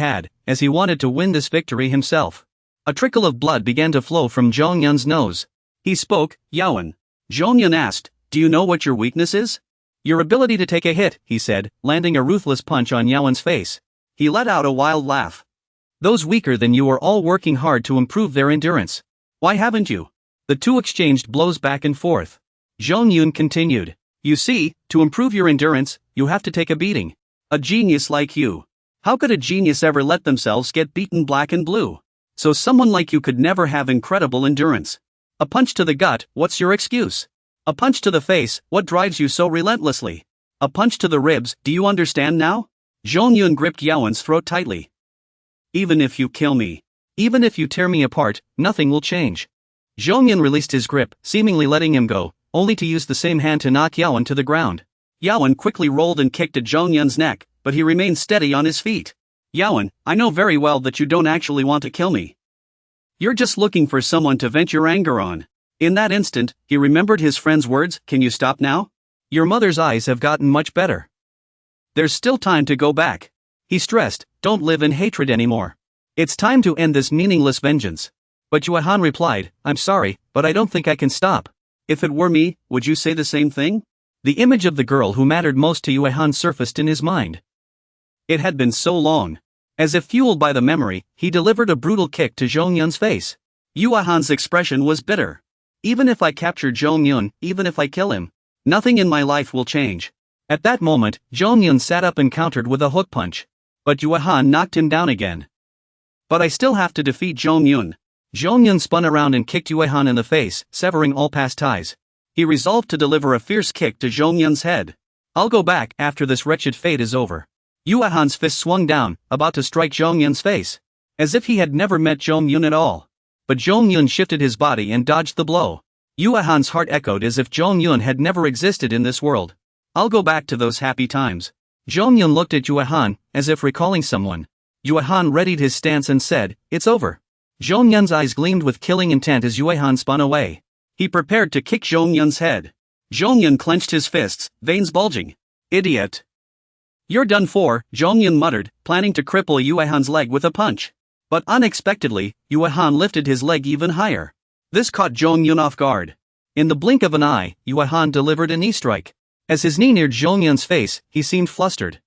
had, as he wanted to win this victory himself. A trickle of blood began to flow from Zhongyun's nose. He spoke, "Yawen." Zhongyun asked, "Do you know what your weakness is?" "Your ability to take a hit," he said, landing a ruthless punch on Yawen's face. He let out a wild laugh. "Those weaker than you are all working hard to improve their endurance. Why haven't you?" The two exchanged blows back and forth. Zhongyun continued, "You see, to improve your endurance, you have to take a beating. A genius like you. How could a genius ever let themselves get beaten black and blue? So someone like you could never have incredible endurance. A punch to the gut, what's your excuse? A punch to the face, what drives you so relentlessly? A punch to the ribs, do you understand now?" Zhongyun gripped Yawen's throat tightly. "Even if you kill me, even if you tear me apart, nothing will change." Zhongyun released his grip, seemingly letting him go, only to use the same hand to knock Yawen to the ground. Yawen quickly rolled and kicked at Zhongyun's neck, but he remained steady on his feet. "Yawen, I know very well that you don't actually want to kill me. You're just looking for someone to vent your anger on." In that instant, he remembered his friend's words, "Can you stop now? Your mother's eyes have gotten much better. There's still time to go back." He stressed, "Don't live in hatred anymore. It's time to end this meaningless vengeance." But Yuehan replied, "I'm sorry, but I don't think I can stop." If it were me, would you say the same thing? The image of the girl who mattered most to Yuehan surfaced in his mind. It had been so long. As if fueled by the memory, he delivered a brutal kick to Zhongyun's face. Yuehan's expression was bitter. "Even if I capture Zhongyun, even if I kill him, nothing in my life will change." At that moment, Zhongyun sat up and countered with a hook punch. But Yuehan knocked him down again. "But I still have to defeat Zhongyun." Zhongyun spun around and kicked Yuehan in the face, severing all past ties. He resolved to deliver a fierce kick to Zhongyun's head. "I'll go back after this wretched fate is over." Yuehan's fist swung down, about to strike Zhongyun's face. As if he had never met Zhongyun at all. But Zhongyun shifted his body and dodged the blow. Yuehan's heart echoed as if Zhongyun had never existed in this world. "I'll go back to those happy times." Zhongyun looked at Yuehan, as if recalling someone. Yuehan readied his stance and said, "It's over." Zhongyun's eyes gleamed with killing intent as Yuehan spun away. He prepared to kick Zhongyun's head. Zhongyun clenched his fists, veins bulging. "Idiot. You're done for," Zhongyun muttered, planning to cripple Yuehan's leg with a punch. But unexpectedly, Yuehan lifted his leg even higher. This caught Zhongyun off guard. In the blink of an eye, Yuehan delivered a knee strike. As his knee neared Zhongyun's face, he seemed flustered.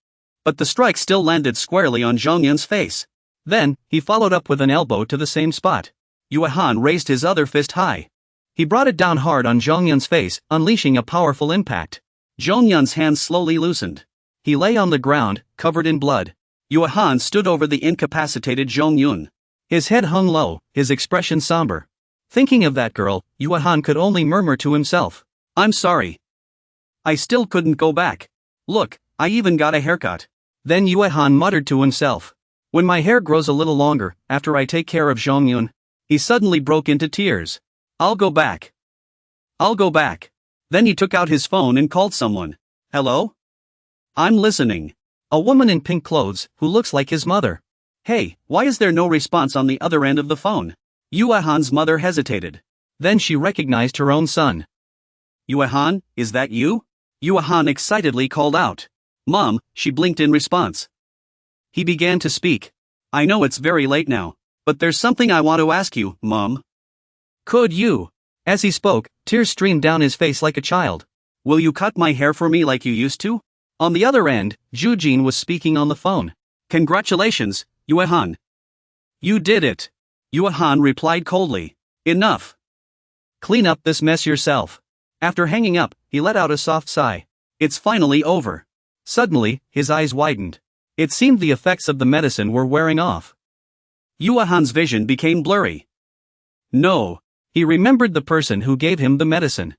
But the strike still landed squarely on Zhongyun's face. Then, he followed up with an elbow to the same spot. Yuehan raised his other fist high. He brought it down hard on Zhongyun's face, unleashing a powerful impact. Zhongyun's hands slowly loosened. He lay on the ground, covered in blood. Yuehan stood over the incapacitated Zhongyun. His head hung low, his expression somber. Thinking of that girl, Yuehan could only murmur to himself, "I'm sorry. I still couldn't go back. Look, I even got a haircut." Then Yuehan muttered to himself, "When my hair grows a little longer, after I take care of Zhongyun." He suddenly broke into tears. "I'll go back. I'll go back." Then he took out his phone and called someone. "Hello? I'm listening." A woman in pink clothes, who looks like his mother. "Hey, why is there no response on the other end of the phone?" Yuehan's mother hesitated. Then she recognized her own son. "Yuehan, is that you?" Yuehan excitedly called out. "Mom," she blinked in response. He began to speak. "I know it's very late now, but there's something I want to ask you, Mom." "Could you?" As he spoke, tears streamed down his face like a child. "Will you cut my hair for me like you used to?" On the other end, Jujin was speaking on the phone. "Congratulations, Yuehan. You did it." Yuehan replied coldly. "Enough. Clean up this mess yourself." After hanging up, he let out a soft sigh. It's finally over. Suddenly, his eyes widened. It seemed the effects of the medicine were wearing off. Yuehan's vision became blurry. No. He remembered the person who gave him the medicine.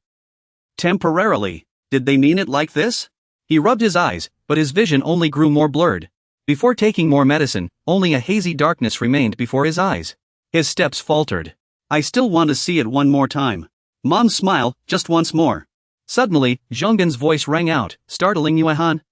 Temporarily. Did they mean it like this? He rubbed his eyes, but his vision only grew more blurred. Before taking more medicine, only a hazy darkness remained before his eyes. His steps faltered. "I still want to see it one more time. Mom, smile, just once more." Suddenly, Zhongyun's voice rang out, startling Yuehan.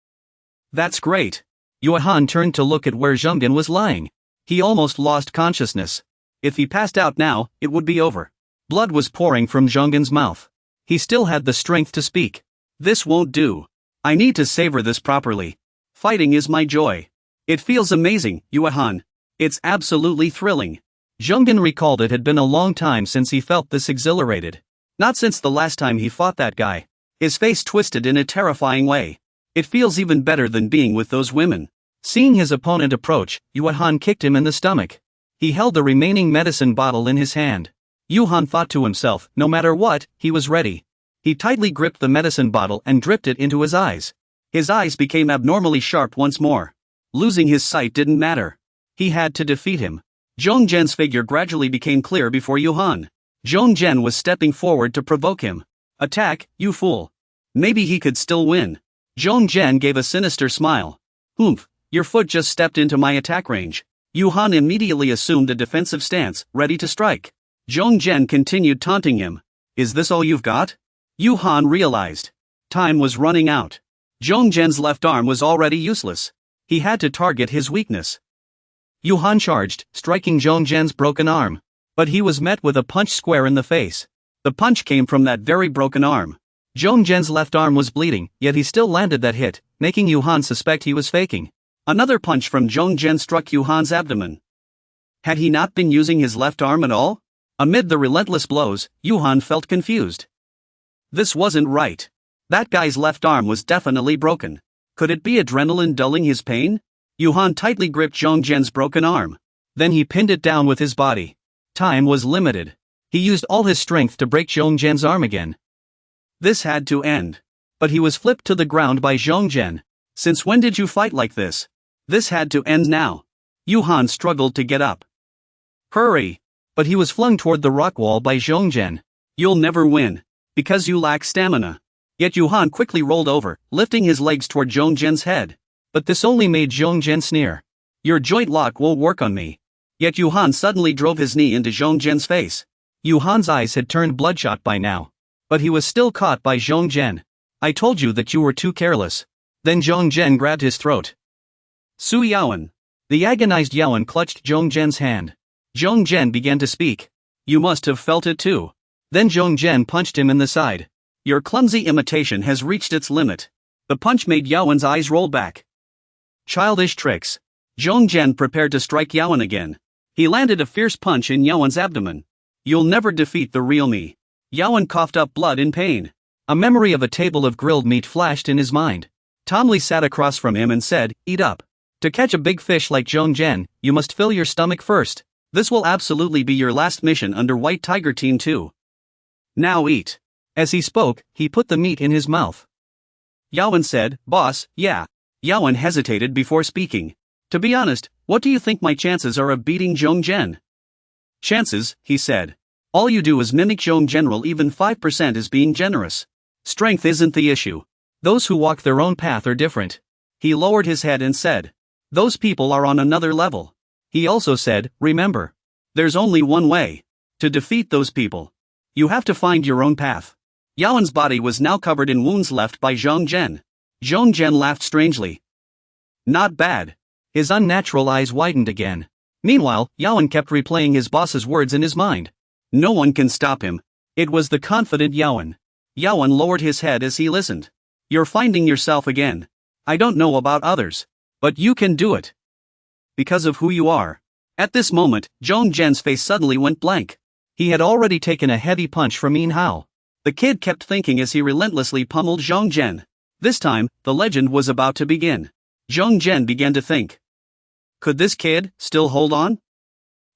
"That's great." Yuehan turned to look at where Zhongyun was lying. He almost lost consciousness. If he passed out now, it would be over. Blood was pouring from Zhongyun's mouth. He still had the strength to speak. "This won't do. I need to savor this properly. Fighting is my joy. It feels amazing, Yuan. It's absolutely thrilling. Jungin recalled it had been a long time since he felt this exhilarated. Not since the last time he fought that guy. His face twisted in a terrifying way. It feels even better than being with those women. Seeing his opponent approach, Yuan kicked him in the stomach. He held the remaining medicine bottle in his hand. Yuan thought to himself, no matter what, he was ready. He tightly gripped the medicine bottle and dripped it into his eyes. His eyes became abnormally sharp once more. Losing his sight didn't matter. He had to defeat him. Zhongzhen's figure gradually became clear before Yuan. Zhongzhen was stepping forward to provoke him. Attack, you fool. Maybe he could still win. Zhongzhen gave a sinister smile. Oomph, your foot just stepped into my attack range. Yuan immediately assumed a defensive stance, ready to strike. Zhongzhen continued taunting him. Is this all you've got? Yuan realized. Time was running out. Zhongzhen's left arm was already useless. He had to target his weakness. Yuan charged, striking Zhongzhen's broken arm. But he was met with a punch square in the face. The punch came from that very broken arm. Zhongzhen's left arm was bleeding, yet he still landed that hit, making Yuan suspect he was faking. Another punch from Zhongzhen struck Yuan's abdomen. Had he not been using his left arm at all? Amid the relentless blows, Yuan felt confused. This wasn't right. That guy's left arm was definitely broken. Could it be adrenaline dulling his pain? Yuan tightly gripped Zhongzhen's broken arm. Then he pinned it down with his body. Time was limited. He used all his strength to break Zhongzhen's arm again. This had to end. But he was flipped to the ground by Zhongzhen. Since when did you fight like this? This had to end now. Yuan struggled to get up. Hurry! But he was flung toward the rock wall by Zhongzhen. You'll never win. Because you lack stamina. Yet Yuan quickly rolled over, lifting his legs toward Zhongzhen's head. But this only made Zhongzhen sneer. Your joint lock won't work on me. Yet Yuan suddenly drove his knee into Zhongzhen's face. Yuan's eyes had turned bloodshot by now. But he was still caught by Zhongzhen. I told you that you were too careless. Then Zhongzhen grabbed his throat. Su Yaoan. The agonized Yaoan clutched Zhongzhen's hand. Zhongzhen began to speak. You must have felt it too. Then Zhongzhen punched him in the side. Your clumsy imitation has reached its limit. The punch made Yaoan's eyes roll back. Childish tricks. Zhongzhen prepared to strike Yaoan again. He landed a fierce punch in Yaoan's abdomen. You'll never defeat the real me. Yaoan coughed up blood in pain. A memory of a table of grilled meat flashed in his mind. Tom Lee sat across from him and said, Eat up. To catch a big fish like Zhongzhen, you must fill your stomach first. This will absolutely be your last mission under White Tiger Team 2. Now eat. As he spoke, he put the meat in his mouth. Yaoan said, Boss, yeah. Yaoan hesitated before speaking. To be honest, what do you think my chances are of beating Zhongzhen? Chances, he said. All you do is mimic Zhongzhen, even 5% is being generous. Strength isn't the issue. Those who walk their own path are different. He lowered his head and said. Those people are on another level. He also said, remember. There's only one way. To defeat those people. You have to find your own path. Yaoan's body was now covered in wounds left by Zhongzhen. Zhongzhen laughed strangely. Not bad. His unnatural eyes widened again. Meanwhile, Yaoan kept replaying his boss's words in his mind. No one can stop him. It was the confident Yaoan. Yaoan lowered his head as he listened. You're finding yourself again. I don't know about others. But you can do it. Because of who you are. At this moment, Zhongzhen's face suddenly went blank. He had already taken a heavy punch from Yin Hao. The kid kept thinking as he relentlessly pummeled Zhongzhen. This time, the legend was about to begin. Zhongzhen began to think. Could this kid still hold on?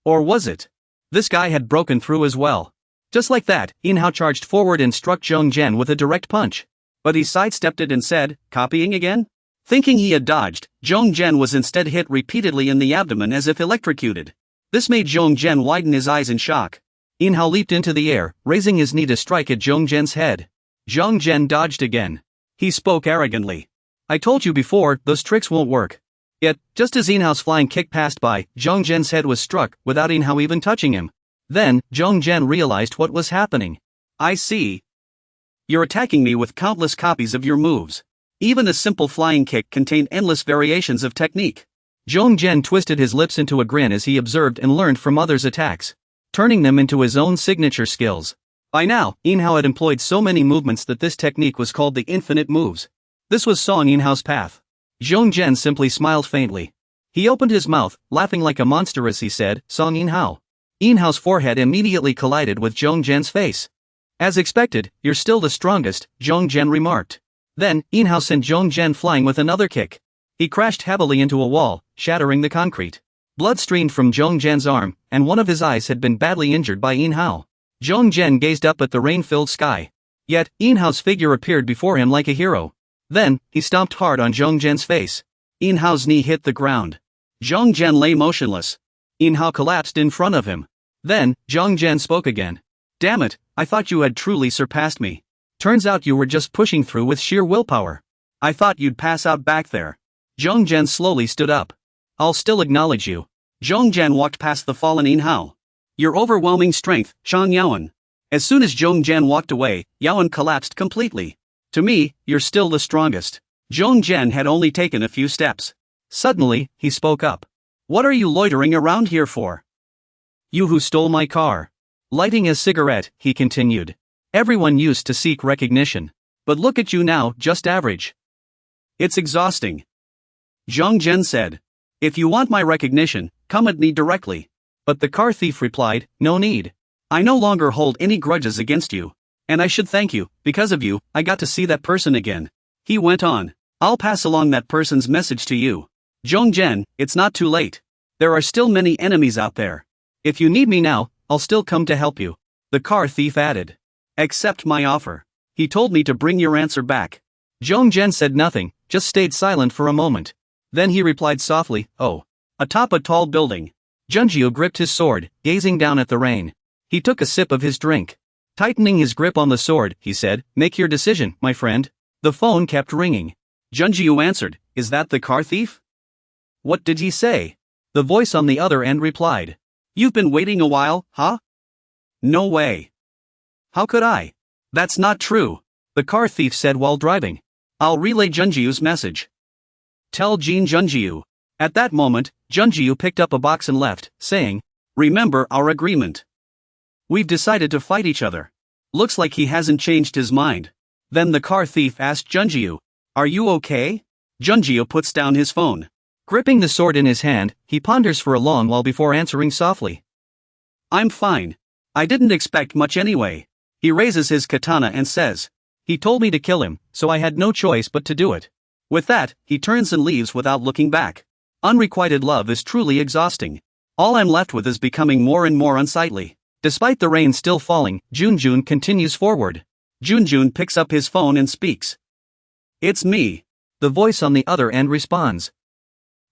Or was it? This guy had broken through as well. Just like that, Yin Hao charged forward and struck Zhongzhen with a direct punch. But he sidestepped it and said, copying again? Thinking he had dodged, Zhongzhen was instead hit repeatedly in the abdomen as if electrocuted. This made Zhongzhen widen his eyes in shock. Yin Hao leaped into the air, raising his knee to strike at Zhongzhen's head. Zhongzhen dodged again. He spoke arrogantly. I told you before, those tricks won't work. Yet, just as Yin Hao's flying kick passed by, Zhongzhen's head was struck, without Yin Hao even touching him. Then, Zhongzhen realized what was happening. I see. You're attacking me with countless copies of your moves. Even a simple flying kick contained endless variations of technique. Zhongzhen twisted his lips into a grin as he observed and learned from others' attacks, turning them into his own signature skills. By now, Yin Hao had employed so many movements that this technique was called the infinite moves. This was Song Yin Hao's path. Zhongzhen simply smiled faintly. He opened his mouth, laughing like a monster as he said, Song In-hao. In-hao's forehead immediately collided with Zhong Zhen's face. As expected, you're still the strongest, Zhong Zhen remarked. Then, In-hao sent Zhong Zhen flying with another kick. He crashed heavily into a wall, shattering the concrete. Blood streamed from Zhong Zhen's arm, and one of his eyes had been badly injured by In-hao. Zhong Zhen gazed up at the rain-filled sky. Yet, In-hao's figure appeared before him like a hero. Then, he stomped hard on Zhong Zhen's face. In-hao's knee hit the ground. Zhong Zhen lay motionless. In-hao collapsed in front of him. Then, Zhong Zhen spoke again. Damn it, I thought you had truly surpassed me. Turns out you were just pushing through with sheer willpower. I thought you'd pass out back there. Zhong Zhen slowly stood up. I'll still acknowledge you. Zhong Zhen walked past the fallen In-hao. Your overwhelming strength, Shang Yaowen. As soon as Zhong Zhen walked away, Yaowen collapsed completely. To me, you're still the strongest. Zhong Zhen had only taken a few steps. Suddenly, he spoke up. What are you loitering around here for? You who stole my car. Lighting a cigarette, he continued. Everyone used to seek recognition. But look at you now, just average. It's exhausting. Zhong Zhen said. If you want my recognition, come at me directly. But the car thief replied, no need. I no longer hold any grudges against you. And I should thank you, because of you, I got to see that person again. He went on. I'll pass along that person's message to you. Zhong Zhen, it's not too late. There are still many enemies out there. If you need me now, I'll still come to help you. The car thief added. Accept my offer. He told me to bring your answer back. Zhong Zhen said nothing, just stayed silent for a moment. Then he replied softly, oh. Atop a tall building. Junjiu gripped his sword, gazing down at the rain. He took a sip of his drink. Tightening his grip on the sword, he said, make your decision, my friend. The phone kept ringing. Junjiu answered, is that the car thief? What did he say? The voice on the other end replied. You've been waiting a while, huh? No way. How could I? That's not true, the car thief said while driving. I'll relay Junjiu's message. Tell Jin Junjiu. At that moment, Junjiu picked up a box and left, saying, remember our agreement. We've decided to fight each other. Looks like he hasn't changed his mind. Then the car thief asked Junjiu, are you okay? Junjiu puts down his phone. Gripping the sword in his hand, he ponders for a long while before answering softly. I'm fine. I didn't expect much anyway. He raises his katana and says. He told me to kill him, so I had no choice but to do it. With that, he turns and leaves without looking back. Unrequited love is truly exhausting. All I'm left with is becoming more and more unsightly. Despite the rain still falling, Junjun continues forward. Junjun picks up his phone and speaks. It's me. The voice on the other end responds.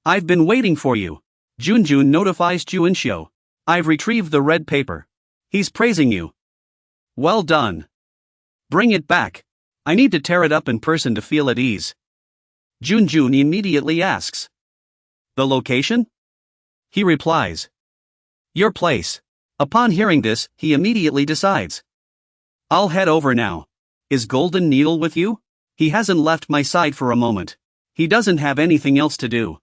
I've been waiting for you. Junjun notifies Juinxiu. I've retrieved the red paper. He's praising you. Well done. Bring it back. I need to tear it up in person to feel at ease. Junjun immediately asks. The location? He replies. Your place. Upon hearing this, he immediately decides. I'll head over now. Is Golden Needle with you? He hasn't left my side for a moment. He doesn't have anything else to do.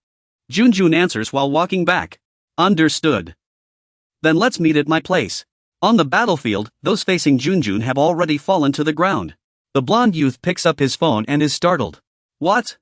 Junjun answers while walking back. Understood. Then let's meet at my place. On the battlefield, those facing Junjun have already fallen to the ground. The blonde youth picks up his phone and is startled. What?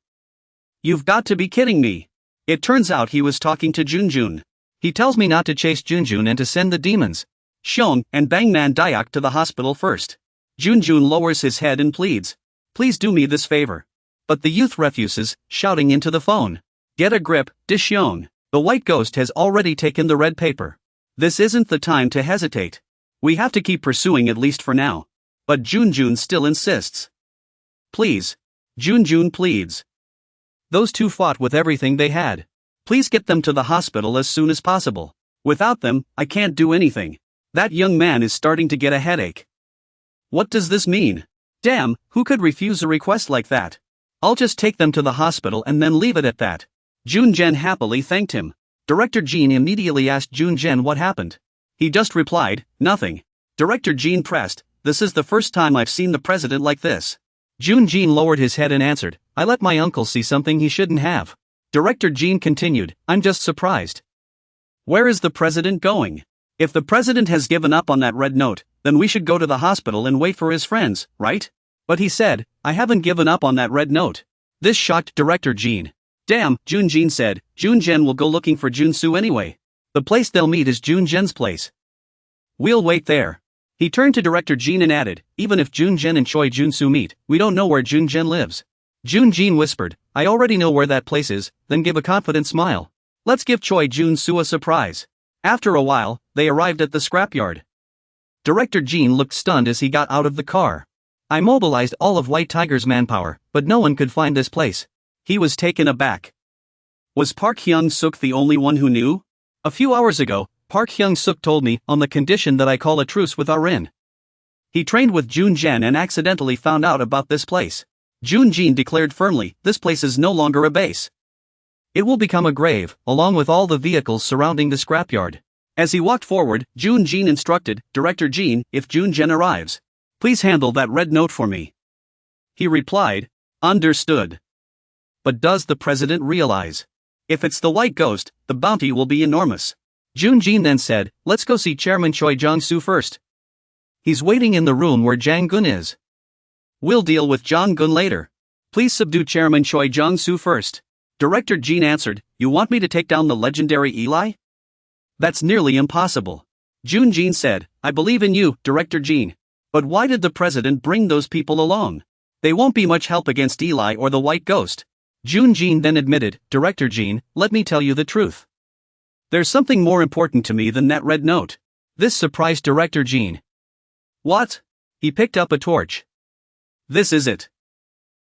You've got to be kidding me. It turns out he was talking to Junjun. He tells me not to chase Junjun and to send the demons, Xiong and Bangman Dayak, to the hospital first. Junjun lowers his head and pleads. Please do me this favor. But the youth refuses, shouting into the phone. Get a grip, Xiong. The white ghost has already taken the red paper. This isn't the time to hesitate. We have to keep pursuing at least for now. But Junjun still insists. Please. Junjun pleads. Those two fought with everything they had. Please get them to the hospital as soon as possible. Without them, I can't do anything. That young man is starting to get a headache. What does this mean? Damn, who could refuse a request like that? I'll just take them to the hospital and then leave it at that. Junjen happily thanked him. Director Jean immediately asked Junjen what happened. He just replied, nothing. Director Jean pressed, this is the first time I've seen the president like this. Junjin lowered his head and answered, I let my uncle see something he shouldn't have. Director Jean continued, I'm just surprised. Where is the president going? If the president has given up on that red note, then we should go to the hospital and wait for his friends, right? But he said, I haven't given up on that red note. This shocked Director Jean. Damn, Junjin said. Junjen will go looking for Junsu anyway. The place they'll meet is Junjen's place. We'll wait there. He turned to director Jin and added, even if Junjen and Choi Junsu meet, we don't know where Junjen lives. Junjin whispered, I already know where that place is, then give a confident smile. Let's give Choi Junsu a surprise. After a while, they arrived at the scrapyard. Director Jin looked stunned as he got out of the car. I mobilized all of White Tiger's manpower, but no one could find this place. He was taken aback. Was Park Hyung-suk the only one who knew? A few hours ago, Park Hyung-suk told me on the condition that I call a truce with Arin. He trained with Junjen and accidentally found out about this place. Junjin declared firmly, this place is no longer a base. It will become a grave, along with all the vehicles surrounding the scrapyard. As he walked forward, Junjin instructed, Director Jin, if Junjen arrives, please handle that red note for me. He replied, understood. But does the president realize? If it's the white ghost, the bounty will be enormous. Junjin then said, let's go see Chairman Choi Jong-soo first. He's waiting in the room where Jang Gun is. We'll deal with Jang Gun later. Please subdue Chairman Choi Jong-soo first. Director Jin answered, you want me to take down the legendary Eli? That's nearly impossible. Junjin said, I believe in you, Director Jin. But why did the president bring those people along? They won't be much help against Eli or the white ghost. Junjin then admitted, Director Jin, let me tell you the truth. There's something more important to me than that red note. This surprised Director Jin. What? He picked up a torch. This is it.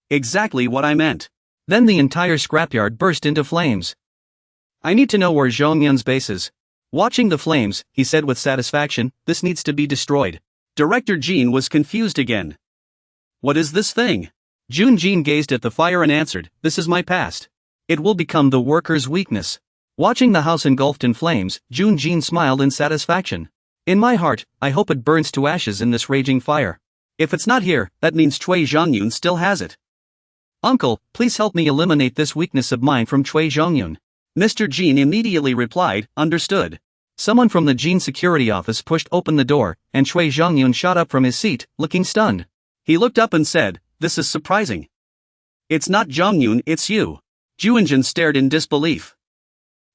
Exactly what I meant. Then the entire scrapyard burst into flames. I need to know where Zhongyun's base is. Watching the flames, he said with satisfaction, this needs to be destroyed. Director Jin was confused again. What is this thing? Junjin gazed at the fire and answered, this is my past. It will become the worker's weakness. Watching the house engulfed in flames, Junjin smiled in satisfaction. In my heart, I hope it burns to ashes in this raging fire. If it's not here, that means Choi Zhongyun still has it. Uncle, please help me eliminate this weakness of mine from Choi Zhongyun. Mr. Jin immediately replied, understood. Someone from the Jin security office pushed open the door, and Choi Zhongyun shot up from his seat, looking stunned. He looked up and said, this is surprising. It's not Zhongyun, it's you. Juinjin stared in disbelief.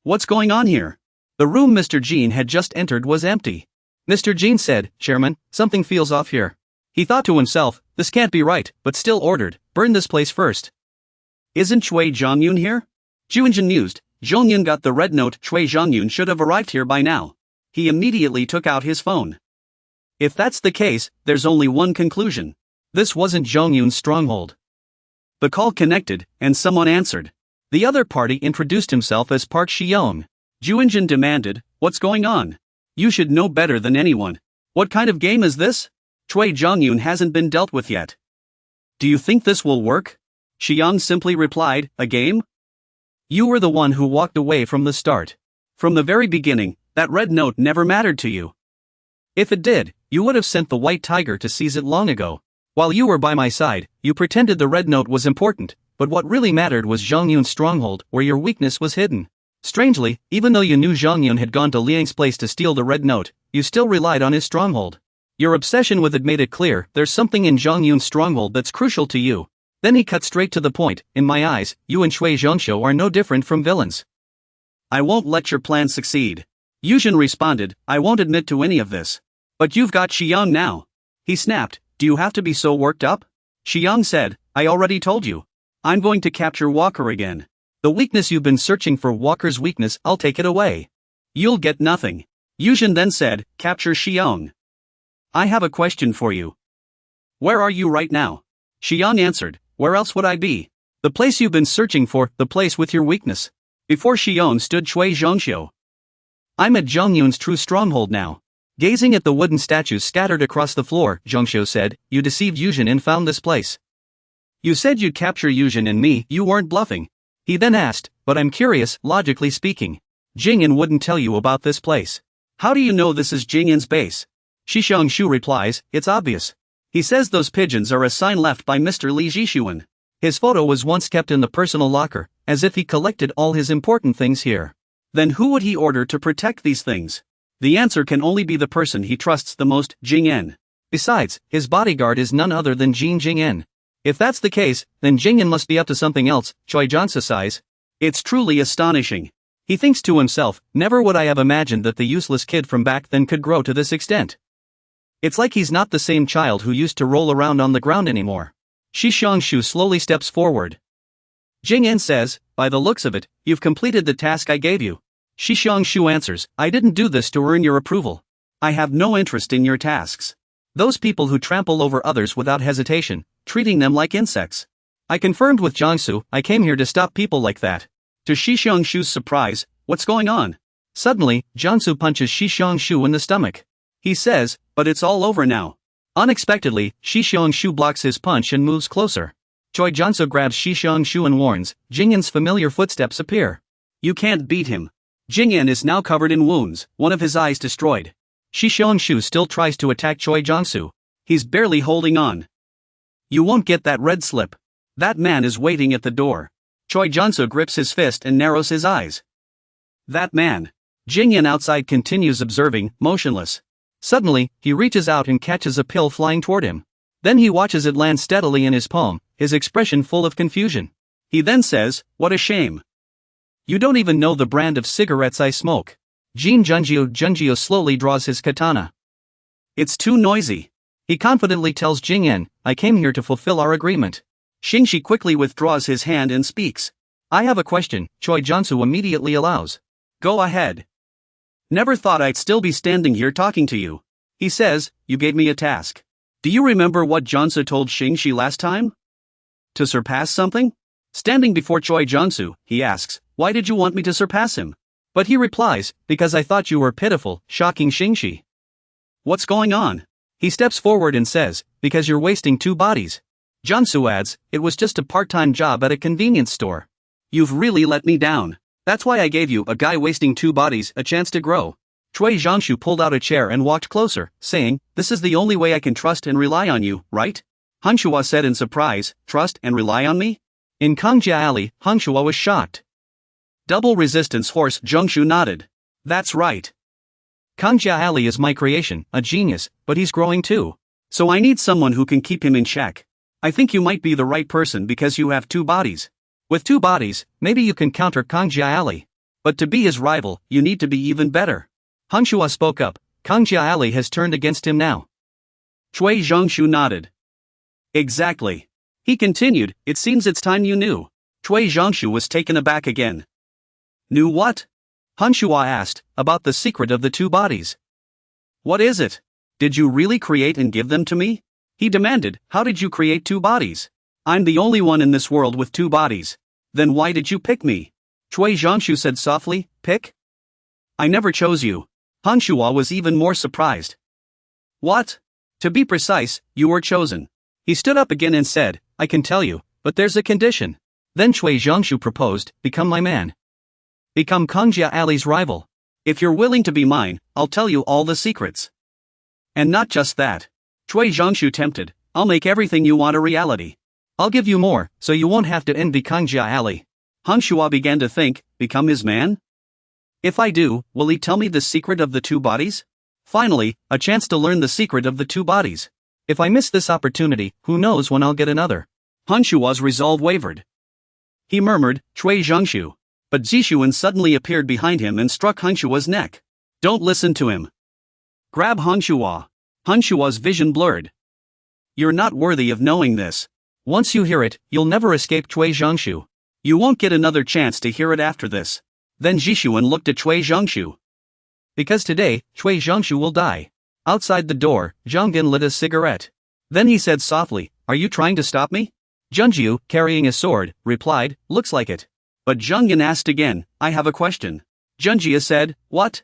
What's going on here? The room Mr. Jin had just entered was empty. Mr. Jin said, Chairman, something feels off here. He thought to himself, this can't be right, but still ordered, burn this place first. Isn't Choi Zhongyun here? Juinjin mused, Zhongyun got the red note, Choi Zhongyun should have arrived here by now. He immediately took out his phone. If that's the case, there's only one conclusion. This wasn't Zhongyun's stronghold. The call connected, and someone answered. The other party introduced himself as Park Shi-young. Juinjin demanded, what's going on? You should know better than anyone. What kind of game is this? Choi Zhongyun hasn't been dealt with yet. Do you think this will work? Shi-young simply replied, a game? You were the one who walked away from the start. From the very beginning, that red note never mattered to you. If it did, you would have sent the white tiger to seize it long ago. While you were by my side, you pretended the red note was important, but what really mattered was Zhongyun's stronghold, where your weakness was hidden. Strangely, even though you knew Zhongyun had gone to Liang's place to steal the red note, you still relied on his stronghold. Your obsession with it made it clear there's something in Zhongyun's stronghold that's crucial to you. Then he cut straight to the point, in my eyes, you and Shui Zhongxiu are no different from villains. I won't let your plan succeed. Yuzhen responded, I won't admit to any of this. But you've got Shi-young now. He snapped, do you have to be so worked up? Shi-young said, I already told you. I'm going to capture Walker again. The weakness you've been searching for, Walker's weakness, I'll take it away. You'll get nothing. Yuzhen then said, capture Shi-young. I have a question for you. Where are you right now? Shi-young answered, where else would I be? The place you've been searching for, the place with your weakness. Before Shi-young stood Shui Zhongxiu. I'm at Zhongyun's true stronghold now. Gazing at the wooden statues scattered across the floor, Zhongxiu said, you deceived Yuzhen and found this place. You said you'd capture Yuzhen and me, you weren't bluffing. He then asked, but I'm curious, logically speaking. Jingyan wouldn't tell you about this place. How do you know this is Jingyan's base? Shishang-shu replies, it's obvious. He says those pigeons are a sign left by Mr. Li Jishuan. His photo was once kept in the personal locker, as if he collected all his important things here. Then who would he order to protect these things? The answer can only be the person he trusts the most, Jingyan. Besides, his bodyguard is none other than Jingyan. If that's the case, then Jingyan must be up to something else, Choi Jiangsu sighs. It's truly astonishing. He thinks to himself, never would I have imagined that the useless kid from back then could grow to this extent. It's like he's not the same child who used to roll around on the ground anymore. Shi Xiangshu slowly steps forward. Jing En says, by the looks of it, you've completed the task I gave you. Shi Xiangshu answers, I didn't do this to earn your approval. I have no interest in your tasks. Those people who trample over others without hesitation, treating them like insects. I confirmed with Jiangsu, I came here to stop people like that. To Shi Xiangshu's surprise, what's going on? Suddenly, Jiangsu punches Shi Xiangshu in the stomach. He says, but it's all over now. Unexpectedly, Shi Xiangshu blocks his punch and moves closer. Choi Jiangsu grabs Shi Xiangshu and warns, Jingyan's familiar footsteps appear. You can't beat him. Jingyan is now covered in wounds, one of his eyes destroyed. Shi Xiangshu still tries to attack Choi Jiangsu. He's barely holding on. You won't get that red slip. That man is waiting at the door. Choi Jiangsu grips his fist and narrows his eyes. That man. Jingyan outside continues observing, motionless. Suddenly, he reaches out and catches a pill flying toward him. Then he watches it land steadily in his palm, his expression full of confusion. He then says, what a shame. You don't even know the brand of cigarettes I smoke. Junjio slowly draws his katana. It's too noisy. He confidently tells Jingyan, I came here to fulfill our agreement. Xingxi quickly withdraws his hand and speaks. I have a question, Choi Jiangsu immediately allows. Go ahead. Never thought I'd still be standing here talking to you. He says, you gave me a task. Do you remember what Jiangsu told Xingxi last time? To surpass something? Standing before Choi Jiangsu, he asks, why did you want me to surpass him? But he replies, because I thought you were pitiful, shocking Xingxi. What's going on? He steps forward and says, because you're wasting 2 bodies. Jiangsu adds, it was just a part-time job at a convenience store. You've really let me down. That's why I gave you, a guy wasting 2 bodies, a chance to grow. Choi Jiangsu pulled out a chair and walked closer, saying, this is the only way I can trust and rely on you, right? Hangshua said in surprise, trust and rely on me? In Kongjia Alley, Hangshua was shocked. Double resistance horse Zhengshu nodded. That's right. Kongjia Alley is my creation, a genius, but he's growing too. So I need someone who can keep him in check. I think you might be the right person because you have 2 bodies. With 2 bodies, maybe you can counter Kongjia Alley. But to be his rival, you need to be even better. Hangshua spoke up, Kongjia Alley has turned against him now. Choi Zhengshu nodded. Exactly. He continued, it seems it's time you knew. Choi Zhengshu was taken aback again. Knew what? Hangshua asked, about the secret of the 2 bodies. What is it? Did you really create and give them to me? He demanded, how did you create 2 bodies? I'm the only one in this world with 2 bodies. Then why did you pick me? Choi Zhengshu said softly, pick? I never chose you. Hangshua was even more surprised. What? To be precise, you were chosen. He stood up again and said, I can tell you, but there's a condition. Then Choi Zhengshu proposed, become my man. Become Kongjia Alley's rival. If you're willing to be mine, I'll tell you all the secrets. And not just that. Choi Zhengshu tempted, I'll make everything you want a reality. I'll give you more, so you won't have to envy Kongjia Alley. Hangshua began to think, become his man? If I do, will he tell me the secret of the 2 bodies? Finally, a chance to learn the secret of the 2 bodies. If I miss this opportunity, who knows when I'll get another. Hangshua's resolve wavered. He murmured, Choi Zhengshu. But Zishuan suddenly appeared behind him and struck Hangshua's neck. Don't listen to him. Grab Hangshua. Hangshua's vision blurred. You're not worthy of knowing this. Once you hear it, you'll never escape Choi Zhengshu. You won't get another chance to hear it after this. Then Zishuan looked at Choi Zhengshu. Because today, Choi Zhengshu will die. Outside the door, Zhonggan lit a cigarette. Then he said softly, are you trying to stop me? Junjiu, carrying a sword, replied, looks like it. But Zhonggan asked again, I have a question. Junjia said, what?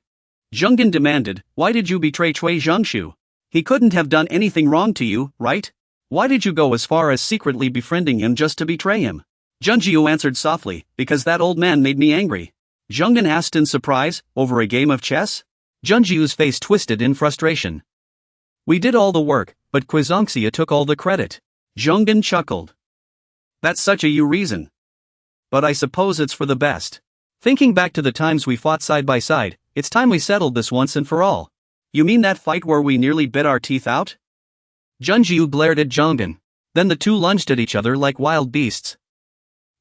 Zhonggan demanded, why did you betray Choi Zhengshu? He couldn't have done anything wrong to you, right? Why did you go as far as secretly befriending him just to betray him? Junjiu answered softly, because that old man made me angry. Zhonggan asked in surprise, over a game of chess? Junjiu's face twisted in frustration. We did all the work, but Quizonxia took all the credit. Zhonggan chuckled. That's such a you reason. But I suppose it's for the best. Thinking back to the times we fought side by side, it's time we settled this once and for all. You mean that fight where we nearly bit our teeth out? Junjiu glared at Zhonggan. Then the two lunged at each other like wild beasts.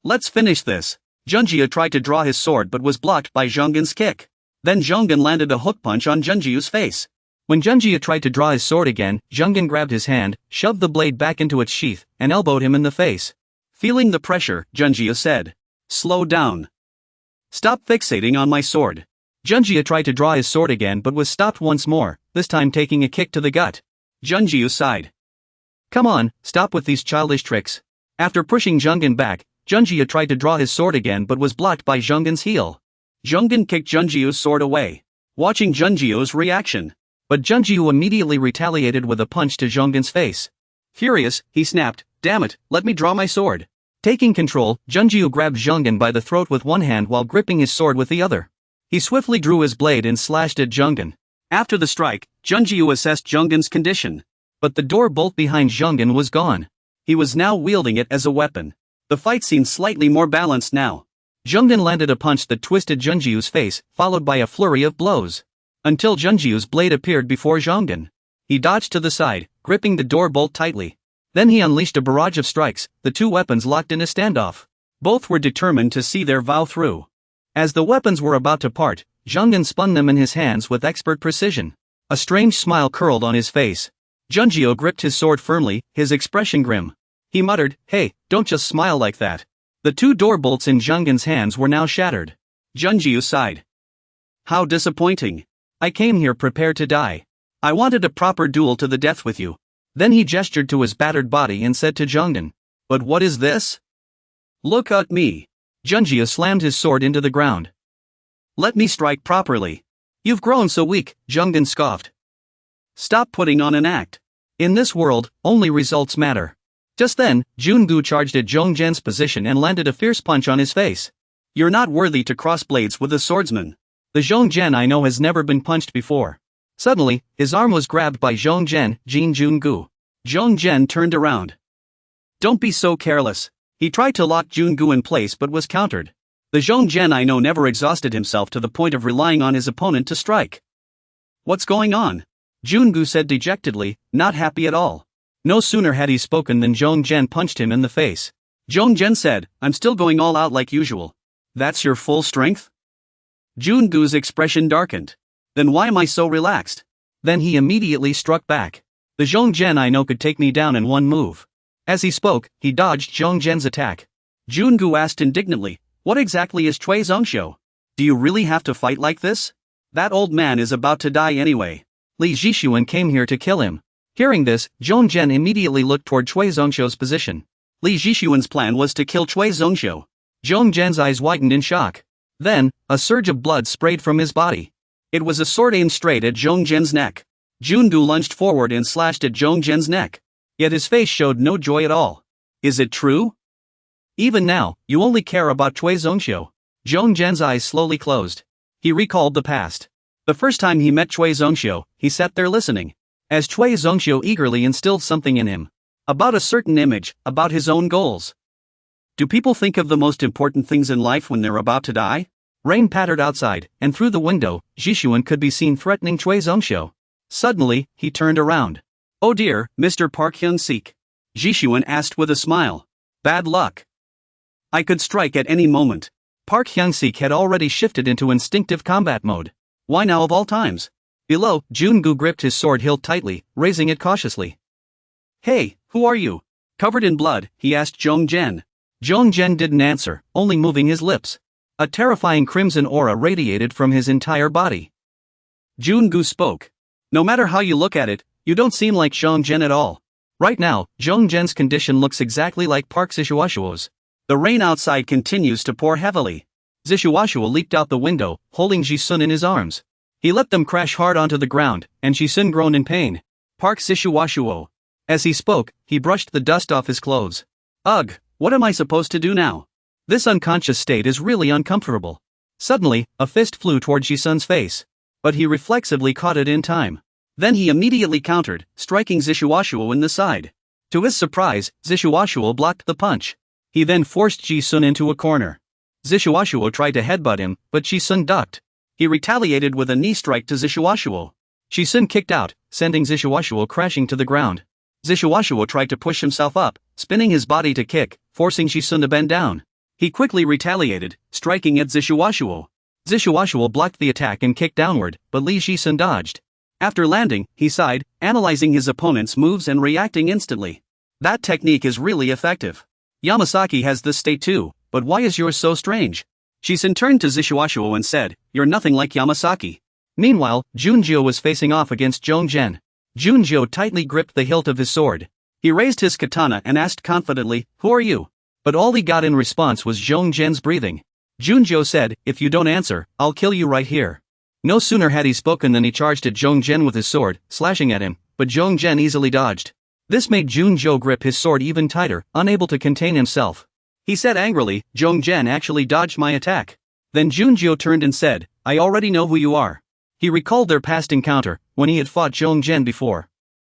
Let's finish this. Junjie tried to draw his sword but was blocked by Zhonggen's kick. Then Zhonggen landed a hook punch on Junjie's face. When Junjie tried to draw his sword again, Zhonggen grabbed his hand, shoved the blade back into its sheath, and elbowed him in the face. Feeling the pressure, Junjie said, "Slow down. Stop fixating on my sword." Junjie tried to draw his sword again but was stopped once more, this time taking a kick to the gut. Junjie sighed. "Come on, stop with these childish tricks." After pushing Zhonggen back, Junjie tried to draw his sword again but was blocked by Zhonggen's heel. Zhonggen kicked Junjie's sword away, watching Junjie's reaction. But Junjie immediately retaliated with a punch to Zhonggen's face. Furious, he snapped, "Damn it, let me draw my sword." Taking control, Junjie grabbed Zhonggen by the throat with one hand while gripping his sword with the other. He swiftly drew his blade and slashed at Zhonggen. After the strike, Junjie assessed Zhonggen's condition. But the door bolt behind Zhonggen was gone. He was now wielding it as a weapon. The fight seemed slightly more balanced now. Zhonggen landed a punch that twisted Junjie's face, followed by a flurry of blows. Until Junjie's blade appeared before Zhonggen. He dodged to the side, gripping the door bolt tightly. Then he unleashed a barrage of strikes, the two weapons locked in a standoff. Both were determined to see their vow through. As the weapons were about to part, Zhonggen spun them in his hands with expert precision. A strange smile curled on his face. Junjie gripped his sword firmly, his expression grim. He muttered, "Hey, don't just smile like that." The two door bolts in Zhonggen's hands were now shattered. Junjie sighed. "How disappointing. I came here prepared to die. I wanted a proper duel to the death with you." Then he gestured to his battered body and said to Zhonggen, "But what is this? Look at me." Junjie slammed his sword into the ground. "Let me strike properly. You've grown so weak," Zhonggen scoffed. "Stop putting on an act. In this world, only results matter." Just then, Jungu charged at Zhonggen's position and landed a fierce punch on his face. "You're not worthy to cross blades with a swordsman. The Zhonggen I know has never been punched before." Suddenly, his arm was grabbed by Zhonggen, Jin Jungu. Zhonggen turned around. "Don't be so careless." He tried to lock Jungu in place but was countered. The Zhonggen I know never exhausted himself to the point of relying on his opponent to strike. "What's going on?" Jungu said dejectedly, not happy at all. No sooner had he spoken than Zhonggen punched him in the face. Zhonggen said, "I'm still going all out like usual." "That's your full strength?" Jungu's expression darkened. "Then why am I so relaxed?" Then he immediately struck back. "The Zhonggen I know could take me down in one move." As he spoke, he dodged Zhonggen's attack. Jungu asked indignantly, "What exactly is Cui Zongxiu? Do you really have to fight like this? That old man is about to die anyway. Li Zhishuan came here to kill him." Hearing this, Zhonggen immediately looked toward Cui Zongxiu's position. Li Zhishuan's plan was to kill Cui Zongxiu. Zhonggen's eyes widened in shock. Then, a surge of blood sprayed from his body. It was a sword aimed straight at Zhonggen's neck. Jungu lunged forward and slashed at Zhonggen's neck. Yet his face showed no joy at all. "Is it true? Even now, you only care about Cui Zongxiu." Zhonggen's eyes slowly closed. He recalled the past. The first time he met Cui Zongxiu, he sat there listening. As Cui Zongxiu eagerly instilled something in him. About a certain image, about his own goals. Do people think of the most important things in life when they're about to die? Rain pattered outside, and through the window, Zhishuan could be seen threatening Cui Zongxiu. Suddenly, he turned around. "Oh dear, Mr. Park Hyun-sik," Zhishuan asked with a smile. "Bad luck. I could strike at any moment." Park Hyun-sik had already shifted into instinctive combat mode. Why now of all times? Below, Jungu gripped his sword hilt tightly, raising it cautiously. "Hey, who are you?" Covered in blood, he asked Zhonggen. Zhonggen didn't answer, only moving his lips. A terrifying crimson aura radiated from his entire body. Jungu spoke. "No matter how you look at it, you don't seem like Zhonggen at all. Right now, Zhonggen's condition looks exactly like Park Zishuashuo's. The rain outside continues to pour heavily." Zishuashuo leaped out the window, holding Ji-sun in his arms. He let them crash hard onto the ground, and Ji-sun groaned in pain. "Park Zishuashuo." As he spoke, he brushed the dust off his clothes. "Ugh, what am I supposed to do now? This unconscious state is really uncomfortable." Suddenly, a fist flew toward Ji-sun's face. But he reflexively caught it in time. Then he immediately countered, striking Zishuashuo in the side. To his surprise, Zishuashuo blocked the punch. He then forced Ji-sun into a corner. Zishuashuo tried to headbutt him, but Ji-sun ducked. He retaliated with a knee strike to Zishuashuo. Ji-sun kicked out, sending Zishuashuo crashing to the ground. Zishuashuo tried to push himself up, spinning his body to kick, forcing Ji-sun to bend down. He quickly retaliated, striking at Zishuwashuo. Zishuwashuo blocked the attack and kicked downward, but Li Shisun dodged. After landing, he sighed, analyzing his opponent's moves and reacting instantly. That technique is really effective. Yamasaki has this state too, but why is yours so strange? Shisun turned to Zishuwashuo and said, "You're nothing like Yamasaki." Meanwhile, Junjio was facing off against Zhongzhen. Junjio tightly gripped the hilt of his sword. He raised his katana and asked confidently, "Who are you?" But all he got in response was Zhongzhen's breathing. Junjio said, "If you don't answer, I'll kill you right here." No sooner had he spoken than he charged at Zhongzhen with his sword, slashing at him, but Zhongzhen easily dodged. This made Junjio grip his sword even tighter, unable to contain himself. He said angrily, "Zhongzhen actually dodged my attack." Then Junjio turned and said, "I already know who you are." He recalled their past encounter, when he had fought Zhongzhen before.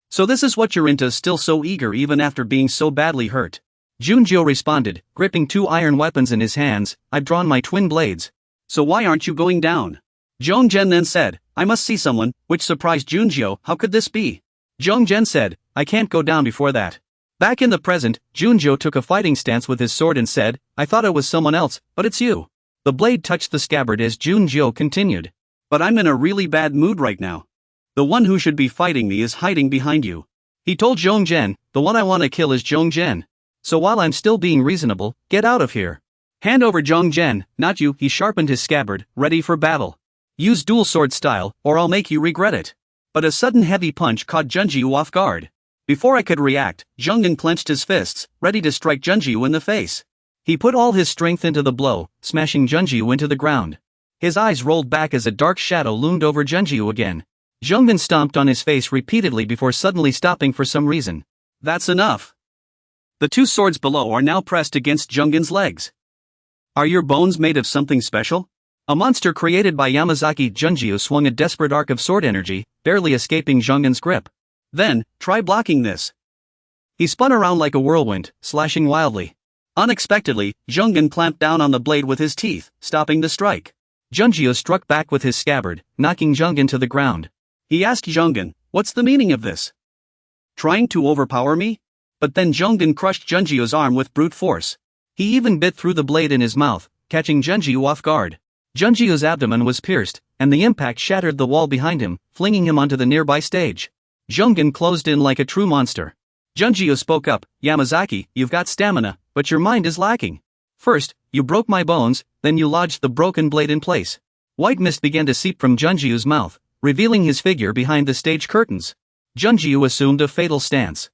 "So this is what you're into, still so eager even after being so badly hurt?" Junjio responded, gripping two iron weapons in his hands, "I've drawn my twin blades. So why aren't you going down?" Zhongzhen then said, "I must see someone," which surprised Junjio. How could this be? Zhongzhen said, "I can't go down before that." Back in the present, Junjio took a fighting stance with his sword and said, "I thought it was someone else, but it's you." The blade touched the scabbard as Junjio continued, "But I'm in a really bad mood right now. The one who should be fighting me is hiding behind you." He told Zhongzhen, "The one I want to kill is Zhongzhen. So while I'm still being reasonable, get out of here. Hand over Zhongzhen, not you." He sharpened his scabbard, ready for battle. "Use dual sword style, or I'll make you regret it." But a sudden heavy punch caught Junjiu off guard. Before I could react, Zhongzhen clenched his fists, ready to strike Junjiu in the face. He put all his strength into the blow, smashing Junjiu into the ground. His eyes rolled back as a dark shadow loomed over Junjiu again. Zhongzhen stomped on his face repeatedly before suddenly stopping for some reason. "That's enough." The two swords below are now pressed against Zhongzhen's legs. "Are your bones made of something special?" A monster created by Yamazaki. Junjiu swung a desperate arc of sword energy, barely escaping Zhongzhen's grip. "Then, try blocking this." He spun around like a whirlwind, slashing wildly. Unexpectedly, Zhongzhen clamped down on the blade with his teeth, stopping the strike. Junjiu struck back with his scabbard, knocking Zhongzhen to the ground. He asked Zhongzhen, "What's the meaning of this? Trying to overpower me?" But then Zhongzhen crushed Junjiu's arm with brute force. He even bit through the blade in his mouth, catching Junjiu off guard. Junjiu's abdomen was pierced, and the impact shattered the wall behind him, flinging him onto the nearby stage. Zhongzhen closed in like a true monster. Junjiu spoke up, "Yamazaki, you've got stamina, but your mind is lacking. First, you broke my bones, then you lodged the broken blade in place." White mist began to seep from Junjiu's mouth, revealing his figure behind the stage curtains. Junjiu assumed a fatal stance.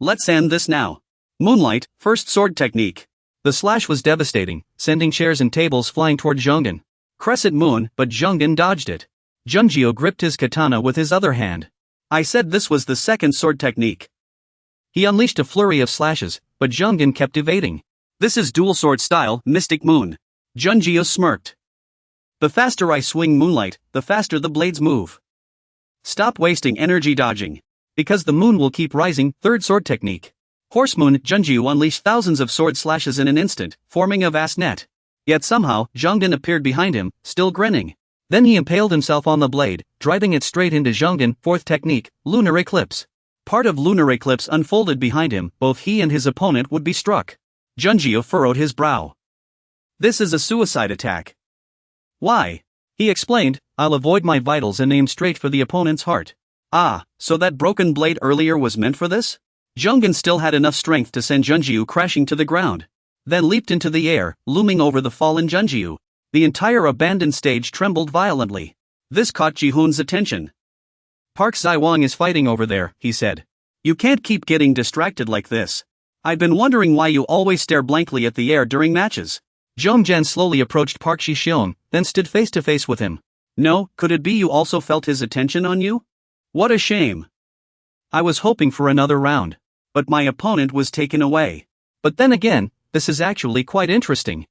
"Let's end this now. Moonlight, first sword technique." The slash was devastating, sending chairs and tables flying toward Zhongzhen. Crescent moon, but Zhongzhen dodged it. Junjiu gripped his katana with his other hand. "I said this was the second sword technique." He unleashed a flurry of slashes, but Zhongzhen kept evading. "This is dual sword style, Mystic Moon." Junjiu smirked. "The faster I swing Moonlight, the faster the blades move. Stop wasting energy dodging. Because the moon will keep rising." Third sword technique. Horse Moon. Junjiu unleashed thousands of sword slashes in an instant, forming a vast net. Yet somehow, Zhongzhen appeared behind him, still grinning. Then he impaled himself on the blade, driving it straight into Zhongzhen. Fourth technique, Lunar Eclipse. Part of Lunar Eclipse unfolded behind him. Both he and his opponent would be struck. Junjiu furrowed his brow. "This is a suicide attack." "Why?" He explained, "I'll avoid my vitals and aim straight for the opponent's heart." "Ah, so that broken blade earlier was meant for this?" Zhongzhen still had enough strength to send Junjiu crashing to the ground. Then leaped into the air, looming over the fallen Junjiu. The entire abandoned stage trembled violently. This caught Ji-hoon's attention. "Park Zaiwang is fighting over there," he said. "You can't keep getting distracted like this. I've been wondering why you always stare blankly at the air during matches." Zhongzhen slowly approached Park Ji-hoon, then stood face to face with him. "No, could it be you also felt his attention on you? What a shame. I was hoping for another round. But my opponent was taken away. But then again, this is actually quite interesting.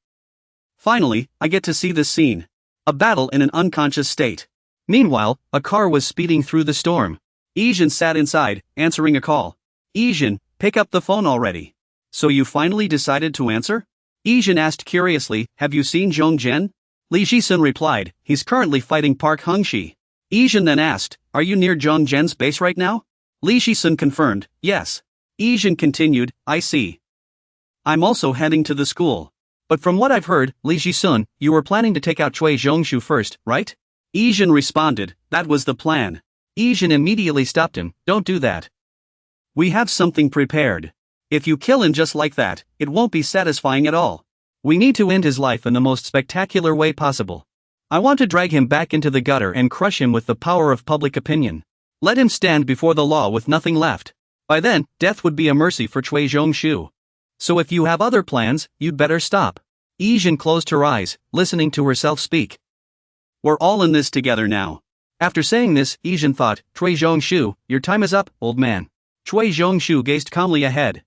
Finally, I get to see this scene. A battle in an unconscious state." Meanwhile, a car was speeding through the storm. Ijin sat inside, answering a call. "Ijin, pick up the phone already." "So you finally decided to answer?" Ijin asked curiously, "Have you seen Zhongzhen?" Li Shisun replied, "He's currently fighting Park Hongxi." Ijin then asked, "Are you near Zhongzhen's base right now?" Li Shisun confirmed, "Yes." Ijin continued, "I see. I'm also heading to the school. But from what I've heard, Li Jisun, you were planning to take out Cui Zhongshu first, right? Yijin responded, that was the plan. Yijin immediately stopped him, don't do that. We have something prepared. If you kill him just like that, it won't be satisfying at all. We need to end his life in the most spectacular way possible. I want to drag him back into the gutter and crush him with the power of public opinion. Let him stand before the law with nothing left. By then, death would be a mercy for Cui Zhongshu. So if you have other plans, you'd better stop. Yijin closed her eyes, listening to herself speak. We're all in this together now. After saying this, Yijin thought, Cui Zhongshu, your time is up, old man. Cui Zhongshu gazed calmly ahead.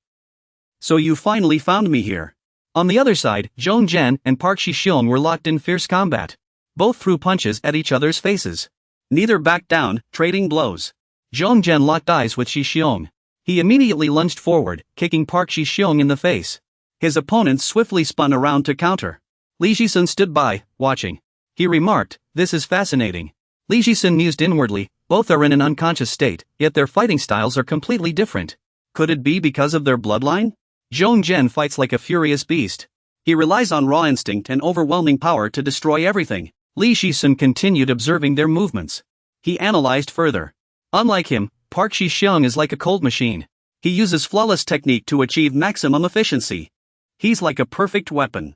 So you finally found me here. On the other side, Zhong Zhen and Park Shixiong were locked in fierce combat. Both threw punches at each other's faces. Neither backed down, trading blows. Zhong Zhen locked eyes with Shixiong. He immediately lunged forward, kicking Park Shixiong in the face. His opponent swiftly spun around to counter. Li Jisun stood by, watching. He remarked, this is fascinating. Li Jisun mused inwardly, both are in an unconscious state, yet their fighting styles are completely different. Could it be because of their bloodline? Zhong Zhen fights like a furious beast. He relies on raw instinct and overwhelming power to destroy everything. Li Jisun continued observing their movements. He analyzed further. Unlike him, Park Shixiong is like a cold machine. He uses flawless technique to achieve maximum efficiency. He's like a perfect weapon.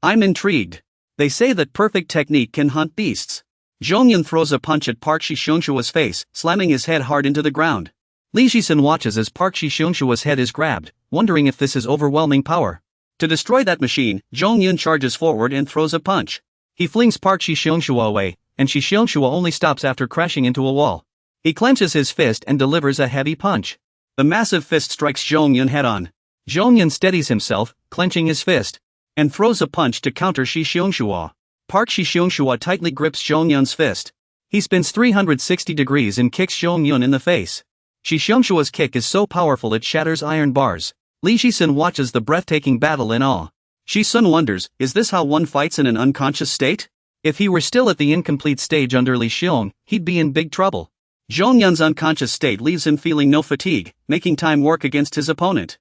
I'm intrigued. They say that perfect technique can hunt beasts. Zhongyun throws a punch at Park Shixiongshua's face, slamming his head hard into the ground. Li Jisun watches as Park Shixiongshua's head is grabbed, wondering if this is overwhelming power. To destroy that machine, Zhongyun charges forward and throws a punch. He flings Park Shixiongshu away, and Shixiongshu only stops after crashing into a wall. He clenches his fist and delivers a heavy punch. The massive fist strikes Zhongyun head-on. Zhongyun steadies himself, clenching his fist, and throws a punch to counter Shixiongshu. Park Shixiongshu tightly grips Zhongyun's fist. He spins 360 degrees and kicks Zhongyun in the face. Shixiongshua's kick is so powerful it shatters iron bars. Li Jisun watches the breathtaking battle in awe. Jisun wonders, is this how one fights in an unconscious state? If he were still at the incomplete stage under Li Xiong, he'd be in big trouble. Zhongyun's unconscious state leaves him feeling no fatigue, making time work against his opponent.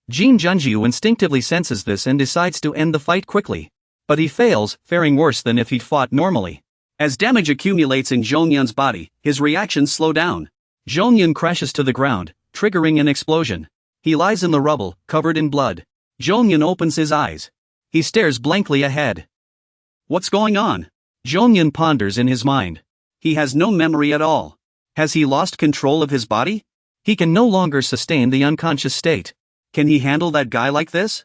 Jin Junjiu instinctively senses this and decides to end the fight quickly. But he fails, faring worse than if he'd fought normally. As damage accumulates in Zhongyun's body, his reactions slow down. Zhongyun crashes to the ground, triggering an explosion. He lies in the rubble, covered in blood. Zhongyun opens his eyes. He stares blankly ahead. What's going on? Zhongyun ponders in his mind. He has no memory at all. Has he lost control of his body? He can no longer sustain the unconscious state. Can he handle that guy like this?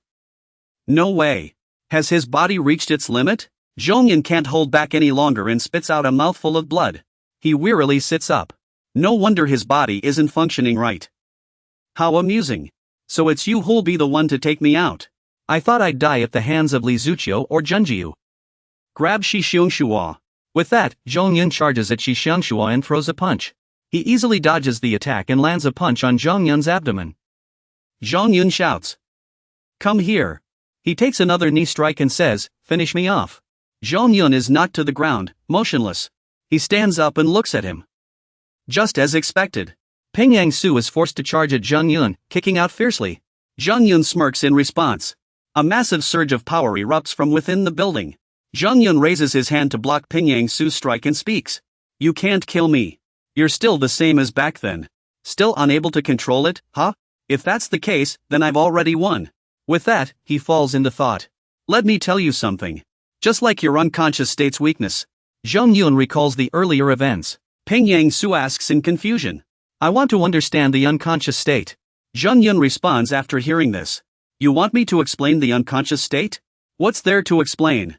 No way. Has his body reached its limit? Zhongyun can't hold back any longer and spits out a mouthful of blood. He wearily sits up. No wonder his body isn't functioning right. How amusing. So it's you who'll be the one to take me out. I thought I'd die at the hands of Li Zuqiu or Junjiu. Grab Shixiongshu. With that, Zhongyun charges at Shixiongshu and throws a punch. He easily dodges the attack and lands a punch on Zhongyun's abdomen. Zhongyun shouts. Come here. He takes another knee strike and says, finish me off. Zhongyun is knocked to the ground, motionless. He stands up and looks at him. Just as expected. Pingyang Su is forced to charge at Zhongyun, kicking out fiercely. Zhongyun smirks in response. A massive surge of power erupts from within the building. Zhongyun raises his hand to block Pingyang Su's strike and speaks. You can't kill me. You're still the same as back then. Still unable to control it, huh? If that's the case, then I've already won. With that, he falls into thought. Let me tell you something. Just like your unconscious state's weakness. Zhongyun recalls the earlier events. Pingyang Su asks in confusion. I want to understand the unconscious state. Zhongyun responds after hearing this. You want me to explain the unconscious state? What's there to explain?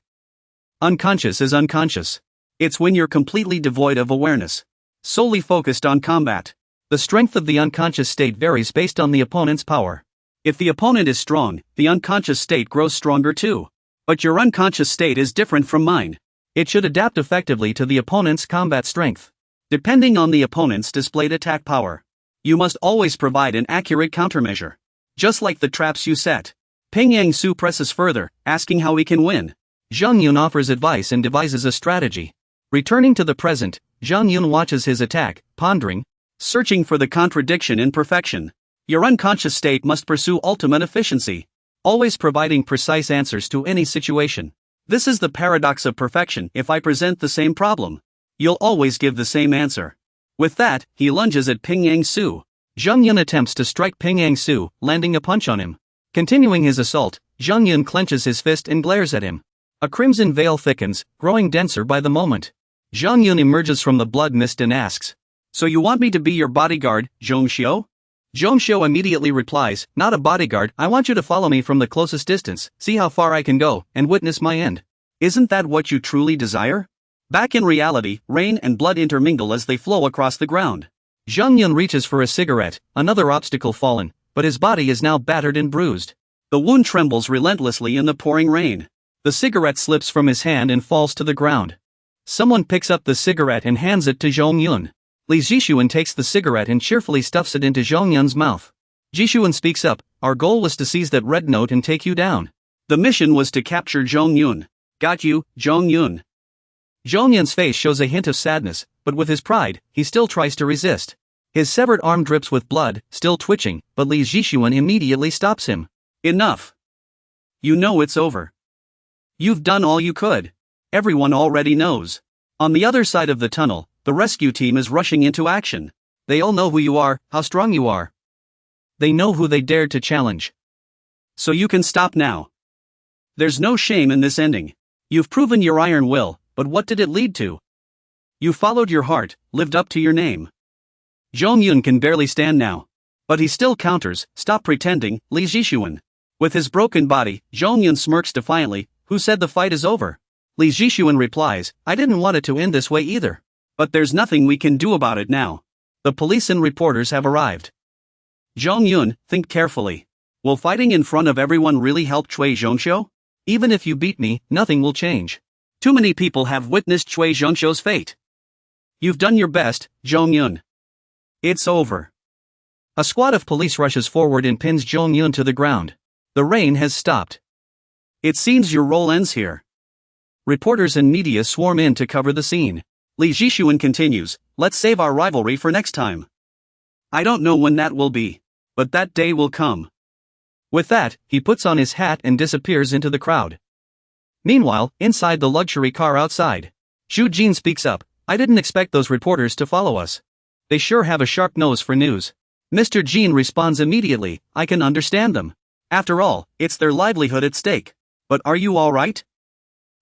Unconscious is unconscious. It's when you're completely devoid of awareness. Solely focused on combat. The strength of the unconscious state varies based on the opponent's power. If the opponent is strong, the unconscious state grows stronger too. But your unconscious state is different from mine. It should adapt effectively to the opponent's combat strength. Depending on the opponent's displayed attack power. You must always provide an accurate countermeasure. Just like the traps you set. Pingyang Su presses further, asking how he can win. Zhongyun offers advice and devises a strategy. Returning to the present, Zhongyun watches his attack, pondering, searching for the contradiction in perfection. Your unconscious state must pursue ultimate efficiency. always providing precise answers to any situation. This is the paradox of perfection. If I present the same problem, you'll always give the same answer. With that, he lunges at Ping Yang-su. Zheng Yun attempts to strike Ping Yang-su, landing a punch on him. Continuing his assault, Zheng Yun clenches his fist and glares at him. A crimson veil thickens, growing denser by the moment. Zheng Yun emerges from the blood mist and asks, "So you want me to be your bodyguard, Zhongxiu?" Zhongxiu immediately replies, "Not a bodyguard, I want you to follow me from the closest distance, see how far I can go, and witness my end. Isn't that what you truly desire?" Back in reality, rain and blood intermingle as they flow across the ground. Zheng Yun reaches for a cigarette, another obstacle fallen, but his body is now battered and bruised. The wound trembles relentlessly in the pouring rain. The cigarette slips from his hand and falls to the ground. Someone picks up the cigarette and hands it to Zheng Yun. Li Zhishuan takes the cigarette and cheerfully stuffs it into Zheng Yun's mouth. Zhishuan speaks up, "Our goal was to seize that red note and take you down. The mission was to capture Zheng Yun. Got you, Zheng Yun." Zheng Yun's face shows a hint of sadness, but with his pride, he still tries to resist. His severed arm drips with blood, still twitching, but Li Zhishuan immediately stops him. "Enough. You know it's over. You've done all you could. Everyone already knows." On the other side of the tunnel, the rescue team is rushing into action. They all know who you are, how strong you are. They know who they dared to challenge. So you can stop now. There's no shame in this ending. You've proven your iron will, but what did it lead to? You followed your heart, lived up to your name. Zheng Yun can barely stand now. But he still counters, "Stop pretending, Li Zhishuan." With his broken body, Zheng Yun smirks defiantly, "Who said the fight is over?" Li Zhishuan replies, "I didn't want it to end this way either. But there's nothing we can do about it now. The police and reporters have arrived." Zheng Yun, think carefully. Will fighting in front of everyone really help Cui Zhongxiu? Even if you beat me, nothing will change. Too many people have witnessed Cui Zhongxiu's fate. You've done your best, Zheng Yun. It's over. A squad of police rushes forward and pins Zheng Yun to the ground. The rain has stopped. It seems your role ends here. Reporters and media swarm in to cover the scene. Li Zhishuan continues, "Let's save our rivalry for next time. I don't know when that will be, but that day will come." With that, he puts on his hat and disappears into the crowd. Meanwhile, inside the luxury car outside, Zhu Jin speaks up, "I didn't expect those reporters to follow us. They sure have a sharp nose for news." Mr. Jin responds immediately, "I can understand them. After all, it's their livelihood at stake. But are you alright?"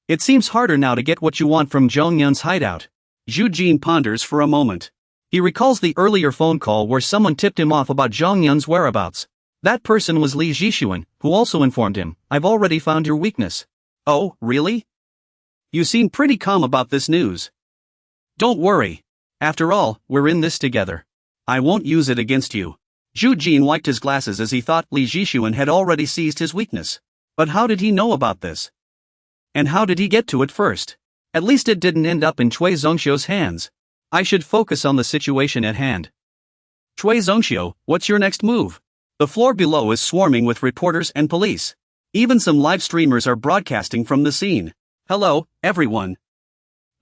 It seems harder now to get what you want from Zheng Yun's hideout. Zhu Jin ponders for a moment. He recalls the earlier phone call where someone tipped him off about Zheng Yun's whereabouts. That person was Li Zhishuan, who also informed him, "I've already found your weakness." "Oh, really? You seem pretty calm about this news." "Don't worry. After all, we're in this together. I won't use it against you." Zhu Jin wiped his glasses as he thought Li Zhishuan had already seized his weakness. But how did he know about this? And how did he get to it first? At least it didn't end up in Cui Zhongxiu's hands. I should focus on the situation at hand. "Cui Zhongxiu, what's your next move?" The floor below is swarming with reporters and police. Even some live streamers are broadcasting from the scene. "Hello, everyone.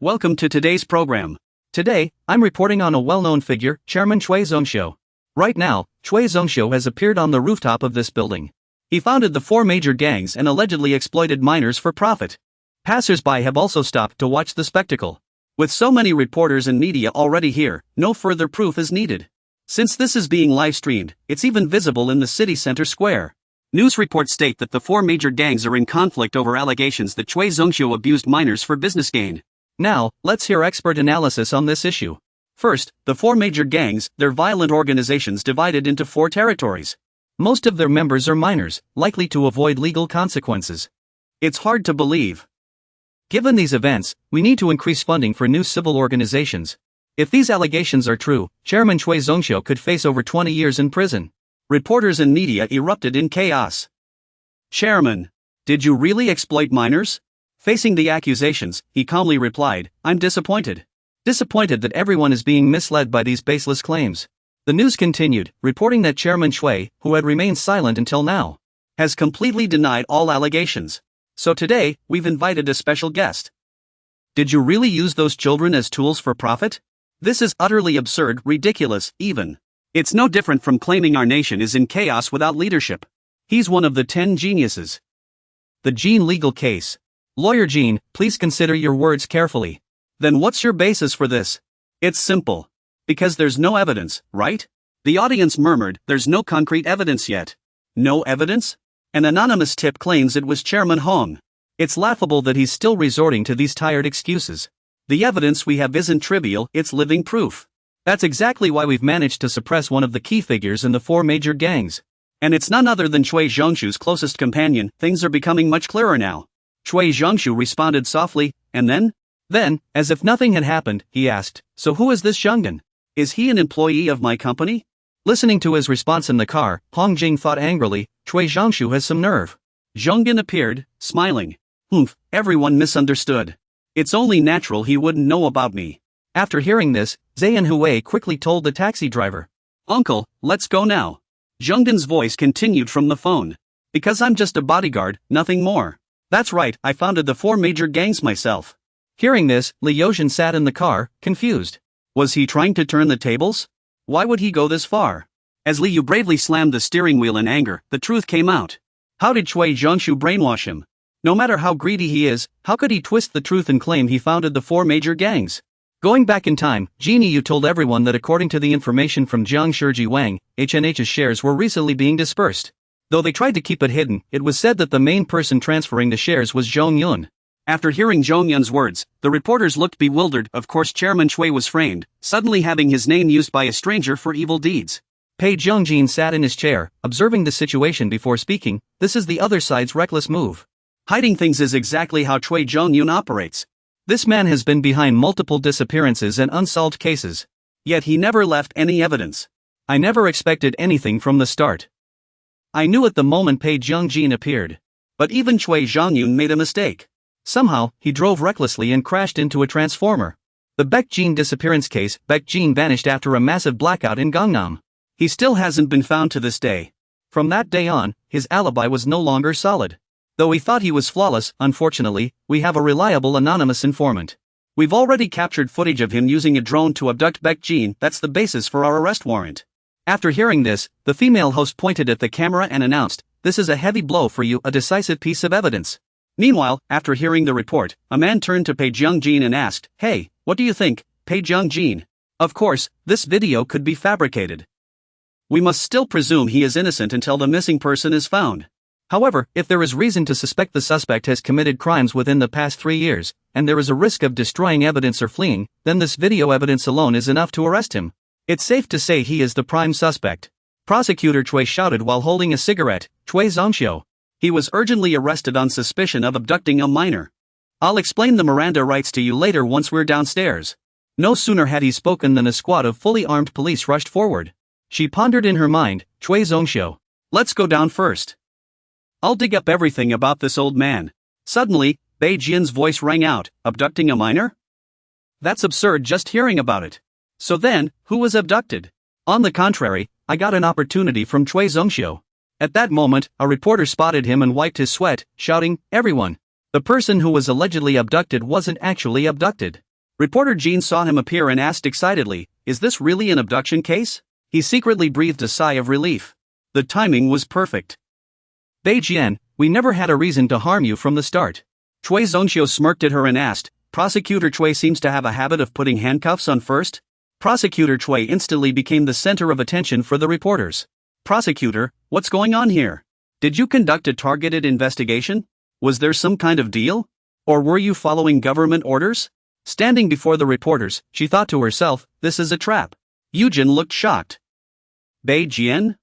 Welcome to today's program. Today, I'm reporting on a well-known figure, Chairman Cui Zhongxiu. Right now, Cui Zhongxiu has appeared on the rooftop of this building. He founded the 4 major gangs and allegedly exploited minors for profit. Passers-by have also stopped to watch the spectacle. With so many reporters and media already here, no further proof is needed. Since this is being live-streamed, it's even visible in the city center square. News reports state that the 4 major gangs are in conflict over allegations that Cui Zhongxiu abused minors for business gain. Now, let's hear expert analysis on this issue. First, the 4 major gangs, they're violent organizations divided into 4 territories. Most of their members are minors, likely to avoid legal consequences. It's hard to believe. Given these events, we need to increase funding for new civil organizations. If these allegations are true, Chairman Cui Zhongxiu could face over 20 years in prison. Reporters and media erupted in chaos. "Chairman, did you really exploit minors?" Facing the accusations, he calmly replied, "I'm disappointed. Disappointed that everyone is being misled by these baseless claims." The news continued, reporting that Chairman Cui, who had remained silent until now, has completely denied all allegations. So today, we've invited a special guest. "Did you really use those children as tools for profit? This is utterly absurd, ridiculous, even. It's no different from claiming our nation is in chaos without leadership. He's one of the 10 geniuses. The Gene legal case. Lawyer Gene, please consider your words carefully. Then what's your basis for this? It's simple. Because there's no evidence, right? The audience murmured, there's no concrete evidence yet. No evidence? An anonymous tip claims it was Chairman Hong. It's laughable that he's still resorting to these tired excuses. The evidence we have isn't trivial, it's living proof. That's exactly why we've managed to suppress one of the key figures in the 4 major gangs. And it's none other than Chui Zhongshu's closest companion. Things are becoming much clearer now. Chui Zhongshu responded softly, and then, as if nothing had happened, he asked, so who is this Zhonggan? Is he an employee of my company? Listening to his response in the car, Hong Jing thought angrily, Chui Zhongshu has some nerve. Zhonggan appeared, smiling. Everyone misunderstood. It's only natural he wouldn't know about me. After hearing this, Zayan Hui quickly told the taxi driver. Uncle, let's go now. Zhonggan's voice continued from the phone. Because I'm just a bodyguard, nothing more. That's right, I founded the 4 major gangs myself. Hearing this, Li Yozhen sat in the car, confused. Was he trying to turn the tables? Why would he go this far? As Li Yu bravely slammed the steering wheel in anger, the truth came out. How did Chui Zhongshu brainwash him? No matter how greedy he is, how could he twist the truth and claim he founded the 4 major gangs? Going back in time, Genie Yu told everyone that according to the information from Jiang Shiji Wang, HNH's shares were recently being dispersed. Though they tried to keep it hidden, it was said that the main person transferring the shares was Zhong Yun. After hearing Zhong Yun's words, the reporters looked bewildered. Of course, Chairman Chui was framed, suddenly having his name used by a stranger for evil deeds. Pei Zhongjin sat in his chair, observing the situation before speaking. This is the other side's reckless move. Hiding things is exactly how Chui Zhongyun operates. This man has been behind multiple disappearances and unsolved cases. Yet he never left any evidence. I never expected anything from the start. I knew at the moment Pei Zhongjin appeared. But even Chui Zhongyun made a mistake. Somehow, he drove recklessly and crashed into a transformer. The Baek Jin disappearance case, Baek Jin vanished after a massive blackout in Gangnam. He still hasn't been found to this day. From that day on, his alibi was no longer solid. Though we thought he was flawless, unfortunately, we have a reliable anonymous informant. We've already captured footage of him using a drone to abduct Baek Jin. That's the basis for our arrest warrant. After hearing this, the female host pointed at the camera and announced, this is a heavy blow for you, a decisive piece of evidence. Meanwhile, after hearing the report, a man turned to Pei Zhongjin and asked, hey, what do you think, Pei Zhongjin? Of course, this video could be fabricated. We must still presume he is innocent until the missing person is found. However, if there is reason to suspect the suspect has committed crimes within the past 3 years, and there is a risk of destroying evidence or fleeing, then this video evidence alone is enough to arrest him. It's safe to say he is the prime suspect. Prosecutor Chui shouted while holding a cigarette, Chui Zongxiu. He was urgently arrested on suspicion of abducting a minor. I'll explain the Miranda rights to you later once we're downstairs. No sooner had he spoken than a squad of fully armed police rushed forward. She pondered in her mind, Chui Zongxiu. Let's go down first. I'll dig up everything about this old man. Suddenly, Bei Jian's voice rang out, abducting a minor? That's absurd just hearing about it. So then, who was abducted? On the contrary, I got an opportunity from Chui Zongxiu. At that moment, a reporter spotted him and wiped his sweat, shouting, everyone. The person who was allegedly abducted wasn't actually abducted. Reporter Jean saw him appear and asked excitedly, is this really an abduction case? He secretly breathed a sigh of relief. The timing was perfect. Bei Jian, we never had a reason to harm you from the start. Chui Zongxiu smirked at her and asked, Prosecutor Chui seems to have a habit of putting handcuffs on first? Prosecutor Chui instantly became the center of attention for the reporters. Prosecutor, what's going on here? Did you conduct a targeted investigation? Was there some kind of deal? Or were you following government orders? Standing before the reporters, she thought to herself, this is a trap. Yujin looked shocked. Bei Jian?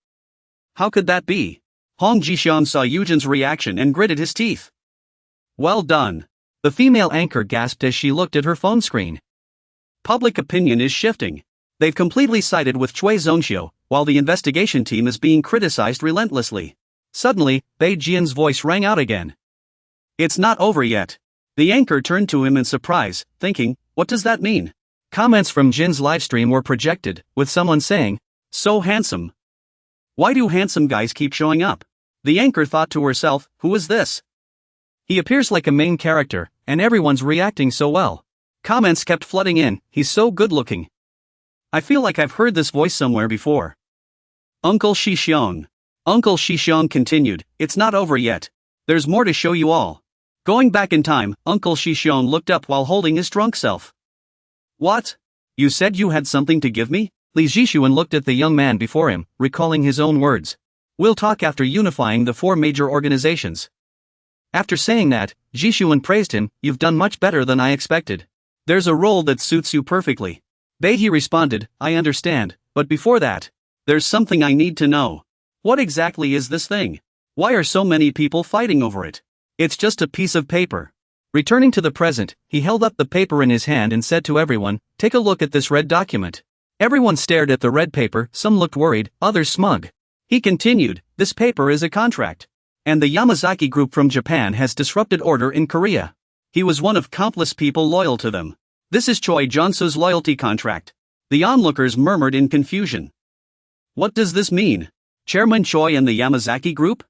How could that be? Hong Jishan saw Yujin's reaction and gritted his teeth. Well done. The female anchor gasped as she looked at her phone screen. Public opinion is shifting. They've completely sided with Chui Zongxiu, while the investigation team is being criticized relentlessly. Suddenly, Bei Jian's voice rang out again. It's not over yet. The anchor turned to him in surprise, thinking, what does that mean? Comments from Jin's livestream were projected, with someone saying, so handsome. Why do handsome guys keep showing up? The anchor thought to herself, who is this? He appears like a main character, and everyone's reacting so well. Comments kept flooding in, he's so good looking. I feel like I've heard this voice somewhere before. Uncle Shi Xiong. Uncle Shishong continued, it's not over yet. There's more to show you all. Going back in time, Uncle Shishong looked up while holding his drunk self. What? You said you had something to give me? Li Jishuan looked at the young man before him, recalling his own words. We'll talk after unifying the 4 major organizations. After saying that, Jishuan praised him, you've done much better than I expected. There's a role that suits you perfectly. Beihee responded, I understand, but before that, there's something I need to know. What exactly is this thing? Why are so many people fighting over it? It's just a piece of paper. Returning to the present, he held up the paper in his hand and said to everyone, take a look at this red document. Everyone stared at the red paper, some looked worried, others smug. He continued, this paper is a contract. And the Yamazaki group from Japan has disrupted order in Korea. He was one of countless people loyal to them. This is Choi Jonsu's loyalty contract. The onlookers murmured in confusion. What does this mean? Chairman Choi and the Yamazaki group?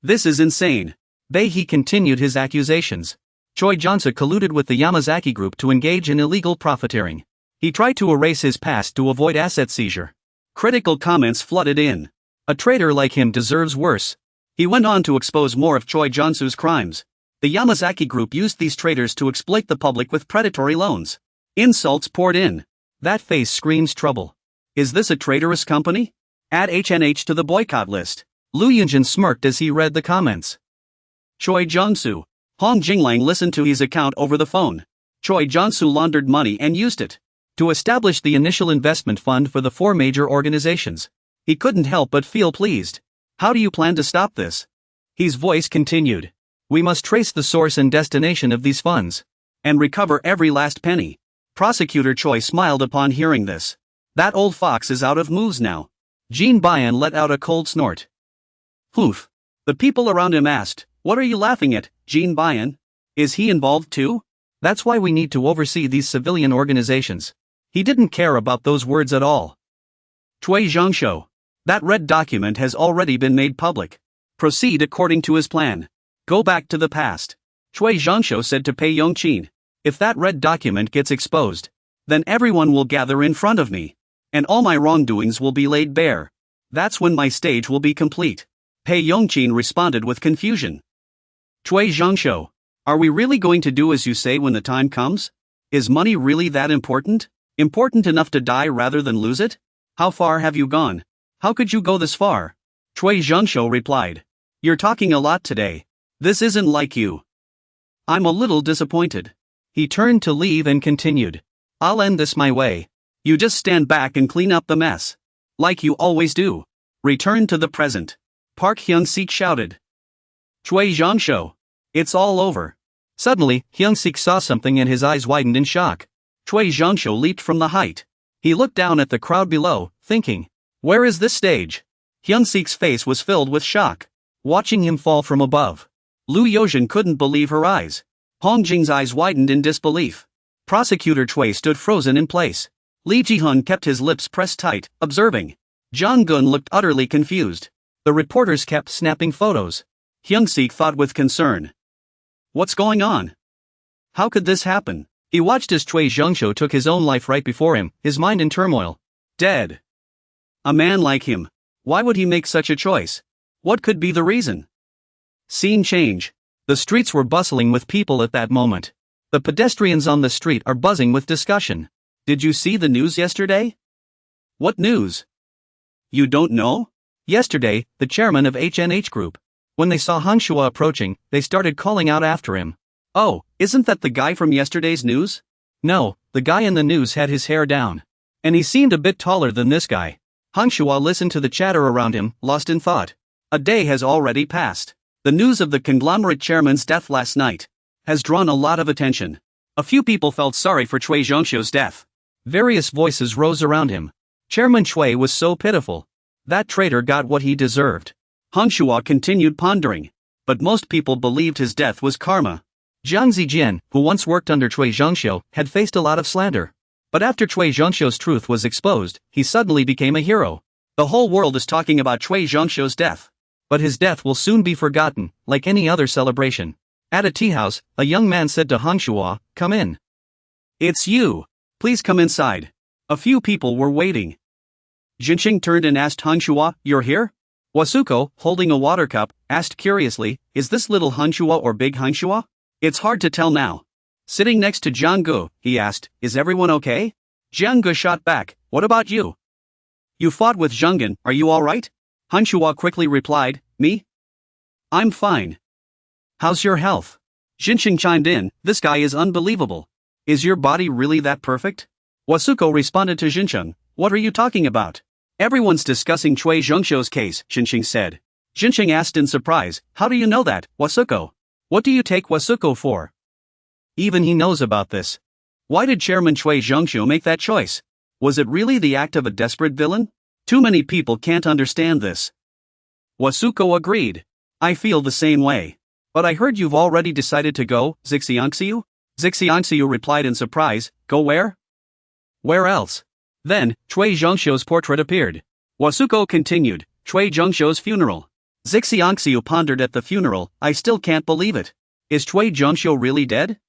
This is insane. Beihee continued his accusations. Choi Jonsu colluded with the Yamazaki group to engage in illegal profiteering. He tried to erase his past to avoid asset seizure. Critical comments flooded in. A traitor like him deserves worse. He went on to expose more of Choi Jonsu's crimes. The Yamazaki group used these traitors to exploit the public with predatory loans. Insults poured in. That face screams trouble. Is this a traitorous company? Add HNH to the boycott list. Lu Yunjin smirked as he read the comments. Choi Jonsu. Hong Jinglang listened to his account over the phone. Choi Jonsu laundered money and used it to establish the initial investment fund for the 4 major organizations. He couldn't help but feel pleased. How do you plan to stop this? His voice continued. We must trace the source and destination of these funds. And recover every last penny. Prosecutor Choi smiled upon hearing this. That old fox is out of moves now. Jean Bian let out a cold snort. Poof. The people around him asked, what are you laughing at, Jean Bian? Is he involved too? That's why we need to oversee these civilian organizations. He didn't care about those words at all. Cui Zhongshou. That red document has already been made public. Proceed according to his plan. Go back to the past. Cui Zhongshou said to Pei Yongqin. If that red document gets exposed, then everyone will gather in front of me. And all my wrongdoings will be laid bare. That's when my stage will be complete. Pei Yongqin responded with confusion. Cui Zhongshou. Are we really going to do as you say when the time comes? Is money really that important? Important enough to die rather than lose it? How far have you gone? How could you go this far? Cui Zhongshou replied. You're talking a lot today. This isn't like you. I'm a little disappointed. He turned to leave and continued. I'll end this my way. You just stand back and clean up the mess. Like you always do. Return to the present. Park Hyung-sik shouted. Cui Zhongshou. It's all over. Suddenly, Hyung-sik saw something and his eyes widened in shock. Cui Zhongshou leaped from the height. He looked down at the crowd below, thinking, where is this stage? Hyung-sik's face was filled with shock. Watching him fall from above. Lu Yozhin couldn't believe her eyes. Hong Jing's eyes widened in disbelief. Prosecutor Cui stood frozen in place. Li Jihun kept his lips pressed tight, observing. Zhang Gun looked utterly confused. The reporters kept snapping photos. Hyung-sik thought with concern. What's going on? How could this happen? He watched as Cui Zhongshou took his own life right before him, his mind in turmoil. Dead. A man like him. Why would he make such a choice? What could be the reason? Scene change. The streets were bustling with people at that moment. The pedestrians on the street are buzzing with discussion. Did you see the news yesterday? What news? You don't know? Yesterday, the chairman of HNH Group. When they saw Hangshua approaching, they started calling out after him. Oh, isn't that the guy from yesterday's news? No, the guy in the news had his hair down. And he seemed a bit taller than this guy. Hangshua listened to the chatter around him, lost in thought. A day has already passed. The news of the conglomerate chairman's death last night has drawn a lot of attention. A few people felt sorry for Cui Zhongshou's death. Various voices rose around him. Chairman Cui was so pitiful. That traitor got what he deserved. Hangshua continued pondering. But most people believed his death was karma. Jiang Zijian, who once worked under Cui Zhongshou, had faced a lot of slander. But after Cui Zhongshou's truth was exposed, he suddenly became a hero. The whole world is talking about Cui Zhongshou's death. But his death will soon be forgotten, like any other celebration. At a tea house, a young man said to Hangshua, come in. It's you. Please come inside. A few people were waiting. Jinqing turned and asked Hangshua, you're here? Wasuko, holding a water cup, asked curiously, is this little Hanshua or big Hanshua? It's hard to tell now. Sitting next to Jianggu, he asked, is everyone okay? Jianggu shot back, what about you? You fought with Zhenggen, are you alright? Hanshua quickly replied, me? I'm fine. How's your health? Jinxing chimed in, this guy is unbelievable. Is your body really that perfect? Wasuko responded to Jinxing, what are you talking about? Everyone's discussing Chui Zhengxiu's case, Jinxing said. Jinxing asked in surprise, how do you know that, Wasuko? What do you take Wasuko for? Even he knows about this. Why did Chairman Chui Zhengxiu make that choice? Was it really the act of a desperate villain? Too many people can't understand this. Wasuko agreed. I feel the same way. But I heard you've already decided to go, Zixiangxiu? Zixiangxiu replied in surprise, go where? Where else? Then, Chui Zhengxiu's portrait appeared. Wasuko continued, Chui Zhengxiu's funeral. Zixiangxiu pondered at the funeral, I still can't believe it. Is Chui Zhengxiu really dead?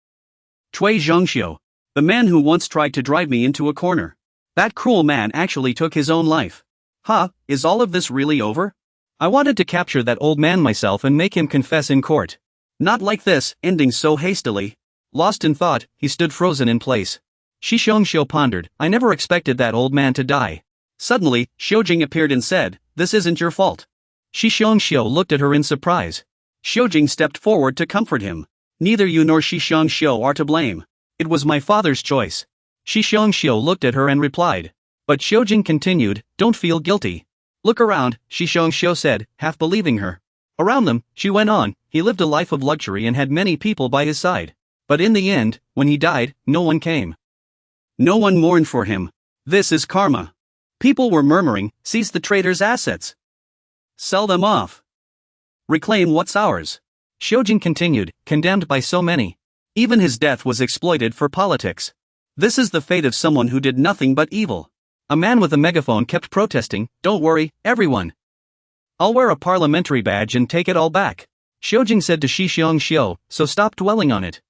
Chui Zhengxiu. The man who once tried to drive me into a corner. That cruel man actually took his own life. Huh, is all of this really over? I wanted to capture that old man myself and make him confess in court. Not like this, ending so hastily. Lost in thought, he stood frozen in place. Shi Xiongxiu pondered, I never expected that old man to die. Suddenly, Xiujing appeared and said, this isn't your fault. Shi Xiongxiu looked at her in surprise. Xiujing stepped forward to comfort him. Neither you nor Shi Xiongxiu are to blame. It was my father's choice. Shi Xiongxiu looked at her and replied. But Xiujing continued, don't feel guilty. Look around, Shi Xiongxiu said, half believing her. Around them, she went on, he lived a life of luxury and had many people by his side. But in the end, when he died, no one came. No one mourned for him. This is karma. People were murmuring, seize the traitor's assets. Sell them off. Reclaim what's ours. Xiujing continued, condemned by so many. Even his death was exploited for politics. This is the fate of someone who did nothing but evil. A man with a megaphone kept protesting, don't worry, everyone. I'll wear a parliamentary badge and take it all back. Xiujing said to Shi Xiongxiu, so stop dwelling on it.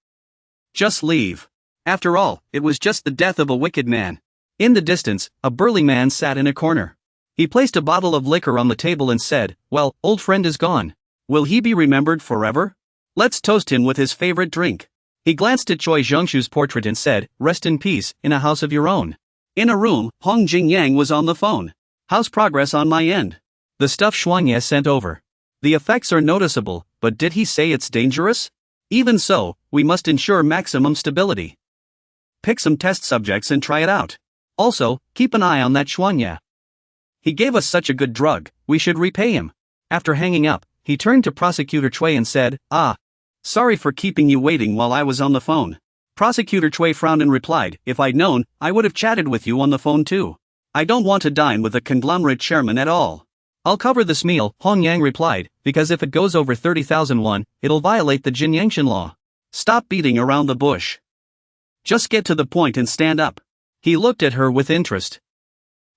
Just leave. After all, it was just the death of a wicked man. In the distance, a burly man sat in a corner. He placed a bottle of liquor on the table and said, well, old friend is gone. Will he be remembered forever? Let's toast him with his favorite drink. He glanced at Chui Zhengxiu's portrait and said, rest in peace, in a house of your own. In a room, Hong Jingyang was on the phone. How's progress on my end? The stuff Xuanye sent over. The effects are noticeable, but did he say it's dangerous? Even so, we must ensure maximum stability. Pick some test subjects and try it out. Also, keep an eye on that Xuanye. He gave us such a good drug, we should repay him. After hanging up, he turned to Prosecutor Chui and said, sorry for keeping you waiting while I was on the phone. Prosecutor Chui frowned and replied, if I'd known, I would have chatted with you on the phone too. I don't want to dine with a conglomerate chairman at all. I'll cover this meal, Hong Yang replied, because if it goes over 30,000 won, it'll violate the Jinyangshan law. Stop beating around the bush. Just get to the point and stand up. He looked at her with interest.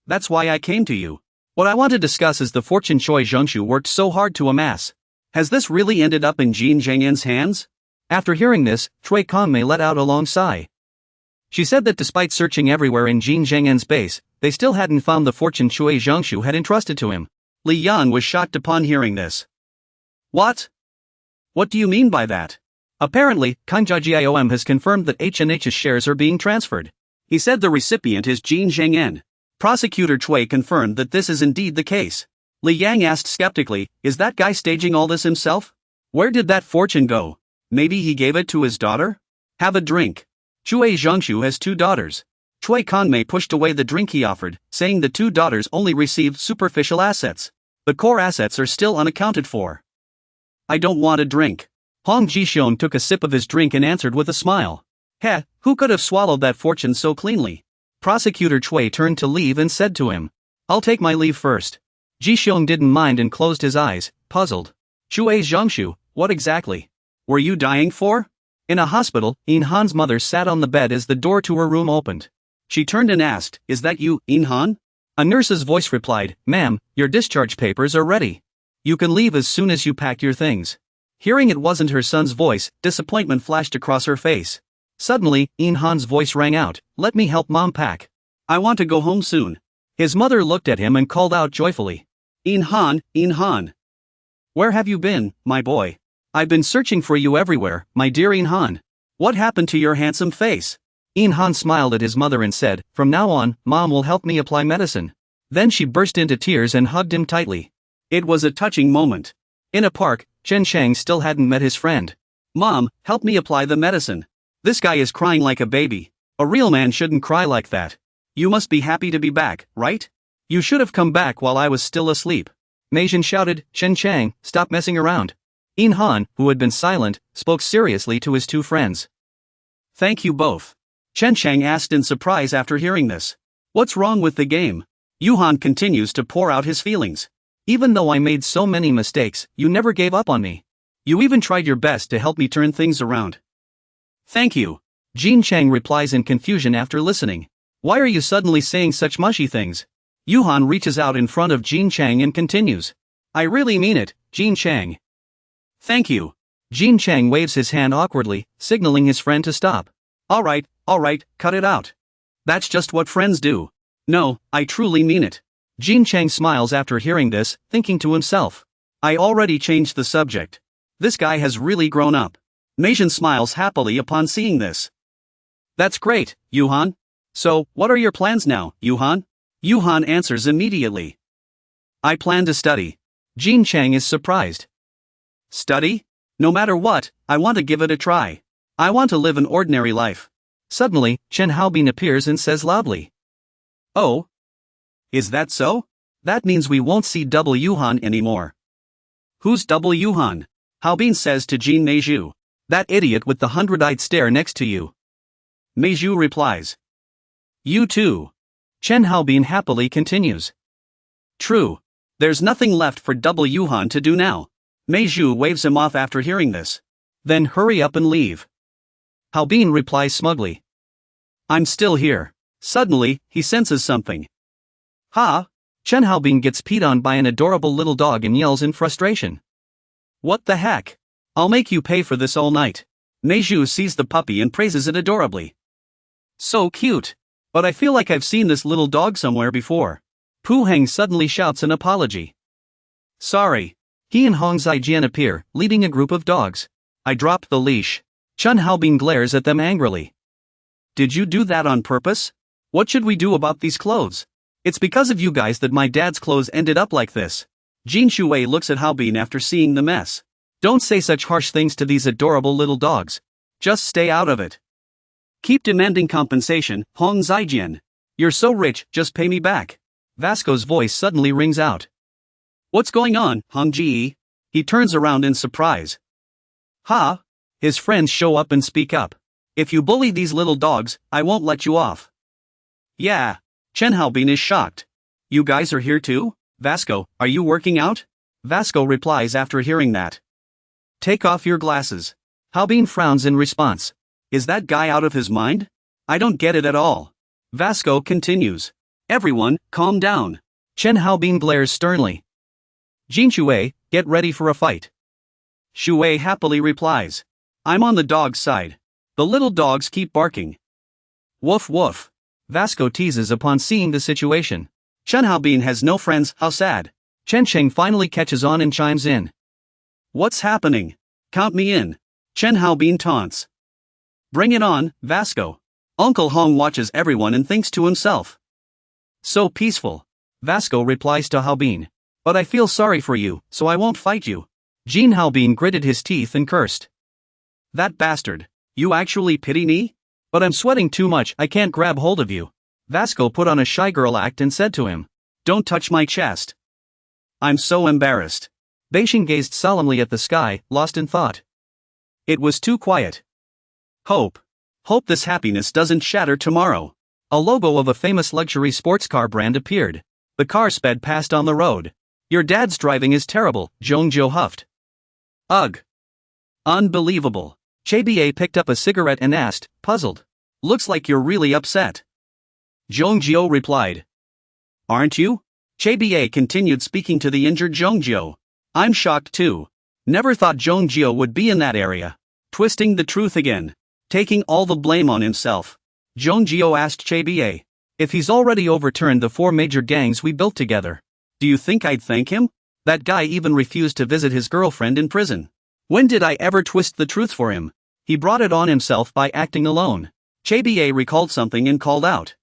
That's why I came to you. What I want to discuss is the fortune Chui Zhengxiu worked so hard to amass. Has this really ended up in Jin Zhengyan's hands? After hearing this, Chui Kongmei let out a long sigh. She said that despite searching everywhere in Jin Zhengyan's base, they still hadn't found the fortune Chui Zhengxiu had entrusted to him. Li Yan was shocked upon hearing this. What? What do you mean by that? Apparently, Kanjiajiom has confirmed that H&H's shares are being transferred. He said the recipient is Jin Zhengyan. Prosecutor Chui confirmed that this is indeed the case. Li Yang asked skeptically, is that guy staging all this himself? Where did that fortune go? Maybe he gave it to his daughter? Have a drink. Chui Zhengxiu has 2 daughters. Chui Kongmei pushed away the drink he offered, saying the 2 daughters only received superficial assets. The core assets are still unaccounted for. I don't want a drink. Hong Jixiong took a sip of his drink and answered with a smile. Heh, who could have swallowed that fortune so cleanly? Prosecutor Chui turned to leave and said to him, I'll take my leave first. Jixiong didn't mind and closed his eyes, puzzled. Chui Zhengxiu, what exactly were you dying for? In a hospital, In Han's mother sat on the bed as the door to her room opened. She turned and asked, is that you, In Han? A nurse's voice replied, ma'am, your discharge papers are ready. You can leave as soon as you pack your things. Hearing it wasn't her son's voice, disappointment flashed across her face. Suddenly, In Han's voice rang out, let me help mom pack. I want to go home soon. His mother looked at him and called out joyfully. In Han. Where have you been, my boy? I've been searching for you everywhere, my dear In Han. What happened to your handsome face? In Han smiled at his mother and said, from now on, Mom will help me apply medicine. Then she burst into tears and hugged him tightly. It was a touching moment. In a park, Chen Chang still hadn't met his friend. Mom, help me apply the medicine. This guy is crying like a baby. A real man shouldn't cry like that. You must be happy to be back, right? You should have come back while I was still asleep. Meijin shouted, Chen Chang, stop messing around. In Han, who had been silent, spoke seriously to his two friends. Thank you both. Chen Chang asked in surprise after hearing this. What's wrong with the game? Yuhan continues to pour out his feelings. Even though I made so many mistakes, you never gave up on me. You even tried your best to help me turn things around. Thank you. Jin Chang replies in confusion after listening. Why are you suddenly saying such mushy things? Yuhan reaches out in front of Jin Chang and continues. I really mean it, Jin Chang. Thank you. Jin Chang waves his hand awkwardly, signaling his friend to stop. Alright, cut it out. That's just what friends do. No, I truly mean it. Jin Chang smiles after hearing this, thinking to himself. I already changed the subject. This guy has really grown up. Meijin smiles happily upon seeing this. That's great, Yuhan. So, what are your plans now, Yuhan? Yuhan answers immediately. I plan to study. Jin Chang is surprised. Study? No matter what, I want to give it a try. I want to live an ordinary life. Suddenly, Chen Haobin appears and says loudly. Oh? Is that so? That means we won't see Double Yuhan anymore. Who's Double Yuhan? Haobin says to Jin Meiju. That idiot with the 100-eyed stare next to you. Meiju replies. You too. Chen Haobin happily continues. True. There's nothing left for Double Yuhan to do now. Meiju waves him off after hearing this. Then hurry up and leave. Haobin replies smugly. I'm still here. Suddenly, he senses something. Ha! Chen Haobin gets peed on by an adorable little dog and yells in frustration. What the heck? I'll make you pay for this all night. Meiju sees the puppy and praises it adorably. So cute. But I feel like I've seen this little dog somewhere before. Pu Heng suddenly shouts an apology. Sorry. He and Hong Zijian appear, leading a group of dogs. I dropped the leash. Chen Haobin glares at them angrily. Did you do that on purpose? What should we do about these clothes? It's because of you guys that my dad's clothes ended up like this. Jin Shuwei looks at Haobin after seeing the mess. Don't say such harsh things to these adorable little dogs. Just stay out of it. Keep demanding compensation, Hong Zijian. You're so rich, just pay me back. Vasco's voice suddenly rings out. What's going on, Hong Ji? He turns around in surprise. Ha! His friends show up and speak up. If you bully these little dogs, I won't let you off. Yeah. Chen Haobin is shocked. You guys are here too? Vasco, are you working out? Vasco replies after hearing that. Take off your glasses. Haobin frowns in response. Is that guy out of his mind? I don't get it at all. Vasco continues. Everyone, calm down. Chen Haobin glares sternly. Jin Shuwei, get ready for a fight. Shuwei happily replies. I'm on the dog's side. The little dogs keep barking. Woof woof. Vasco teases upon seeing the situation. Chen Haobin has no friends, how sad. Chen Cheng finally catches on and chimes in. What's happening? Count me in. Chen Haobin taunts. Bring it on, Vasco. Uncle Hong watches everyone and thinks to himself. So peaceful. Vasco replies to Haobin. But I feel sorry for you, so I won't fight you. Jin Haobin gritted his teeth and cursed. That bastard. You actually pity me? But I'm sweating too much, I can't grab hold of you. Vasco put on a shy girl act and said to him. Don't touch my chest. I'm so embarrassed. Beijing gazed solemnly at the sky, lost in thought. It was too quiet. Hope this happiness doesn't shatter tomorrow. A logo of a famous luxury sports car brand appeared. The car sped past on the road. Your dad's driving is terrible, Zhongjiu huffed. Ugh. Unbelievable. Chubby picked up a cigarette and asked, puzzled. Looks like you're really upset. Zhongjiu replied. Aren't you? Chubby continued speaking to the injured Zhongjiu. I'm shocked too. Never thought Zhongjiu would be in that area. Twisting the truth again. Taking all the blame on himself. Zhongjiu asked Chubby if he's already overturned the 4 major gangs we built together. Do you think I'd thank him? That guy even refused to visit his girlfriend in prison. When did I ever twist the truth for him? He brought it on himself by acting alone. Chubby recalled something and called out.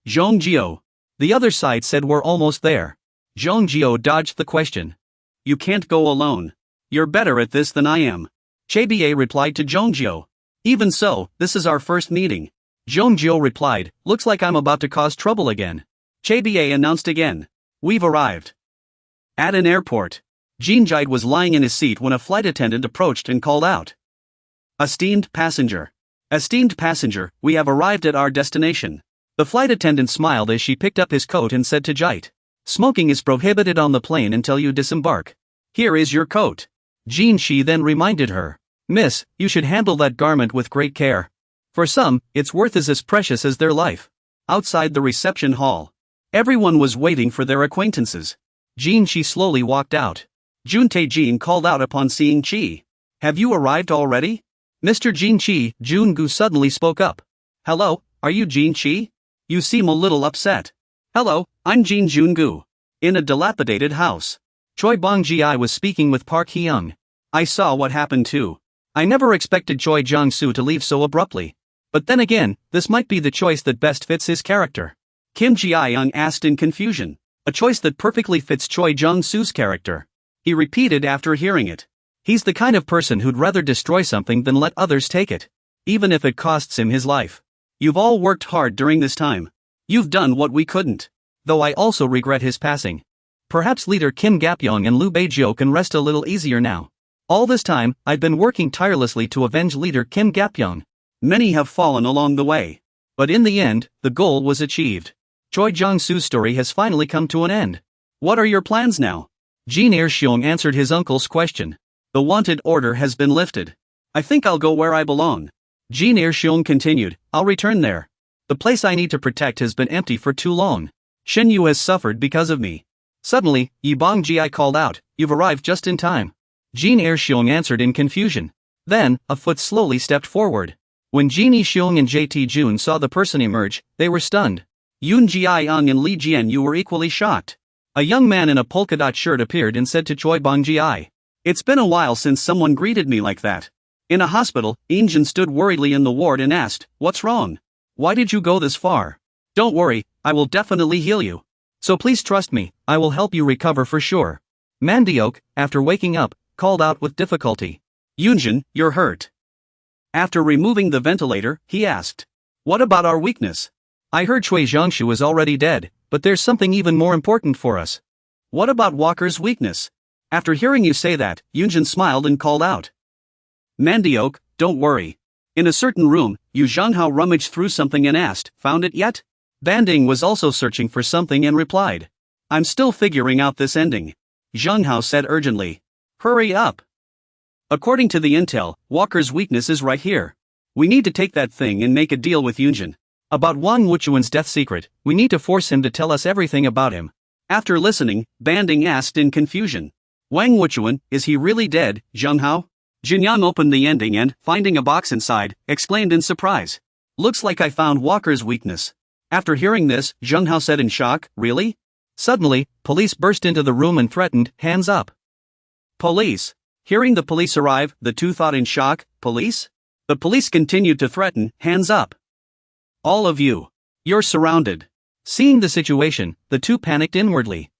Zhongjio. The other side said we're almost there. Zhongjio dodged the question. You can't go alone. You're better at this than I am. Chubby replied to Zhongjio. Even so, this is our first meeting. Zhongjio replied, looks like I'm about to cause trouble again. Chubby announced again. We've arrived. At an airport. Jinjide was lying in his seat when a flight attendant approached and called out. Esteemed passenger. Esteemed passenger, we have arrived at our destination. The flight attendant smiled as she picked up his coat and said to Jite. Smoking is prohibited on the plane until you disembark. Here is your coat. Jinshi then reminded her. Miss, you should handle that garment with great care. For some, its worth is as precious as their life. Outside the reception hall. Everyone was waiting for their acquaintances. Jinshi slowly walked out. Juntae-jin called out upon seeing Chi. Have you arrived already? Mr. Jinchi, Jungu suddenly spoke up. Hello, are you Jinchi? You seem a little upset. Hello, I'm Jin Jungu. In a dilapidated house. Choi Bong-ji was speaking with Park Hyung. I saw what happened too. I never expected Choi Jong-soo to leave so abruptly. But then again, this might be the choice that best fits his character. Kim Ji-young asked in confusion. A choice that perfectly fits Choi Jong-soo's character. He repeated after hearing it. He's the kind of person who'd rather destroy something than let others take it. Even if it costs him his life. You've all worked hard during this time. You've done what we couldn't. Though I also regret his passing. Perhaps leader Kim Gapyeong and Liu Beijio can rest a little easier now. All this time, I've been working tirelessly to avenge leader Kim Gapyeong. Many have fallen along the way. But in the end, the goal was achieved. Choi Jong-soo's story has finally come to an end. What are your plans now? Jin Er-seong answered his uncle's question. The wanted order has been lifted. I think I'll go where I belong. Jin Er-seong continued, I'll return there. The place I need to protect has been empty for too long. Shen Yu has suffered because of me. Suddenly, Yi Bong-ji called out, you've arrived just in time. Jin Er-seong answered in confusion. Then, a foot slowly stepped forward. When Jin E-seong and JT Jun saw the person emerge, they were stunned. Yoon Ji-young and Lee Jian-yu were equally shocked. A young man in a polka dot shirt appeared and said to Choi Bong-ji, it's been a while since someone greeted me like that. In a hospital, Injin stood worriedly in the ward and asked, what's wrong? Why did you go this far? Don't worry, I will definitely heal you. So please trust me, I will help you recover for sure. Mandeok, after waking up, called out with difficulty. Yoonjin, you're hurt. After removing the ventilator, he asked. What about our weakness? I heard Choi Jiangshu is already dead, but there's something even more important for us. What about Walker's weakness? After hearing you say that, Yoonjin smiled and called out. Mandeok, don't worry. In a certain room, Yu Zhanghao rummaged through something and asked, found it yet? Banding was also searching for something and replied. I'm still figuring out this ending. Zhanghao said urgently. Hurry up. According to the intel, Walker's weakness is right here. We need to take that thing and make a deal with Yoonjin. About Wang Wuchuan's death secret, we need to force him to tell us everything about him. After listening, Banding asked in confusion. Wang Wuchuan, is he really dead, Zhanghao? Jinyang opened the ending and, finding a box inside, exclaimed in surprise. Looks like I found Walker's weakness. After hearing this, Zhanghao said in shock, really? Suddenly, police burst into the room and threatened, hands up. Police. Hearing the police arrive, the two thought in shock, police? The police continued to threaten, hands up. All of you. You're surrounded. Seeing the situation, the two panicked inwardly.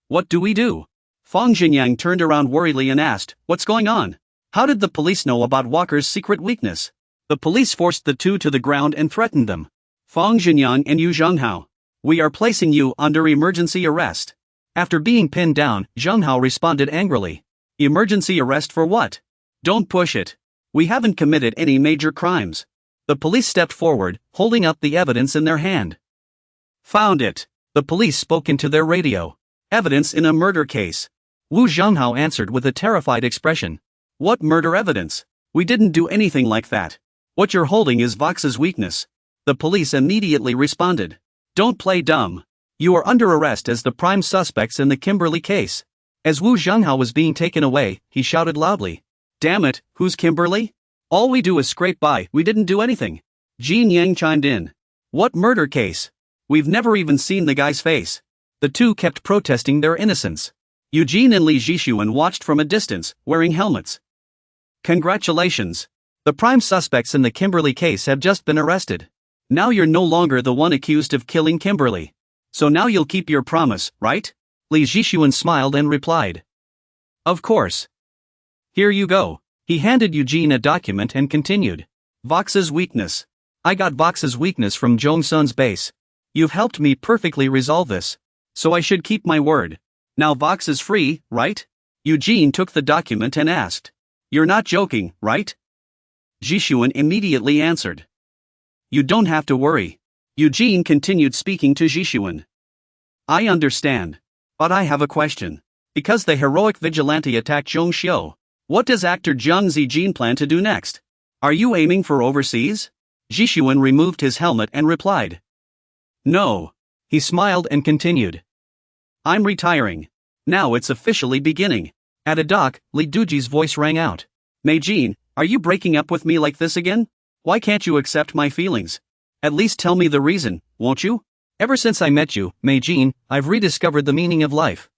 What do we do? Fong Jinyang turned around worriedly and asked, what's going on? How did the police know about Walker's secret weakness? The police forced the two to the ground and threatened them. Fong Jinyang and Yu Zhanghao. We are placing you under emergency arrest. After being pinned down, Zhanghao responded angrily. Emergency arrest for what? Don't push it. We haven't committed any major crimes. The police stepped forward, holding up the evidence in their hand. Found it. The police spoke into their radio. Evidence in a murder case. Wu Zhanghao answered with a terrified expression. What murder evidence? We didn't do anything like that. What you're holding is Vox's weakness. The police immediately responded. Don't play dumb. You are under arrest as the prime suspects in the Kimberly case. As Wu Zhanghao was being taken away, he shouted loudly. Damn it, who's Kimberly? All we do is scrape by, we didn't do anything. Jin Yang chimed in. What murder case? We've never even seen the guy's face. The two kept protesting their innocence. Eugene and Li Jixuan watched from a distance, wearing helmets. Congratulations! The prime suspects in the Kimberly case have just been arrested. Now you're no longer the one accused of killing Kimberly. So now you'll keep your promise, right? Li Jixuan smiled and replied. Of course. Here you go. He handed Eugene a document and continued. Vox's weakness. I got Vox's weakness from Jongsun's base. You've helped me perfectly resolve this. So I should keep my word. Now Vox is free, right? Eugene took the document and asked. You're not joking, right? Jixuan immediately answered. You don't have to worry. Eugene continued speaking to Jixuan. I understand. But I have a question. Because the heroic vigilante attacked Zhongxiu, what does actor Zhang Zijin plan to do next? Are you aiming for overseas? Jixuan removed his helmet and replied. No. He smiled and continued. I'm retiring. Now it's officially beginning. At a dock, Li Duji's voice rang out. Meijin, are you breaking up with me like this again? Why can't you accept my feelings? At least tell me the reason, won't you? Ever since I met you, Meijin, I've rediscovered the meaning of life.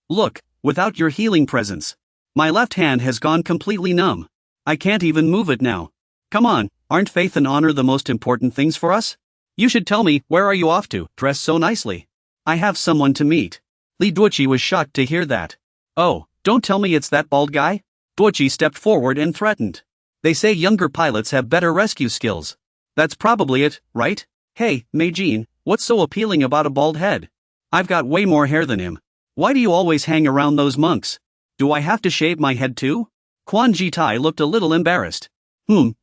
Look, without your healing presence, my left hand has gone completely numb. I can't even move it now. Come on, aren't faith and honor the most important things for us? You should tell me, where are you off to, dressed so nicely? I have someone to meet. Li Duoqi was shocked to hear that. Oh, don't tell me it's that bald guy? Duoqi stepped forward and threatened. They say younger pilots have better rescue skills. That's probably it, right? Hey, Meijin, what's so appealing about a bald head? I've got way more hair than him. Why do you always hang around those monks? Do I have to shave my head too? Quan Jitai looked a little embarrassed.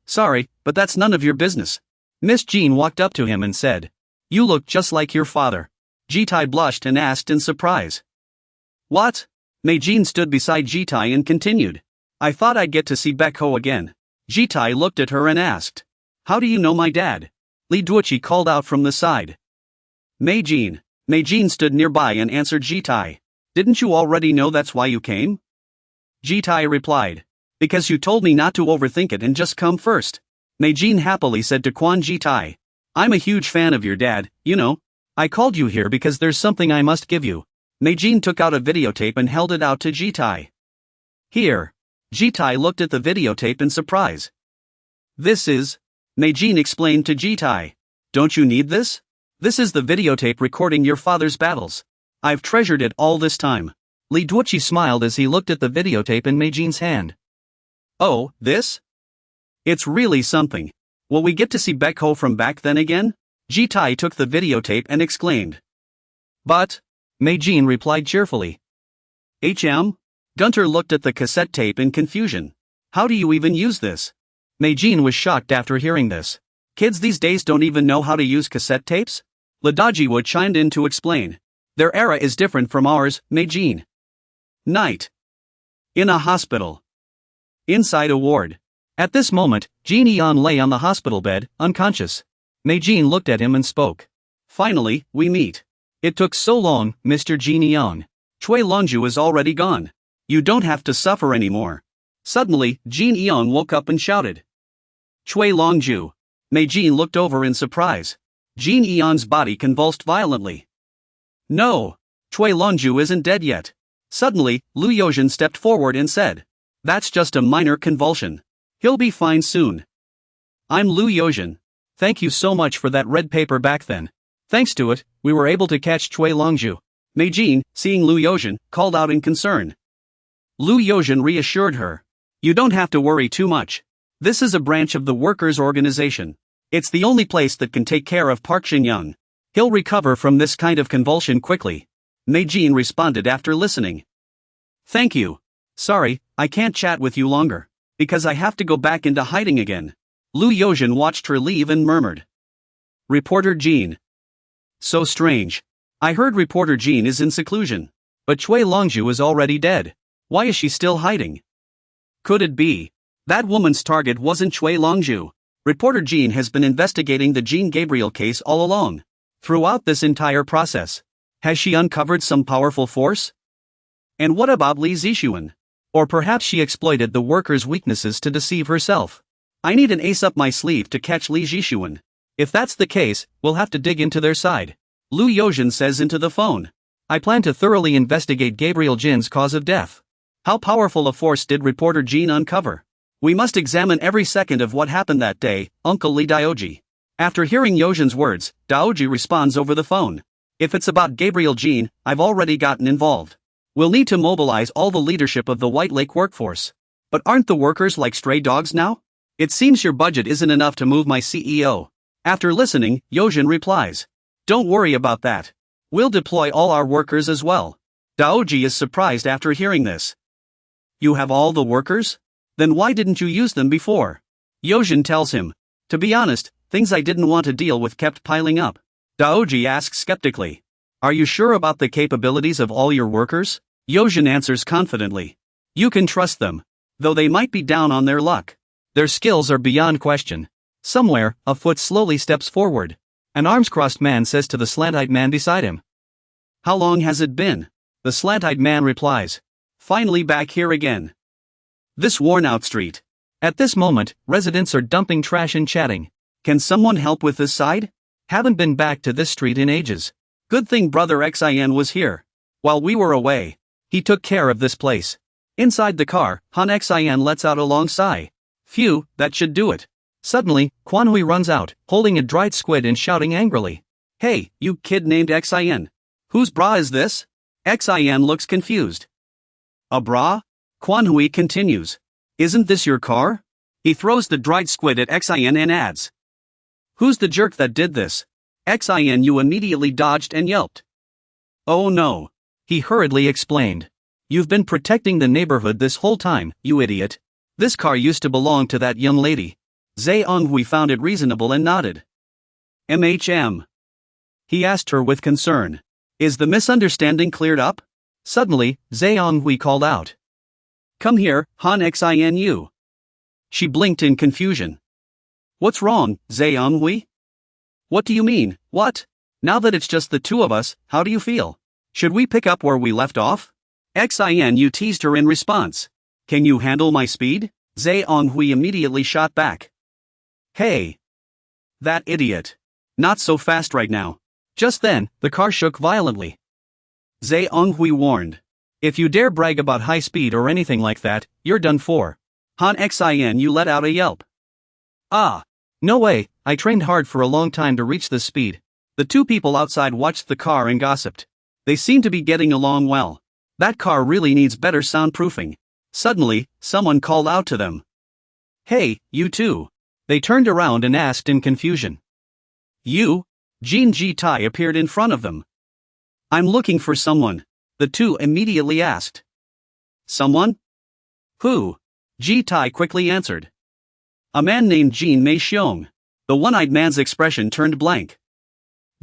Sorry, but that's none of your business. Miss Jean walked up to him and said. You look just like your father. Jitai blushed and asked in surprise. What? Meijin stood beside Jitai and continued. I thought I'd get to see Baekho again. Jitai looked at her and asked. How do you know my dad? Li Duoqi called out from the side. Meijin. Meijin stood nearby and answered Jitai. Didn't you already know that's why you came? Jitai replied. Because you told me not to overthink it and just come first. Meijin happily said to Quan Jitai. I'm a huge fan of your dad, you know. I called you here because there's something I must give you. Meijin took out a videotape and held it out to Jitai. Here. Jitai looked at the videotape in surprise. This is. Meijin explained to Jitai. Don't you need this? This is the videotape recording your father's battles. I've treasured it all this time. Li Duoqi smiled as he looked at the videotape in Meijin's hand. Oh, this? It's really something. Will we get to see Baekho from back then again? Jitai took the videotape and exclaimed. But, Meijin replied cheerfully. Gunter looked at the cassette tape in confusion. How do you even use this? Meijin was shocked after hearing this. Kids these days don't even know how to use cassette tapes? Ladajiwa chimed in to explain. Their era is different from ours, Meijin. Night. In a hospital. Inside a ward. At this moment, Jin Eon lay on the hospital bed, unconscious. Meijin looked at him and spoke. Finally, we meet. It took so long, Mr. Jin Eon. Chui Longju is already gone. You don't have to suffer anymore. Suddenly, Jin Eon woke up and shouted. Chui Longju. Meijin looked over in surprise. Jin Eon's body convulsed violently. No! Chui Longju isn't dead yet. Suddenly, Lu Yozhen stepped forward and said. That's just a minor convulsion. He'll be fine soon. I'm Lu Yozhen. Thank you so much for that red paper back then. Thanks to it, we were able to catch Chui Longju. Meijin, seeing Lu Yozhen, called out in concern. Lu Yozhen reassured her. You don't have to worry too much. This is a branch of the workers' organization. It's the only place that can take care of Park Xingyang. He'll recover from this kind of convulsion quickly. Meijin responded after listening. Thank you. Sorry, I can't chat with you longer. Because I have to go back into hiding again. Lu Yozhen watched her leave and murmured. Reporter Jean. So strange. I heard Reporter Jean is in seclusion. But Chui Longju is already dead. Why is she still hiding? Could it be? That woman's target wasn't Chui Longju. Reporter Jean has been investigating the Jean Gabriel case all along. Throughout this entire process. Has she uncovered some powerful force? And what about Li Zixuan? Or perhaps she exploited the workers' weaknesses to deceive herself. I need an ace up my sleeve to catch Li Zixuan. If that's the case, we'll have to dig into their side. Lu Yozhen says into the phone. I plan to thoroughly investigate Gabriel Jin's cause of death. How powerful a force did reporter Jin uncover? We must examine every second of what happened that day, Uncle Lee Daoji. After hearing Yojin's words, Daoji responds over the phone. If it's about Gabriel Jin, I've already gotten involved. We'll need to mobilize all the leadership of the White Lake workforce. But aren't the workers like stray dogs now? It seems your budget isn't enough to move my CEO. After listening, Yojin replies. Don't worry about that. We'll deploy all our workers as well. Daoji is surprised after hearing this. You have all the workers? Then why didn't you use them before? Yojin tells him. To be honest, things I didn't want to deal with kept piling up. Daoji asks skeptically. Are you sure about the capabilities of all your workers? Yojin answers confidently. You can trust them. Though they might be down on their luck. Their skills are beyond question. Somewhere, a foot slowly steps forward. An arms-crossed man says to the slant-eyed man beside him. How long has it been? The slant-eyed man replies. Finally back here again. This worn-out street. At this moment, residents are dumping trash and chatting. Can someone help with this side? Haven't been back to this street in ages. Good thing Brother Xin was here. While we were away, he took care of this place. Inside the car, Han Xin lets out a long sigh. Phew, that should do it. Suddenly, Quanhui runs out, holding a dried squid and shouting angrily. Hey, you kid named Xin. Whose bra is this? Xin looks confused. A bra? Quanhui continues. Isn't this your car? He throws the dried squid at Xin and adds. Who's the jerk that did this? Xin you immediately dodged and yelped. Oh no. He hurriedly explained. You've been protecting the neighborhood this whole time, you idiot. This car used to belong to that young lady. Zhe Onghui found it reasonable and nodded. MHM. He asked her with concern. Is the misunderstanding cleared up? Suddenly, Zhe Onghui called out. Come here, Han Xin you. She blinked in confusion. What's wrong, Zhe Onghui? What do you mean, what? Now that it's just the two of us, how do you feel? Should we pick up where we left off? Xin you teased her in response. Can you handle my speed? Zhe Onghui immediately shot back. Hey! That idiot. Not so fast right now. Just then, the car shook violently. Zhe Onghui warned. If you dare brag about high speed or anything like that, you're done for. Han Xin you let out a yelp. Ah! No way, I trained hard for a long time to reach this speed. The two people outside watched the car and gossiped. They seem to be getting along well. That car really needs better soundproofing. Suddenly, someone called out to them. Hey, you two. They turned around and asked in confusion. You? Jin Ji Tai appeared in front of them. I'm looking for someone. The two immediately asked. Someone? Who? Ji Tai quickly answered. A man named Jin Mei Xiong. The one-eyed man's expression turned blank.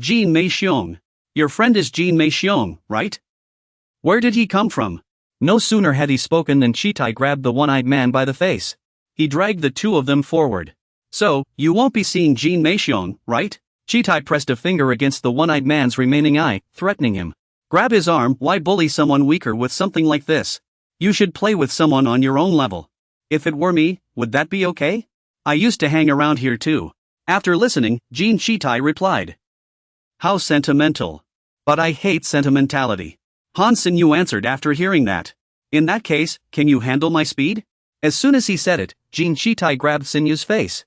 Jin Mei Xiong. Your friend is Jin Mei Xiong, right? Where did he come from? No sooner had he spoken than Chitai grabbed the one-eyed man by the face. He dragged the two of them forward. So, you won't be seeing Jin Mei Xiong, right? Chitai pressed a finger against the one-eyed man's remaining eye, threatening him. Grab his arm, why bully someone weaker with something like this? You should play with someone on your own level. If it were me, would that be okay? I used to hang around here too. After listening, Jin Chitai replied. How sentimental. But I hate sentimentality. Han Sinyu answered after hearing that. In that case, can you handle my speed? As soon as he said it, Jin Chitai grabbed Sinyu's face.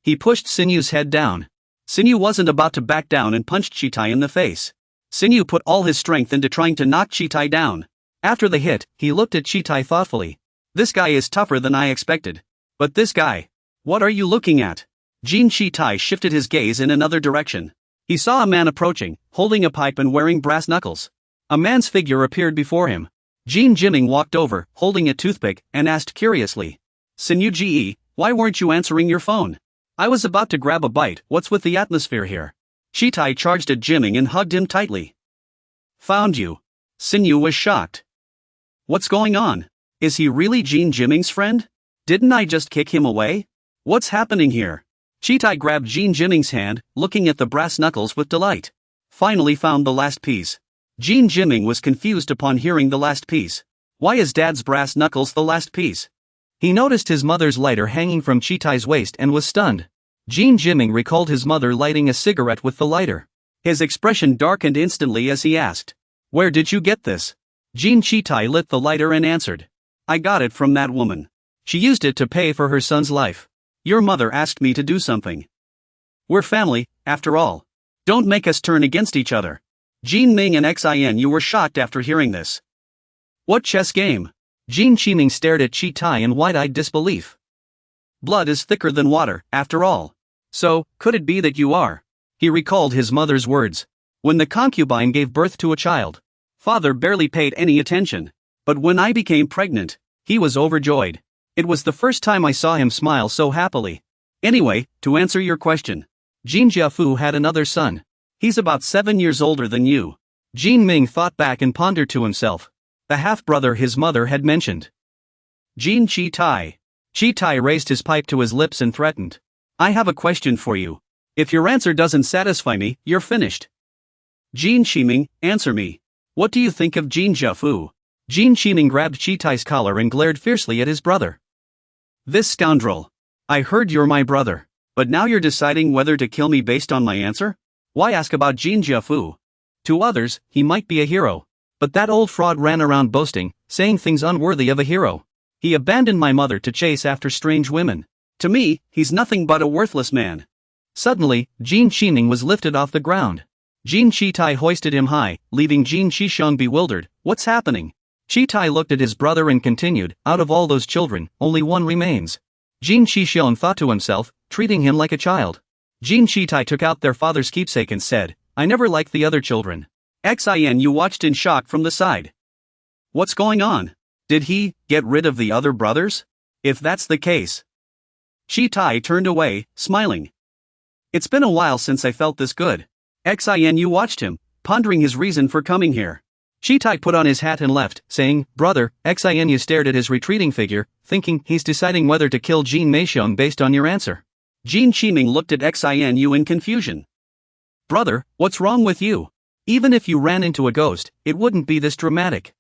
He pushed Sinyu's head down. Sinyu wasn't about to back down and punched Chitai in the face. Sinyu put all his strength into trying to knock Chitai down. After the hit, he looked at Chitai thoughtfully. This guy is tougher than I expected. But this guy. What are you looking at? Jin Chitai shifted his gaze in another direction. He saw a man approaching, holding a pipe and wearing brass knuckles. A man's figure appeared before him. Jin Jiming walked over, holding a toothpick, and asked curiously. Sinyu Ji, why weren't you answering your phone? I was about to grab a bite, what's with the atmosphere here? Chitai charged at Jiming and hugged him tightly. Found you. Sinyu was shocked. What's going on? Is he really Jin Jiming's friend? Didn't I just kick him away? What's happening here? Chitai grabbed Jin Jiming's hand, looking at the brass knuckles with delight. Finally found the last piece. Jin Jiming was confused upon hearing the last piece. Why is Dad's brass knuckles the last piece? He noticed his mother's lighter hanging from Chitai's waist and was stunned. Jin Jiming recalled his mother lighting a cigarette with the lighter. His expression darkened instantly as he asked. Where did you get this? Jin Chitai lit the lighter and answered. I got it from that woman. She used it to pay for her son's life. Your mother asked me to do something. We're family, after all. Don't make us turn against each other. Jin Ming and Xin Yu were shocked after hearing this. What chess game? Jin Qiming stared at Chitai in wide-eyed disbelief. Blood is thicker than water, after all. So, could it be that you are? He recalled his mother's words. When the concubine gave birth to a child, father barely paid any attention. But when I became pregnant, he was overjoyed. It was the first time I saw him smile so happily. Anyway, to answer your question, Jin Jiafu had another son. He's about 7 years older than you. Jin Ming thought back and pondered to himself. The half-brother his mother had mentioned. Jin Chitai. Chitai raised his pipe to his lips and threatened. I have a question for you. If your answer doesn't satisfy me, you're finished. Jin Qiming, answer me. What do you think of Jin Jiafu? Jin Qiming grabbed Chitai's collar and glared fiercely at his brother. This scoundrel. I heard you're my brother, but now you're deciding whether to kill me based on my answer? Why ask about Jin Jiafu? To others, he might be a hero, but that old fraud ran around boasting, saying things unworthy of a hero. He abandoned my mother to chase after strange women. To me, he's nothing but a worthless man. Suddenly, Jin Qiming was lifted off the ground. Jin Chitai hoisted him high, leaving Jin Qisheng bewildered. What's happening? Chitai looked at his brother and continued, out of all those children, only one remains. Jin Qisheng thought to himself, treating him like a child. Jin Chitai took out their father's keepsake and said, I never liked the other children. Xin Yu watched in shock from the side. What's going on? Did he get rid of the other brothers? If that's the case. Chitai turned away, smiling. It's been a while since I felt this good. Xin Yu watched him, pondering his reason for coming here. Chitai put on his hat and left, saying, Brother. Xin Yu stared at his retreating figure, thinking he's deciding whether to kill Jin Meixiong based on your answer. Jin Qiming looked at Xin Yu in confusion. Brother, what's wrong with you? Even if you ran into a ghost, it wouldn't be this dramatic.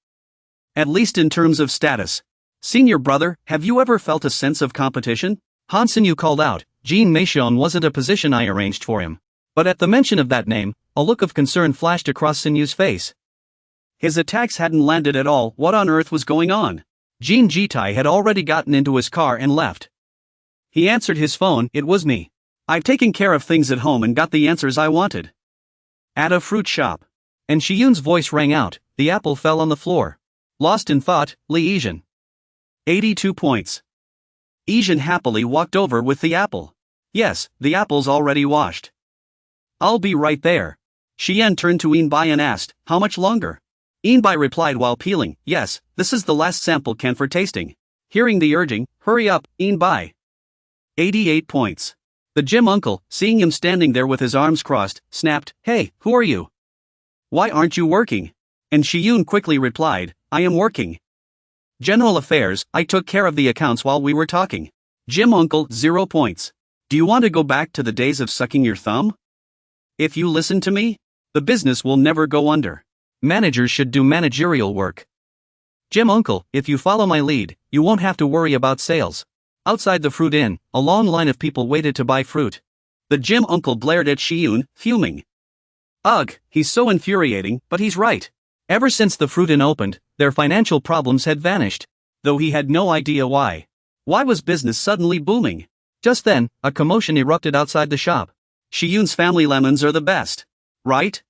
At least in terms of status. Senior brother, have you ever felt a sense of competition? Hansen Yu called out. Jin Meixiong wasn't a position I arranged for him. But at the mention of that name, a look of concern flashed across Sinyu's face. His attacks hadn't landed at all. What on earth was going on? Jin Jitai had already gotten into his car and left. He answered his phone. It was me. I've taken care of things at home and got the answers I wanted. At a fruit shop. And Shiyun's voice rang out. The apple fell on the floor. Lost in thought, Li Yizhen. 82 points. Yizhen happily walked over with the apple. Yes, the apple's already washed. I'll be right there. Xian turned to Yinbai and asked, how much longer? Yinbai replied while peeling, yes, this is the last sample can for tasting. Hearing the urging, hurry up, Yinbai. 88 points. The gym uncle, seeing him standing there with his arms crossed, snapped, hey, who are you? Why aren't you working? And Shiyun quickly replied, I am working. General affairs, I took care of the accounts while we were talking. Gym uncle, 0 points. Do you want to go back to the days of sucking your thumb? If you listen to me, the business will never go under. Managers should do managerial work. Gym uncle, if you follow my lead, you won't have to worry about sales. Outside the fruit inn, a long line of people waited to buy fruit. The gym uncle glared at Shiyun, fuming. Ugh, he's so infuriating, but he's right. Ever since the fruit inn opened, their financial problems had vanished, though he had no idea why. Why was business suddenly booming? Just then, a commotion erupted outside the shop. Shiyun's family lemons are the best. Right?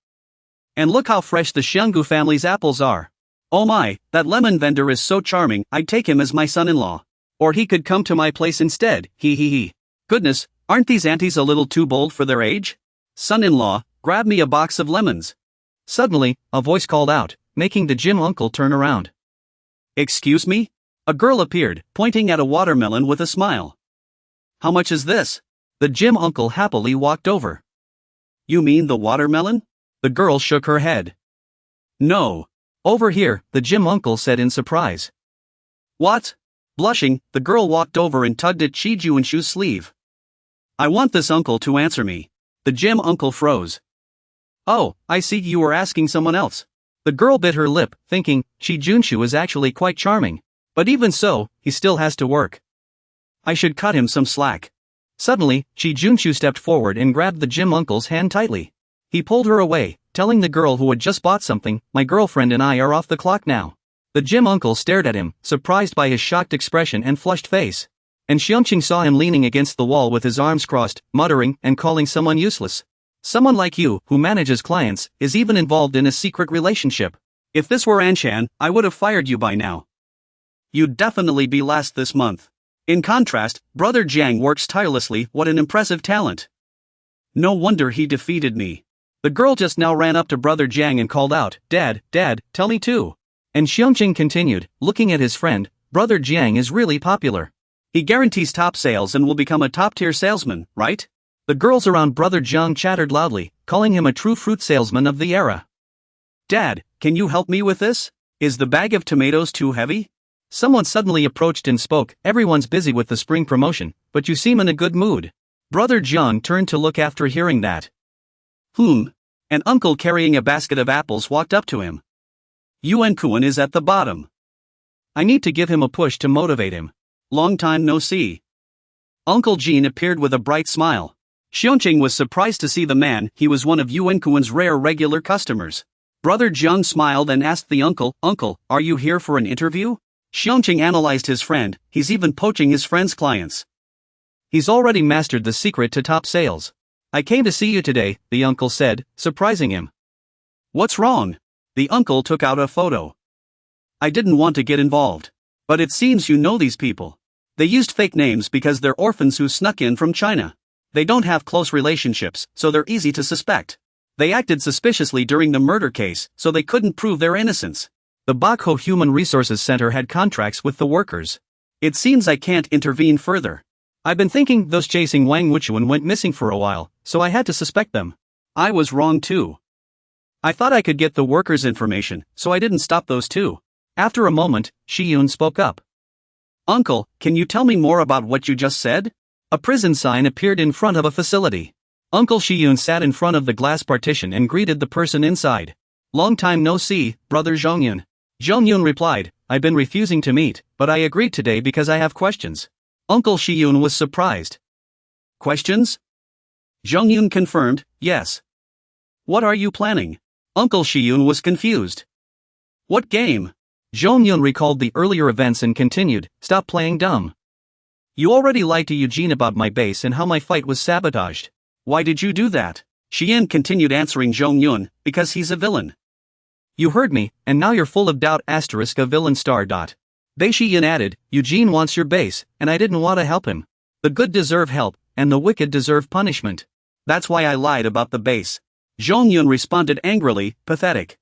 And look how fresh the Xianggu family's apples are. Oh my, that lemon vendor is so charming, I'd take him as my son-in-law. Or he could come to my place instead, hee. Goodness, aren't these aunties a little too bold for their age? Son-in-law, grab me a box of lemons. Suddenly, a voice called out, making the gym uncle turn around. Excuse me? A girl appeared, pointing at a watermelon with a smile. How much is this? The gym uncle happily walked over. You mean the watermelon? The girl shook her head. No. Over here, the gym uncle said in surprise. What? Blushing, the girl walked over and tugged at Chi Junshu's sleeve. I want this uncle to answer me. The gym uncle froze. Oh, I see you were asking someone else. The girl bit her lip, thinking, Chi Junshu is actually quite charming. But even so, he still has to work. I should cut him some slack. Suddenly, Chi Junshu stepped forward and grabbed the gym uncle's hand tightly. He pulled her away, telling the girl who had just bought something, "My girlfriend and I are off the clock now." The gym uncle stared at him, surprised by his shocked expression and flushed face. And Xiangqing saw him leaning against the wall with his arms crossed, muttering and calling someone useless. Someone like you, who manages clients, is even involved in a secret relationship. If this were Anshan, I would have fired you by now. You'd definitely be last this month. In contrast, Brother Jiang works tirelessly. What an impressive talent. No wonder he defeated me. The girl just now ran up to Brother Jiang and called out, "Dad, Dad, tell me too." And Xiangqing continued, looking at his friend, "Brother Jiang is really popular. He guarantees top sales and will become a top-tier salesman, right?" The girls around Brother Jiang chattered loudly, calling him a true fruit salesman of the era. "Dad, can you help me with this? Is the bag of tomatoes too heavy?" Someone suddenly approached and spoke, "Everyone's busy with the spring promotion, but you seem in a good mood." Brother Jiang turned to look after hearing that. An uncle carrying a basket of apples walked up to him. Yuan Kuan is at the bottom. I need to give him a push to motivate him. Long time no see. Uncle Jean appeared with a bright smile. Xiongqing was surprised to see the man. He was one of Yuan Kuan's rare regular customers. Brother Jiang smiled and asked the uncle, "Uncle, are you here for an interview?" Xiongqing analyzed his friend. He's even poaching his friend's clients. He's already mastered the secret to top sales. "I came to see you today," the uncle said, surprising him. "What's wrong?" The uncle took out a photo. "I didn't want to get involved. But it seems you know these people. They used fake names because they're orphans who snuck in from China. They don't have close relationships, so they're easy to suspect. They acted suspiciously during the murder case, so they couldn't prove their innocence. The Bakho Human Resources Center had contracts with the workers. It seems I can't intervene further. I've been thinking those chasing Wang Wuchuan went missing for a while, so I had to suspect them. I was wrong too. I thought I could get the workers' information, so I didn't stop those two." After a moment, Shiyun spoke up. "Uncle, can you tell me more about what you just said?" A prison sign appeared in front of a facility. Uncle Shiyun sat in front of the glass partition and greeted the person inside. "Long time no see, Brother Zhongyun." Zhongyun replied, "I've been refusing to meet, but I agreed today because I have questions." Uncle Shiyun was surprised. "Questions?" Zhongyun confirmed, "Yes." "What are you planning?" Uncle Shiyun was confused. "What game?" Zhongyun recalled the earlier events and continued, "Stop playing dumb. You already lied to Eugene about my base and how my fight was sabotaged. Why did you do that?" Xian continued answering Zhongyun, "Because he's a villain." "You heard me, and now you're full of doubt *** a villain star. Bei Xian added, "Eugene wants your base, and I didn't want to help him. The good deserve help, and the wicked deserve punishment. That's why I lied about the base." Zhongyun responded angrily, "Pathetic.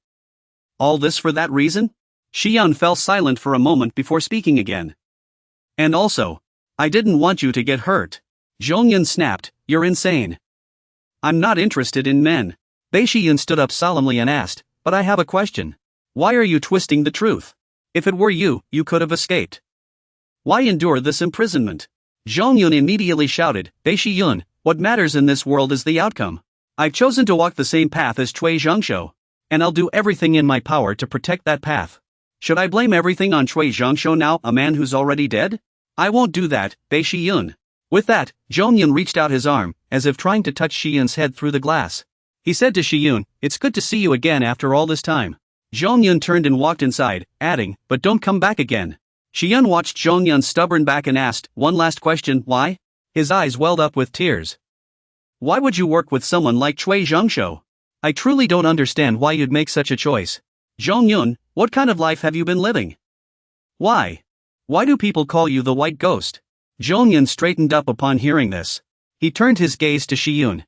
All this for that reason?" Xian fell silent for a moment before speaking again. "And also, I didn't want you to get hurt." Zhongyun snapped, "You're insane. I'm not interested in men." Bei Xian stood up solemnly and asked, "But I have a question. Why are you twisting the truth? If it were you, you could have escaped. Why endure this imprisonment?" Zhongyun immediately shouted, "Bei Xian, what matters in this world is the outcome. I've chosen to walk the same path as Cui Zhengshou, and I'll do everything in my power to protect that path. Should I blame everything on Cui Zhengshou now, a man who's already dead? I won't do that, Bei Xian." With that, Zhongyun reached out his arm, as if trying to touch Xiyun's head through the glass. He said to Xiyun, "It's good to see you again after all this time." Zhongyun turned and walked inside, adding, "But don't come back again." Xiyun watched Zhongyun's stubborn back and asked, "One last question, why?" His eyes welled up with tears. "Why would you work with someone like Cui Zhengshou? I truly don't understand why you'd make such a choice. Zhongyun, what kind of life have you been living? Why? Why do people call you the White Ghost?" Zhongyun straightened up upon hearing this. He turned his gaze to Xiyun.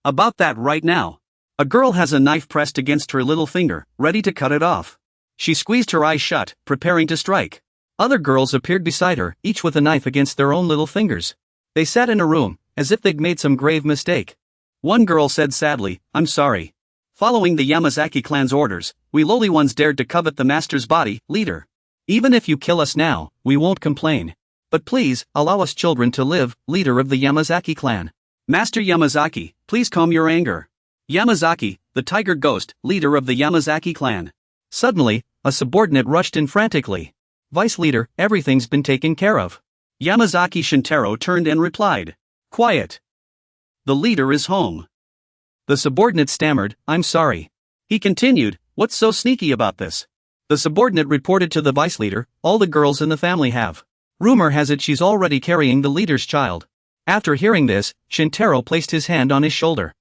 "About that right now. A girl has a knife pressed against her little finger, ready to cut it off. She squeezed her eyes shut, preparing to strike. Other girls appeared beside her, each with a knife against their own little fingers. They sat in a room, as if they'd made some grave mistake. One girl said sadly, "I'm sorry. Following the Yamazaki clan's orders, we lowly ones dared to covet the master's body, leader. Even if you kill us now, we won't complain. But please, allow us children to live, leader of the Yamazaki clan. Master Yamazaki, please calm your anger. Yamazaki, the tiger ghost, leader of the Yamazaki clan." Suddenly, a subordinate rushed in frantically. "Vice leader, everything's been taken care of." Yamazaki Shintaro turned and replied, "Quiet. The leader is home." The subordinate stammered, I'm sorry. He continued, what's so sneaky about this? The subordinate reported to the vice leader, all the girls in the family have. Rumor has it she's already carrying the leader's child. After hearing this, Shintaro placed his hand on his shoulder.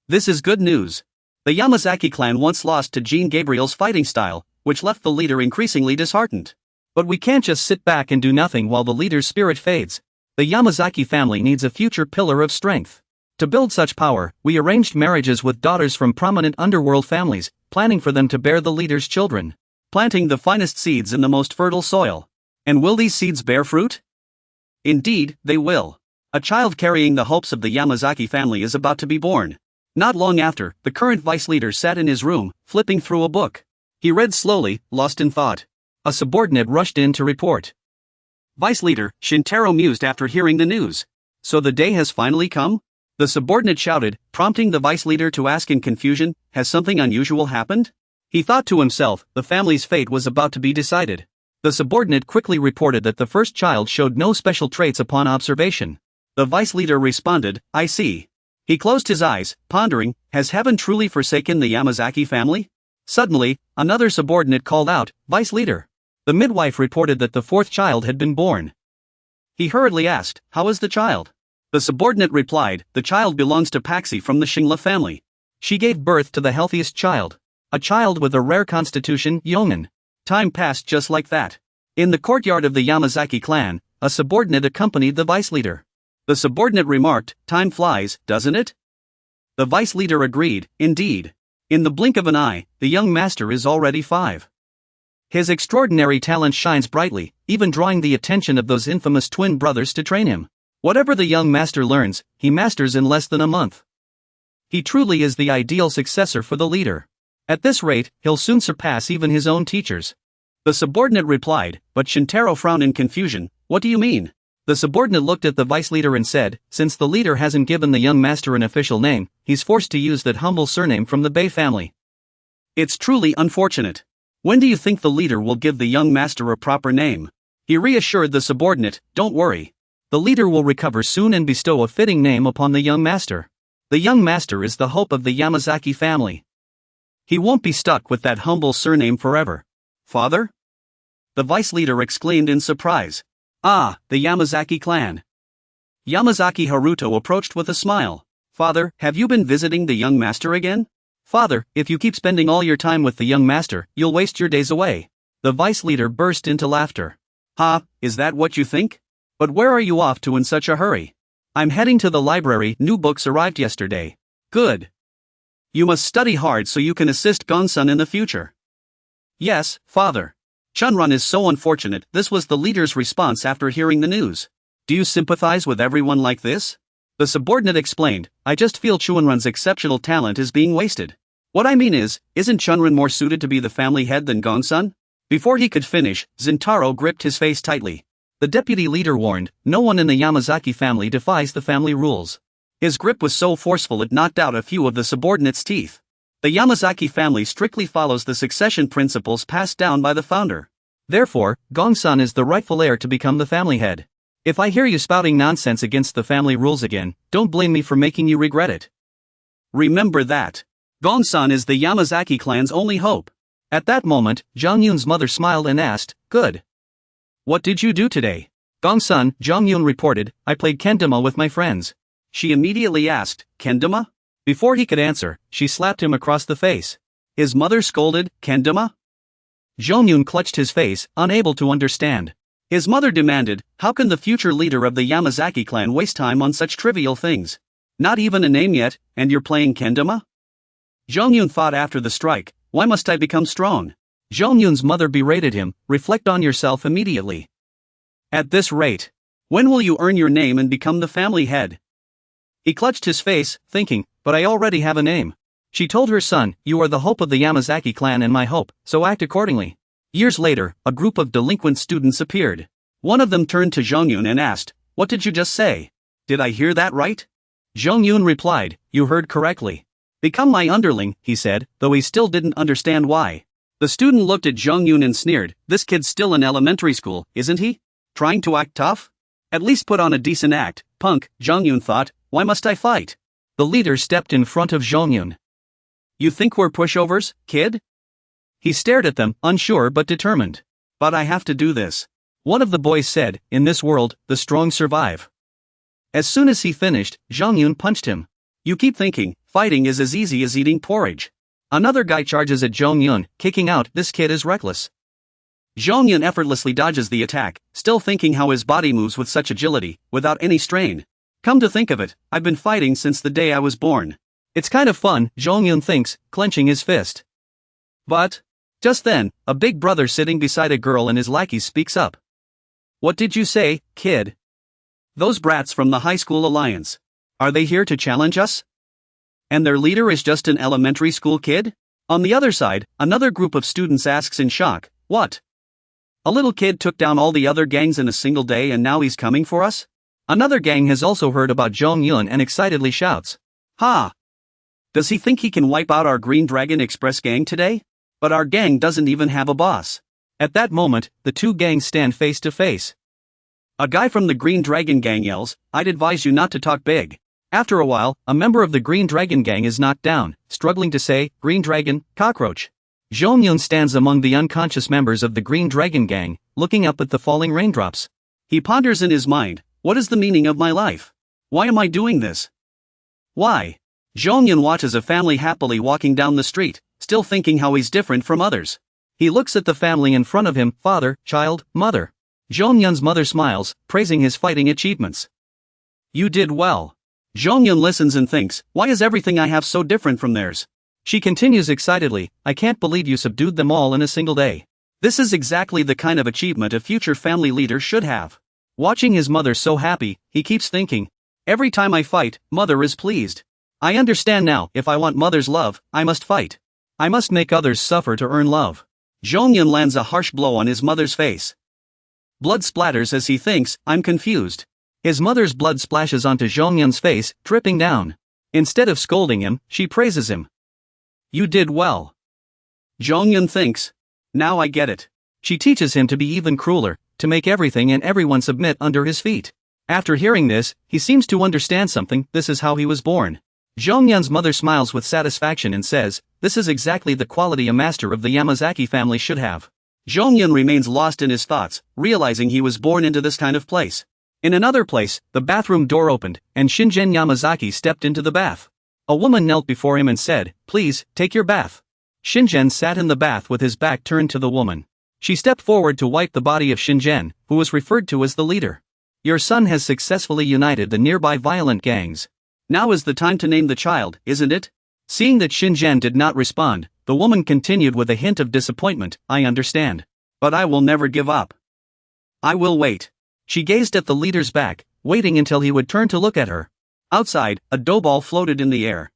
This is good news. The Yamazaki clan once lost to Jean Gabriel's fighting style, which left the leader increasingly disheartened. But we can't just sit back and do nothing while the leader's spirit fades. The Yamazaki family needs a future pillar of strength. To build such power, we arranged marriages with daughters from prominent underworld families, planning for them to bear the leader's children. Planting the finest seeds in the most fertile soil. And will these seeds bear fruit? Indeed, they will. A child carrying the hopes of the Yamazaki family is about to be born. Not long after, the current vice leader sat in his room, flipping through a book. He read slowly, lost in thought. A subordinate rushed in to report. Vice leader, Shintaro mused after hearing the news. So the day has finally come? The subordinate shouted, prompting the vice leader to ask in confusion, has something unusual happened? He thought to himself, the family's fate was about to be decided. The subordinate quickly reported that the first child showed no special traits upon observation. The vice leader responded, I see. He closed his eyes, pondering, has heaven truly forsaken the Yamazaki family? Suddenly, another subordinate called out, Vice leader. The midwife reported that the fourth child had been born. He hurriedly asked, how is the child? The subordinate replied, the child belongs to Paxi from the Shingla family. She gave birth to the healthiest child. A child with a rare constitution, Yongan. Time passed just like that. In the courtyard of the Yamazaki clan, a subordinate accompanied the vice leader. The subordinate remarked, time flies, doesn't it? The vice leader agreed, indeed. In the blink of an eye, the young master is already 5. His extraordinary talent shines brightly, even drawing the attention of those infamous twin brothers to train him. Whatever the young master learns, he masters in less than a month. He truly is the ideal successor for the leader. At this rate, he'll soon surpass even his own teachers. The subordinate replied, but Shintaro frowned in confusion, what do you mean? The subordinate looked at the vice leader and said, since the leader hasn't given the young master an official name, he's forced to use that humble surname from the Bei family. It's truly unfortunate. When do you think the leader will give the young master a proper name? He reassured the subordinate, don't worry. The leader will recover soon and bestow a fitting name upon the young master. The young master is the hope of the Yamazaki family. He won't be stuck with that humble surname forever. Father? The vice leader exclaimed in surprise. Ah, the Yamazaki clan. Yamazaki Haruto approached with a smile. Father, have you been visiting the young master again? Father, if you keep spending all your time with the young master, you'll waste your days away. The vice leader burst into laughter. Ha, is that what you think? But where are you off to in such a hurry? I'm heading to the library, new books arrived yesterday. Good. You must study hard so you can assist Gonsan in the future. Yes, father. Chunrun is so unfortunate, this was the leader's response after hearing the news. Do you sympathize with everyone like this? The subordinate explained, I just feel Chunrun's exceptional talent is being wasted. What I mean is, isn't Chunrun more suited to be the family head than Gonsan? Before he could finish, Zintaro gripped his face tightly. The deputy leader warned, no one in the Yamazaki family defies the family rules. His grip was so forceful it knocked out a few of the subordinates' teeth. The Yamazaki family strictly follows the succession principles passed down by the founder. Therefore, Gongsan is the rightful heir to become the family head. If I hear you spouting nonsense against the family rules again, don't blame me for making you regret it. Remember that. Gongsan is the Yamazaki clan's only hope. At that moment, Zhang Yun's mother smiled and asked, good. What did you do today? Gongsan, Zhang Yun reported, I played kendama with my friends. She immediately asked, kendama? Before he could answer, she slapped him across the face. His mother scolded, kendama? Zhang Yun clutched his face, unable to understand. His mother demanded, how can the future leader of the Yamazaki clan waste time on such trivial things? Not even a name yet, and you're playing kendama? Zhang Yun thought after the strike, why must I become strong? Zhang Yun's mother berated him, reflect on yourself immediately. At this rate, when will you earn your name and become the family head? He clutched his face, thinking, but I already have a name. She told her son, you are the hope of the Yamazaki clan and my hope, so act accordingly. Years later, a group of delinquent students appeared. One of them turned to Zhang Yun and asked, what did you just say? Did I hear that right? Zhang Yun replied, you heard correctly. Become my underling, he said, though he still didn't understand why. The student looked at Zhang Yun and sneered, this kid's still in elementary school, isn't he? Trying to act tough? At least put on a decent act, punk, Zhang Yun thought, why must I fight? The leader stepped in front of Zhongyun. You think we're pushovers, kid? He stared at them, unsure but determined. But I have to do this. One of the boys said, in this world, the strong survive. As soon as he finished, Zhongyun punched him. You keep thinking, fighting is as easy as eating porridge. Another guy charges at Zhongyun, kicking out, this kid is reckless. Zhongyun effortlessly dodges the attack, still thinking how his body moves with such agility, without any strain. Come to think of it, I've been fighting since the day I was born. It's kind of fun, Zhongyun thinks, clenching his fist. But, just then, a big brother sitting beside a girl and his lackeys speaks up. What did you say, kid? Those brats from the high school alliance. Are they here to challenge us? And their leader is just an elementary school kid? On the other side, another group of students asks in shock, what? A little kid took down all the other gangs in a single day and now he's coming for us? Another gang has also heard about Zhongyun and excitedly shouts. Ha! Does he think he can wipe out our Green Dragon Express gang today? But our gang doesn't even have a boss. At that moment, the two gangs stand face to face. A guy from the Green Dragon gang yells, I'd advise you not to talk big. After a while, a member of the Green Dragon gang is knocked down, struggling to say, Green Dragon, cockroach. Zhongyun stands among the unconscious members of the Green Dragon gang, looking up at the falling raindrops. He ponders in his mind, what is the meaning of my life? Why am I doing this? Why? Zhongyun watches a family happily walking down the street, still thinking how he's different from others. He looks at the family in front of him, father, child, mother. Zhongyun's mother smiles, praising his fighting achievements. You did well. Zhongyun listens and thinks, why is everything I have so different from theirs? She continues excitedly, I can't believe you subdued them all in a single day. This is exactly the kind of achievement a future family leader should have. Watching his mother so happy, he keeps thinking, every time I fight, mother is pleased. I understand now, if I want mother's love, I must fight. I must make others suffer to earn love. Zhongyun lands a harsh blow on his mother's face. Blood splatters as he thinks, I'm confused. His mother's blood splashes onto Zhongyun's face, dripping down. Instead of scolding him, she praises him. You did well. Zhongyun thinks. Now I get it. She teaches him to be even crueler, to make everything and everyone submit under his feet. After hearing this, he seems to understand something, this is how he was born. Zhongyun's mother smiles with satisfaction and says, this is exactly the quality a master of the Yamazaki family should have. Zhongyun remains lost in his thoughts, realizing he was born into this kind of place. In another place, the bathroom door opened, and Shingen Yamazaki stepped into the bath. A woman knelt before him and said, please, take your bath. Shingen sat in the bath with his back turned to the woman. She stepped forward to wipe the body of Shingen, who was referred to as the leader. Your son has successfully united the nearby violent gangs. Now is the time to name the child, isn't it? Seeing that Shingen did not respond, the woman continued with a hint of disappointment, I understand. But I will never give up. I will wait. She gazed at the leader's back, waiting until he would turn to look at her. Outside, a dough ball floated in the air.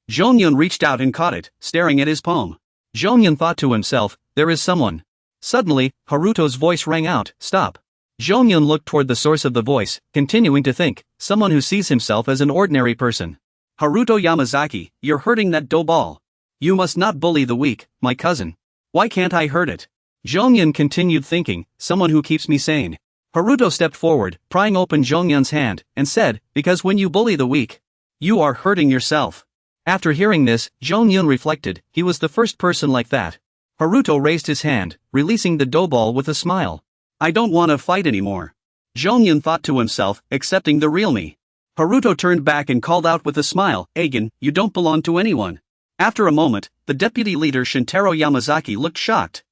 Zhongyun reached out and caught it, staring at his palm. Zhongyun thought to himself, there is someone. Suddenly, Haruto's voice rang out, stop. Zhongyun looked toward the source of the voice, continuing to think, someone who sees himself as an ordinary person. Haruto Yamazaki, you're hurting that dough ball. You must not bully the weak, my cousin. Why can't I hurt it? Zhongyun continued thinking, someone who keeps me sane. Haruto stepped forward, prying open Zhongyun's hand, and said, because when you bully the weak, you are hurting yourself. After hearing this, Zhongyun reflected, he was the first person like that. Haruto raised his hand, releasing the dough ball with a smile. I don't want to fight anymore. Zhongyun thought to himself, accepting the real me. Haruto turned back and called out with a smile, Eigen, you don't belong to anyone. After a moment, the deputy leader Shintaro Yamazaki looked shocked.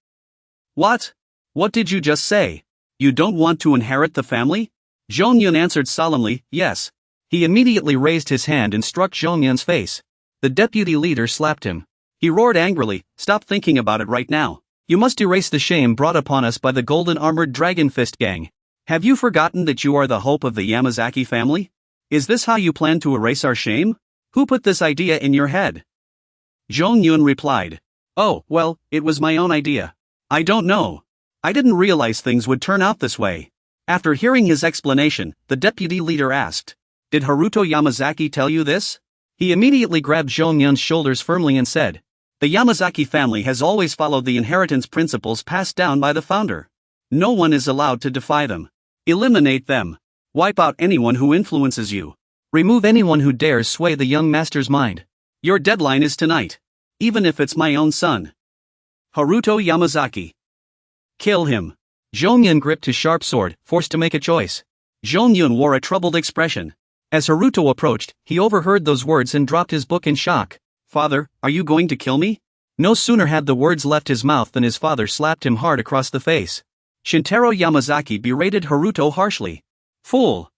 What? What did you just say? You don't want to inherit the family? Zhongyun answered solemnly, yes. He immediately raised his hand and struck Zhongyun's face. The deputy leader slapped him. He roared angrily, stop thinking about it right now. You must erase the shame brought upon us by the golden armored dragon fist gang. Have you forgotten that you are the hope of the Yamazaki family? Is this how you plan to erase our shame? Who put this idea in your head? Zhongyun replied. Oh, well, it was my own idea. I don't know. I didn't realize things would turn out this way. After hearing his explanation, the deputy leader asked, did Haruto Yamazaki tell you this? He immediately grabbed Zhongyun's shoulders firmly and said, the Yamazaki family has always followed the inheritance principles passed down by the founder. No one is allowed to defy them. Eliminate them. Wipe out anyone who influences you. Remove anyone who dares sway the young master's mind. Your deadline is tonight. Even if it's my own son. Haruto Yamazaki. Kill him. Zhongyun gripped his sharp sword, forced to make a choice. Zhongyun wore a troubled expression. As Haruto approached, he overheard those words and dropped his book in shock. Father, are you going to kill me? No sooner had the words left his mouth than his father slapped him hard across the face. Shintaro Yamazaki berated Haruto harshly. Fool!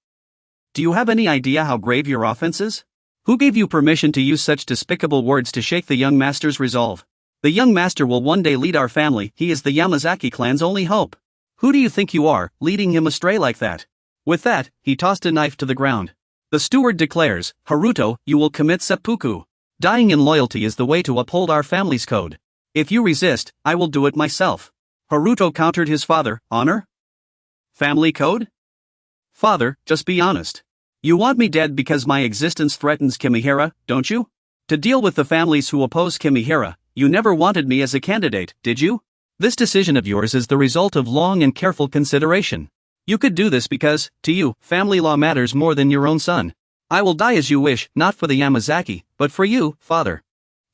Do you have any idea how grave your offense is? Who gave you permission to use such despicable words to shake the young master's resolve? The young master will one day lead our family, he is the Yamazaki clan's only hope. Who do you think you are, leading him astray like that? With that, he tossed a knife to the ground. The steward declares, Haruto, you will commit seppuku. Dying in loyalty is the way to uphold our family's code. If you resist, I will do it myself. Haruto countered his father, honor? Family code? Father, just be honest. You want me dead because my existence threatens Kimihara, don't you? To deal with the families who oppose Kimihara, you never wanted me as a candidate, did you? This decision of yours is the result of long and careful consideration. You could do this because, to you, family law matters more than your own son. I will die as you wish, not for the Yamazaki, but for you, father.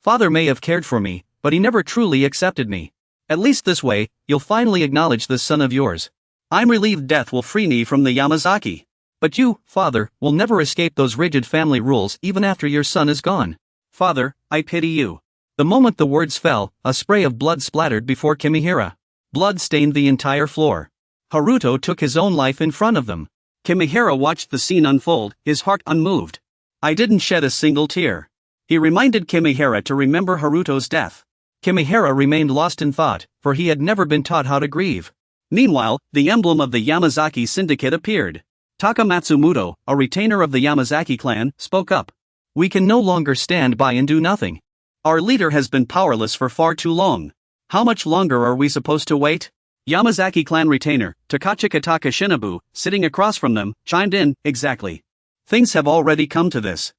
Father may have cared for me, but he never truly accepted me. At least this way, you'll finally acknowledge this son of yours. I'm relieved death will free me from the Yamazaki. But you, father, will never escape those rigid family rules even after your son is gone. Father, I pity you. The moment the words fell, a spray of blood splattered before Kimihara. Blood stained the entire floor. Haruto took his own life in front of them. Kimihara watched the scene unfold, his heart unmoved. I didn't shed a single tear. He reminded Kimihara to remember Haruto's death. Kimihara remained lost in thought, for he had never been taught how to grieve. Meanwhile, the emblem of the Yamazaki syndicate appeared. Takamatsu Muto, a retainer of the Yamazaki clan, spoke up. We can no longer stand by and do nothing. Our leader has been powerless for far too long. How much longer are we supposed to wait? Yamazaki clan retainer, Takachikataka Shinobu, sitting across from them, chimed in, exactly. Things have already come to this.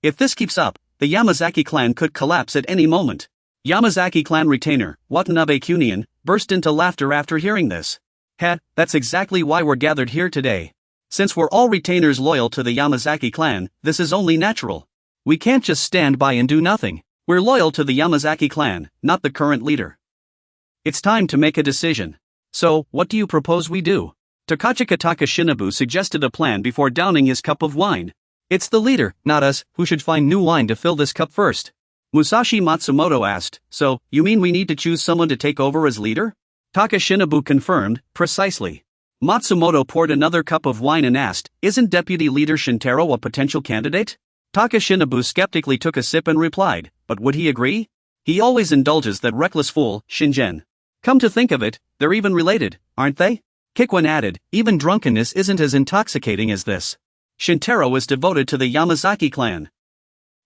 If this keeps up, the Yamazaki clan could collapse at any moment. Yamazaki clan retainer, Watanabe Kunian, burst into laughter after hearing this. That's exactly why we're gathered here today. Since we're all retainers loyal to the Yamazaki clan, this is only natural. We can't just stand by and do nothing. We're loyal to the Yamazaki clan, not the current leader. It's time to make a decision. So, what do you propose we do? Takachikataka Shinobu suggested a plan before downing his cup of wine. It's the leader, not us, who should find new wine to fill this cup first. Musashi Matsumoto asked, so, you mean we need to choose someone to take over as leader? Taka Shinobu confirmed, precisely. Matsumoto poured another cup of wine and asked, isn't Deputy Leader Shintaro a potential candidate? Taka Shinobu skeptically took a sip and replied, but would he agree? He always indulges that reckless fool, Shinjen. Come to think of it, they're even related, aren't they? Kikwan added, even drunkenness isn't as intoxicating as this. Shintaro is devoted to the Yamazaki clan.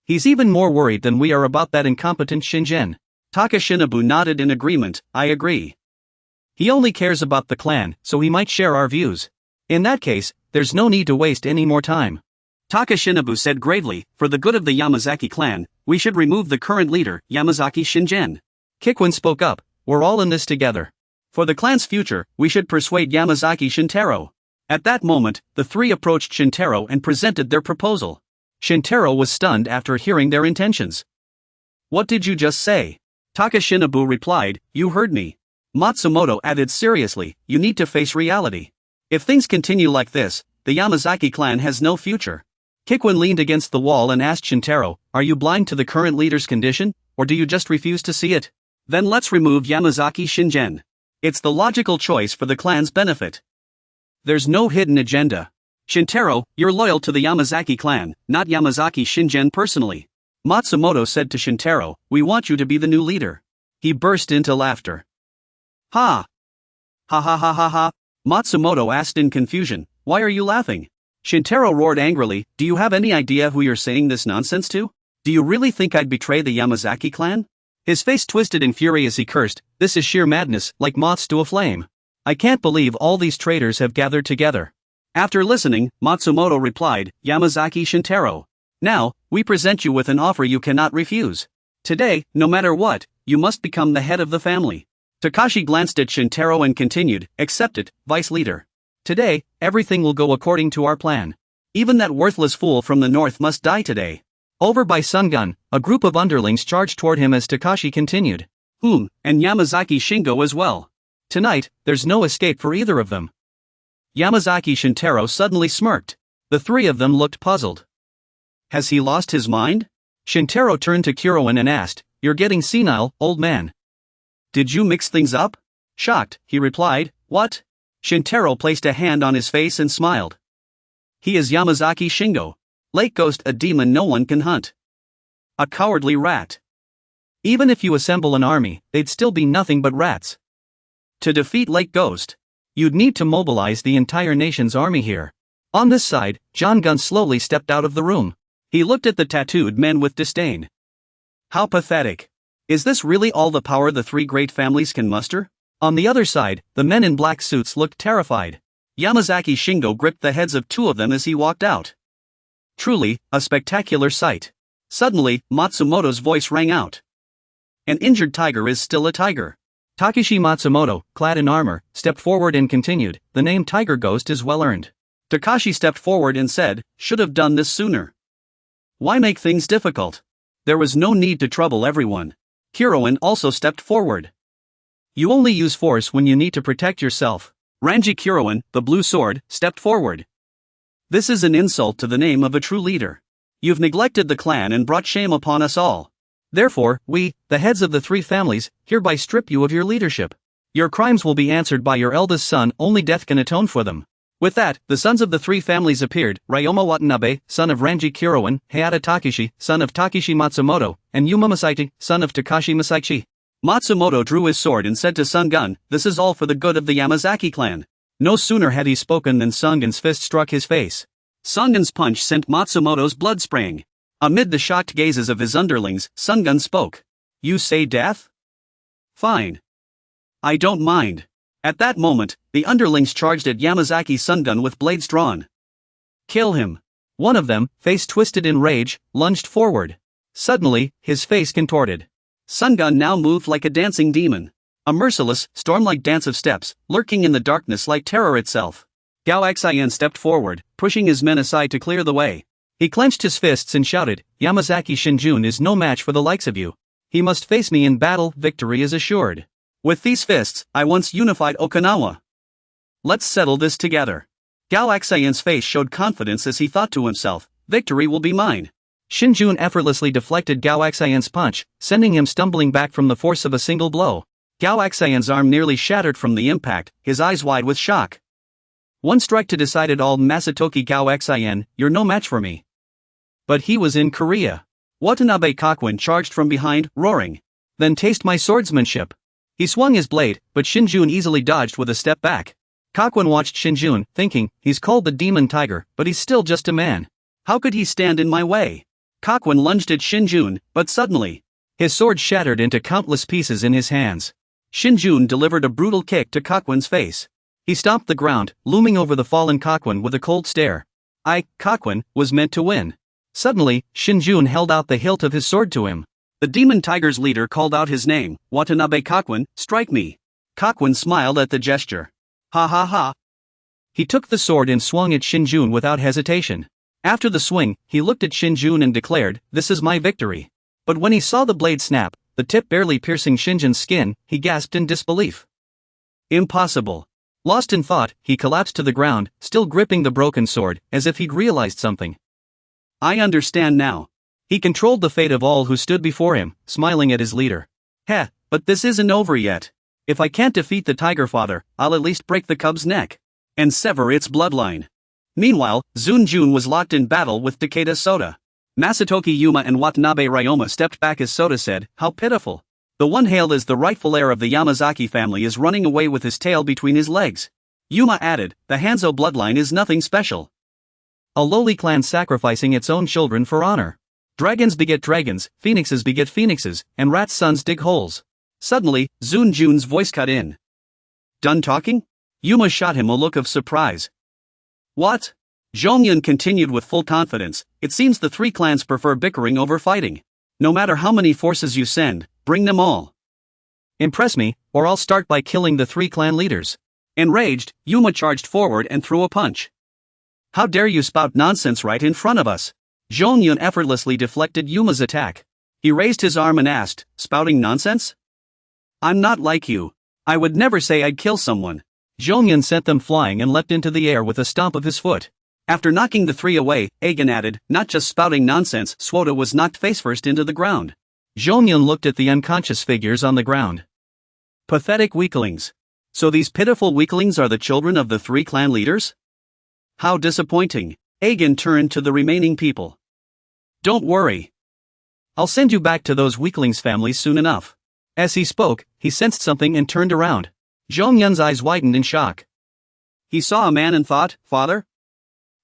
He's even more worried than we are about that incompetent Shinjen. Taka Shinobu nodded in agreement, I agree. He only cares about the clan, so he might share our views. In that case, there's no need to waste any more time. Taka Shinobu said gravely, for the good of the Yamazaki clan, we should remove the current leader, Yamazaki Shinjen. Kikwan spoke up, we're all in this together. For the clan's future, we should persuade Yamazaki Shintaro. At that moment, the three approached Shintaro and presented their proposal. Shintaro was stunned after hearing their intentions. What did you just say? Taka Shinobu replied, you heard me. Matsumoto added seriously, you need to face reality. If things continue like this, the Yamazaki clan has no future. Kikwan leaned against the wall and asked Shintaro, are you blind to the current leader's condition, or do you just refuse to see it? Then let's remove Yamazaki Shinjen. It's the logical choice for the clan's benefit. There's no hidden agenda. Shintaro, you're loyal to the Yamazaki clan, not Yamazaki Shinjen personally. Matsumoto said to Shintaro, we want you to be the new leader. He burst into laughter. Ha! Ha ha ha ha ha! Matsumoto asked in confusion, why are you laughing? Shintaro roared angrily, do you have any idea who you're saying this nonsense to? Do you really think I'd betray the Yamazaki clan? His face twisted in fury as he cursed, this is sheer madness, like moths to a flame. I can't believe all these traitors have gathered together. After listening, Matsumoto replied, Yamazaki Shintaro. Now, we present you with an offer you cannot refuse. Today, no matter what, you must become the head of the family. Takashi glanced at Shintaro and continued, accept it, vice leader. Today, everything will go according to our plan. Even that worthless fool from the north must die today. Over by Sungun, a group of underlings charged toward him as Takashi continued. And Yamazaki Shingo as well. Tonight, there's no escape for either of them. Yamazaki Shintaro suddenly smirked. The three of them looked puzzled. Has he lost his mind? Shintaro turned to Kuroin and asked, "You're getting senile, old man. Did you mix things up?" Shocked, he replied, "What?" Shintaro placed a hand on his face and smiled. He is Yamazaki Shingo. Lake Ghost, a demon no one can hunt. A cowardly rat. Even if you assemble an army, they'd still be nothing but rats. To defeat Lake Ghost, you'd need to mobilize the entire nation's army here. On this side, John Gunn slowly stepped out of the room. He looked at the tattooed men with disdain. How pathetic. Is this really all the power the three great families can muster? On the other side, the men in black suits looked terrified. Yamazaki Shingo gripped the heads of two of them as he walked out. Truly, a spectacular sight. Suddenly, Matsumoto's voice rang out. An injured tiger is still a tiger. Takeshi Matsumoto, clad in armor, stepped forward and continued, "The name Tiger Ghost is well earned." Takashi stepped forward and said, "Should have done this sooner. Why make things difficult? There was no need to trouble everyone." Kuroin also stepped forward. "You only use force when you need to protect yourself." Ranji Kuroin, the blue sword, stepped forward. "This is an insult to the name of a true leader. You've neglected the clan and brought shame upon us all. Therefore, we, the heads of the three families, hereby strip you of your leadership. Your crimes will be answered by your eldest son, only death can atone for them." With that, the sons of the three families appeared, Ryoma Watanabe, son of Ranji Kuroin, Hayata Takeshi, son of Takeshi Matsumoto, and Yuma Masaiki, son of Takashi Masaichi. Matsumoto drew his sword and said to Sungun, "This is all for the good of the Yamazaki clan." No sooner had he spoken than Sungun's fist struck his face. Sungun's punch sent Matsumoto's blood spraying. Amid the shocked gazes of his underlings, Sungun spoke. "You say death? Fine. I don't mind." At that moment, the underlings charged at Yamazaki Sungun with blades drawn. "Kill him." One of them, face twisted in rage, lunged forward. Suddenly, his face contorted. Sungun now moved like a dancing demon. A merciless, storm-like dance of steps, lurking in the darkness like terror itself. Gao Xian stepped forward, pushing his men aside to clear the way. He clenched his fists and shouted, "Yamazaki Shinjun is no match for the likes of you. He must face me in battle, victory is assured. With these fists, I once unified Okinawa. Let's settle this together." Gao Xian's face showed confidence as he thought to himself, "Victory will be mine." Shinjun effortlessly deflected Gao Xian's punch, sending him stumbling back from the force of a single blow. Gao Xian's arm nearly shattered from the impact, his eyes wide with shock. One strike to decide it all. Masatoki Gao Xian, you're no match for me. But he was in Korea. Watanabe Kakwin charged from behind, roaring. "Then taste my swordsmanship." He swung his blade, but Shinjun easily dodged with a step back. Kakwin watched Shinjun, thinking, he's called the Demon Tiger, but he's still just a man. How could he stand in my way? Kakwin lunged at Shinjun, but suddenly, his sword shattered into countless pieces in his hands. Shinjun delivered a brutal kick to Kakwin's face. He stomped the ground, looming over the fallen Kakwin with a cold stare. Kakwin, was meant to win. Suddenly, Shinjun held out the hilt of his sword to him. The Demon Tiger's leader called out his name, "Watanabe Kakwin, strike me." Kakwin smiled at the gesture. "Ha ha ha." He took the sword and swung at Shinjun without hesitation. After the swing, he looked at Shinjun and declared, "This is my victory." But when he saw the blade snap, the tip barely piercing Shinjun's skin, he gasped in disbelief. Impossible. Lost in thought, he collapsed to the ground, still gripping the broken sword, as if he'd realized something. I understand now. He controlled the fate of all who stood before him, smiling at his leader. Heh, but this isn't over yet. If I can't defeat the Tiger Father, I'll at least break the cub's neck. And sever its bloodline. Meanwhile, Zunjun was locked in battle with Takeda Soda. Masatoki Yuma and Watanabe Ryoma stepped back as Soda said, "How pitiful. The one hailed as the rightful heir of the Yamazaki family is running away with his tail between his legs." Yuma added, "The Hanzo bloodline is nothing special. A lowly clan sacrificing its own children for honor. Dragons beget dragons, phoenixes beget phoenixes, and rats' sons dig holes." Suddenly, Zunjun's voice cut in. "Done talking?" Yuma shot him a look of surprise. "What?" Zhongyun continued with full confidence, "It seems the three clans prefer bickering over fighting. No matter how many forces you send, bring them all. Impress me, or I'll start by killing the three clan leaders." Enraged, Yuma charged forward and threw a punch. How dare you spout nonsense right in front of us? Zhongyun effortlessly deflected Yuma's attack. He raised his arm and asked, spouting nonsense? I'm not like you. I would never say I'd kill someone. Zhongyun sent them flying and leapt into the air with a stomp of his foot. After knocking the three away, Aegon added, not just spouting nonsense, Swota was knocked face-first into the ground. Zhongyun looked at the unconscious figures on the ground. Pathetic weaklings. So these pitiful weaklings are the children of the three clan leaders? How disappointing. Aegon turned to the remaining people. Don't worry. I'll send you back to those weaklings' families soon enough. As he spoke, he sensed something and turned around. Zhongyun's eyes widened in shock. He saw a man and thought, Father?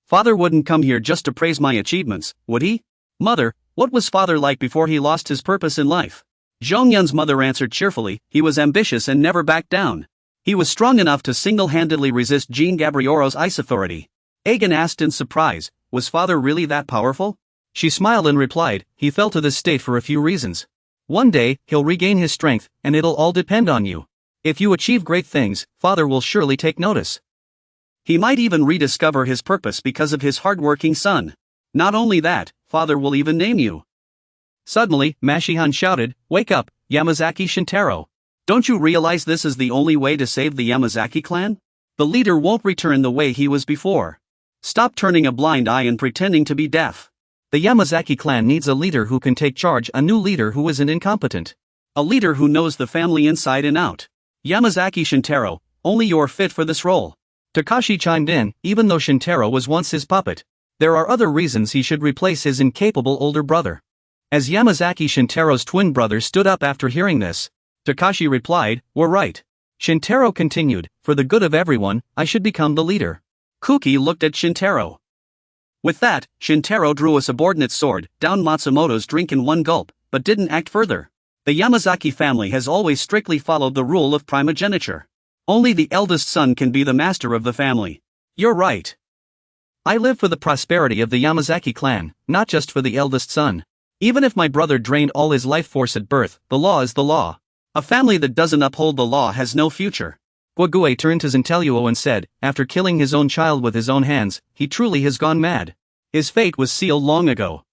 Father wouldn't come here just to praise my achievements, would he? Mother, what was Father like before he lost his purpose in life? Zhongyun's mother answered cheerfully, he was ambitious and never backed down. He was strong enough to single-handedly resist Jean Gabrioro's ice authority. Aegon asked in surprise, was Father really that powerful? She smiled and replied, he fell to this state for a few reasons. One day, he'll regain his strength, and it'll all depend on you. If you achieve great things, Father will surely take notice. He might even rediscover his purpose because of his hard-working son. Not only that, Father will even name you. Suddenly, Mashihan shouted, wake up, Yamazaki Shintaro. Don't you realize this is the only way to save the Yamazaki clan? The leader won't return the way he was before. Stop turning a blind eye and pretending to be deaf. The Yamazaki clan needs a leader who can take charge, a new leader who isn't incompetent. A leader who knows the family inside and out. Yamazaki Shintaro, only you're fit for this role. Takashi chimed in, even though Shintaro was once his puppet. There are other reasons he should replace his incapable older brother. As Yamazaki Shintaro's twin brother stood up after hearing this, Takashi replied, we're right. Shintaro continued, for the good of everyone, I should become the leader. Kuki looked at Shintaro. With that, Shintaro drew a subordinate's sword, downed Matsumoto's drink in one gulp, but didn't act further. The Yamazaki family has always strictly followed the rule of primogeniture. Only the eldest son can be the master of the family. You're right. I live for the prosperity of the Yamazaki clan, not just for the eldest son. Even if my brother drained all his life force at birth, the law is the law. A family that doesn't uphold the law has no future. Guagui turned to Zentelluo and said, after killing his own child with his own hands, he truly has gone mad. His fate was sealed long ago.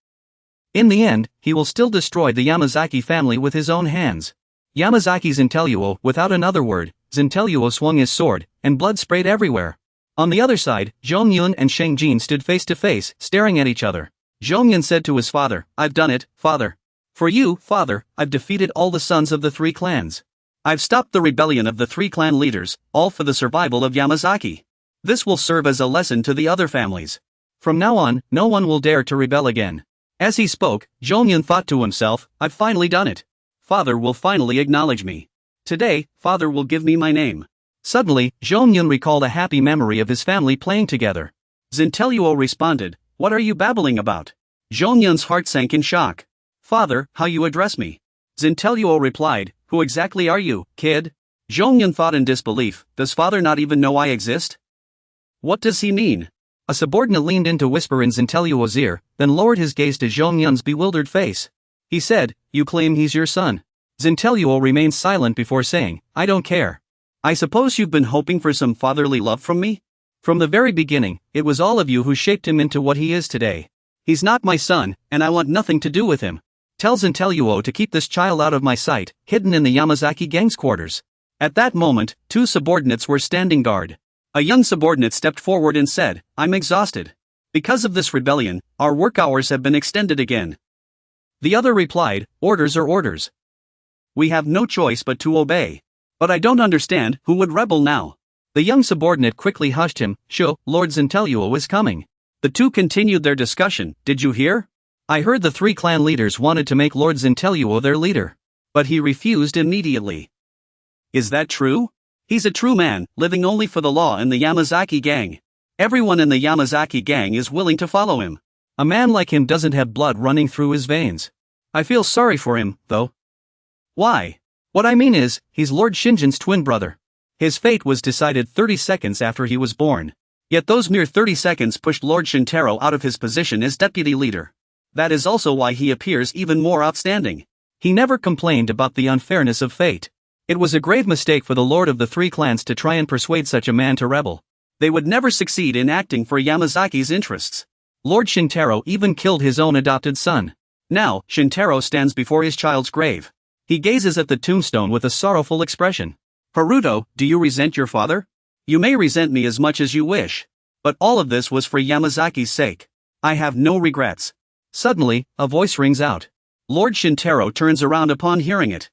In the end, he will still destroy the Yamazaki family with his own hands. Yamazaki Zentelluo, without another word, Zentelluo swung his sword, and blood sprayed everywhere. On the other side, Zhongyun and Shang Jin stood face to face, staring at each other. Zhongyun said to his father, I've done it, father. For you, father, I've defeated all the sons of the three clans. I've stopped the rebellion of the three clan leaders, all for the survival of Yamazaki. This will serve as a lesson to the other families. From now on, no one will dare to rebel again. As he spoke, Zhongyun thought to himself, I've finally done it. Father will finally acknowledge me. Today, Father will give me my name. Suddenly, Zhongyun recalled a happy memory of his family playing together. Zentelluo responded, what are you babbling about? Zhongyun's heart sank in shock. Father, how you address me? Zentelluo replied, who exactly are you, kid? Zhongyun thought in disbelief, does father not even know I exist? What does he mean? A subordinate leaned in to whisper in Zentelluo's ear, then lowered his gaze to Zhongyun's bewildered face. He said, you claim he's your son. Zentelluo remained silent before saying, I don't care. I suppose you've been hoping for some fatherly love from me? From the very beginning, it was all of you who shaped him into what he is today. He's not my son, and I want nothing to do with him. Tell Zentelluo to keep this child out of my sight, hidden in the Yamazaki gang's quarters. At that moment, two subordinates were standing guard. A young subordinate stepped forward and said, I'm exhausted. Because of this rebellion, our work hours have been extended again. The other replied, orders are orders. We have no choice but to obey. But I don't understand, who would rebel now? The young subordinate quickly hushed him, Sho, Lord Zentelluo is coming. The two continued their discussion, did you hear? I heard the three clan leaders wanted to make Lord Zentelluo their leader. But he refused immediately. Is that true? He's a true man, living only for the law in the Yamazaki gang. Everyone in the Yamazaki gang is willing to follow him. A man like him doesn't have blood running through his veins. I feel sorry for him, though. Why? What I mean is, he's Lord Shinjin's twin brother. His fate was decided 30 seconds after he was born. Yet those mere 30 seconds pushed Lord Shintaro out of his position as deputy leader. That is also why he appears even more outstanding. He never complained about the unfairness of fate. It was a grave mistake for the Lord of the Three Clans to try and persuade such a man to rebel. They would never succeed in acting for Yamazaki's interests. Lord Shintaro even killed his own adopted son. Now, Shintaro stands before his child's grave. He gazes at the tombstone with a sorrowful expression. Haruto, do you resent your father? You may resent me as much as you wish. But all of this was for Yamazaki's sake. I have no regrets. Suddenly, a voice rings out. Lord Shintaro turns around upon hearing it.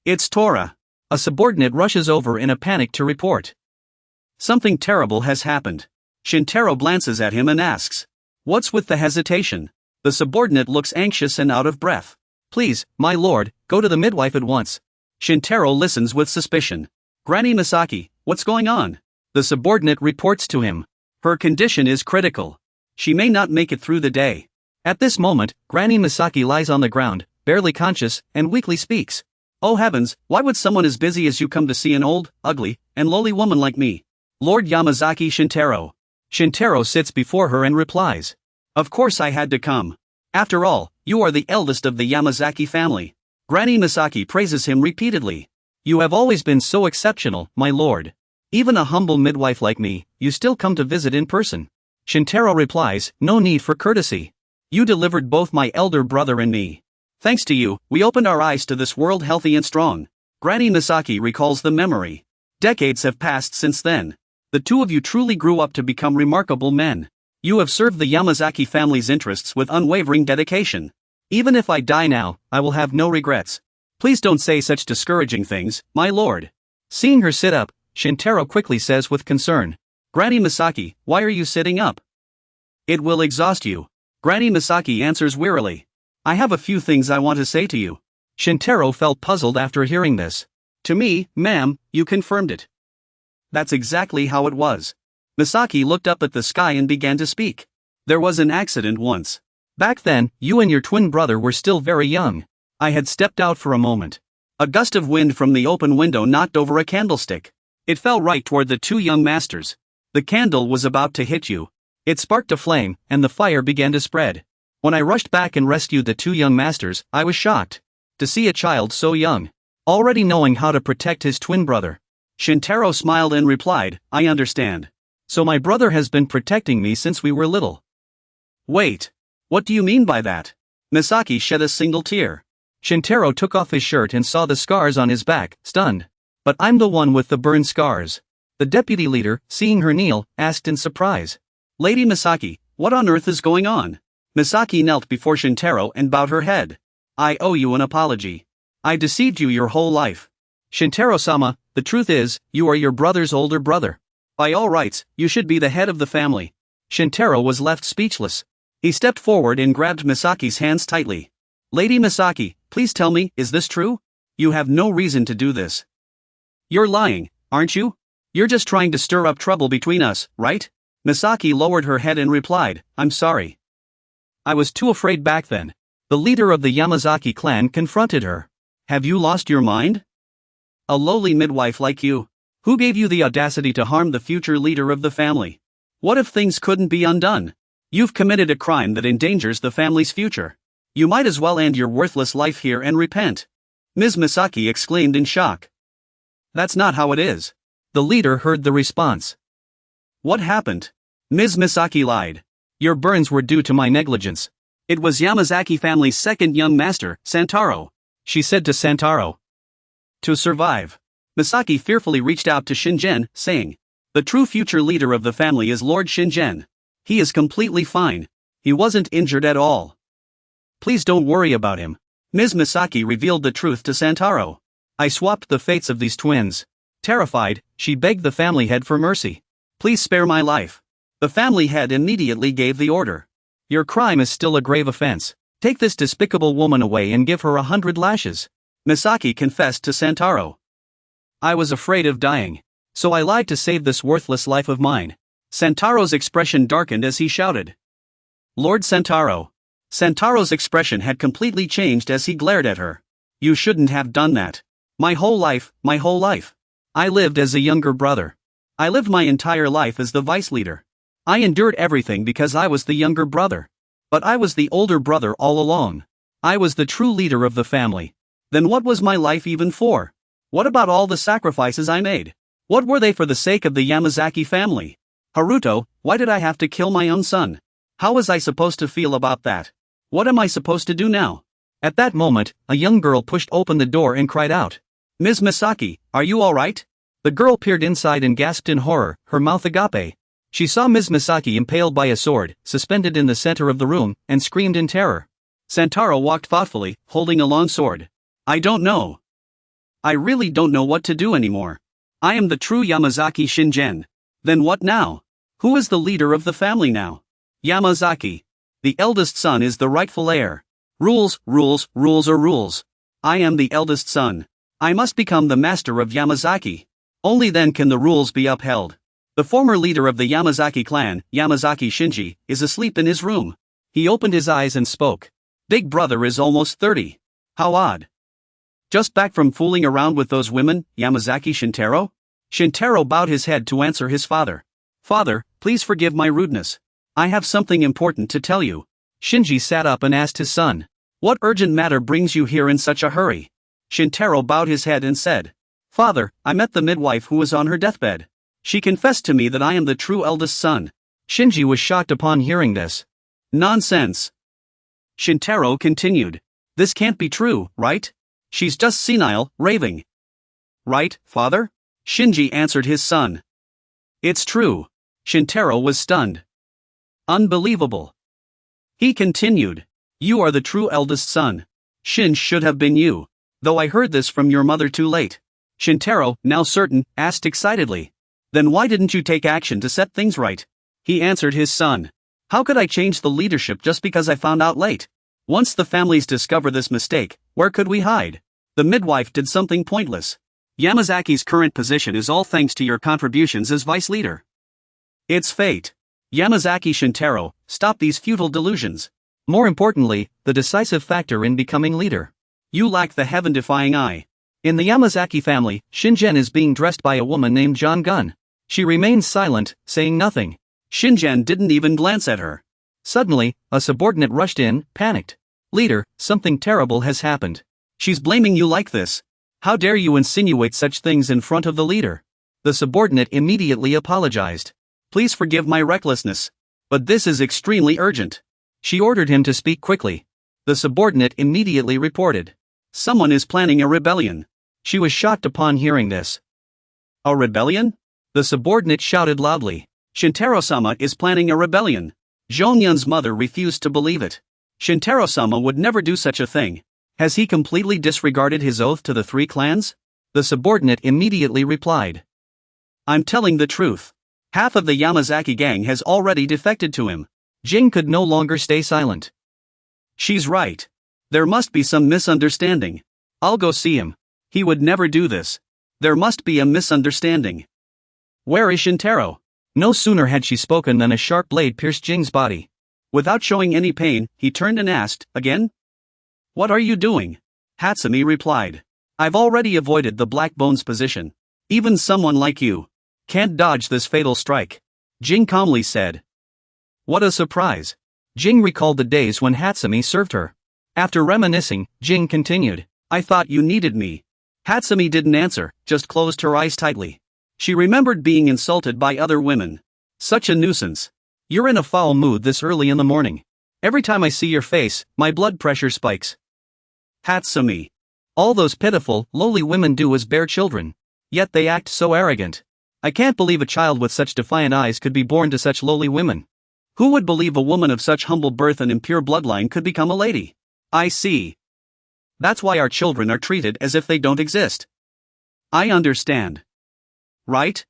It's Tora. A subordinate rushes over in a panic to report. Something terrible has happened. Shintaro glances at him and asks, "What's with the hesitation?" The subordinate looks anxious and out of breath. "Please, my lord, go to the midwife at once." Shintaro listens with suspicion. "Granny Misaki, what's going on?" The subordinate reports to him. Her condition is critical. She may not make it through the day. At this moment, Granny Misaki lies on the ground, barely conscious, and weakly speaks. "Oh heavens, why would someone as busy as you come to see an old, ugly, and lowly woman like me?" Lord Yamazaki Shintaro. Shintaro sits before her and replies. "Of course I had to come. After all, you are the eldest of the Yamazaki family." Granny Misaki praises him repeatedly. "You have always been so exceptional, my lord. Even a humble midwife like me, you still come to visit in person." Shintaro replies, "No need for courtesy. You delivered both my elder brother and me. Thanks to you, we opened our eyes to this world healthy and strong." Granny Misaki recalls the memory. "Decades have passed since then. The two of you truly grew up to become remarkable men. You have served the Yamazaki family's interests with unwavering dedication. Even if I die now, I will have no regrets. Please don't say such discouraging things, my lord." Seeing her sit up, Shintaro quickly says with concern, "Granny Misaki, why are you sitting up? It will exhaust you." Granny Misaki answers wearily, "I have a few things I want to say to you." Shintaro felt puzzled after hearing this. "To me, ma'am, you confirmed it." That's exactly how it was. Misaki looked up at the sky and began to speak. "There was an accident once. Back then, you and your twin brother were still very young. I had stepped out for a moment. A gust of wind from the open window knocked over a candlestick. It fell right toward the two young masters. The candle was about to hit you. It sparked a flame, and the fire began to spread. When I rushed back and rescued the two young masters, I was shocked to see a child so young already knowing how to protect his twin brother." Shintaro smiled and replied, "I understand. So my brother has been protecting me since we were little." "Wait. What do you mean by that?" Misaki shed a single tear. Shintaro took off his shirt and saw the scars on his back, stunned. "But I'm the one with the burned scars." The deputy leader, seeing her kneel, asked in surprise, "Lady Misaki, what on earth is going on?" Misaki knelt before Shintaro and bowed her head. "I owe you an apology. I deceived you your whole life. Shintaro-sama, the truth is, you are your brother's older brother. By all rights, you should be the head of the family." Shintaro was left speechless. He stepped forward and grabbed Misaki's hands tightly. "Lady Misaki, please tell me, is this true? You have no reason to do this. You're lying, aren't you? You're just trying to stir up trouble between us, right?" Misaki lowered her head and replied, "I'm sorry. I was too afraid back then." The leader of the Yamazaki clan confronted her. "Have you lost your mind? A lowly midwife like you? Who gave you the audacity to harm the future leader of the family? What if things couldn't be undone? You've committed a crime that endangers the family's future. You might as well end your worthless life here and repent." Ms. Misaki exclaimed in shock. "That's not how it is." The leader heard the response. "What happened?" Ms. Misaki lied. "Your burns were due to my negligence. It was Yamazaki family's second young master, Santaro," she said to Santaro. "To survive." Misaki fearfully reached out to Shingen, saying, "The true future leader of the family is Lord Shingen. He is completely fine. He wasn't injured at all. Please don't worry about him." Ms. Misaki revealed the truth to Santaro. "I swapped the fates of these twins." Terrified, she begged the family head for mercy. "Please spare my life." The family head immediately gave the order. "Your crime is still a grave offense. Take this despicable woman away and give her 100 lashes." Misaki confessed to Santaro. "I was afraid of dying. So I lied to save this worthless life of mine." Santaro's expression darkened as he shouted, "Lord Santaro." Santaro's expression had completely changed as he glared at her. "You shouldn't have done that. My whole life. I lived as a younger brother. I lived my entire life as the vice leader. I endured everything because I was the younger brother. But I was the older brother all along. I was the true leader of the family. Then what was my life even for? What about all the sacrifices I made? What were they for the sake of the Yamazaki family? Haruto, why did I have to kill my own son? How was I supposed to feel about that? What am I supposed to do now? At that moment, a young girl pushed open the door and cried out. Ms. Misaki, are you alright? The girl peered inside and gasped in horror, her mouth agape. She saw Ms. Misaki impaled by a sword, suspended in the center of the room, and screamed in terror. Santaro walked thoughtfully, holding a long sword. I don't know. I really don't know what to do anymore. I am the true Yamazaki Shingen. Then what now? Who is the leader of the family now? Yamazaki. The eldest son is the rightful heir. Rules, rules, rules are rules. I am the eldest son. I must become the master of Yamazaki. Only then can the rules be upheld. The former leader of the Yamazaki clan, Yamazaki Shinji, is asleep in his room. He opened his eyes and spoke. Big brother is almost 30. How odd. Just back from fooling around with those women, Yamazaki Shintaro? Shintaro bowed his head to answer his father. Father, please forgive my rudeness. I have something important to tell you. Shinji sat up and asked his son. What urgent matter brings you here in such a hurry? Shintaro bowed his head and said. Father, I met the midwife who was on her deathbed. She confessed to me that I am the true eldest son. Shinji was shocked upon hearing this. Nonsense. Shintaro continued. This can't be true, right? She's just senile, raving. Right, father? Shinji answered his son. It's true. Shintaro was stunned. Unbelievable. He continued. You are the true eldest son. Shin should have been you. Though I heard this from your mother too late. Shintaro, now certain, asked excitedly. Then why didn't you take action to set things right? He answered his son. How could I change the leadership just because I found out late? Once the families discover this mistake, where could we hide? The midwife did something pointless. Yamazaki's current position is all thanks to your contributions as vice leader. It's fate. Yamazaki Shintaro, stop these futile delusions. More importantly, the decisive factor in becoming leader. You lack the heaven-defying eye. In the Yamazaki family, Shingen is being dressed by a woman named John Gun. She remains silent, saying nothing. Shingen didn't even glance at her. Suddenly, a subordinate rushed in, panicked. Leader, something terrible has happened. She's blaming you like this. How dare you insinuate such things in front of the leader? The subordinate immediately apologized. Please forgive my recklessness. But this is extremely urgent. She ordered him to speak quickly. The subordinate immediately reported. Someone is planning a rebellion. She was shocked upon hearing this. A rebellion? The subordinate shouted loudly. Shintaro-sama is planning a rebellion. Zhongyun's mother refused to believe it. Shintaro-sama would never do such a thing. Has he completely disregarded his oath to the 3 clans? The subordinate immediately replied. I'm telling the truth. Half of the Yamazaki gang has already defected to him. Jing could no longer stay silent. She's right. There must be some misunderstanding. I'll go see him. He would never do this. There must be a misunderstanding. Where is Shintaro? No sooner had she spoken than a sharp blade pierced Jing's body. Without showing any pain, he turned and asked, again? What are you doing? Hatsumi replied. I've already avoided the Black Bones position. Even someone like you can't dodge this fatal strike. Jing calmly said. What a surprise. Jing recalled the days when Hatsumi served her. After reminiscing, Jing continued. I thought you needed me. Hatsumi didn't answer, just closed her eyes tightly. She remembered being insulted by other women. Such a nuisance. You're in a foul mood this early in the morning. Every time I see your face, my blood pressure spikes. Hatsumi. All those pitiful, lowly women do is bear children. Yet they act so arrogant. I can't believe a child with such defiant eyes could be born to such lowly women. Who would believe a woman of such humble birth and impure bloodline could become a lady? I see. That's why our children are treated as if they don't exist. I understand. Right?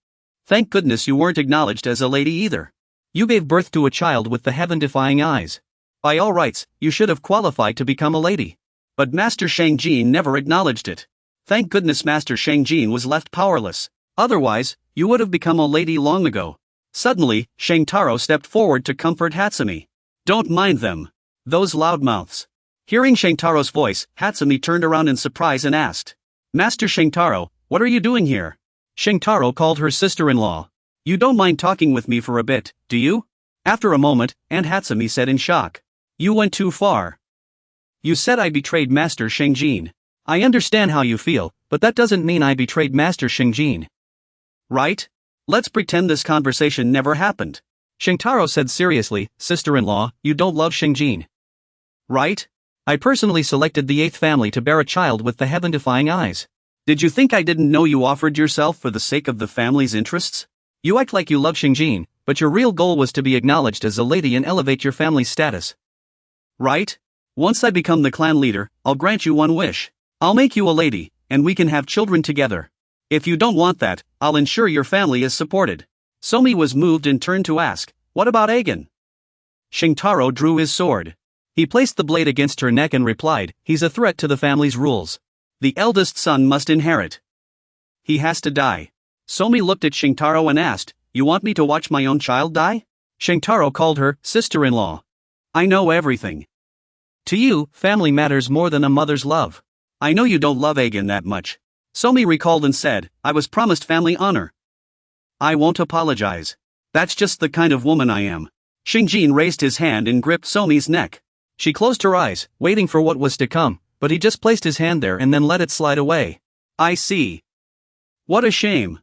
Thank goodness you weren't acknowledged as a lady either. You gave birth to a child with the heaven-defying eyes. By all rights, you should have qualified to become a lady. But Master Shangjin never acknowledged it. Thank goodness Master Shangjin was left powerless. Otherwise, you would have become a lady long ago. Suddenly, Shintaro stepped forward to comfort Hatsumi. Don't mind them. Those loudmouths. Hearing Shintaro's voice, Hatsumi turned around in surprise and asked. Master Shintaro, what are you doing here? Shintaro called her sister-in-law. You don't mind talking with me for a bit, do you? After a moment, Aunt Hatsumi said in shock. You went too far. You said I betrayed Master Shangjin. I understand how you feel, but that doesn't mean I betrayed Master Shangjin. Right? Let's pretend this conversation never happened. Shintaro said seriously, sister-in-law, you don't love Shinjin. Right? I personally selected the 8th family to bear a child with the heaven-defying eyes. Did you think I didn't know you offered yourself for the sake of the family's interests? You act like you love Shinjin, but your real goal was to be acknowledged as a lady and elevate your family's status. Right? Once I become the clan leader, I'll grant you one wish. I'll make you a lady, and we can have children together. If you don't want that, I'll ensure your family is supported. Somi was moved and turned to ask, what about Aegon? Shintaro drew his sword. He placed the blade against her neck and replied, he's a threat to the family's rules. The eldest son must inherit. He has to die. Somi looked at Shintaro and asked, you want me to watch my own child die? Shintaro called her sister-in-law. I know everything. To you, family matters more than a mother's love. I know you don't love Aegon that much. Somi recalled and said, I was promised family honor. I won't apologize. That's just the kind of woman I am. Shinjin raised his hand and gripped Somi's neck. She closed her eyes, waiting for what was to come, but he just placed his hand there and then let it slide away. I see. What a shame.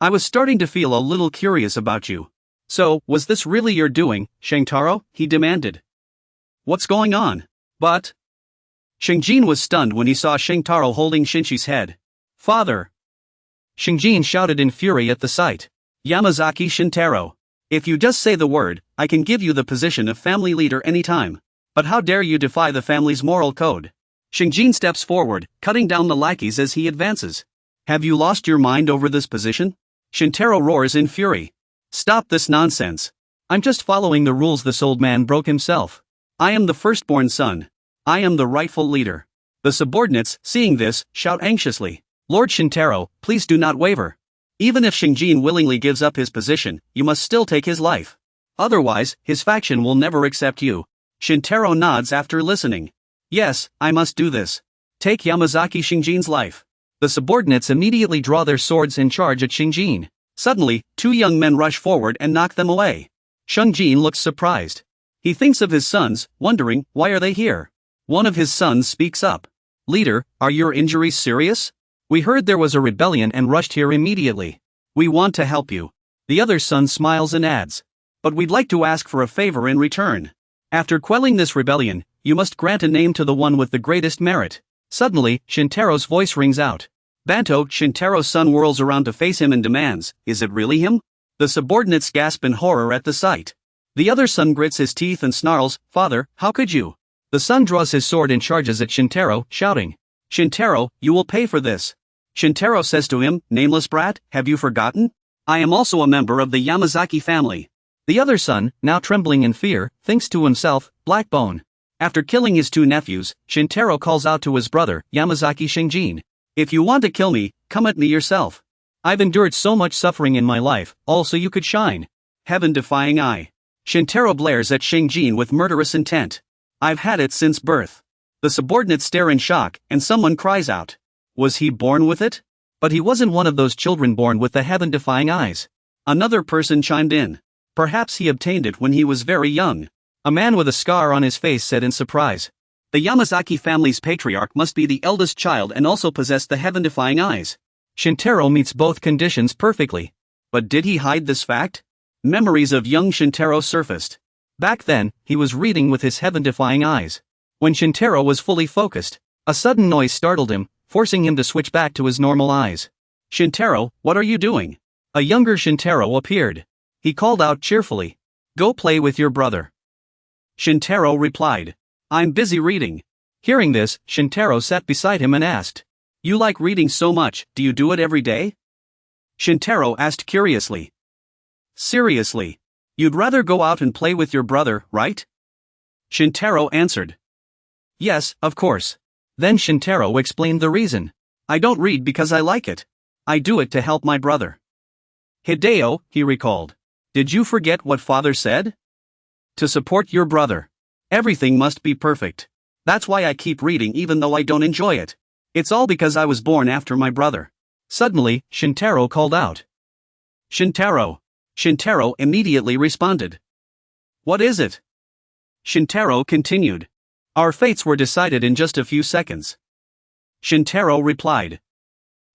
I was starting to feel a little curious about you. So, was this really your doing, Shintaro? He demanded. What's going on? But... Shinjin was stunned when he saw Shintaro holding Shinshi's head. Father! Shinjin shouted in fury at the sight. Yamazaki Shintaro. If you just say the word, I can give you the position of family leader anytime. But how dare you defy the family's moral code? Shinjin steps forward, cutting down the lackeys as he advances. Have you lost your mind over this position? Shintaro roars in fury. Stop this nonsense. I'm just following the rules this old man broke himself. I am the firstborn son. I am the rightful leader. The subordinates, seeing this, shout anxiously. Lord Shintaro, please do not waver. Even if Shinjin willingly gives up his position, you must still take his life. Otherwise, his faction will never accept you. Shintaro nods after listening. Yes, I must do this. Take Yamazaki Shinjin's life. The subordinates immediately draw their swords and charge at Shinjin. Suddenly, 2 young men rush forward and knock them away. Shinjin looks surprised. He thinks of his sons, wondering, why are they here? One of his sons speaks up. Leader, are your injuries serious? We heard there was a rebellion and rushed here immediately. We want to help you. The other son smiles and adds. But we'd like to ask for a favor in return. After quelling this rebellion, you must grant a name to the one with the greatest merit. Suddenly, Shintaro's voice rings out. Banto, Shintaro's son whirls around to face him and demands, is it really him? The subordinates gasp in horror at the sight. The other son grits his teeth and snarls, Father, how could you? The son draws his sword and charges at Shintaro, shouting. Shintaro, you will pay for this. Shintaro says to him, nameless brat, have you forgotten? I am also a member of the Yamazaki family. The other son, now trembling in fear, thinks to himself, Blackbone. After killing his 2 nephews, Shintaro calls out to his brother, Yamazaki Shinjin. If you want to kill me, come at me yourself. I've endured so much suffering in my life, all so you could shine. Heaven-defying eye. Shintaro blares at Shinjin with murderous intent. I've had it since birth. The subordinates stare in shock, and someone cries out. Was he born with it? But he wasn't one of those children born with the heaven-defying eyes. Another person chimed in. Perhaps he obtained it when he was very young. A man with a scar on his face said in surprise. The Yamazaki family's patriarch must be the eldest child and also possess the heaven-defying eyes. Shintaro meets both conditions perfectly. But did he hide this fact? Memories of young Shintaro surfaced. Back then, he was reading with his heaven-defying eyes. When Shintaro was fully focused, a sudden noise startled him, forcing him to switch back to his normal eyes. Shintaro, what are you doing? A younger Shintaro appeared. He called out cheerfully. Go play with your brother. Shintaro replied. I'm busy reading. Hearing this, Shintaro sat beside him and asked. You like reading so much, do you do it every day? Shintaro asked curiously. Seriously. You'd rather go out and play with your brother, right? Shintaro answered. Yes, of course. Then Shintaro explained the reason. I don't read because I like it. I do it to help my brother. Hideo, he recalled. Did you forget what father said? To support your brother. Everything must be perfect. That's why I keep reading even though I don't enjoy it. It's all because I was born after my brother. Suddenly, Shintaro called out. Shintaro. Shintaro immediately responded. What is it? Shintaro continued. Our fates were decided in just a few seconds. Shintaro replied.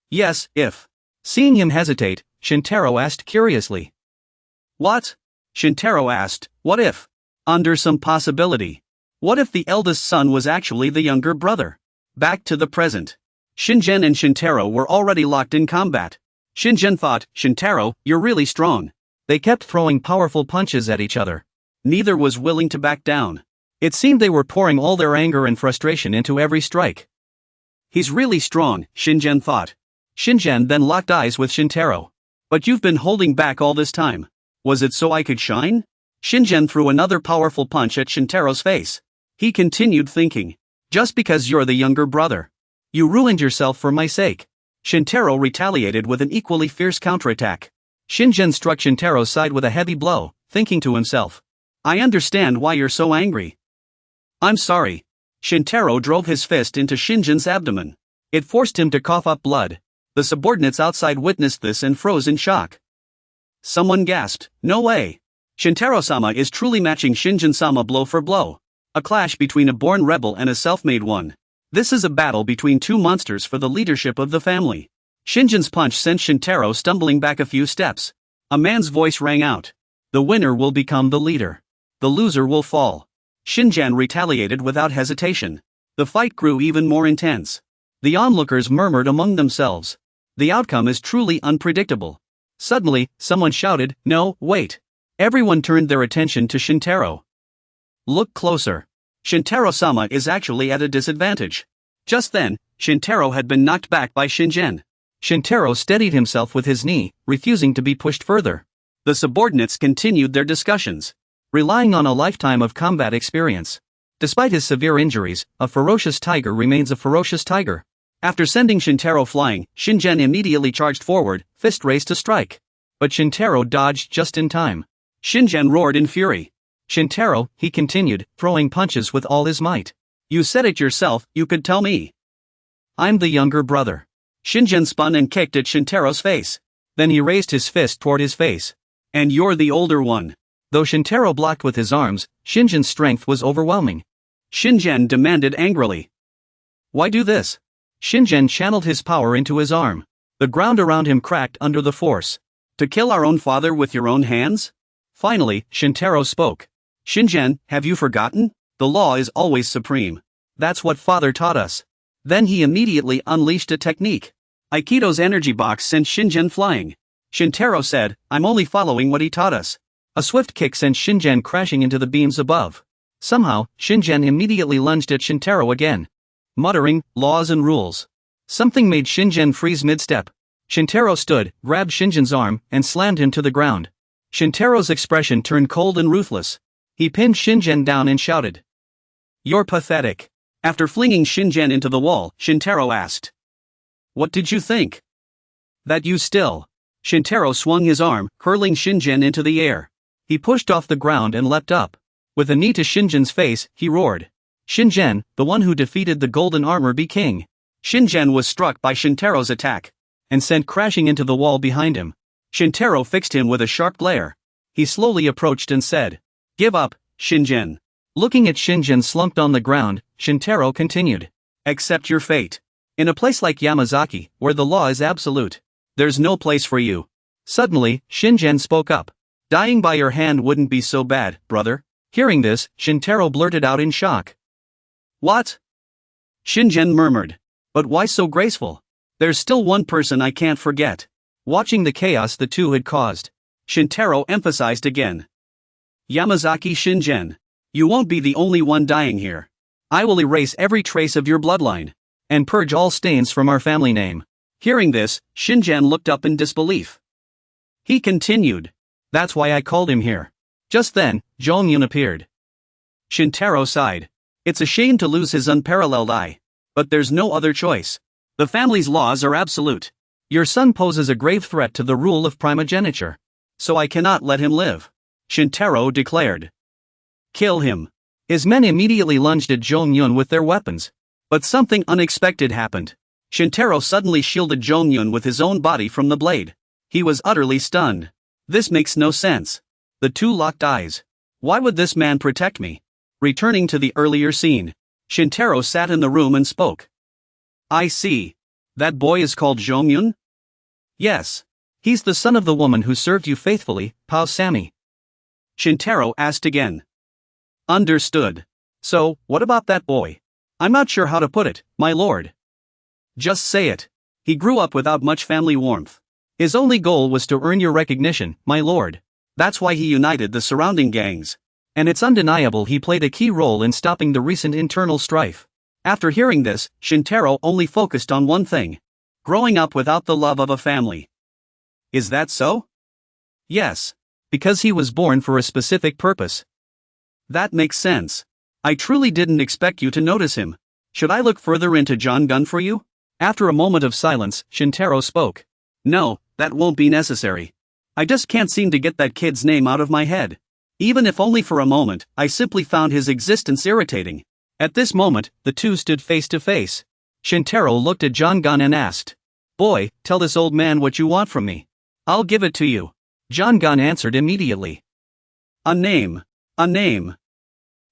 Yes, if. Seeing him hesitate, Shintaro asked curiously. What? Shintaro asked, what if? Under some possibility. What if the eldest son was actually the younger brother? Back to the present. Shingen and Shintaro were already locked in combat. Shingen thought, Shintaro, you're really strong. They kept throwing powerful punches at each other. Neither was willing to back down. It seemed they were pouring all their anger and frustration into every strike. He's really strong, Shingen thought. Shingen then locked eyes with Shintaro. But you've been holding back all this time. Was it so I could shine? Shingen threw another powerful punch at Shintaro's face. He continued thinking. Just because you're the younger brother. You ruined yourself for my sake. Shintaro retaliated with an equally fierce counterattack. Shingen struck Shintaro's side with a heavy blow, thinking to himself. I understand why you're so angry. I'm sorry. Shintaro drove his fist into Shingen's abdomen. It forced him to cough up blood. The subordinates outside witnessed this and froze in shock. Someone gasped, no way. Shintaro-sama is truly matching Shingen-sama blow for blow. A clash between a born rebel and a self-made one. This is a battle between two monsters for the leadership of the family. Shingen's punch sent Shintaro stumbling back a few steps. A man's voice rang out. The winner will become the leader. The loser will fall. Shingen retaliated without hesitation. The fight grew even more intense. The onlookers murmured among themselves. The outcome is truly unpredictable. Suddenly, someone shouted, no, wait. Everyone turned their attention to Shintaro. Look closer. Shintaro-sama is actually at a disadvantage. Just then, Shintaro had been knocked back by Shingen. Shintaro steadied himself with his knee, refusing to be pushed further. The subordinates continued their discussions, relying on a lifetime of combat experience. Despite his severe injuries, a ferocious tiger remains a ferocious tiger. After sending Shintaro flying, Shingen immediately charged forward, fist raised to strike. But Shintaro dodged just in time. Shingen roared in fury. Shintaro, he continued, throwing punches with all his might. You said it yourself, you could tell me. I'm the younger brother. Shingen spun and kicked at Shintaro's face. Then he raised his fist toward his face. And you're the older one. Though Shintaro blocked with his arms, Shingen's strength was overwhelming. Shingen demanded angrily. Why do this? Shingen channeled his power into his arm. The ground around him cracked under the force. To kill our own father with your own hands? Finally, Shintaro spoke. Shingen, have you forgotten? The law is always supreme. That's what father taught us. Then he immediately unleashed a technique. Aikido's energy box sent Shingen flying. Shintaro said, I'm only following what he taught us. A swift kick sent Shingen crashing into the beams above. Somehow, Shingen immediately lunged at Shintaro again. Muttering, laws and rules. Something made Shingen freeze mid-step. Shintaro stood, grabbed Shingen's arm, and slammed him to the ground. Shintaro's expression turned cold and ruthless. He pinned Shingen down and shouted. You're pathetic. After flinging Shingen into the wall, Shintaro asked. What did you think? That you still. Shintaro swung his arm, hurling Shingen into the air. He pushed off the ground and leapt up. With a knee to Shingen's face, he roared. Shingen, the one who defeated the Golden Armor, be king. Shingen was struck by Shintaro's attack and sent crashing into the wall behind him. Shintaro fixed him with a sharp glare. He slowly approached and said, Give up, Shingen. Looking at Shingen slumped on the ground, Shintaro continued. Accept your fate. In a place like Yamazaki, where the law is absolute, there's no place for you. Suddenly, Shingen spoke up. Dying by your hand wouldn't be so bad, brother. Hearing this, Shintaro blurted out in shock. What? Shingen murmured. But why so graceful? There's still one person I can't forget. Watching the chaos the two had caused, Shintaro emphasized again. Yamazaki Shingen. You won't be the only one dying here. I will erase every trace of your bloodline and purge all stains from our family name. Hearing this, Shingen looked up in disbelief. He continued. That's why I called him here. Just then, Jong-yun appeared. Shintaro sighed. It's a shame to lose his unparalleled eye. But there's no other choice. The family's laws are absolute. Your son poses a grave threat to the rule of primogeniture. So I cannot let him live. Shintaro declared. Kill him. His men immediately lunged at Jong-yun with their weapons. But something unexpected happened. Shintaro suddenly shielded Jong-yun with his own body from the blade. He was utterly stunned. This makes no sense. The two locked eyes. Why would this man protect me? Returning to the earlier scene, Shintaro sat in the room and spoke. I see. That boy is called Jong-yun? Yes. He's the son of the woman who served you faithfully, Pao Sammy. Shintaro asked again. Understood. So, what about that boy? I'm not sure how to put it, my lord. Just say it. He grew up without much family warmth. His only goal was to earn your recognition, my lord. That's why he united the surrounding gangs. And it's undeniable he played a key role in stopping the recent internal strife. After hearing this, Shintaro only focused on one thing. Growing up without the love of a family. Is that so? Yes. Because he was born for a specific purpose. That makes sense. I truly didn't expect you to notice him. Should I look further into John Gunn for you? After a moment of silence, Shintaro spoke. No, that won't be necessary. I just can't seem to get that kid's name out of my head. Even if only for a moment, I simply found his existence irritating. At this moment, the two stood face to face. Shintaro looked at John Gunn and asked. Boy, tell this old man what you want from me. I'll give it to you. John Gunn answered immediately. A name. A name.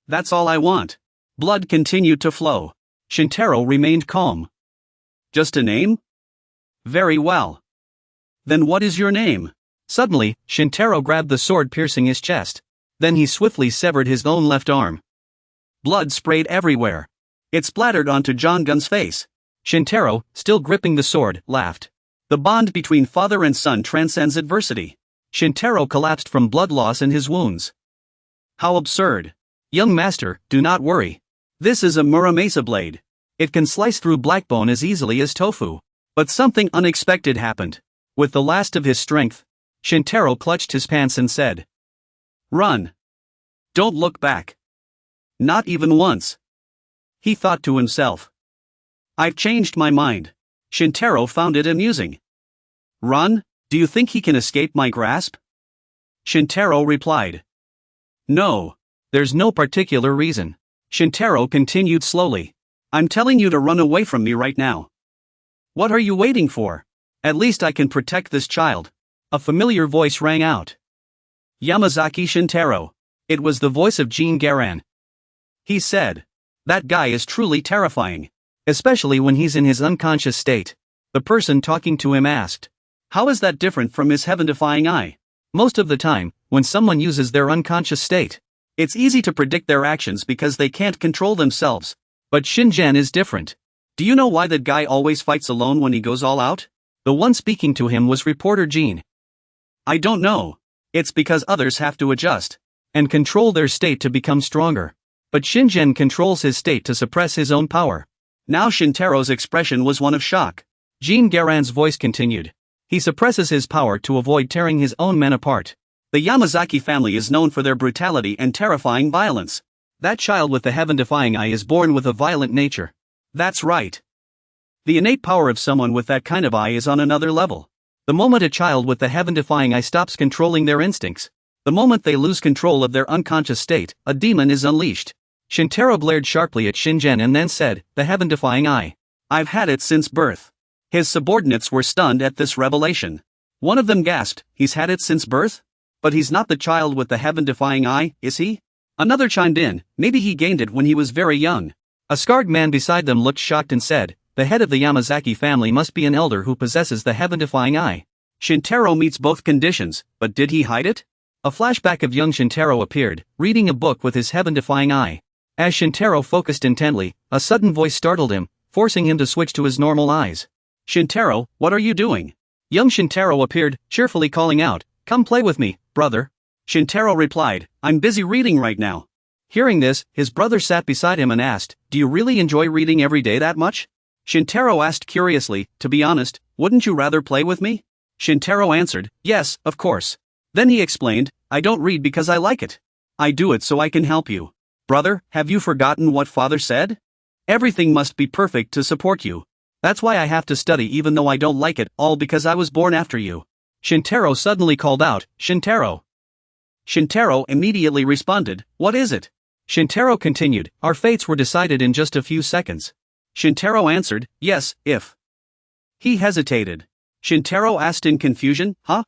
That's all I want. Blood continued to flow. Shintaro remained calm. Just a name? Very well. Then what is your name? Suddenly, Shintaro grabbed the sword piercing his chest. Then he swiftly severed his own left arm. Blood sprayed everywhere. It splattered onto John Gunn's face. Shintaro, still gripping the sword, laughed. The bond between father and son transcends adversity. Shintaro collapsed from blood loss in his wounds. How absurd. Young master, do not worry. This is a Muramasa blade. It can slice through black bone as easily as tofu. But something unexpected happened. With the last of his strength, Shintaro clutched his pants and said. Run. Don't look back. Not even once. He thought to himself. I've changed my mind. Shintaro found it amusing. Run? Do you think he can escape my grasp? Shintaro replied. No. There's no particular reason. Shintaro continued slowly. I'm telling you to run away from me right now. What are you waiting for? At least I can protect this child. A familiar voice rang out. Yamazaki Shintaro. It was the voice of Jean Garan. He said. That guy is truly terrifying. Especially when he's in his unconscious state. The person talking to him asked. How is that different from his heaven-defying eye? Most of the time, when someone uses their unconscious state, it's easy to predict their actions because they can't control themselves. But Shinjan is different. Do you know why that guy always fights alone when he goes all out? The one speaking to him was reporter Jean. I don't know. It's because others have to adjust and control their state to become stronger. But Shinjan controls his state to suppress his own power. Now Shintaro's expression was one of shock. Jean Garan's voice continued. He suppresses his power to avoid tearing his own men apart. The Yamazaki family is known for their brutality and terrifying violence. That child with the heaven-defying eye is born with a violent nature. That's right. The innate power of someone with that kind of eye is on another level. The moment a child with the heaven-defying eye stops controlling their instincts, the moment they lose control of their unconscious state, a demon is unleashed. Shintaro glared sharply at Shinjan and then said, the heaven-defying eye. I've had it since birth. His subordinates were stunned at this revelation. One of them gasped, he's had it since birth? But he's not the child with the heaven-defying eye, is he? Another chimed in, maybe he gained it when he was very young. A scarred man beside them looked shocked and said, the head of the Yamazaki family must be an elder who possesses the heaven-defying eye. Shintaro meets both conditions, but did he hide it? A flashback of young Shintaro appeared, reading a book with his heaven-defying eye. As Shintaro focused intently, a sudden voice startled him, forcing him to switch to his normal eyes. Shintaro, what are you doing? Young Shintaro appeared, cheerfully calling out, come play with me, brother. Shintaro replied, I'm busy reading right now. Hearing this, his brother sat beside him and asked, do you really enjoy reading every day that much? Shintaro asked curiously, to be honest, wouldn't you rather play with me? Shintaro answered, yes, of course. Then he explained, I don't read because I like it. I do it so I can help you. Brother, have you forgotten what father said? Everything must be perfect to support you. That's why I have to study even though I don't like it, all because I was born after you. Shintaro suddenly called out, Shintaro. Shintaro immediately responded, what is it? Shintaro continued, our fates were decided in just a few seconds. Shintaro answered, yes, if. He hesitated. Shintaro asked in confusion, huh?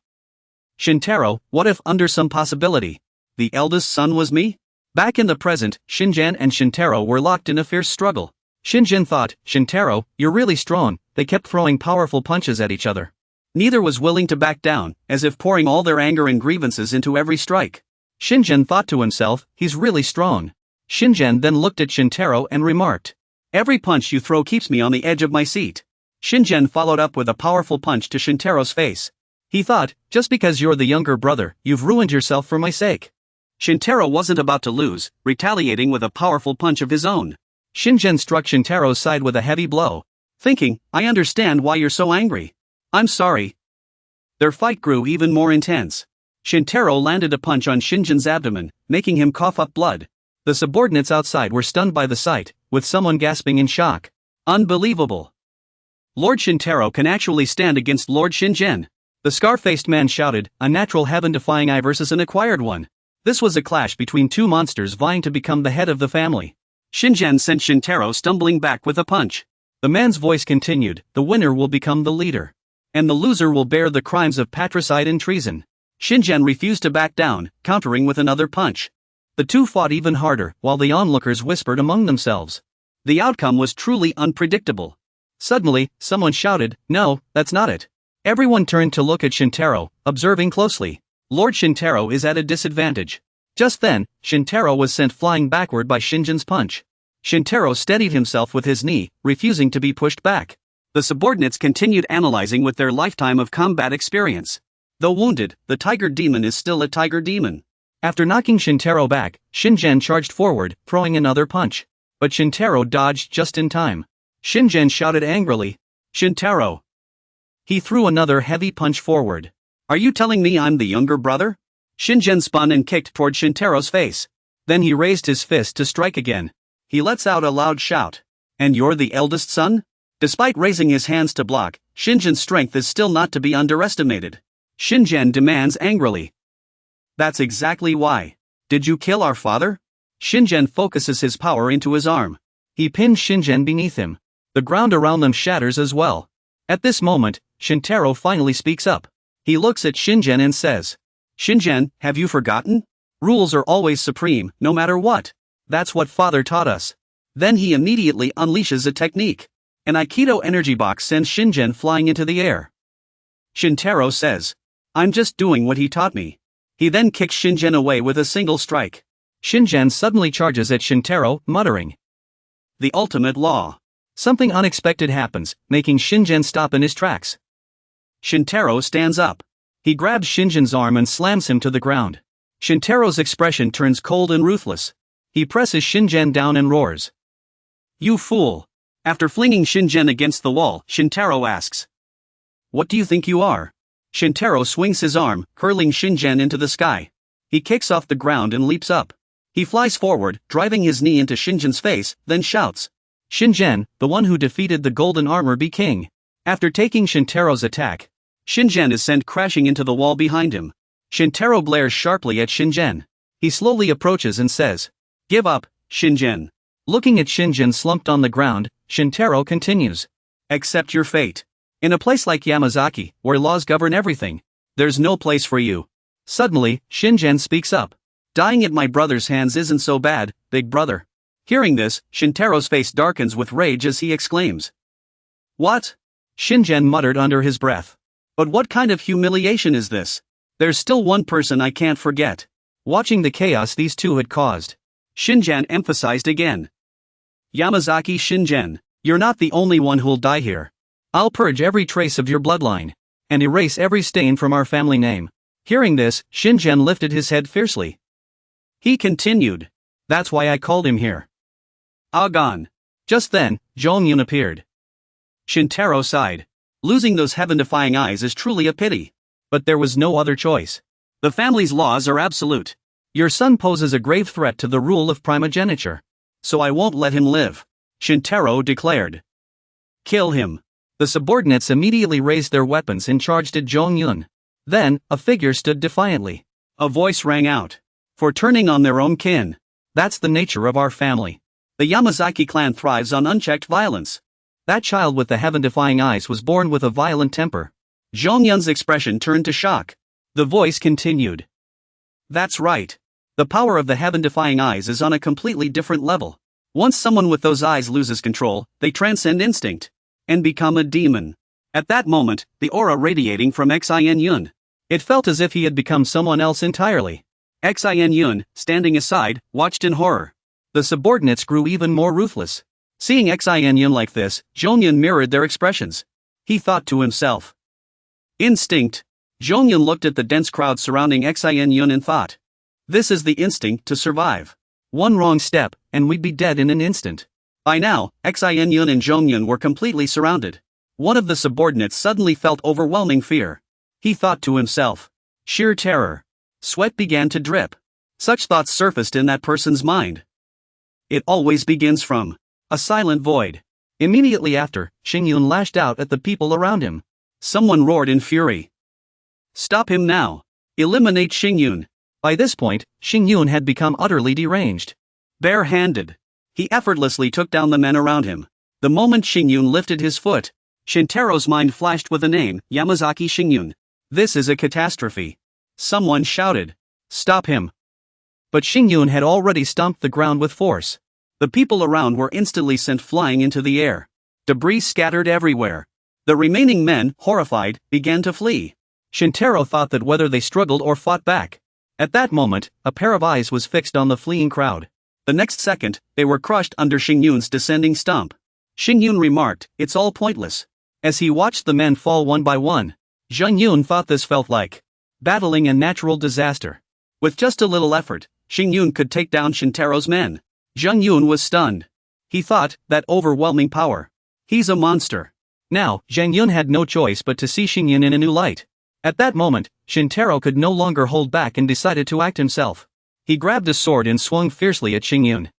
Shintaro, what if under some possibility, the eldest son was me? Back in the present, Shinjan and Shintaro were locked in a fierce struggle. Shinjan thought, Shintaro, you're really strong, they kept throwing powerful punches at each other. Neither was willing to back down, as if pouring all their anger and grievances into every strike. Shinjen thought to himself, he's really strong. Shinjen then looked at Shintaro and remarked, every punch you throw keeps me on the edge of my seat. Shinjen followed up with a powerful punch to Shintaro's face. He thought, just because you're the younger brother, you've ruined yourself for my sake. Shintaro wasn't about to lose, retaliating with a powerful punch of his own. Shinjen struck Shintaro's side with a heavy blow, thinking, I understand why you're so angry. I'm sorry. Their fight grew even more intense. Shintaro landed a punch on Shinjen's abdomen, making him cough up blood. The subordinates outside were stunned by the sight, with someone gasping in shock. Unbelievable. Lord Shintaro can actually stand against Lord Shinjen. The scar-faced man shouted, a natural heaven-defying eye versus an acquired one. This was a clash between two monsters vying to become the head of the family. Shinjen sent Shintaro stumbling back with a punch. The man's voice continued, the winner will become the leader. And the loser will bear the crimes of patricide and treason. Shinjen refused to back down, countering with another punch. The two fought even harder, while the onlookers whispered among themselves. The outcome was truly unpredictable. Suddenly, someone shouted, no, that's not it. Everyone turned to look at Shintaro, observing closely. Lord Shintaro is at a disadvantage. Just then, Shintaro was sent flying backward by Shinjen's punch. Shintaro steadied himself with his knee, refusing to be pushed back. The subordinates continued analyzing with their lifetime of combat experience. Though wounded, the tiger demon is still a tiger demon. After knocking Shintaro back, Shinjen charged forward, throwing another punch. But Shintaro dodged just in time. Shinjen shouted angrily, Shintaro! He threw another heavy punch forward. Are you telling me I'm the younger brother? Shinjen spun and kicked toward Shintaro's face. Then he raised his fist to strike again. He lets out a loud shout. And you're the eldest son? Despite raising his hands to block, Shinjen's strength is still not to be underestimated. Shinjen demands angrily. That's exactly why. Did you kill our father? Shinjen focuses his power into his arm. He pins Shinjen beneath him. The ground around them shatters as well. At this moment, Shintaro finally speaks up. He looks at Shinjen and says, Shinjen, have you forgotten? Rules are always supreme, no matter what. That's what father taught us. Then he immediately unleashes a technique. An Aikido energy box sends Shinjen flying into the air. Shintaro says, I'm just doing what he taught me. He then kicks Shinjen away with a single strike. Shinjen suddenly charges at Shintaro, muttering, the ultimate law. Something unexpected happens, making Shinjen stop in his tracks. Shintaro stands up. He grabs Shinjen's arm and slams him to the ground. Shintaro's expression turns cold and ruthless. He presses Shinjen down and roars, you fool! After flinging Shinjen against the wall, Shintaro asks, what do you think you are? Shintaro swings his arm, hurling Shinjen into the sky. He kicks off the ground and leaps up. He flies forward, driving his knee into Shinjen's face, then shouts, Shinjen, the one who defeated the golden armor be king. After taking Shintaro's attack, Shinjen is sent crashing into the wall behind him. Shintaro glares sharply at Shinjen. He slowly approaches and says, give up, Shinjen. Looking at Shinjen slumped on the ground, Shintaro continues, accept your fate. In a place like Yamazaki, where laws govern everything, there's no place for you. Suddenly, Shinjen speaks up. Dying at my brother's hands isn't so bad, big brother. Hearing this, Shintaro's face darkens with rage as he exclaims, what? Shinjen muttered under his breath. But what kind of humiliation is this? There's still one person I can't forget. Watching the chaos these two had caused, Shinjen emphasized again. Yamazaki Shinjen, you're not the only one who'll die here. I'll purge every trace of your bloodline, and erase every stain from our family name. Hearing this, Shinjen lifted his head fiercely. He continued, that's why I called him here. Agon. Just then, Jong-yun appeared. Shintaro sighed. Losing those heaven-defying eyes is truly a pity. But there was no other choice. The family's laws are absolute. Your son poses a grave threat to the rule of primogeniture. So I won't let him live, Shintaro declared. Kill him. The subordinates immediately raised their weapons and charged at Jong-yun. Then, a figure stood defiantly. A voice rang out. For turning on their own kin. That's the nature of our family. The Yamazaki clan thrives on unchecked violence. That child with the heaven-defying eyes was born with a violent temper. Jong-yun's expression turned to shock. The voice continued. That's right. The power of the heaven-defying eyes is on a completely different level. Once someone with those eyes loses control, they transcend instinct and become a demon. At that moment, the aura radiating from Xin Yun. It felt as if he had become someone else entirely. Xin Yun, standing aside, watched in horror. The subordinates grew even more ruthless. Seeing Xin Yun like this, Zhongyun mirrored their expressions. He thought to himself. Instinct. Zhongyun looked at the dense crowd surrounding Xin Yun and thought. This is the instinct to survive. One wrong step, and we'd be dead in an instant. By now, Xin Yun and Zhongyun were completely surrounded. One of the subordinates suddenly felt overwhelming fear. He thought to himself. Sheer terror. Sweat began to drip. Such thoughts surfaced in that person's mind. It always begins from a silent void. Immediately after, Xingyun lashed out at the people around him. Someone roared in fury. Stop him now. Eliminate Xingyun. By this point, Xingyun had become utterly deranged. Bare-handed. He effortlessly took down the men around him. The moment Xingyun lifted his foot, Shintaro's mind flashed with the name, Yamazaki Xingyun. This is a catastrophe. Someone shouted. Stop him. But Xingyun had already stomped the ground with force. The people around were instantly sent flying into the air. Debris scattered everywhere. The remaining men, horrified, began to flee. Shintaro thought that whether they struggled or fought back. At that moment, a pair of eyes was fixed on the fleeing crowd. The next second, they were crushed under Xingyun's descending stomp. Xingyun remarked, it's all pointless. As he watched the men fall one by one, Xingyun thought this felt like battling a natural disaster. With just a little effort, Xingyun could take down Shintaro's men. Xingyun was stunned. He thought, that overwhelming power. He's a monster. Now, Xingyun had no choice but to see Xingyun in a new light. At that moment, Shintaro could no longer hold back and decided to act himself. He grabbed a sword and swung fiercely at Xingyun.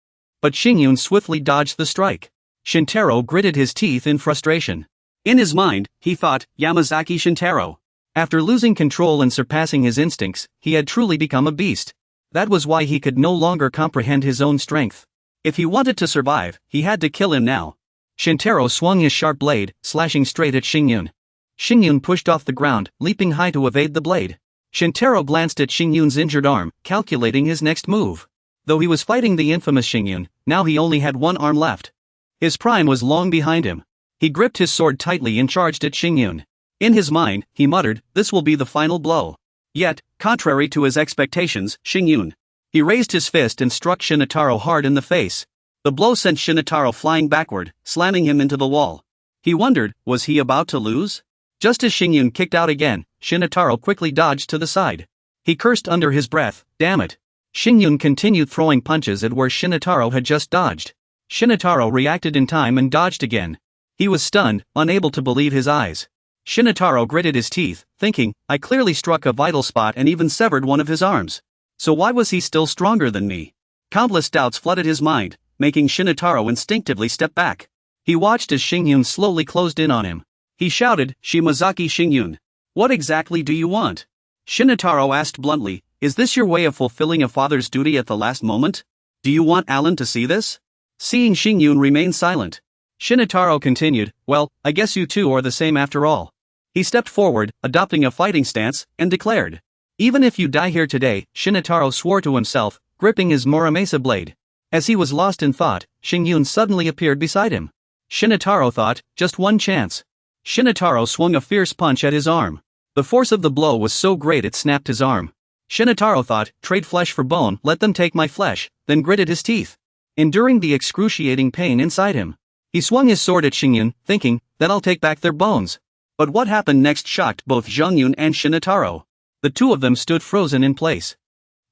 But Xingyun swiftly dodged the strike. Shintaro gritted his teeth in frustration. In his mind, he thought, Yamazaki Shintaro. After losing control and surpassing his instincts, he had truly become a beast. That was why he could no longer comprehend his own strength. If he wanted to survive, he had to kill him now. Shintaro swung his sharp blade, slashing straight at Xingyun. Xingyun pushed off the ground, leaping high to evade the blade. Shintaro glanced at Xingyun's injured arm, calculating his next move. Though he was fighting the infamous Xingyun, now he only had one arm left. His prime was long behind him. He gripped his sword tightly and charged at Xingyun. In his mind, he muttered, this will be the final blow. Yet, contrary to his expectations, Xingyun. He raised his fist and struck Shintaro hard in the face. The blow sent Shintaro flying backward, slamming him into the wall. He wondered, was he about to lose? Just as Xingyun kicked out again, Shintaro quickly dodged to the side. He cursed under his breath, damn it. Xingyun continued throwing punches at where Shintaro had just dodged. Shintaro reacted in time and dodged again. He was stunned, unable to believe his eyes. Shintaro gritted his teeth, thinking, I clearly struck a vital spot and even severed one of his arms. So why was he still stronger than me? Countless doubts flooded his mind, making Shintaro instinctively step back. He watched as Xingyun slowly closed in on him. He shouted, Shimazaki Xingyun. What exactly do you want? Shintaro asked bluntly, is this your way of fulfilling a father's duty at the last moment? Do you want Alan to see this? Seeing Xingyun remain silent, Shintaro continued, well, I guess you two are the same after all. He stepped forward, adopting a fighting stance, and declared. Even if you die here today, Shintaro swore to himself, gripping his Muramasa blade. As he was lost in thought, Xingyun suddenly appeared beside him. Shintaro thought, just one chance. Shintaro swung a fierce punch at his arm. The force of the blow was so great it snapped his arm. Shintaro thought, trade flesh for bone, let them take my flesh, then gritted his teeth. Enduring the excruciating pain inside him, he swung his sword at Xingyun, thinking, then I'll take back their bones. But what happened next shocked both Zhongyun and Shintaro. The two of them stood frozen in place.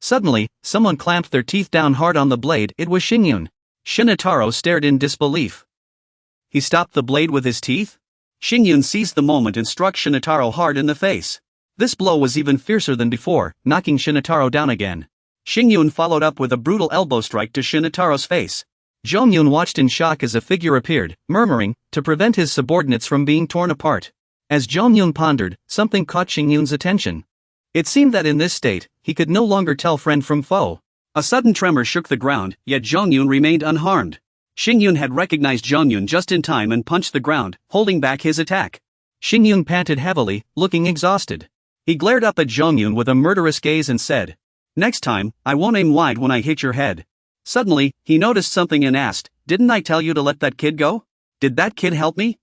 Suddenly, someone clamped their teeth down hard on the blade. It was Xingyun. Shintaro stared in disbelief. He stopped the blade with his teeth? Xingyun seized the moment and struck Shintaro hard in the face. This blow was even fiercer than before, knocking Shintaro down again. Xingyun followed up with a brutal elbow strike to Shintaro's face. Zhongyun watched in shock as a figure appeared, murmuring, to prevent his subordinates from being torn apart. As Zhongyun pondered, something caught Xingyun's attention. It seemed that in this state, he could no longer tell friend from foe. A sudden tremor shook the ground, yet Zhongyun remained unharmed. Xingyun had recognized Zhongyun just in time and punched the ground, holding back his attack. Xingyun panted heavily, looking exhausted. He glared up at Zhongyun with a murderous gaze and said, next time, I won't aim wide when I hit your head. Suddenly, he noticed something and asked, didn't I tell you to let that kid go? Did that kid help me?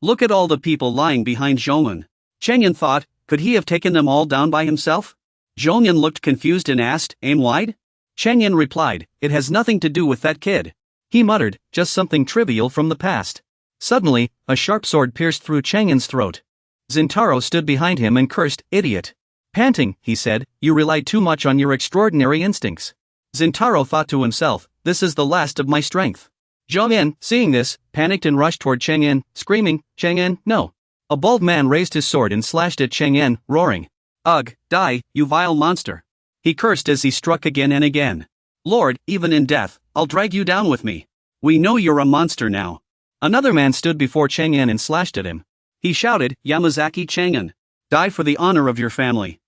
Look at all the people lying behind Zhongyun. Changyan thought, could he have taken them all down by himself? Zhongyun looked confused and asked, aim wide? Changyan replied, it has nothing to do with that kid. He muttered, just something trivial from the past. Suddenly, a sharp sword pierced through Changyan's throat. Zintaro stood behind him and cursed, idiot. Panting, he said, you rely too much on your extraordinary instincts. Zintaro thought to himself, this is the last of my strength. Zhongyan, seeing this, panicked and rushed toward Changyan, screaming, Changyan, no. A bald man raised his sword and slashed at Changyan, roaring. Ugh, die, you vile monster. He cursed as he struck again and again. Lord, even in death, I'll drag you down with me. We know you're a monster now. Another man stood before Changyan and slashed at him. He shouted, Yamazaki Changyan. Die for the honor of your family.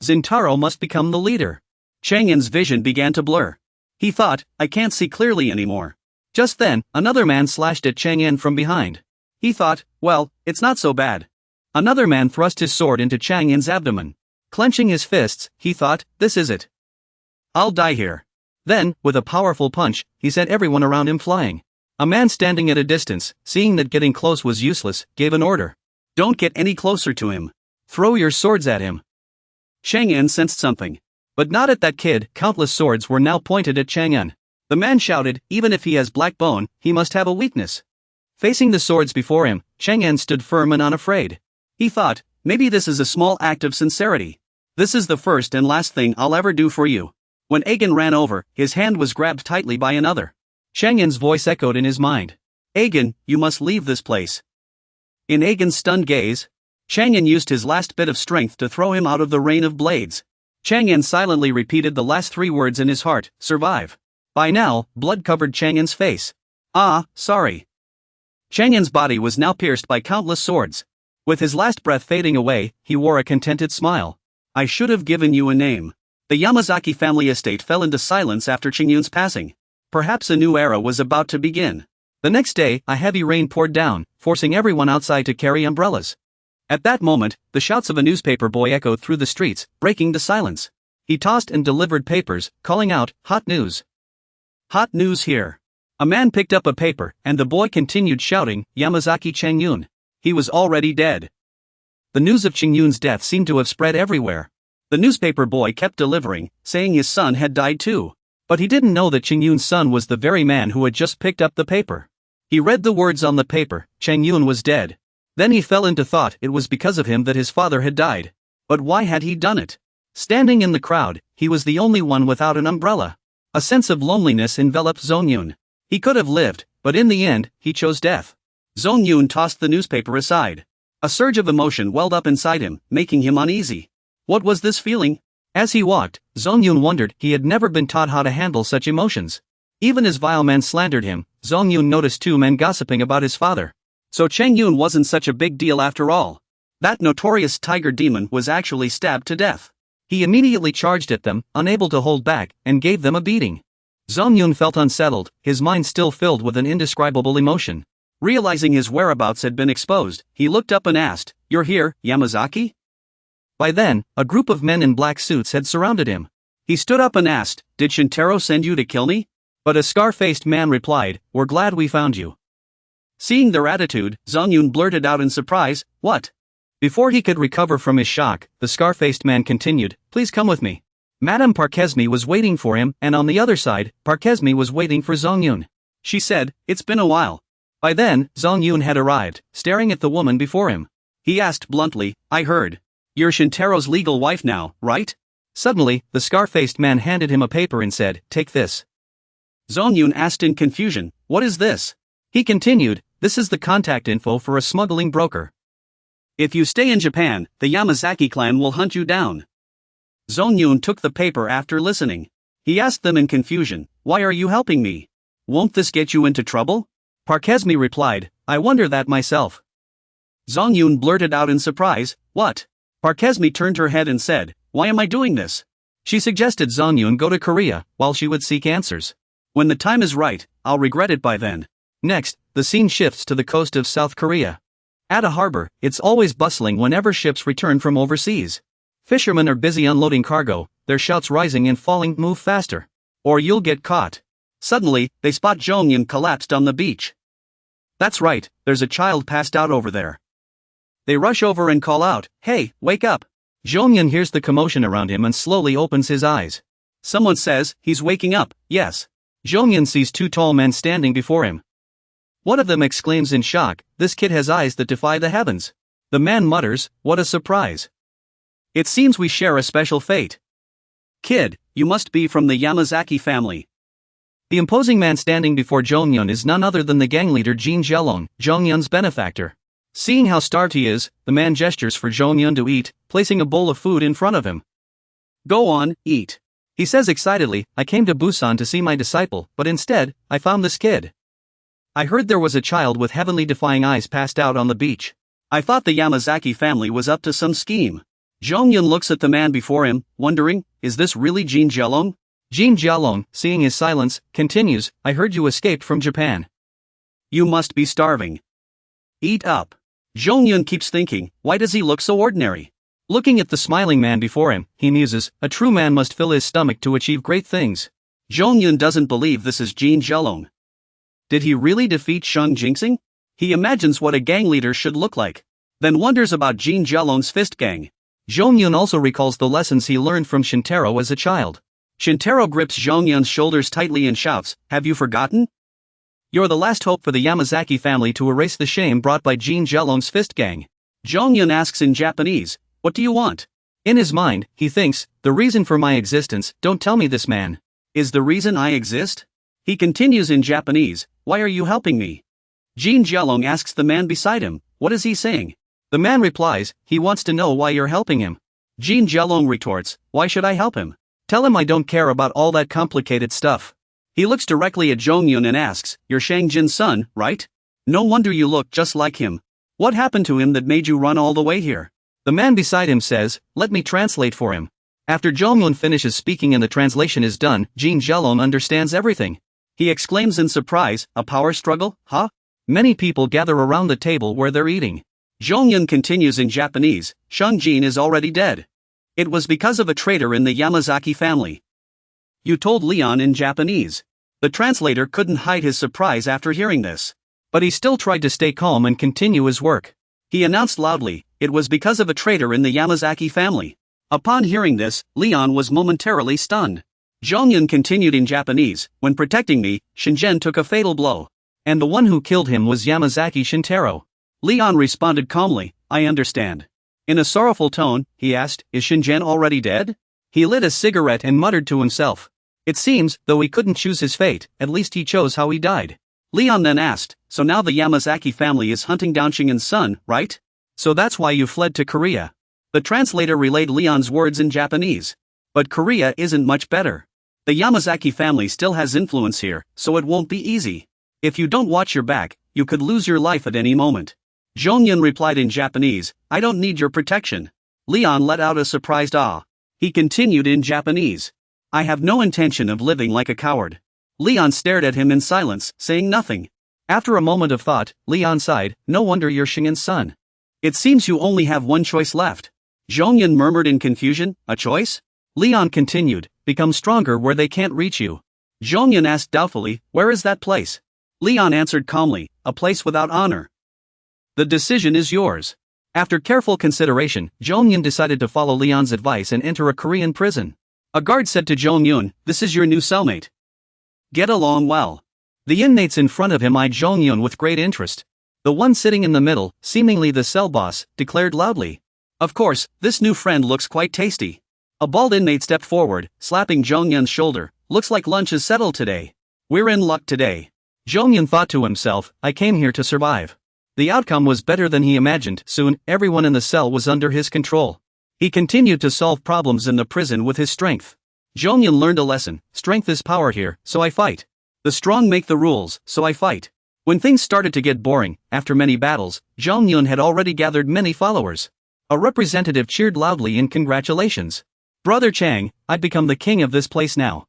Zintaro must become the leader. Changyan's vision began to blur. He thought, I can't see clearly anymore. Just then, another man slashed at Changyan from behind. He thought, well, it's not so bad. Another man thrust his sword into Changyan's abdomen. Clenching his fists, he thought, this is it. I'll die here. Then, with a powerful punch, he sent everyone around him flying. A man standing at a distance, seeing that getting close was useless, gave an order. Don't get any closer to him. Throw your swords at him. Changyan sensed something. But not at that kid. Countless swords were now pointed at Changyan. The man shouted, even if he has black bone, he must have a weakness. Facing the swords before him, Changyan stood firm and unafraid. He thought, maybe this is a small act of sincerity. This is the first and last thing I'll ever do for you. When Aegon ran over, his hand was grabbed tightly by another. Changyan's voice echoed in his mind. Aegon, you must leave this place. In Aegon's stunned gaze, Changyan used his last bit of strength to throw him out of the rain of blades. Changyan silently repeated the last three words in his heart, survive. By now, blood covered Changyan's face. Ah, sorry. Changyan's body was now pierced by countless swords. With his last breath fading away, he wore a contented smile. I should have given you a name. The Yamazaki family estate fell into silence after Qingyun's passing. Perhaps a new era was about to begin. The next day, a heavy rain poured down, forcing everyone outside to carry umbrellas. At that moment, the shouts of a newspaper boy echoed through the streets, breaking the silence. He tossed and delivered papers, calling out, hot news. Hot news here. A man picked up a paper, and the boy continued shouting, Yamazaki Qingyun. He was already dead. The news of Qingyun's death seemed to have spread everywhere. The newspaper boy kept delivering, saying his son had died too. But he didn't know that Qingyun's son was the very man who had just picked up the paper. He read the words on the paper, Qingyun was dead. Then he fell into thought it was because of him that his father had died. But why had he done it? Standing in the crowd, he was the only one without an umbrella. A sense of loneliness enveloped Zhongyun. He could have lived, but in the end, he chose death. Zhongyun tossed the newspaper aside. A surge of emotion welled up inside him, making him uneasy. What was this feeling? As he walked, Zhongyun wondered he had never been taught how to handle such emotions. Even as vile men slandered him, Zhongyun noticed two men gossiping about his father. So Qingyun wasn't such a big deal after all. That notorious tiger demon was actually stabbed to death. He immediately charged at them, unable to hold back, and gave them a beating. Zhongyun felt unsettled, his mind still filled with an indescribable emotion. Realizing his whereabouts had been exposed, he looked up and asked, You're here, Yamazaki? By then, a group of men in black suits had surrounded him. He stood up and asked, Did Shintaro send you to kill me? But a scar-faced man replied, We're glad we found you. Seeing their attitude, Zhongyun blurted out in surprise, What? Before he could recover from his shock, the scar-faced man continued, Please come with me. Madame Parkesme was waiting for him, and on the other side, Parkesme was waiting for Zhongyun. She said, It's been a while. By then, Zhongyun had arrived, staring at the woman before him. He asked bluntly, I heard. You're Shintaro's legal wife now, right? Suddenly, the scar-faced man handed him a paper and said, Take this. Zhongyun asked in confusion, What is this? He continued, This is the contact info for a smuggling broker. If you stay in Japan, the Yamazaki clan will hunt you down. Zhongyun took the paper after listening. He asked them in confusion, Why are you helping me? Won't this get you into trouble? Parkesme replied, I wonder that myself. Zhongyun blurted out in surprise, What? Parkesme turned her head and said, Why am I doing this? She suggested Zhongyun go to Korea, while she would seek answers. When the time is right, I'll regret it by then. Next, the scene shifts to the coast of South Korea. At a harbor, it's always bustling whenever ships return from overseas. Fishermen are busy unloading cargo, their shouts rising and falling, Move faster. Or you'll get caught. Suddenly, they spot Zhongyun collapsed on the beach. That's right, there's a child passed out over there. They rush over and call out, "Hey, wake up!" Jonghyun hears the commotion around him and slowly opens his eyes. Someone says, "He's waking up," yes. Jonghyun sees two tall men standing before him. One of them exclaims in shock, "This kid has eyes that defy the heavens." The man mutters, "What a surprise. It seems we share a special fate. Kid, you must be from the Yamazaki family." The imposing man standing before Jonghyun is none other than the gang leader Jin Jelong, Jonghyun's benefactor. Seeing how starved he is, the man gestures for Jonghyun to eat, placing a bowl of food in front of him. "Go on, eat." He says excitedly, "I came to Busan to see my disciple, but instead, I found this kid. I heard there was a child with heavenly defying eyes passed out on the beach. I thought the Yamazaki family was up to some scheme." Jonghyun looks at the man before him, wondering, is this really Jin Jelong? Jin Jelong, seeing his silence, continues, "I heard you escaped from Japan. You must be starving. Eat up." Jonghyun keeps thinking, why does he look so ordinary? Looking at the smiling man before him, he muses, a true man must fill his stomach to achieve great things. Jonghyun doesn't believe this is Jin Jelong. Did he really defeat Shang Jinxing? He imagines what a gang leader should look like, then wonders about Jin Jelong's fist gang. Jonghyun also recalls the lessons he learned from Shintaro as a child. Shintaro grips Jonghyun's shoulders tightly and shouts, "Have you forgotten? You're the last hope for the Yamazaki family to erase the shame brought by Jin Jelong's fist gang." Jonghyun asks in Japanese, "What do you want?" In his mind, he thinks, the reason for my existence, don't tell me this man is the reason I exist? He continues in Japanese, "Why are you helping me?" Jin Jelong asks the man beside him, "What is he saying?" The man replies, "He wants to know why you're helping him." Jin Jelong retorts, "Why should I help him? Tell him I don't care about all that complicated stuff." He looks directly at Jonghyun and asks, "You're Shang Jin's son, right? No wonder you look just like him. What happened to him that made you run all the way here?" The man beside him says, "Let me translate for him." After Jonghyun finishes speaking and the translation is done, Jin Jelong understands everything. He exclaims in surprise, "A power struggle, huh?" Many people gather around the table where they're eating. Jonghyun continues in Japanese, "Shang Jin is already dead. It was because of a traitor in the Yamazaki family. You told Leon in Japanese." The translator couldn't hide his surprise after hearing this. But he still tried to stay calm and continue his work. He announced loudly, "It was because of a traitor in the Yamazaki family." Upon hearing this, Leon was momentarily stunned. Jonghyun continued in Japanese, "When protecting me, Shingen took a fatal blow. And the one who killed him was Yamazaki Shintaro." Leon responded calmly, "I understand." In a sorrowful tone, he asked, "Is Shingen already dead?" He lit a cigarette and muttered to himself. It seems, though he couldn't choose his fate, at least he chose how he died. Leon then asked, "So now the Yamazaki family is hunting down Shingen's son, right? So that's why you fled to Korea." The translator relayed Leon's words in Japanese. "But Korea isn't much better. The Yamazaki family still has influence here, so it won't be easy. If you don't watch your back, you could lose your life at any moment." Jonghyun replied in Japanese, "I don't need your protection." Leon let out a surprised ah. He continued in Japanese, "I have no intention of living like a coward." Leon stared at him in silence, saying nothing. After a moment of thought, Leon sighed, "No wonder you're Shingen's son. It seems you only have one choice left." Jonghyun murmured in confusion, "A choice?" Leon continued, "Become stronger where they can't reach you." Jonghyun asked doubtfully, "Where is that place?" Leon answered calmly, "A place without honor. The decision is yours." After careful consideration, Jonghyun decided to follow Leon's advice and enter a Korean prison. A guard said to Jonghyun, "This is your new cellmate. Get along well." The inmates in front of him eyed Jonghyun with great interest. The one sitting in the middle, seemingly the cell boss, declared loudly, "Of course, this new friend looks quite tasty." A bald inmate stepped forward, slapping Jonghyun's shoulder, "Looks like lunch is settled today. We're in luck today." Jonghyun thought to himself, "I came here to survive." The outcome was better than he imagined. Soon, everyone in the cell was under his control. He continued to solve problems in the prison with his strength. Jonghyun learned a lesson: strength is power here, so I fight. The strong make the rules, so I fight. When things started to get boring, after many battles, Jonghyun had already gathered many followers. A representative cheered loudly in congratulations. "Brother Chang, I've become the king of this place now."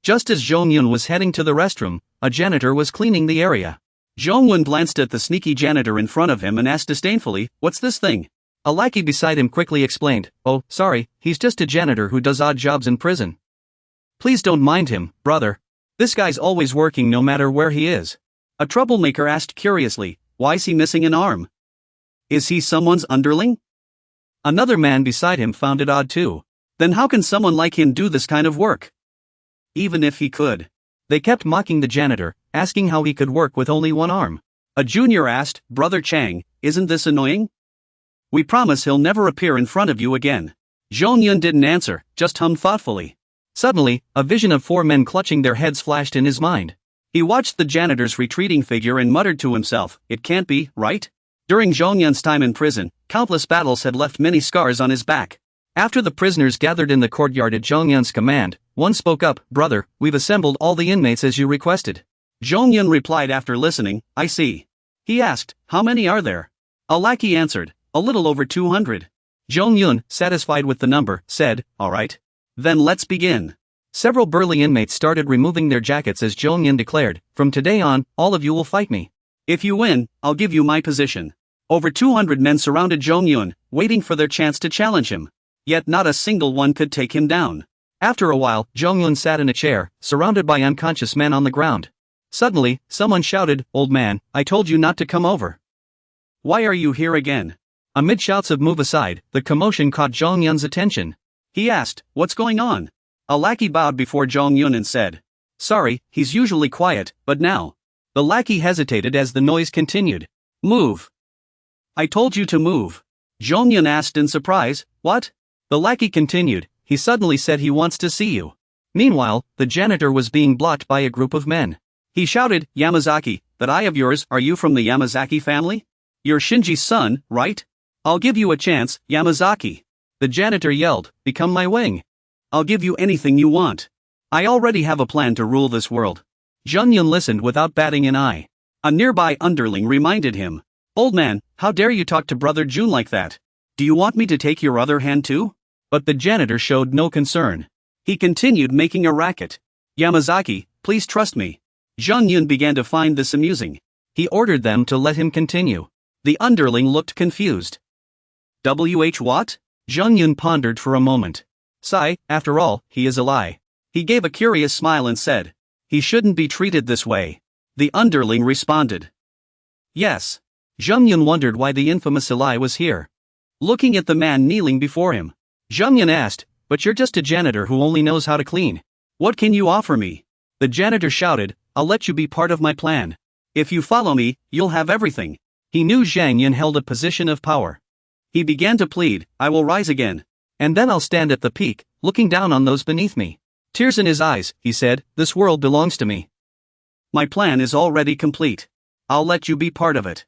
Just as Jonghyun was heading to the restroom, a janitor was cleaning the area. Jonghyun glanced at the sneaky janitor in front of him and asked disdainfully, "What's this thing?" A lackey beside him quickly explained, "Oh, sorry, he's just a janitor who does odd jobs in prison. Please don't mind him, brother. This guy's always working no matter where he is." A troublemaker asked curiously, why's he missing an arm? Is he someone's underling? Another man beside him found it odd too. Then how can someone like him do this kind of work? Even if he could. They kept mocking the janitor, asking how he could work with only one arm. A junior asked, Brother Chang, isn't this annoying? We promise he'll never appear in front of you again. Zhongyun didn't answer, just hummed thoughtfully. Suddenly, a vision of 4 men clutching their heads flashed in his mind. He watched the janitor's retreating figure and muttered to himself, it can't be, right? During Zhongyun's time in prison, countless battles had left many scars on his back. After the prisoners gathered in the courtyard at Zhongyun's command, one spoke up, Brother, we've assembled all the inmates as you requested. Zhongyun replied after listening, I see. He asked, how many are there? A lackey answered, a little over 200. Zhongyun, satisfied with the number, said, all right. Then let's begin. Several burly inmates started removing their jackets as Zhongyun declared, from today on, all of you will fight me. If you win, I'll give you my position. Over 200 men surrounded Zhongyun, waiting for their chance to challenge him. Yet not a single one could take him down. After a while, Zhongyun sat in a chair, surrounded by unconscious men on the ground. Suddenly, someone shouted, Old man, I told you not to come over. Why are you here again? Amid shouts of move aside, the commotion caught Zhongyun's attention. He asked, what's going on? A lackey bowed before Zhongyun and said, sorry, he's usually quiet, but now. The lackey hesitated as the noise continued. Move. I told you to move. Zhongyun asked in surprise, what? The lackey continued, he suddenly said he wants to see you. Meanwhile, the janitor was being blocked by a group of men. He shouted, Yamazaki, that eye of yours, are you from the Yamazaki family? You're Shinji's son, right? I'll give you a chance, Yamazaki. The janitor yelled, become my wing. I'll give you anything you want. I already have a plan to rule this world. Zhongyun listened without batting an eye. A nearby underling reminded him, old man, how dare you talk to Brother Jun like that? Do you want me to take your other hand too? But the janitor showed no concern. He continued making a racket. Yamazaki, please trust me. Zhongyun began to find this amusing. He ordered them to let him continue. The underling looked confused. What? Zhongyun pondered for a moment. Sigh, after all, he is a lie. He gave a curious smile and said, he shouldn't be treated this way. The underling responded. Yes. Zhongyun wondered why the infamous Eli was here. Looking at the man kneeling before him, Zhongyun asked, but you're just a janitor who only knows how to clean. What can you offer me? The janitor shouted, I'll let you be part of my plan. If you follow me, you'll have everything. He knew Zhongyun held a position of power. He began to plead, I will rise again. And then I'll stand at the peak, looking down on those beneath me. Tears in his eyes, he said, this world belongs to me. My plan is already complete. I'll let you be part of it.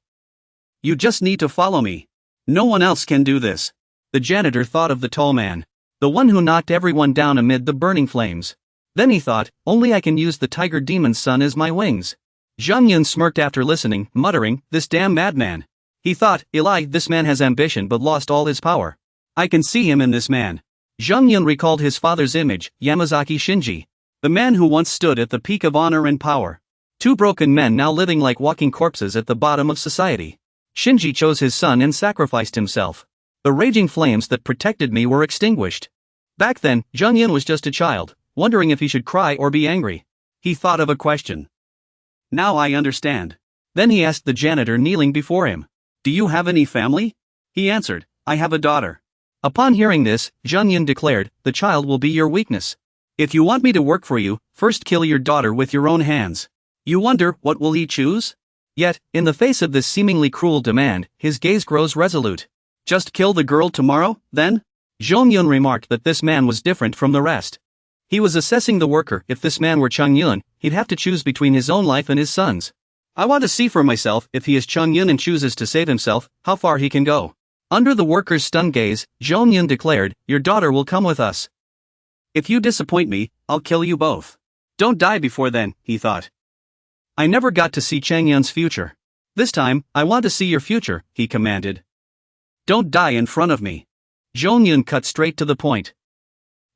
You just need to follow me. No one else can do this. The janitor thought of the tall man. The one who knocked everyone down amid the burning flames. Then he thought, only I can use the tiger demon's son as my wings. Zhongyun smirked after listening, muttering, this damn madman. He thought, Eli, this man has ambition but lost all his power. I can see him in this man. Zhongyun recalled his father's image, Yamazaki Shinji. The man who once stood at the peak of honor and power. 2 broken men now living like walking corpses at the bottom of society. Shinji chose his son and sacrificed himself. The raging flames that protected me were extinguished. Back then, Zhongyun was just a child, wondering if he should cry or be angry. He thought of a question. Now I understand. Then he asked the janitor kneeling before him. Do you have any family? He answered, I have a daughter. Upon hearing this, Zhongyun declared, the child will be your weakness. If you want me to work for you, first kill your daughter with your own hands. You wonder, what will he choose? Yet, in the face of this seemingly cruel demand, his gaze grows resolute. Just kill the girl tomorrow, then? Zhongyun remarked that this man was different from the rest. He was assessing the worker. If this man were Chongyun, he'd have to choose between his own life and his son's. I want to see for myself, if he is Chongyun and chooses to save himself, how far he can go. Under the worker's stunned gaze, Zhongyun declared, your daughter will come with us. If you disappoint me, I'll kill you both. Don't die before then, he thought. I never got to see Chongyun's future. This time, I want to see your future, he commanded. Don't die in front of me. Zhongyun cut straight to the point.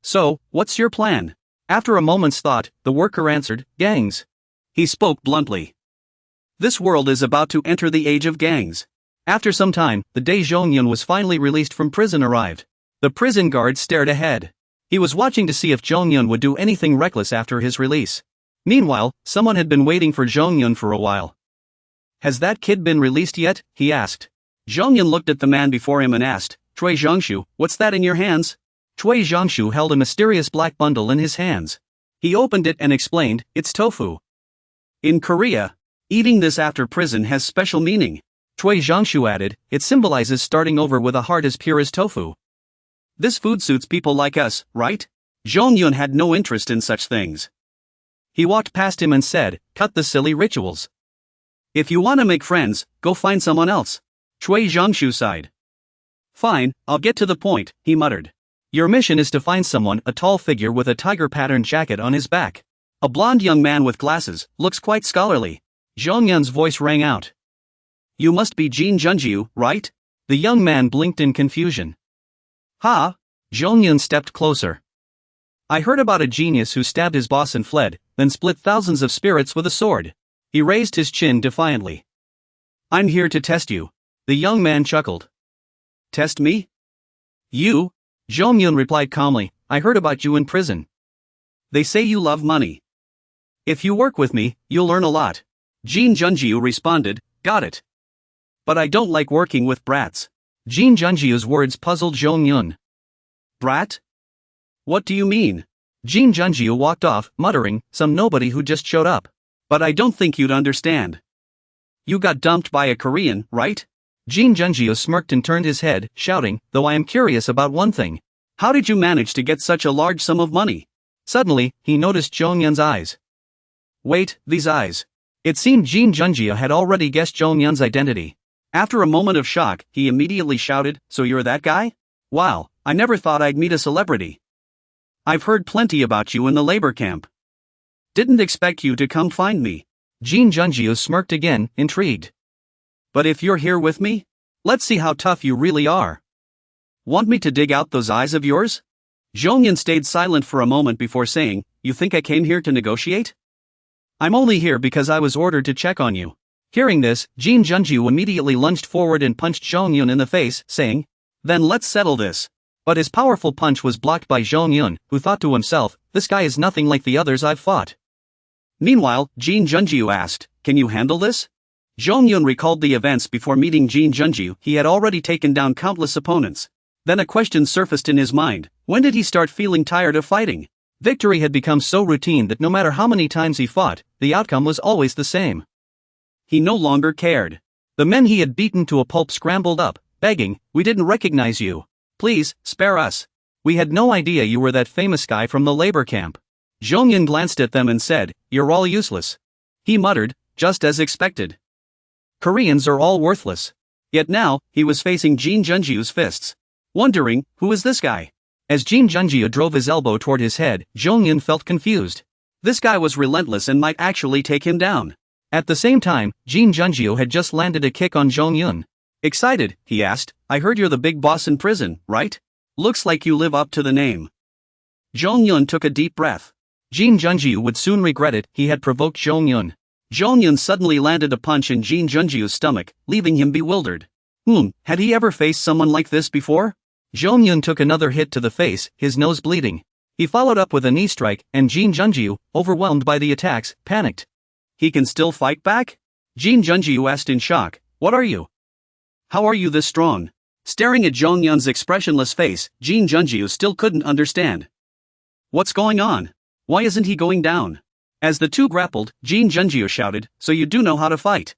So, what's your plan? After a moment's thought, the worker answered, gangs. He spoke bluntly. This world is about to enter the age of gangs. After some time, the day Zhongyun was finally released from prison arrived. The prison guard stared ahead. He was watching to see if Zhongyun would do anything reckless after his release. Meanwhile, someone had been waiting for Zhongyun for a while. Has that kid been released yet? He asked. Zhongyun looked at the man before him and asked, Cui Zhongshu, what's that in your hands? Cui Zhongshu held a mysterious black bundle in his hands. He opened it and explained, it's tofu. In Korea, eating this after prison has special meaning. Cui Zhongshu added, it symbolizes starting over with a heart as pure as tofu. This food suits people like us, right? Zhongyun had no interest in such things. He walked past him and said, cut the silly rituals. If you want to make friends, go find someone else. Cui Zhongshu sighed. Fine, I'll get to the point, he muttered. Your mission is to find someone, a tall figure with a tiger-patterned jacket on his back. A blonde young man with glasses, looks quite scholarly. Zhongyun's voice rang out. You must be Jin Junjiu, right? The young man blinked in confusion. Ha! Zhongyun stepped closer. I heard about a genius who stabbed his boss and fled, then split thousands of spirits with a sword. He raised his chin defiantly. I'm here to test you. The young man chuckled. Test me? You? Zhongyun replied calmly, I heard about you in prison. They say you love money. If you work with me, you'll learn a lot. Jin Junjiu responded, got it. But I don't like working with brats. Jin Junjiu's words puzzled Zhongyun. Brat? What do you mean? Jin Junjiu walked off, muttering, some nobody who just showed up. But I don't think you'd understand. You got dumped by a Korean, right? Jin Junjiu smirked and turned his head, shouting, though I am curious about one thing. How did you manage to get such a large sum of money? Suddenly, he noticed Zhongyun's eyes. Wait, these eyes. It seemed Jin Junjiu had already guessed Zhongyun's identity. After a moment of shock, he immediately shouted, so you're that guy? Wow, I never thought I'd meet a celebrity. I've heard plenty about you in the labor camp. Didn't expect you to come find me. Jin Junjiu smirked again, intrigued. But if you're here with me, let's see how tough you really are. Want me to dig out those eyes of yours? Zhongyun stayed silent for a moment before saying, you think I came here to negotiate? I'm only here because I was ordered to check on you. Hearing this, Jin Junjiu immediately lunged forward and punched Zhongyun in the face, saying, then let's settle this. But his powerful punch was blocked by Zhongyun, who thought to himself, this guy is nothing like the others I've fought. Meanwhile, Jin Junjiu asked, can you handle this? Zhongyun recalled the events before meeting Jin Junjiu. He had already taken down countless opponents. Then a question surfaced in his mind, when did he start feeling tired of fighting? Victory had become so routine that no matter how many times he fought, the outcome was always the same. He no longer cared. The men he had beaten to a pulp scrambled up, begging, we didn't recognize you. Please, spare us. We had no idea you were that famous guy from the labor camp. Zhongyun glanced at them and said, you're all useless. He muttered, just as expected. Koreans are all worthless. Yet now, he was facing Jin Junjiu's fists. Wondering, who is this guy? As Jin Junjiu drove his elbow toward his head, Zhongyun felt confused. This guy was relentless and might actually take him down. At the same time, Jin Junjiu had just landed a kick on Zhongyun. Excited, he asked, I heard you're the big boss in prison, right? Looks like you live up to the name. Zhongyun took a deep breath. Jin Junjiu would soon regret it, he had provoked Zhongyun. Zhongyun suddenly landed a punch in Jin Junjiu's stomach, leaving him bewildered. Had he ever faced someone like this before? Zhongyun took another hit to the face, his nose bleeding. He followed up with a knee strike, and Jin Junjiu, overwhelmed by the attacks, panicked. He can still fight back? Jin Junjiu asked in shock, what are you? How are you this strong? Staring at Zhongyun's expressionless face, Jin Junjiu still couldn't understand. What's going on? Why isn't he going down? As the two grappled, Jin Junjiu shouted, so you do know how to fight.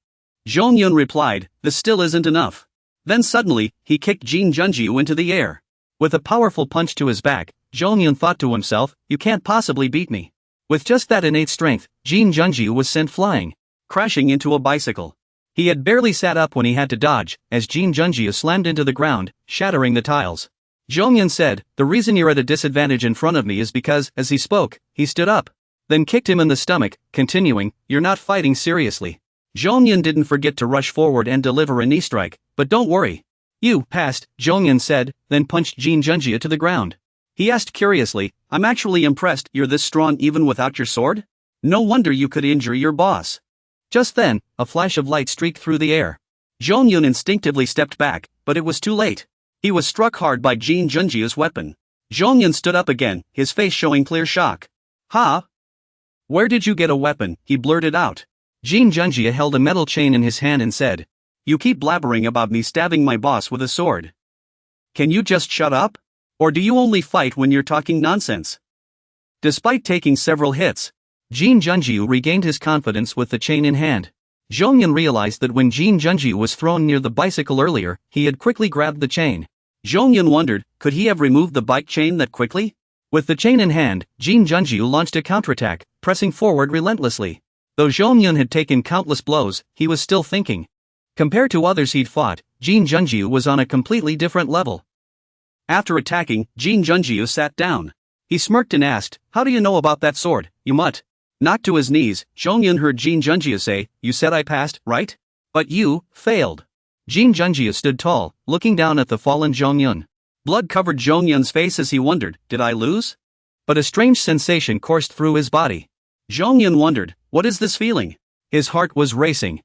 Zhongyun replied, this still isn't enough. Then suddenly, he kicked Jin Junjiu into the air. With a powerful punch to his back, Zhongyun thought to himself, you can't possibly beat me. With just that innate strength, Jin Junjiu was sent flying, crashing into a bicycle. He had barely sat up when he had to dodge, as Jin Junjiu slammed into the ground, shattering the tiles. Zhongyun said, the reason you're at a disadvantage in front of me is because, as he spoke, he stood up. Then kicked him in the stomach, continuing, you're not fighting seriously. Zhongyun didn't forget to rush forward and deliver a knee strike, but don't worry. You passed, Zhongyun said, then punched Jin Junjiu to the ground. He asked curiously, I'm actually impressed you're this strong even without your sword? No wonder you could injure your boss. Just then, a flash of light streaked through the air. Zhongyun instinctively stepped back, but it was too late. He was struck hard by Jin Junjiu's weapon. Zhongyun stood up again, his face showing clear shock. Ha? Where did you get a weapon? He blurted out. Jin Junjia held a metal chain in his hand and said, "You keep blabbering about me stabbing my boss with a sword. Can you just shut up? Or do you only fight when you're talking nonsense?" Despite taking several hits, Jin Junjiu regained his confidence with the chain in hand. Zhongyun realized that when Jin Junjiu was thrown near the bicycle earlier, he had quickly grabbed the chain. Zhongyun wondered, could he have removed the bike chain that quickly? With the chain in hand, Jin Junjiu launched a counterattack, pressing forward relentlessly. Though Zhongyun had taken countless blows, he was still thinking. Compared to others he'd fought, Jin Junjiu was on a completely different level. After attacking, Jin Junjiu sat down. He smirked and asked, "How do you know about that sword, you mutt?" Knocked to his knees, Zhongyun heard Jin Junjiu say, "You said I passed, right? But you failed." Jin Junjiu stood tall, looking down at the fallen Zhongyun. Blood covered Zhongyun's face as he wondered, did I lose? But a strange sensation coursed through his body. Zhongyun wondered, what is this feeling? His heart was racing.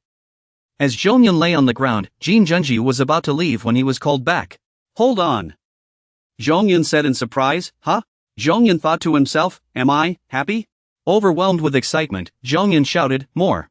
As Zhongyun lay on the ground, Jin Junjiu was about to leave when he was called back. "Hold on," Zhongyun said in surprise. "Huh?" Zhongyun thought to himself, am I happy? Overwhelmed with excitement, Zhongyun shouted, "More!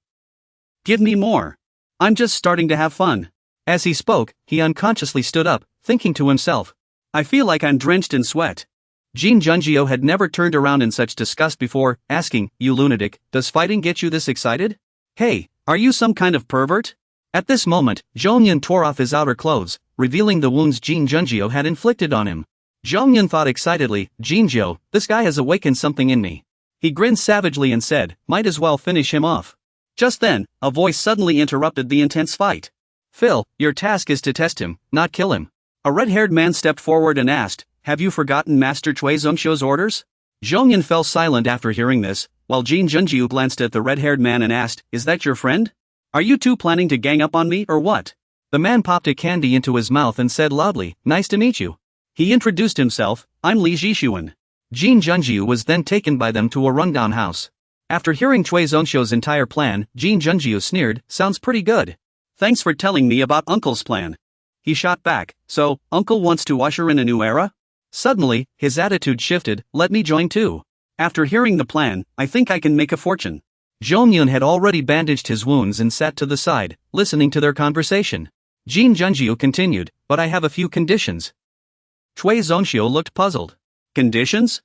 Give me more! I'm just starting to have fun." As he spoke, he unconsciously stood up, thinking to himself, I feel like I'm drenched in sweat. Jin Junjiu had never turned around in such disgust before, asking, "You lunatic, does fighting get you this excited? Hey, are you some kind of pervert?" At this moment, Zhongyun tore off his outer clothes, revealing the wounds Jin Junjiu had inflicted on him. Zhongyun thought excitedly, "Jinjiu, this guy has awakened something in me." He grinned savagely and said, "Might as well finish him off." Just then, a voice suddenly interrupted the intense fight. "Phil, your task is to test him, not kill him." A red-haired man stepped forward and asked, "Have you forgotten Master Chui Zongxiu's orders?" Zhongyun fell silent after hearing this, while Jin Junjiu glanced at the red-haired man and asked, "Is that your friend? Are you two planning to gang up on me or what?" The man popped a candy into his mouth and said loudly, "Nice to meet you." He introduced himself, "I'm Li Jishuan." Jin Junjiu was then taken by them to a rundown house. After hearing Chui Zongxiu's entire plan, Jin Junjiu sneered, "Sounds pretty good. Thanks for telling me about Uncle's plan." He shot back, "So, Uncle wants to usher in a new era?" Suddenly, his attitude shifted, "Let me join too. After hearing the plan, I think I can make a fortune." Zhongyun had already bandaged his wounds and sat to the side, listening to their conversation. Jin Junjiu continued, "But I have a few conditions." Chui Zongxiu looked puzzled. "Conditions?"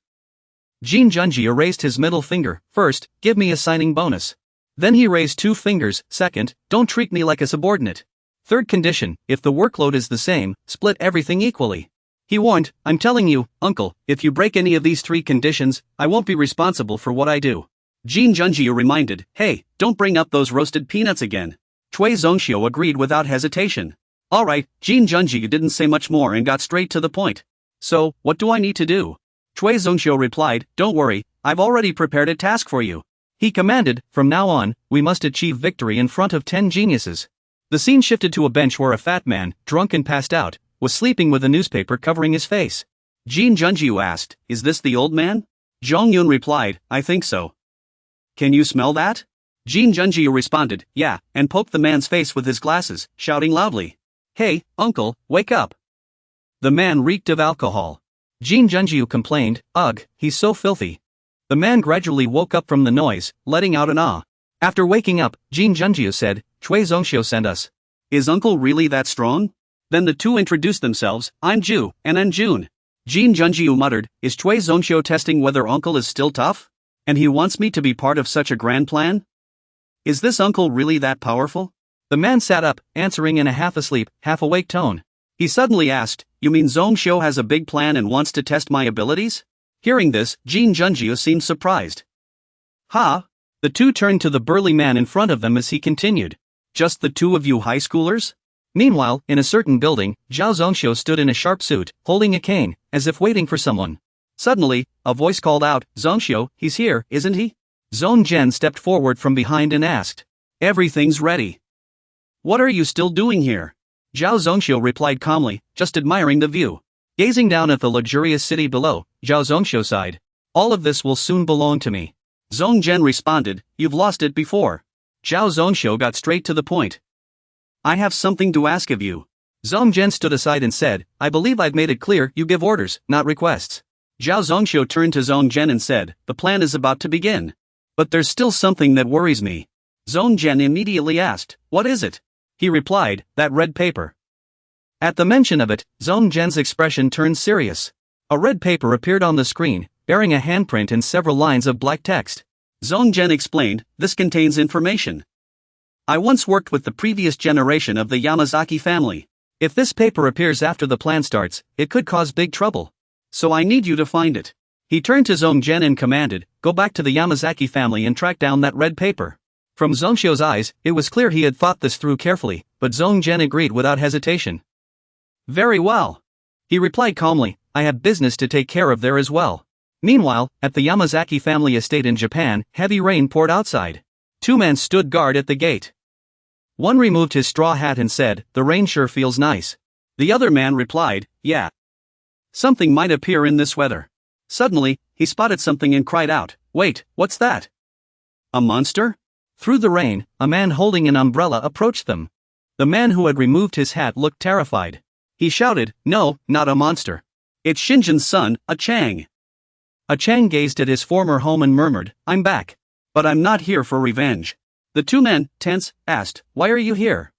Jin Junjiu raised his middle finger. "First, give me a signing bonus." Then he raised two fingers. "Second, don't treat me like a subordinate. Third condition, if the workload is the same, split everything equally." He warned, "I'm telling you, Uncle, if you break any of these three conditions, I won't be responsible for what I do." Jin Junjiu reminded, "Hey, don't bring up those roasted peanuts again." Chui Zongxiu agreed without hesitation. Alright, Jin Junjiu didn't say much more and got straight to the point. "So, what do I need to do?" Chui Zongxiu replied, "Don't worry, I've already prepared a task for you." He commanded, "From now on, we must achieve victory in front of 10 geniuses." The scene shifted to a bench where a fat man, drunk and passed out, was sleeping with a newspaper covering his face. Jin Junjiu asked, "Is this the old man?" Zhongyun replied, "I think so." "Can you smell that?" Jin Junjiu responded, "Yeah," and poked the man's face with his glasses, shouting loudly, "Hey, uncle, wake up." The man reeked of alcohol. Jin Junjiu complained, "Ugh, he's so filthy." The man gradually woke up from the noise, letting out an ah. After waking up, Jin Junjiu said, "Chui Zongxiu sent us." "Is uncle really that strong?" Then the two introduced themselves, "I'm Ju, and I'm June." Jin Junjiu muttered, "Is Chui Zongxiu testing whether uncle is still tough? And he wants me to be part of such a grand plan? Is this uncle really that powerful?" The man sat up, answering in a half-asleep, half-awake tone. He suddenly asked, "You mean Zongxiu has a big plan and wants to test my abilities?" Hearing this, Jin Junjiu seemed surprised. "Ha?" The two turned to the burly man in front of them as he continued, "Just the two of you high schoolers?" Meanwhile, in a certain building, Zhao Zongxiu stood in a sharp suit, holding a cane, as if waiting for someone. Suddenly, a voice called out, "Zongxiu, he's here, isn't he?" Zong Zhen stepped forward from behind and asked, "Everything's ready. What are you still doing here?" Zhao Zongxiu replied calmly, "Just admiring the view." Gazing down at the luxurious city below, Zhao Zongxiu sighed, "All of this will soon belong to me." Zong Zhen responded, "You've lost it before." Zhao Zongxiu got straight to the point. "I have something to ask of you." Zong Zhen stood aside and said, "I believe I've made it clear you give orders, not requests." Zhao Zongxiu turned to Zong Zhen and said, "The plan is about to begin. But there's still something that worries me." Zhong Zhen immediately asked, "What is it?" He replied, "That red paper." At the mention of it, Zhong Zhen's expression turned serious. A red paper appeared on the screen, bearing a handprint and several lines of black text. Zhong Zhen explained, "This contains information. I once worked with the previous generation of the Yamazaki family. If this paper appears after the plan starts, it could cause big trouble. So I need you to find it." He turned to Zhong Zhen and commanded, "Go back to the Yamazaki family and track down that red paper." From Zhongxiu's eyes, it was clear he had thought this through carefully, but Zhong Zhen agreed without hesitation. "Very well," he replied calmly, "I have business to take care of there as well." Meanwhile, at the Yamazaki family estate in Japan, heavy rain poured outside. Two men stood guard at the gate. One removed his straw hat and said, "The rain sure feels nice." The other man replied, "Yeah. Something might appear in this weather." Suddenly, he spotted something and cried out, "Wait, what's that? A monster?" Through the rain, a man holding an umbrella approached them. The man who had removed his hat looked terrified. He shouted, "No, not a monster. It's Shinjin's son, a Chang." A Chang gazed at his former home and murmured, "I'm back. But I'm not here for revenge." The two men, tense, asked, "Why are you here?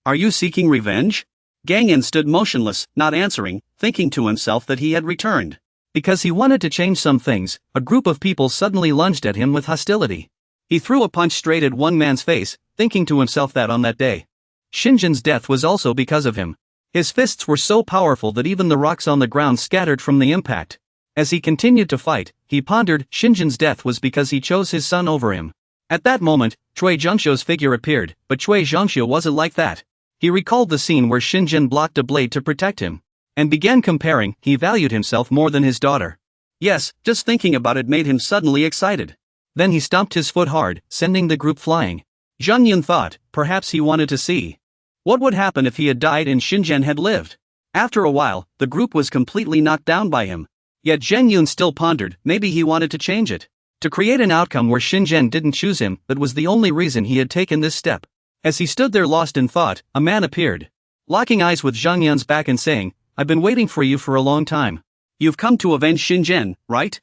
Are you seeking revenge?" Gangin stood motionless, not answering, thinking to himself that he had returned. Because he wanted to change some things, a group of people suddenly lunged at him with hostility. He threw a punch straight at one man's face, thinking to himself that on that day, Shinjin's death was also because of him. His fists were so powerful that even the rocks on the ground scattered from the impact. As he continued to fight, he pondered, Shinjin's death was because he chose his son over him. At that moment, Chui Zhongxiu's figure appeared, but Chui Zhongxiu wasn't like that. He recalled the scene where Shinjin blocked a blade to protect him, and began comparing. He valued himself more than his daughter. Yes, just thinking about it made him suddenly excited. Then he stomped his foot hard, sending the group flying. Zhang Yun thought, perhaps he wanted to see what would happen if he had died and Shinjin had lived. After a while, the group was completely knocked down by him. Yet Zhang Yun still pondered, maybe he wanted to change it. To create an outcome where Shinjin didn't choose him, that was the only reason he had taken this step. As he stood there lost in thought, a man appeared, locking eyes with Zhang Yun's back and saying, "I've been waiting for you for a long time. You've come to avenge Shinjin, right?"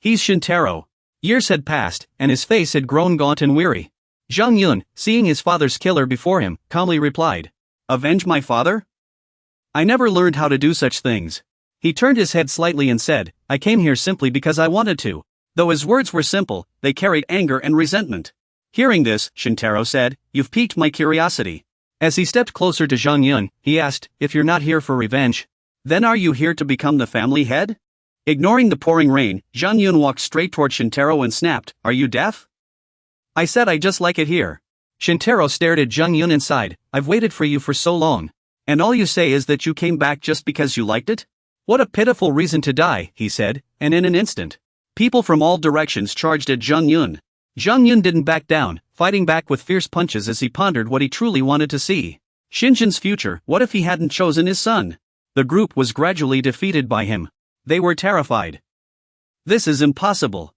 He's Shintaro. Years had passed, and his face had grown gaunt and weary. Zhang Yun, seeing his father's killer before him, calmly replied, "Avenge my father? I never learned how to do such things." He turned his head slightly and said, "I came here simply because I wanted to." Though his words were simple, they carried anger and resentment. Hearing this, Shintaro said, "You've piqued my curiosity." As he stepped closer to Zhang Yun, he asked, "If you're not here for revenge, then are you here to become the family head?" Ignoring the pouring rain, Zhang Yun walked straight toward Shintaro and snapped, "Are you deaf? I said I just like it here." Shintaro stared at Zhang Yun and sighed, "I've waited for you for so long. And all you say is that you came back just because you liked it? What a pitiful reason to die," he said, and in an instant, people from all directions charged at Zhang Yun. Zhang Yun didn't back down, fighting back with fierce punches as he pondered what he truly wanted to see. Shinjin's future, what if he hadn't chosen his son? The group was gradually defeated by him. They were terrified. This is impossible.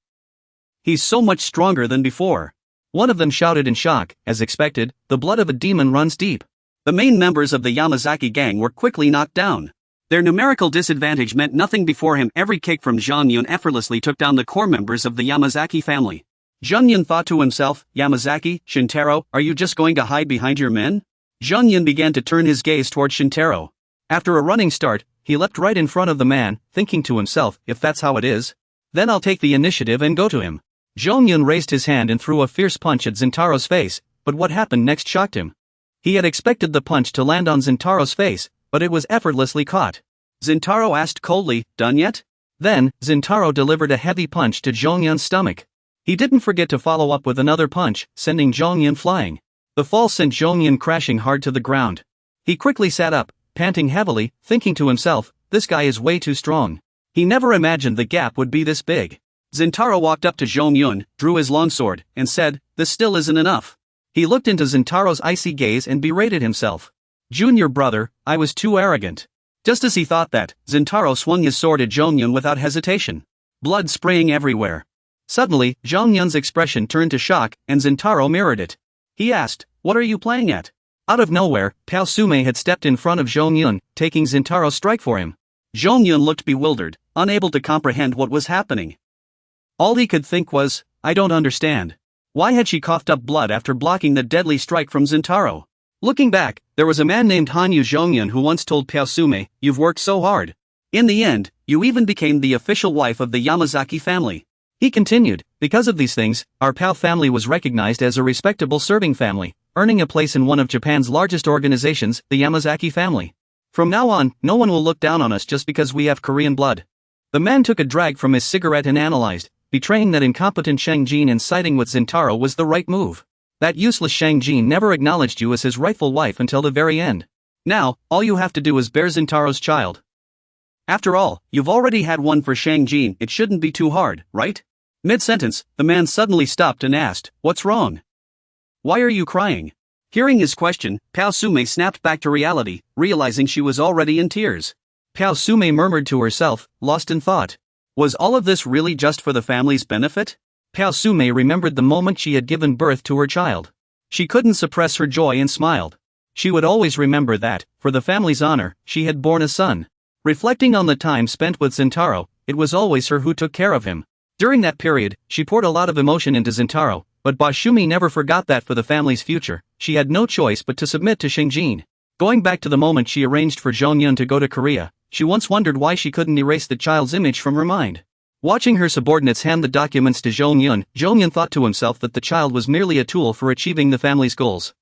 He's so much stronger than before. One of them shouted in shock. As expected, the blood of a demon runs deep. The main members of the Yamazaki gang were quickly knocked down. Their numerical disadvantage meant nothing before him. Every kick from Zhang Yun effortlessly took down the core members of the Yamazaki family. Zhang Yun thought to himself, "Yamazaki, Shintaro, are you just going to hide behind your men?" Zhang Yun began to turn his gaze toward Shintaro. After a running start, he leapt right in front of the man, thinking to himself, "If that's how it is, then I'll take the initiative and go to him." Zhang Yun raised his hand and threw a fierce punch at Zintaro's face, but what happened next shocked him. He had expected the punch to land on Zintaro's face, but it was effortlessly caught. Zintaro asked coldly, "Done yet?" Then, Zintaro delivered a heavy punch to Zhang Yun's stomach. He didn't forget to follow up with another punch, sending Zhang Yun flying. The fall sent Zhang Yun crashing hard to the ground. He quickly sat up, panting heavily, thinking to himself, "This guy is way too strong." He never imagined the gap would be this big. Zintaro walked up to Zhang Yun, drew his longsword, and said, "This still isn't enough." He looked into Zintaro's icy gaze and berated himself. "Junior brother, I was too arrogant." Just as he thought that, Zintaro swung his sword at Zhang Yun without hesitation. Blood spraying everywhere. Suddenly, Zhang Yun's expression turned to shock, and Zintaro mirrored it. He asked, "What are you playing at?" Out of nowhere, Pao Sume had stepped in front of Zhang Yun, taking Zintaro's strike for him. Zhang Yun looked bewildered, unable to comprehend what was happening. All he could think was, "I don't understand. Why had she coughed up blood after blocking the deadly strike from Zentaro? Looking back, there was a man named Hanyu Zhongyun who once told Piaosume, "You've worked so hard. In the end, you even became the official wife of the Yamazaki family." He continued, "Because of these things, our Pao family was recognized as a respectable serving family, earning a place in one of Japan's largest organizations, the Yamazaki family. From now on, no one will look down on us just because we have Korean blood." The man took a drag from his cigarette and analyzed, betraying that incompetent Shang Jin and siding with Zentaro was the right move. That useless Shang Jin never acknowledged you as his rightful wife until the very end. Now, all you have to do is bear Zentaro's child. After all, you've already had one for Shang Jin, it shouldn't be too hard, right? Mid-sentence, the man suddenly stopped and asked, "What's wrong? Why are you crying?" Hearing his question, Piaosume snapped back to reality, realizing she was already in tears. Piaosume murmured to herself, lost in thought. Was all of this really just for the family's benefit? Piaosume remembered the moment she had given birth to her child. She couldn't suppress her joy and smiled. She would always remember that, for the family's honor, she had born a son. Reflecting on the time spent with Zentaro, it was always her who took care of him. During that period, she poured a lot of emotion into Zentaro, but Bashumi never forgot that for the family's future, she had no choice but to submit to Shingjin. Going back to the moment she arranged for Zhongyun to go to Korea, she once wondered why she couldn't erase the child's image from her mind. Watching her subordinates hand the documents to Zhongyun thought to himself that the child was merely a tool for achieving the family's goals.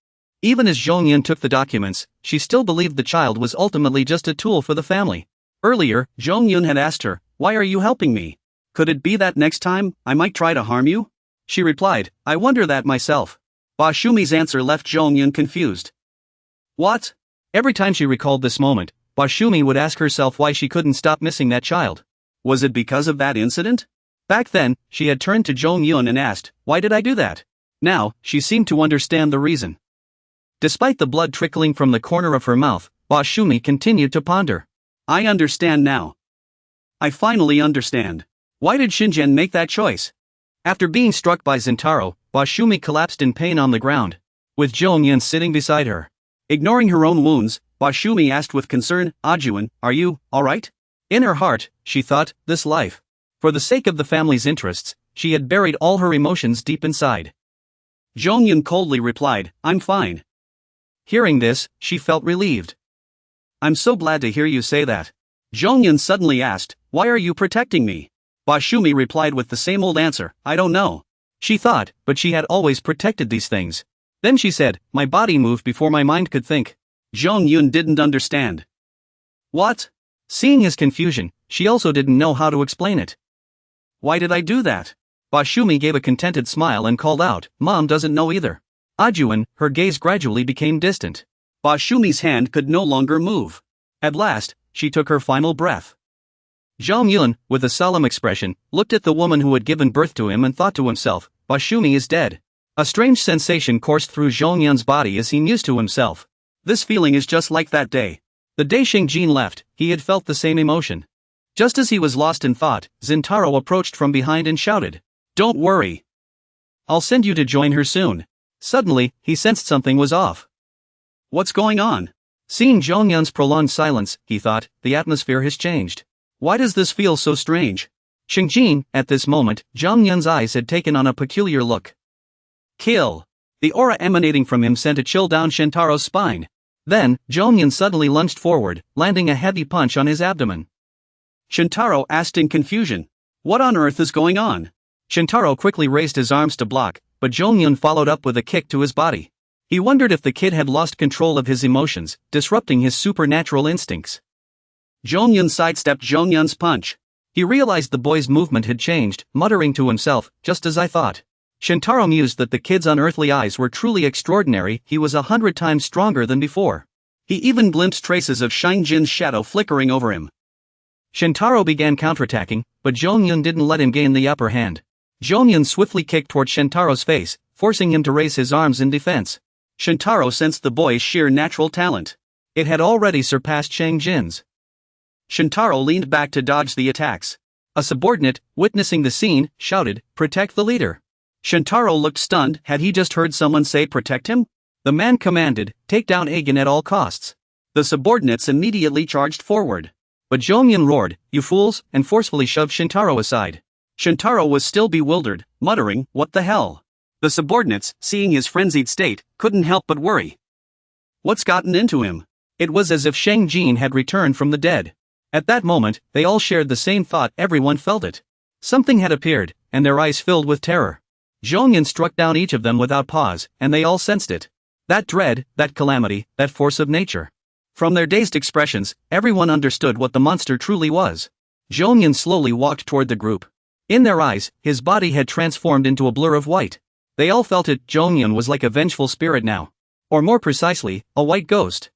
Even as Zhongyun took the documents, she still believed the child was ultimately just a tool for the family. Earlier, Zhongyun had asked her, "Why are you helping me? Could it be that next time, I might try to harm you?" She replied, "I wonder that myself." Bashumi's answer left Zhongyun confused. What? Every time she recalled this moment, Bashumi would ask herself why she couldn't stop missing that child. Was it because of that incident? Back then, she had turned to Zhongyun and asked, "Why did I do that?" Now, she seemed to understand the reason. Despite the blood trickling from the corner of her mouth, Bashumi continued to ponder. "I understand now. I finally understand. Why did Shinjen make that choice?" After being struck by Zentaro, Bashumi collapsed in pain on the ground, with Zhongyun sitting beside her. Ignoring her own wounds, Bashumi asked with concern, "Ajuan, are you alright?" In her heart, she thought, this life. For the sake of the family's interests, she had buried all her emotions deep inside. Zhongyun coldly replied, "I'm fine." Hearing this, she felt relieved. "I'm so glad to hear you say that." Zhongyun suddenly asked, "Why are you protecting me?" Bashumi replied with the same old answer, "I don't know." She thought, but she had always protected these things. Then she said, "My body moved before my mind could think." Zhongyun didn't understand. What? Seeing his confusion, she also didn't know how to explain it. "Why did I do that?" Bashumi gave a contented smile and called out, "Mom doesn't know either." Ajuan, her gaze gradually became distant. Bashumi's hand could no longer move. At last, she took her final breath. Zhongyun, with a solemn expression, looked at the woman who had given birth to him and thought to himself, "Bashumi is dead." A strange sensation coursed through Zhongyun's body as he mused to himself. This feeling is just like that day. The day Shingjin left, he had felt the same emotion. Just as he was lost in thought, Zentaro approached from behind and shouted, "Don't worry. I'll send you to join her soon." Suddenly, he sensed something was off. What's going on? Seeing Zhongyun's prolonged silence, he thought, the atmosphere has changed. Why does this feel so strange? Shingjin, at this moment, Zhongyun's eyes had taken on a peculiar look. Kill! The aura emanating from him sent a chill down Shintaro's spine. Then, Zhongyun suddenly lunged forward, landing a heavy punch on his abdomen. Shintaro asked in confusion, "What on earth is going on?" Shintaro quickly raised his arms to block, but Zhongyun followed up with a kick to his body. He wondered if the kid had lost control of his emotions, disrupting his supernatural instincts. Zhongyun sidestepped Zhongyun's punch. He realized the boy's movement had changed, muttering to himself, "Just as I thought." Shintaro mused that the kid's unearthly eyes were truly extraordinary. He was 100 times stronger than before. He even glimpsed traces of Shingjin's shadow flickering over him. Shintaro began counterattacking, but Zhongyun didn't let him gain the upper hand. Zhongyun swiftly kicked toward Shintaro's face, forcing him to raise his arms in defense. Shintaro sensed the boy's sheer natural talent. It had already surpassed Shingjin's. Shintaro leaned back to dodge the attacks. A subordinate, witnessing the scene, shouted, "Protect the leader." Shintaro looked stunned. Had he just heard someone say protect him? The man commanded, "Take down Agen at all costs." The subordinates immediately charged forward. But Zhongyun roared, "You fools," and forcefully shoved Shintaro aside. Shintaro was still bewildered, muttering, "What the hell?" The subordinates, seeing his frenzied state, couldn't help but worry. What's gotten into him? It was as if Shang Jin had returned from the dead. At that moment, they all shared the same thought, everyone felt it. Something had appeared, and their eyes filled with terror. Zhongyun struck down each of them without pause, and they all sensed it. That dread, that calamity, that force of nature. From their dazed expressions, everyone understood what the monster truly was. Zhongyun slowly walked toward the group. In their eyes, his body had transformed into a blur of white. They all felt it. Zhongyun was like a vengeful spirit now. Or more precisely, a white ghost.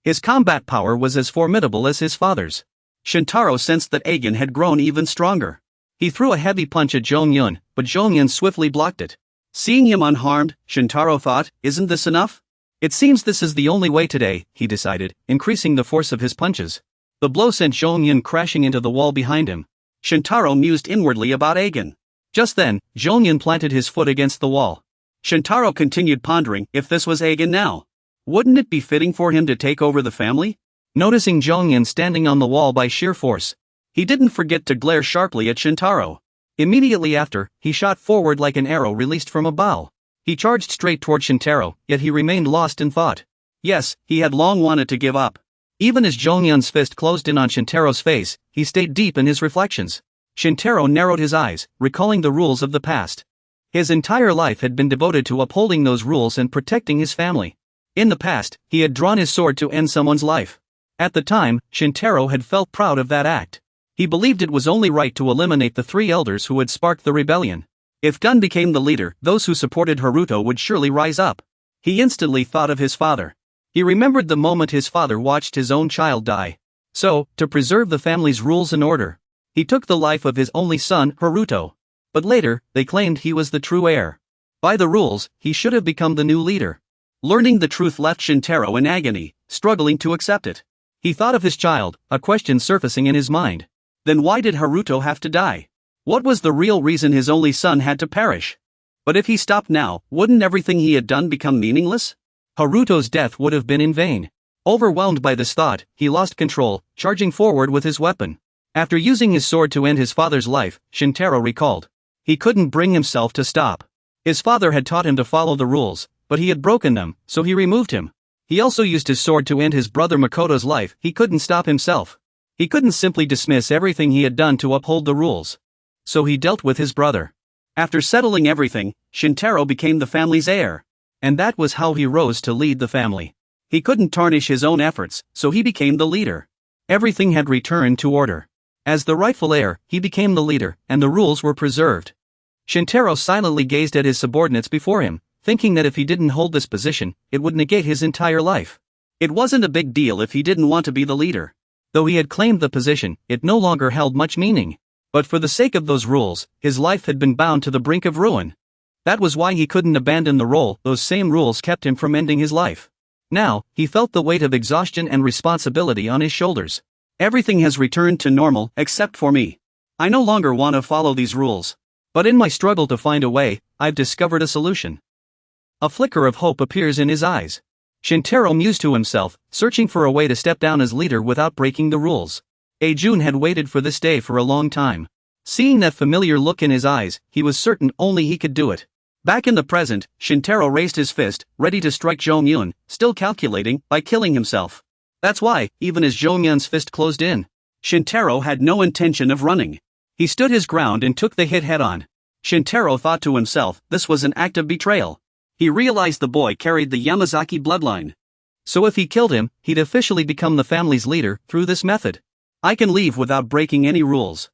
His combat power was as formidable as his father's. Shintaro sensed that Aegon had grown even stronger. He threw a heavy punch at Zhongyun, but Zhongyun swiftly blocked it. Seeing him unharmed, Shintaro thought, isn't this enough? It seems this is the only way today, he decided, increasing the force of his punches. The blow sent Zhongyun crashing into the wall behind him. Shintaro mused inwardly about Aegon. Just then, Zhongyun planted his foot against the wall. Shintaro continued pondering, if this was Aegon now, wouldn't it be fitting for him to take over the family? Noticing Zhongyun standing on the wall by sheer force, he didn't forget to glare sharply at Shintaro. Immediately after, he shot forward like an arrow released from a bow. He charged straight toward Shintaro, yet he remained lost in thought. Yes, he had long wanted to give up. Even as Zhongyun's fist closed in on Shintaro's face, he stayed deep in his reflections. Shintaro narrowed his eyes, recalling the rules of the past. His entire life had been devoted to upholding those rules and protecting his family. In the past, he had drawn his sword to end someone's life. At the time, Shintaro had felt proud of that act. He believed it was only right to eliminate the three elders who had sparked the rebellion. If Gun became the leader, those who supported Haruto would surely rise up. He instantly thought of his father. He remembered the moment his father watched his own child die. So, to preserve the family's rules and order, he took the life of his only son, Haruto. But later, they claimed he was the true heir. By the rules, he should have become the new leader. Learning the truth left Shintaro in agony, struggling to accept it. He thought of his child, a question surfacing in his mind. Then why did Haruto have to die? What was the real reason his only son had to perish? But if he stopped now, wouldn't everything he had done become meaningless? Haruto's death would have been in vain. Overwhelmed by this thought, he lost control, charging forward with his weapon. After using his sword to end his father's life, Shintaro recalled. He couldn't bring himself to stop. His father had taught him to follow the rules, but he had broken them, so he removed him. He also used his sword to end his brother Makoto's life. He couldn't stop himself. He couldn't simply dismiss everything he had done to uphold the rules. So he dealt with his brother. After settling everything, Shintaro became the family's heir. And that was how he rose to lead the family. He couldn't tarnish his own efforts, so he became the leader. Everything had returned to order. As the rightful heir, he became the leader, and the rules were preserved. Shintaro silently gazed at his subordinates before him, thinking that if he didn't hold this position, it would negate his entire life. It wasn't a big deal if he didn't want to be the leader. Though he had claimed the position, it no longer held much meaning. But for the sake of those rules, his life had been bound to the brink of ruin. That was why he couldn't abandon the role. Those same rules kept him from ending his life. Now, he felt the weight of exhaustion and responsibility on his shoulders. Everything has returned to normal, except for me. I no longer want to follow these rules. But in my struggle to find a way, I've discovered a solution. A flicker of hope appears in his eyes. Shintaro mused to himself, searching for a way to step down as leader without breaking the rules. Aejun had waited for this day for a long time. Seeing that familiar look in his eyes, he was certain only he could do it. Back in the present, Shintaro raised his fist, ready to strike Zhongyun, still calculating, by killing himself. That's why, even as Zhongyun's fist closed in, Shintaro had no intention of running. He stood his ground and took the hit head-on. Shintaro thought to himself, this was an act of betrayal. He realized the boy carried the Yamazaki bloodline. So if he killed him, he'd officially become the family's leader through this method. I can leave without breaking any rules.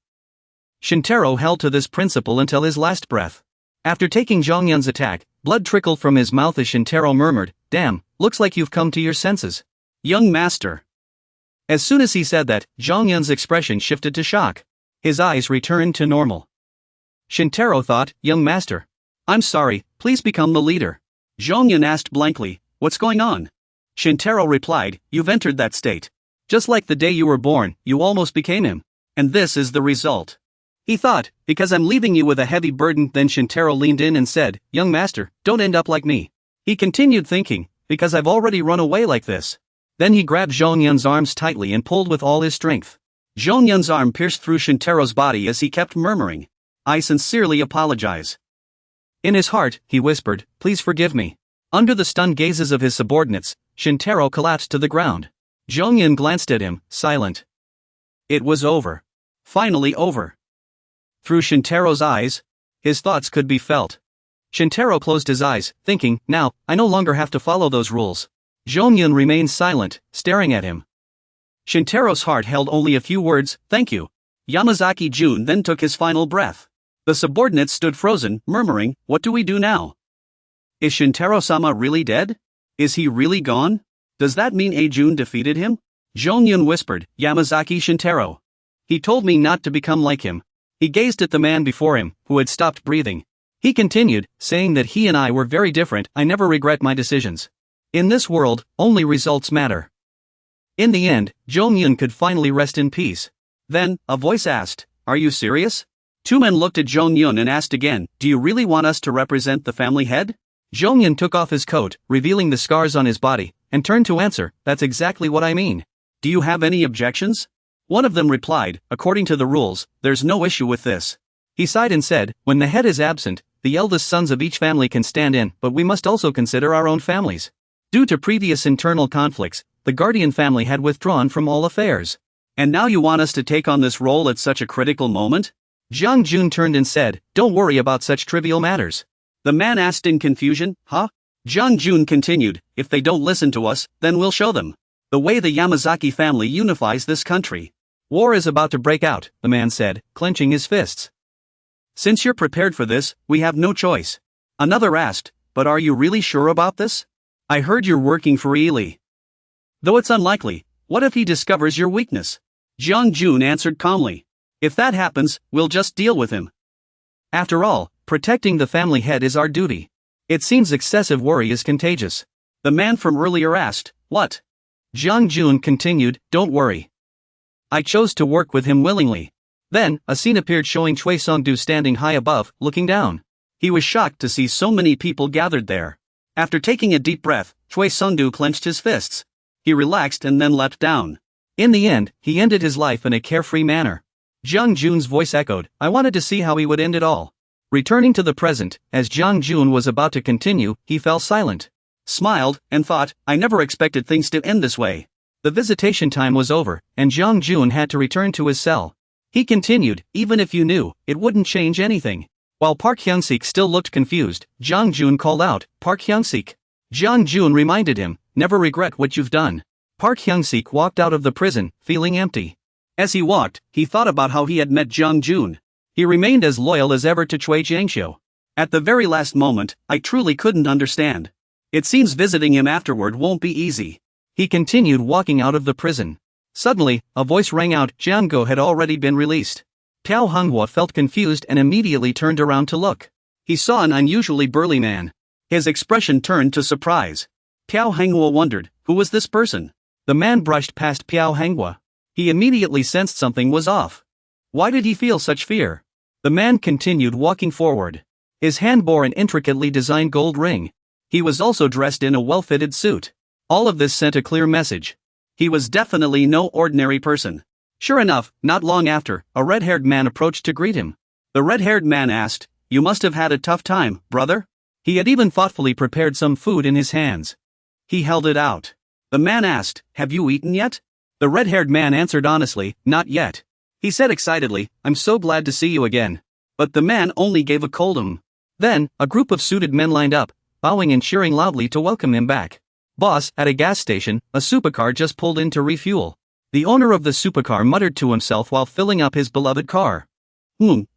Shintaro held to this principle until his last breath. After taking Zhongyun's attack, blood trickled from his mouth as Shintaro murmured, "Damn, looks like you've come to your senses, young master." As soon as he said that, Zhongyun's expression shifted to shock. His eyes returned to normal. Shintaro thought, "Young master. I'm sorry, please become the leader." Zhongyun asked blankly, "What's going on?" Shintaro replied, "You've entered that state. Just like the day you were born, you almost became him. And this is the result." He thought, "Because I'm leaving you with a heavy burden." Then Shintaro leaned in and said, "Young master, don't end up like me." He continued thinking, "Because I've already run away like this." Then he grabbed Zhongyun's arms tightly and pulled with all his strength. Zhongyun's arm pierced through Shintaro's body as he kept murmuring, "I sincerely apologize." In his heart, he whispered, please forgive me. Under the stunned gazes of his subordinates, Shintaro collapsed to the ground. Jongyun glanced at him, silent. It was over. Finally over. Through Shintaro's eyes, his thoughts could be felt. Shintaro closed his eyes, thinking, now, I no longer have to follow those rules. Jongyun remained silent, staring at him. Shintaro's heart held only a few words, thank you. Yamazaki Jun then took his final breath. The subordinates stood frozen, murmuring, what do we do now? Is Shintaro-sama really dead? Is he really gone? Does that mean Jun defeated him? Jongyun whispered, Yamazaki Shintaro. He told me not to become like him. He gazed at the man before him, who had stopped breathing. He continued, saying that he and I were very different. I never regret my decisions. In this world, only results matter. In the end, Jongyun could finally rest in peace. Then, a voice asked, are you serious? Two men looked at Jongyun and asked again, do you really want us to represent the family head? Jongyun took off his coat, revealing the scars on his body, and turned to answer, that's exactly what I mean. Do you have any objections? One of them replied, according to the rules, there's no issue with this. He sighed and said, when the head is absent, the eldest sons of each family can stand in, but we must also consider our own families. Due to previous internal conflicts, the guardian family had withdrawn from all affairs. And now you want us to take on this role at such a critical moment? Jiang Jun turned and said, don't worry about such trivial matters. The man asked in confusion, huh? Jiang Jun continued, if they don't listen to us, then we'll show them. The way the Yamazaki family unifies this country. War is about to break out, the man said, clenching his fists. Since you're prepared for this, we have no choice. Another asked, but are you really sure about this? I heard you're working for Ely. Though it's unlikely, what if he discovers your weakness? Jiang Jun answered calmly. If that happens, we'll just deal with him. After all, protecting the family head is our duty. It seems excessive worry is contagious. The man from earlier asked, what? Jiang Jun continued, don't worry. I chose to work with him willingly. Then, a scene appeared showing Choi Sung-do standing high above, looking down. He was shocked to see so many people gathered there. After taking a deep breath, Choi Sung-do clenched his fists. He relaxed and then leapt down. In the end, he ended his life in a carefree manner. Jiang Jun's voice echoed, I wanted to see how he would end it all. Returning to the present, as Jiang Jun was about to continue, he fell silent. Smiled, and thought, I never expected things to end this way. The visitation time was over, and Jiang Jun had to return to his cell. He continued, even if you knew, it wouldn't change anything. While Park Hyung-sik still looked confused, Jiang Jun called out, Park Hyung-sik. Jiang Jun reminded him, never regret what you've done. Park Hyung-sik walked out of the prison, feeling empty. As he walked, he thought about how he had met Jiang Jun. He remained as loyal as ever to Choi Jiangxiu. At the very last moment, I truly couldn't understand. It seems visiting him afterward won't be easy. He continued walking out of the prison. Suddenly, a voice rang out, Jiango had already been released. Piao Honghua felt confused and immediately turned around to look. He saw an unusually burly man. His expression turned to surprise. Piao Honghua wondered, who was this person? The man brushed past Piao Honghua. He immediately sensed something was off. Why did he feel such fear? The man continued walking forward. His hand bore an intricately designed gold ring. He was also dressed in a well-fitted suit. All of this sent a clear message. He was definitely no ordinary person. Sure enough, not long after, a red-haired man approached to greet him. The red-haired man asked, you must have had a tough time, brother? He had even thoughtfully prepared some food in his hands. He held it out. The man asked, have you eaten yet? The red-haired man answered honestly, not yet. He said excitedly, I'm so glad to see you again. But the man only gave a cold Then, a group of suited men lined up, bowing and cheering loudly to welcome him back. Boss, at a gas station, a supercar just pulled in to refuel. The owner of the supercar muttered to himself while filling up his beloved car.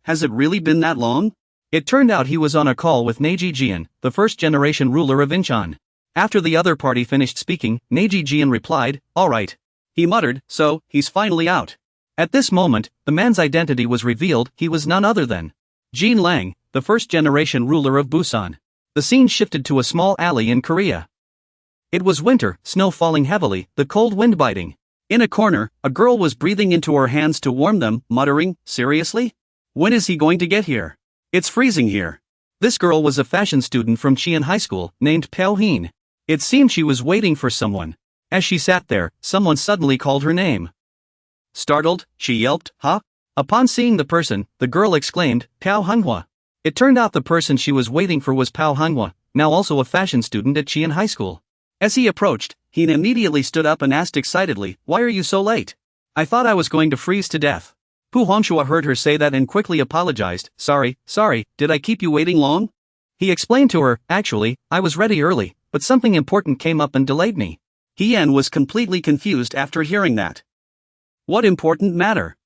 Has it really been that long? It turned out he was on a call with Neji Jian, the first-generation ruler of Incheon. After the other party finished speaking, Neji Jian replied, all right. He muttered, so, he's finally out. At this moment, the man's identity was revealed. He was none other than Jin Lang, the first-generation ruler of Busan. The scene shifted to a small alley in Korea. It was winter, snow falling heavily, the cold wind biting. In a corner, a girl was breathing into her hands to warm them, muttering, seriously? When is he going to get here? It's freezing here. This girl was a fashion student from Chian High School, named Pao Hin. It seemed she was waiting for someone. As she sat there, someone suddenly called her name. Startled, she yelped, huh? Upon seeing the person, the girl exclaimed, Pao Honghua. It turned out the person she was waiting for was Pao Hanhua, now also a fashion student at Qian High School. As he approached, he immediately stood up and asked excitedly, "Why are you so late? I thought I was going to freeze to death." Pu Hongshua heard her say that and quickly apologized. Sorry, did I keep you waiting long?" He explained to her, "Actually, I was ready early, but something important came up and delayed me." Hien was completely confused after hearing that. What important matter?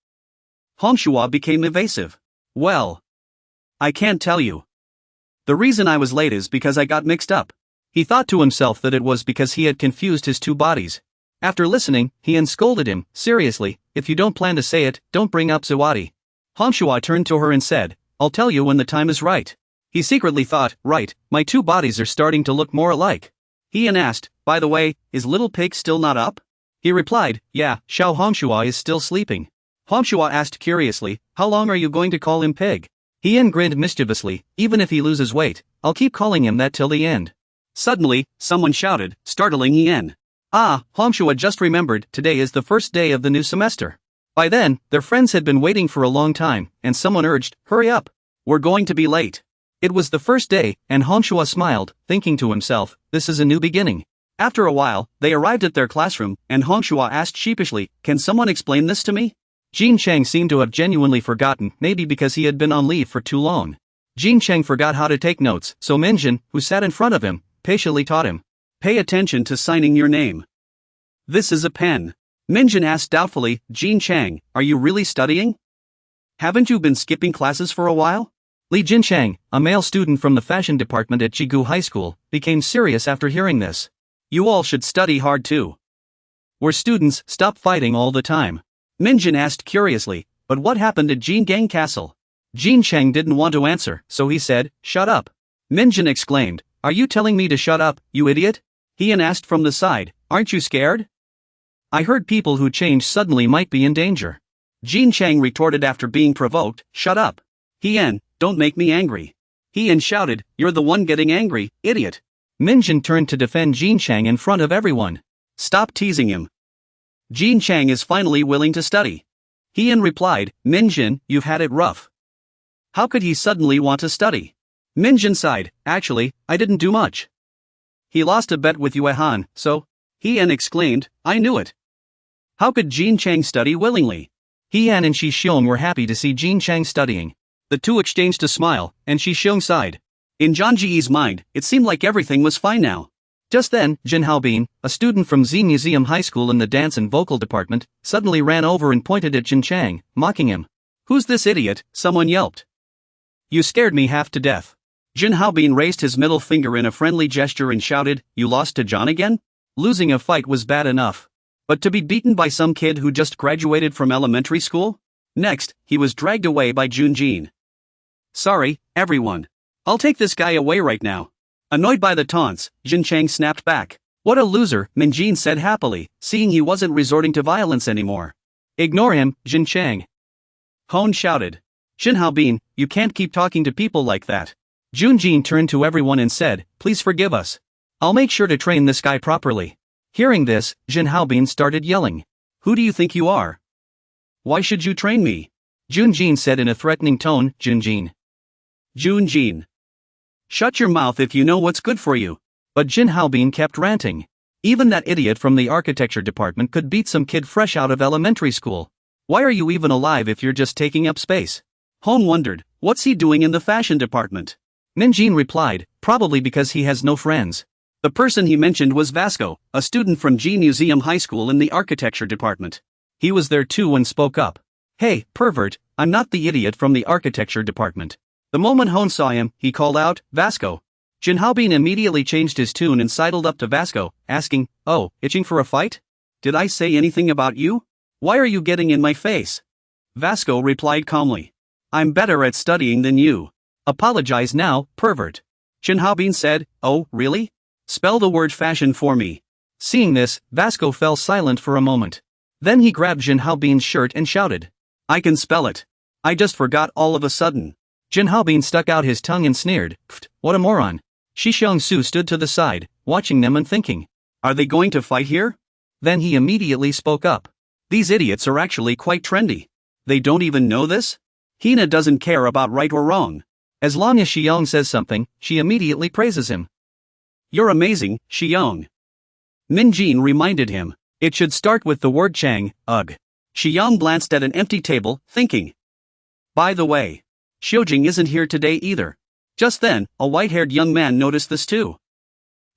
Hongshua became evasive. "Well, I can't tell you. The reason I was late is because I got mixed up." He thought to himself that it was because he had confused his two bodies. After listening, Hien scolded him, "Seriously, if you don't plan to say it, don't bring up Zawadi." Hongshua turned to her and said, "I'll tell you when the time is right." He secretly thought, right, my two bodies are starting to look more alike. Hien asked, "By the way, is little pig still not up?" He replied, "Yeah, Xiao Hongshua is still sleeping." Hongshua asked curiously, "How long are you going to call him pig?" Hien grinned mischievously, "Even if he loses weight, I'll keep calling him that till the end." Suddenly, someone shouted, startling Hien. Ah, Hongshua just remembered, today is the first day of the new semester. By then, their friends had been waiting for a long time, and someone urged, "Hurry up. We're going to be late." It was the first day, and Hongshua smiled, thinking to himself, this is a new beginning. After a while, they arrived at their classroom, and Hongshua asked sheepishly, "Can someone explain this to me?" Jin Chang seemed to have genuinely forgotten, maybe because he had been on leave for too long. Jin Chang forgot how to take notes, so Minjin, who sat in front of him, patiently taught him. Pay attention to signing your name. This is a pen. Minjin asked doubtfully, Jin Chang, are you really studying? Haven't you been skipping classes for a while? Li Jinchang, a male student from the fashion department at Jigu High School, became serious after hearing this. You all should study hard too. We're students, stop fighting all the time. Minjin asked curiously, but what happened at Jingang Castle? Jin Chang didn't want to answer, so he said, shut up. Minjin exclaimed, are you telling me to shut up, you idiot? Hien asked from the side, aren't you scared? I heard people who change suddenly might be in danger. Jin Chang retorted after being provoked, shut up. Hien, don't make me angry. Hien shouted, you're the one getting angry, idiot. Minjin turned to defend Jin Chang in front of everyone. Stop teasing him. Jin Chang is finally willing to study. Hien replied, Minjin, you've had it rough. How could he suddenly want to study? Minjin sighed, actually, I didn't do much. He lost a bet with Yue Han, so? Hien exclaimed, I knew it. How could Jin Chang study willingly? Hien and Shi Xiong were happy to see Jin Chang studying. The two exchanged a smile, and Shi Xiong sighed. In Zhang Ji's mind, it seemed like everything was fine now. Just then, Jin Haobin, a student from Z Museum High School in the dance and vocal department, suddenly ran over and pointed at Jin Chang, mocking him. Who's this idiot? Someone yelped. You scared me half to death. Jin Haobin raised his middle finger in a friendly gesture and shouted, you lost to John again? Losing a fight was bad enough. But to be beaten by some kid who just graduated from elementary school? Next, he was dragged away by Jun Jin. Sorry, everyone. I'll take this guy away right now. Annoyed by the taunts, Jin Chang snapped back. What a loser, Min Jin said happily, seeing he wasn't resorting to violence anymore. Ignore him, Jin Chang. Hone shouted. Jin Haobin, you can't keep talking to people like that. Jun Jin turned to everyone and said, please forgive us. I'll make sure to train this guy properly. Hearing this, Jin Haobin started yelling. Who do you think you are? Why should you train me? Jun Jin said in a threatening tone, Jun Jin. Jun Jin. Shut your mouth if you know what's good for you. But Jin Haobin kept ranting. Even that idiot from the architecture department could beat some kid fresh out of elementary school. Why are you even alive if you're just taking up space? Hone wondered, what's he doing in the fashion department? Min Jin replied, probably because he has no friends. The person he mentioned was Vasco, a student from G Museum High School in the architecture department. He was there too and spoke up. Hey, pervert, I'm not the idiot from the architecture department. The moment Hone saw him, he called out, Vasco. Jin Haobin immediately changed his tune and sidled up to Vasco, asking, oh, itching for a fight? Did I say anything about you? Why are you getting in my face? Vasco replied calmly. I'm better at studying than you. Apologize now, pervert. Jin Haobin said, oh, really? Spell the word fashion for me. Seeing this, Vasco fell silent for a moment. Then he grabbed Jin Haobin's shirt and shouted. I can spell it. I just forgot all of a sudden. Jin Haobin stuck out his tongue and sneered, Pfft, what a moron. Shi Xiongsu stood to the side, watching them and thinking. Are they going to fight here? Then he immediately spoke up. These idiots are actually quite trendy. They don't even know this? Hina doesn't care about right or wrong. As long as Xiong says something, she immediately praises him. You're amazing, Xiong. Min Jin reminded him. It should start with the word Chang, ugh. Xiong glanced at an empty table, thinking. By the way, Xiujing isn't here today either. Just then, a white-haired young man noticed this too.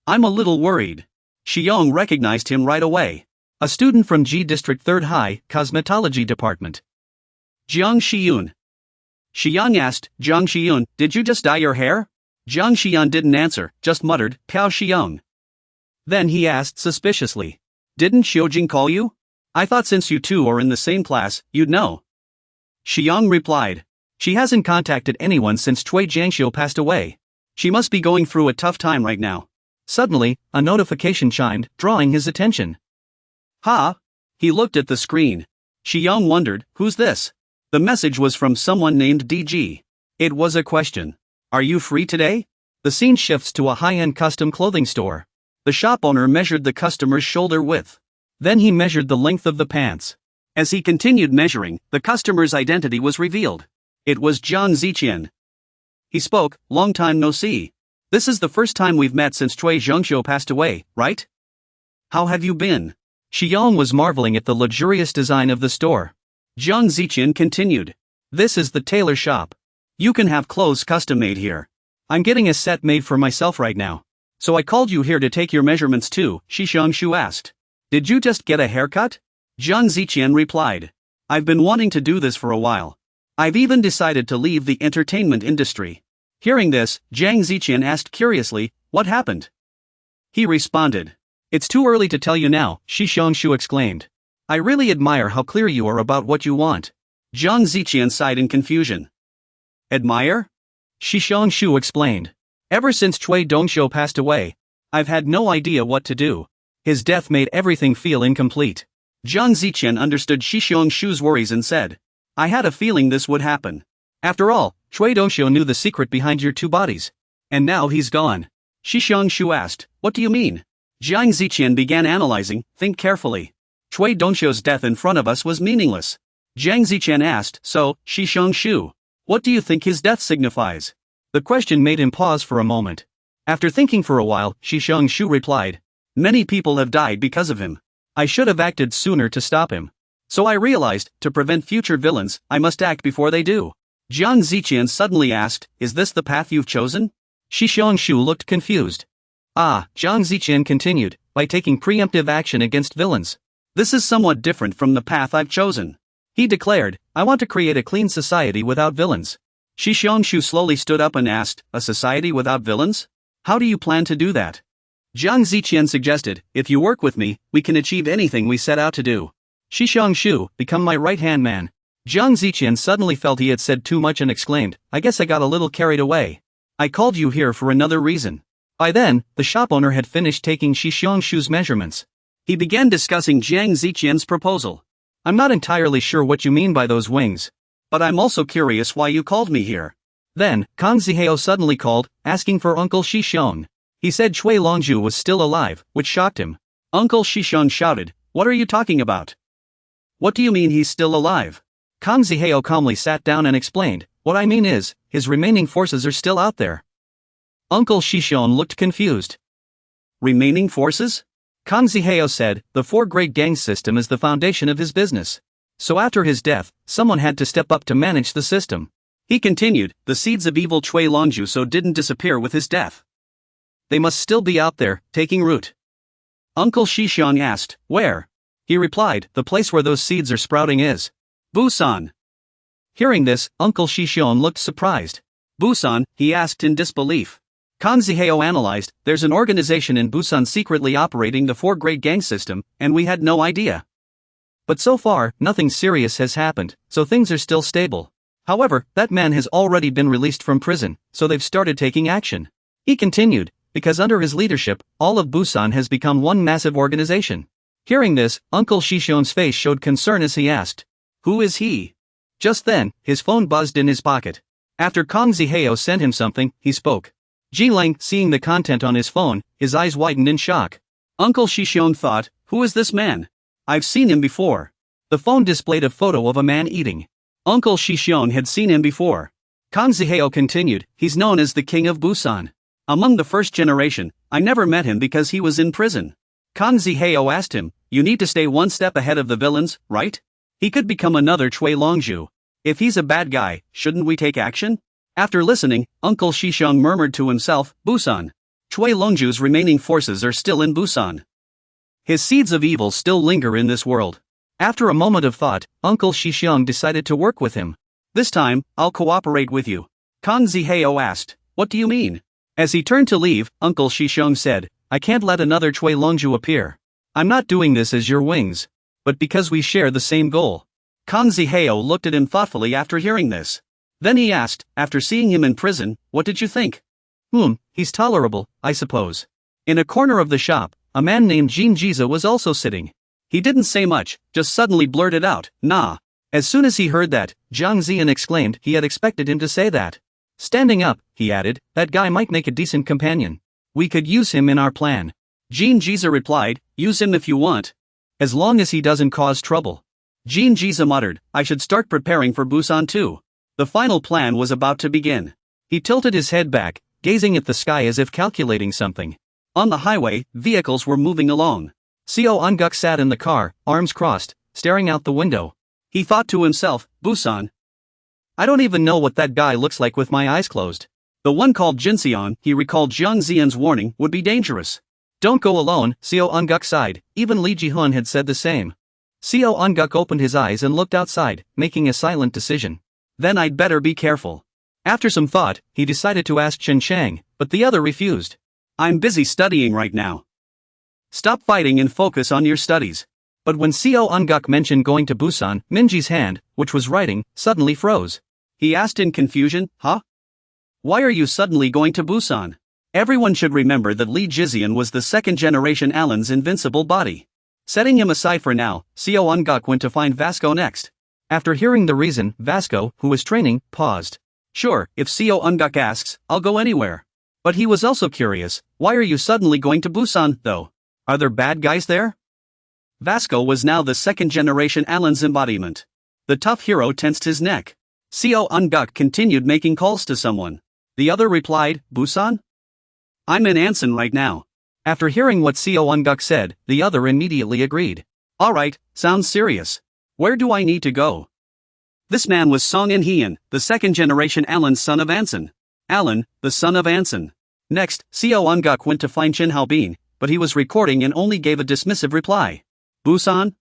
I'm a little worried. Xiong recognized him right away. A student from G District 3rd High, Cosmetology Department. Jiang Xiyun. Xiong asked, Jiang Xiyun, did you just dye your hair? Jiang Xiyun didn't answer, just muttered, Piao Xiong. Then he asked suspiciously. Didn't Xiujing call you? I thought since you two are in the same class, you'd know. Xiong replied. She hasn't contacted anyone since Cui Jiangxiu passed away. She must be going through a tough time right now. Suddenly, a notification chimed, drawing his attention. Ha! He looked at the screen. Xiong wondered, who's this? The message was from someone named DG. It was a question. Are you free today? The scene shifts to a high-end custom clothing store. The shop owner measured the customer's shoulder width. Then he measured the length of the pants. As he continued measuring, the customer's identity was revealed. It was Jiang Ziqian. He spoke, long time no see. This is the first time we've met since Cui Jiangxiu passed away, right? How have you been? Xiong was marveling at the luxurious design of the store. Jiang Ziqian continued. This is the tailor shop. You can have clothes custom made here. I'm getting a set made for myself right now. So I called you here to take your measurements too, Xiangshu asked. Did you just get a haircut? Jiang Ziqian replied. I've been wanting to do this for a while. I've even decided to leave the entertainment industry. Hearing this, Jiang Ziqian asked curiously, what happened? He responded. It's too early to tell you now, Xiangshu exclaimed. I really admire how clear you are about what you want. Jiang Ziqian sighed in confusion. Admire? Xiangshu explained. Ever since Cui Dongxiu passed away, I've had no idea what to do. His death made everything feel incomplete. Jiang Ziqian understood Xiangshu's worries and said, I had a feeling this would happen. After all, Cui Dongxiu knew the secret behind your two bodies. And now he's gone. Xiangshu asked, what do you mean? Jiang Ziqian began analyzing, think carefully. Cui Dongxiu's death in front of us was meaningless. Jiang Ziqian asked, so, Xiangshu, what do you think his death signifies? The question made him pause for a moment. After thinking for a while, Xiangshu replied, many people have died because of him. I should have acted sooner to stop him. So I realized, to prevent future villains, I must act before they do. Jiang Ziqian suddenly asked, is this the path you've chosen? Xiangshu looked confused. Jiang Ziqian continued, by taking preemptive action against villains. This is somewhat different from the path I've chosen. He declared, I want to create a clean society without villains. Xiangshu slowly stood up and asked, a society without villains? How do you plan to do that? Jiang Ziqian suggested, if you work with me, we can achieve anything we set out to do. Xiangshu, become my right-hand man. Jiang Ziqian suddenly felt he had said too much and exclaimed, I guess I got a little carried away. I called you here for another reason. By then, the shop owner had finished taking Xiangshu's measurements. He began discussing Jiang Ziqian's proposal. I'm not entirely sure what you mean by those wings. But I'm also curious why you called me here. Then, Kang Zihao suddenly called, asking for Uncle Xixiong. He said Cui Longzhu was still alive, which shocked him. Uncle Xixiong shouted, what are you talking about? What do you mean he's still alive? Kang Zihao calmly sat down and explained, what I mean is, his remaining forces are still out there. Uncle Xixiong looked confused. Remaining forces? Kang Zihao said, the four great gang system is the foundation of his business. So after his death, someone had to step up to manage the system. He continued, the seeds of evil Cui Longzhu so didn't disappear with his death. They must still be out there, taking root. Uncle Xixiong asked, where? He replied, the place where those seeds are sprouting is Busan. Hearing this, Uncle Xixiong looked surprised. Busan, he asked in disbelief. Kang Zihao analyzed, there's an organization in Busan secretly operating the four great gang system, and we had no idea. But so far, nothing serious has happened, so things are still stable. However, that man has already been released from prison, so they've started taking action. He continued, because under his leadership, all of Busan has become one massive organization. Hearing this, Uncle Xixiong's face showed concern as he asked, who is he? Just then, his phone buzzed in his pocket. After Kang Zihao sent him something, he spoke. Ji Lang, seeing the content on his phone, his eyes widened in shock. Uncle Xixiong thought, who is this man? I've seen him before. The phone displayed a photo of a man eating. Uncle Xixiong had seen him before. Kanziheo continued, he's known as the King of Busan. Among the first generation, I never met him because he was in prison. Kanziheo asked him, you need to stay one step ahead of the villains, right? He could become another Chui Longzhu. If he's a bad guy, shouldn't we take action? After listening, Uncle Shisheng murmured to himself, Busan. Chui Longzhu's remaining forces are still in Busan. His seeds of evil still linger in this world. After a moment of thought, Uncle Shisheng decided to work with him. This time, I'll cooperate with you. Kanziheo asked, what do you mean? As he turned to leave, Uncle Shisheng said, I can't let another Chui Longzhu appear. I'm not doing this as your wings, but because we share the same goal. Kanziheo looked at him thoughtfully after hearing this. Then he asked, after seeing him in prison, what did you think? He's tolerable, I suppose. In a corner of the shop, a man named Jin Jiza was also sitting. He didn't say much, just suddenly blurted out, nah. As soon as he heard that, Zhang Ziyan exclaimed he had expected him to say that. Standing up, he added, that guy might make a decent companion. We could use him in our plan. Jin Jiza replied, use him if you want. As long as he doesn't cause trouble. Jin Jiza muttered, I should start preparing for Busan too. The final plan was about to begin. He tilted his head back, gazing at the sky as if calculating something. On the highway, vehicles were moving along. Seo Unguk sat in the car, arms crossed, staring out the window. He thought to himself, Busan. I don't even know what that guy looks like with my eyes closed. The one called Jinseon, he recalled Jiang Ziyan's warning, would be dangerous. Don't go alone, Seo Unguk sighed, even Li Jihun had said the same. Seo Unguk opened his eyes and looked outside, making a silent decision. Then I'd better be careful. After some thought, he decided to ask Chen Chang, but the other refused. I'm busy studying right now. Stop fighting and focus on your studies. But when Seo Unguk mentioned going to Busan, Minji's hand, which was writing, suddenly froze. He asked in confusion, huh? Why are you suddenly going to Busan? Everyone should remember that Li Jizian was the second-generation Alan's invincible body. Setting him aside for now, Seo Unguk went to find Vasco next. After hearing the reason, Vasco, who was training, paused. Sure, if Seo Unguk asks, I'll go anywhere. But he was also curious, why are you suddenly going to Busan, though? Are there bad guys there? Vasco was now the second-generation Alan's embodiment. The tough hero tensed his neck. Seo Unguk continued making calls to someone. The other replied, Busan? I'm in Anson right now. After hearing what Seo Unguk said, the other immediately agreed. Alright, sounds serious. Where do I need to go? This man was Song In-hyeon, the second-generation Alan's son of Anson. Alan, the son of Anson. Next, Seo Unguk went to find Chin Haobin, but he was recording and only gave a dismissive reply. Busan?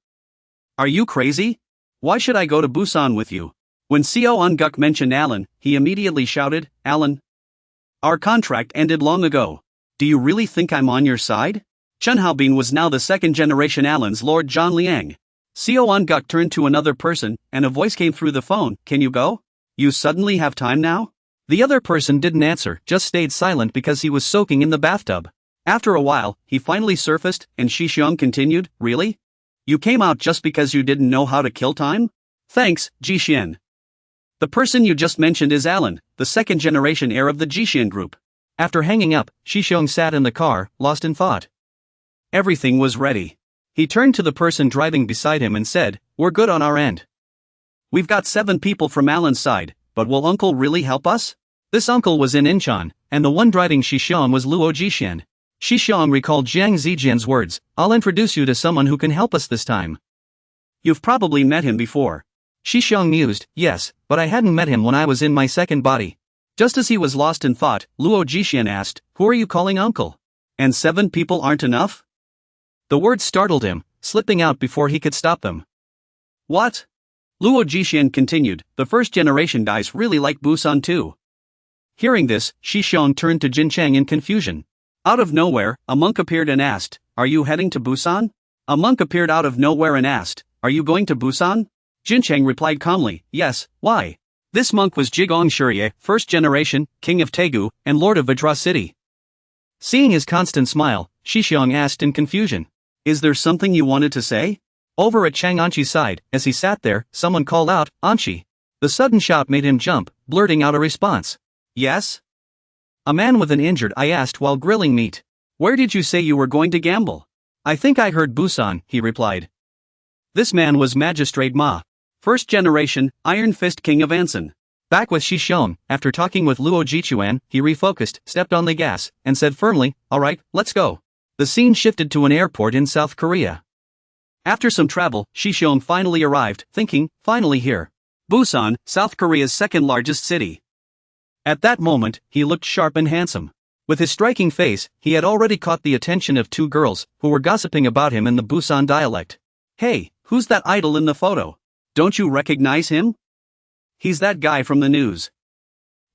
Are you crazy? Why should I go to Busan with you? When Seo Unguk mentioned Alan, he immediately shouted, Alan? Our contract ended long ago. Do you really think I'm on your side? Chen Haobin was now the second-generation Alan's Lord Zhang Liang. Seo Unguk turned to another person, and a voice came through the phone, can you go? You suddenly have time now? The other person didn't answer, just stayed silent because he was soaking in the bathtub. After a while, he finally surfaced, and Shisheng continued, really? You came out just because you didn't know how to kill time? Thanks, Jixien. The person you just mentioned is Alan, the second-generation heir of the Jixien group. After hanging up, Shisheng sat in the car, lost in thought. Everything was ready. He turned to the person driving beside him and said, we're good on our end. We've got 7 people from Alan's side, but will Uncle really help us? This uncle was in Incheon, and the one driving Shisheng was Luo Jixien. Shisheng recalled Jiang Zijian's words, I'll introduce you to someone who can help us this time. You've probably met him before. Shisheng mused, yes, but I hadn't met him when I was in my second body. Just as he was lost in thought, Luo Jixien asked, who are you calling uncle? And 7 people aren't enough? The words startled him, slipping out before he could stop them. What? Luo Jixien continued, the first-generation guys really like Busan too. Hearing this, Shisheng turned to Jin Chang in confusion. Out of nowhere, a monk appeared and asked, are you heading to Busan? A monk appeared out of nowhere and asked, are you going to Busan? Jin Chang replied calmly, yes, why? This monk was Jigong Shurye, first generation, king of Taegu, and lord of Vajra City. Seeing his constant smile, Shisheng asked in confusion, is there something you wanted to say? Over at Chang Anchi's side, as he sat there, someone called out, Anchi. The sudden shout made him jump, blurting out a response. Yes? A man with an injured eye asked while grilling meat. Where did you say you were going to gamble? I think I heard Busan, he replied. This man was Magistrate Ma. First generation, Iron Fist King of Anson. Back with Shishong, after talking with Luo Jichuan, he refocused, stepped on the gas, and said firmly, "Alright, let's go." The scene shifted to an airport in South Korea. After some travel, Shishong finally arrived, thinking, finally here. Busan, South Korea's second largest city. At that moment, he looked sharp and handsome. With his striking face, he had already caught the attention of two girls, who were gossiping about him in the Busan dialect. "Hey, who's that idol in the photo? Don't you recognize him? He's that guy from the news."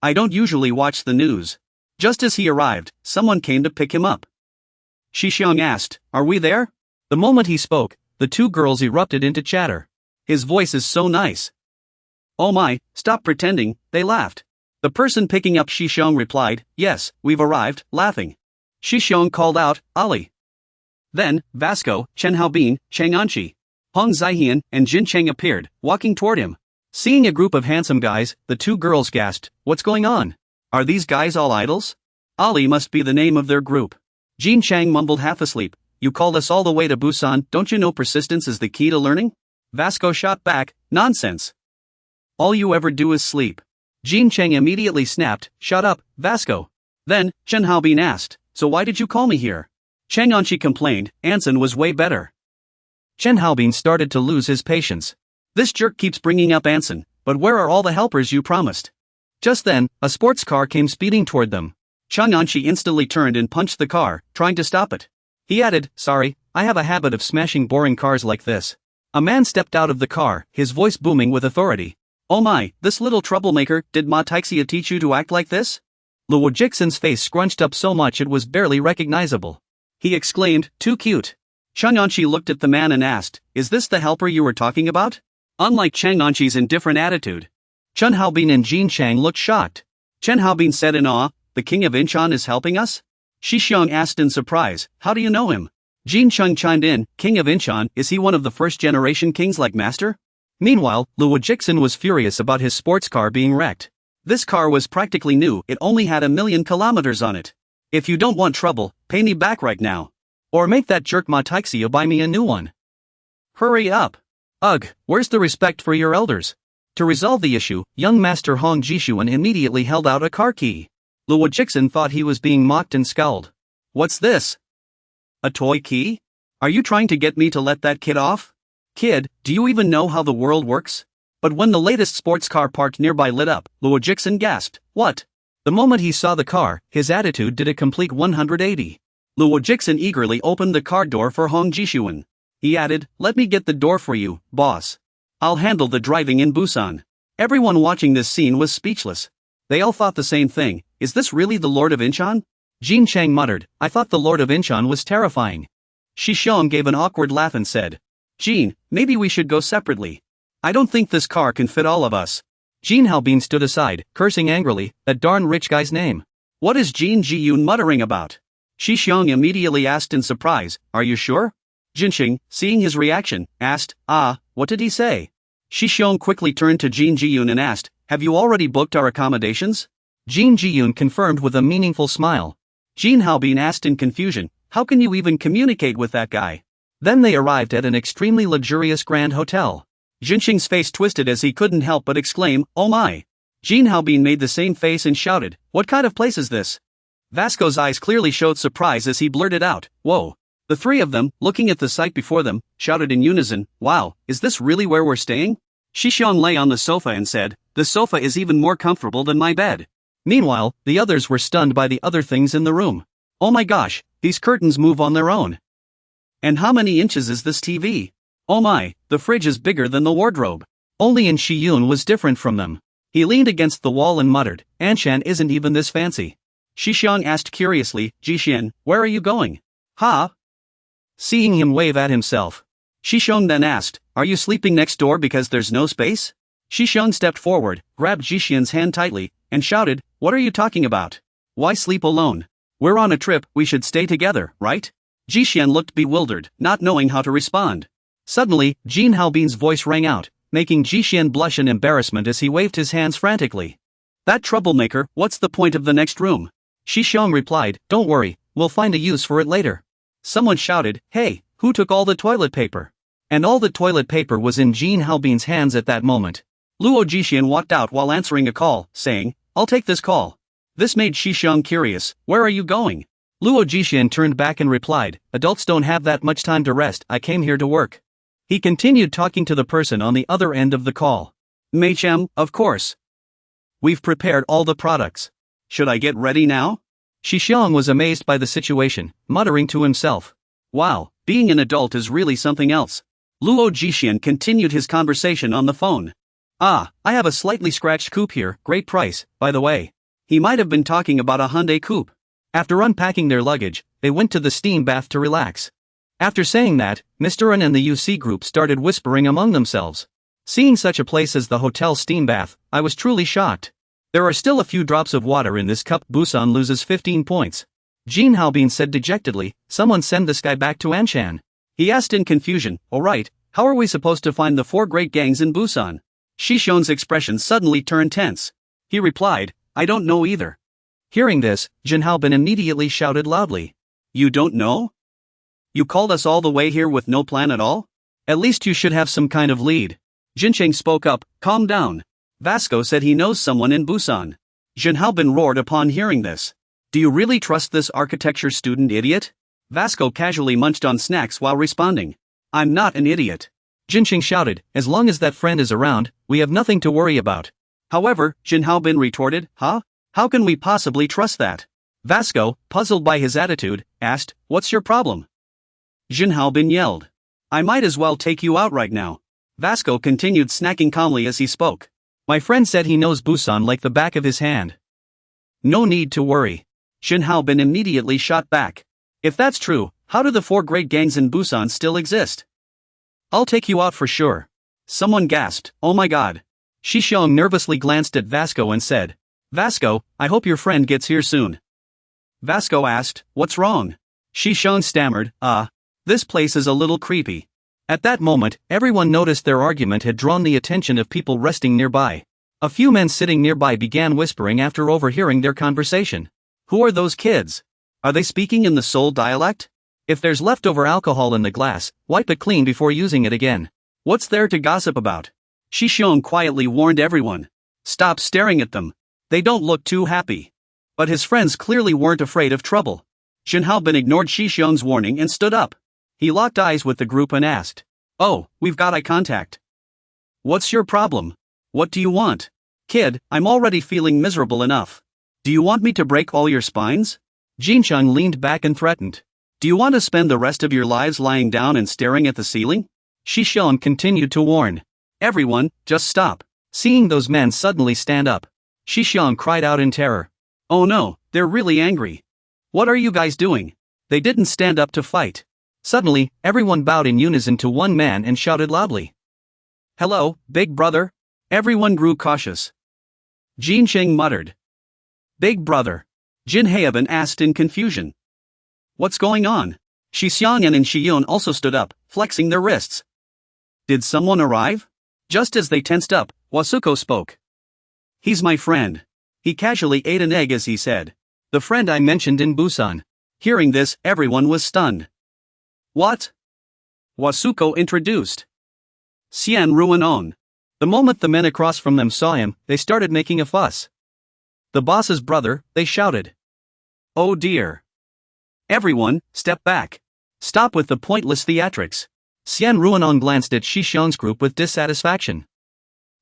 "I don't usually watch the news." Just as he arrived, someone came to pick him up. Shishong asked, "Are we there?" The moment he spoke, the two girls erupted into chatter. "His voice is so nice." "Oh my, stop pretending," they laughed. The person picking up Shishong replied, "Yes, we've arrived," laughing. Shishong called out, "Ali." Then, Vasco, Chen Haobin, Chang Anchi, Hong Zihian, and Jin Cheng appeared, walking toward him. Seeing a group of handsome guys, the two girls gasped, "What's going on? Are these guys all idols?" Ali must be the name of their group. Jin Chang mumbled half asleep, "You called us all the way to Busan, don't you know persistence is the key to learning?" Vasco shot back, "Nonsense. All you ever do is sleep." Jin Chang immediately snapped, "Shut up, Vasco." Then, Chen Haobin asked, "So why did you call me here?" Chang Anchi complained, "Anson was way better." Chen Haobin started to lose his patience. "This jerk keeps bringing up Anson, but where are all the helpers you promised?" Just then, a sports car came speeding toward them. Chang Anchi instantly turned and punched the car, trying to stop it. He added, "Sorry, I have a habit of smashing boring cars like this." A man stepped out of the car, his voice booming with authority. "Oh my, this little troublemaker, did Ma Taixia teach you to act like this?" Luo Jixin's face scrunched up so much it was barely recognizable. He exclaimed, "Too cute." Chang Anchi looked at the man and asked, "Is this the helper you were talking about?" Unlike Chang Anchi's indifferent attitude, Chen Haobin and Jin Chang looked shocked. Chen Haobin said in awe, "The king of Incheon is helping us?" Shishong asked in surprise, "How do you know him?" Jin Chang chimed in, "King of Incheon, is he one of the first-generation kings like Master?" Meanwhile, Luo Jixin was furious about his sports car being wrecked. This car was practically new, it only had 1,000,000 kilometers on it. "If you don't want trouble, pay me back right now. Or make that jerk Ma Taixia buy me a new one. Hurry up. Ugh, where's the respect for your elders?" To resolve the issue, young Master Hong Jishuan immediately held out a car key. Luo Jixin thought he was being mocked and scowled. "What's this? A toy key? Are you trying to get me to let that kid off? Kid, do you even know how the world works?" But when the latest sports car parked nearby lit up, Luo Jixin gasped, "What?" The moment he saw the car, his attitude did a complete 180. Luo Jixin eagerly opened the car door for Hong Jishuan. He added, "Let me get the door for you, boss. I'll handle the driving in Busan." Everyone watching this scene was speechless. They all thought the same thing, "Is this really the Lord of Incheon?" Jin Chang muttered, "I thought the Lord of Incheon was terrifying." Shishong gave an awkward laugh and said, "Jin, maybe we should go separately. I don't think this car can fit all of us." Jin Haobin stood aside, cursing angrily, "That darn rich guy's name. What is Jin Jiyun muttering about?" Shishong immediately asked in surprise, "Are you sure?" Jinxing, seeing his reaction, asked, "What did he say?" Shishong quickly turned to Jin Jiyun and asked, "Have you already booked our accommodations?" Jin Jiyun confirmed with a meaningful smile. Jin Haobin asked in confusion, "How can you even communicate with that guy?" Then they arrived at an extremely luxurious grand hotel. Jinxing's face twisted as he couldn't help but exclaim, "Oh my!" Jin Haobin made the same face and shouted, "What kind of place is this?" Vasco's eyes clearly showed surprise as he blurted out, "Whoa." The three of them, looking at the sight before them, shouted in unison, "Wow, is this really where we're staying?" Shishong lay on the sofa and said, "The sofa is even more comfortable than my bed." Meanwhile, the others were stunned by the other things in the room. "Oh my gosh, these curtains move on their own. And how many inches is this TV? Oh my, the fridge is bigger than the wardrobe." Only in Shiyun was different from them. He leaned against the wall and muttered, "Anshan isn't even this fancy." Shishong asked curiously, "Jishan, where are you going?" "Ha?" Seeing him wave at himself, Shishong then asked, "Are you sleeping next door because there's no space?" Shishong stepped forward, grabbed Jishian's hand tightly, and shouted, "What are you talking about? Why sleep alone? We're on a trip, we should stay together, right?" Jishian looked bewildered, not knowing how to respond. Suddenly, Jin Haobin's voice rang out, making Jishian blush in embarrassment as he waved his hands frantically. "That troublemaker, what's the point of the next room?" Shishong replied, "Don't worry, we'll find a use for it later." Someone shouted, "Hey, who took all the toilet paper?" And all the toilet paper was in Jin Haobin's hands at that moment. Luo Jixian walked out while answering a call, saying, "I'll take this call." This made Xixiang curious. "Where are you going?" Luo Jixian turned back and replied, "Adults don't have that much time to rest, I came here to work." He continued talking to the person on the other end of the call. "Meicham, of course. We've prepared all the products. Should I get ready now?" Xixiang was amazed by the situation, muttering to himself, "Wow, being an adult is really something else." Luo Jixian continued his conversation on the phone. "Ah, I have a slightly scratched coupe here, great price, by the way." He might have been talking about a Hyundai coupe. After unpacking their luggage, they went to the steam bath to relax. After saying that, Mr. An and the UC group started whispering among themselves. Seeing such a place as the hotel steam bath, I was truly shocked. There are still a few drops of water in this cup. Busan loses 15 points. Jin Haobin said dejectedly, "Someone send this guy back to Anshan." He asked in confusion, "Alright, how are we supposed to find the 4 great gangs in Busan?" Shishon's expression suddenly turned tense. He replied, "I don't know either." Hearing this, Jin Haobin immediately shouted loudly, "You don't know? You called us all the way here with no plan at all? At least you should have some kind of lead." Jincheng spoke up, "Calm down. Vasco said he knows someone in Busan." Jin Haobin roared upon hearing this. "Do you really trust this architecture student idiot?" Vasco casually munched on snacks while responding, "I'm not an idiot." Jincheng shouted, "As long as that friend is around, we have nothing to worry about." However, Jin Haobin retorted, "Huh? How can we possibly trust that?" Vasco, puzzled by his attitude, asked, "What's your problem?" Jin Haobin yelled, "I might as well take you out right now." Vasco continued snacking calmly as he spoke. "My friend said he knows Busan like the back of his hand. No need to worry." Jin Haobin immediately shot back. "If that's true, how do the 4 great gangs in Busan still exist?" "I'll take you out for sure." Someone gasped, "Oh my god." Xixiang nervously glanced at Vasco and said, "Vasco, I hope your friend gets here soon." Vasco asked, "What's wrong?" Xixiang stammered, This place is a little creepy." At that moment, everyone noticed their argument had drawn the attention of people resting nearby. A few men sitting nearby began whispering after overhearing their conversation. "Who are those kids? Are they speaking in the Seoul dialect? If there's leftover alcohol in the glass, wipe it clean before using it again. What's there to gossip about?" Xixiang quietly warned everyone. "Stop staring at them. They don't look too happy." But his friends clearly weren't afraid of trouble. Jin Haobin ignored Xixiang's warning and stood up. He locked eyes with the group and asked, "Oh, we've got eye contact. What's your problem? What do you want?" "Kid, I'm already feeling miserable enough. Do you want me to break all your spines?" Jincheng leaned back and threatened. "Do you want to spend the rest of your lives lying down and staring at the ceiling?" Xixiang continued to warn. "Everyone, just stop." Seeing those men suddenly stand up, Xixiang cried out in terror. "Oh no, they're really angry. What are you guys doing?" They didn't stand up to fight. Suddenly, everyone bowed in unison to one man and shouted loudly, "Hello, big brother." Everyone grew cautious. Jincheng muttered, "Big brother?" Jin Haobin asked in confusion, "What's going on?" Xixiang and Shiyun also stood up, flexing their wrists. "Did someone arrive?" Just as they tensed up, Wasuko spoke. "He's my friend. He casually ate an egg as he said. The friend I mentioned in Busan." Hearing this, everyone was stunned. "What?" Wasuko introduced. Xian Ruanon. The moment the men across from them saw him, they started making a fuss. "The boss's brother," they shouted. "Oh dear. Everyone, step back. Stop with the pointless theatrics." Xian Ruanon glanced at Xixiang's group with dissatisfaction.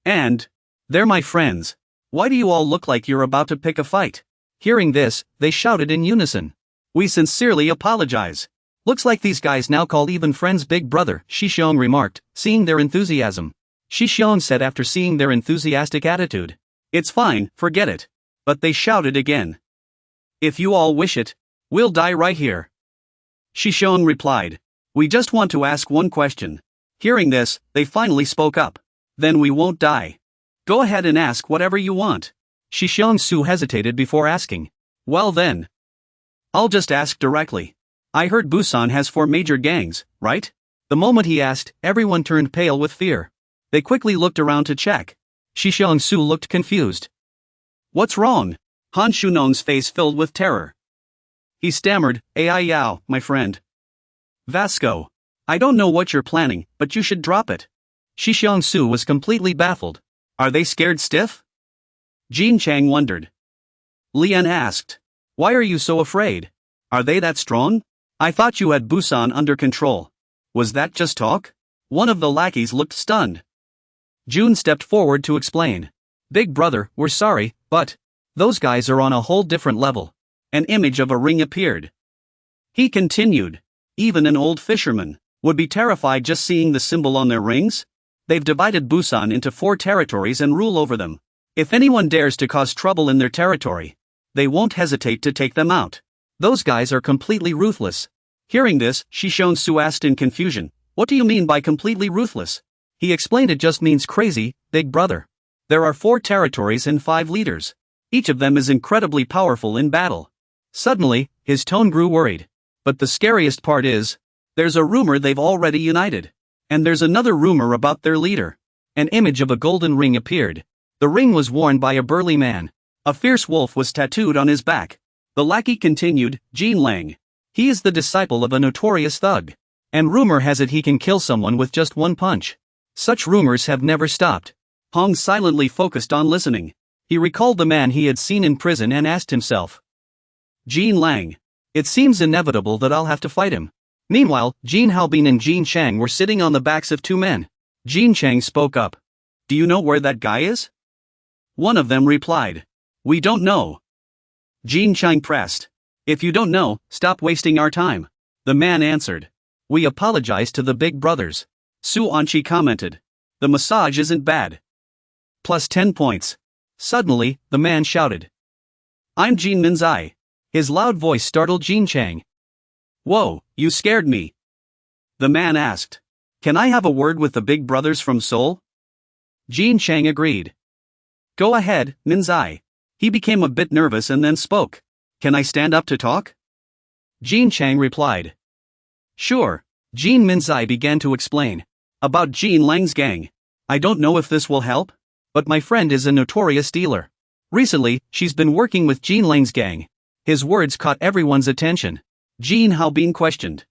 "And? They're my friends. Why do you all look like you're about to pick a fight?" Hearing this, they shouted in unison. "We sincerely apologize. Looks like these guys now call even friends big brother," Xixiang remarked, seeing their enthusiasm. Xixiang said after seeing their enthusiastic attitude, "It's fine, forget it." But they shouted again. "If you all wish it, we'll die right here." Xixiang replied, "We just want to ask one question." Hearing this, they finally spoke up. "Then we won't die. Go ahead and ask whatever you want." Xixiang Su hesitated before asking, "Well then, I'll just ask directly. I heard Busan has 4 major gangs, right?" The moment he asked, everyone turned pale with fear. They quickly looked around to check. Xixiang Su looked confused. "What's wrong?" Han Shunong's face filled with terror. He stammered, "Ai Yao, my friend. Vasco. I don't know what you're planning, but you should drop it." Xixiang Su was completely baffled. Are they scared stiff? Jean Chang wondered. Lian asked. Why are you so afraid? Are they that strong? I thought you had Busan under control. Was that just talk? One of the lackeys looked stunned. June stepped forward to explain. Big brother, we're sorry, but those guys are on a whole different level. An image of a ring appeared. He continued. Even an old fisherman would be terrified just seeing the symbol on their rings. They've divided Busan into 4 territories and rule over them. If anyone dares to cause trouble in their territory, they won't hesitate to take them out. Those guys are completely ruthless. Hearing this, Shishon Su asked in confusion, what do you mean by completely ruthless? He explained it just means crazy, big brother. There are 4 territories and 5 leaders. Each of them is incredibly powerful in battle. Suddenly, his tone grew worried. But the scariest part is, there's a rumor they've already united. And there's another rumor about their leader. An image of a golden ring appeared. The ring was worn by a burly man. A fierce wolf was tattooed on his back. The lackey continued, Jin Lang. He is the disciple of a notorious thug. And rumor has it he can kill someone with just one punch. Such rumors have never stopped. Hong silently focused on listening. He recalled the man he had seen in prison and asked himself. Jin Lang. It seems inevitable that I'll have to fight him. Meanwhile, Jin Haobin and Jin Chang were sitting on the backs of 2 men. Jin Chang spoke up. Do you know where that guy is? One of them replied. We don't know. Jin Chang pressed. If you don't know, stop wasting our time. The man answered. We apologize to the big brothers. Su Anchi commented. The massage isn't bad. Plus 10 points. Suddenly, the man shouted. I'm Jin Minzai. His loud voice startled Jin Chang. Whoa, you scared me. The man asked. Can I have a word with the big brothers from Seoul? Jin Chang agreed. Go ahead, Minzai. He became a bit nervous and then spoke. Can I stand up to talk? Jin Chang replied. Sure. Jin Minzai began to explain. About Jin Lang's gang. I don't know if this will help, but my friend is a notorious dealer. Recently, she's been working with Jin Lang's gang. His words caught everyone's attention. Jin Haobin questioned.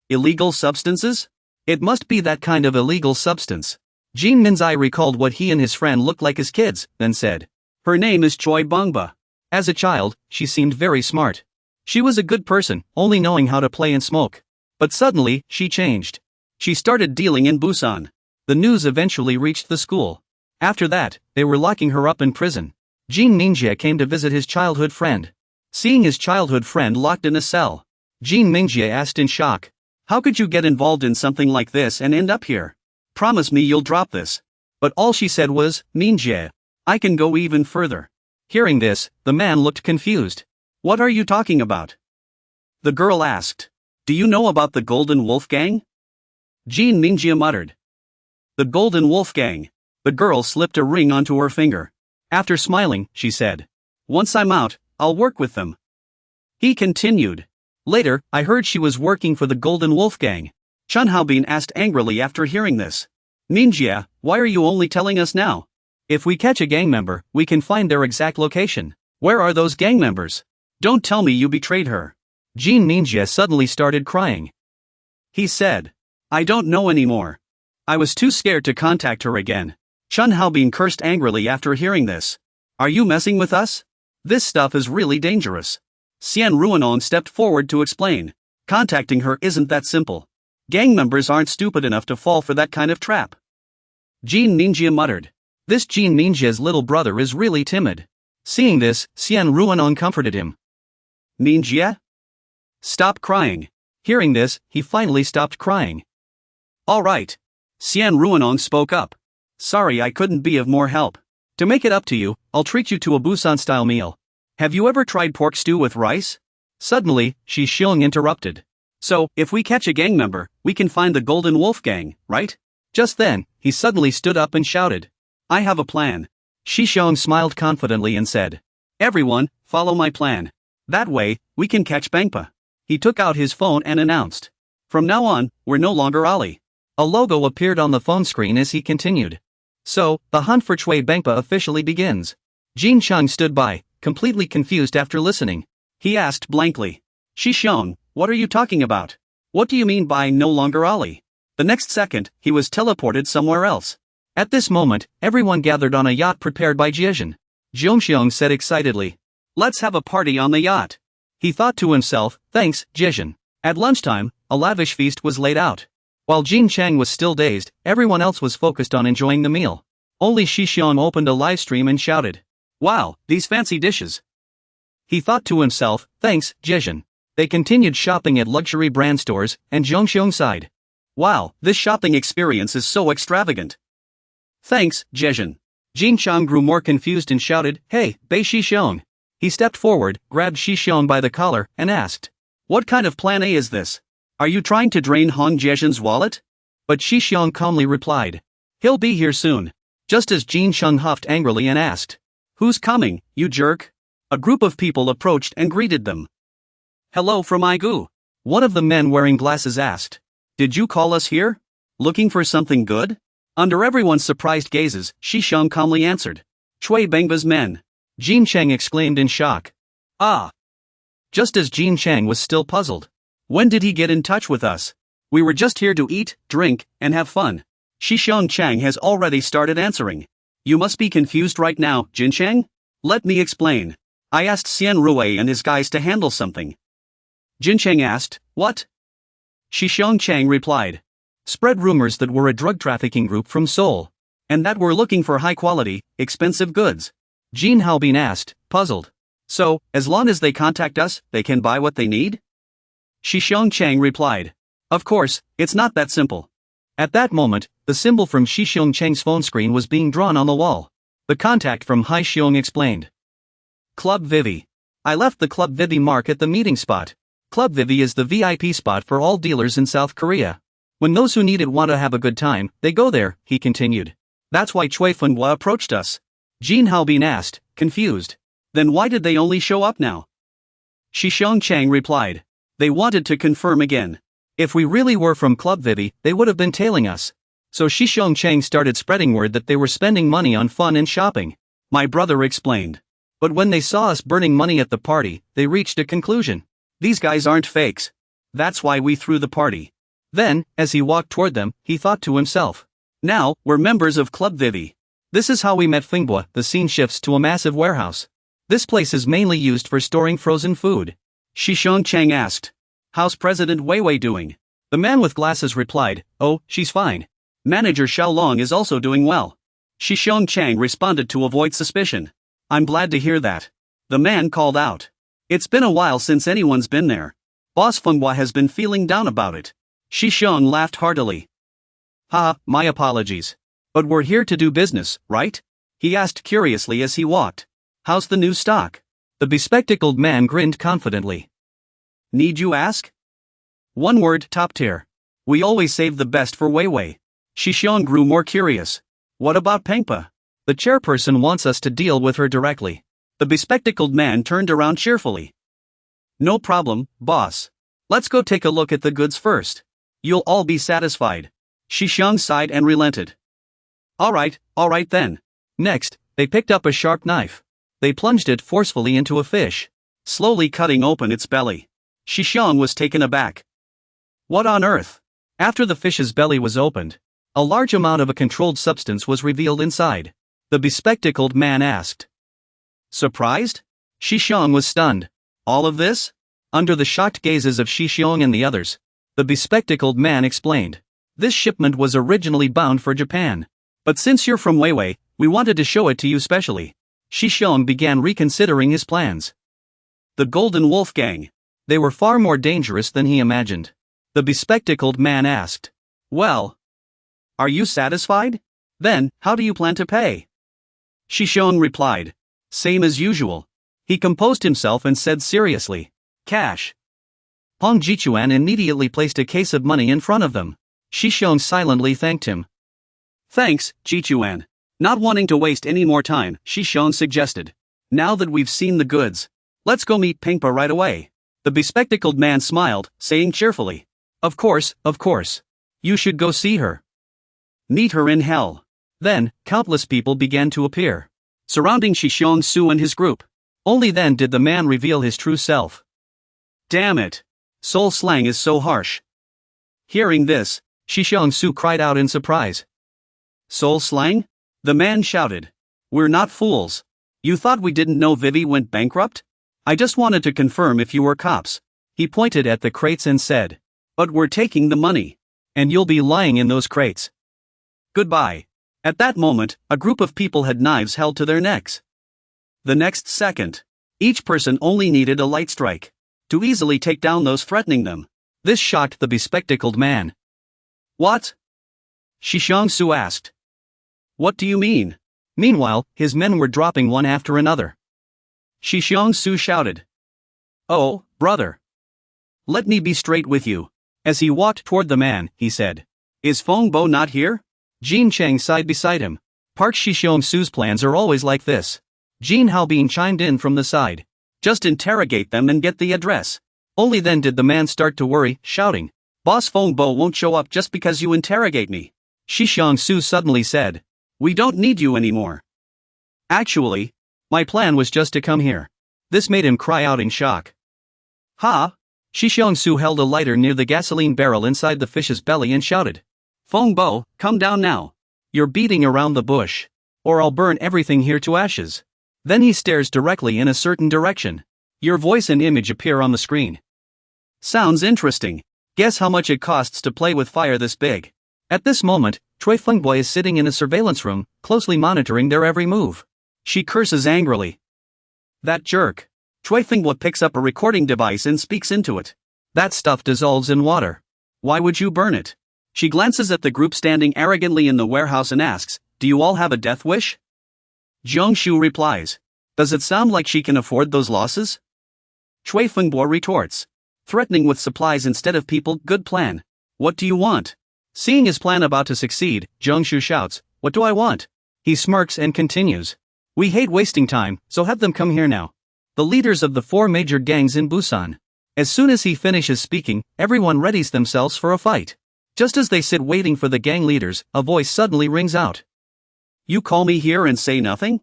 Illegal substances? It must be that kind of illegal substance. Jin Minzai recalled what he and his friend looked like as kids, then said. Her name is Choi Bongba. As a child, she seemed very smart. She was a good person, only knowing how to play and smoke. But suddenly, she changed. She started dealing in Busan. The news eventually reached the school. After that, they were locking her up in prison. Jin Mingjie came to visit his childhood friend. Seeing his childhood friend locked in a cell, Jin Mingjie asked in shock. How could you get involved in something like this and end up here? Promise me you'll drop this. But all she said was, Mingjie, I can go even further. Hearing this, the man looked confused. What are you talking about? The girl asked. Do you know about the Golden Wolf Gang? Jin Mingjie muttered. The Golden Wolf Gang. The girl slipped a ring onto her finger. After smiling, she said. Once I'm out, I'll work with them. He continued. Later, I heard she was working for the Golden Wolf Gang. Chun Haobin asked angrily after hearing this. Mingjie, why are you only telling us now? If we catch a gang member, we can find their exact location. Where are those gang members? Don't tell me you betrayed her. Jin Mingjie suddenly started crying. He said. I don't know anymore. I was too scared to contact her again. Chun Haobin cursed angrily after hearing this. Are you messing with us? This stuff is really dangerous. Xian Ruanon stepped forward to explain. Contacting her isn't that simple. Gang members aren't stupid enough to fall for that kind of trap. Jin Mingjie muttered. This Jin Mingjie's little brother is really timid. Seeing this, Xian Ruanon comforted him. Mingjie? Stop crying. Hearing this, he finally stopped crying. All right. Xian Ruanon spoke up. Sorry I couldn't be of more help. To make it up to you, I'll treat you to a Busan-style meal. Have you ever tried pork stew with rice? Suddenly, Shi Xiong interrupted. So, if we catch a gang member, we can find the Golden Wolf Gang, right? Just then, he suddenly stood up and shouted. I have a plan. Shi Xiong smiled confidently and said. Everyone, follow my plan. That way, we can catch Bangpa. He took out his phone and announced. From now on, we're no longer Ali. A logo appeared on the phone screen as he continued. So, the hunt for Chui Bangpa officially begins. Jin Chung stood by, completely confused after listening. He asked blankly. Shi Xiong, what are you talking about? What do you mean by no longer Ali? The next second, he was teleported somewhere else. At this moment, everyone gathered on a yacht prepared by Jiejin. Zhongxiong said excitedly. Let's have a party on the yacht. He thought to himself, thanks, Jiejin. At lunchtime, a lavish feast was laid out. While Jin Chang was still dazed, everyone else was focused on enjoying the meal. Only Shixiong opened a live stream and shouted. Wow, these fancy dishes. He thought to himself, thanks, Jiejin. They continued shopping at luxury brand stores, and Zhongxiong sighed. Wow, this shopping experience is so extravagant. Thanks, Jiejin. Jin Chang grew more confused and shouted, Hey, Bei Shixiong. He stepped forward, grabbed Shixiong by the collar, and asked. What kind of plan A is this? Are you trying to drain Hong Jiejin's wallet? But Shixiong calmly replied. He'll be here soon. Just as Jin Chang huffed angrily and asked. Who's coming, you jerk? A group of people approached and greeted them. Hello from Aigu. One of the men wearing glasses asked. Did you call us here? Looking for something good? Under everyone's surprised gazes, Shixiong calmly answered. Chui Bengba's men. Jin Chang exclaimed in shock. Ah! Just as Jin Chang was still puzzled. When did he get in touch with us? We were just here to eat, drink, and have fun. Shixiong Chang has already started answering. You must be confused right now, Jin Chang? Let me explain. I asked Xian Rui and his guys to handle something. Jin Chang asked, what? Shixiong Chang replied. Spread rumors that we're a drug trafficking group from Seoul. And that we're looking for high-quality, expensive goods. Jin Haobin asked, puzzled. So, as long as they contact us, they can buy what they need? Shixiong Chang replied. Of course, it's not that simple. At that moment, the symbol from Shixiong Chang's phone screen was being drawn on the wall. The contact from Hai Xiong explained. Club Vivi. I left the Club Vivi mark at the meeting spot. Club Vivi is the VIP spot for all dealers in South Korea. When those who need it want to have a good time, they go there, he continued. That's why Chui Funhua approached us. Jin Haobin asked, confused. Then why did they only show up now? Shixiong Chang replied. They wanted to confirm again. If we really were from Club Vivi, they would have been tailing us. So Shixiong Chang started spreading word that they were spending money on fun and shopping. My brother explained. But when they saw us burning money at the party, they reached a conclusion. These guys aren't fakes. That's why we threw the party. Then, as he walked toward them, he thought to himself. Now, we're members of Club Vivi. This is how we met Finghua. The scene shifts to a massive warehouse. This place is mainly used for storing frozen food. Shixiong Chang asked. How's President Weiwei doing? The man with glasses replied, oh, she's fine. Manager Xiaolong is also doing well. Shixiong Chang responded to avoid suspicion. I'm glad to hear that. The man called out. It's been a while since anyone's been there. Boss Finghua has been feeling down about it. Shixiong laughed heartily. My apologies. But we're here to do business, right? He asked curiously as he walked. How's the new stock? The bespectacled man grinned confidently. Need you ask? One word, top tier. We always save the best for Weiwei. Shixiong grew more curious. What about Pengpa? The chairperson wants us to deal with her directly. The bespectacled man turned around cheerfully. No problem, boss. Let's go take a look at the goods first. You'll all be satisfied. Shixiong sighed and relented. Alright then. Next, they picked up a sharp knife. They plunged it forcefully into a fish, slowly cutting open its belly. Shixiong was taken aback. What on earth? After the fish's belly was opened, a large amount of a controlled substance was revealed inside. The bespectacled man asked. Surprised? Shixiong was stunned. All of this? Under the shocked gazes of Shixiong and the others, the bespectacled man explained. This shipment was originally bound for Japan. But since you're from Weiwei, we wanted to show it to you specially. Shixiong began reconsidering his plans. The Golden Wolf Gang. They were far more dangerous than he imagined. The bespectacled man asked. Well, are you satisfied? Then, how do you plan to pay? Shixiong replied. Same as usual. He composed himself and said seriously. Cash. Hong Jichuan immediately placed a case of money in front of them. Shixiong silently thanked him. Thanks, Jichuan. Not wanting to waste any more time, Shixiong suggested. Now that we've seen the goods, let's go meet Pengpa right away. The bespectacled man smiled, saying cheerfully. Of course. You should go see her. Meet her in hell. Then, countless people began to appear, surrounding Shixiong Su and his group. Only then did the man reveal his true self. Damn it! Seoul slang is so harsh. Hearing this, Shixiong Su cried out in surprise. Soul slang? The man shouted. We're not fools. You thought we didn't know Vivi went bankrupt? I just wanted to confirm if you were cops. He pointed at the crates and said. But we're taking the money. And you'll be lying in those crates. Goodbye. At that moment, a group of people had knives held to their necks. The next second, each person only needed a light strike to easily take down those threatening them. This shocked the bespectacled man. What? Shi Xiangsu asked. What do you mean? Meanwhile, his men were dropping one after another. Shi Xiangsu shouted. Oh, brother. Let me be straight with you. As he walked toward the man, he said. Is Feng Bo not here? Jin Cheng sighed beside him. Park Shi Xiangsu's plans are always like this. Jin Haobin chimed in from the side. Just interrogate them and get the address. Only then did the man start to worry, shouting. Boss Feng Bo won't show up just because you interrogate me. Shi Xiangsu suddenly said. We don't need you anymore. Actually, my plan was just to come here. This made him cry out in shock. Ha! Shi Xiangsu held a lighter near the gasoline barrel inside the fish's belly and shouted. Feng Bo, come down now. You're beating around the bush. Or I'll burn everything here to ashes. Then he stares directly in a certain direction. Your voice and image appear on the screen. Sounds interesting. Guess how much it costs to play with fire this big. At this moment, Chui Fengbo is sitting in a surveillance room, closely monitoring their every move. She curses angrily. That jerk. Chui Fengbo picks up a recording device and speaks into it. That stuff dissolves in water. Why would you burn it? She glances at the group standing arrogantly in the warehouse and asks, do you all have a death wish? Zhang Shu replies. Does it sound like she can afford those losses? Chui Fengbo retorts. Threatening with supplies instead of people, good plan. What do you want? Seeing his plan about to succeed, Zhang Shu shouts, what do I want? He smirks and continues. We hate wasting time, so have them come here now. The leaders of the 4 major gangs in Busan. As soon as he finishes speaking, everyone readies themselves for a fight. Just as they sit waiting for the gang leaders, a voice suddenly rings out. You call me here and say nothing?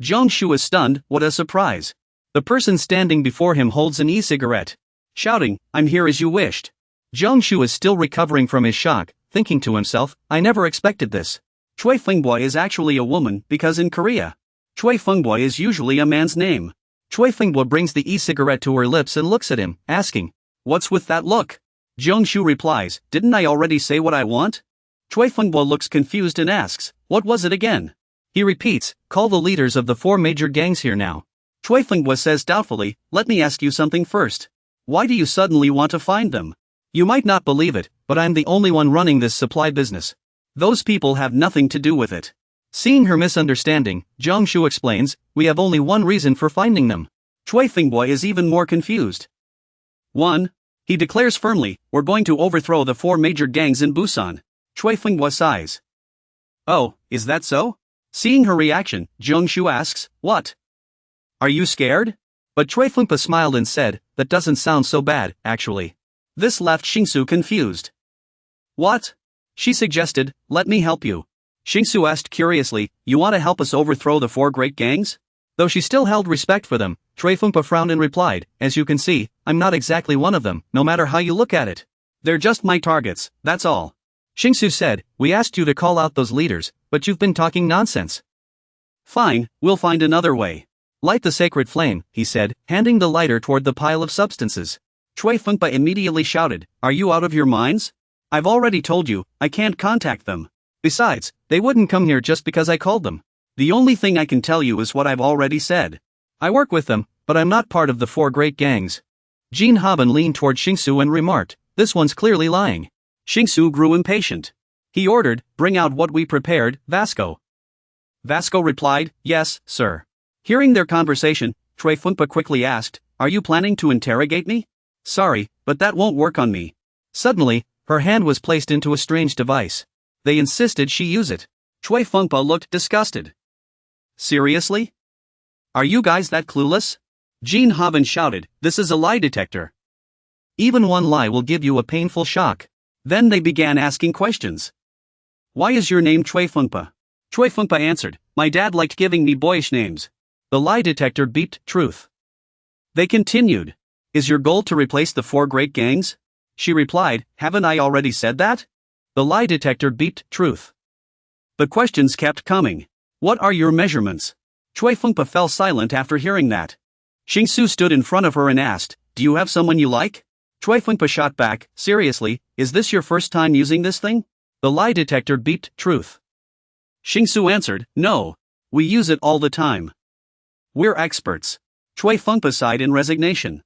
Zhang Shu is stunned, what a surprise. The person standing before him holds an e-cigarette. Shouting, I'm here as you wished. Zhang Shu is still recovering from his shock, thinking to himself, I never expected this. Chui Fengbo is actually a woman, because in Korea, Chui Fengbo is usually a man's name. Chui Fengbo brings the e-cigarette to her lips and looks at him, asking, what's with that look? Zhang Shu replies, didn't I already say what I want? Chui Fengbo looks confused and asks, what was it again? He repeats, call the leaders of the 4 major gangs here now. Chui Fengbo says doubtfully, let me ask you something first. Why do you suddenly want to find them? You might not believe it, but I'm the only one running this supply business. Those people have nothing to do with it. Seeing her misunderstanding, Zhang Shu explains, we have only one reason for finding them. Chui Fengbo is even more confused. 1. He declares firmly, we're going to overthrow the 4 major gangs in Busan. Chui Fengbo sighs. Oh, is that so? Seeing her reaction, Zhang Shu asks, what? Are you scared? But Chui Fengbo smiled and said, that doesn't sound so bad, actually. This left Xingsu confused. What? She suggested, let me help you. Xingsu asked curiously, you want to help us overthrow the 4 great gangs? Though she still held respect for them, Chui Fengbo frowned and replied, as you can see, I'm not exactly one of them, no matter how you look at it. They're just my targets, that's all. Xingsu said, we asked you to call out those leaders, but you've been talking nonsense. Fine, we'll find another way. Light the sacred flame, he said, handing the lighter toward the pile of substances. Chui Fengbo immediately shouted, are you out of your minds? I've already told you, I can't contact them. Besides, they wouldn't come here just because I called them. The only thing I can tell you is what I've already said. I work with them, but I'm not part of the 4 great gangs. Jin Haobin leaned toward Xingsu and remarked, this one's clearly lying. Xingsu grew impatient. He ordered, bring out what we prepared, Vasco. Vasco replied, yes, sir. Hearing their conversation, Chui Fengbo quickly asked, are you planning to interrogate me? Sorry, but that won't work on me. Suddenly, her hand was placed into a strange device. They insisted she use it. Chui Fengbo looked disgusted. Seriously? Are you guys that clueless? Jin Haobin shouted, this is a lie detector. Even one lie will give you a painful shock. Then they began asking questions. Why is your name Chui Fengbo? Chui Fengbo answered, my dad liked giving me boyish names. The lie detector beeped truth. They continued. Is your goal to replace the 4 great gangs? She replied, haven't I already said that? The lie detector beeped truth. The questions kept coming. What are your measurements? Chui Fengpa fell silent after hearing that. Xingsu stood in front of her and asked, do you have someone you like? Chui Fengpa shot back, seriously, is this your first time using this thing? The lie detector beeped, truth. Xingsu answered, no. We use it all the time. We're experts. Chui Fengpa sighed in resignation.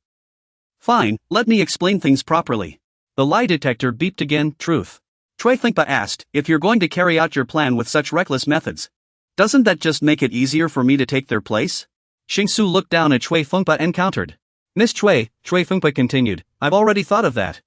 Fine, let me explain things properly. The lie detector beeped again, truth. Chui Fengpa asked, if you're going to carry out your plan with such reckless methods, doesn't that just make it easier for me to take their place? Xingsu looked down at Chui Fengpa and countered. Miss Chui Fengpa continued, I've already thought of that.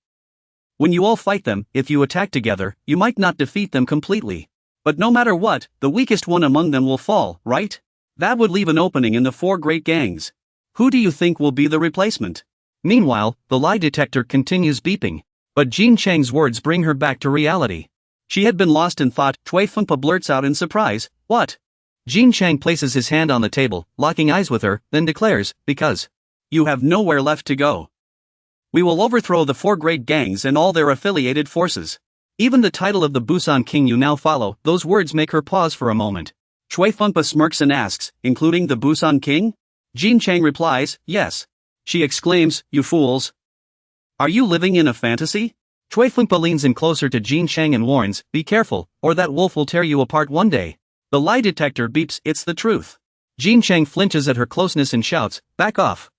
When you all fight them, if you attack together, you might not defeat them completely. But no matter what, the weakest one among them will fall, right? That would leave an opening in the 4 great gangs. Who do you think will be the replacement? Meanwhile, the lie detector continues beeping. But Jean Chang's words bring her back to reality. She had been lost in thought. Chui Fengpa blurts out in surprise, what? Jean Chang places his hand on the table, locking eyes with her, then declares, because you have nowhere left to go. We will overthrow the 4 great gangs and all their affiliated forces. Even the title of the Busan King you now follow. Those words make her pause for a moment. Chui Fengpa smirks and asks, including the Busan King? Jean Chang replies, yes. She exclaims, you fools. Are you living in a fantasy? Chui Fengpa leans in closer to Jean Chang and warns, be careful, or that wolf will tear you apart one day. The lie detector beeps, it's the truth. Jean Chang flinches at her closeness and shouts, back off.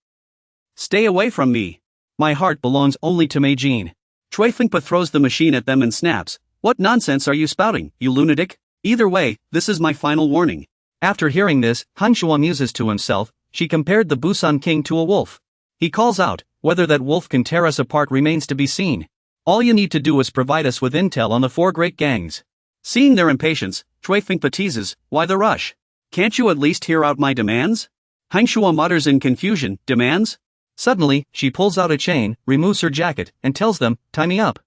Stay away from me. My heart belongs only to Mei Jean. Chui Fengpa throws the machine at them and snaps, what nonsense are you spouting, you lunatic? Either way, this is my final warning. After hearing this, Han Shuo muses to himself, she compared the Busan King to a wolf. He calls out, whether that wolf can tear us apart remains to be seen. All you need to do is provide us with intel on the 4 great gangs. Seeing their impatience, Chui Fengpa teases, why the rush? Can't you at least hear out my demands? Han Shuo mutters in confusion, demands? Suddenly, she pulls out a chain, removes her jacket, and tells them, tie me up.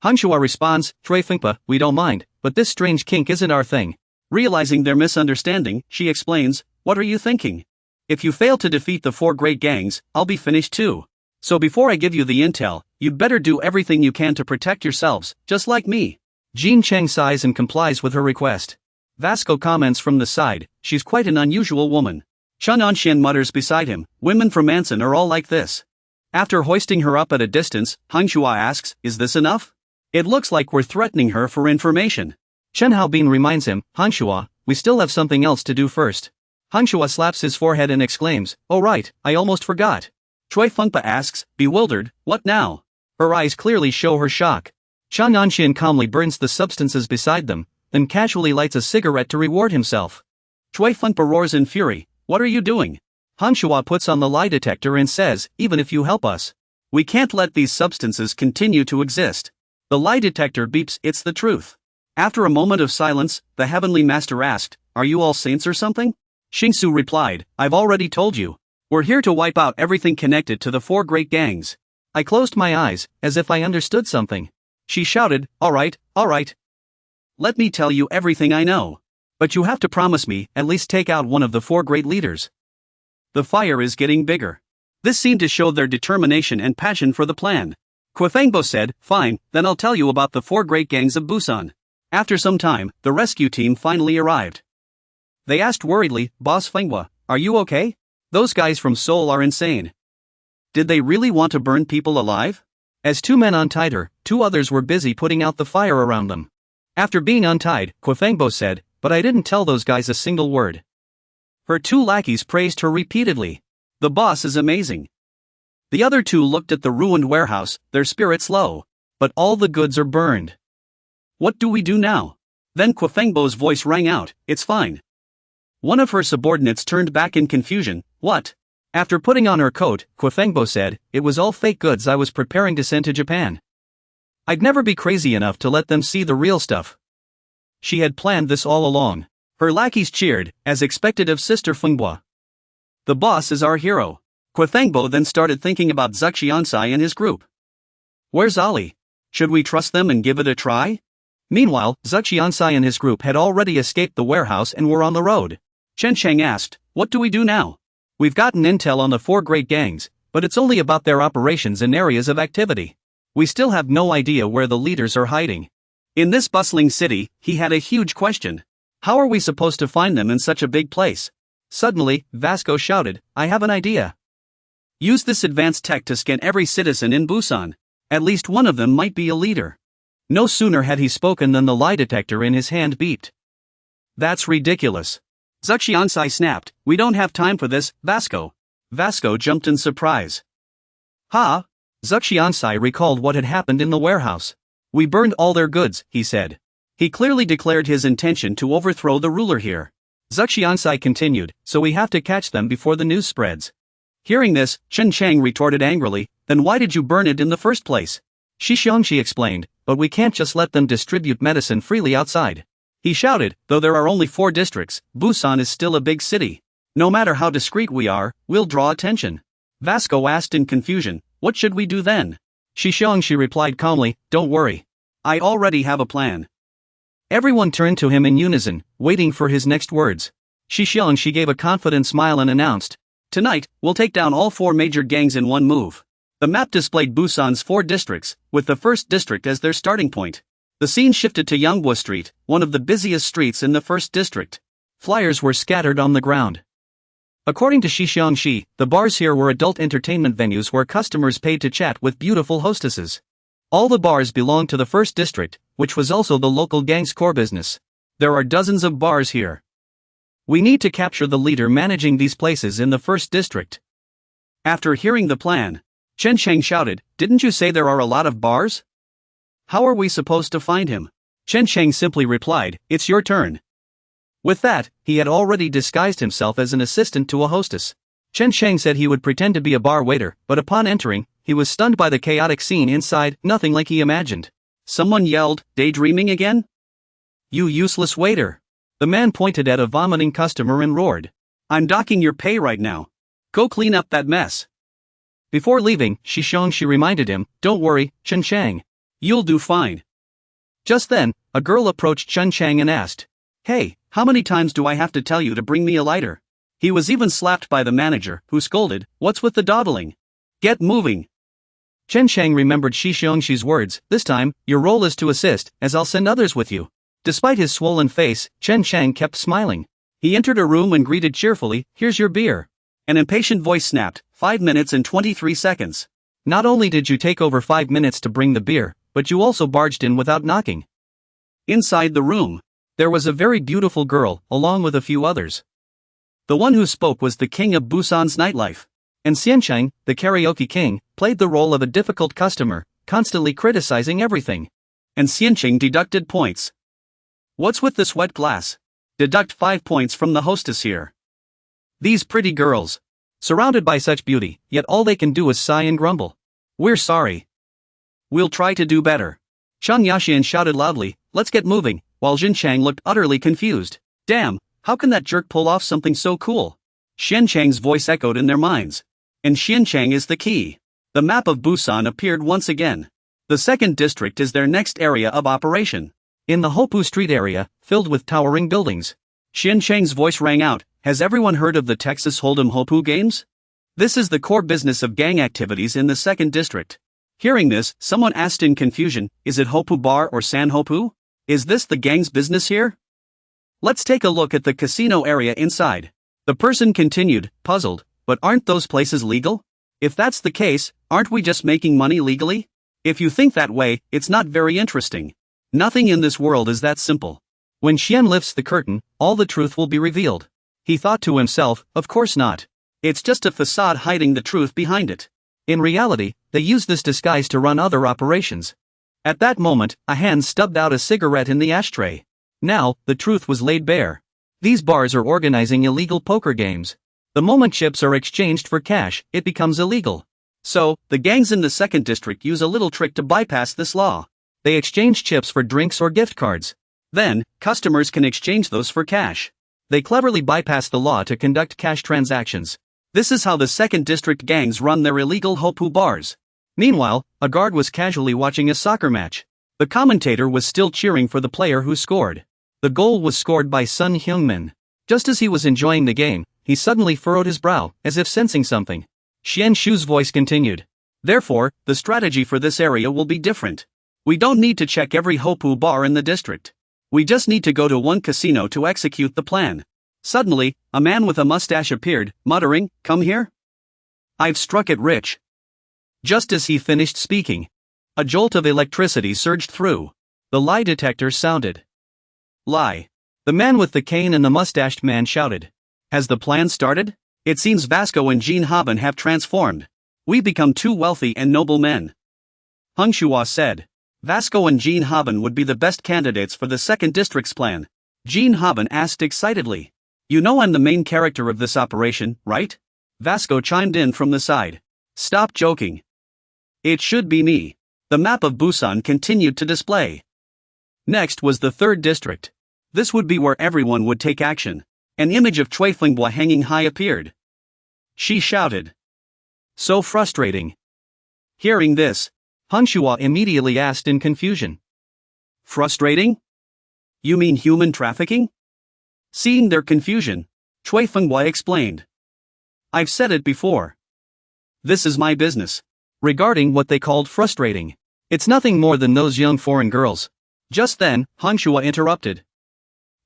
Han Shuo responds, Chui Fengpa, we don't mind, but this strange kink isn't our thing. Realizing their misunderstanding, she explains, what are you thinking? If you fail to defeat the 4 great gangs, I'll be finished too. So before I give you the intel, you'd better do everything you can to protect yourselves, just like me. Jean Chang sighs and complies with her request. Vasco comments from the side, she's quite an unusual woman. Chun Anxian mutters beside him, women from Anson are all like this. After hoisting her up at a distance, Han Shuo asks, is this enough? It looks like we're threatening her for information. Chen Haobin reminds him, Han Shuo, we still have something else to do first. Han Shuo slaps his forehead and exclaims, oh right, I almost forgot. Chui Fengpa asks, bewildered, what now? Her eyes clearly show her shock. Chang Anxian calmly burns the substances beside them, then casually lights a cigarette to reward himself. Chui Fengpa roars in fury, what are you doing? Han Shuo puts on the lie detector and says, even if you help us, we can't let these substances continue to exist. The lie detector beeps, it's the truth. After a moment of silence, the Heavenly Master asked, are you all saints or something? Xingsu replied, I've already told you. We're here to wipe out everything connected to the 4 great gangs. I closed my eyes, as if I understood something. She shouted, all right. Let me tell you everything I know. But you have to promise me, at least take out one of the 4 great leaders. The fire is getting bigger. This seemed to show their determination and passion for the plan. Quifengbo said, fine, then I'll tell you about the 4 great gangs of Busan. After some time, the rescue team finally arrived. They asked worriedly, Boss Fenghua, are you okay? Those guys from Seoul are insane. Did they really want to burn people alive? As 2 men untied her, 2 others were busy putting out the fire around them. After being untied, Quifengbo said, but I didn't tell those guys a single word. Her 2 lackeys praised her repeatedly. The boss is amazing. The other 2 looked at the ruined warehouse, their spirits low. But all the goods are burned. What do we do now? Then Quifengbo's voice rang out, it's fine. One of her subordinates turned back in confusion, what? After putting on her coat, Quifengbo said, it was all fake goods I was preparing to send to Japan. I'd never be crazy enough to let them see the real stuff. She had planned this all along. Her lackeys cheered, as expected of Sister Fenghua. The boss is our hero. Quifengbo then started thinking about Zuxiansai and his group. Where's Ali? Should we trust them and give it a try? Meanwhile, Zuxiansai and his group had already escaped the warehouse and were on the road. Chen Cheng asked, what do we do now? We've gotten intel on the 4 great gangs, but it's only about their operations and areas of activity. We still have no idea where the leaders are hiding. In this bustling city, he had a huge question. How are we supposed to find them in such a big place? Suddenly, Vasco shouted, I have an idea. Use this advanced tech to scan every citizen in Busan. At least one of them might be a leader. No sooner had he spoken than the lie detector in his hand beeped. That's ridiculous. Zuxiansai snapped, we don't have time for this, Vasco. Vasco jumped in surprise. Ha! Zuxiansai recalled what had happened in the warehouse. We burned all their goods, he said. He clearly declared his intention to overthrow the ruler here. Zuxiansai continued, so we have to catch them before the news spreads. Hearing this, Chen Chang retorted angrily, then why did you burn it in the first place? Shi Xiangxi explained, but we can't just let them distribute medicine freely outside. He shouted, though there are only 4 districts, Busan is still a big city. No matter how discreet we are, we'll draw attention. Vasco asked in confusion, what should we do then? Shi Xiangxi replied calmly, don't worry. I already have a plan. Everyone turned to him in unison, waiting for his next words. Shi Xiangxi gave a confident smile and announced, tonight, we'll take down all 4 major gangs in one move. The map displayed Busan's 4 districts, with the first district as their starting point. The scene shifted to Yongbwo Street, one of the busiest streets in the first district. Flyers were scattered on the ground. According to Shi Xiangxi, the bars here were adult entertainment venues where customers paid to chat with beautiful hostesses. All the bars belonged to the first district, which was also the local gang's core business. There are dozens of bars here. We need to capture the leader managing these places in the first district. After hearing the plan, Chen Cheng shouted, didn't you say there are a lot of bars? How are we supposed to find him? Chen Cheng simply replied, it's your turn. With that, he had already disguised himself as an assistant to a hostess. Chen Cheng said he would pretend to be a bar waiter, but upon entering, he was stunned by the chaotic scene inside, nothing like he imagined. Someone yelled, daydreaming again? You useless waiter. The man pointed at a vomiting customer and roared. I'm docking your pay right now. Go clean up that mess. Before leaving, Shi Xiangxi reminded him, don't worry, Chen Chang. You'll do fine. Just then, a girl approached Chen Chang and asked, hey, how many times do I have to tell you to bring me a lighter? He was even slapped by the manager, who scolded, what's with the dawdling? Get moving. Chen Chang remembered Shi Xiangxi's words, this time, your role is to assist, as I'll send others with you. Despite his swollen face, Chen Chang kept smiling. He entered a room and greeted cheerfully, here's your beer. An impatient voice snapped, 5 minutes and 23 seconds. Not only did you take over 5 minutes to bring the beer, but you also barged in without knocking. Inside the room, there was a very beautiful girl, along with a few others. The one who spoke was the king of Busan's nightlife. And Xiancheng, the karaoke king, played the role of a difficult customer, constantly criticizing everything. And Xiancheng deducted points. What's with this wet glass? Deduct 5 points from the hostess here. These pretty girls. Surrounded by such beauty, yet all they can do is sigh and grumble. We're sorry. We'll try to do better. Chang Yaxian shouted loudly, let's get moving, while Jin Chang looked utterly confused. Damn, how can that jerk pull off something so cool? Xian Chang's voice echoed in their minds. And Xian Chang is the key. The map of Busan appeared once again. The second district is their next area of operation. In the Hopu Street area, filled with towering buildings. Xian Chang's voice rang out, has everyone heard of the Texas Hold'em Hopu games? This is the core business of gang activities in the second district. Hearing this, someone asked in confusion, is it Hopu Bar or San Hopu? Is this the gang's business here? Let's take a look at the casino area inside. The person continued, puzzled, but aren't those places legal? If that's the case, aren't we just making money legally? If you think that way, it's not very interesting. Nothing in this world is that simple. When Xian lifts the curtain, all the truth will be revealed. He thought to himself, of course not. It's just a facade hiding the truth behind it. In reality, they use this disguise to run other operations. At that moment, a hand stubbed out a cigarette in the ashtray. Now, the truth was laid bare. These bars are organizing illegal poker games. The moment chips are exchanged for cash, it becomes illegal. So, the gangs in the second district use a little trick to bypass this law. They exchange chips for drinks or gift cards. Then, customers can exchange those for cash. They cleverly bypass the law to conduct cash transactions. This is how the second district gangs run their illegal Hopu bars. Meanwhile, a guard was casually watching a soccer match. The commentator was still cheering for the player who scored. The goal was scored by Sun Hyungmin. Just as he was enjoying the game, he suddenly furrowed his brow, as if sensing something. Xian Shu's voice continued. Therefore, the strategy for this area will be different. We don't need to check every Hopu bar in the district. We just need to go to one casino to execute the plan. Suddenly, a man with a mustache appeared, muttering, "Come here? I've struck it rich." Just as he finished speaking, a jolt of electricity surged through. The lie detector sounded. Lie. The man with the cane and the mustached man shouted. Has the plan started? It seems Vasco and Jean Haben have transformed. We become two wealthy and noble men. Hongshua said. Vasco and Jean Haben would be the best candidates for the second district's plan. Jean Haben asked excitedly. You know I'm the main character of this operation, right? Vasco chimed in from the side. Stop joking. It should be me. The map of Busan continued to display. Next was the third district. This would be where everyone would take action. An image of Cui Finghua hanging high appeared. She shouted. So frustrating. Hearing this, Hongshua immediately asked in confusion. Frustrating? You mean human trafficking? Seeing their confusion, Cui Finghua explained. I've said it before. This is my business. Regarding what they called frustrating, it's nothing more than those young foreign girls. Just then, Hongshua interrupted.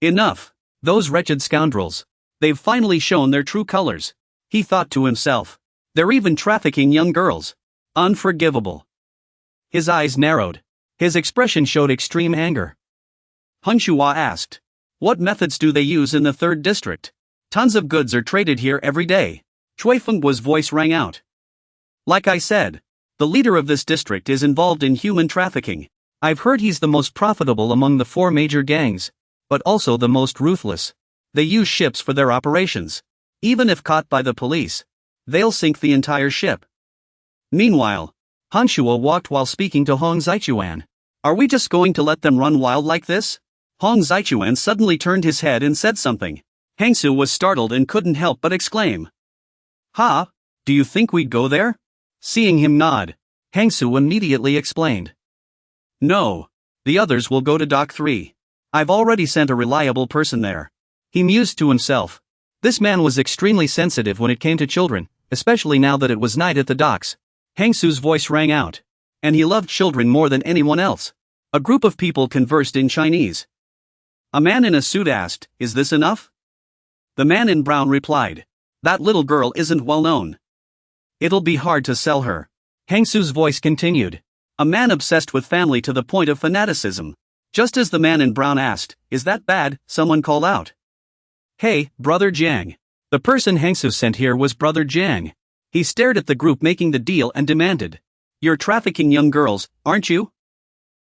Enough. Those wretched scoundrels. They've finally shown their true colors. He thought to himself. They're even trafficking young girls. Unforgivable. His eyes narrowed. His expression showed extreme anger. Hongshua asked. What methods do they use in the third district? Tons of goods are traded here every day. Cui Fenghua's voice rang out. Like I said, the leader of this district is involved in human trafficking. I've heard he's the most profitable among the 4 major gangs, but also the most ruthless. They use ships for their operations. Even if caught by the police, they'll sink the entire ship. Meanwhile, Hongshua walked while speaking to Hong Zaichuan. Are we just going to let them run wild like this? Hong Zaichuan suddenly turned his head and said something. Hangsu was startled and couldn't help but exclaim. Ha? Do you think we'd go there? Seeing him nod, Hangsu immediately explained. No. The others will go to Dock 3. I've already sent a reliable person there. He mused to himself. This man was extremely sensitive when it came to children, especially now that it was night at the docks. Hangsu's voice rang out. And he loved children more than anyone else. A group of people conversed in Chinese. A man in a suit asked, Is this enough? The man in brown replied. That little girl isn't well known. It'll be hard to sell her. Hangsu's voice continued. A man obsessed with family to the point of fanaticism. Just as the man in brown asked, Is that bad? Someone called out. Hey, Brother Jiang. The person Hangsu sent here was Brother Jiang. He stared at the group making the deal and demanded. You're trafficking young girls, aren't you?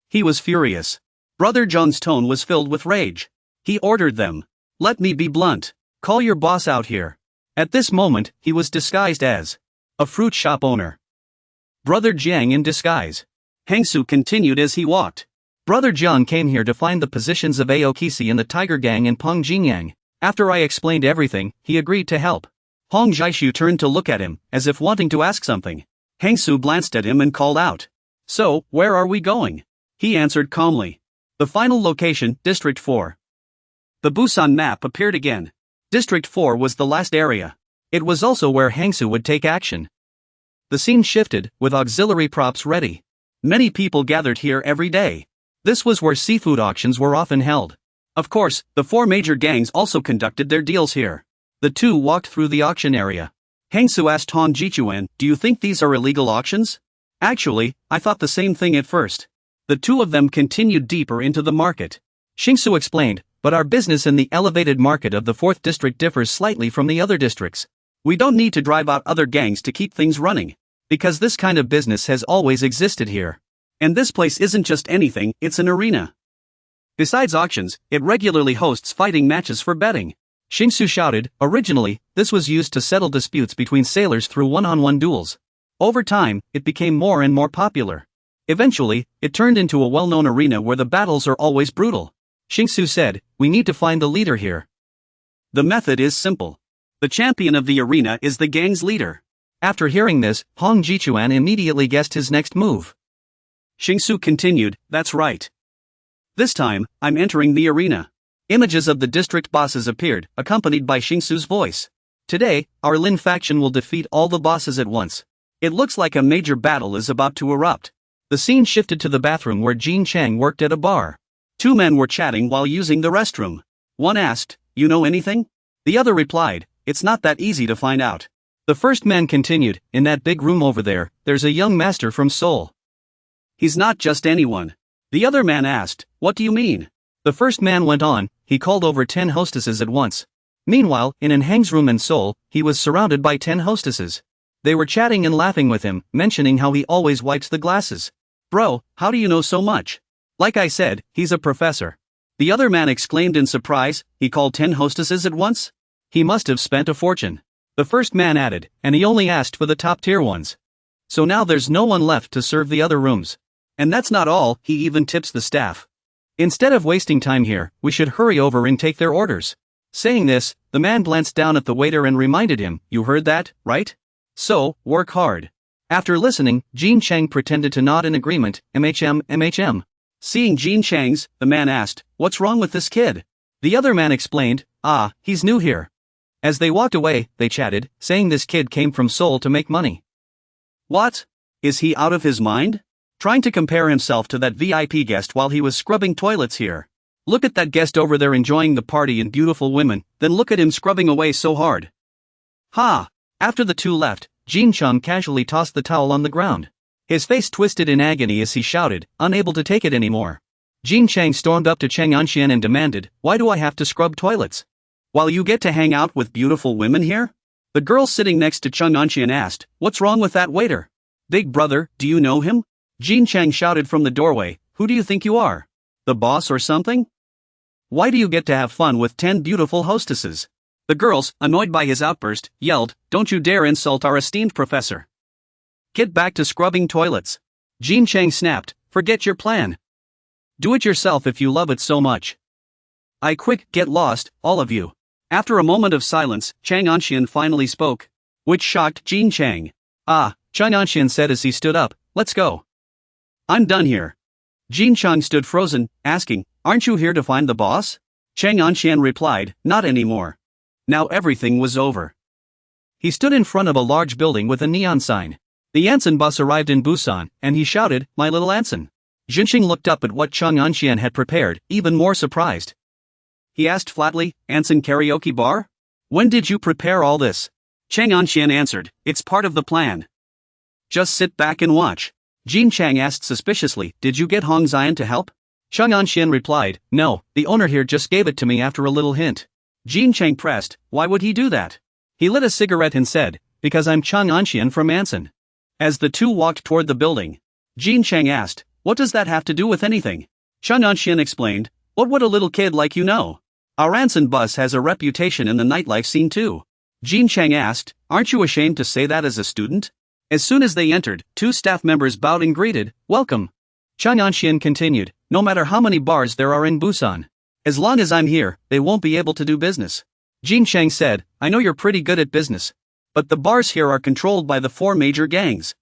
He was furious. Brother Zhang's tone was filled with rage. He ordered them. Let me be blunt. Call your boss out here. At this moment, he was disguised as a fruit shop owner. Brother Jiang in disguise. Hangsu continued as he walked. Brother Jiang came here to find the positions of Aokisi and the Tiger Gang in Pongjingyang. After I explained everything, he agreed to help. Hong Zhaishu turned to look at him, as if wanting to ask something. Hangsu glanced at him and called out. So, where are we going? He answered calmly. The final location, District 4. The Busan map appeared again. District 4 was the last area. It was also where Hangsu would take action. The scene shifted, with auxiliary props ready. Many people gathered here every day. This was where seafood auctions were often held. Of course, the 4 major gangs also conducted their deals here. The two walked through the auction area. Hangsu asked Hong Jichuan, Do you think these are illegal auctions? Actually, I thought the same thing at first. The two of them continued deeper into the market. Shingsu explained, but our business in the elevated market of the 4th district differs slightly from the other districts. We don't need to drive out other gangs to keep things running, because this kind of business has always existed here. And this place isn't just anything, it's an arena. Besides auctions, it regularly hosts fighting matches for betting. Shingsu shouted, originally, this was used to settle disputes between sailors through one-on-one duels. Over time, it became more and more popular. Eventually, it turned into a well-known arena where the battles are always brutal. Shingsu said, we need to find the leader here. The method is simple. The champion of the arena is the gang's leader. After hearing this, Hong Jichuan immediately guessed his next move. Shingsu continued, that's right. This time, I'm entering the arena. Images of the district bosses appeared, accompanied by Shingsu's voice. Today, our Lin faction will defeat all the bosses at once. It looks like a major battle is about to erupt. The scene shifted to the bathroom where Jean Chang worked at a bar. Two men were chatting while using the restroom. One asked, "You know anything?" The other replied, "It's not that easy to find out." The first man continued, "In that big room over there, there's a young master from Seoul. He's not just anyone." The other man asked, "What do you mean?" The first man went on, "He called over 10 hostesses at once." Meanwhile, in Hang's room in Seoul, he was surrounded by 10 hostesses. They were chatting and laughing with him, mentioning how he always wipes the glasses. "Bro, how do you know so much?" "Like I said, he's a professor." The other man exclaimed in surprise, "He called 10 hostesses at once? He must have spent a fortune." The first man added, "And he only asked for the top tier ones. So now there's no one left to serve the other rooms. And that's not all, he even tips the staff. Instead of wasting time here, we should hurry over and take their orders." Saying this, the man glanced down at the waiter and reminded him, "You heard that, right? So, work hard." After listening, Jean Chang pretended to nod in agreement, MHM. Seeing Jean Chang's, the man asked, "What's wrong with this kid?" The other man explained, "He's new here." As they walked away, they chatted, saying this kid came from Seoul to make money. What? Is he out of his mind? Trying to compare himself to that VIP guest while he was scrubbing toilets here. Look at that guest over there enjoying the party and beautiful women, then look at him scrubbing away so hard. Ha! After the two left, Jean Chang casually tossed the towel on the ground. His face twisted in agony as he shouted, unable to take it anymore. Jean Chang stormed up to Cheng Anxian and demanded, "Why do I have to scrub toilets? While you get to hang out with beautiful women here?" The girl sitting next to Cheng Anxian asked, "What's wrong with that waiter?" "Big brother, do you know him?" Jean Chang shouted from the doorway, "Who do you think you are? The boss or something? Why do you get to have fun with 10 beautiful hostesses?" The girls, annoyed by his outburst, yelled, "Don't you dare insult our esteemed professor. Get back to scrubbing toilets." Jean Chang snapped, "Forget your plan. Do it yourself if you love it so much. Get lost, all of you." After a moment of silence, Chang Anxian finally spoke, which shocked Jean Chang. Chang Anxian said as he stood up, "Let's go. I'm done here." Jean Chang stood frozen, asking, "Aren't you here to find the boss?" Chang Anxian replied, "Not anymore." Now everything was over. He stood in front of a large building with a neon sign. The Anson bus arrived in Busan, and he shouted, "My little Anson." Jinxing looked up at what Chang Anxian had prepared, even more surprised. He asked flatly, "Anson karaoke bar? When did you prepare all this?" Chang Anxian answered, "It's part of the plan. Just sit back and watch." Jean Chang asked suspiciously, "Did you get Hong Xian to help?" Chang Anxian replied, "No, the owner here just gave it to me after a little hint." Jean Chang pressed, "Why would he do that?" He lit a cigarette and said, "Because I'm Chang Anxian from Anson." As the two walked toward the building, Jean Chang asked, "What does that have to do with anything?" Chang Anxian explained, "What would a little kid like you know? Our Anson bus has a reputation in the nightlife scene too." Jean Chang asked, "Aren't you ashamed to say that as a student?" As soon as they entered, two staff members bowed and greeted, "Welcome." Chang Anxian continued, "No matter how many bars there are in Busan, as long as I'm here, they won't be able to do business." Jean Chang said, "I know you're pretty good at business, but the bars here are controlled by the 4 major gangs.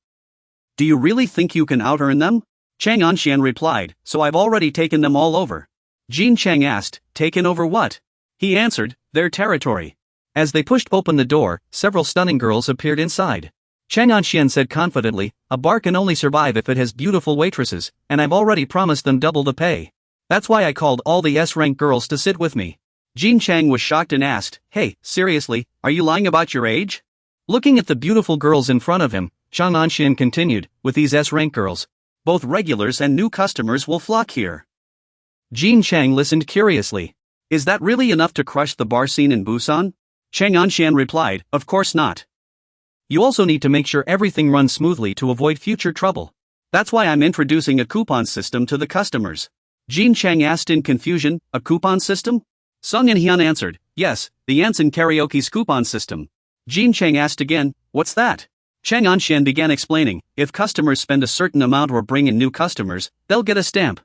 Do you really think you can out-earn them?" Chang Anxian replied, "So I've already taken them all over." Jean Chang asked, "Taken over what?" He answered, "Their territory." As they pushed open the door, several stunning girls appeared inside. Chang Anxian said confidently, "A bar can only survive if it has beautiful waitresses, and I've already promised them double the pay. That's why I called all the S-rank girls to sit with me." Jean Chang was shocked and asked, "Hey, seriously, are you lying about your age?" Looking at the beautiful girls in front of him, Chang Anxian continued, "With these S-rank girls, both regulars and new customers will flock here." Jean Chang listened curiously. "Is that really enough to crush the bar scene in Busan?" Chang Anxian replied, "Of course not. You also need to make sure everything runs smoothly to avoid future trouble. That's why I'm introducing a coupon system to the customers." Jean Chang asked in confusion, "A coupon system?" Sung In Hyun answered, "Yes, the Anson Karaoke's coupon system." Jean Chang asked again, "What's that?" Chang Anxian began explaining, "If customers spend a certain amount or bring in new customers, they'll get a stamp.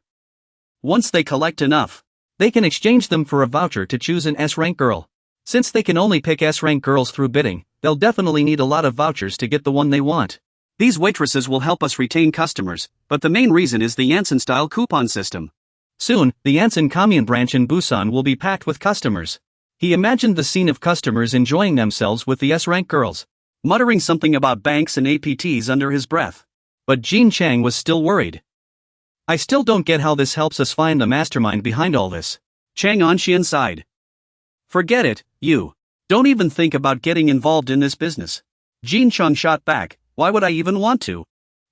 Once they collect enough, they can exchange them for a voucher to choose an S-rank girl. Since they can only pick S-rank girls through bidding, they'll definitely need a lot of vouchers to get the one they want. These waitresses will help us retain customers, but the main reason is the Anson-style coupon system. Soon, the Anson Commune branch in Busan will be packed with customers." He imagined the scene of customers enjoying themselves with the S-rank girls, muttering something about banks and APTs under his breath. But Jean Chang was still worried. I still don't get how this helps us find the mastermind behind all this. Chang Onxian sighed. Forget it, you. Don't even think about getting involved in this business. Jin Chang shot back, why would I even want to?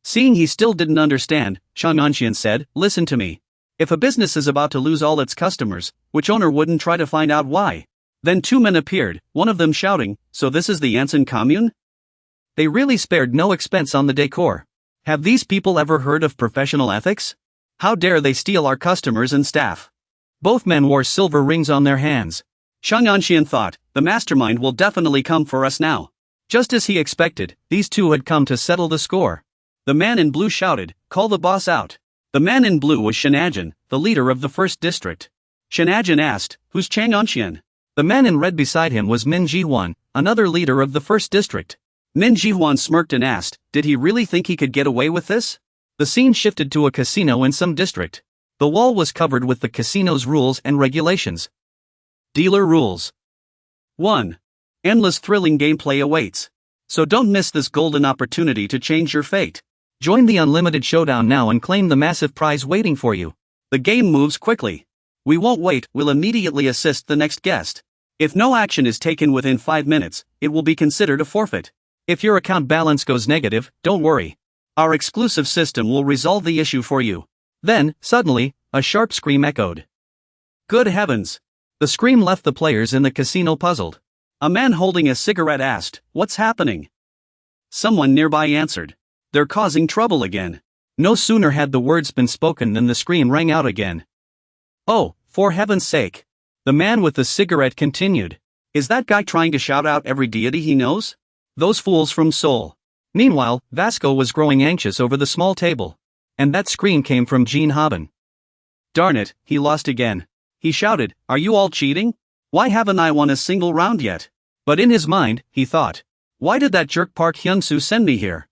Seeing he still didn't understand, Chang Onxian said, listen to me. If a business is about to lose all its customers, which owner wouldn't try to find out why? Then two men appeared, one of them shouting, so this is the Anson commune? They really spared no expense on the decor. Have these people ever heard of professional ethics? How dare they steal our customers and staff? Both men wore silver rings on their hands. Chang Onxian thought, the mastermind will definitely come for us now. Just as he expected, these two had come to settle the score. The man in blue shouted, call the boss out. The man in blue was Shenajin, the leader of the first district. Shenajin asked, who's Chang Onxian? The man in red beside him was Min Jihuan, another leader of the first district. Min Jihuan smirked and asked, did he really think he could get away with this? The scene shifted to a casino in some district. The wall was covered with the casino's rules and regulations. Dealer rules. 1. Endless thrilling gameplay awaits. So don't miss this golden opportunity to change your fate. Join the unlimited showdown now and claim the massive prize waiting for you. The game moves quickly. We won't wait, we'll immediately assist the next guest. If no action is taken within 5 minutes, it will be considered a forfeit. If your account balance goes negative, don't worry. Our exclusive system will resolve the issue for you. Then, suddenly, a sharp scream echoed. Good heavens! The scream left the players in the casino puzzled. A man holding a cigarette asked, what's happening? Someone nearby answered, they're causing trouble again. No sooner had the words been spoken than the scream rang out again. Oh, for heaven's sake! The man with the cigarette continued. Is that guy trying to shout out every deity he knows? Those fools from Seoul. Meanwhile, Vasco was growing anxious over the small table. And that scream came from Jean Haben. Darn it, he lost again. He shouted, are you all cheating? Why haven't I won a single round yet? But in his mind, he thought, why did that jerk Park Hyun-soo send me here?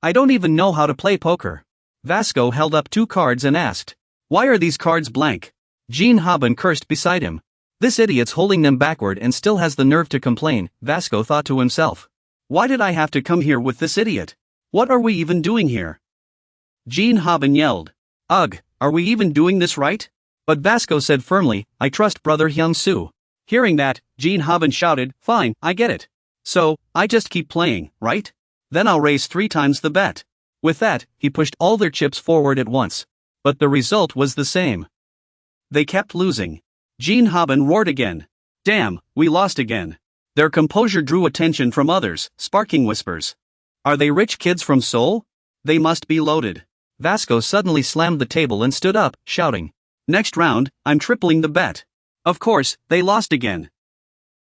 I don't even know how to play poker. Vasco held up 2 cards and asked, why are these cards blank? Jean Haben cursed beside him. This idiot's holding them backward and still has the nerve to complain, Vasco thought to himself. Why did I have to come here with this idiot? What are we even doing here? Jean Haben yelled. Ugh, are we even doing this right? But Vasco said firmly, I trust brother Hyun-soo. Hearing that, Jean Haben shouted, fine, I get it. So, I just keep playing, right? Then I'll raise 3 times the bet. With that, he pushed all their chips forward at once. But the result was the same. They kept losing. Jean Haben roared again. Damn, we lost again. Their composure drew attention from others, sparking whispers. Are they rich kids from Seoul? They must be loaded. Vasco suddenly slammed the table and stood up, shouting. Next round, I'm tripling the bet. Of course, they lost again.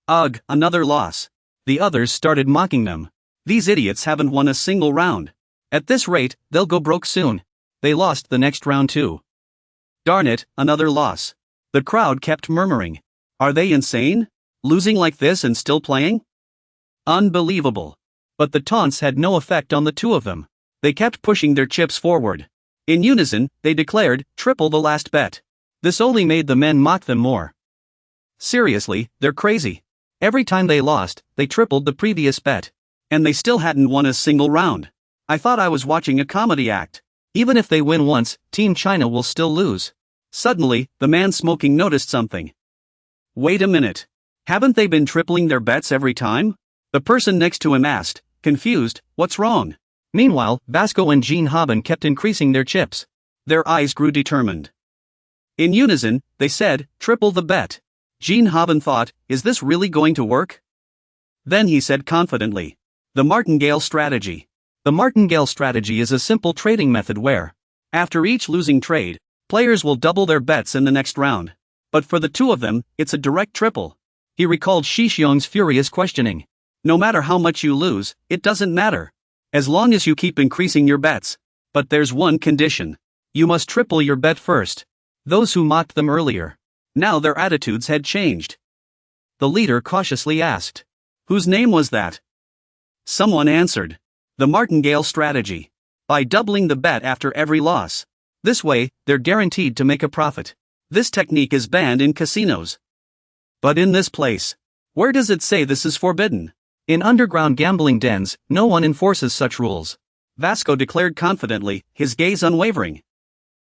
Ugh, another loss. The others started mocking them. These idiots haven't won a single round. At this rate, they'll go broke soon. They lost the next round too. Darn it, another loss. The crowd kept murmuring. Are they insane? Losing like this and still playing? Unbelievable. But the taunts had no effect on the two of them. They kept pushing their chips forward. In unison, they declared, triple the last bet. This only made the men mock them more. Seriously, they're crazy. Every time they lost, they tripled the previous bet. And they still hadn't won a single round. I thought I was watching a comedy act. Even if they win once, Team China will still lose. Suddenly, the man smoking noticed something. Wait a minute. Haven't they been tripling their bets every time? The person next to him asked, confused, what's wrong? Meanwhile, Vasco and Jean Haben kept increasing their chips. Their eyes grew determined. In unison, they said, triple the bet. Jean Haben thought, is this really going to work? Then he said confidently, the martingale strategy. The martingale strategy is a simple trading method where, after each losing trade, players will double their bets in the next round. But for the two of them, it's a direct triple. He recalled Shi Xiong's furious questioning. No matter how much you lose, it doesn't matter. As long as you keep increasing your bets. But there's one condition. You must triple your bet first. Those who mocked them earlier. Now their attitudes had changed. The leader cautiously asked. Whose name was that? Someone answered. The martingale strategy. By doubling the bet after every loss. This way, they're guaranteed to make a profit. This technique is banned in casinos. But in this place, where does it say this is forbidden? In underground gambling dens, no one enforces such rules. Vasco declared confidently, his gaze unwavering.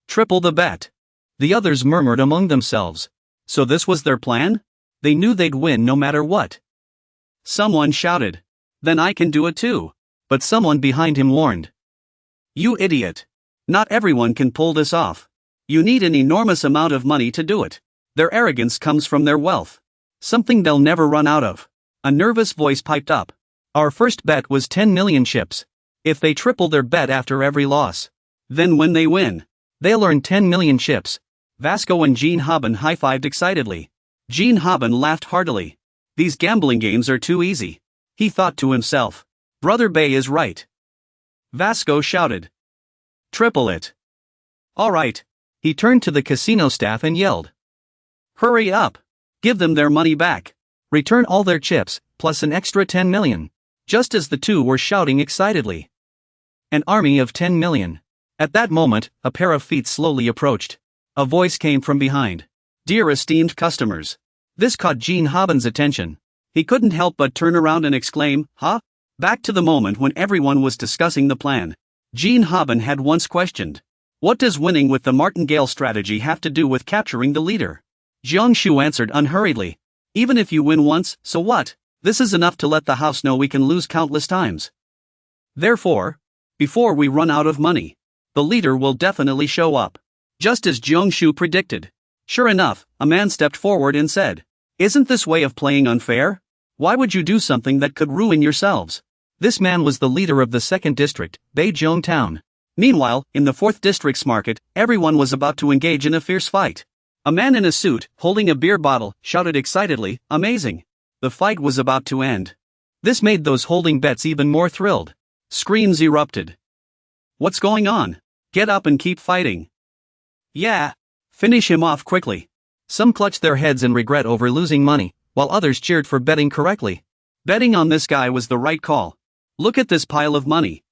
Triple the bet. The others murmured among themselves. So this was their plan? They knew they'd win no matter what. Someone shouted. Then I can do it too. But someone behind him warned. You idiot. Not everyone can pull this off. You need an enormous amount of money to do it. Their arrogance comes from their wealth. Something they'll never run out of. A nervous voice piped up. Our first bet was 10 million chips. If they triple their bet after every loss, then when they win, they'll earn 10 million chips. Vasco and Jean Haben high-fived excitedly. Jean Haben laughed heartily. These gambling games are too easy. He thought to himself. Brother Bay is right. Vasco shouted. Triple it. All right. He turned to the casino staff and yelled. Hurry up. Give them their money back. Return all their chips, plus an extra 10 million. Just as the two were shouting excitedly. An army of 10 million. At that moment, a pair of feet slowly approached. A voice came from behind. Dear esteemed customers. This caught Jean Haben's attention. He couldn't help but turn around and exclaim, huh? Back to the moment when everyone was discussing the plan. Jean Haben had once questioned. What does winning with the martingale strategy have to do with capturing the leader? Jiangshu answered unhurriedly. Even if you win once, so what? This is enough to let the house know we can lose countless times. Therefore, before we run out of money, the leader will definitely show up. Just as Jiangshu predicted. Sure enough, a man stepped forward and said, Isn't this way of playing unfair? Why would you do something that could ruin yourselves? This man was the leader of the 2nd District, Beizhong Town. Meanwhile, in the 4th District's market, everyone was about to engage in a fierce fight. A man in a suit, holding a beer bottle, shouted excitedly, Amazing! The fight was about to end. This made those holding bets even more thrilled. Screams erupted. What's going on? Get up and keep fighting. Yeah. Finish him off quickly. Some clutched their heads in regret over losing money, while others cheered for betting correctly. Betting on this guy was the right call. Look at this pile of money.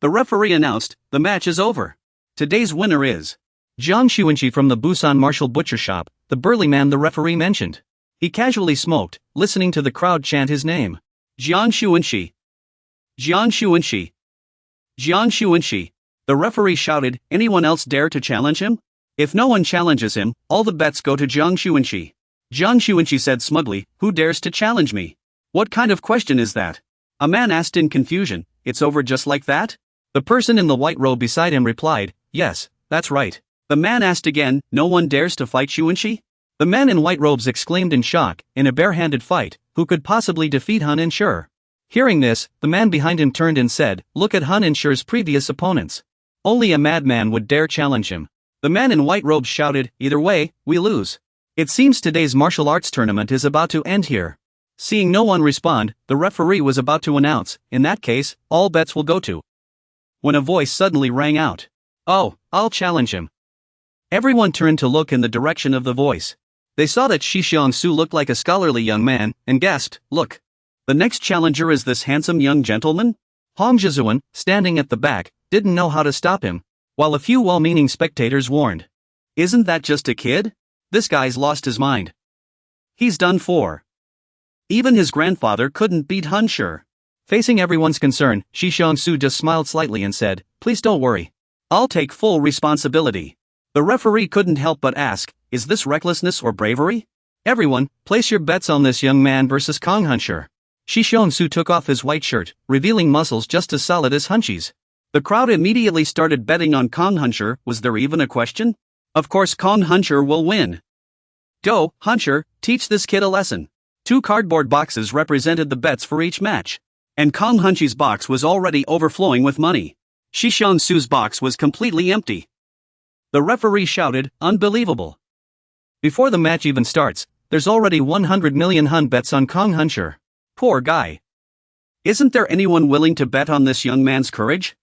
The referee announced, the match is over. Today's winner is Jiang Xuanqi from the Busan Martial Butcher Shop, the burly man the referee mentioned. He casually smoked, listening to the crowd chant his name. Jiang Xuanqi. Jiang Xuanqi. Jiang Xuanqi. The referee shouted, anyone else dare to challenge him? If no one challenges him, all the bets go to Jiang Xuanqi. Jiang Xuanqi said smugly, who dares to challenge me? What kind of question is that? A man asked in confusion, it's over just like that? The person in the white robe beside him replied, yes, that's right. The man asked again, no one dares to fight Xuanqi? The man in white robes exclaimed in shock, in a bare-handed fight, who could possibly defeat Han Insure? Hearing this, the man behind him turned and said, look at Han Insure's previous opponents. Only a madman would dare challenge him. The man in white robes shouted, either way, we lose. It seems today's martial arts tournament is about to end here. Seeing no one respond, the referee was about to announce, in that case, all bets will go to. When a voice suddenly rang out. Oh, I'll challenge him. Everyone turned to look in the direction of the voice. They saw that Shi Xiangsu looked like a scholarly young man, and gasped, look. The next challenger is this handsome young gentleman? Hong Zhizuan, standing at the back, didn't know how to stop him, while a few well-meaning spectators warned. Isn't that just a kid? This guy's lost his mind. He's done for. Even his grandfather couldn't beat Han Sure. Facing everyone's concern, Shi Xiangsu just smiled slightly and said, please don't worry. I'll take full responsibility. The referee couldn't help but ask, is this recklessness or bravery? Everyone, place your bets on this young man versus Kong Han Sure. Shi Xiangsu took off his white shirt, revealing muscles just as solid as Hunchi's. The crowd immediately started betting on Kong Han Sure. Was there even a question? Of course Kong Han Sure will win. Go, Han Sure, teach this kid a lesson. 2 cardboard boxes represented the bets for each match. And Kong Hunchi's box was already overflowing with money. Shi Xiangsu's box was completely empty. The referee shouted, unbelievable. Before the match even starts, there's already 100 million Han bets on Kong Han Sure. Poor guy. Isn't there anyone willing to bet on this young man's courage?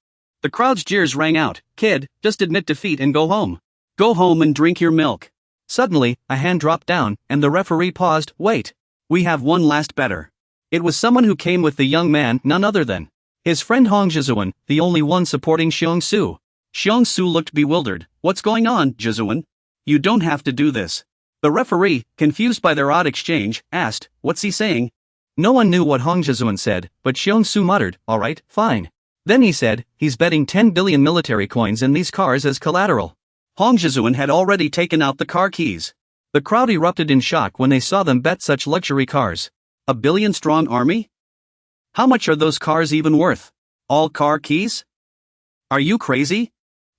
The crowd's jeers rang out, kid, just admit defeat and go home. Go home and drink your milk. Suddenly, a hand dropped down, and the referee paused, wait. We have one last bettor. It was someone who came with the young man, none other than his friend Hong Zhizuan, the only one supporting Xiangsu. Xiangsu looked bewildered. What's going on, Zhizuan? You don't have to do this. The referee, confused by their odd exchange, asked, what's he saying? No one knew what Hong Zhizuan said, but Xiangsu muttered, alright, fine. Then he said, he's betting 10 billion military coins in these cars as collateral. Hong Jizuan had already taken out the car keys. The crowd erupted in shock when they saw them bet such luxury cars. A billion-strong army? How much are those cars even worth? All car keys? Are you crazy?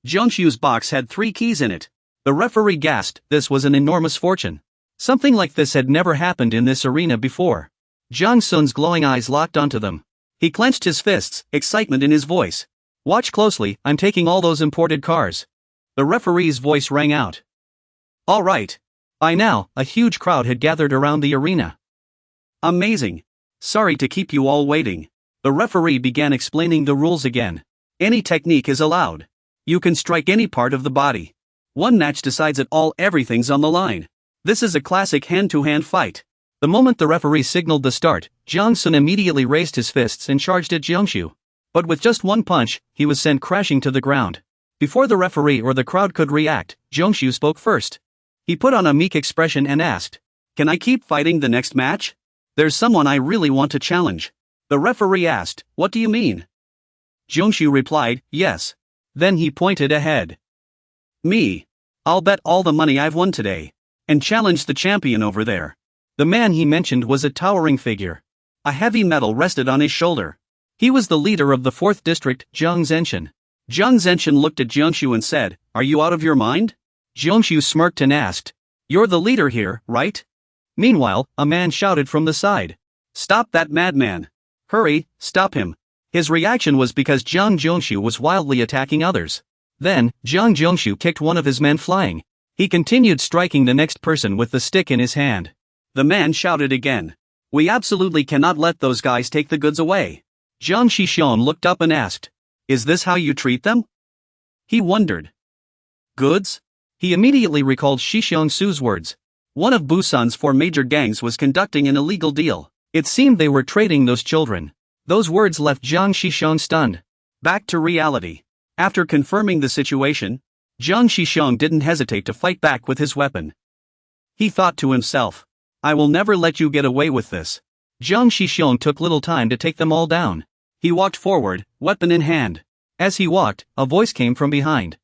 Jiangshu's box had 3 keys in it. The referee gasped. This was an enormous fortune. Something like this had never happened in this arena before. Jiang Sun's glowing eyes locked onto them. He clenched his fists, excitement in his voice. Watch closely, I'm taking all those imported cars. The referee's voice rang out. All right. By now, a huge crowd had gathered around the arena. Amazing. Sorry to keep you all waiting. The referee began explaining the rules again. Any technique is allowed. You can strike any part of the body. One match decides it all, everything's on the line. This is a classic hand-to-hand fight. The moment the referee signaled the start, Jiang Sun immediately raised his fists and charged at Jiangshu. But with just one punch, he was sent crashing to the ground. Before the referee or the crowd could react, Jiangshu spoke first. He put on a meek expression and asked, "Can I keep fighting the next match? There's someone I really want to challenge." The referee asked, "What do you mean?" Jiangshu replied, "Yes." Then he pointed ahead. "Me. I'll bet all the money I've won today. And challenge the champion over there." The man he mentioned was a towering figure. A heavy medal rested on his shoulder. He was the leader of the 4th district, Jiang Zenshin. Jiang Zenshin looked at Jiangshu and said, "Are you out of your mind?" Jiangshu smirked and asked, "You're the leader here, right?" Meanwhile, a man shouted from the side, "Stop that madman! Hurry, stop him!" His reaction was because Jiang Jiangshu was wildly attacking others. Then, Jiang Jiangshu kicked one of his men flying. He continued striking the next person with the stick in his hand. The man shouted again, "We absolutely cannot let those guys take the goods away." Jiang Shixian looked up and asked, "Is this how you treat them?" He wondered. Goods? He immediately recalled Shixiang Su's words. One of Busan's 4 major gangs was conducting an illegal deal. It seemed they were trading those children. Those words left Jiang Shixiang stunned. Back to reality. After confirming the situation, Jiang Shixiang didn't hesitate to fight back with his weapon. He thought to himself, "I will never let you get away with this." Jiang Shixiang took little time to take them all down. He walked forward, weapon in hand. As he walked, a voice came from behind.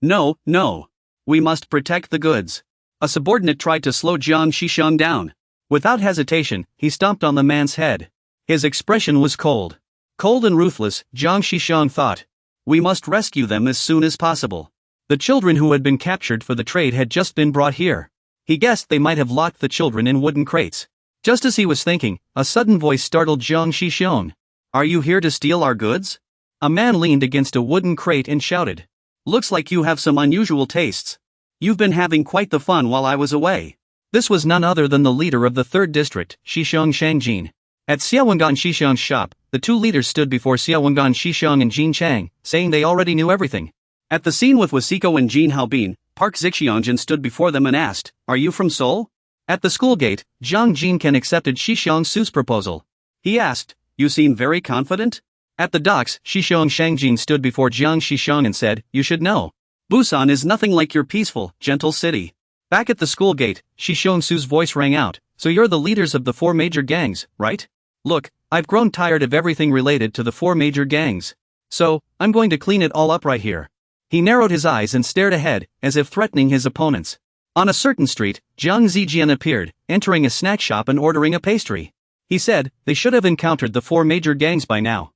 "No, no. We must protect the goods." A subordinate tried to slow Jiang Shixiang down. Without hesitation, he stomped on the man's head. His expression was cold. Cold and ruthless, Jiang Shixiang thought. We must rescue them as soon as possible. The children who had been captured for the trade had just been brought here. He guessed they might have locked the children in wooden crates. Just as he was thinking, a sudden voice startled Jiang Shixiang. "Are you here to steal our goods?" A man leaned against a wooden crate and shouted. "Looks like you have some unusual tastes. You've been having quite the fun while I was away." This was none other than the leader of the 3rd district, Shixiang Shangjin. At Xiaowengan Shixiang's shop, the 2 leaders stood before Xiaowengan Shixiang and Jin Chang, saying they already knew everything. At the scene with Wasiko and Jin Haobin, Park Zixiangjin stood before them and asked, "Are you from Seoul?" At the school gate, Jiang Jinken accepted Shixiang Su's proposal. He asked, "You seem very confident?" At the docks, Shixiang Shangjin stood before Jiang Shixiang and said, "You should know. Busan is nothing like your peaceful, gentle city." Back at the school gate, Shixiang Su's voice rang out, "So you're the leaders of the 4 major gangs, right? Look, I've grown tired of everything related to the 4 major gangs. So, I'm going to clean it all up right here." He narrowed his eyes and stared ahead, as if threatening his opponents. On a certain street, Jiang Zijian appeared, entering a snack shop and ordering a pastry. He said, they should have encountered the 4 major gangs by now.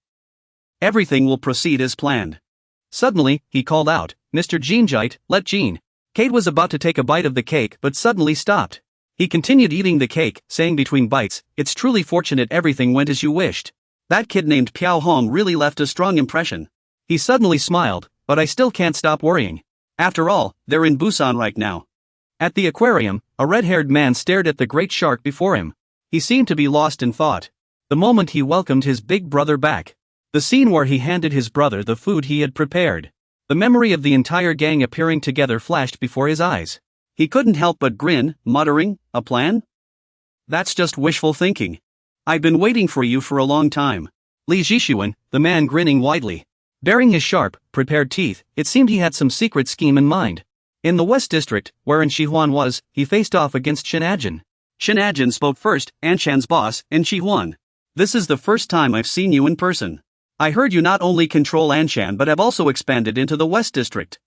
Everything will proceed as planned. Suddenly, he called out, "Mr. Jinjite, let Jean." Kate was about to take a bite of the cake but suddenly stopped. He continued eating the cake, saying between bites, "It's truly fortunate everything went as you wished. That kid named Piao Hong really left a strong impression." He suddenly smiled, "But I still can't stop worrying. After all, they're in Busan right now." At the aquarium, a red-haired man stared at the great shark before him. He seemed to be lost in thought. The moment he welcomed his big brother back. The scene where he handed his brother the food he had prepared. The memory of the entire gang appearing together flashed before his eyes. He couldn't help but grin, muttering, "A plan? That's just wishful thinking. I've been waiting for you for a long time." Li Zhishuan, the man grinning widely. Baring his sharp, prepared teeth, it seemed he had some secret scheme in mind. In the West District, wherein Shihuan was, he faced off against Shinajin. Shinajin spoke first, Anshan's boss, and Shihuan. "This is the first time I've seen you in person. I heard you not only control Anshan but have also expanded into the West District."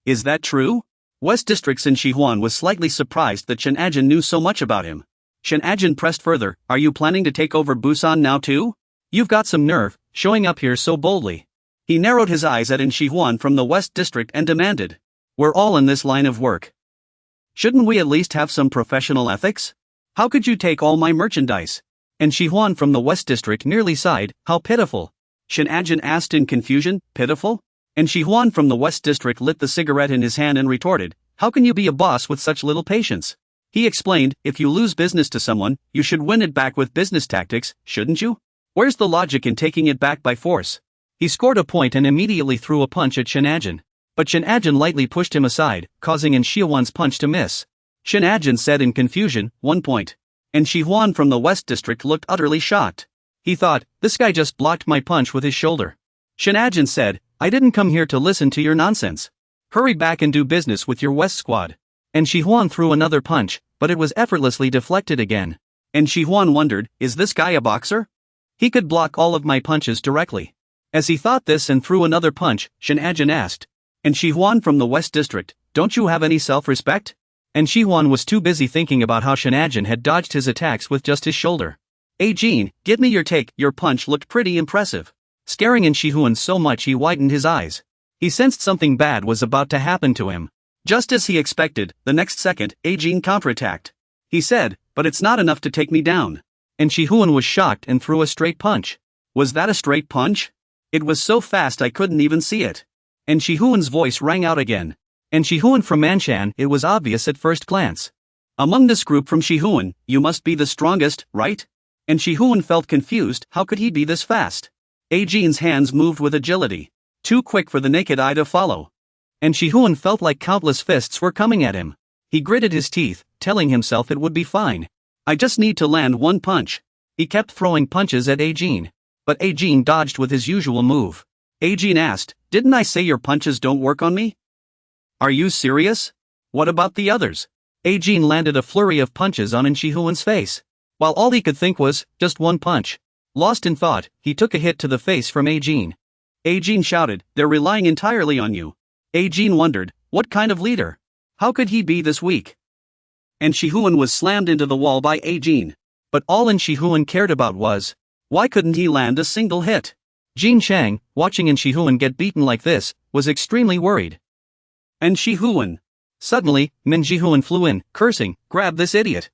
Is that true? West District's Shin Shi-huan was slightly surprised that Shin Ajin knew so much about him. Shin Ajin pressed further, are you planning to take over Busan now too? You've got some nerve, showing up here so boldly. He narrowed his eyes at Shin Shi-huan from the West District and demanded. We're all in this line of work. Shouldn't we at least have some professional ethics? How could you take all my merchandise? And Shi-huan from the West District nearly sighed, how pitiful. Shin Ajin asked in confusion, pitiful? And Shi-huan from the West District lit the cigarette in his hand and retorted, how can you be a boss with such little patience? He explained, if you lose business to someone, you should win it back with business tactics, shouldn't you? Where's the logic in taking it back by force? He scored a point and immediately threw a punch at Shin Ajin. But Shin Ajin lightly pushed him aside, causing Shin Shi-huan's punch to miss. Shin Ajin said in confusion, 1 point. And Shi-huan from the West District looked utterly shocked. He thought, this guy just blocked my punch with his shoulder. Shin Ajin said, I didn't come here to listen to your nonsense. Hurry back and do business with your West squad. And Shi-huan threw another punch, but it was effortlessly deflected again. And Shi-huan wondered, is this guy a boxer? He could block all of my punches directly. As he thought this and threw another punch, Shin Ajin asked. And Shi-huan from the West District, don't you have any self-respect? And Shi-huan was too busy thinking about how Shin Ajin had dodged his attacks with just his shoulder. Hey Jean, give me your take, your punch looked pretty impressive. Scaring Shin Shi-huan so much he widened his eyes. He sensed something bad was about to happen to him. Just as he expected, the next second, Jean counterattacked. He said, but it's not enough to take me down. And Shi-huan was shocked and threw a straight punch. Was that a straight punch? It was so fast I couldn't even see it. And Shi-huan's voice rang out again. And Shi-huan from Manshan, it was obvious at first glance. Among this group from Shi-huan, you must be the strongest, right? And Shi-huan felt confused, how could he be this fast? Jean's hands moved with agility. Too quick for the naked eye to follow. And Shi-huan felt like countless fists were coming at him. He gritted his teeth, telling himself it would be fine. I just need to land one punch. He kept throwing punches at Jean. But Jean dodged with his usual move. Jean asked, didn't I say your punches don't work on me? Are you serious? What about the others? Jean landed a flurry of punches on Shi-huan's face. While all he could think was, just one punch. Lost in thought, he took a hit to the face from Jean. Jean shouted, they're relying entirely on you. Jean wondered, what kind of leader? How could he be this weak? And Shi-huan was slammed into the wall by Jean. But all Shi-huan cared about was, why couldn't he land a single hit? Jin Chang, watching Shi-huan get beaten like this, was extremely worried. And Shi-huan. Suddenly, Min Ji-huan flew in, cursing, grab this idiot.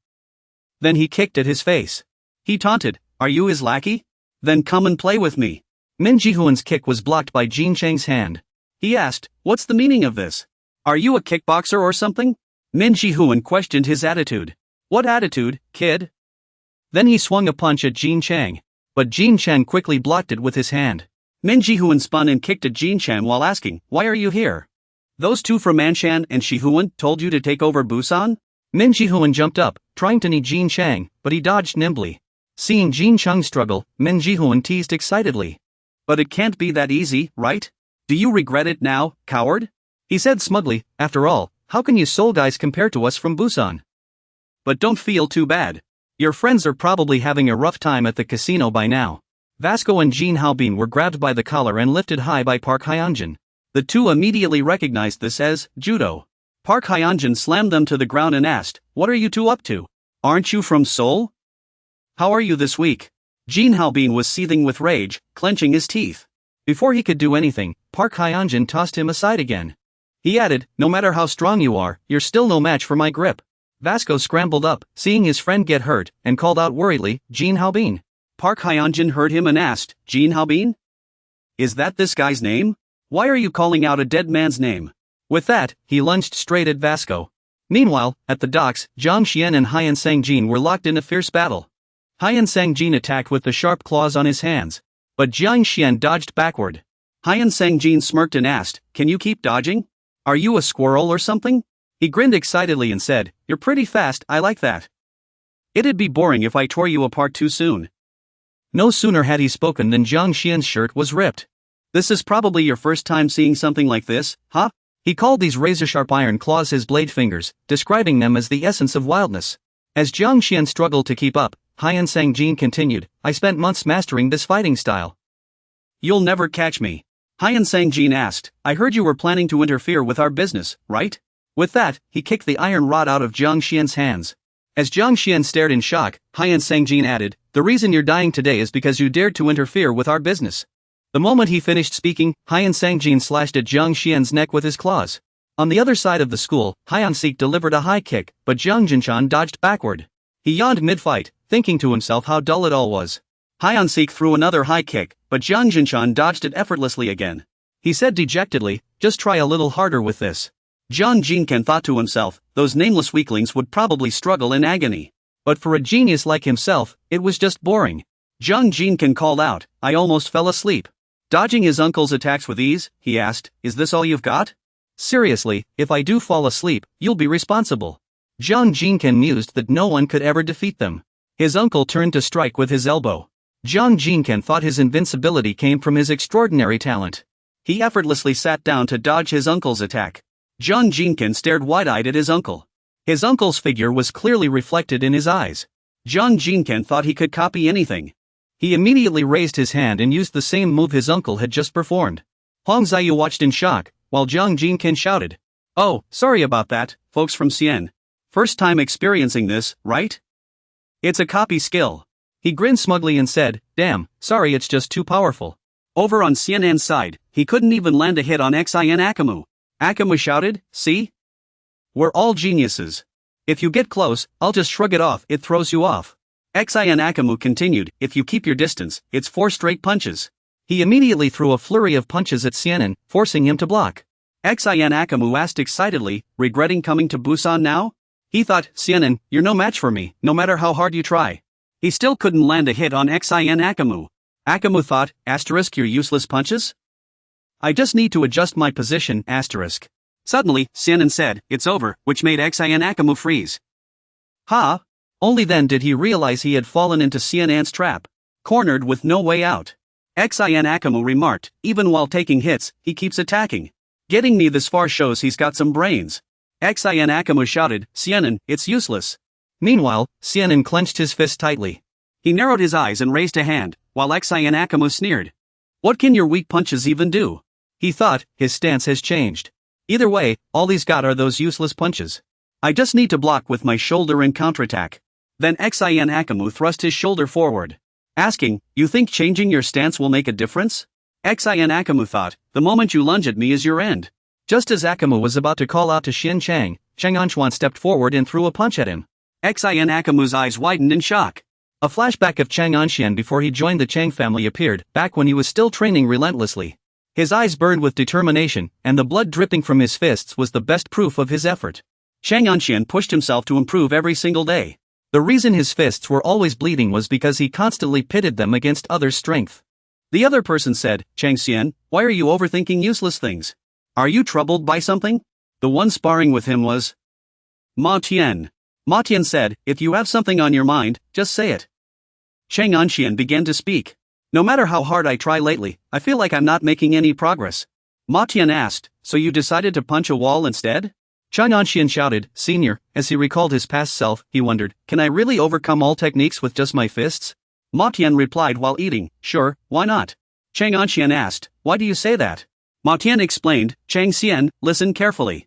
Then he kicked at his face. He taunted, are you his lackey? Then come and play with me. Min Ji-huan's kick was blocked by Jin Chang's hand. He asked, what's the meaning of this? Are you a kickboxer or something? Min Ji-huan questioned his attitude. What attitude, kid? Then he swung a punch at Jin Chang. But Jin Chang quickly blocked it with his hand. Min Ji-huan spun and kicked at Jin Chang while asking, why are you here? Those two from Manshan and Shi-huan told you to take over Busan? Min Ji-huan jumped up, trying to knee Jin Chang, but he dodged nimbly. Seeing Jin Chang struggle, Min Ji-huan teased excitedly. But it can't be that easy, right? Do you regret it now, coward? He said smugly, after all, how can you soul guys compare to us from Busan? But don't feel too bad. Your friends are probably having a rough time at the casino by now. Vasco and Jin Haobin were grabbed by the collar and lifted high by Park Hyunjin. The two immediately recognized this as judo. Park Hyunjin slammed them to the ground and asked, what are you two up to? Aren't you from Seoul? How are you this week? Jin Haobin was seething with rage, clenching his teeth. Before he could do anything, Park Hyunjin tossed him aside again. He added, no matter how strong you are, you're still no match for my grip. Vasco scrambled up, seeing his friend get hurt, and called out worriedly, Jin Haobin. Park Hyunjin heard him and asked, Jin Haobin? Is that this guy's name? Why are you calling out a dead man's name? With that, he lunged straight at Vasco. Meanwhile, at the docks, Jiang Xian and Hyan Sang-jin were locked in a fierce battle. Hyan Sang-jin attacked with the sharp claws on his hands. But Jiang Xian dodged backward. Hyan Sang-jin smirked and asked, can you keep dodging? Are you a squirrel or something? He grinned excitedly and said, you're pretty fast, I like that. It'd be boring if I tore you apart too soon. No sooner had he spoken than Jiang Xian's shirt was ripped. This is probably your first time seeing something like this, huh? He called these razor-sharp iron claws his blade fingers, describing them as the essence of wildness. As Jiang Xian struggled to keep up, Hyan Sang-jin continued, I spent months mastering this fighting style. You'll never catch me. Hyan Sang-jin asked, I heard you were planning to interfere with our business, right? With that, he kicked the iron rod out of Jiang Xian's hands. As Jiang Xian stared in shock, Hyan Sang-jin added, the reason you're dying today is because you dared to interfere with our business. The moment he finished speaking, Hyan Sang-jin slashed at Jiang Xian's neck with his claws. On the other side of the school, Hyan Sik delivered a high kick, but Jiang Jinshan dodged backward. He yawned mid-fight, thinking to himself how dull it all was. Hyan Sik threw another high kick, but Jiang Jinshan dodged it effortlessly again. He said dejectedly, just try a little harder with this. Jiang Jinken thought to himself, those nameless weaklings would probably struggle in agony. But for a genius like himself, it was just boring. Jiang Jinken called out, I almost fell asleep. Dodging his uncle's attacks with ease, he asked, is this all you've got? Seriously, if I do fall asleep, you'll be responsible. Jiang Jinken mused that no one could ever defeat them. His uncle turned to strike with his elbow. Jiang Jinken thought his invincibility came from his extraordinary talent. He effortlessly sat down to dodge his uncle's attack. Jiang Jinken stared wide-eyed at his uncle. His uncle's figure was clearly reflected in his eyes. Jiang Jinken thought he could copy anything. He immediately raised his hand and used the same move his uncle had just performed. Huang Ziyu watched in shock, while Jiang Jinken shouted, oh, sorry about that, folks from Xian. First time experiencing this, right? It's a copy skill. He grinned smugly and said, damn, sorry it's just too powerful. Over on Xianan's side, he couldn't even land a hit on Xin Akamu. Akamu shouted, see? We're all geniuses. If you get close, I'll just shrug it off, it throws you off. Xin Akamu continued, if you keep your distance, it's 4 straight punches. He immediately threw a flurry of punches at Xianan, forcing him to block. Xin Akamu asked excitedly, regretting coming to Busan now? He thought, Xianan, you're no match for me, no matter how hard you try. He still couldn't land a hit on Xin Akamu. Akamu thought, your useless punches? I just need to adjust my position, Suddenly, Xianan said, it's over, which made Xin Akamu freeze. Ha! Only then did he realize he had fallen into Xianan's trap. Cornered with no way out. Xin Akamu remarked, even while taking hits, he keeps attacking. Getting me this far shows he's got some brains. Xin Akamu shouted, Xianan, it's useless. Meanwhile, Xianan clenched his fist tightly. He narrowed his eyes and raised a hand, while Xin Akamu sneered. What can your weak punches even do? He thought, his stance has changed. Either way, all he's got are those useless punches. I just need to block with my shoulder and counterattack. Then Xin Akamu thrust his shoulder forward. Asking, you think changing your stance will make a difference? Xin Akamu thought, the moment you lunge at me is your end. Just as Akamu was about to call out to Xin Chang, Chang Anchuan stepped forward and threw a punch at him. Xin Akamu's eyes widened in shock. A flashback of Chang Anxian before he joined the Chang family appeared, back when he was still training relentlessly. His eyes burned with determination, and the blood dripping from his fists was the best proof of his effort. Chang Anxian pushed himself to improve every single day. The reason his fists were always bleeding was because he constantly pitted them against others' strength. The other person said, Chang Xian, why are you overthinking useless things? Are you troubled by something? The one sparring with him was Ma Tian. Ma Tian said, if you have something on your mind, just say it. Chang Anxian began to speak. No matter how hard I try lately, I feel like I'm not making any progress. Ma Tian asked, so you decided to punch a wall instead? Chang Anxian shouted, Senior, as he recalled his past self, he wondered, can I really overcome all techniques with just my fists? Ma Tian replied while eating, sure, why not? Chang Anxian asked, why do you say that? Ma Tian explained, Chang Xian, listen carefully.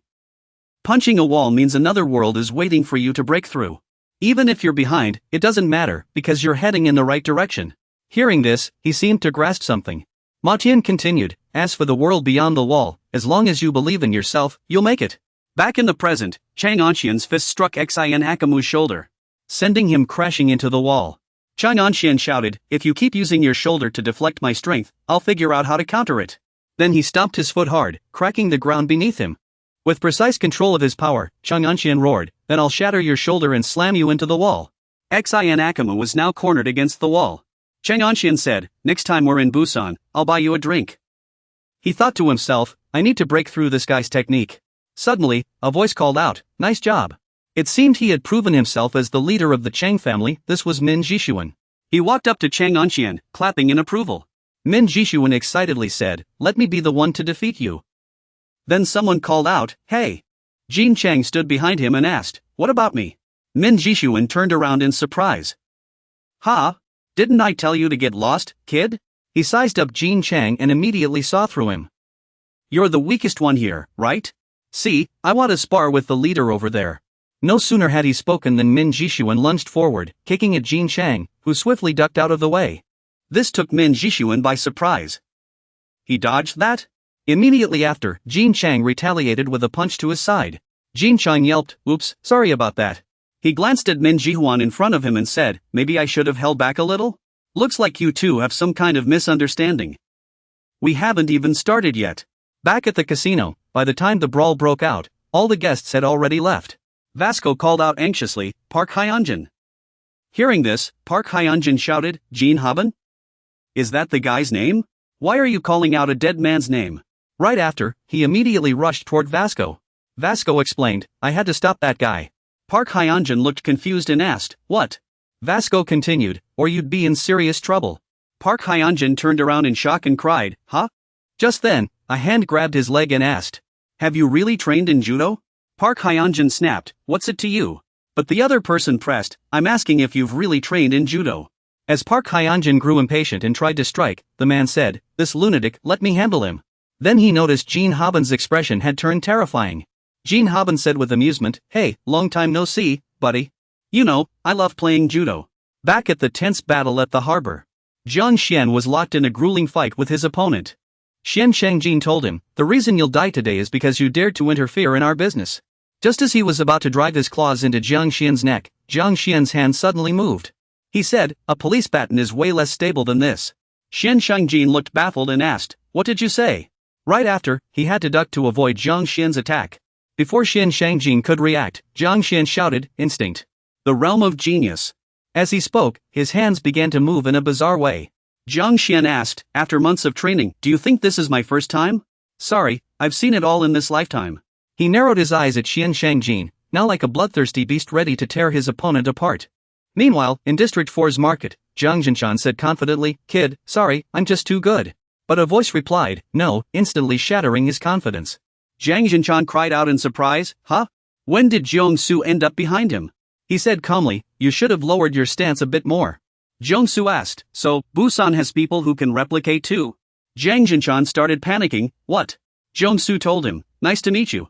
Punching a wall means another world is waiting for you to break through. Even if you're behind, it doesn't matter, because you're heading in the right direction. Hearing this, he seemed to grasp something. Ma Tian continued, as for the world beyond the wall, as long as you believe in yourself, you'll make it. Back in the present, Chang Anxian's fist struck Xin Akamu's shoulder, sending him crashing into the wall. Chang Anxian shouted, if you keep using your shoulder to deflect my strength, I'll figure out how to counter it. Then he stomped his foot hard, cracking the ground beneath him. With precise control of his power, Chang Anxian roared, then I'll shatter your shoulder and slam you into the wall. Xin Akamu was now cornered against the wall. Chang Anxian said, next time we're in Busan, I'll buy you a drink. He thought to himself, I need to break through this guy's technique. Suddenly, a voice called out, nice job. It seemed he had proven himself as the leader of the Chang family. This was Min Jishuan. He walked up to Chang Anxian, clapping in approval. Min Jishuan excitedly said, let me be the one to defeat you. Then someone called out, hey. Jin Chang stood behind him and asked, what about me? Min Jishuan turned around in surprise. Ha? Didn't I tell you to get lost, kid? He sized up Jin Chang and immediately saw through him. You're the weakest one here, right? See, I want to spar with the leader over there. No sooner had he spoken than Min Jishuan lunged forward, kicking at Jin Chang, who swiftly ducked out of the way. This took Min Jishuan by surprise. He dodged that? Immediately after, Jin Chang retaliated with a punch to his side. Jin Chang yelped, "Oops, sorry about that." He glanced at Min Jihuan in front of him and said, "Maybe I should have held back a little? Looks like you two have some kind of misunderstanding." We haven't even started yet. Back at the casino, by the time the brawl broke out, all the guests had already left. Vasco called out anxiously, "Park Hyunjin." Hearing this, Park Hyunjin shouted, "Jin Haben? Is that the guy's name? Why are you calling out a dead man's name?" Right after, he immediately rushed toward Vasco. Vasco explained, "I had to stop that guy." Park Hyunjin looked confused and asked, "What?" Vasco continued, "Or you'd be in serious trouble." Park Hyunjin turned around in shock and cried, "Huh?" Just then, a hand grabbed his leg and asked, "Have you really trained in judo?" Park Hyunjin snapped, "What's it to you?" But the other person pressed, "I'm asking if you've really trained in judo." As Park Hyunjin grew impatient and tried to strike, the man said, "This lunatic, let me handle him." Then he noticed Jin Haben's expression had turned terrifying. Jin Haben said with amusement, "Hey, long time no see, buddy. You know, I love playing judo." Back at the tense battle at the harbor, Jiang Xian was locked in a grueling fight with his opponent. Xian Shangjin told him, "The reason you'll die today is because you dared to interfere in our business." Just as he was about to drive his claws into Jiang Xian's neck, Jiang Xian's hand suddenly moved. He said, "A police baton is way less stable than this." Xian Shangjin looked baffled and asked, "What did you say?" Right after, he had to duck to avoid Jiang Xian's attack. Before Xian Shangjin could react, Jiang Xian shouted, "Instinct. The realm of genius." As he spoke, his hands began to move in a bizarre way. Jiang Xian asked, "After months of training, do you think this is my first time?" "Sorry, I've seen it all in this lifetime." He narrowed his eyes at Xian Shangjin, now like a bloodthirsty beast ready to tear his opponent apart. Meanwhile, in District 4's market, Jiang Jinshan said confidently, "Kid, sorry, I'm just too good." But a voice replied, "No," instantly shattering his confidence. Jiang Jinshan cried out in surprise, "Huh? When did Jiang Su end up behind him?" He said calmly, "You should have lowered your stance a bit more." Jiang Su asked, "So, Busan has people who can replicate too?" Jiang Jinshan started panicking, "What?" Jiang Su told him, "Nice to meet you.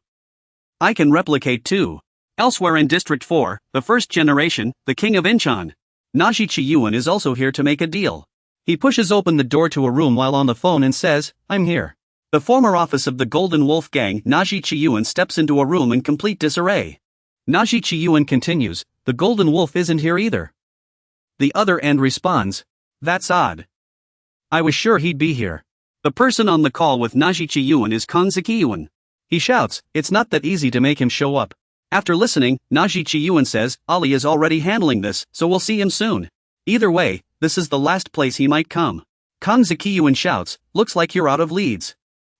I can replicate too." Elsewhere in District 4, the first generation, the king of Incheon, Naji Chiyuan is also here to make a deal. He pushes open the door to a room while on the phone and says, "I'm here." The former office of the Golden Wolf Gang, Naji Chiyuan, steps into a room in complete disarray. Naji Chiyuan continues, "The Golden Wolf isn't here either." The other end responds, "That's odd. I was sure he'd be here." The person on the call with Naji Chiyuan is Kang Zikiyuan. He shouts, "It's not that easy to make him show up." After listening, Naji Chiyuan says, "Ali is already handling this, so we'll see him soon. Either way, this is the last place he might come." Kang Zikiyuan shouts, "Looks like you're out of leads."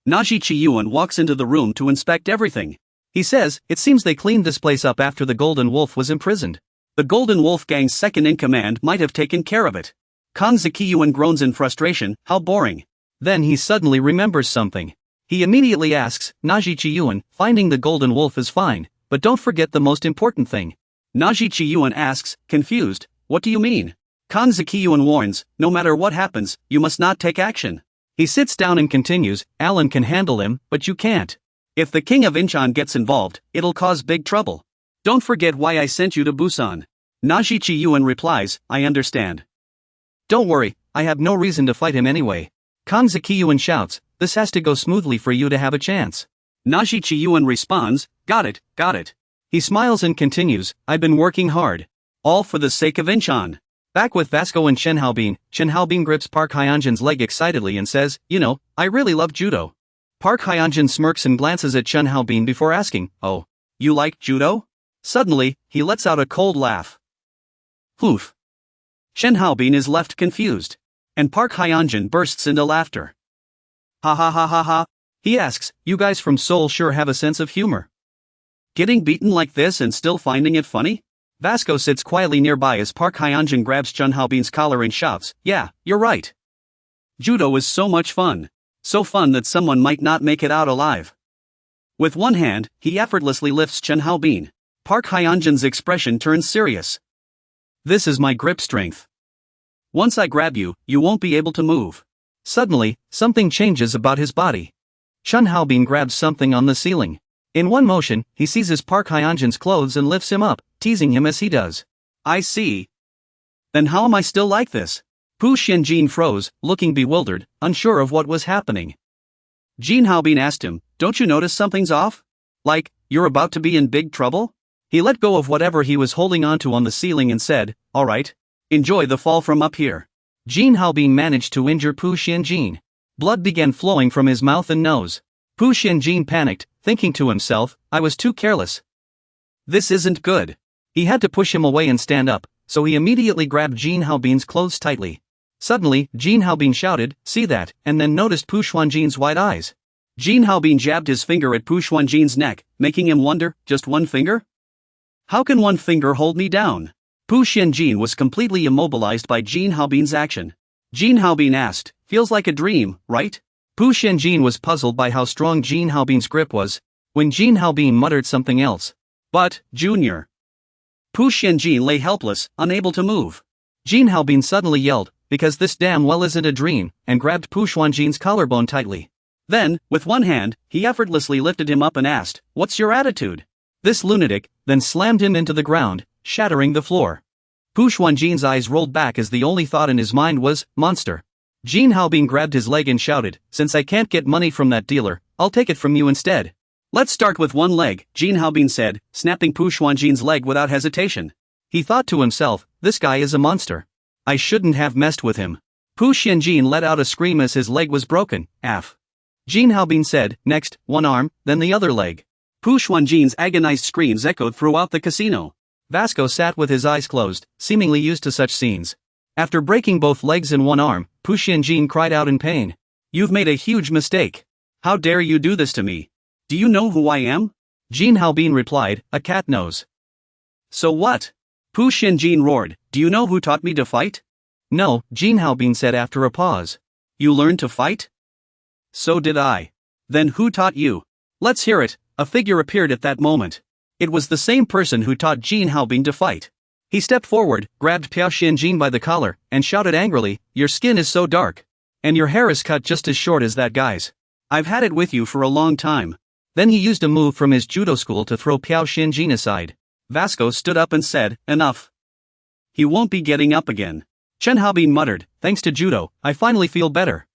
Naji Chiyuan walks into the room to inspect everything. He says, "It seems they cleaned this place up after the Golden Wolf was imprisoned. The Golden Wolf Gang's second-in-command might have taken care of it." Kang Zikiyuan groans in frustration, "How boring." Then he suddenly remembers something. He immediately asks, "Naji Chiyuan, finding the Golden Wolf is fine, but don't forget the most important thing." Naji Chiyuan asks, confused, "What do you mean?" Kang Zikiyuan warns, "No matter what happens, you must not take action." He sits down and continues, "Alan can handle him, but you can't. If the king of Incheon gets involved, it'll cause big trouble. Don't forget why I sent you to Busan." Naji Chiyuan replies, "I understand. Don't worry, I have no reason to fight him anyway." Kang Zikiyuan shouts, "This has to go smoothly for you to have a chance." Naji Chiyuan responds, "Got it, got it." He smiles and continues, "I've been working hard. All for the sake of Incheon." Back with Vasco and Chen Haobin grips Park Hyunjin's leg excitedly and says, "You know, I really love judo." Park Hyunjin smirks and glances at Chen Haobin before asking, "Oh, you like judo?" Suddenly, he lets out a cold laugh. Poof. Chen Haobin is left confused. And Park Hyunjin bursts into laughter. "Ha ha ha ha ha." He asks, "You guys from Seoul sure have a sense of humor. Getting beaten like this and still finding it funny?" Vasco sits quietly nearby as Park Hyunjin grabs Chen Haobin's collar and shouts, "Yeah, you're right. Judo is so much fun. So fun that someone might not make it out alive." With one hand, he effortlessly lifts Chen Haobin. Park Hyunjin's expression turns serious. "This is my grip strength. Once I grab you, you won't be able to move." Suddenly, something changes about his body. Chun Haobin grabs something on the ceiling. In one motion, he seizes Park Hyeonjin's clothes and lifts him up, teasing him as he does. I see. Then how am I still like this? Pu Xianjin froze, looking bewildered, unsure of what was happening. Jin Haobin asked him, don't you notice something's off? Like, you're about to be in big trouble? He let go of whatever he was holding onto on the ceiling and said, alright. Enjoy the fall from up here. Jin Haobin managed to injure Pu Xianjin. Blood began flowing from his mouth and nose. Pu Xianjin panicked, thinking to himself, I was too careless. This isn't good. He had to push him away and stand up, so he immediately grabbed Jin Haobin's clothes tightly. Suddenly, Jin Haobin shouted, see that, and then noticed Pu Xuanjin's wide eyes. Jin Haobin jabbed his finger at Pu Xuanjin's neck, making him wonder, just one finger? How can one finger hold me down? Pu Xianjin was completely immobilized by Jin Haobin's action. Jin Haobin asked, feels like a dream, right? Pu Xianjin was puzzled by how strong Jin Haobin's grip was, when Jin Haobin muttered something else. But, Junior. Pu Xianjin lay helpless, unable to move. Jin Haobin suddenly yelled, because this damn well isn't a dream, and grabbed Pu Xuanjin's collarbone tightly. Then, with one hand, he effortlessly lifted him up and asked, what's your attitude? This lunatic then slammed him into the ground, shattering the floor. Pu Xuanjin's eyes rolled back as the only thought in his mind was, monster. Jin Haobin grabbed his leg and shouted, since I can't get money from that dealer, I'll take it from you instead. Let's start with one leg, Jin Haobin said, snapping Pu Xuanjin's leg without hesitation. He thought to himself, this guy is a monster. I shouldn't have messed with him. Pu Xianjin let out a scream as his leg was broken. Aff. Jin Haobin said, next, one arm, then the other leg. Pu Xuanjin's agonized screams echoed throughout the casino. Vasco sat with his eyes closed, seemingly used to such scenes. After breaking both legs and one arm, Pu Xianjin cried out in pain. You've made a huge mistake. How dare you do this to me? Do you know who I am? Jin Haobin replied, a cat knows. So what? Pu Xianjin roared, do you know who taught me to fight? No, Jin Haobin said after a pause. You learned to fight? So did I. Then who taught you? Let's hear it. A figure appeared at that moment. It was the same person who taught Jin Haobin to fight. He stepped forward, grabbed Pu Xianjin by the collar, and shouted angrily, your skin is so dark. And your hair is cut just as short as that guy's. I've had it with you for a long time. Then he used a move from his judo school to throw Pu Xianjin aside. Vasco stood up and said, enough. He won't be getting up again. Chen Haobin muttered, thanks to judo, I finally feel better.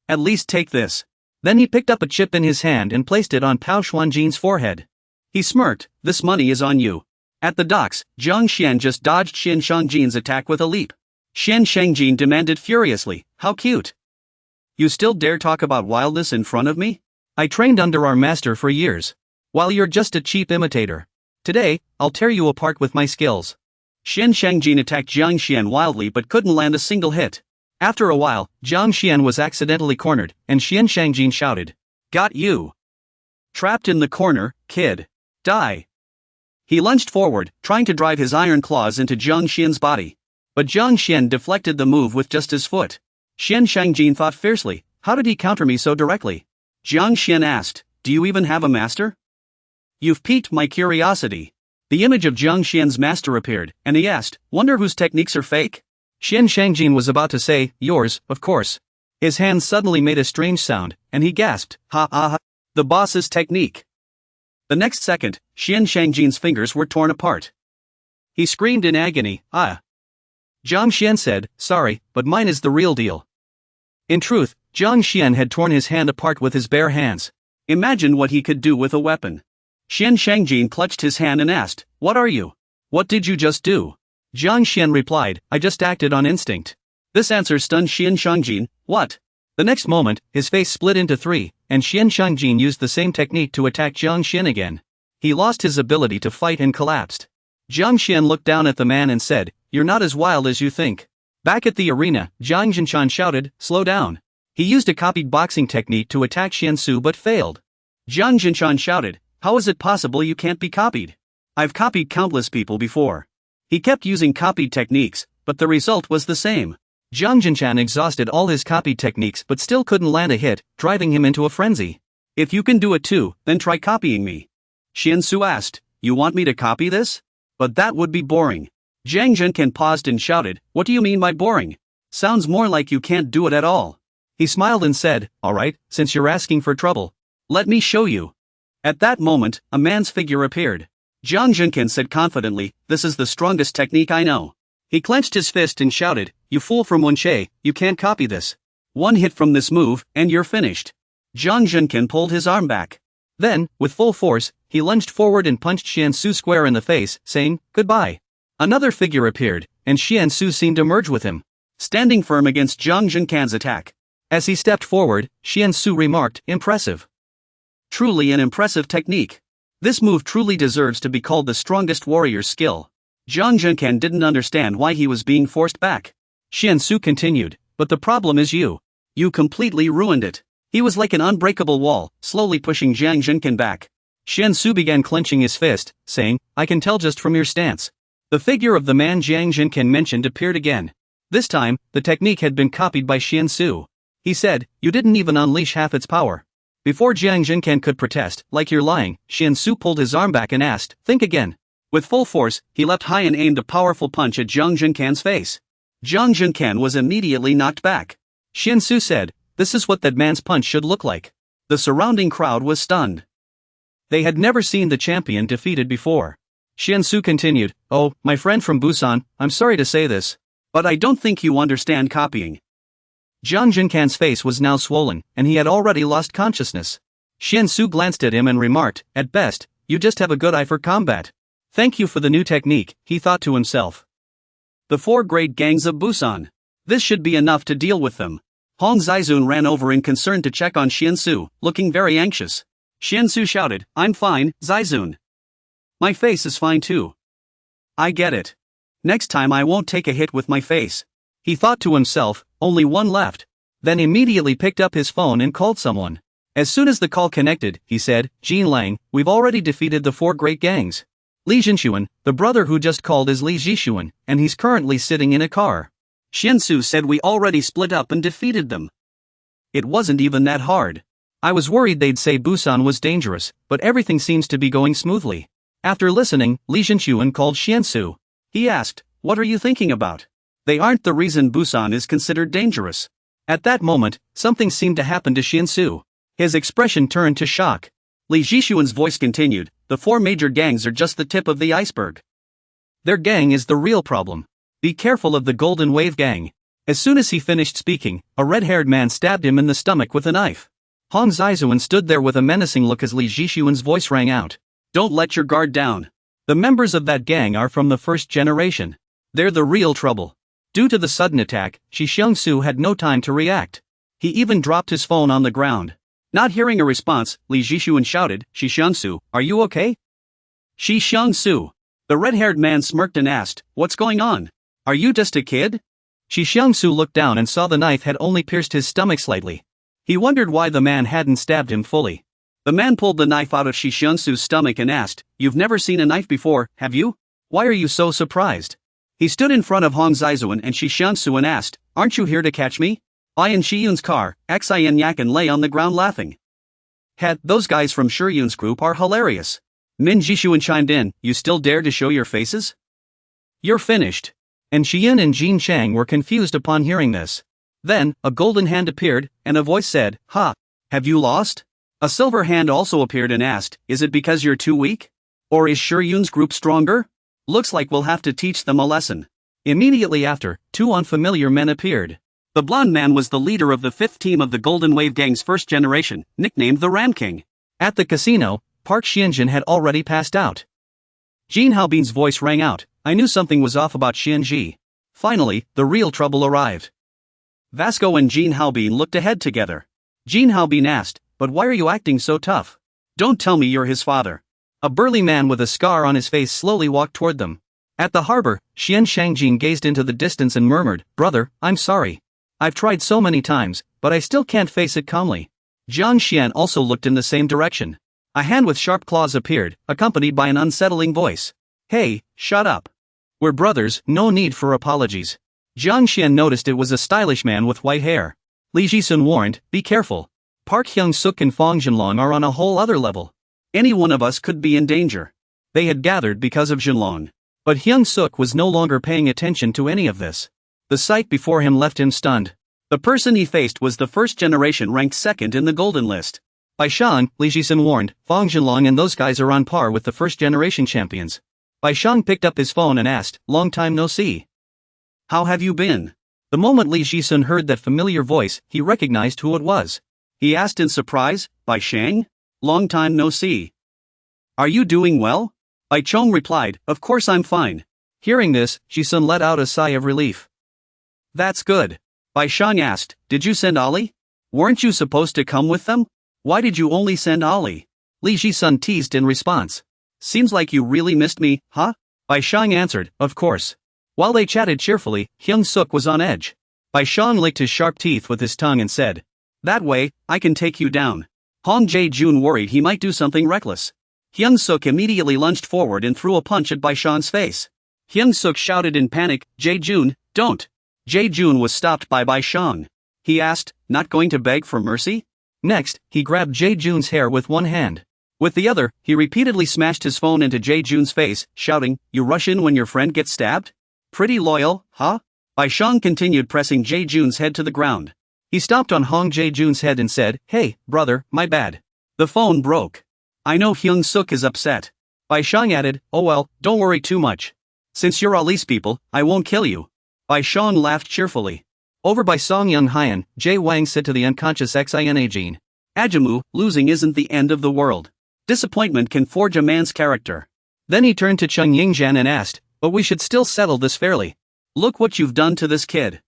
At least take this. Then he picked up a chip in his hand and placed it on Pu Xuanjin's forehead. He smirked, this money is on you. At the docks, Jiang Xian just dodged Xian Shangjin's attack with a leap. Xian Shangjin demanded furiously, how cute. You still dare talk about wildness in front of me? I trained under our master for years. While you're just a cheap imitator. Today, I'll tear you apart with my skills. Xian Shangjin attacked Jiang Xian wildly but couldn't land a single hit. After a while, Jiang Xian was accidentally cornered, and Xian Shangjin shouted, got you. Trapped in the corner, kid. Die. He lunged forward, trying to drive his iron claws into Jiang Xian's body. But Jiang Xian deflected the move with just his foot. Xian Shangjin thought fiercely, how did he counter me so directly? Jiang Xian asked, do you even have a master? You've piqued my curiosity. The image of Jiang Xian's master appeared, and he asked, wonder whose techniques are fake? Xian Shangjin was about to say, yours, of course. His hands suddenly made a strange sound, and he gasped, ha ha ha, the boss's technique. The next second, Xian Shangjin's fingers were torn apart. He screamed in agony, ah. Jiang Xian said, sorry, but mine is the real deal. In truth, Jiang Xian had torn his hand apart with his bare hands. Imagine what he could do with a weapon. Xian Shangjin clutched his hand and asked, what are you? What did you just do? Jiang Xian replied, I just acted on instinct. This answer stunned Xian Shangjin, what? The next moment, his face split into three, and Xian Shangjin used the same technique to attack Jiang Xian again. He lost his ability to fight and collapsed. Jiang Xian looked down at the man and said, you're not as wild as you think. Back at the arena, Jiang Jinshan shouted, slow down. He used a copied boxing technique to attack Xian Su but failed. Jiang Jinshan shouted, how is it possible you can't be copied? I've copied countless people before. He kept using copied techniques, but the result was the same. Jiang Jinshan exhausted all his copied techniques but still couldn't land a hit, driving him into a frenzy. If you can do it too, then try copying me. Xian Su asked, you want me to copy this? But that would be boring. Jiang Zhenkan paused and shouted, what do you mean by boring? Sounds more like you can't do it at all. He smiled and said, "Alright, since you're asking for trouble, let me show you." At that moment, a man's figure appeared. Jiang Junkin said confidently, "This is the strongest technique I know." He clenched his fist and shouted, "You fool from Wenxie, you can't copy this. One hit from this move, and you're finished." Jiang Junkin pulled his arm back. Then, with full force, he lunged forward and punched Xiansu square in the face, saying, "Goodbye." Another figure appeared, and Xiansu seemed to merge with him, standing firm against Jiang Junkin's attack. As he stepped forward, Xiansu remarked, "Impressive. Truly an impressive technique. This move truly deserves to be called the strongest warrior's skill." Jiang Junkin didn't understand why he was being forced back. Xiansu continued, "But the problem is you. You completely ruined it." He was like an unbreakable wall, slowly pushing Jiang Junkin back. Xiansu began clenching his fist, saying, "I can tell just from your stance." The figure of the man Jiang Junkin mentioned appeared again. This time, the technique had been copied by Xiansu. He said, "You didn't even unleash half its power." Before Jiang Junkin could protest, "Like you're lying," Xiansu pulled his arm back and asked, "Think again." With full force, he leapt high and aimed a powerful punch at Jiang Junkin's face. Jiang Junkin was immediately knocked back. Xiansu said, "This is what that man's punch should look like." The surrounding crowd was stunned. They had never seen the champion defeated before. Xiansu continued, "Oh, my friend from Busan, I'm sorry to say this, but I don't think you understand copying." Jiang Junkin's face was now swollen, and he had already lost consciousness. Xiansu glanced at him and remarked, "At best, you just have a good eye for combat." "Thank you for the new technique," he thought to himself. The 4 great gangs of Busan. This should be enough to deal with them. Hong Zizun ran over in concern to check on Xiansu, looking very anxious. Xiansu shouted, "I'm fine, Zizun. My face is fine too. I get it. Next time I won't take a hit with my face." He thought to himself, "Only one left." Then immediately picked up his phone and called someone. As soon as the call connected, he said, "Jin Lang, we've already defeated the 4 great gangs. Li Jinshuan, the brother who just called is Li Jishuan, and he's currently sitting in a car." Xiansu said, "We already split up and defeated them. It wasn't even that hard. I was worried they'd say Busan was dangerous, but everything seems to be going smoothly." After listening, Li Jinshuan called Xiansu. He asked, "What are you thinking about? They aren't the reason Busan is considered dangerous." At that moment, something seemed to happen to Xiansu. His expression turned to shock. Li Jishuan's voice continued, "The 4 major gangs are just the tip of the iceberg. Their gang is the real problem. Be careful of the Golden Wave gang." As soon as he finished speaking, a red-haired man stabbed him in the stomach with a knife. Hong Zizun stood there with a menacing look as Li Jishuan's voice rang out. "Don't let your guard down. The members of that gang are from the 1st generation. They're the real trouble." Due to the sudden attack, Shi Xiangsu had no time to react. He even dropped his phone on the ground. Not hearing a response, Li Jishuan shouted, "Shi Xiangsu, are you okay?" "Shi Xiangsu." The red-haired man smirked and asked, "What's going on? Are you just a kid?" Shi Xiangsu looked down and saw the knife had only pierced his stomach slightly. He wondered why the man hadn't stabbed him fully. The man pulled the knife out of Shi Xiangsu's stomach and asked, "You've never seen a knife before, have you? Why are you so surprised?" He stood in front of Hong Zizun and Shi Xiangsu and asked, "Aren't you here to catch me?" I in Shiyun's car, Xian Yakan lay on the ground laughing. Those guys from Shiyun's group are hilarious." Min Jishuan chimed in, "You still dare to show your faces? You're finished." And Shiyun and Jin Chang were confused upon hearing this. Then, a golden hand appeared, and a voice said, "Ha! Have you lost?" A silver hand also appeared and asked, "Is it because you're too weak? Or is Shiyun's group stronger? Looks like we'll have to teach them a lesson." Immediately after, 2 unfamiliar men appeared. The blonde man was the leader of the 5th team of the Golden Wave Gang's 1st generation, nicknamed the Ram King. At the casino, Park Xianjin had already passed out. Jin Haobin's voice rang out, "I knew something was off about Xianji." Finally, the real trouble arrived. Vasco and Jin Haobin looked ahead together. Jin Haobin asked, "But why are you acting so tough? Don't tell me you're his father." A burly man with a scar on his face slowly walked toward them. At the harbor, Xian Shangjin gazed into the distance and murmured, "Brother, I'm sorry. I've tried so many times, but I still can't face it calmly." Jiang Xian also looked in the same direction. A hand with sharp claws appeared, accompanied by an unsettling voice. "Hey, shut up. We're brothers, no need for apologies." Jiang Xian noticed it was a stylish man with white hair. Li Jisun warned, "Be careful. Park Hyung-suk and Fong Jinlong are on a whole other level. Any one of us could be in danger." They had gathered because of Jinlong. But Hyung-suk was no longer paying attention to any of this. The sight before him left him stunned. The person he faced was the first generation ranked second in the golden list. By Shang, Li Jixin warned, Fang Zhenlong and those guys are on par with the first generation champions. Bai Shang picked up his phone and asked, long time no see. How have you been? The moment Li Jixin heard that familiar voice, he recognized who it was. He asked in surprise, Bai Shang? Long time no see. Are you doing well? Bai Chong replied, of course I'm fine. Hearing this, Jixin let out a sigh of relief. That's good. Bai Shang asked, did you send Ollie? Weren't you supposed to come with them? Why did you only send Ollie? Li Jixin teased in response. Seems like you really missed me, huh? Bai Shang answered, of course. While they chatted cheerfully, Hyung Suk was on edge. Bai Shang licked his sharp teeth with his tongue and said, that way, I can take you down. Hong Jae-jun worried he might do something reckless. Hyung Suk immediately lunged forward and threw a punch at Bai Shang's face. Hyung Suk shouted in panic, Jae-jun, don't. Jae-jun was stopped by Bai Shang. He asked, not going to beg for mercy? Next, he grabbed Jae-jun's hair with one hand. With the other, he repeatedly smashed his phone into Jae-jun's face, shouting, you rush in when your friend gets stabbed? Pretty loyal, huh? Bai Shang continued pressing Jae-jun's head to the ground. He stomped on Hong Jae-jun's head and said, hey, brother, my bad. The phone broke. I know Hyung Suk is upset. Bai Shang added, oh well, don't worry too much. Since you're Ali's people, I won't kill you. Bai Shang laughed cheerfully. Over by Song Young Hyan, Jay Wang said to the unconscious Xina Jean, Ajamu, losing isn't the end of the world. Disappointment can forge a man's character. Then he turned to Chung Yingjian and asked, but we should still settle this fairly. Look what you've done to this kid.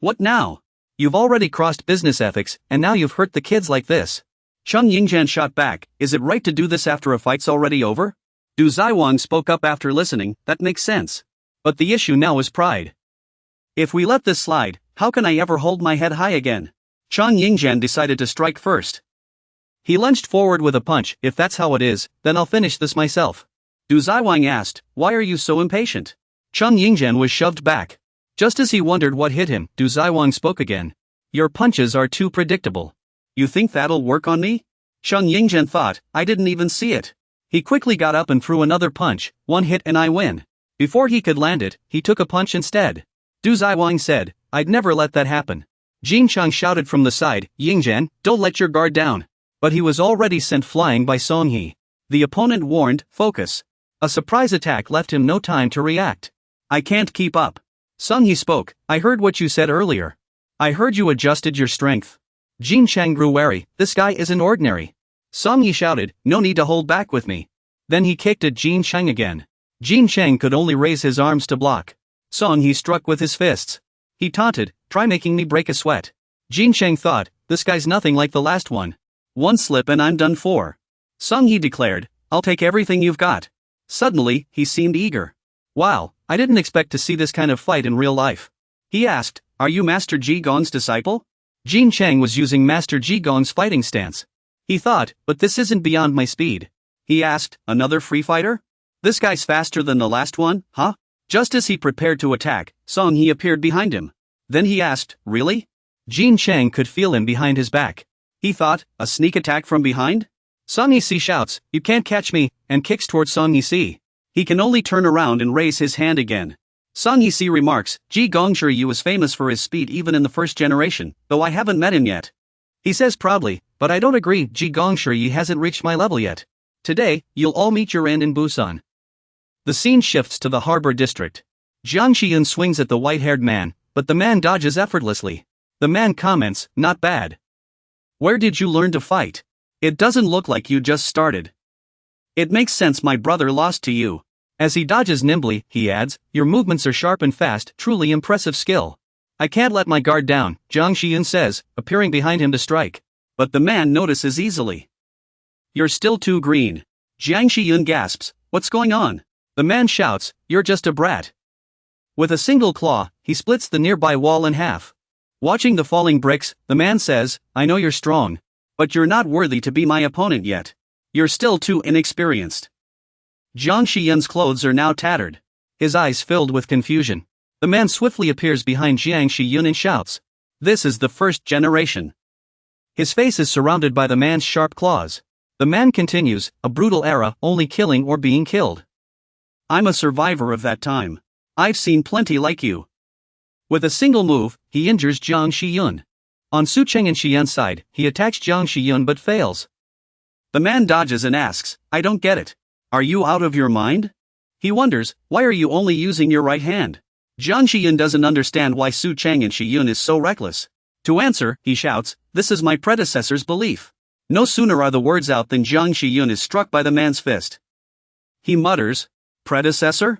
What now? You've already crossed business ethics, and now you've hurt the kids like this. Chung Yingjian shot back, is it right to do this after a fight's already over? Du Zaiwang spoke up after listening, that makes sense. But the issue now is pride. If we let this slide, how can I ever hold my head high again? Chung Yingjian decided to strike first. He lunged forward with a punch, if that's how it is, then I'll finish this myself. Du Zaiwang asked, why are you so impatient? Chung Yingjian was shoved back. Just as he wondered what hit him, Du Zaiwang spoke again. Your punches are too predictable. You think that'll work on me? Chung Yingjian thought, I didn't even see it. He quickly got up and threw another punch, one hit and I win. Before he could land it, he took a punch instead. Du Zaiwang said, I'd never let that happen. Jin Chang shouted from the side, Yingjian, don't let your guard down. But he was already sent flying by Song He. The opponent warned, focus. A surprise attack left him no time to react. I can't keep up. Song He spoke, I heard what you said earlier. I heard you adjusted your strength. Jin Chang grew wary, this guy isn't ordinary. Song He shouted, no need to hold back with me. Then he kicked at Jin Chang again. Jin Chang could only raise his arms to block. Song He struck with his fists. He taunted, try making me break a sweat. Jin Chang thought, this guy's nothing like the last one. One slip and I'm done for. Song He declared, I'll take everything you've got. Suddenly, he seemed eager. Wow, I didn't expect to see this kind of fight in real life. He asked, are you Master Ji Gong's disciple? Jin Chang was using Master Ji Gong's fighting stance. He thought, but this isn't beyond my speed. He asked, another free fighter? This guy's faster than the last one, huh? Just as he prepared to attack, Song He appeared behind him. Then he asked, really? Jin Chang could feel him behind his back. He thought, a sneak attack from behind? Song He shouts, you can't catch me, and kicks towards Song He. He can only turn around and raise his hand again. Song He remarks, Ji Gongshi Yu is famous for his speed even in the first generation, though I haven't met him yet. He says proudly, but I don't agree, Ji Gongshi Yu hasn't reached my level yet. Today, you'll all meet your end in Busan. The scene shifts to the harbor district. Jiang Xiyun swings at the white-haired man, but the man dodges effortlessly. The man comments, not bad. Where did you learn to fight? It doesn't look like you just started. It makes sense my brother lost to you. As he dodges nimbly, he adds, your movements are sharp and fast, truly impressive skill. I can't let my guard down, Jiang Xiyun says, appearing behind him to strike. But the man notices easily. You're still too green. Jiang Xiyun gasps, what's going on? The man shouts, you're just a brat. With a single claw, he splits the nearby wall in half. Watching the falling bricks, the man says, I know you're strong. But you're not worthy to be my opponent yet. You're still too inexperienced. Jiang Xiyun's clothes are now tattered. His eyes filled with confusion. The man swiftly appears behind Jiang Xiyun and shouts, this is the first generation. His face is surrounded by the man's sharp claws. The man continues, a brutal era, only killing or being killed. I'm a survivor of that time. I've seen plenty like you. With a single move, he injures Jiang Shiyun. On Su Cheng and Shiyun's side, he attacks Jiang Shiyun but fails. The man dodges and asks, I don't get it. Are you out of your mind? He wonders, why are you only using your right hand? Jiang Shiyun doesn't understand why Su Cheng and Shiyun is so reckless. To answer, he shouts, this is my predecessor's belief. No sooner are the words out than Jiang Shiyun is struck by the man's fist. He mutters, predecessor?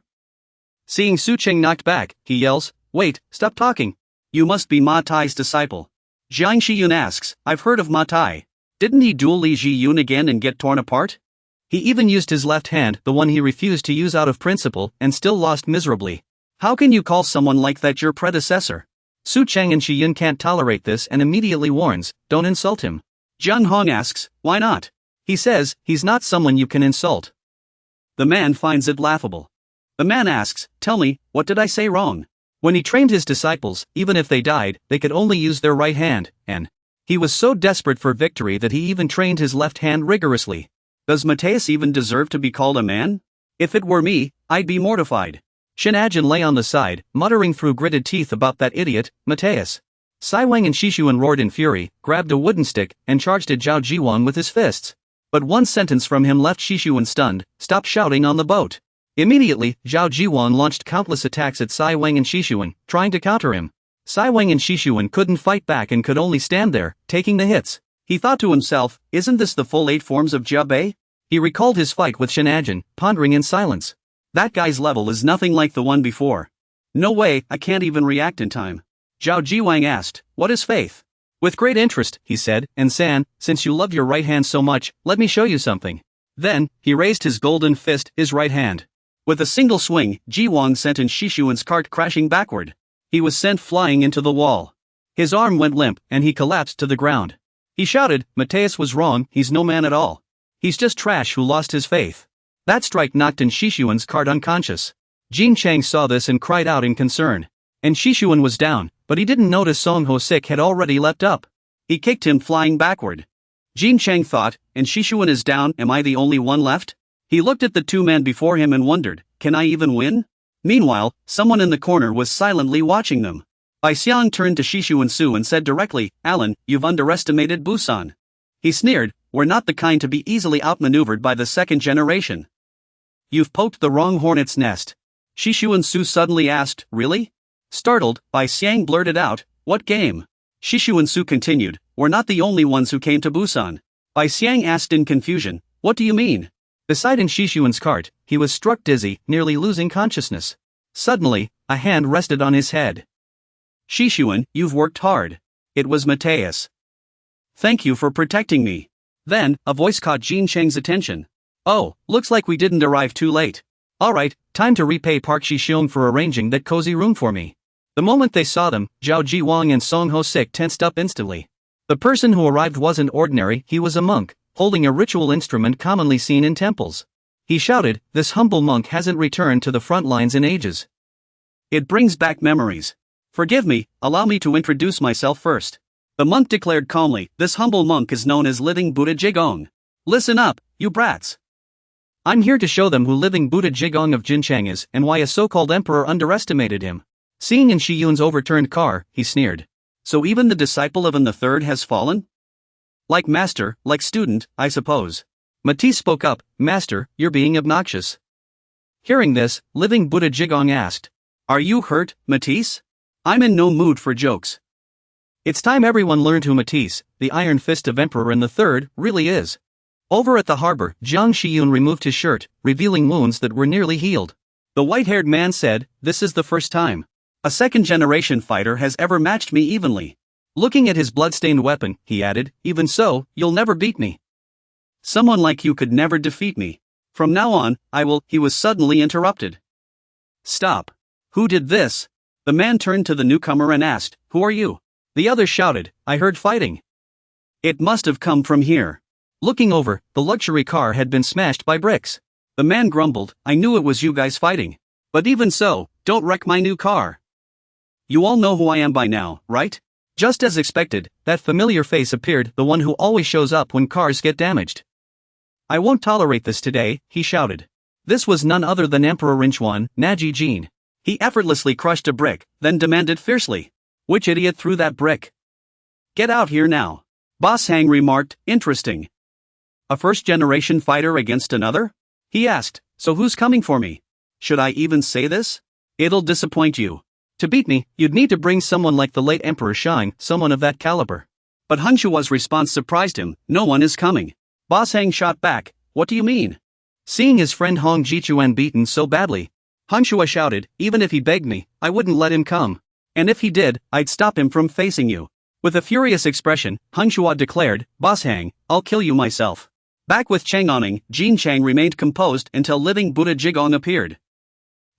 Seeing Su Cheng knocked back, he yells, wait, stop talking. You must be Ma Tai's disciple. Jiang Shiyun asks, I've heard of Ma Tai. Didn't he duel Li Jiyun again and get torn apart? He even used his left hand, the one he refused to use out of principle, and still lost miserably. How can you call someone like that your predecessor? Su Cheng and Shiyun can't tolerate this and immediately warns, don't insult him. Jiang Hong asks, why not? He says, he's not someone you can insult. The man finds it laughable. The man asks, tell me, what did I say wrong? When he trained his disciples, even if they died, they could only use their right hand, and he was so desperate for victory that he even trained his left hand rigorously. Does Mateus even deserve to be called a man? If it were me, I'd be mortified. Shinajin lay on the side, muttering through gritted teeth about that idiot, Mateus. Sai Wang and Shishuan roared in fury, grabbed a wooden stick, and charged at Zhao Jiwang with his fists. But one sentence from him left Shishuan stunned, stop shouting on the boat. Immediately, Zhao Jiwang launched countless attacks at Sai Wang and Shishuan, trying to counter him. Sai Wang and Shishuan couldn't fight back and could only stand there, taking the hits. He thought to himself, isn't this the full 8 forms of Chubby? He recalled his fight with Shinajin, pondering in silence. That guy's level is nothing like the one before. No way, I can't even react in time. Zhao Jiwang asked, what is faith? With great interest, he said, and San, since you love your right hand so much, let me show you something. Then, he raised his golden fist, his right hand. With a single swing, Jiwang sent in Shishuan's cart crashing backward. He was sent flying into the wall. His arm went limp, and he collapsed to the ground. He shouted, Mateus was wrong, he's no man at all. He's just trash who lost his faith. That strike knocked in Shishuan's cart unconscious. Jin Chang saw this and cried out in concern. And Shishuan was down, but he didn't notice Song Ho Sik had already leapt up. He kicked him flying backward. Jin Chang thought, and Shishuan is down, am I the only one left? He looked at the 2 men before him and wondered, can I even win? Meanwhile, someone in the corner was silently watching them. Bai Xiang turned to Shishuan Su and said directly, Alan, you've underestimated Busan. He sneered, we're not the kind to be easily outmaneuvered by the second generation. You've poked the wrong hornet's nest. Shishuan Su suddenly asked, really? Startled, Bai Xiang blurted out, what game? Shishuan Su continued, we're not the only ones who came to Busan. Bai Xiang asked in confusion, what do you mean? Beside in Shishuan's cart, he was struck dizzy, nearly losing consciousness. Suddenly, a hand rested on his head. Shishuan, you've worked hard. It was Mateus. Thank you for protecting me. Then, a voice caught Jin Chang's attention. Oh, looks like we didn't arrive too late. Alright, time to repay Park Shi-xiong for arranging that cozy room for me. The moment they saw them, Zhao Jiwang and Song Ho Sik tensed up instantly. The person who arrived wasn't ordinary, he was a monk, holding a ritual instrument commonly seen in temples. He shouted, this humble monk hasn't returned to the front lines in ages. It brings back memories. Forgive me, allow me to introduce myself first. The monk declared calmly, this humble monk is known as Living Buddha Jigong. Listen up, you brats. I'm here to show them who Living Buddha Jigong of Jinchang is and why a so-called emperor underestimated him. Seeing in Shiyun's overturned car, he sneered. So even the disciple of An the Third has fallen? Like master, like student, I suppose. Matisse spoke up, Master, you're being obnoxious. Hearing this, Living Buddha Jigong asked, are you hurt, Matisse? I'm in no mood for jokes. It's time everyone learned who Matisse, the Iron Fist of Emperor An the Third, really is. Over at the harbor, Jiang Shiyun removed his shirt, revealing wounds that were nearly healed. The white-haired man said, this is the first time a second-generation fighter has ever matched me evenly. Looking at his blood-stained weapon, he added, even so, you'll never beat me. Someone like you could never defeat me. From now on, I will. He was suddenly interrupted. Stop. Who did this? The man turned to the newcomer and asked, who are you? The other shouted, I heard fighting. It must have come from here. Looking over, the luxury car had been smashed by bricks. The man grumbled, I knew it was you guys fighting. But even so, don't wreck my new car. You all know who I am by now, right? Just as expected, that familiar face appeared, the one who always shows up when cars get damaged. I won't tolerate this today, he shouted. This was none other than Emperor Rinchuan, Naji Jin. He effortlessly crushed a brick, then demanded fiercely. Which idiot threw that brick? Get out here now. Boss Hang remarked, interesting. A first-generation fighter against another? He asked, so who's coming for me? Should I even say this? It'll disappoint you. To beat me, you'd need to bring someone like the late Emperor Shang, someone of that caliber. But Hunshua's response surprised him, no one is coming. Boss Hang shot back, what do you mean? Seeing his friend Hong Jichuan beaten so badly, Hanshua shouted, even if he begged me, I wouldn't let him come. And if he did, I'd stop him from facing you. With a furious expression, Hanshua declared, Boss Hang, I'll kill you myself. Back with Chang'oning, Jin Chang remained composed until living Buddha Jigong appeared.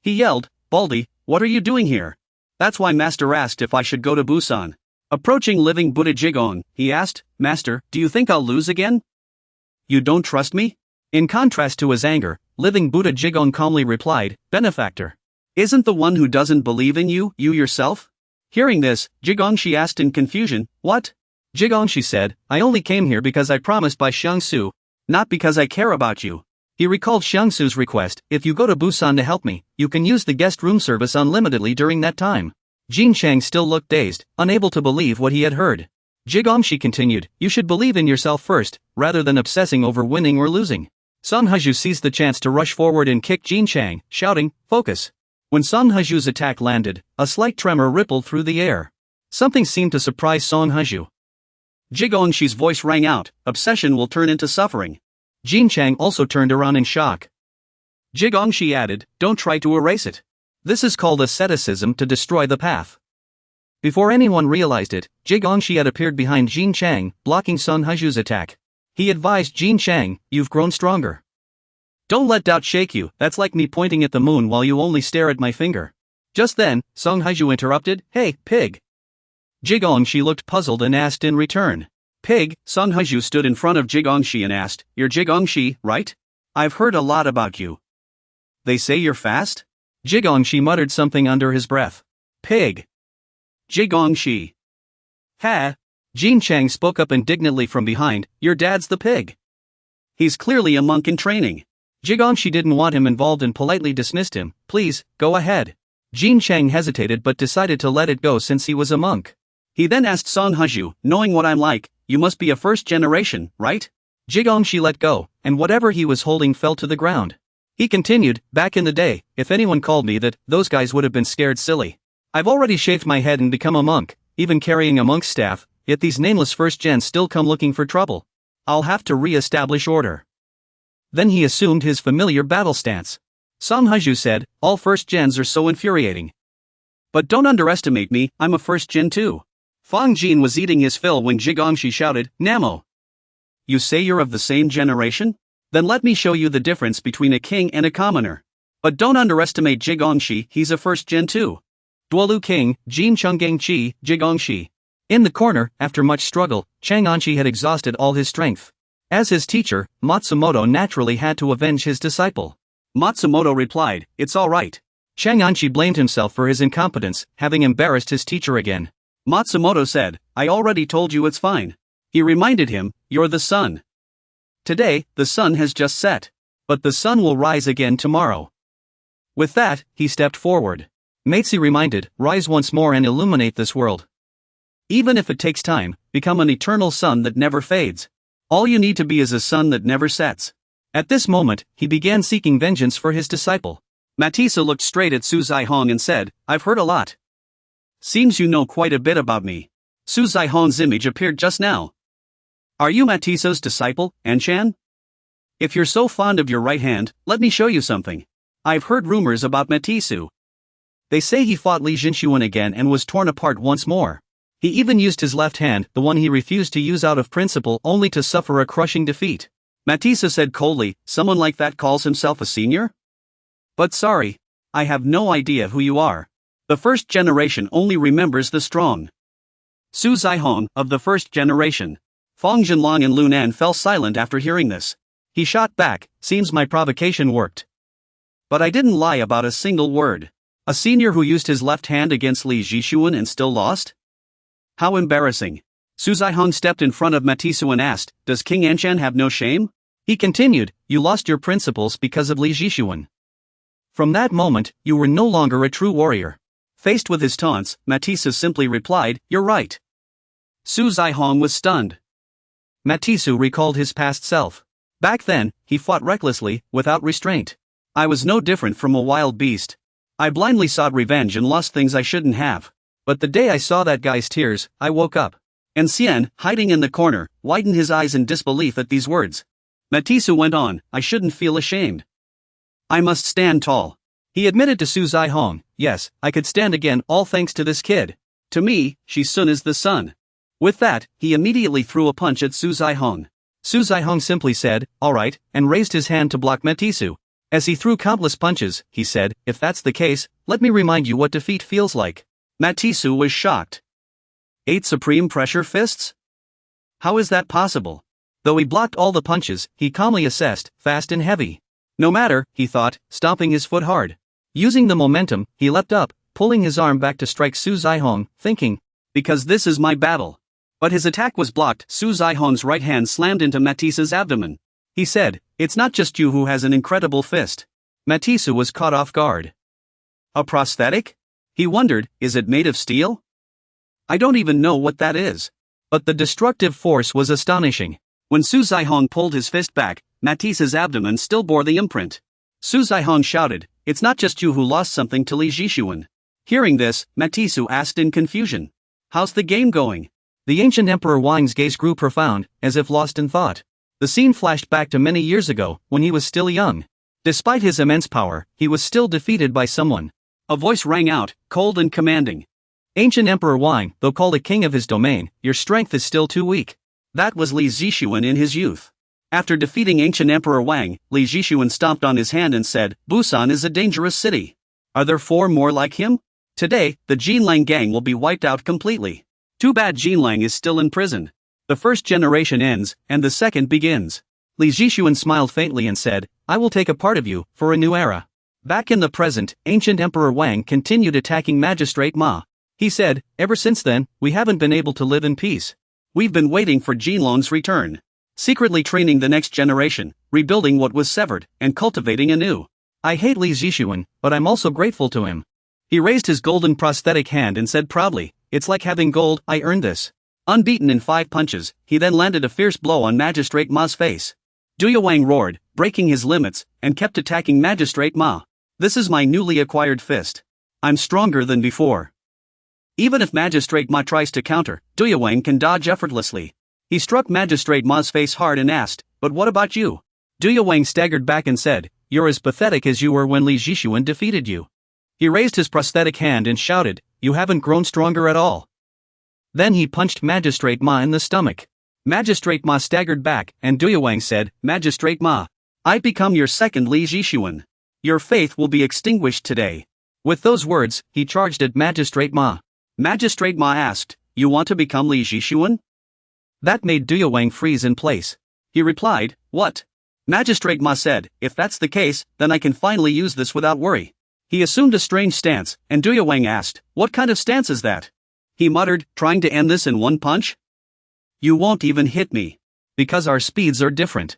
He yelled, Baldy, what are you doing here? That's why Master asked if I should go to Busan. Approaching living Buddha Jigong, he asked, Master, do you think I'll lose again? You don't trust me? In contrast to his anger, living Buddha Jigong calmly replied, Benefactor. Isn't the one who doesn't believe in you, you yourself? Hearing this, Jigongshi asked in confusion, what? Jigongshi said, I only came here because I promised by Xiangsu, not because I care about you. He recalled Xiangsu's request, if you go to Busan to help me, you can use the guest room service unlimitedly during that time. Jin Chang still looked dazed, unable to believe what he had heard. Jigongshi continued, you should believe in yourself first, rather than obsessing over winning or losing. Song Haju seized the chance to rush forward and kick Jin Chang, shouting, focus. When Song Haju's attack landed, a slight tremor rippled through the air. Something seemed to surprise Song Haju. Jigongshi's voice rang out, obsession will turn into suffering. Jin Chang also turned around in shock. Jigongshi added, don't try to erase it. This is called asceticism to destroy the path. Before anyone realized it, Jigongshi had appeared behind Jin Chang, blocking Song Haju's attack. He advised Jin Chang, you've grown stronger. Don't let doubt shake you, that's like me pointing at the moon while you only stare at my finger. Just then, Song Haiju interrupted, hey, pig. Jigongshi looked puzzled and asked in return. Pig, Song Haiju stood in front of Jigongshi and asked, you're Jigongshi, right? I've heard a lot about you. They say you're fast? Jigongshi muttered something under his breath. Pig. Jigongshi. Ha! Jin Chang spoke up indignantly from behind, your dad's the pig. He's clearly a monk in training. Jigongshi didn't want him involved and politely dismissed him, please, go ahead. Jin Chang hesitated but decided to let it go since he was a monk. He then asked Song Haju, knowing what I'm like, you must be a first generation, right? Jigongshi let go, and whatever he was holding fell to the ground. He continued, back in the day, if anyone called me that, those guys would have been scared silly. I've already shaved my head and become a monk, even carrying a monk's staff, yet these nameless first gens still come looking for trouble. I'll have to re-establish order. Then he assumed his familiar battle stance. Song Haju said, all first gens are so infuriating. But don't underestimate me, I'm a first gen too. Fang Jin was eating his fill when Jigongshi shouted, Namo. You say you're of the same generation? Then let me show you the difference between a king and a commoner. But don't underestimate Jigongshi, he's a first gen too. Duolu King, Jin Chunggangchi, Jigongshi. In the corner, after much struggle, Chang'onshi had exhausted all his strength. As his teacher, Matsumoto naturally had to avenge his disciple. Matsumoto replied, it's all right. Chang'onshi blamed himself for his incompetence, having embarrassed his teacher again. Matsumoto said, I already told you it's fine. He reminded him, you're the sun. Today, the sun has just set. But the sun will rise again tomorrow. With that, he stepped forward. Matesi reminded, rise once more and illuminate this world. Even if it takes time, become an eternal sun that never fades. All you need to be is a sun that never sets. At this moment, he began seeking vengeance for his disciple. Matisa looked straight at Su Zai-hong and said, I've heard a lot. Seems you know quite a bit about me. Su Zai-hong's image appeared just now. Are you Matisa's disciple, Anshan? If you're so fond of your right hand, let me show you something. I've heard rumors about Matisu. They say he fought Li Jinshuan again and was torn apart once more. He even used his left hand, the one he refused to use out of principle, only to suffer a crushing defeat. Matisa said coldly, someone like that calls himself a senior? But sorry, I have no idea who you are. The first generation only remembers the strong. Su Zai-hong, of the first generation. Fang Jinlong and Lunan fell silent after hearing this. He shot back, seems my provocation worked. But I didn't lie about a single word. A senior who used his left hand against Li Jishuan and still lost? How embarrassing. Su Zai-hong stepped in front of Matisu and asked, does King Anshan have no shame? He continued, you lost your principles because of Li Jishuan. From that moment, you were no longer a true warrior. Faced with his taunts, Matisse simply replied, "You're right." Su Zihong was stunned. Matisse recalled his past self. Back then, he fought recklessly, without restraint. I was no different from a wild beast. I blindly sought revenge and lost things I shouldn't have. But the day I saw that guy's tears, I woke up. And Xian, hiding in the corner, widened his eyes in disbelief at these words. Matisse went on, "I shouldn't feel ashamed. I must stand tall." He admitted to Su Zihong, "Yes, I could stand again, all thanks to this kid. To me, she's Sun is the sun." With that, he immediately threw a punch at Su Zihong. Su Zihong simply said, "All right," and raised his hand to block Matisse. As he threw countless punches, he said, "If that's the case, let me remind you what defeat feels like." Matisse was shocked. 8 supreme pressure fists? How is that possible? Though he blocked all the punches, he calmly assessed, fast and heavy. No matter, he thought, stomping his foot hard. Using the momentum, he leapt up, pulling his arm back to strike Su Zihong, thinking, "Because this is my battle." But his attack was blocked. Su Zihong's right hand slammed into Matisse's abdomen. He said, "It's not just you who has an incredible fist." Matisse was caught off guard. A prosthetic? He wondered, is it made of steel? I don't even know what that is. But the destructive force was astonishing. When Su Zihong pulled his fist back, Matisse's abdomen still bore the imprint. Su Zihong shouted, "It's not just you who lost something to Li Jixuan." Hearing this, Matisse asked in confusion, "How's the game going?" The ancient Emperor Wang's gaze grew profound, as if lost in thought. The scene flashed back to many years ago, when he was still young. Despite his immense power, he was still defeated by someone. A voice rang out, cold and commanding. "Ancient Emperor Wang, though called a king of his domain, your strength is still too weak." That was Li Jixuan in his youth. After defeating ancient Emperor Wang, Li Jixuan stomped on his hand and said, "Busan is a dangerous city. Are there 4 more like him? Today, the Jinlang gang will be wiped out completely. Too bad Jinlang is still in prison. The first generation ends, and the second begins." Li Jixuan smiled faintly and said, "I will take a part of you, for a new era." Back in the present, ancient Emperor Wang continued attacking Magistrate Ma. He said, "Ever since then, we haven't been able to live in peace. We've been waiting for Jinlong's return. Secretly training the next generation, rebuilding what was severed, and cultivating anew. I hate Li Jixuan, but I'm also grateful to him." He raised his golden prosthetic hand and said proudly, "It's like having gold, I earned this." Unbeaten in 5 punches, he then landed a fierce blow on Magistrate Ma's face. Duya Wang roared, breaking his limits, and kept attacking Magistrate Ma. "This is my newly acquired fist. I'm stronger than before." Even if Magistrate Ma tries to counter, Duya Wang can dodge effortlessly. He struck Magistrate Ma's face hard and asked, "But what about you?" Duya Wang staggered back and said, "You're as pathetic as you were when Li Jixuan defeated you." He raised his prosthetic hand and shouted, "You haven't grown stronger at all." Then he punched Magistrate Ma in the stomach. Magistrate Ma staggered back, and Duya Wang said, "Magistrate Ma, I become your second Li Jixuan. Your faith will be extinguished today." With those words, he charged at Magistrate Ma. Magistrate Ma asked, "You want to become Li Jixuan?" That made Duya Wang freeze in place. He replied, "What?" Magistrate Ma said, "If that's the case, then I can finally use this without worry." He assumed a strange stance, and Duya Wang asked, "What kind of stance is that?" He muttered, "Trying to end this in one punch? You won't even hit me. Because our speeds are different."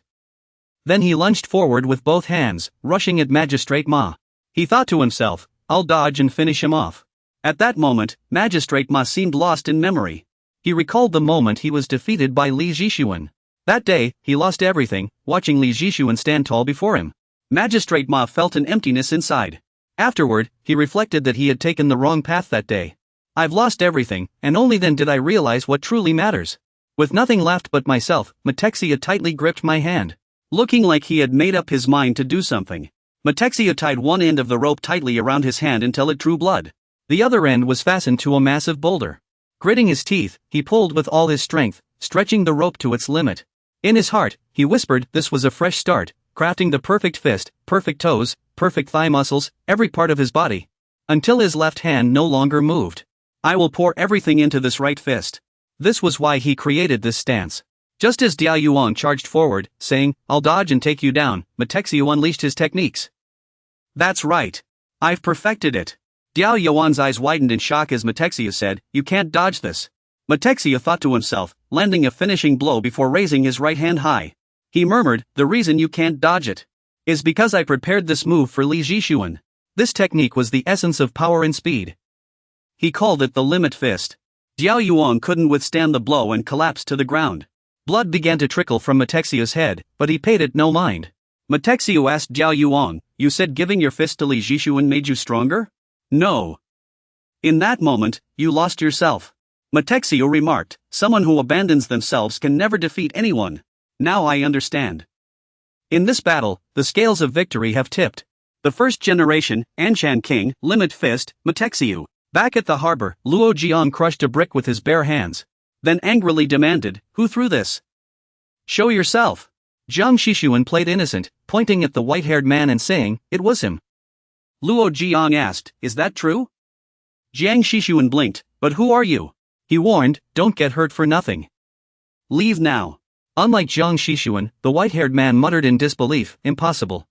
Then he lunged forward with both hands, rushing at Magistrate Ma. He thought to himself, "I'll dodge and finish him off." At that moment, Magistrate Ma seemed lost in memory. He recalled the moment he was defeated by Li Jixuan. That day, he lost everything, watching Li Jixuan stand tall before him. Magistrate Ma felt an emptiness inside. Afterward, he reflected that he had taken the wrong path that day. "I've lost everything, and only then did I realize what truly matters." With nothing left but myself, Matexia tightly gripped my hand. Looking like he had made up his mind to do something. Matexia tied one end of the rope tightly around his hand until it drew blood. The other end was fastened to a massive boulder. Gritting his teeth, he pulled with all his strength, stretching the rope to its limit. In his heart, he whispered this was a fresh start, crafting the perfect fist, perfect toes, perfect thigh muscles, every part of his body. Until his left hand no longer moved. "I will pour everything into this right fist." This was why he created this stance. Just as Diao Yuan charged forward, saying, "I'll dodge and take you down," Matexia unleashed his techniques. "That's right. I've perfected it." Diao Yuan's eyes widened in shock as Matexia said, "You can't dodge this." Matexia thought to himself, landing a finishing blow before raising his right hand high. He murmured, "The reason you can't dodge it is because I prepared this move for Li Jixuan." This technique was the essence of power and speed. He called it the limit fist. Jiao Yuan couldn't withstand the blow and collapsed to the ground. Blood began to trickle from Matexio's head, but he paid it no mind. Matexio asked Jiao Yuan, "You said giving your fist to Li Jishuan made you stronger?" "No. In that moment, you lost yourself." Matexio remarked, "Someone who abandons themselves can never defeat anyone. Now I understand." In this battle, the scales of victory have tipped. The first generation, Anshan King, Limit Fist, Matexio. Back at the harbor, Luo Jiang crushed a brick with his bare hands. Then angrily demanded, "Who threw this? Show yourself." Jiang Shishuan played innocent, pointing at the white-haired man and saying, "It was him." Luo Jiang asked, "Is that true?" Jiang Shishuan blinked, "But who are you?" He warned, "Don't get hurt for nothing. Leave now." Unlike Jiang Shishuan, the white-haired man muttered in disbelief, "Impossible.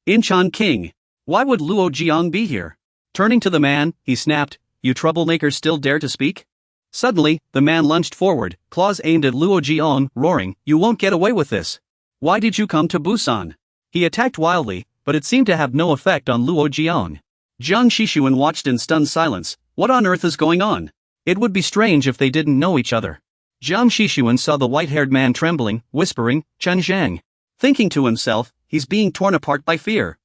Inchan King. Why would Luo Jiang be here?" Turning to the man, he snapped, "You troublemakers still dare to speak?" Suddenly, the man lunged forward, claws aimed at Luo Jiang, roaring, "You won't get away with this. Why did you come to Busan?" He attacked wildly, but it seemed to have no effect on Luo Jiang. Jiang Shishuan watched in stunned silence. What on earth is going on? It would be strange if they didn't know each other. Jiang Shishuan saw the white-haired man trembling, whispering, "Chen Zhang." Thinking to himself, he's being torn apart by fear.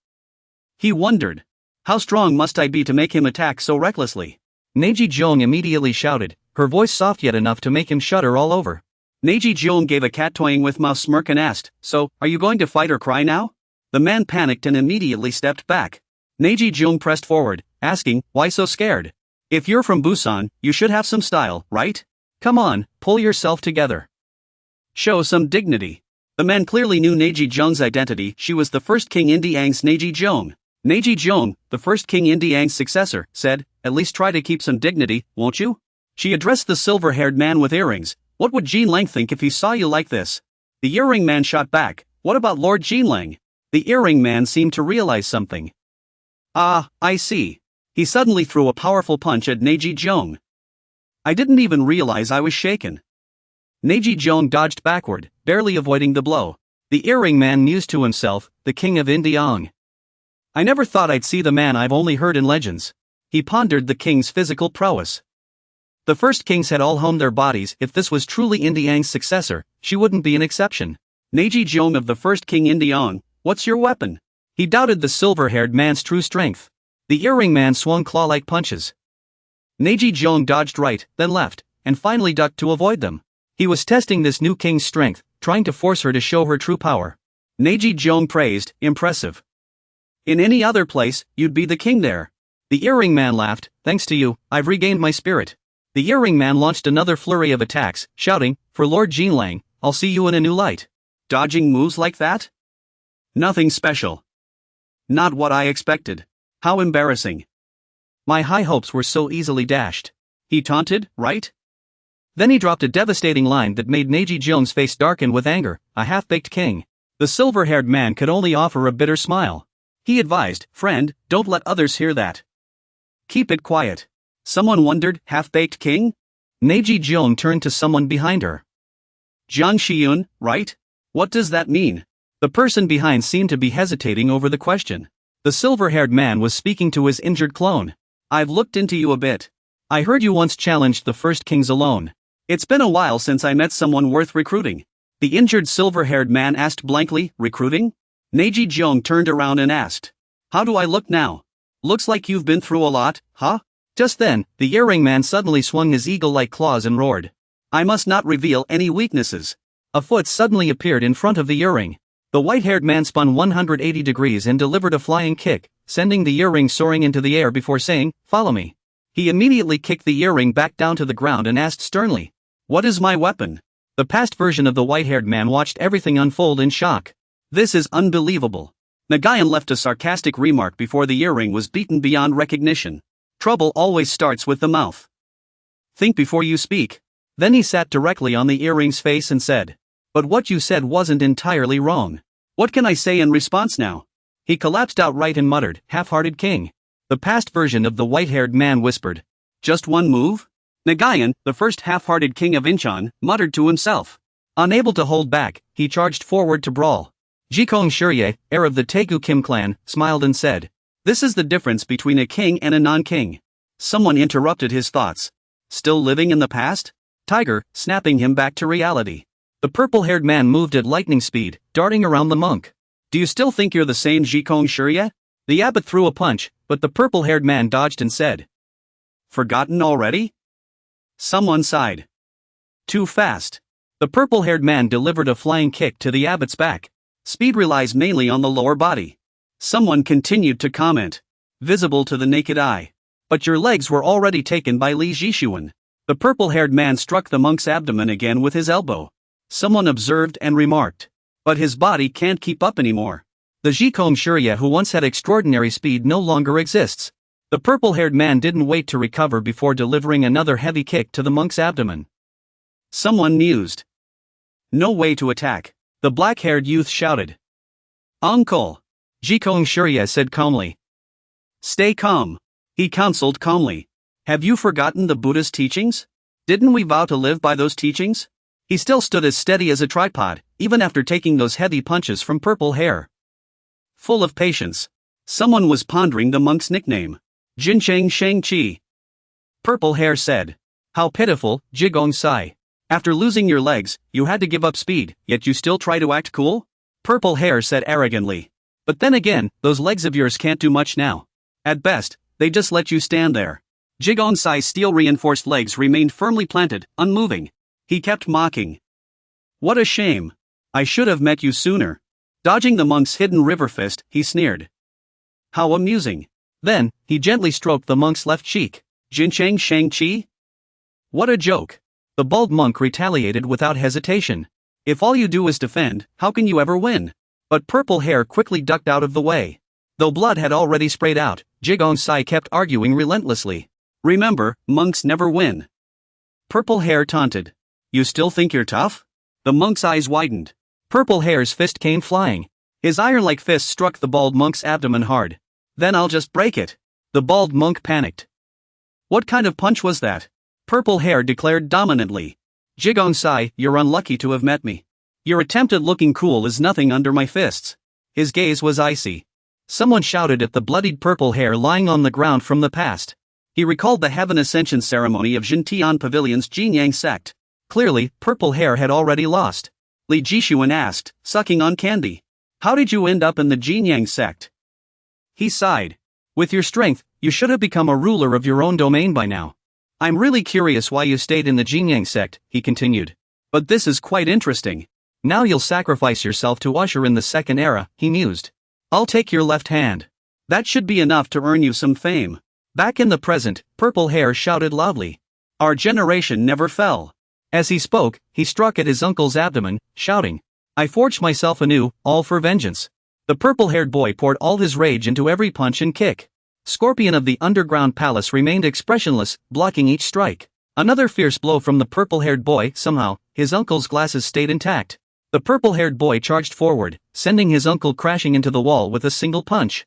He wondered, how strong must I be to make him attack so recklessly? Neji Zhong immediately shouted, her voice soft yet enough to make him shudder all over. Neji Zhong gave a cat-toying with mouth smirk and asked, "So, are you going to fight or cry now?" The man panicked and immediately stepped back. Neji Zhong pressed forward, asking, "Why so scared? If you're from Busan, you should have some style, right? Come on, pull yourself together. Show some dignity." The man clearly knew Neji Zhong's identity. She was the first King Indiang's Neji Zhong. Neji Zhong, the first King Indiang's successor, said, "At least try to keep some dignity, won't you?" She addressed the silver-haired man with earrings. "What would Jin Lang think if he saw you like this?" The earring man shot back, "What about Lord Jin Lang?" The earring man seemed to realize something. "Ah, I see." He suddenly threw a powerful punch at Neji Zhong. "I didn't even realize I was shaken." Neji Zhong dodged backward, barely avoiding the blow. The earring man mused to himself, "The king of Indiang. I never thought I'd see the man I've only heard in legends." He pondered the king's physical prowess. The first kings had all honed their bodies. If this was truly Indiang's successor, she wouldn't be an exception. "Neji Zhong of the first king Indiang, what's your weapon?" He doubted the silver-haired man's true strength. The earring man swung claw-like punches. Neji Zhong dodged right, then left, and finally ducked to avoid them. He was testing this new king's strength, trying to force her to show her true power. Neji Zhong praised, "Impressive. In any other place, you'd be the king there." The earring man laughed, "Thanks to you, I've regained my spirit." The earring man launched another flurry of attacks, shouting, "For Lord Jin Lang, I'll see you in a new light." Dodging moves like that? Nothing special. Not what I expected. How embarrassing. My high hopes were so easily dashed. He taunted, right? Then he dropped a devastating line that made Neji Zhong's face darken with anger, a half-baked king. The silver-haired man could only offer a bitter smile. He advised, "Friend, don't let others hear that. Keep it quiet." Someone wondered, half-baked king? Neji Zhong turned to someone behind her. "Jiang Shiyun, right? What does that mean?" The person behind seemed to be hesitating over the question. The silver-haired man was speaking to his injured clone. "I've looked into you a bit. I heard you once challenged the first kings alone. It's been a while since I met someone worth recruiting." The injured silver-haired man asked blankly, "Recruiting?" Neji Zhong turned around and asked, "How do I look now? Looks like you've been through a lot, huh?" Just then, the earring man suddenly swung his eagle-like claws and roared, "I must not reveal any weaknesses." A foot suddenly appeared in front of the earring. The white-haired man spun 180 degrees and delivered a flying kick, sending the earring soaring into the air before saying, "Follow me." He immediately kicked the earring back down to the ground and asked sternly, "What is my weapon?" The past version of the white-haired man watched everything unfold in shock. "This is unbelievable." Nagayan left a sarcastic remark before the earring was beaten beyond recognition. Trouble always starts with the mouth. Think before you speak. Then he sat directly on the earring's face and said, "But what you said wasn't entirely wrong. What can I say in response now?" He collapsed outright and muttered, "Half-hearted king." The past version of the white-haired man whispered, "Just one move?" Nagayan, the first half-hearted king of Incheon, muttered to himself. Unable to hold back, he charged forward to brawl. Jikong Shurye, heir of the Taegu Kim clan, smiled and said, This is the difference between a king and a non-king. Someone interrupted his thoughts. Still living in the past? Tiger, snapping him back to reality. The purple-haired man moved at lightning speed, darting around the monk. Do you still think you're the same Jikong Shurya? The abbot threw a punch, but the purple-haired man dodged and said, "Forgotten already?" Someone sighed. Too fast. The purple-haired man delivered a flying kick to the abbot's back. Speed relies mainly on the lower body. Someone continued to comment. Visible to the naked eye. But your legs were already taken by Li Jishuan. The purple-haired man struck the monk's abdomen again with his elbow. Someone observed and remarked. But his body can't keep up anymore. The Jikong Shurya who once had extraordinary speed no longer exists. The purple-haired man didn't wait to recover before delivering another heavy kick to the monk's abdomen. Someone mused. No way to attack. The black-haired youth shouted. Uncle! Jikong Shurya said calmly. Stay calm. He counseled calmly. Have you forgotten the Buddha's teachings? Didn't we vow to live by those teachings? He still stood as steady as a tripod, even after taking those heavy punches from purple hair. Full of patience. Someone was pondering the monk's nickname. Jincheng Shengqi. Purple hair said. How pitiful, Jigong Sai. After losing your legs, you had to give up speed, yet you still try to act cool? Purple hair said arrogantly. But then again, those legs of yours can't do much now. At best, they just let you stand there. Jigong Sai's steel-reinforced legs remained firmly planted, unmoving. He kept mocking. What a shame. I should have met you sooner. Dodging the monk's hidden river fist, he sneered. How amusing. Then, he gently stroked the monk's left cheek. Jincheng Shengqi? What a joke. The bald monk retaliated without hesitation. If all you do is defend, how can you ever win? But purple hair quickly ducked out of the way. Though blood had already sprayed out, Jigong Sai kept arguing relentlessly. Remember, monks never win. Purple hair taunted. You still think you're tough? The monk's eyes widened. Purple hair's fist came flying. His iron-like fist struck the bald monk's abdomen hard. Then I'll just break it. The bald monk panicked. What kind of punch was that? Purple hair declared dominantly. Jigong Sai, you're unlucky to have met me. Your attempt at looking cool is nothing under my fists. His gaze was icy. Someone shouted at the bloodied purple hair lying on the ground from the past. He recalled the heaven ascension ceremony of Jintian Pavilion's Jinyang sect. Clearly, purple hair had already lost. Li Jishuan asked, sucking on candy. How did you end up in the Jinyang sect? He sighed. With your strength, you should have become a ruler of your own domain by now. I'm really curious why you stayed in the Jinyang sect, he continued. But this is quite interesting. Now you'll sacrifice yourself to usher in the second era, he mused. I'll take your left hand. That should be enough to earn you some fame. Back in the present, purple hair shouted loudly. Our generation never fell. As he spoke, he struck at his uncle's abdomen, shouting, I forged myself anew, all for vengeance. The purple-haired boy poured all his rage into every punch and kick. Scorpion of the underground palace remained expressionless, blocking each strike. Another fierce blow from the purple-haired boy. Somehow, his uncle's glasses stayed intact. The purple-haired boy charged forward, sending his uncle crashing into the wall with a single punch.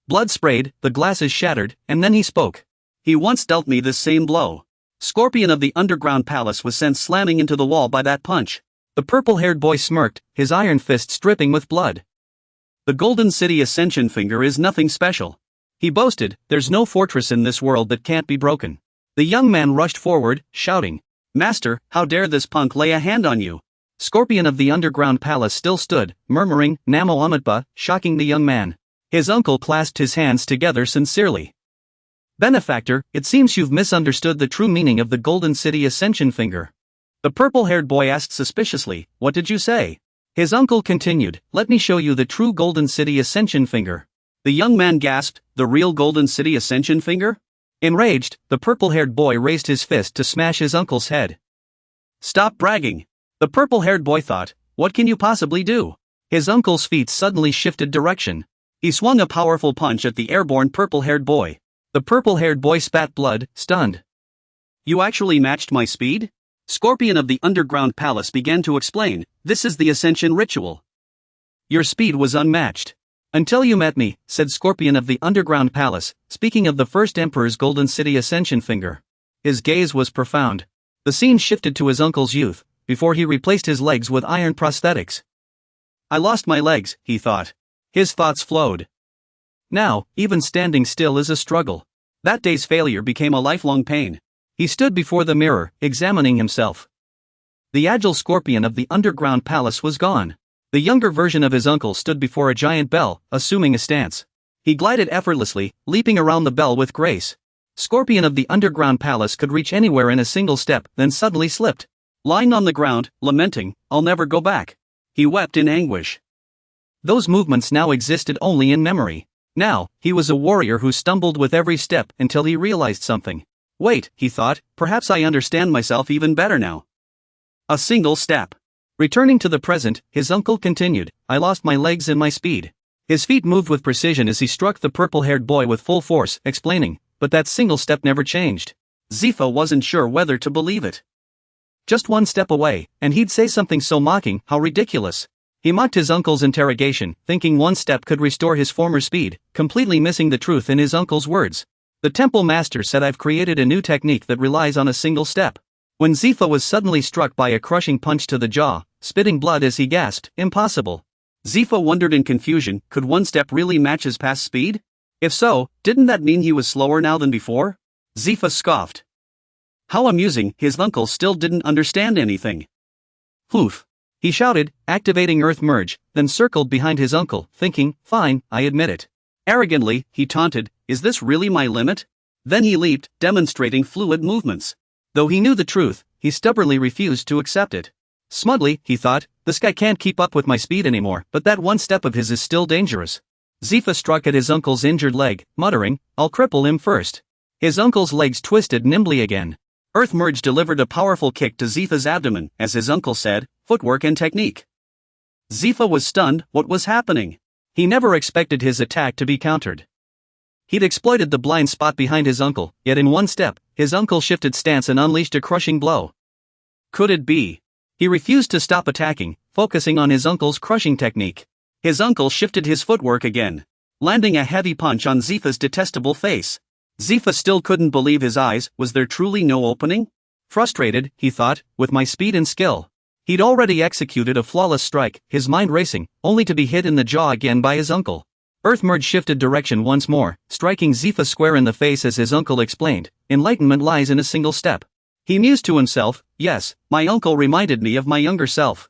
Blood sprayed, the glasses shattered, and then he spoke. He once dealt me this same blow. Scorpion of the underground palace was sent slamming into the wall by that punch. The purple-haired boy smirked, his iron fists dripping with blood. The Golden City Ascension Finger is nothing special. He boasted, there's no fortress in this world that can't be broken. The young man rushed forward, shouting, Master, how dare this punk lay a hand on you? Scorpion of the underground palace still stood, murmuring, Namo Amitba, shocking the young man. His uncle clasped his hands together sincerely. Benefactor, it seems you've misunderstood the true meaning of the Golden City Ascension Finger. The purple-haired boy asked suspiciously, what did you say? His uncle continued, let me show you the true Golden City Ascension Finger. The young man gasped, the real Golden City Ascension Finger? Enraged, the purple-haired boy raised his fist to smash his uncle's head. Stop bragging. The purple-haired boy thought, what can you possibly do? His uncle's feet suddenly shifted direction. He swung a powerful punch at the airborne purple-haired boy. The purple-haired boy spat blood, stunned. You actually matched my speed? Scorpion of the underground palace began to explain, this is the ascension ritual. Your speed was unmatched. Until you met me, said Scorpion of the underground palace, speaking of the first emperor's Golden City Ascension Finger. His gaze was profound. The scene shifted to his uncle's youth, before he replaced his legs with iron prosthetics. I lost my legs, he thought. His thoughts flowed. Now, even standing still is a struggle. That day's failure became a lifelong pain. He stood before the mirror, examining himself. The agile scorpion of the underground palace was gone. The younger version of his uncle stood before a giant bell, assuming a stance. He glided effortlessly, leaping around the bell with grace. Scorpion of the underground palace could reach anywhere in a single step, then suddenly slipped. Lying on the ground, lamenting, "I'll never go back." He wept in anguish. Those movements now existed only in memory. Now, he was a warrior who stumbled with every step until he realized something. Wait, he thought, perhaps I understand myself even better now. A single step. Returning to the present, his uncle continued, "I lost my legs and my speed." His feet moved with precision as he struck the purple-haired boy with full force, explaining, "But that single step never changed." Zifa wasn't sure whether to believe it. Just one step away, and he'd say something so mocking, how ridiculous. He mocked his uncle's interrogation, thinking one step could restore his former speed, completely missing the truth in his uncle's words. The temple master said, "I've created a new technique that relies on a single step." When Zifa was suddenly struck by a crushing punch to the jaw, spitting blood as he gasped, "Impossible." Zifa wondered in confusion, could one step really match his past speed? If so, didn't that mean he was slower now than before? Zifa scoffed. How amusing, his uncle still didn't understand anything. "Oof!" he shouted, activating Earth Merge, then circled behind his uncle, thinking, "Fine, I admit it." Arrogantly, he taunted, "Is this really my limit?" Then he leaped, demonstrating fluid movements. Though he knew the truth, he stubbornly refused to accept it. Smugly, he thought, "This guy can't keep up with my speed anymore, but that one step of his is still dangerous." Zifa struck at his uncle's injured leg, muttering, "I'll cripple him first." His uncle's legs twisted nimbly again. Earth Merge delivered a powerful kick to Zifa's abdomen, as his uncle said, "Footwork and technique." Zifa was stunned. What was happening? He never expected his attack to be countered. He'd exploited the blind spot behind his uncle, yet in one step, his uncle shifted stance and unleashed a crushing blow. Could it be? He refused to stop attacking, focusing on his uncle's crushing technique. His uncle shifted his footwork again, landing a heavy punch on Zifa's detestable face. Zifa still couldn't believe his eyes. Was there truly no opening? Frustrated, he thought, with my speed and skill. He'd already executed a flawless strike, his mind racing, only to be hit in the jaw again by his uncle. Earth Merge shifted direction once more, striking Zifa square in the face as his uncle explained, "Enlightenment lies in a single step." He mused to himself, "Yes, my uncle reminded me of my younger self.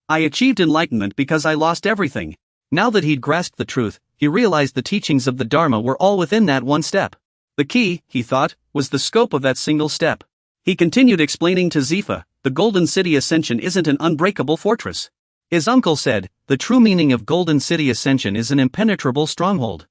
I achieved enlightenment because I lost everything." Now that he'd grasped the truth, he realized the teachings of the Dharma were all within that one step. The key, he thought, was the scope of that single step. He continued explaining to Zifa, "The Golden City Ascension isn't an unbreakable fortress." His uncle said, "The true meaning of Golden City Ascension is an impenetrable stronghold."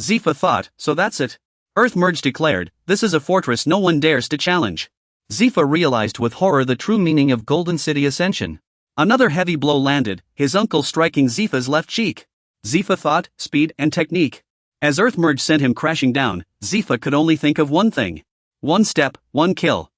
Zifa thought, "So that's it." Earth Merge declared, "This is a fortress no one dares to challenge." Zifa realized with horror the true meaning of Golden City Ascension. Another heavy blow landed, his uncle striking Zifa's left cheek. Zifa thought, speed and technique. As Earth Merge sent him crashing down, Zifa could only think of one thing. One step, one kill.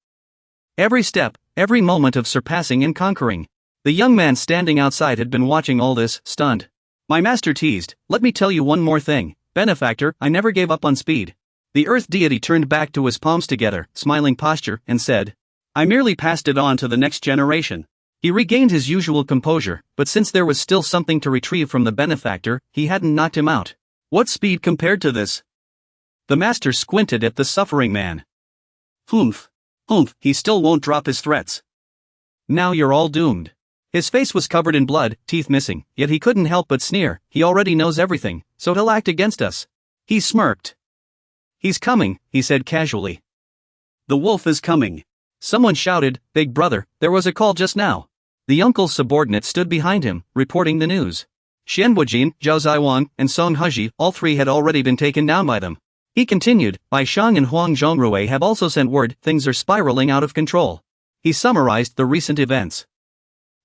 Every step, every moment of surpassing and conquering. The young man standing outside had been watching all this, stunned. My master teased, "Let me tell you one more thing, benefactor, I never gave up on speed." The earth deity turned back to his palms together, smiling posture, and said, "I merely passed it on to the next generation." He regained his usual composure, but since there was still something to retrieve from the benefactor, he hadn't knocked him out. What speed compared to this? The master squinted at the suffering man. Humph. Humph, he still won't drop his threats. Now you're all doomed. His face was covered in blood, teeth missing, yet he couldn't help but sneer. He already knows everything, so he'll act against us. He smirked. He's coming, he said casually. The wolf is coming. Someone shouted, "Big brother, there was a call just now." The uncle's subordinate stood behind him, reporting the news. Xianwujin, Zhao Zaiwang, and Song Hezhi, all three had already been taken down by them. He continued, Bai Shang and Huang Zhongrui have also sent word, things are spiraling out of control. He summarized the recent events.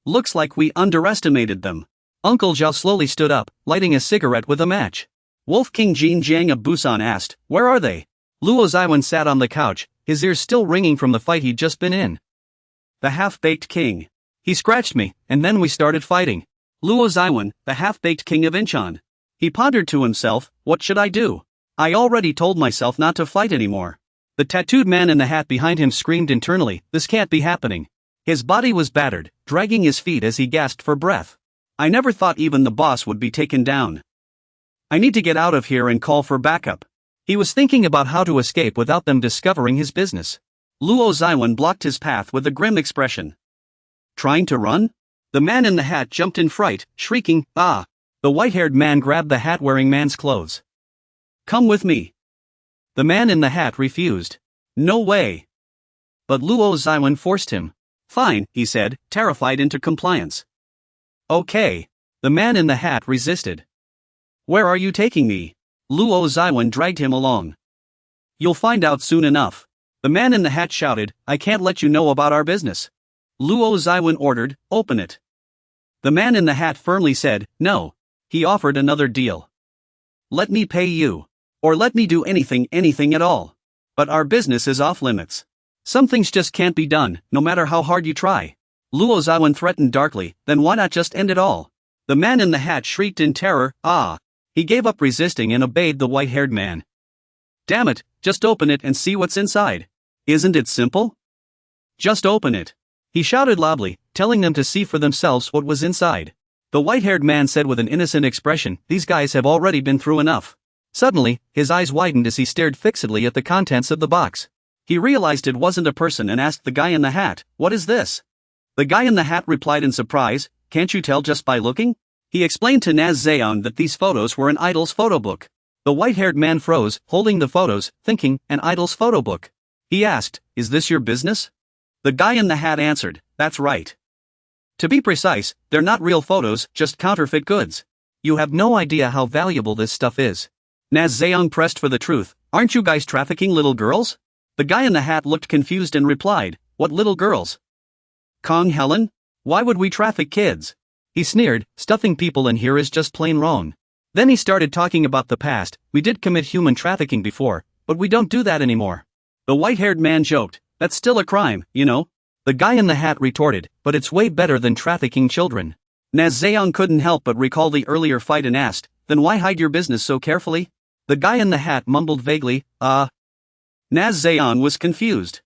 Looks like we underestimated them. Uncle Zhao slowly stood up, lighting a cigarette with a match. Wolf King Jin Jiang of Busan asked, "Where are they?" Luo Zaiwan sat on the couch, his ears still ringing from the fight he'd just been in. The half-baked king. He scratched me, and then we started fighting. Luo Zaiwan, the half-baked king of Incheon. He pondered to himself, what should I do? I already told myself not to fight anymore. The tattooed man in the hat behind him screamed internally, this can't be happening. His body was battered, dragging his feet as he gasped for breath. I never thought even the boss would be taken down. I need to get out of here and call for backup. He was thinking about how to escape without them discovering his business. Luo Zaiwan blocked his path with a grim expression. Trying to run? The man in the hat jumped in fright, shrieking, "Ah!" The white-haired man grabbed the hat-wearing man's clothes. "Come with me." The man in the hat refused. "No way." But Luo Zaiwan forced him. "Fine," he said, terrified into compliance. "Okay." The man in the hat resisted. "Where are you taking me?" Luo Zaiwan dragged him along. "You'll find out soon enough." The man in the hat shouted, "I can't let you know about our business." Luo Zaiwan ordered, "Open it." The man in the hat firmly said, "No." He offered another deal. "Let me pay you. Or let me do anything at all. But our business is off limits. Some things just can't be done, no matter how hard you try." Luo Zaiwan threatened darkly, "Then why not just end it all?" The man in the hat shrieked in terror, "Ah!" He gave up resisting and obeyed the white-haired man. "Damn it, just open it and see what's inside. Isn't it simple? Just open it." He shouted loudly, telling them to see for themselves what was inside. The white-haired man said with an innocent expression, "These guys have already been through enough." Suddenly, his eyes widened as he stared fixedly at the contents of the box. He realized it wasn't a person and asked the guy in the hat, "What is this?" The guy in the hat replied in surprise, "Can't you tell just by looking?" He explained to Naz Zeon that these photos were an idol's photo book. The white-haired man froze, holding the photos, thinking, an idol's photo book. He asked, "Is this your business?" The guy in the hat answered, "That's right. To be precise, they're not real photos, just counterfeit goods. You have no idea how valuable this stuff is." Naz Zeong pressed for the truth, "Aren't you guys trafficking little girls?" The guy in the hat looked confused and replied, "What little girls? Kong Helen? Why would we traffic kids?" He sneered, "Stuffing people in here is just plain wrong." Then he started talking about the past, "We did commit human trafficking before, but we don't do that anymore." The white-haired man joked, "That's still a crime, you know." The guy in the hat retorted, "But it's way better than trafficking children." Naz Zeong couldn't help but recall the earlier fight and asked, "Then why hide your business so carefully?" The guy in the hat mumbled vaguely, Naz Zeong was confused.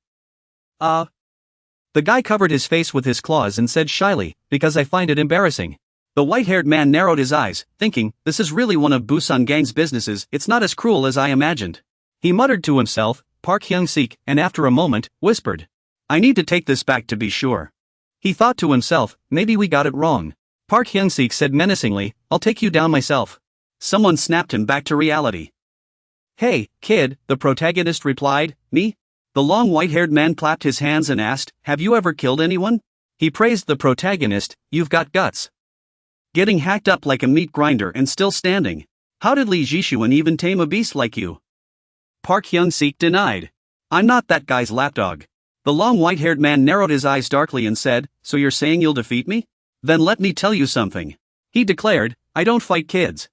The guy covered his face with his claws and said shyly, "Because I find it embarrassing." The white-haired man narrowed his eyes, thinking, "This is really one of Busan Gang's businesses, it's not as cruel as I imagined." He muttered to himself, Park Hyung-sik, and after a moment, whispered, "I need to take this back to be sure." He thought to himself, "Maybe we got it wrong." Park Hyung-sik said menacingly, "I'll take you down myself." Someone snapped him back to reality. "Hey, kid," the protagonist replied, "Me?" The long white-haired man clapped his hands and asked, "Have you ever killed anyone?" He praised the protagonist, "You've got guts. Getting hacked up like a meat grinder and still standing. How did Li Jishuan even tame a beast like you?" Park Hyung-sik denied. "I'm not that guy's lapdog." The long white-haired man narrowed his eyes darkly and said, "So you're saying you'll defeat me? Then let me tell you something." He declared, "I don't fight kids."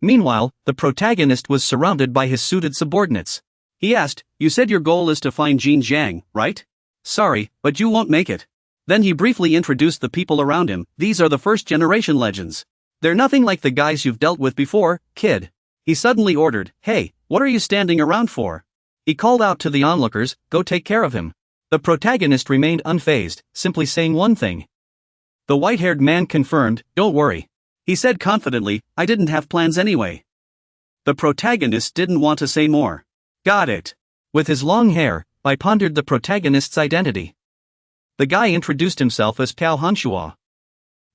Meanwhile, the protagonist was surrounded by his suited subordinates. He asked, "You said your goal is to find Jin Jiang, right?" "Sorry, but you won't make it." Then he briefly introduced the people around him. "These are the first-generation legends. They're nothing like the guys you've dealt with before, kid." He suddenly ordered, "Hey, what are you standing around for?" He called out to the onlookers, "Go take care of him." The protagonist remained unfazed, simply saying one thing. The white-haired man confirmed, "Don't worry." He said confidently, "I didn't have plans anyway." The protagonist didn't want to say more. "Got it." With his long hair, I pondered the protagonist's identity. The guy introduced himself as Piao Hanshua.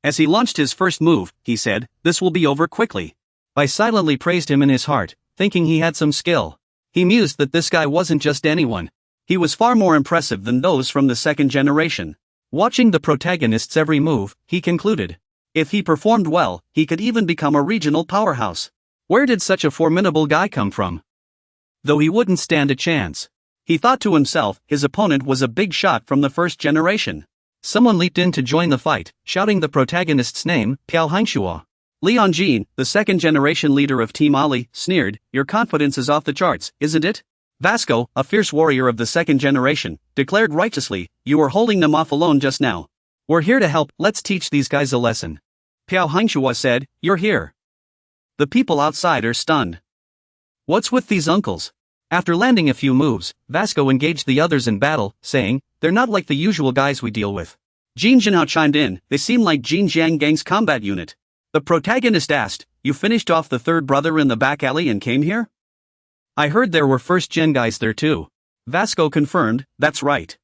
As he launched his first move, he said, "This will be over quickly." I silently praised him in his heart, thinking he had some skill. He mused that this guy wasn't just anyone. He was far more impressive than those from the second generation. Watching the protagonist's every move, he concluded, if he performed well, he could even become a regional powerhouse. Where did such a formidable guy come from? Though he wouldn't stand a chance. He thought to himself, his opponent was a big shot from the first generation. Someone leaped in to join the fight, shouting the protagonist's name, Piao Hanshua. Leon Jin, the second-generation leader of Team Ali, sneered, "Your confidence is off the charts, isn't it?" Vasco, a fierce warrior of the second generation, declared righteously, "You were holding them off alone just now. We're here to help, let's teach these guys a lesson." Piao Hanshua said, "You're here." The people outside are stunned. What's with these uncles? After landing a few moves, Vasco engaged the others in battle, saying, "They're not like the usual guys we deal with." Jin Jinhao chimed in, "They seem like Jin Jiang Gang's combat unit." The protagonist asked, "You finished off the third brother in the back alley and came here?" "I heard there were first-gen guys there too." Vasco confirmed, "That's right."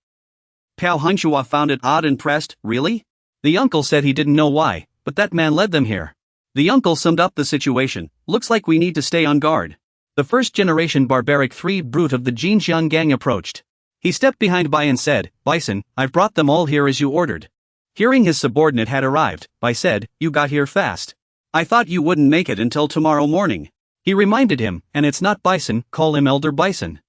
Pao Hengshua found it odd and pressed, "Really?" The uncle said he didn't know why, but that man led them here. The uncle summed up the situation, "Looks like we need to stay on guard." The first-generation barbaric 3 brute of the Jinjiang gang approached. He stepped behind Bai and said, "Bison, I've brought them all here as you ordered." Hearing his subordinate had arrived, Bai said, "You got here fast. I thought you wouldn't make it until tomorrow morning." He reminded him, "And it's not Bison, call him Elder Bison."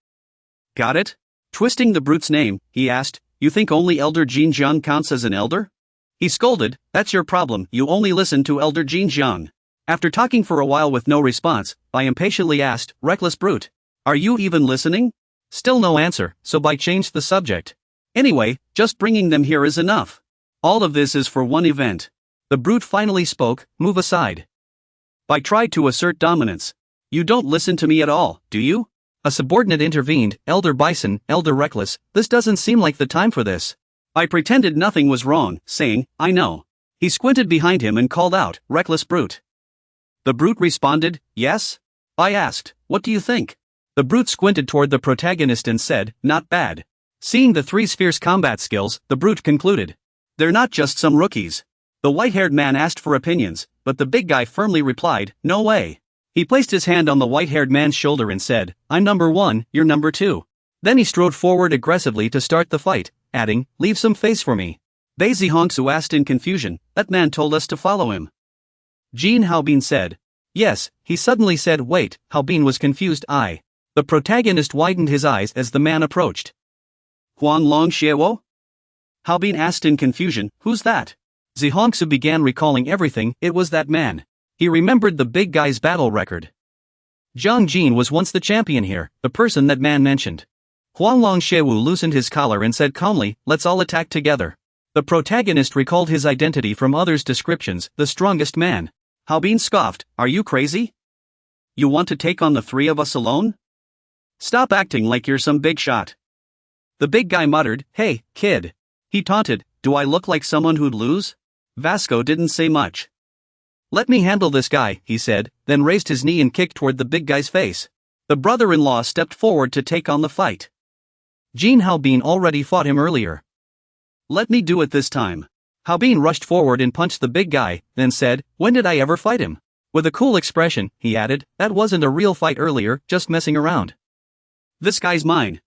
"Got it?" Twisting the brute's name, he asked, "You think only Elder Jinjiang counts as an elder?" He scolded, "That's your problem, you only listen to Elder Jinjiang." After talking for a while with no response, Bai impatiently asked, "Reckless brute, are you even listening?" Still no answer, so Bai changed the subject. "Anyway, just bringing them here is enough. All of this is for one event." The brute finally spoke, "Move aside." Bai tried to assert dominance. "You don't listen to me at all, do you?" A subordinate intervened, "Elder Bison, Elder Reckless, this doesn't seem like the time for this." Bai pretended nothing was wrong, saying, "I know." He squinted behind him and called out, "Reckless brute." The brute responded, "Yes?" Bai asked, "What do you think?" The brute squinted toward the protagonist and said, "Not bad." Seeing the 3's fierce combat skills, the brute concluded, "They're not just some rookies." The white-haired man asked for opinions, but the big guy firmly replied, "No way." He placed his hand on the white-haired man's shoulder and said, "I'm number 1, you're number 2. Then he strode forward aggressively to start the fight, adding, "Leave some face for me." Daisy Hongsu asked in confusion, "That man told us to follow him." Jin Haobin said, "Yes." He suddenly said, "Wait." Haobin was confused. The protagonist widened his eyes as the man approached. "Huan Long Xiewo?" Haobin asked in confusion, "Who's that?" Zihongsu began recalling everything. It was that man. He remembered the big guy's battle record. Zhang Jin was once the champion here, the person that man mentioned. Huanglong Shewu loosened his collar and said calmly, "Let's all attack together." The protagonist recalled his identity from others' descriptions, the strongest man. Haobin scoffed, "Are you crazy? You want to take on the 3 of us alone? Stop acting like you're some big shot." The big guy muttered, "Hey, kid." He taunted, "Do I look like someone who'd lose?" Vasco didn't say much. "Let me handle this guy," he said, then raised his knee and kicked toward the big guy's face. The brother-in-law stepped forward to take on the fight. Jin Haobin already fought him earlier. "Let me do it this time." Haobin rushed forward and punched the big guy, then said, "When did I ever fight him?" With a cool expression, he added, "That wasn't a real fight earlier, just messing around. This guy's mine.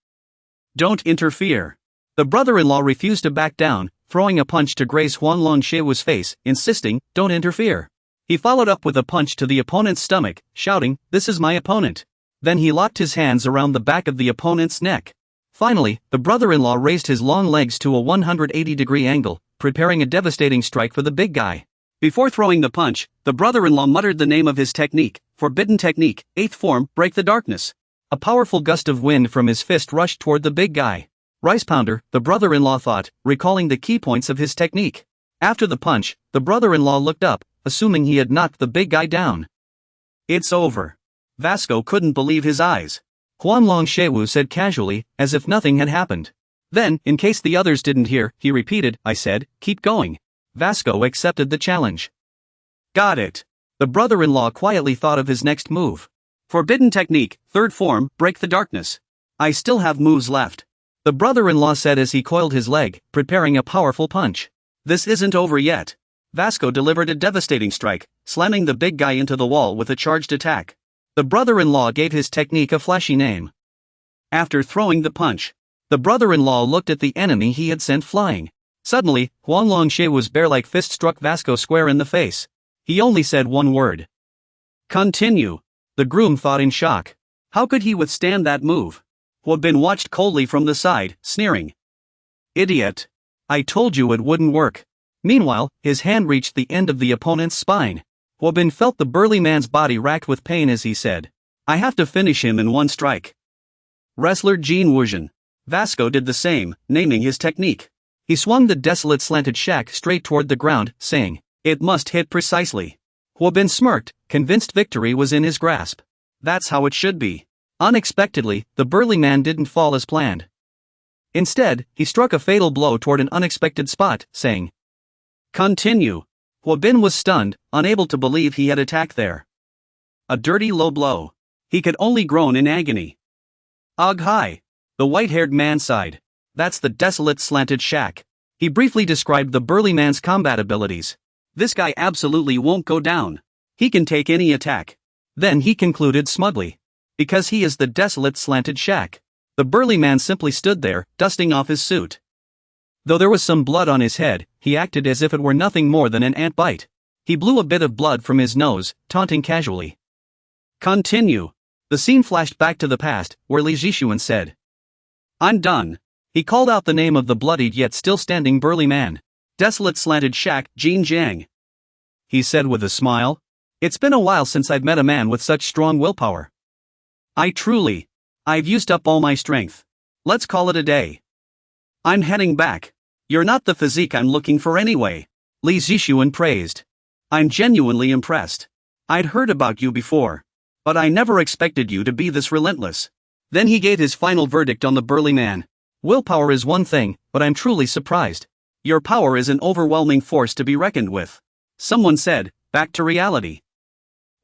Don't interfere." The brother-in-law refused to back down, throwing a punch to graze Huanglong Shewu's face, insisting, "Don't interfere." He followed up with a punch to the opponent's stomach, shouting, "This is my opponent." Then he locked his hands around the back of the opponent's neck. Finally, the brother-in-law raised his long legs to a 180-degree angle, preparing a devastating strike for the big guy. Before throwing the punch, the brother-in-law muttered the name of his technique, Forbidden Technique, 8th form, Break the Darkness. A powerful gust of wind from his fist rushed toward the big guy. "Rice pounder," the brother-in-law thought, recalling the key points of his technique. After the punch, the brother-in-law looked up, assuming he had knocked the big guy down. "It's over." Vasco couldn't believe his eyes. Huanglong Shewu said casually, as if nothing had happened. Then, in case the others didn't hear, he repeated, "I said, keep going." Vasco accepted the challenge. "Got it." The brother-in-law quietly thought of his next move. "Forbidden Technique, 3rd form, Break the Darkness. I still have moves left." The brother-in-law said as he coiled his leg, preparing a powerful punch. "This isn't over yet." Vasco delivered a devastating strike, slamming the big guy into the wall with a charged attack. The brother-in-law gave his technique a flashy name. After throwing the punch, the brother-in-law looked at the enemy he had sent flying. Suddenly, Huanglong Shewu's bear-like fist struck Vasco square in the face. He only said one word. "Continue." The groom thought in shock. How could he withstand that move? Huabin watched coldly from the side, sneering. "Idiot. I told you it wouldn't work." Meanwhile, his hand reached the end of the opponent's spine. Huabin felt the burly man's body racked with pain as he said, "I have to finish him in one strike." Wrestler Jin Wuzhen. Vasco did the same, naming his technique. He swung the desolate slanted shack straight toward the ground, saying, "It must hit precisely." Huabin smirked, convinced victory was in his grasp. That's how it should be. Unexpectedly, the burly man didn't fall as planned. Instead, he struck a fatal blow toward an unexpected spot, saying, "Continue." Hua Bin was stunned, unable to believe he had attacked there. A dirty low blow. He could only groan in agony. Ugh hi! The white-haired man sighed. That's the desolate slanted shack. He briefly described the burly man's combat abilities. This guy absolutely won't go down. He can take any attack. Then he concluded smugly. Because he is the desolate slanted shack. The burly man simply stood there, dusting off his suit. Though there was some blood on his head, he acted as if it were nothing more than an ant bite. He blew a bit of blood from his nose, taunting casually. Continue. The scene flashed back to the past, where Li Jixuan said. I'm done. He called out the name of the bloodied yet still standing burly man. Desolate slanted shack, Jin Jiang. He said with a smile. It's been a while since I've met a man with such strong willpower. I've used up all my strength. Let's call it a day. I'm heading back. You're not the physique I'm looking for anyway. Li Zixuan praised. I'm genuinely impressed. I'd heard about you before. But I never expected you to be this relentless. Then he gave his final verdict on the burly man. Willpower is one thing, but I'm truly surprised. Your power is an overwhelming force to be reckoned with. Someone said, back to reality.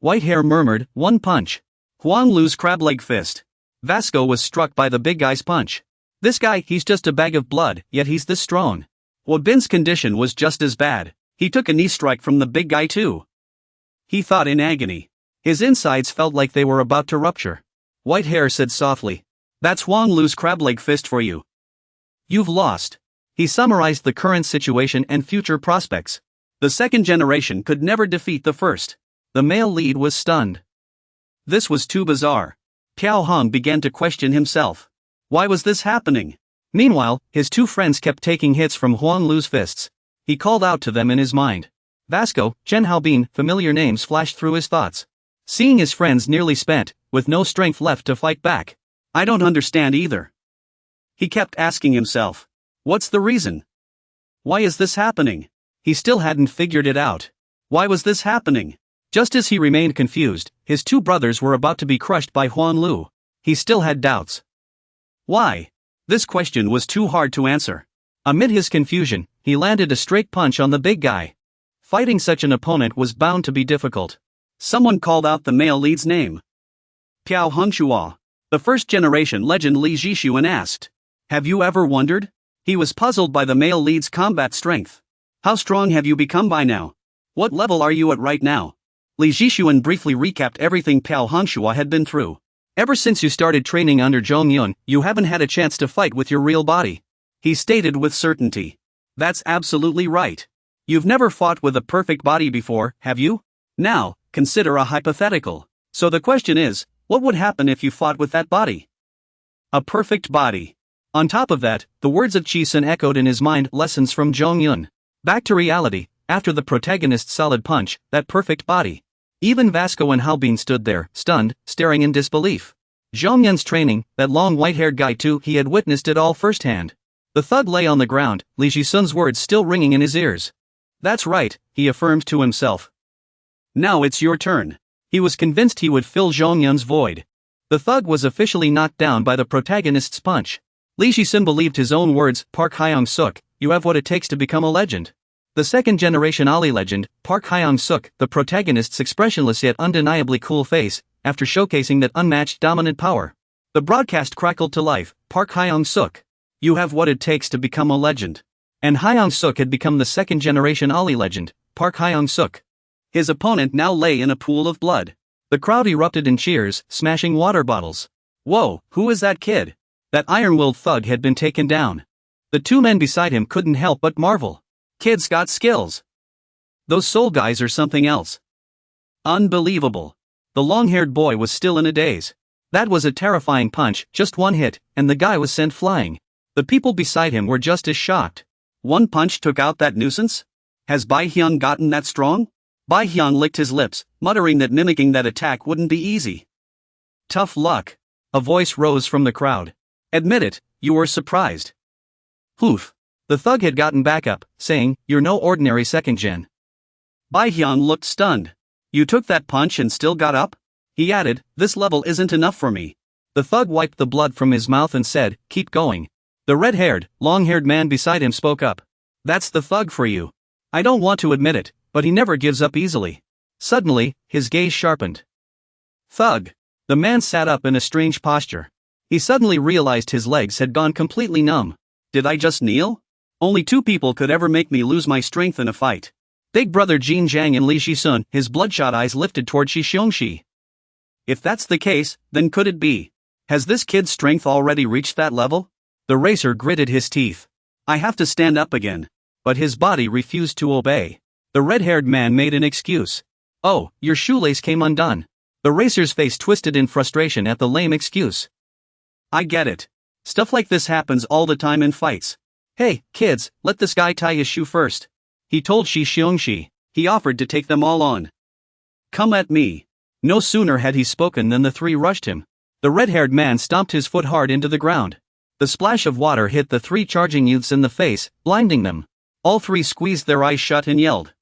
Whitehair murmured, one punch. Huang Lu's crab leg fist. Vasco was struck by the big guy's punch. This guy, he's just a bag of blood, yet he's this strong. Hua Bin's condition was just as bad. He took a knee strike from the big guy too. He thought in agony. His insides felt like they were about to rupture. Whitehair said softly. That's Huang Lu's crab leg fist for you. You've lost. He summarized the current situation and future prospects. The second generation could never defeat the first. The male lead was stunned. This was too bizarre. Piao Hong began to question himself. Why was this happening? Meanwhile, his two friends kept taking hits from Huang Lu's fists. He called out to them in his mind. Vasco, Chen Haobin, familiar names flashed through his thoughts. Seeing his friends nearly spent, with no strength left to fight back. I don't understand either. He kept asking himself. What's the reason? Why is this happening? He still hadn't figured it out. Why was this happening? Just as he remained confused, his two brothers were about to be crushed by Huang Lu. He still had doubts. Why? This question was too hard to answer. Amid his confusion, he landed a straight punch on the big guy. Fighting such an opponent was bound to be difficult. Someone called out the male lead's name. Piao Hongshua. The first-generation legend Li Jixuan asked. Have you ever wondered? He was puzzled by the male lead's combat strength. How strong have you become by now? What level are you at right now? Li Jixuan briefly recapped everything Piao Hongshua had been through. Ever since you started training under Zhong Yun, you haven't had a chance to fight with your real body. He stated with certainty. That's absolutely right. You've never fought with a perfect body before, have you? Now, consider a hypothetical. So the question is, what would happen if you fought with that body? A perfect body. On top of that, the words of Qi Sun echoed in his mind lessons from Zhong Yun. Back to reality, after the protagonist's solid punch, that perfect body. Even Vasco and Haobin stood there, stunned, staring in disbelief. Zhong Yun's training, that long white-haired guy too, he had witnessed it all firsthand. The thug lay on the ground, Li Jisun's words still ringing in his ears. That's right, he affirmed to himself. Now it's your turn. He was convinced he would fill Zhong Yun's void. The thug was officially knocked down by the protagonist's punch. Li Jisun believed his own words, Park Hyung-suk, you have what it takes to become a legend. The second-generation Ali legend, Park Hyung-suk, the protagonist's expressionless yet undeniably cool face, after showcasing that unmatched dominant power. The broadcast crackled to life, Park Hyung-suk. You have what it takes to become a legend. And Hyung-suk had become the second-generation Ali legend, Park Hyung-suk. His opponent now lay in a pool of blood. The crowd erupted in cheers, smashing water bottles. Whoa, who is that kid? That iron-willed thug had been taken down. The two men beside him couldn't help but marvel. Kid's got skills. Those soul guys are something else. Unbelievable. The long-haired boy was still in a daze. That was a terrifying punch, just one hit, and the guy was sent flying. The people beside him were just as shocked. One punch took out that nuisance? Has Bai Hyung gotten that strong? Bai Hyung licked his lips, muttering that mimicking that attack wouldn't be easy. Tough luck. A voice rose from the crowd. Admit it, you were surprised. Poof. The thug had gotten back up, saying, you're no ordinary second-gen. Bai Hyung looked stunned. You took that punch and still got up? He added, this level isn't enough for me. The thug wiped the blood from his mouth and said, keep going. The red-haired, long-haired man beside him spoke up. That's the thug for you. I don't want to admit it, but he never gives up easily. Suddenly, his gaze sharpened. Thug. The man sat up in a strange posture. He suddenly realized his legs had gone completely numb. Did I just kneel? Only two people could ever make me lose my strength in a fight. Big brother Jin Jiang and Li Shisun, his bloodshot eyes lifted toward Shi Xiongxi. If that's the case, then could it be? Has this kid's strength already reached that level? The racer gritted his teeth. I have to stand up again. But his body refused to obey. The red-haired man made an excuse. Oh, your shoelace came undone. The racer's face twisted in frustration at the lame excuse. I get it. Stuff like this happens all the time in fights. Hey, kids, let this guy tie his shoe first. He told Shi Xiongxi. He offered to take them all on. Come at me. No sooner had he spoken than the three rushed him. The red-haired man stomped his foot hard into the ground. The splash of water hit the three charging youths in the face, blinding them. All three squeezed their eyes shut and yelled.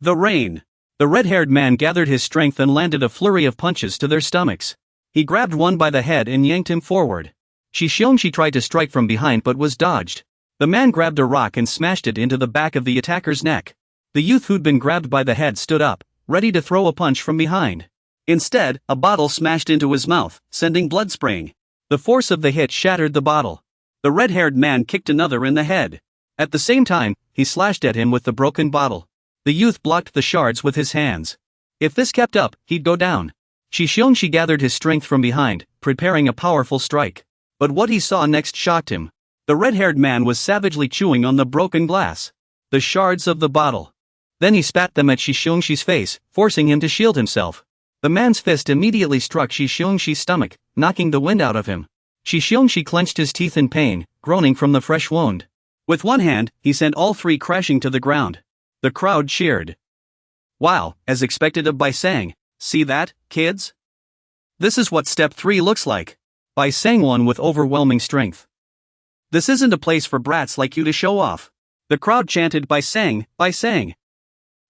The rain. The red-haired man gathered his strength and landed a flurry of punches to their stomachs. He grabbed one by the head and yanked him forward. Shi Xiongxi tried to strike from behind but was dodged. The man grabbed a rock and smashed it into the back of the attacker's neck. The youth who'd been grabbed by the head stood up, ready to throw a punch from behind. Instead, a bottle smashed into his mouth, sending blood spraying. The force of the hit shattered the bottle. The red-haired man kicked another in the head. At the same time, he slashed at him with the broken bottle. The youth blocked the shards with his hands. If this kept up, he'd go down. Shi Xiongxi gathered his strength from behind, preparing a powerful strike. But what he saw next shocked him. The red-haired man was savagely chewing on the broken glass. The shards of the bottle. Then he spat them at Shi Xiongxi's face, forcing him to shield himself. The man's fist immediately struck Shi Xiongxi's stomach, knocking the wind out of him. Shi Xiongxi clenched his teeth in pain, groaning from the fresh wound. With one hand, he sent all three crashing to the ground. The crowd cheered. Wow, as expected of Bai Sang. See that, kids? This is what Step 3 looks like. Bai Sang won with overwhelming strength. This isn't a place for brats like you to show off. The crowd chanted Bai Sang, Bai Sang.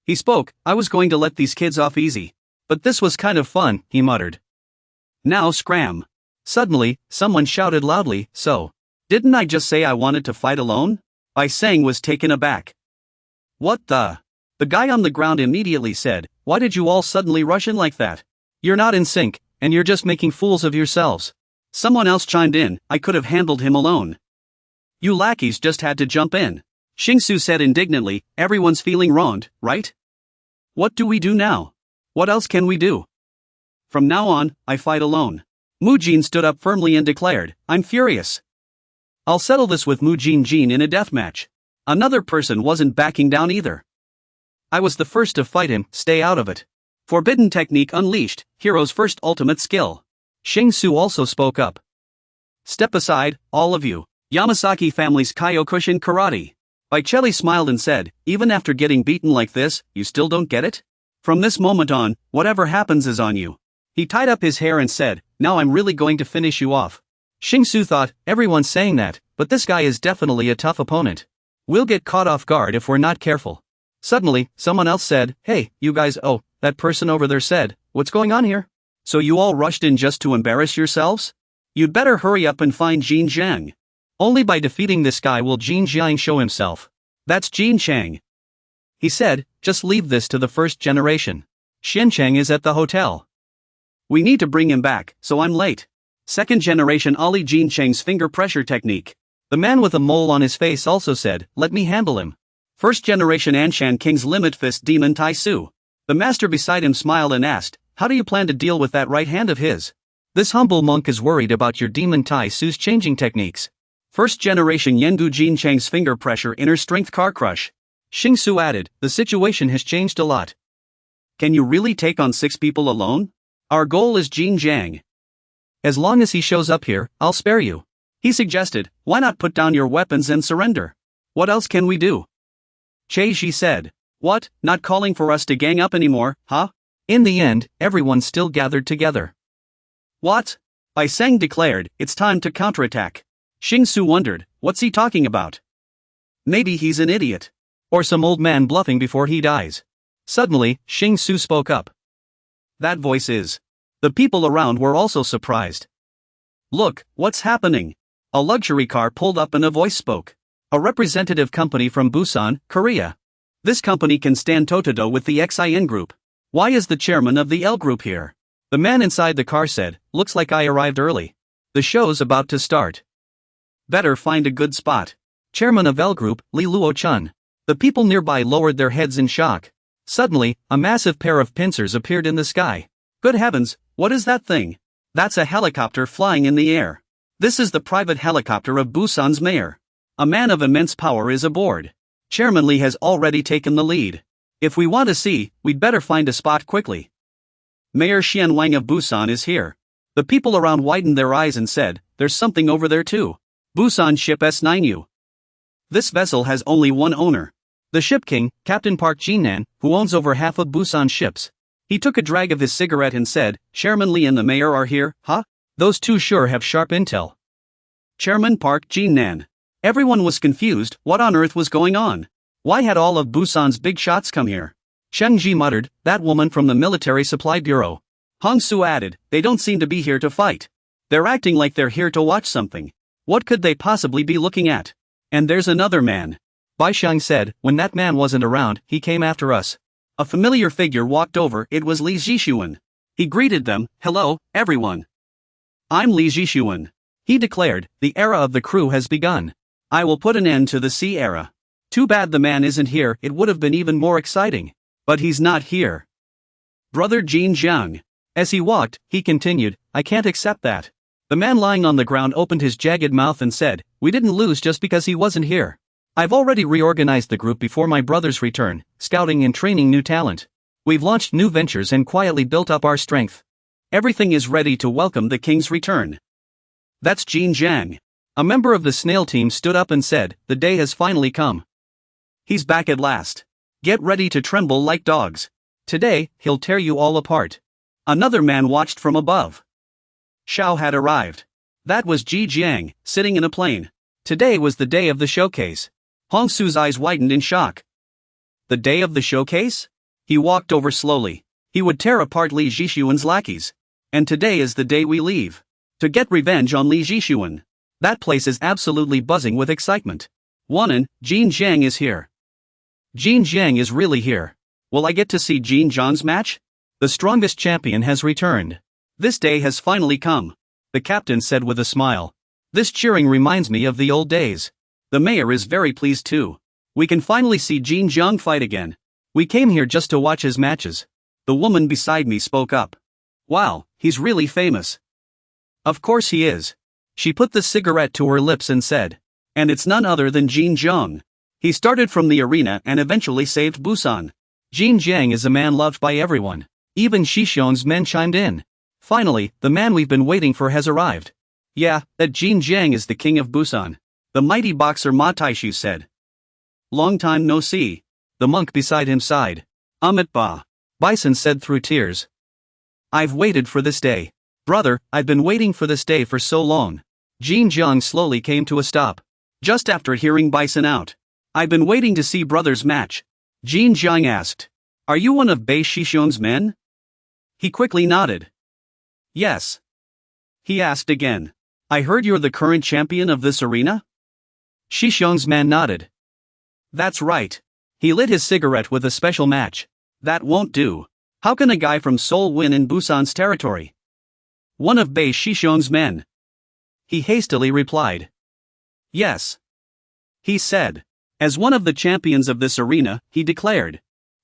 He spoke, I was going to let these kids off easy. But this was kind of fun, he muttered. Now scram. Suddenly, someone shouted loudly, so. Didn't I just say I wanted to fight alone? Bai Sang was taken aback. What the? The guy on the ground immediately said, why did you all suddenly rush in like that? You're not in sync, and you're just making fools of yourselves. Someone else chimed in, I could have handled him alone. You lackeys just had to jump in. Xingsu said indignantly, everyone's feeling wronged, right? What do we do now? What else can we do? From now on, I fight alone. Mu Jin stood up firmly and declared, I'm furious. I'll settle this with Mu Jin Jin in a deathmatch. Another person wasn't backing down either. I was the first to fight him, stay out of it. Forbidden technique unleashed, hero's first ultimate skill. Xingsu also spoke up. Step aside, all of you. Yamasaki family's Kyokushin karate. Baicelli smiled and said, even after getting beaten like this, you still don't get it? From this moment on, whatever happens is on you. He tied up his hair and said, now I'm really going to finish you off. Xingsu thought, everyone's saying that, but this guy is definitely a tough opponent. We'll get caught off guard if we're not careful. Suddenly, someone else said, hey, you guys, oh, that person over there said, what's going on here? So you all rushed in just to embarrass yourselves? You'd better hurry up and find Jin Jiang. Only by defeating this guy will Jin Jiang show himself. That's Jin Chang. He said, just leave this to the first generation. Xin Chang is at the hotel. We need to bring him back, so I'm late. Second generation Ali Jin Chang's finger pressure technique. The man with a mole on his face also said, let me handle him. First generation Anshan King's limit fist demon Tai Su. The master beside him smiled and asked, how do you plan to deal with that right hand of his? This humble monk is worried about your demon Tai Su's changing techniques. First generation Yengu Jin Chang's finger pressure inner strength car crush. Xingsu added, the situation has changed a lot. Can you really take on 6 people alone? Our goal is Jin Jiang. As long as he shows up here, I'll spare you. He suggested, why not put down your weapons and surrender? What else can we do? Che Ji said, what, not calling for us to gang up anymore, huh? In the end, everyone still gathered together. What? Bai Sang declared, it's time to counterattack. Xingsu wondered, what's he talking about? Maybe he's an idiot. Or some old man bluffing before he dies. Suddenly, Xingsu spoke up. That voice is. The people around were also surprised. Look, what's happening? A luxury car pulled up and a voice spoke. A representative company from Busan, Korea. This company can stand toe-to-toe with the XIN group. Why is the chairman of the L group here? The man inside the car said, looks like I arrived early. The show's about to start. Better find a good spot. Chairman of L group, Li Luo-chun. The people nearby lowered their heads in shock. Suddenly, a massive pair of pincers appeared in the sky. Good heavens, what is that thing? That's a helicopter flying in the air. This is the private helicopter of Busan's mayor. A man of immense power is aboard. Chairman Li has already taken the lead. If we want to see, we'd better find a spot quickly. Mayor Xian Wang of Busan is here. The people around widened their eyes and said, there's something over there too. Busan ship S9U. This vessel has only one owner. The ship king, Captain Park Jinan, who owns over half of Busan ships. He took a drag of his cigarette and said, Chairman Li and the mayor are here, huh? Those two sure have sharp intel. Chairman Park Jinan. Everyone was confused, what on earth was going on? Why had all of Busan's big shots come here? Cheng Ji muttered, that woman from the Military Supply Bureau. Hong Su added, they don't seem to be here to fight. They're acting like they're here to watch something. What could they possibly be looking at? And there's another man. Bai Xiang said, when that man wasn't around, he came after us. A familiar figure walked over, it was Li Zhishuan. He greeted them, hello, everyone. I'm Li Zhishuan. He declared, the era of the crew has begun. I will put an end to the sea era. Too bad the man isn't here, it would have been even more exciting. But he's not here. Brother Jin Jiang. As he walked, he continued, I can't accept that. The man lying on the ground opened his jagged mouth and said, we didn't lose just because he wasn't here. I've already reorganized the group before my brother's return, scouting and training new talent. We've launched new ventures and quietly built up our strength. Everything is ready to welcome the king's return. That's Jin Jiang. A member of the snail team stood up and said, the day has finally come. He's back at last. Get ready to tremble like dogs. Today, he'll tear you all apart. Another man watched from above. Xiao had arrived. That was Ji Jiang, sitting in a plane. Today was the day of the showcase. Hong Su's eyes widened in shock. The day of the showcase? He walked over slowly. He would tear apart Li Zhishuan's lackeys. And today is the day we leave. To get revenge on Li Zhishuan. That place is absolutely buzzing with excitement. Wanan, Jin Jiang is here. Jin Jiang is really here. Will I get to see Jin Jiang's match? The strongest champion has returned. This day has finally come. The captain said with a smile. This cheering reminds me of the old days. The mayor is very pleased too. We can finally see Jin Jiang fight again. We came here just to watch his matches. The woman beside me spoke up. Wow, he's really famous. Of course he is. She put the cigarette to her lips and said. And it's none other than Jin Jiang. He started from the arena and eventually saved Busan. Jin Jiang is a man loved by everyone. Even Shishon's men chimed in. Finally, the man we've been waiting for has arrived. Yeah, that Jin Jiang is the king of Busan. The mighty boxer Ma Taishu said. Long time no see. The monk beside him sighed. Amit Ba. Bison said through tears. I've waited for this day. Brother, I've been waiting for this day for so long. Jin Jiang slowly came to a stop. Just after hearing Bison out. I've been waiting to see brother's match. Jin Jiang asked. Are you one of Bei Shishon's men? He quickly nodded. Yes. He asked again. I heard you're the current champion of this arena? Shishon's man nodded. That's right. He lit his cigarette with a special match. That won't do. How can a guy from Seoul win in Busan's territory? One of Bei Shishon's men. He hastily replied. Yes. He said. As one of the champions of this arena, he declared.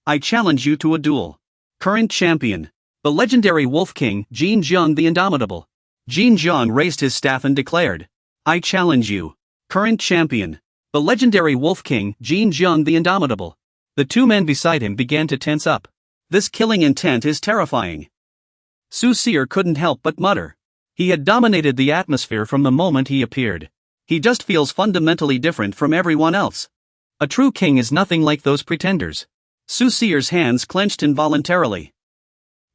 I challenge you to a duel. Current champion. The legendary Wolf King, Jin Jiang the Indomitable. Jin Jiang raised his staff and declared. I challenge you. Current champion. The legendary Wolf King, Jin Jiang the Indomitable. The two men beside him began to tense up. This killing intent is terrifying. Su Seer couldn't help but mutter. He had dominated the atmosphere from the moment he appeared. He just feels fundamentally different from everyone else. A true king is nothing like those pretenders. Su Seer's hands clenched involuntarily.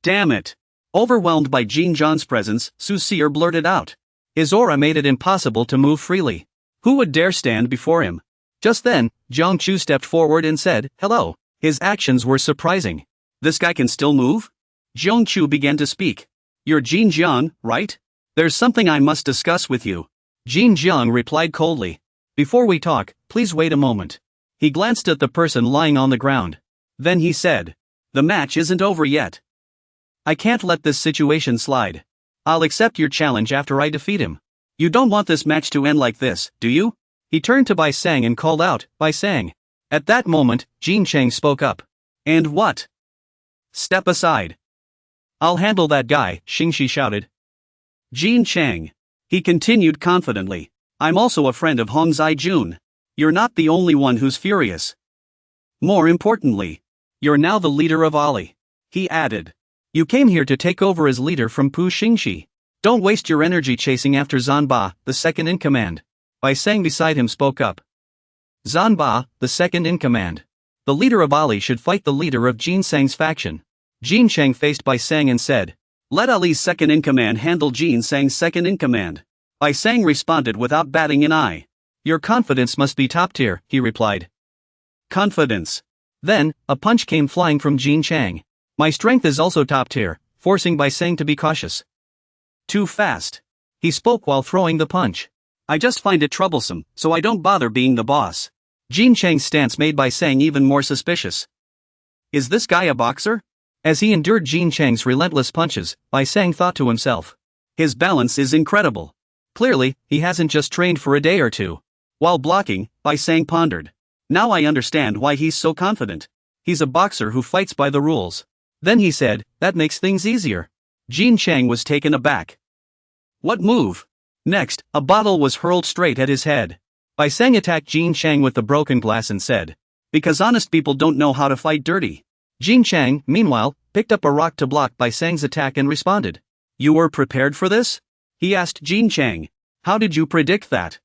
Damn it. Overwhelmed by Jin Jiang's presence, Su Seer blurted out. His aura made it impossible to move freely. Who would dare stand before him? Just then, Jiang Chu stepped forward and said, hello. His actions were surprising. This guy can still move? Jiang Chu began to speak. You're Jin Jiang, right? There's something I must discuss with you. Jin Jiang replied coldly. Before we talk, please wait a moment. He glanced at the person lying on the ground. Then he said, "The match isn't over yet. I can't let this situation slide. I'll accept your challenge after I defeat him. You don't want this match to end like this, do you?" He turned to Bai Sang and called out, "Bai Sang." At that moment, Jin Chang spoke up. "And what?" "Step aside. I'll handle that guy," Xingxi shouted. "Jin Chang," he continued confidently, "I'm also a friend of Hong Zai-jun. You're not the only one who's furious. More importantly, you're now the leader of Ali," he added. "You came here to take over as leader from Pu Xingxi. Don't waste your energy chasing after Zanba, the second in command." Bai Sang beside him spoke up. "Zanba, the second in command. The leader of Ali should fight the leader of Jin Sang's faction." Jin Chang faced Bai Sang and said, "Let Ali's second in command handle Jin Sang's second in command." Bai Sang responded without batting an eye. "Your confidence must be top tier," he replied. "Confidence." Then, a punch came flying from Jin Chang. "My strength is also top tier," forcing Bai Sang to be cautious. "Too fast," he spoke while throwing the punch. "I just find it troublesome, so I don't bother being the boss." Jin Chang's stance made Bai Sang even more suspicious. Is this guy a boxer? As he endured Jin Chang's relentless punches, Bai Sang thought to himself. His balance is incredible. Clearly, he hasn't just trained for a day or two. While blocking, Bai Sang pondered. Now I understand why he's so confident. He's a boxer who fights by the rules. Then he said, "That makes things easier." Jin Chang was taken aback. What move? Next, a bottle was hurled straight at his head. Bai Sang attacked Jin Chang with the broken glass and said, "Because honest people don't know how to fight dirty." Jin Chang, meanwhile, picked up a rock to block Bai Sang's attack and responded. "You were prepared for this?" he asked Jin Chang. "How did you predict that?"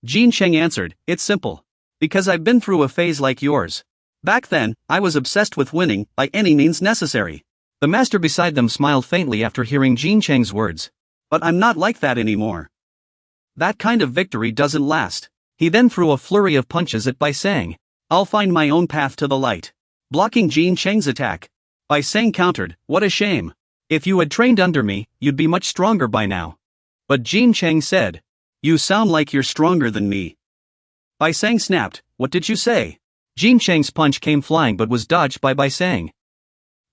Jin Chang answered, "It's simple. Because I've been through a phase like yours. Back then, I was obsessed with winning, by any means necessary." The master beside them smiled faintly after hearing Jin Chang's words. "But I'm not like that anymore. That kind of victory doesn't last." He then threw a flurry of punches at Bai Sang. "I'll find my own path to the light." Blocking Jin Chang's attack, Bai Sang countered, "What a shame. If you had trained under me, you'd be much stronger by now." But Jin Chang said, "You sound like you're stronger than me." Bai Sang snapped, "What did you say?" Jin Chang's punch came flying but was dodged by Bai Sang.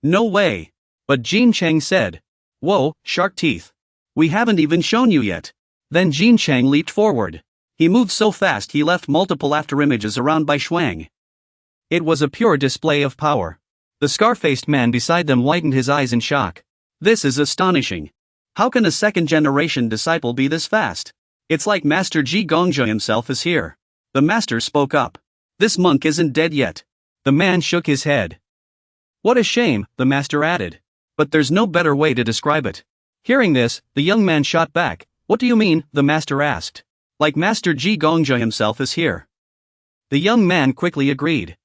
"No way." But Jin Chang said, "Whoa, shark teeth. We haven't even shown you yet." Then Jin Chang leaped forward. He moved so fast he left multiple afterimages around Bai Shuang. It was a pure display of power. The scar-faced man beside them widened his eyes in shock. "This is astonishing. How can a second-generation disciple be this fast? It's like Master Ji Gongja himself is here." The master spoke up. "This monk isn't dead yet." The man shook his head. "What a shame," the master added. "But there's no better way to describe it." Hearing this, the young man shot back. "What do you mean?" the master asked. "Like Master Ji Gongja himself is here." The young man quickly agreed.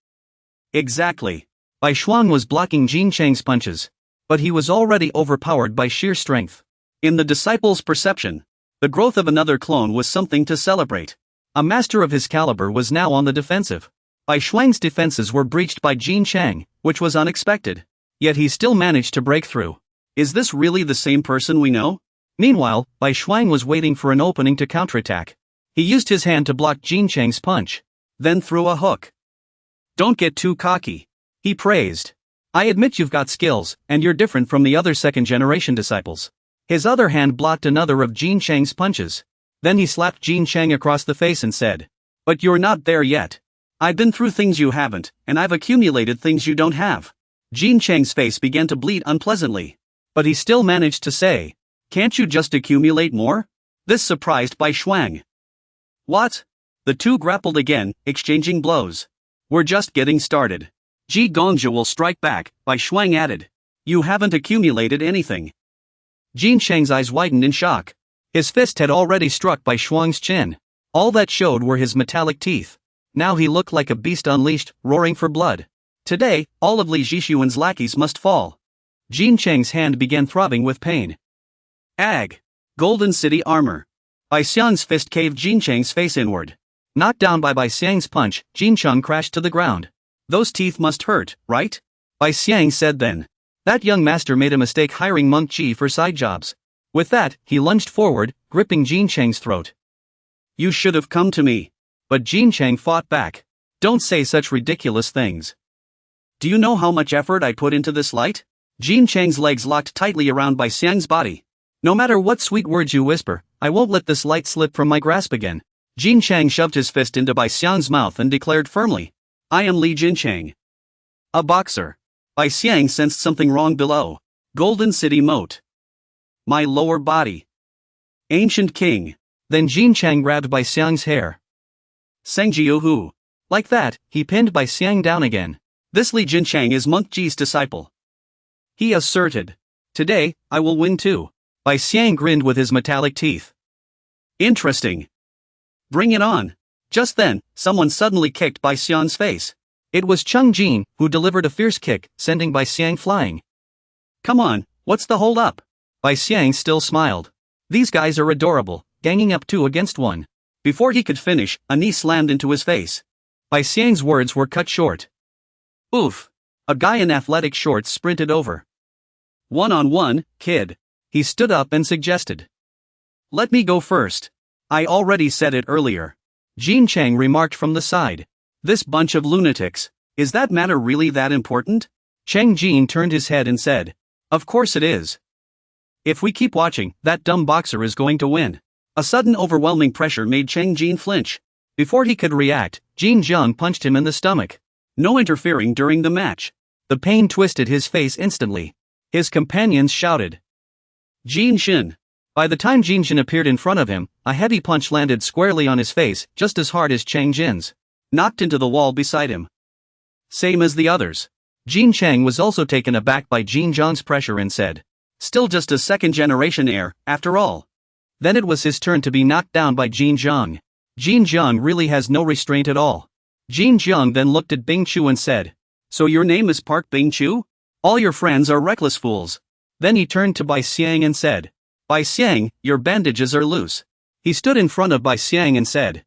Exactly. Bai Shuang was blocking Jin Chang's punches. But he was already overpowered by sheer strength. In the disciple's perception, the growth of another clone was something to celebrate. A master of his caliber was now on the defensive. Bai Shuang's defenses were breached by Jin Chang, which was unexpected. Yet he still managed to break through. Is this really the same person we know? Meanwhile, Bai Shuang was waiting for an opening to counterattack. He used his hand to block Jin Chang's punch. Then threw a hook. "Don't get too cocky," he praised. "I admit you've got skills, and you're different from the other second-generation disciples." His other hand blocked another of Jin Chang's punches. Then he slapped Jin Chang across the face and said, "But you're not there yet. I've been through things you haven't, and I've accumulated things you don't have." Jin Chang's face began to bleed unpleasantly. But he still managed to say, "Can't you just accumulate more?" This surprised Bai Shuang. "What?" The two grappled again, exchanging blows. "We're just getting started. Ji Gongja will strike back," Bai Shuang added. "You haven't accumulated anything." Jin Chang's eyes widened in shock. His fist had already struck Bai Shuang's chin. All that showed were his metallic teeth. Now he looked like a beast unleashed, roaring for blood. Today, all of Li Zhixuan's lackeys must fall. Jin Chang's hand began throbbing with pain. Ag! Golden City armor. Bai Xiang's fist caved Jin Chang's face inward. Knocked down by Bai Xiang's punch, Jin Chang crashed to the ground. "Those teeth must hurt, right?" Bai Xiang said then. That young master made a mistake hiring Monk Ji for side jobs. With that, he lunged forward, gripping Jin Chang's throat. "You should have come to me." But Jin Chang fought back. Don't say such ridiculous things. Do you know how much effort I put into this light? Jin Chang's legs locked tightly around Bai Xiang's body. No matter what sweet words you whisper, I won't let this light slip from my grasp again. Jin Chang shoved his fist into Bai Xiang's mouth and declared firmly, I am Li Jin Chang. A boxer. Bai Xiang sensed something wrong below. Golden City Moat. My lower body. Ancient King. Then Jin Chang grabbed Bai Xiang's hair. Sengjiu Hu. Like that, he pinned Bai Xiang down again. This Li Jin Chang is Monk Ji's disciple. He asserted. Today, I will win too. Bai Xiang grinned with his metallic teeth. Interesting. Bring it on. Just then, someone suddenly kicked Bai Xiang's face. It was Chung Jin, who delivered a fierce kick, sending Bai Xiang flying. Come on, what's the hold up? Bai Xiang still smiled. These guys are adorable, ganging up 2 against 1. Before he could finish, a knee slammed into his face. Bai Xiang's words were cut short. Oof. A guy in athletic shorts sprinted over. 1-on-1, kid. He stood up and suggested. Let me go first. I already said it earlier. Jin Chang remarked from the side. This bunch of lunatics. Is that matter really that important? Chang Jin turned his head and said. Of course it is. If we keep watching, that dumb boxer is going to win. A sudden overwhelming pressure made Chang Jin flinch. Before he could react, Jin Jiang punched him in the stomach. No interfering during the match. The pain twisted his face instantly. His companions shouted. Jin Shin. By the time Jin Shin appeared in front of him, a heavy punch landed squarely on his face, just as hard as Chang Jin's. Knocked into the wall beside him. Same as the others. Jin Chang was also taken aback by Jin Jiang's pressure and said. Still just a second-generation heir, after all. Then it was his turn to be knocked down by Jin Jiang. Jin Jiang really has no restraint at all. Jin Jiang then looked at Bing Chu and said. So your name is Park Bing Chu? All your friends are reckless fools. Then he turned to Bai Xiang and said. Bai Xiang, your bandages are loose. He stood in front of Bai Xiang and said.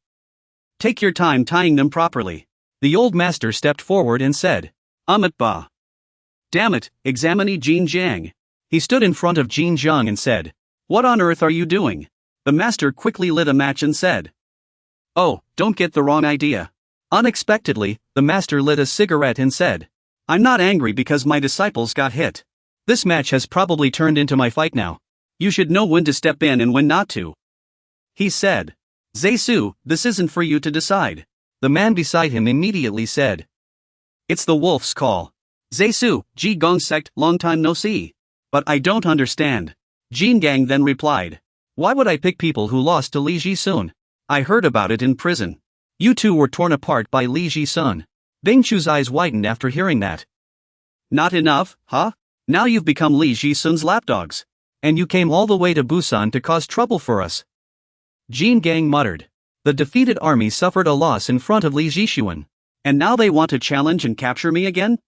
Take your time tying them properly. The old master stepped forward and said. Amit Ba. Damn it, examine Jin Jiang. He stood in front of Jin Jiang and said. What on earth are you doing? The master quickly lit a match and said. Oh, don't get the wrong idea. Unexpectedly, the master lit a cigarette and said. I'm not angry because my disciples got hit. This match has probably turned into my fight now. You should know when to step in and when not to. He said. Zaisu, this isn't for you to decide. The man beside him immediately said. It's the wolf's call. Zaisu, Ji Gong sect, long time no see. But I don't understand. Jin Gang then replied. Why would I pick people who lost to Li Ji-sun? I heard about it in prison. You two were torn apart by Li Ji-sun. Bing Chu's eyes widened after hearing that. Not enough, huh? Now you've become Li Ji-sun's lapdogs. And you came all the way to Busan to cause trouble for us. Jin Gang muttered. The defeated army suffered a loss in front of Li Ji-sun. And now they want to challenge and capture me again?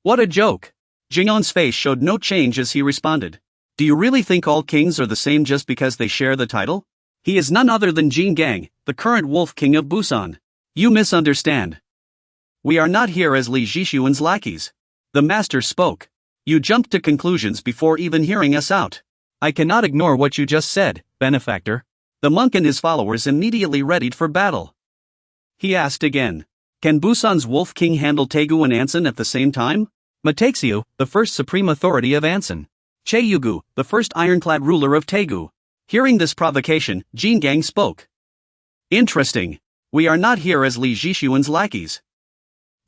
What a joke. Jingon's face showed no change as he responded. Do you really think all kings are the same just because they share the title? He is none other than Jin Gang, the current Wolf King of Busan. You misunderstand. We are not here as Li Jishuan's lackeys. The master spoke. You jumped to conclusions before even hearing us out. I cannot ignore what you just said, benefactor. The monk and his followers immediately readied for battle. He asked again. Can Busan's Wolf King handle Taegu and Anson at the same time? Metaxiu, the first supreme authority of Anson. Cheyugu, the first ironclad ruler of Taegu. Hearing this provocation, Jin Gang spoke. Interesting. We are not here as Li Jishuan's lackeys.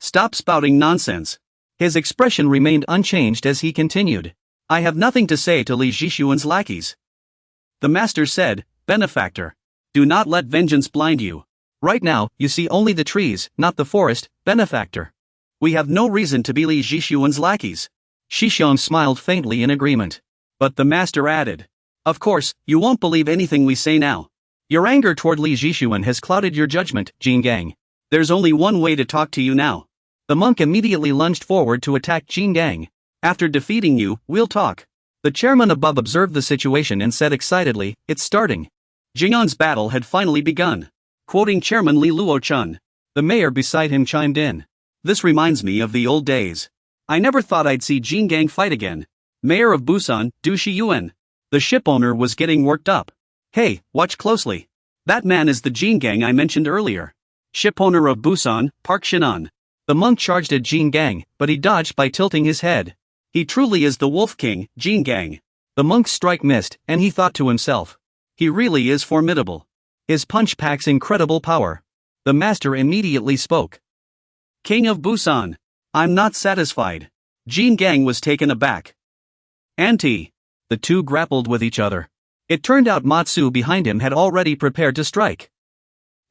Stop spouting nonsense. His expression remained unchanged as he continued. I have nothing to say to Li Jishuan's lackeys. The master said, benefactor. Do not let vengeance blind you. Right now, you see only the trees, not the forest, benefactor. We have no reason to be Li Jishuan's lackeys. Shishong smiled faintly in agreement. But the master added. Of course, you won't believe anything we say now. Your anger toward Li Jishuan has clouded your judgment, Jin Gang. There's only one way to talk to you now. The monk immediately lunged forward to attack Jin Gang. After defeating you, we'll talk. The chairman above observed the situation and said excitedly, it's starting. Jingon's battle had finally begun. Quoting Chairman Li Luo-chun. The mayor beside him chimed in. This reminds me of the old days. I never thought I'd see Jin Gang fight again. Mayor of Busan, Du Shiyuan. The ship owner was getting worked up. Hey, watch closely. That man is the Jin Gang I mentioned earlier. shipowner of Busan, Park Shinan. The monk charged at Jin Gang, but he dodged by tilting his head. He truly is the Wolf King, Jin Gang. The monk's strike missed, and he thought to himself. He really is formidable. His punch packs incredible power. The master immediately spoke. King of Busan. I'm not satisfied. Jin Gang was taken aback. Auntie. The two grappled with each other. It turned out Matsu behind him had already prepared to strike.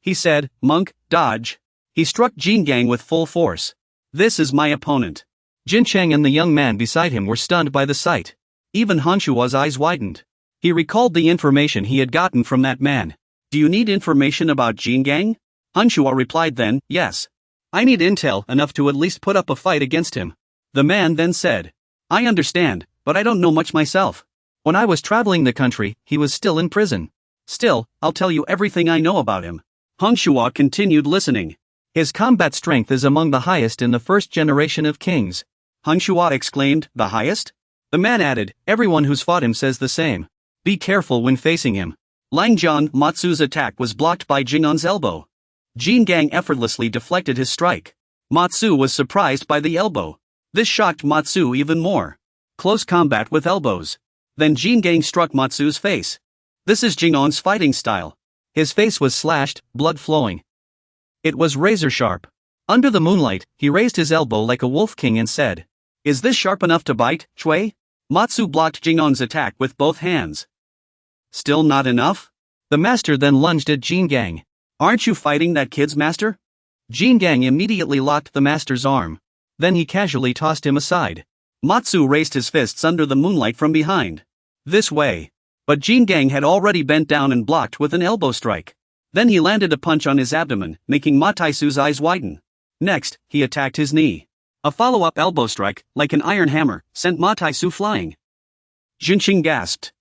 He said, Monk, dodge. He struck Jin Gang with full force. This is my opponent. Jin Cheng and the young man beside him were stunned by the sight. Even Hanshua's eyes widened. He recalled the information he had gotten from that man. Do you need information about Jin Gang? Hanshua replied then, yes. I need intel enough to at least put up a fight against him. The man then said. I understand, but I don't know much myself. When I was traveling the country, he was still in prison. Still, I'll tell you everything I know about him. Hanshua continued listening. His combat strength is among the highest in the first generation of kings. Hanshua exclaimed, the highest? The man added, everyone who's fought him says the same. Be careful when facing him. Langjian Matsu's attack was blocked by Jingnan's elbow. Jin Gang effortlessly deflected his strike. Matsu was surprised by the elbow. This shocked Matsu even more. Close combat with elbows. Then Jin Gang struck Matsu's face. This is Jingnan's fighting style. His face was slashed, blood flowing. It was razor sharp. Under the moonlight, he raised his elbow like a wolf king and said, is this sharp enough to bite, Chui? Matsu blocked Jingnan's attack with both hands. Still not enough? The master then lunged at Jin Gang. Aren't you fighting that kid's master? Jin Gang immediately locked the master's arm. Then he casually tossed him aside. Matsu raised his fists under the moonlight from behind. This way. But Jin Gang had already bent down and blocked with an elbow strike. Then he landed a punch on his abdomen, making Mataisu's eyes widen. Next, he attacked his knee. A follow-up elbow strike, like an iron hammer, sent Mataisu flying. Jinqing gasped.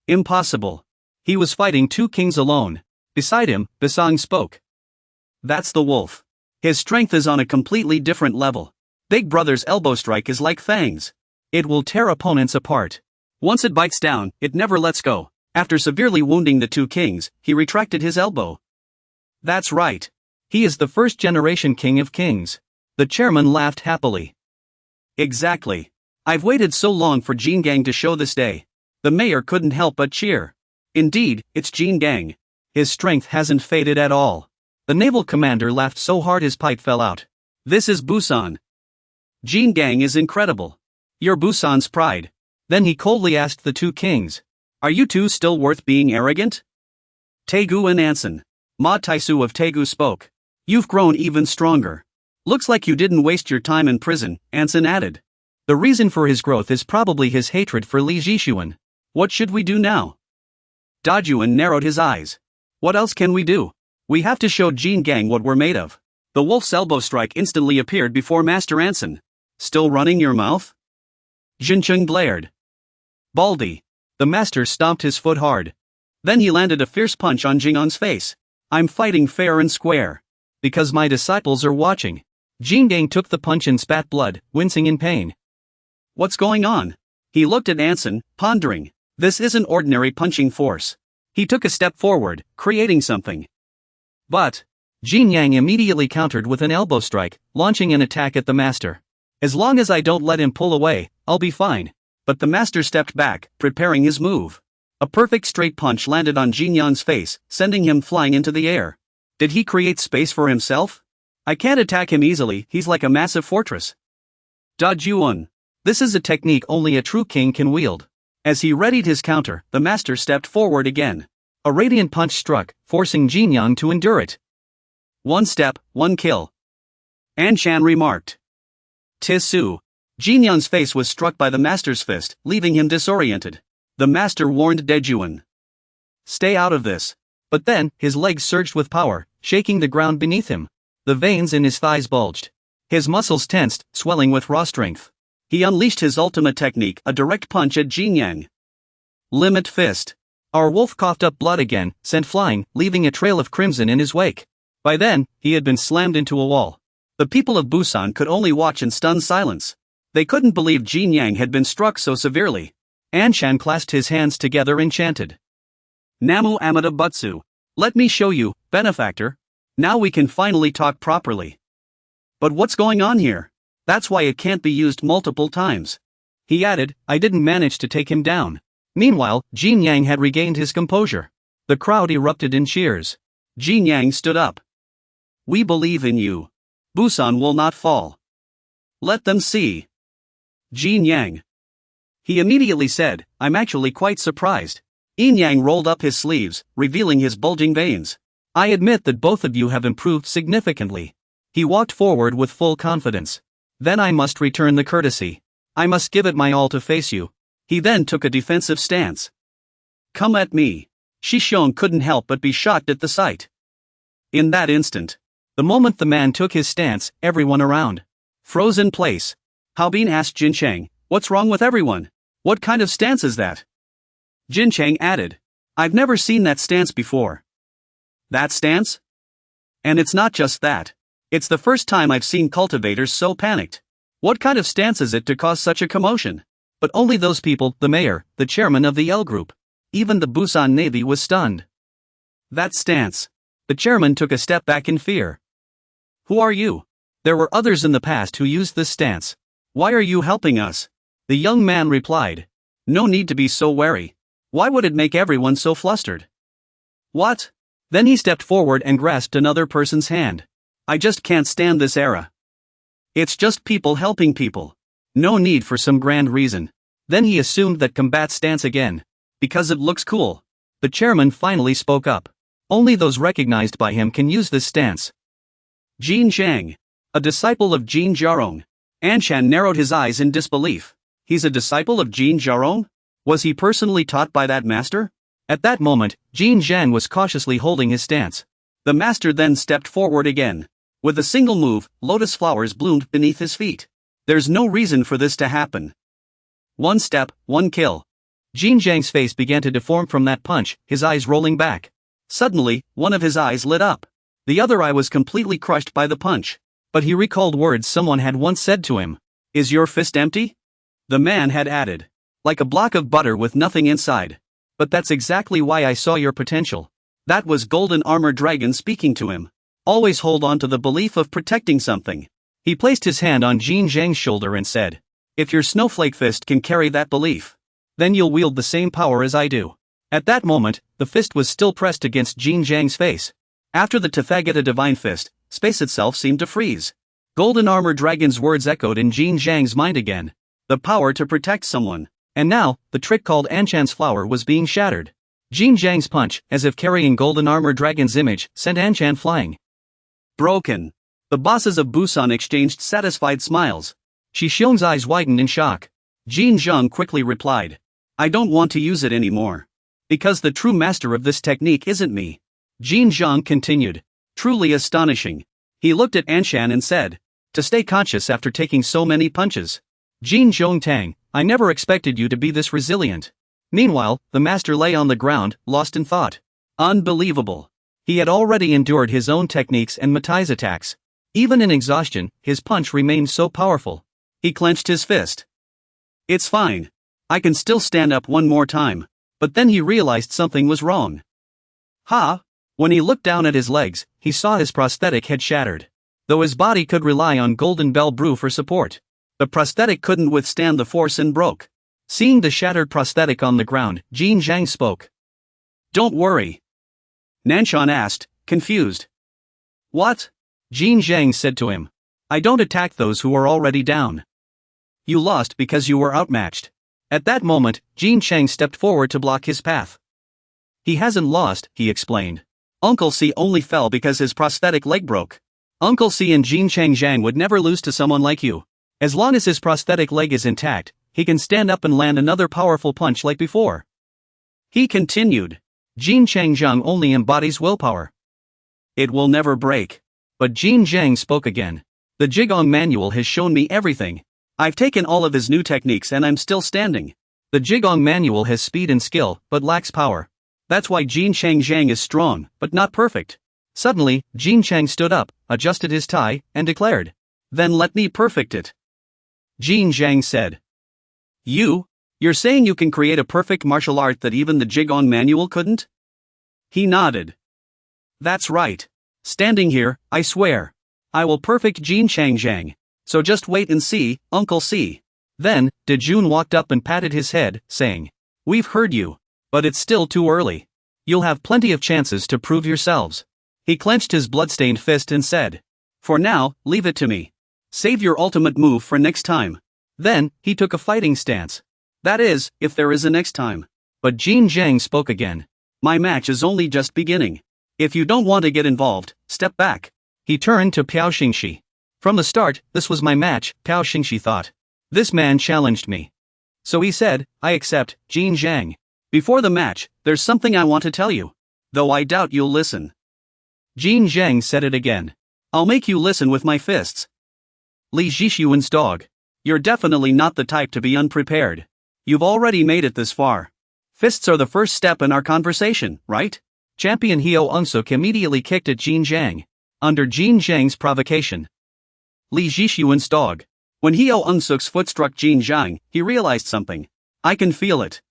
Impossible. He was fighting two kings alone. Beside him, Bisang spoke. That's the wolf. His strength is on a completely different level. Big Brother's elbow strike is like fangs. It will tear opponents apart. Once it bites down, it never lets go. After severely wounding the two kings, he retracted his elbow. That's right. He is the first generation king of kings. The chairman laughed happily. Exactly. I've waited so long for Jin Gang to show this day. The mayor couldn't help but cheer. Indeed, it's Jin Gang. His strength hasn't faded at all. The naval commander laughed so hard his pipe fell out. This is Busan. Jin Gang is incredible. You're Busan's pride. Then he coldly asked the two kings. Are you two still worth being arrogant? Taegu and Anson. Ma Taisu of Taegu spoke. You've grown even stronger. Looks like you didn't waste your time in prison, Anson added. The reason for his growth is probably his hatred for Li Jishuan. What should we do now? Dajuan narrowed his eyes. What else can we do? We have to show Jin Gang what we're made of. The wolf's elbow strike instantly appeared before Master Anson. Still running your mouth? Jincheng glared. Baldy. The master stomped his foot hard. Then he landed a fierce punch on Jingnan's face. I'm fighting fair and square. Because my disciples are watching. Jin Gang took the punch and spat blood, wincing in pain. What's going on? He looked at Anson, pondering. This isn't ordinary punching force. He took a step forward, creating something. But Jin Yang immediately countered with an elbow strike, launching an attack at the master. As long as I don't let him pull away, I'll be fine. But the master stepped back, preparing his move. A perfect straight punch landed on Jin Yang's face, sending him flying into the air. Did he create space for himself? I can't attack him easily, he's like a massive fortress. Da Juan. This is a technique only a true king can wield. As he readied his counter, the master stepped forward again. A radiant punch struck, forcing Jin Yang to endure it. One step, one kill. Anshan remarked. Tisu. Jin Yang's face was struck by the master's fist, leaving him disoriented. The master warned Dejuan. Stay out of this. But then, his legs surged with power, shaking the ground beneath him. The veins in his thighs bulged. His muscles tensed, swelling with raw strength. He unleashed his ultimate technique, a direct punch at Jin Yang. Limit fist. Our wolf coughed up blood again, sent flying, leaving a trail of crimson in his wake. By then, he had been slammed into a wall. The people of Busan could only watch in stunned silence. They couldn't believe Jin Yang had been struck so severely. Anshan clasped his hands together enchanted. Namu Amida Butsu. Let me show you, benefactor. Now we can finally talk properly. But what's going on here? That's why it can't be used multiple times. He added, I didn't manage to take him down. Meanwhile, Jin Yang had regained his composure. The crowd erupted in cheers. Jin Yang stood up. We believe in you. Busan will not fall. Let them see. Jin Yang. He immediately said, I'm actually quite surprised. Yin Yang rolled up his sleeves, revealing his bulging veins. I admit that both of you have improved significantly. He walked forward with full confidence. Then I must return the courtesy. I must give it my all to face you. He then took a defensive stance. Come at me. Shishong couldn't help but be shocked at the sight. In that instant, the moment the man took his stance, everyone around froze in place. Haobin asked Jin Chang, what's wrong with everyone? What kind of stance is that? Jin Chang added, I've never seen that stance before. That stance? And it's not just that. It's the first time I've seen cultivators so panicked. What kind of stance is it to cause such a commotion? But only those people, the mayor, the chairman of the L group. Even the Busan Navy was stunned. That stance. The chairman took a step back in fear. Who are you? There were others in the past who used this stance. Why are you helping us? The young man replied. No need to be so wary. Why would it make everyone so flustered? What? Then he stepped forward and grasped another person's hand. I just can't stand this era. It's just people helping people. No need for some grand reason. Then he assumed that combat stance again. Because it looks cool. The chairman finally spoke up. Only those recognized by him can use this stance. Jin Zhang. A disciple of Jin Jiarong. Anshan narrowed his eyes in disbelief. He's a disciple of Jin Jiarong? Was he personally taught by that master? At that moment, Jin Zhang was cautiously holding his stance. The master then stepped forward again. With a single move, lotus flowers bloomed beneath his feet. There's no reason for this to happen. One step, one kill. Jin Zhang's face began to deform from that punch, his eyes rolling back. Suddenly, one of his eyes lit up. The other eye was completely crushed by the punch. But he recalled words someone had once said to him. Is your fist empty? The man had added. Like a block of butter with nothing inside. But that's exactly why I saw your potential. That was Golden Armor Dragon speaking to him. Always hold on to the belief of protecting something. He placed his hand on Jin Zhang's shoulder and said, if your snowflake fist can carry that belief, then you'll wield the same power as I do. At that moment, the fist was still pressed against Jin Zhang's face. After the Tathagata Divine Fist, space itself seemed to freeze. Golden Armor Dragon's words echoed in Jin Zhang's mind again. The power to protect someone. And now, the trick called Anshan's flower was being shattered. Jin Zhang's punch, as if carrying Golden Armor Dragon's image, sent Anshan flying. Broken. The bosses of Busan exchanged satisfied smiles. Shishong's eyes widened in shock. Jin Zhang quickly replied. I don't want to use it anymore. Because the true master of this technique isn't me. Jin Zhang continued. Truly astonishing. He looked at Anshan and said. To stay conscious after taking so many punches. Jin Zhongtang, I never expected you to be this resilient. Meanwhile, the master lay on the ground, lost in thought. Unbelievable. He had already endured his own techniques and Matai's attacks. Even in exhaustion, his punch remained so powerful. He clenched his fist. It's fine. I can still stand up one more time. But then he realized something was wrong. When he looked down at his legs, he saw his prosthetic had shattered. Though his body could rely on Golden Bell Brew for support, the prosthetic couldn't withstand the force and broke. Seeing the shattered prosthetic on the ground, Jin Zhang spoke. Don't worry. Nanshan asked, confused. What? Jin Zhang said to him. I don't attack those who are already down. You lost because you were outmatched. At that moment, Jin Chang stepped forward to block his path. He hasn't lost, he explained. Uncle C only fell because his prosthetic leg broke. Uncle C and Jin Chang Zhang would never lose to someone like you. As long as his prosthetic leg is intact, he can stand up and land another powerful punch like before. He continued. Jin Chang Zhang only embodies willpower. It will never break. But Jin Zhang spoke again. The Jigong manual has shown me everything. I've taken all of his new techniques and I'm still standing. The Jigong manual has speed and skill, but lacks power. That's why Jin Chang Zhang is strong, but not perfect. Suddenly, Jin Chang stood up, adjusted his tie, and declared. Then let me perfect it. Jin Zhang said. You're saying you can create a perfect martial art that even the Jigong manual couldn't? He nodded. That's right. Standing here, I swear. I will perfect Jin Chang Zhang. So just wait and see, Uncle C. Then, Dejun walked up and patted his head, saying, "We've heard you. But it's still too early. You'll have plenty of chances to prove yourselves." He clenched his bloodstained fist and said, "For now, leave it to me. Save your ultimate move for next time." Then, he took a fighting stance. That is, if there is a next time. But Jin Zhang spoke again. "My match is only just beginning. If you don't want to get involved, step back." He turned to Piao Xingxi. From the start, this was my match, Piao Xingxi thought. This man challenged me. So he said, "I accept, Jin Zhang. Before the match, there's something I want to tell you. Though I doubt you'll listen." Jin Zhang said it again. "I'll make you listen with my fists." Li Zhixuan's dog. You're definitely not the type to be unprepared. You've already made it this far. Fists are the first step in our conversation, right? Champion Hyo Unsuk immediately kicked at Jin Zhang. Under Jin Zhang's provocation. Li Zhixuan's dog. When Hyo Unsuk's foot struck Jin Zhang, he realized something. I can feel it.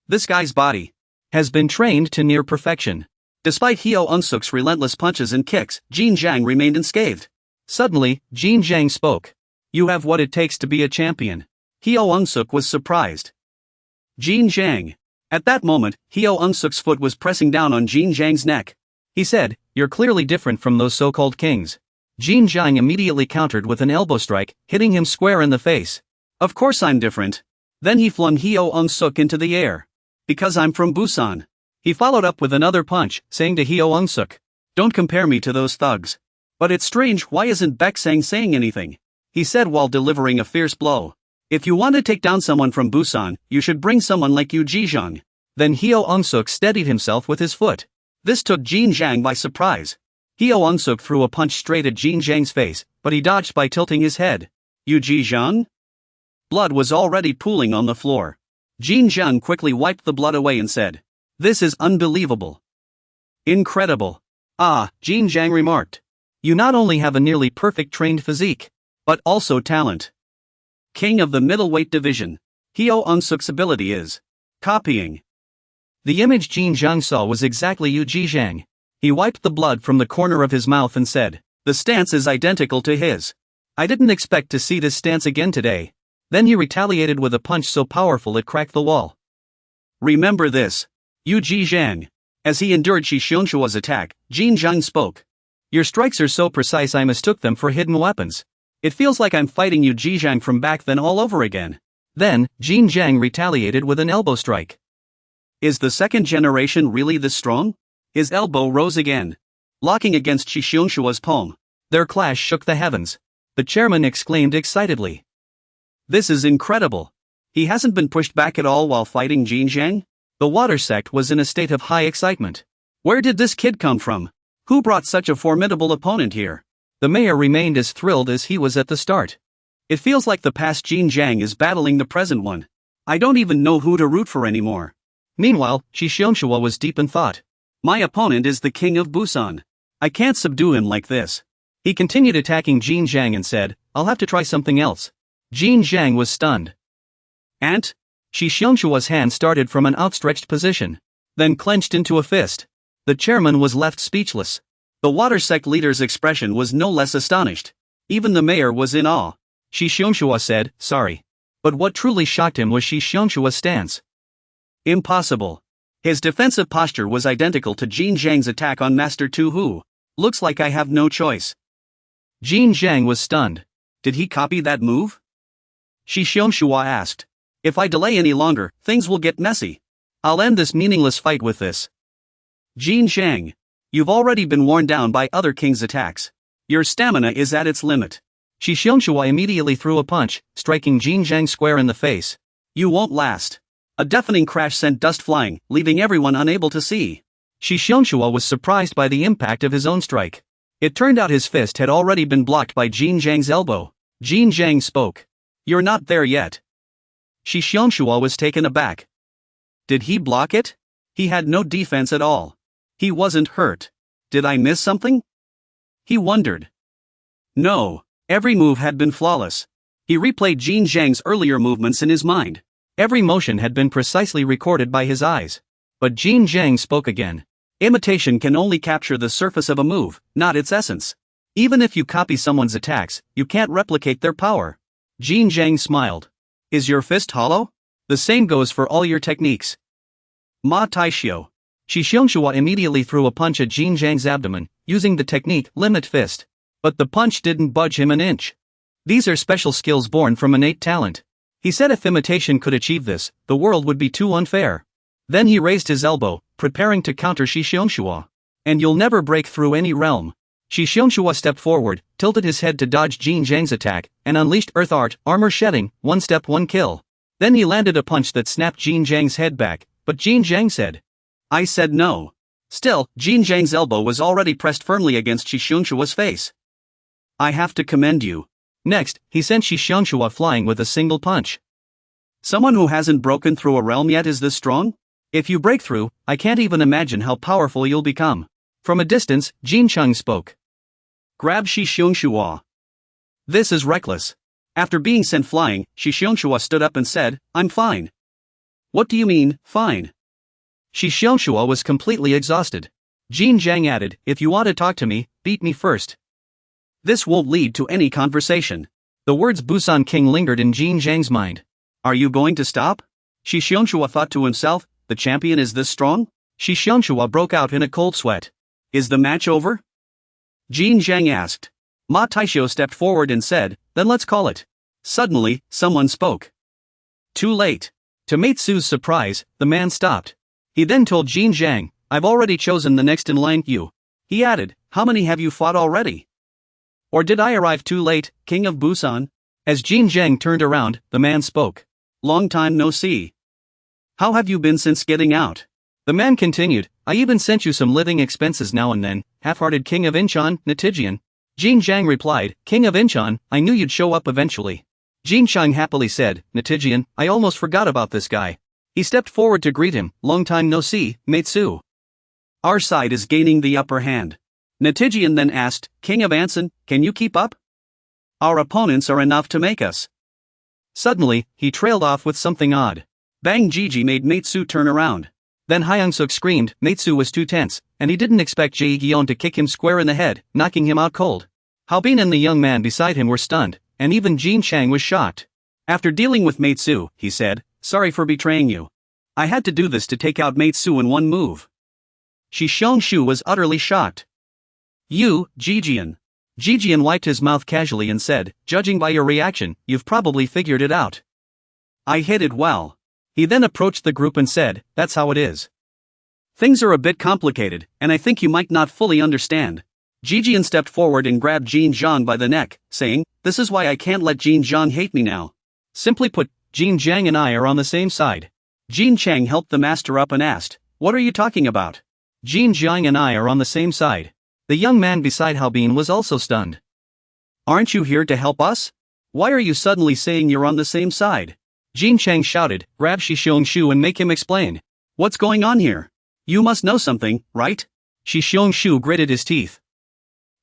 This guy's body has been trained to near perfection. Despite Hyo Unsuk's relentless punches and kicks, Jin Zhang remained unscathed. Suddenly, Jin Zhang spoke. You have what it takes to be a champion. Hyo Unsuk was surprised. Jin Zhang. At that moment, Hyo Unsuk's foot was pressing down on Jin Zhang's neck. He said, "You're clearly different from those so-called kings." Jin Zhang immediately countered with an elbow strike, hitting him square in the face. "Of course I'm different." Then he flung Hyo Unsuk into the air. "Because I'm from Busan." He followed up with another punch, saying to Hyo Unsuk, "Don't compare me to those thugs." "But it's strange, why isn't Baeksang saying anything?" he said while delivering a fierce blow. "If you want to take down someone from Busan, you should bring someone like Yu Jizhang." Then Hyo Unsuk steadied himself with his foot. This took Jin Zhang by surprise. Hyo Unsuk threw a punch straight at Jin Zhang's face, but he dodged by tilting his head. Yu Jizhang? Blood was already pooling on the floor. Jin Zhang quickly wiped the blood away and said, "This is unbelievable. Incredible." "Ah," Jin Zhang remarked. "You not only have a nearly perfect trained physique, but also talent. King of the middleweight division. Hyo Unsuk's ability is copying." The image Jin Zhang saw was exactly Yu Jizhang. He wiped the blood from the corner of his mouth and said, "The stance is identical to his. I didn't expect to see this stance again today." Then he retaliated with a punch so powerful it cracked the wall. "Remember this. Yu Jizhang." As he endured Shi Xiongxua's attack, Jin Zhang spoke. "Your strikes are so precise I mistook them for hidden weapons. It feels like I'm fighting Yu Jizhang from back then all over again." Then, Jin Zhang retaliated with an elbow strike. Is the second generation really this strong? His elbow rose again, locking against Shi Xiongxua's palm. Their clash shook the heavens. The chairman exclaimed excitedly. "This is incredible. He hasn't been pushed back at all while fighting Jin Zhang?" The water sect was in a state of high excitement. Where did this kid come from? Who brought such a formidable opponent here? The mayor remained as thrilled as he was at the start. It feels like the past Jin Zhang is battling the present one. I don't even know who to root for anymore. Meanwhile, Shi Xiongxua was deep in thought. My opponent is the king of Busan. I can't subdue him like this. He continued attacking Jin Zhang and said, "I'll have to try something else." Jin Zhang was stunned. "Ant?" Shi Xiongxua's hand started from an outstretched position, then clenched into a fist. The chairman was left speechless. The water sect leader's expression was no less astonished. Even the mayor was in awe. Shi Xiongxua said, "Sorry." But what truly shocked him was Shi Xiongxua's stance. Impossible. His defensive posture was identical to Jin Zhang's attack on Master Tu Hu. Looks like I have no choice. Jin Zhang was stunned. Did he copy that move? Shi Xiongxua asked. If I delay any longer, things will get messy. I'll end this meaningless fight with this. Jin Zhang. You've already been worn down by other kings' attacks. Your stamina is at its limit. Shi Xiongxua immediately threw a punch, striking Jin Zhang square in the face. You won't last. A deafening crash sent dust flying, leaving everyone unable to see. Shi Xiongxua was surprised by the impact of his own strike. It turned out his fist had already been blocked by Jin Zhang's elbow. Jin Zhang spoke. You're not there yet. Shi Xiongxua was taken aback. Did he block it? He had no defense at all. He wasn't hurt. Did I miss something? He wondered. No, every move had been flawless. He replayed Jin Zhang's earlier movements in his mind. Every motion had been precisely recorded by his eyes. But Jin Zhang spoke again. Imitation can only capture the surface of a move, not its essence. Even if you copy someone's attacks, you can't replicate their power. Jin Jiang smiled. Is your fist hollow? The same goes for all your techniques. Ma Taishio. Shi Xiongshua immediately threw a punch at Jin Jiang's abdomen, using the technique Limit Fist. But the punch didn't budge him an inch. These are special skills born from innate talent. He said if imitation could achieve this, the world would be too unfair. Then he raised his elbow, preparing to counter Shi Xiongshua. And you'll never break through any realm. Shi Xiongshua stepped forward, tilted his head to dodge Jin Jiang's attack, and unleashed Earth Art, armor shedding, one step one kill. Then he landed a punch that snapped Jin Jiang's head back, but Jin Jiang said, I said no. Still, Jin Jiang's elbow was already pressed firmly against Shi Xiongchua's face. I have to commend you. Next, he sent Shi Xiongshua flying with a single punch. Someone who hasn't broken through a realm yet is this strong? If you break through, I can't even imagine how powerful you'll become. From a distance, Jin Cheng spoke. Grab Shi Xiongshua. This is reckless. After being sent flying, Shi Xiongshua stood up and said, I'm fine. What do you mean, fine? Shi Xiongshua was completely exhausted. Jin Jiang added, if you want to talk to me, beat me first. This won't lead to any conversation. The words Busan King lingered in Jin Jiang's mind. Are you going to stop? Shi Xiongshua thought to himself, the champion is this strong? Shi Xiongshua broke out in a cold sweat. Is the match over? Jin Jiang asked. Ma Taishio stepped forward and said, then let's call it. Suddenly, someone spoke. Too late. To Meitsu's surprise, the man stopped. He then told Jin Jiang, I've already chosen the next in line, you. He added, how many have you fought already? Or did I arrive too late, King of Busan? As Jin Jiang turned around, the man spoke. Long time no see. How have you been since getting out? The man continued, I even sent you some living expenses now and then, half-hearted King of Incheon, Nitijian. Jin Jiang replied, King of Incheon, I knew you'd show up eventually. Jin Cheng happily said, Nitijian, I almost forgot about this guy. He stepped forward to greet him, long time no see, Meitsu. Our side is gaining the upper hand. Nitijian then asked, King of Anson, can you keep up? Our opponents are enough to make us. Suddenly, he trailed off with something odd. Bang Jiji made Meitsu turn around. Then Hyung-suk screamed, Meitsu was too tense, and he didn't expect Jae-gyeon to kick him square in the head, knocking him out cold. Haobin and the young man beside him were stunned, and even Jin Chang was shocked. After dealing with Meitsu, he said, sorry for betraying you. I had to do this to take out Meitsu in one move. Shi Xiongxu was utterly shocked. You, Jijian. Jijian wiped his mouth casually and said, judging by your reaction, you've probably figured it out. I hit it well. He then approached the group and said, that's how it is. Things are a bit complicated, and I think you might not fully understand. Jijian stepped forward and grabbed Jin Jiang by the neck, saying, this is why I can't let Jin Jiang hate me now. Simply put, Jin Jiang and I are on the same side. Jin Chang helped the master up and asked, what are you talking about? Jin Jiang and I are on the same side. The young man beside Haobin was also stunned. Aren't you here to help us? Why are you suddenly saying you're on the same side? Jin Chang shouted, grab Shi Xiongxu and make him explain. What's going on here? You must know something, right? Shi Xiongxu gritted his teeth.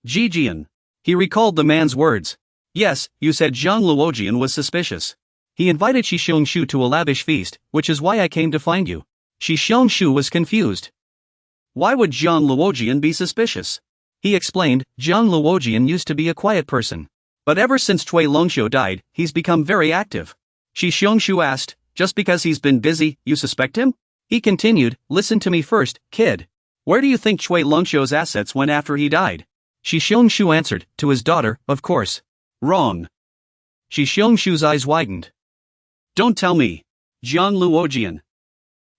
Jijian. He recalled the man's words. Yes, you said Zhang Luojian was suspicious. He invited Shi Xiongxu to a lavish feast, which is why I came to find you. Shi Xiongxu was confused. Why would Zhang Luojian be suspicious? He explained, Zhang Luojian used to be a quiet person. But ever since Cui Longxiu died, he's become very active. Shi Xiongxu asked, just because he's been busy, you suspect him? He continued, listen to me first, kid. Where do you think Cui Longxiu's assets went after he died? Shi Xiongxu answered, to his daughter, of course. Wrong. Shi Xiongxu's eyes widened. Don't tell me. Zhang Luojian.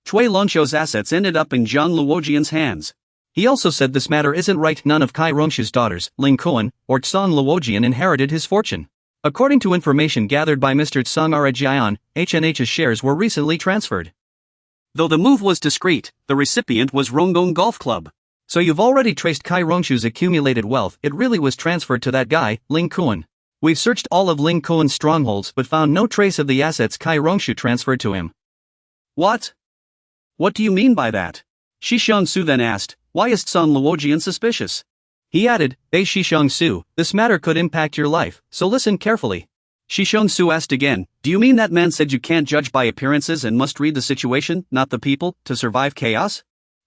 Cui Longxiu's assets ended up in Zhang Luojian's hands. He also said this matter isn't right. None of Kai Rongshu's daughters, Ling Kuan, or Tsang Luojian inherited his fortune. According to information gathered by Mr. Tsang Arajian, H&H's shares were recently transferred. Though the move was discreet, the recipient was Rongong Golf Club. So you've already traced Kai Rongshu's accumulated wealth. It really was transferred to that guy, Ling Kuan. We've searched all of Ling Kuan's strongholds but found no trace of the assets Kai Rongshu transferred to him. What? What do you mean by that? Shi Xiongsu then asked, why is Tsang Luojian suspicious? He added, Shi Xiongsu, this matter could impact your life, so listen carefully. Shi Xiongsu asked again, do you mean that man said you can't judge by appearances and must read the situation, not the people, to survive chaos?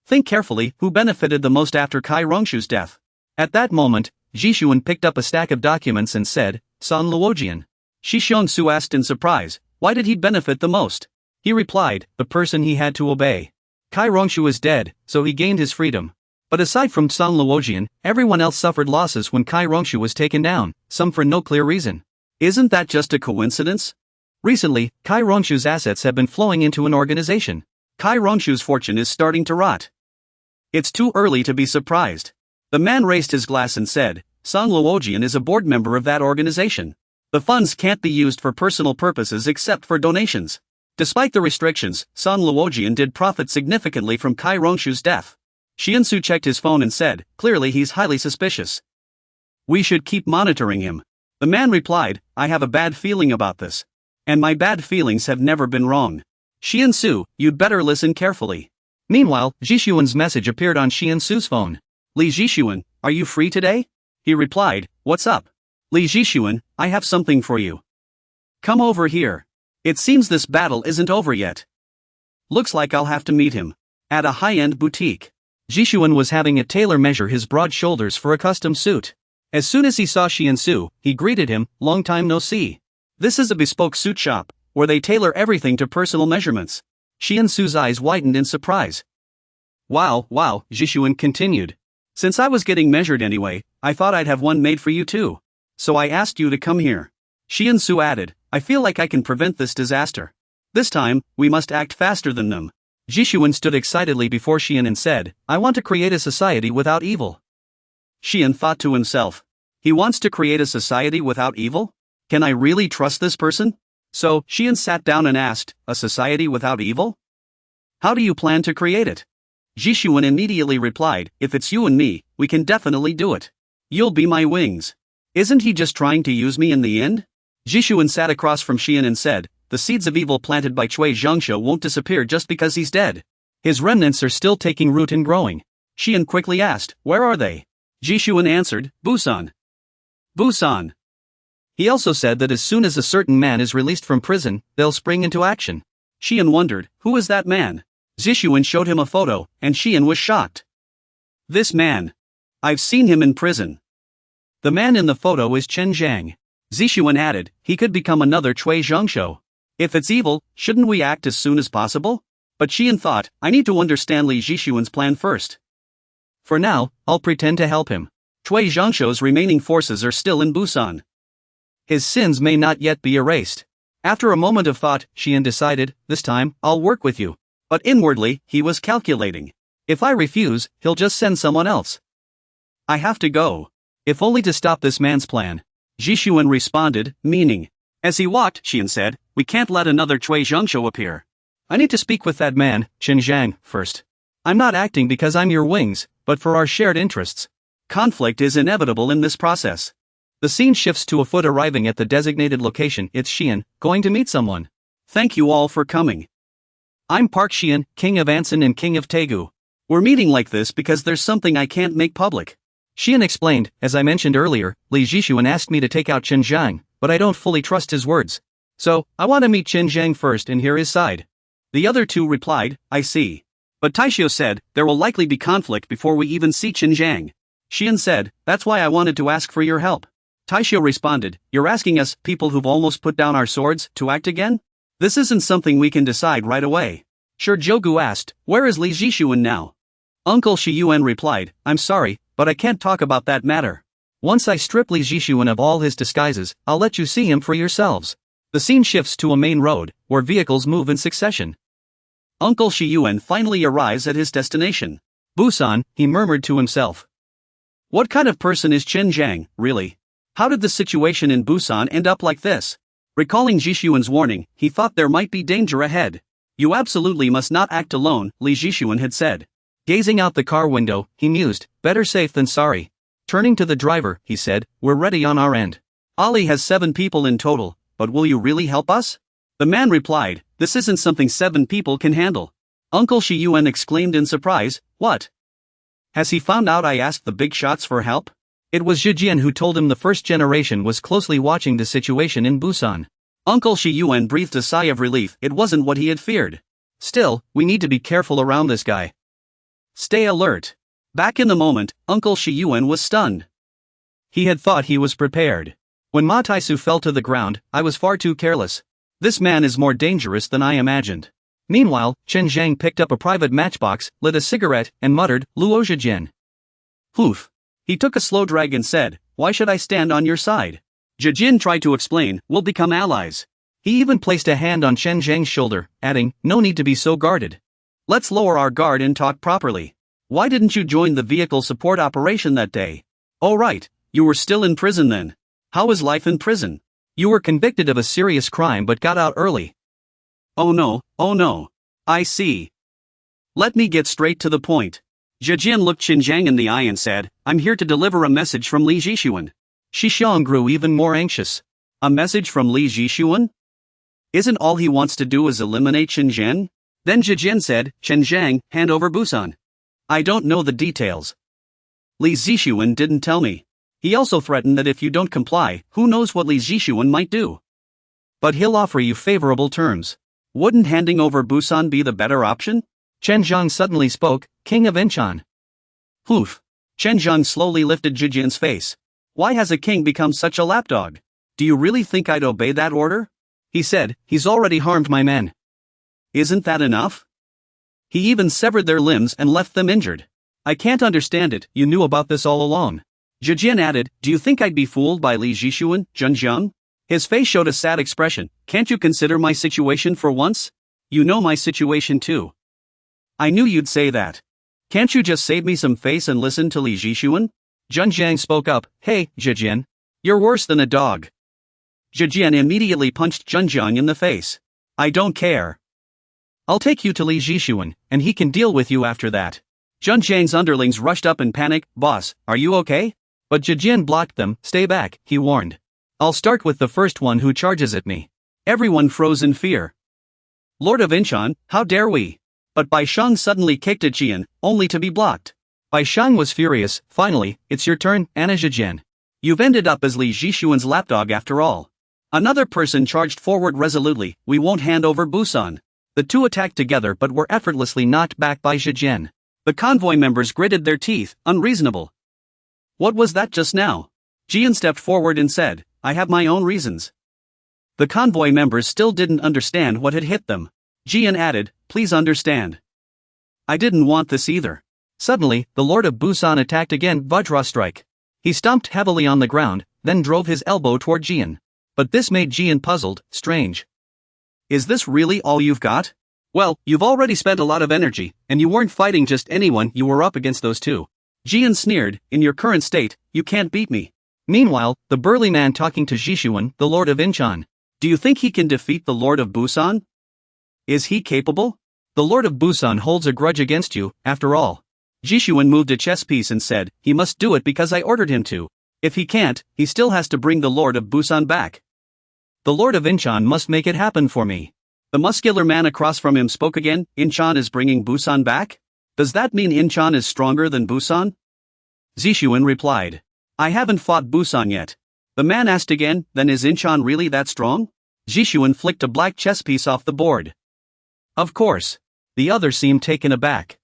Think carefully who benefited the most after Kai Rongshu's death. At that moment, Jishuan picked up a stack of documents and said, San Luojian. Shi Xiongsu asked in surprise, why did he benefit the most? He replied, the person he had to obey. Kai Rongshu is dead, so he gained his freedom. But aside from San Luojian, everyone else suffered losses when Kai Rongshu was taken down, some for no clear reason. Isn't that just a coincidence? Recently, Kai Rongshu's assets have been flowing into an organization. Kai Rongshu's fortune is starting to rot. It's too early to be surprised. The man raised his glass and said, San Luojian is a board member of that organization. The funds can't be used for personal purposes except for donations. Despite the restrictions, San Luojian did profit significantly from Kai Rongshu's death. Xiansu checked his phone and said, clearly he's highly suspicious. We should keep monitoring him. The man replied, I have a bad feeling about this. And my bad feelings have never been wrong. Xiansu, you'd better listen carefully. Meanwhile, Jishuan's message appeared on Xiansu's phone. Li Jishuan, are you free today? He replied, what's up? Li Jishuan, I have something for you. Come over here. It seems this battle isn't over yet. Looks like I'll have to meet him. At a high-end boutique. Jishuan was having a tailor measure his broad shoulders for a custom suit. As soon as he saw Xiansu, he greeted him, long time no see. This is a bespoke suit shop, where they tailor everything to personal measurements. Xiansu's eyes widened in surprise. Wow, Jishuan continued. Since I was getting measured anyway, I thought I'd have one made for you too. So I asked you to come here. Xiansu added, I feel like I can prevent this disaster. This time, we must act faster than them. Jishuan stood excitedly before Xian and said, I want to create a society without evil. Xian thought to himself. He wants to create a society without evil? Can I really trust this person? So, Xian sat down and asked, a society without evil? How do you plan to create it? Jishuan immediately replied, if it's you and me, we can definitely do it. You'll be my wings. Isn't he just trying to use me in the end? Jishuan sat across from Xian and said, the seeds of evil planted by Cui Zhengshou won't disappear just because he's dead. His remnants are still taking root and growing. Xian quickly asked, where are they? Jishuan answered, Busan. Busan. He also said that as soon as a certain man is released from prison, they'll spring into action. Xian wondered, who is that man? Jishuan showed him a photo, and Xian was shocked. This man. I've seen him in prison. The man in the photo is Chen Zhang. Zishuan added, he could become another Cui Zhengshou. If it's evil, shouldn't we act as soon as possible? But Xian thought, I need to understand Li Jishuan's plan first. For now, I'll pretend to help him. Cui Zhengshou's remaining forces are still in Busan. His sins may not yet be erased. After a moment of thought, Xian decided, this time, I'll work with you. But inwardly, he was calculating. If I refuse, he'll just send someone else. I have to go. If only to stop this man's plan. Jishuan responded, meaning. As he walked, Xian said, we can't let another Cui Zhengshou appear. I need to speak with that man, Chen Zhang, first. I'm not acting because I'm your wings, but for our shared interests. Conflict is inevitable in this process. The scene shifts to a foot arriving at the designated location. It's Xian, going to meet someone. Thank you all for coming. I'm Park Xian, King of Ansan and King of Taegu. We're meeting like this because there's something I can't make public. Xian explained, as I mentioned earlier, Li Jishuan asked me to take out Chen Zhang, but I don't fully trust his words. So, I want to meet Chen Zhang first and hear his side. The other two replied, I see. But Taishio said, there will likely be conflict before we even see Chen Zhang. Xian said, that's why I wanted to ask for your help. Taishio responded, you're asking us, people who've almost put down our swords, to act again? This isn't something we can decide right away. Sure Jogu asked, where is Li Jishuan now? Uncle Shi Yuan replied, I'm sorry, but I can't talk about that matter. Once I strip Li Jishuan of all his disguises, I'll let you see him for yourselves. The scene shifts to a main road, where vehicles move in succession. Uncle Shi Yuan finally arrives at his destination. Busan, he murmured to himself. What kind of person is Chen Zhang, really? How did the situation in Busan end up like this? Recalling Jishuan's warning, he thought there might be danger ahead. You absolutely must not act alone, Li Jishuan had said. Gazing out the car window, he mused, better safe than sorry. Turning to the driver, he said, we're ready on our end. Ali has 7 people in total, but will you really help us? The man replied, this isn't something 7 people can handle. Uncle Shi Yuan exclaimed in surprise, what? Has he found out I asked the big shots for help? It was Zhu Jian who told him the first generation was closely watching the situation in Busan. Uncle Shi Yuan breathed a sigh of relief. It wasn't what he had feared. Still, we need to be careful around this guy. Stay alert. Back in the moment, Uncle Shiyuan was stunned. He had thought he was prepared. When Ma Taisu fell to the ground, I was far too careless. This man is more dangerous than I imagined. Meanwhile, Chen Zhang picked up a private matchbox, lit a cigarette, and muttered, Luo Zhejian. Poof. He took a slow drag and said, why should I stand on your side? Zhejian tried to explain, we'll become allies. He even placed a hand on Chen Zhang's shoulder, adding, no need to be so guarded. Let's lower our guard and talk properly. Why didn't you join the vehicle support operation that day? Oh right, you were still in prison then. How is life in prison? You were convicted of a serious crime but got out early. Oh no. I see. Let me get straight to the point. Zhejian looked Chen Zhang in the eye and said, I'm here to deliver a message from Li Zhishuan. Xixiang grew even more anxious. A message from Li Zhishuan? Isn't all he wants to do is eliminate Chen Zhang? Then Zhejian said, Chen Zhang, hand over Busan. I don't know the details. Li Zhishuan didn't tell me. He also threatened that if you don't comply, who knows what Li Zhishuan might do. But he'll offer you favorable terms. Wouldn't handing over Busan be the better option? Chen Zhang suddenly spoke, King of Inchan. Poof. Chen Zhang slowly lifted Zhejian's face. Why has a king become such a lapdog? Do you really think I'd obey that order? He said, he's already harmed my men. Isn't that enough? He even severed their limbs and left them injured. I can't understand it, you knew about this all along. Zhejian added, do you think I'd be fooled by Li Zhishuan, Zhenjiang? His face showed a sad expression, can't you consider my situation for once? You know my situation too. I knew you'd say that. Can't you just save me some face and listen to Li Zhishuan? Zhenjiang spoke up, hey, Zhejian. You're worse than a dog. Zhejian immediately punched Zhenjiang in the face. I don't care. I'll take you to Li Zhishuan, and he can deal with you after that. Zhenjiang's underlings rushed up in panic, boss, are you okay? But Zhejian blocked them, stay back, he warned. I'll start with the first one who charges at me. Everyone froze in fear. Lord of Inchan, how dare we? But Bai Shang suddenly kicked at Jian, only to be blocked. Bai Shang was furious, finally, it's your turn, Anna Zhejian. You've ended up as Li Zhishuan's lapdog after all. Another person charged forward resolutely, we won't hand over Busan. The two attacked together but were effortlessly knocked back by Zhejian. The convoy members gritted their teeth, unreasonable. What was that just now? Jian stepped forward and said, I have my own reasons. The convoy members still didn't understand what had hit them. Jian added, please understand. I didn't want this either. Suddenly, the Lord of Busan attacked again, Vajra strike. He stomped heavily on the ground, then drove his elbow toward Jian. But this made Jian puzzled, strange. Is this really all you've got? Well, you've already spent a lot of energy, and you weren't fighting just anyone, you were up against those two. Jian sneered, in your current state, you can't beat me. Meanwhile, the burly man talking to Zhishuan, the Lord of Inchan. Do you think he can defeat the Lord of Busan? Is he capable? The Lord of Busan holds a grudge against you, after all. Zhishuan moved a chess piece and said, he must do it because I ordered him to. If he can't, he still has to bring the Lord of Busan back. The Lord of Inchan must make it happen for me. The muscular man across from him spoke again, Inchan is bringing Busan back? Does that mean Inchan is stronger than Busan? Zhishuan replied. I haven't fought Busan yet. The man asked again, then is Inchan really that strong? Zhishuan flicked a black chess piece off the board. Of course. The other seemed taken aback.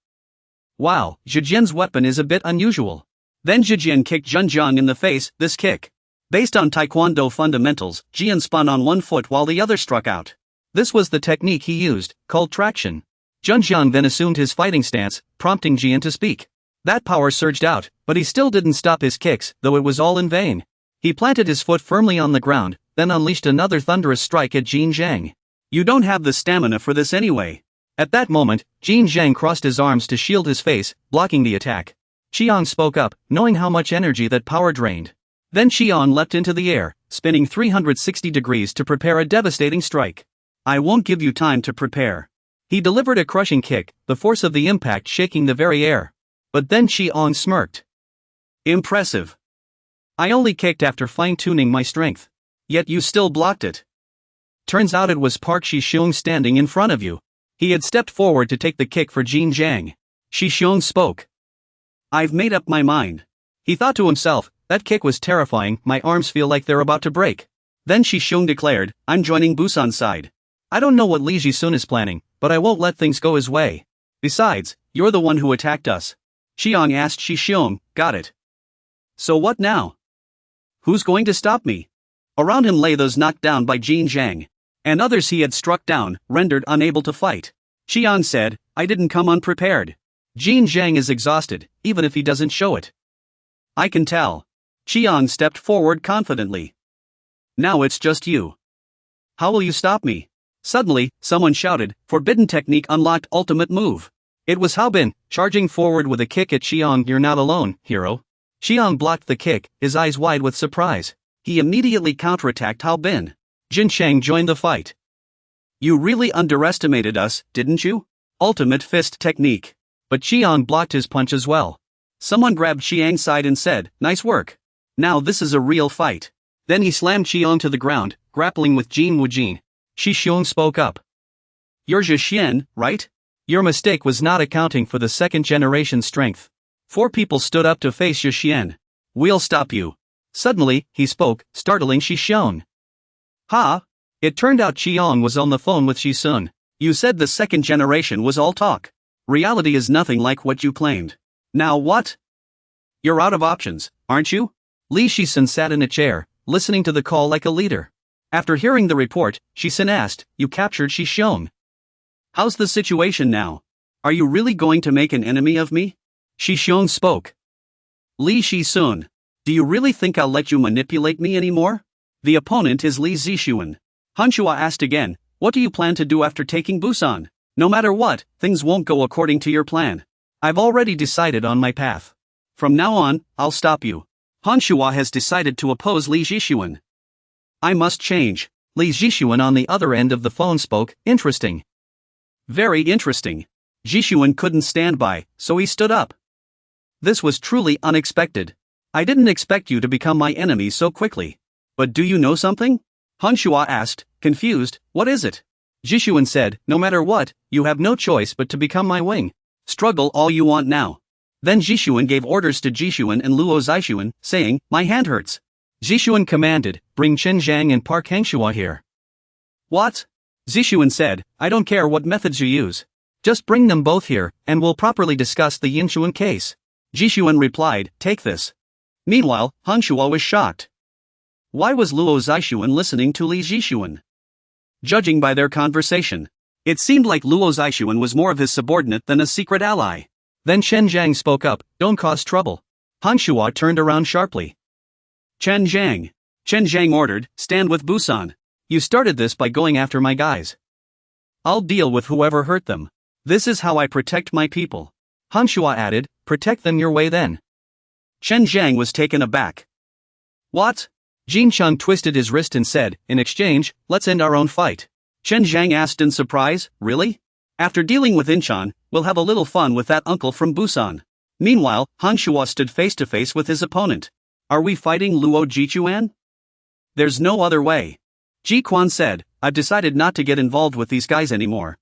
Wow, Zhejian's weapon is a bit unusual. Then Zhejian kicked Zhenjiang in the face, this kick. Based on Taekwondo fundamentals, Jian spun on one foot while the other struck out. This was the technique he used, called traction. Zhenjiang then assumed his fighting stance, prompting Jian to speak. That power surged out, but he still didn't stop his kicks, though it was all in vain. He planted his foot firmly on the ground, then unleashed another thunderous strike at Jin Zhang. You don't have the stamina for this anyway. At that moment, Jin Zhang crossed his arms to shield his face, blocking the attack. Qiang spoke up, knowing how much energy that power drained. Then Qiang leapt into the air, spinning 360 degrees to prepare a devastating strike. I won't give you time to prepare. He delivered a crushing kick, the force of the impact shaking the very air. But then Qiang smirked. Impressive. I only kicked after fine-tuning my strength. Yet you still blocked it. Turns out it was Park Shi-xiong standing in front of you. He had stepped forward to take the kick for Jin Zhang. Shi-xiong spoke. I've made up my mind. He thought to himself, that kick was terrifying, my arms feel like they're about to break. Then Shi-xiong declared, I'm joining Busan's side. I don't know what Li Jisung is planning, but I won't let things go his way. Besides, you're the one who attacked us. Xiang asked Shixiong, got it. So what now? Who's going to stop me? Around him lay those knocked down by Jin Zhang. And others he had struck down, rendered unable to fight. Xiang said, I didn't come unprepared. Jin Zhang is exhausted, even if he doesn't show it. I can tell. Xiang stepped forward confidently. Now it's just you. How will you stop me? Suddenly, someone shouted, Forbidden Technique unlocked ultimate move. It was Hao Bin, charging forward with a kick at Xiang. You're not alone, hero. Xiang blocked the kick, his eyes wide with surprise. He immediately counterattacked Hao Bin. Jin Chang joined the fight. You really underestimated us, didn't you? Ultimate fist technique. But Xiang blocked his punch as well. Someone grabbed Xiang's side and said, nice work. Now this is a real fight. Then he slammed Xiang to the ground, grappling with Jin Wujin. Shixiong spoke up. You're Zhixian, right? Your mistake was not accounting for the second-generation strength. 4 people stood up to face Zhixian. We'll stop you. Suddenly, he spoke, startling Shixiong. Ha! It turned out Xiang was on the phone with Shisun. You said the second generation was all talk. Reality is nothing like what you claimed. Now what? You're out of options, aren't you? Li Shisun sat in a chair, listening to the call like a leader. After hearing the report, Shisun asked, you captured Shixiong. How's the situation now? Are you really going to make an enemy of me? Shixiong spoke. Li Shisun. Do you really think I'll let you manipulate me anymore? The opponent is Li Zixuan. Hanshua asked again, what do you plan to do after taking Busan? No matter what, things won't go according to your plan. I've already decided on my path. From now on, I'll stop you. Hanshua has decided to oppose Li Zixuan. I must change. Li Zixuan on the other end of the phone spoke, interesting. Very interesting. Zixuan couldn't stand by, so he stood up. This was truly unexpected. I didn't expect you to become my enemy so quickly. But do you know something? Hanshua asked, confused, what is it? Zixuan said, no matter what, you have no choice but to become my wing. Struggle all you want now. Then Zixuan gave orders to Zixuan and Luo Zixuan, saying, my hand hurts. Zixuan commanded, bring Chen Zhang and Park Hangshua here. What? Zixuan said, I don't care what methods you use. Just bring them both here, and we'll properly discuss the Yinchuan case. Zixuan replied, take this. Meanwhile, Hanshua was shocked. Why was Luo Zixuan listening to Li Zixuan? Judging by their conversation, it seemed like Luo Zixuan was more of his subordinate than a secret ally. Then Chen Zhang spoke up, don't cause trouble. Hanshua turned around sharply. Chen Zhang ordered, stand with Busan. You started this by going after my guys. I'll deal with whoever hurt them. This is how I protect my people. Hanshua added, protect them your way then. Chen Zhang was taken aback. What? Jin Chung twisted his wrist and said, in exchange, let's end our own fight. Chen Zhang asked in surprise, really? After dealing with Inchan, we'll have a little fun with that uncle from Busan. Meanwhile, Hanshua stood face to face with his opponent. Are we fighting Luo Jichuan? There's no other way. Ji Quan said, I've decided not to get involved with these guys anymore.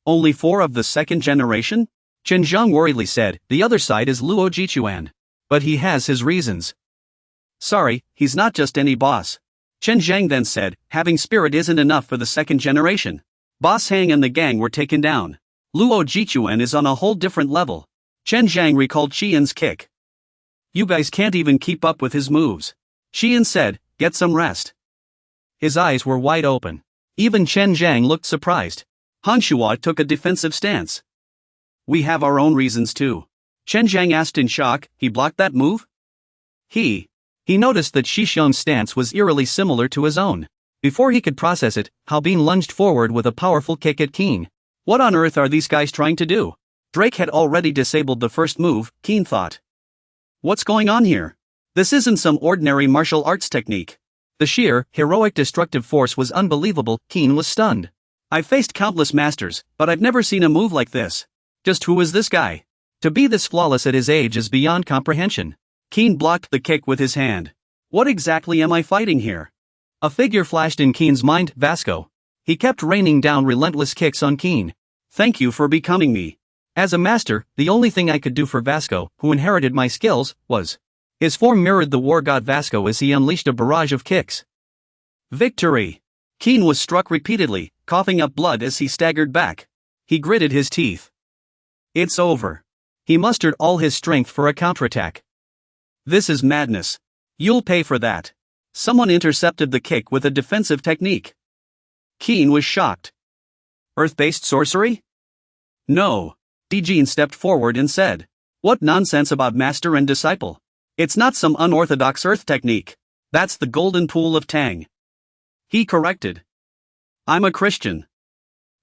Only 4 of the second generation? Chen Zhang worriedly said, the other side is Luo Jichuan. But he has his reasons. Sorry, he's not just any boss. Chen Zhang then said, having spirit isn't enough for the second generation. Boss Hang and the gang were taken down. Luo Jichuan is on a whole different level. Chen Zhang recalled Xian's kick. You guys can't even keep up with his moves. Xian said, get some rest. His eyes were wide open. Even Chen Zhang looked surprised. Hanshua took a defensive stance. We have our own reasons too. Chen Zhang asked in shock, he blocked that move? He noticed that Shixiong's stance was eerily similar to his own. Before he could process it, Hao Bin lunged forward with a powerful kick at Keen. What on earth are these guys trying to do? Drake had already disabled the first move, Keen thought. What's going on here? This isn't some ordinary martial arts technique. The sheer, heroic destructive force was unbelievable. Keen was stunned. I've faced countless masters, but I've never seen a move like this. Just who is this guy? To be this flawless at his age is beyond comprehension. Keen blocked the kick with his hand. What exactly am I fighting here? A figure flashed in Keen's mind, Vasco. He kept raining down relentless kicks on Keen. Thank you for becoming me. As a master, the only thing I could do for Vasco, who inherited my skills, was. His form mirrored the war god Vasco as he unleashed a barrage of kicks. Victory! Keen was struck repeatedly, coughing up blood as he staggered back. He gritted his teeth. It's over. He mustered all his strength for a counterattack. This is madness. You'll pay for that. Someone intercepted the kick with a defensive technique. Keen was shocked. Earth-based sorcery? No. Dijin stepped forward and said. What nonsense about master and disciple? It's not some unorthodox earth technique. That's the golden pool of Tang. He corrected. I'm a Christian.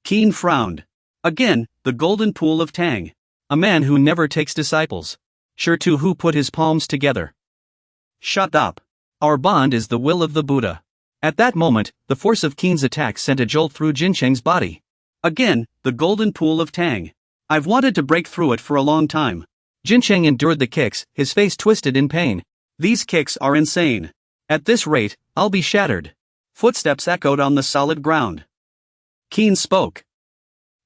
Keen frowned. Again, the golden pool of Tang. A man who never takes disciples. Sure to who put his palms together. Shut up. Our bond is the will of the Buddha. At that moment, the force of Keen's attack sent a jolt through Jincheng's body. Again, the golden pool of Tang. I've wanted to break through it for a long time. Jincheng endured the kicks, his face twisted in pain. These kicks are insane. At this rate, I'll be shattered. Footsteps echoed on the solid ground. Keen spoke.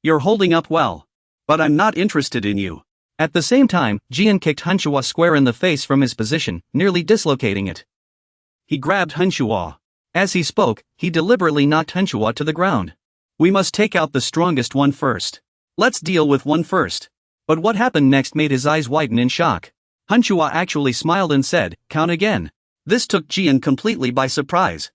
You're holding up well. But I'm not interested in you. At the same time, Jian kicked Hanshua square in the face from his position, nearly dislocating it. He grabbed Hanshua. As he spoke, he deliberately knocked Hanshua to the ground. We must take out the strongest one first. Let's deal with one first. But what happened next made his eyes widen in shock. Hanshua actually smiled and said, count again. This took Jian completely by surprise.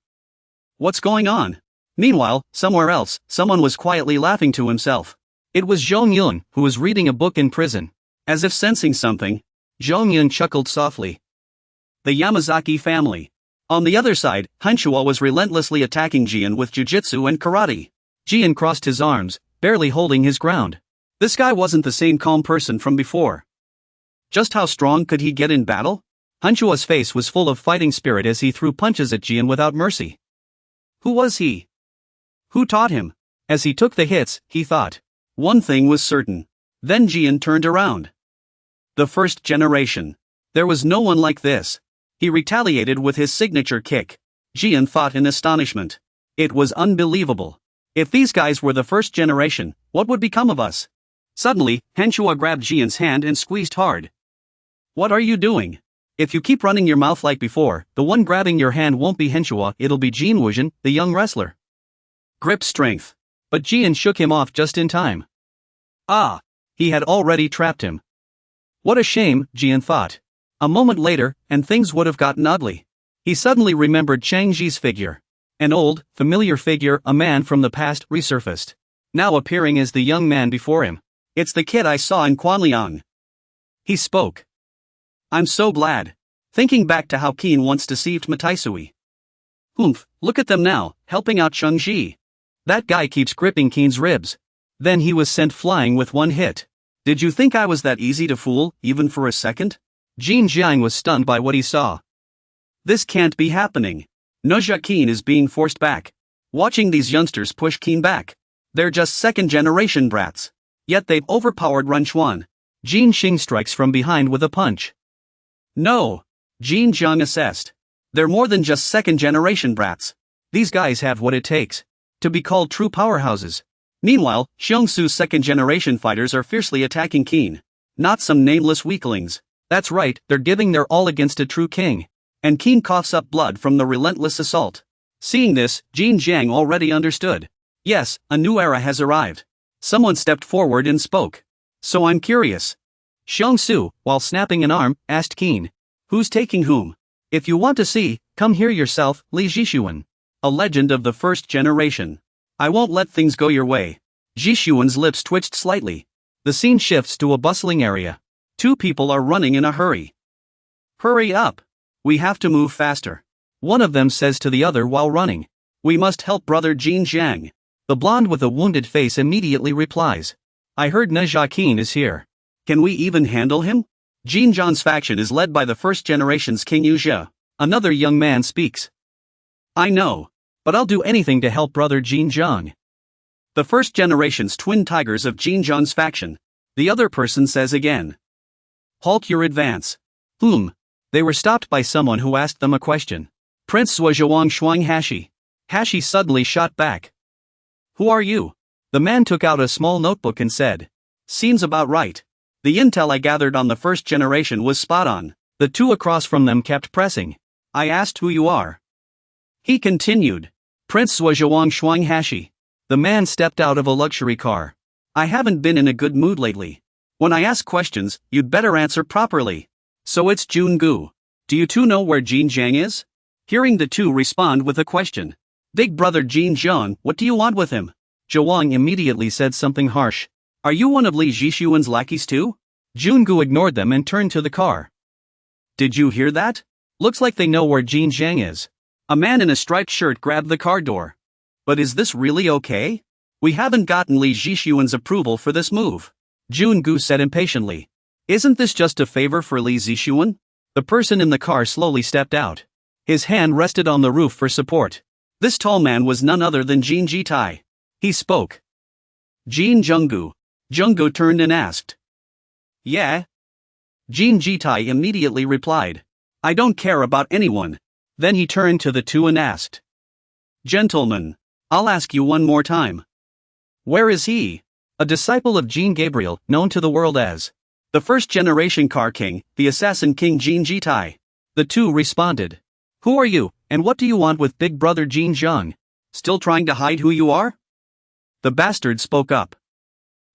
What's going on? Meanwhile, somewhere else, someone was quietly laughing to himself. It was Zhong Yun, who was reading a book in prison. As if sensing something, Zhong Yun chuckled softly. The Yamazaki family. On the other side, Hanshua was relentlessly attacking Jian with jujitsu and karate. Jian crossed his arms, barely holding his ground. This guy wasn't the same calm person from before. Just how strong could he get in battle? Hanshua's face was full of fighting spirit as he threw punches at Jian without mercy. Who was he? Who taught him? As he took the hits, he thought. One thing was certain. Then Jian turned around. The first generation. There was no one like this. He retaliated with his signature kick. Jian thought in astonishment. It was unbelievable. If these guys were the first generation, what would become of us? Suddenly, Hanshua grabbed Jian's hand and squeezed hard. What are you doing? If you keep running your mouth like before, the one grabbing your hand won't be Hanshua, it'll be Jin Wuzhen, the young wrestler. Grip strength. But Jian shook him off just in time. Ah! He had already trapped him. What a shame, Jian thought. A moment later, and things would have gotten ugly. He suddenly remembered Chang Ji's figure. An old, familiar figure, a man from the past, resurfaced. Now appearing as the young man before him. It's the kid I saw in Quanliang. He spoke. I'm so glad. Thinking back to how Keen once deceived Mataisui. Humph, look at them now, helping out Cheng Ji. That guy keeps gripping Keen's ribs. Then he was sent flying with one hit. Did you think I was that easy to fool, even for a second? Jin Jiang was stunned by what he saw. This can't be happening. Noja Keen is being forced back. Watching these youngsters push Keen back. They're just second-generation brats. Yet they've overpowered Runchuan. Jin Xing strikes from behind with a punch. No. Jin Jiang assessed. They're more than just second-generation brats. These guys have what it takes to be called true powerhouses. Meanwhile, Xiongsu's second-generation fighters are fiercely attacking Keen. Not some nameless weaklings. That's right, they're giving their all against a true king. And Keen coughs up blood from the relentless assault. Seeing this, Jin Jiang already understood. Yes, a new era has arrived. Someone stepped forward and spoke. So I'm curious. Xiongsu, while snapping an arm, asked Keen. Who's taking whom? If you want to see, come here yourself, Li Jishuan. A legend of the first generation. I won't let things go your way. Jishuan's lips twitched slightly. The scene shifts to a bustling area. Two people are running in a hurry. Hurry up. We have to move faster. One of them says to the other while running. We must help brother Jin Jiang. The blonde with a wounded face immediately replies. I heard Neja Keen is here. Can we even handle him? Jin Jiang's faction is led by the first generation's King Yuzhe. Another young man speaks. I know. But I'll do anything to help brother Jin Jiang. The first generation's twin tigers of Jin Jiang's faction. The other person says again. Halt your advance. They were stopped by someone who asked them a question. Prince Zhuang Shuang Hashi. Hashi suddenly shot back. Who are you? The man took out a small notebook and said. Seems about right. The intel I gathered on the first generation was spot on. The two across from them kept pressing. I asked who you are. He continued. Prince Zhuang Shuang Hashi. The man stepped out of a luxury car. I haven't been in a good mood lately. When I ask questions, you'd better answer properly. So it's Jun-gu. Do you two know where Jin Jiang is? Hearing the two respond with a question. Big brother Jin Jiang, what do you want with him? Zhawang immediately said something harsh. Are you one of Li Zhishuan's lackeys too? Jun-gu ignored them and turned to the car. Did you hear that? Looks like they know where Jin Jiang is. A man in a striped shirt grabbed the car door. But is this really okay? We haven't gotten Li Zhishuan's approval for this move. Jun-gu said impatiently. Isn't this just a favor for Li Zhishuan? The person in the car slowly stepped out. His hand rested on the roof for support. This tall man was none other than Jin Jitai. He spoke. Jin Jung-gu. Jung-gu turned and asked. Yeah? Jin Jitai immediately replied. I don't care about anyone. Then he turned to the two and asked. Gentlemen, I'll ask you one more time. Where is he? A disciple of Jean Gabriel, known to the world as the first-generation car king, the assassin king Jin Jitai. The two responded. Who are you, and what do you want with big brother Jin Jiang? Still trying to hide who you are? The bastard spoke up.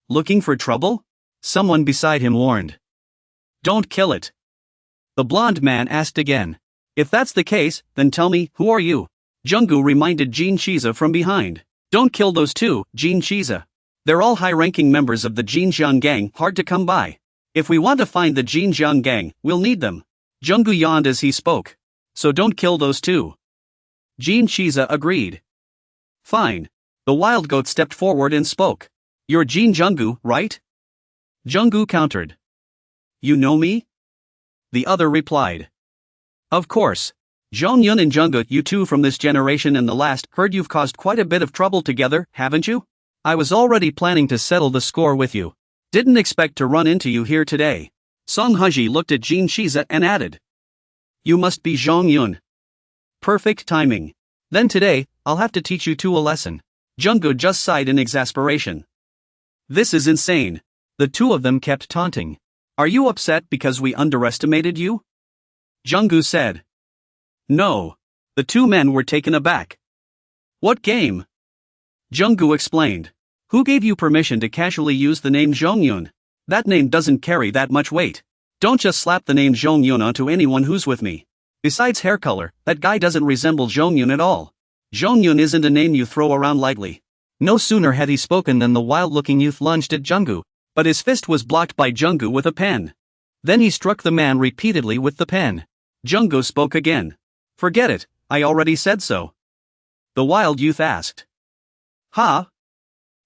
Looking for trouble? Someone beside him warned. Don't kill it. The blonde man asked again. If that's the case, then tell me, who are you? Jung-gu reminded Jin Chiza from behind. Don't kill those two, Jin Chiza. They're all high-ranking members of the Jinjiang gang, hard to come by. If we want to find the Jinjiang gang, we'll need them. Jung-gu yawned as he spoke. So don't kill those two. Jin Chiza agreed. Fine. The wild goat stepped forward and spoke. You're Jin Jung-gu, right? Jung-gu countered. You know me? The other replied. Of course. Zhongyun and Jung-gu, you two from this generation and the last, heard you've caused quite a bit of trouble together, haven't you? I was already planning to settle the score with you. Didn't expect to run into you here today. Song Haji looked at Jin Chiza and added. You must be Zhongyun. Perfect timing. Then today, I'll have to teach you two a lesson. Jung-gu just sighed in exasperation. This is insane. The two of them kept taunting. Are you upset because we underestimated you? Jung-gu said. No. The two men were taken aback. What game? Jung-gu explained. Who gave you permission to casually use the name Zhongyun? That name doesn't carry that much weight. Don't just slap the name Zhongyun onto anyone who's with me. Besides hair color, that guy doesn't resemble Zhongyun at all. Zhongyun isn't a name you throw around lightly. No sooner had he spoken than the wild-looking youth lunged at Jung-gu, but his fist was blocked by Jung-gu with a pen. Then he struck the man repeatedly with the pen. Jung-gu spoke again. Forget it, I already said so. The wild youth asked. Huh?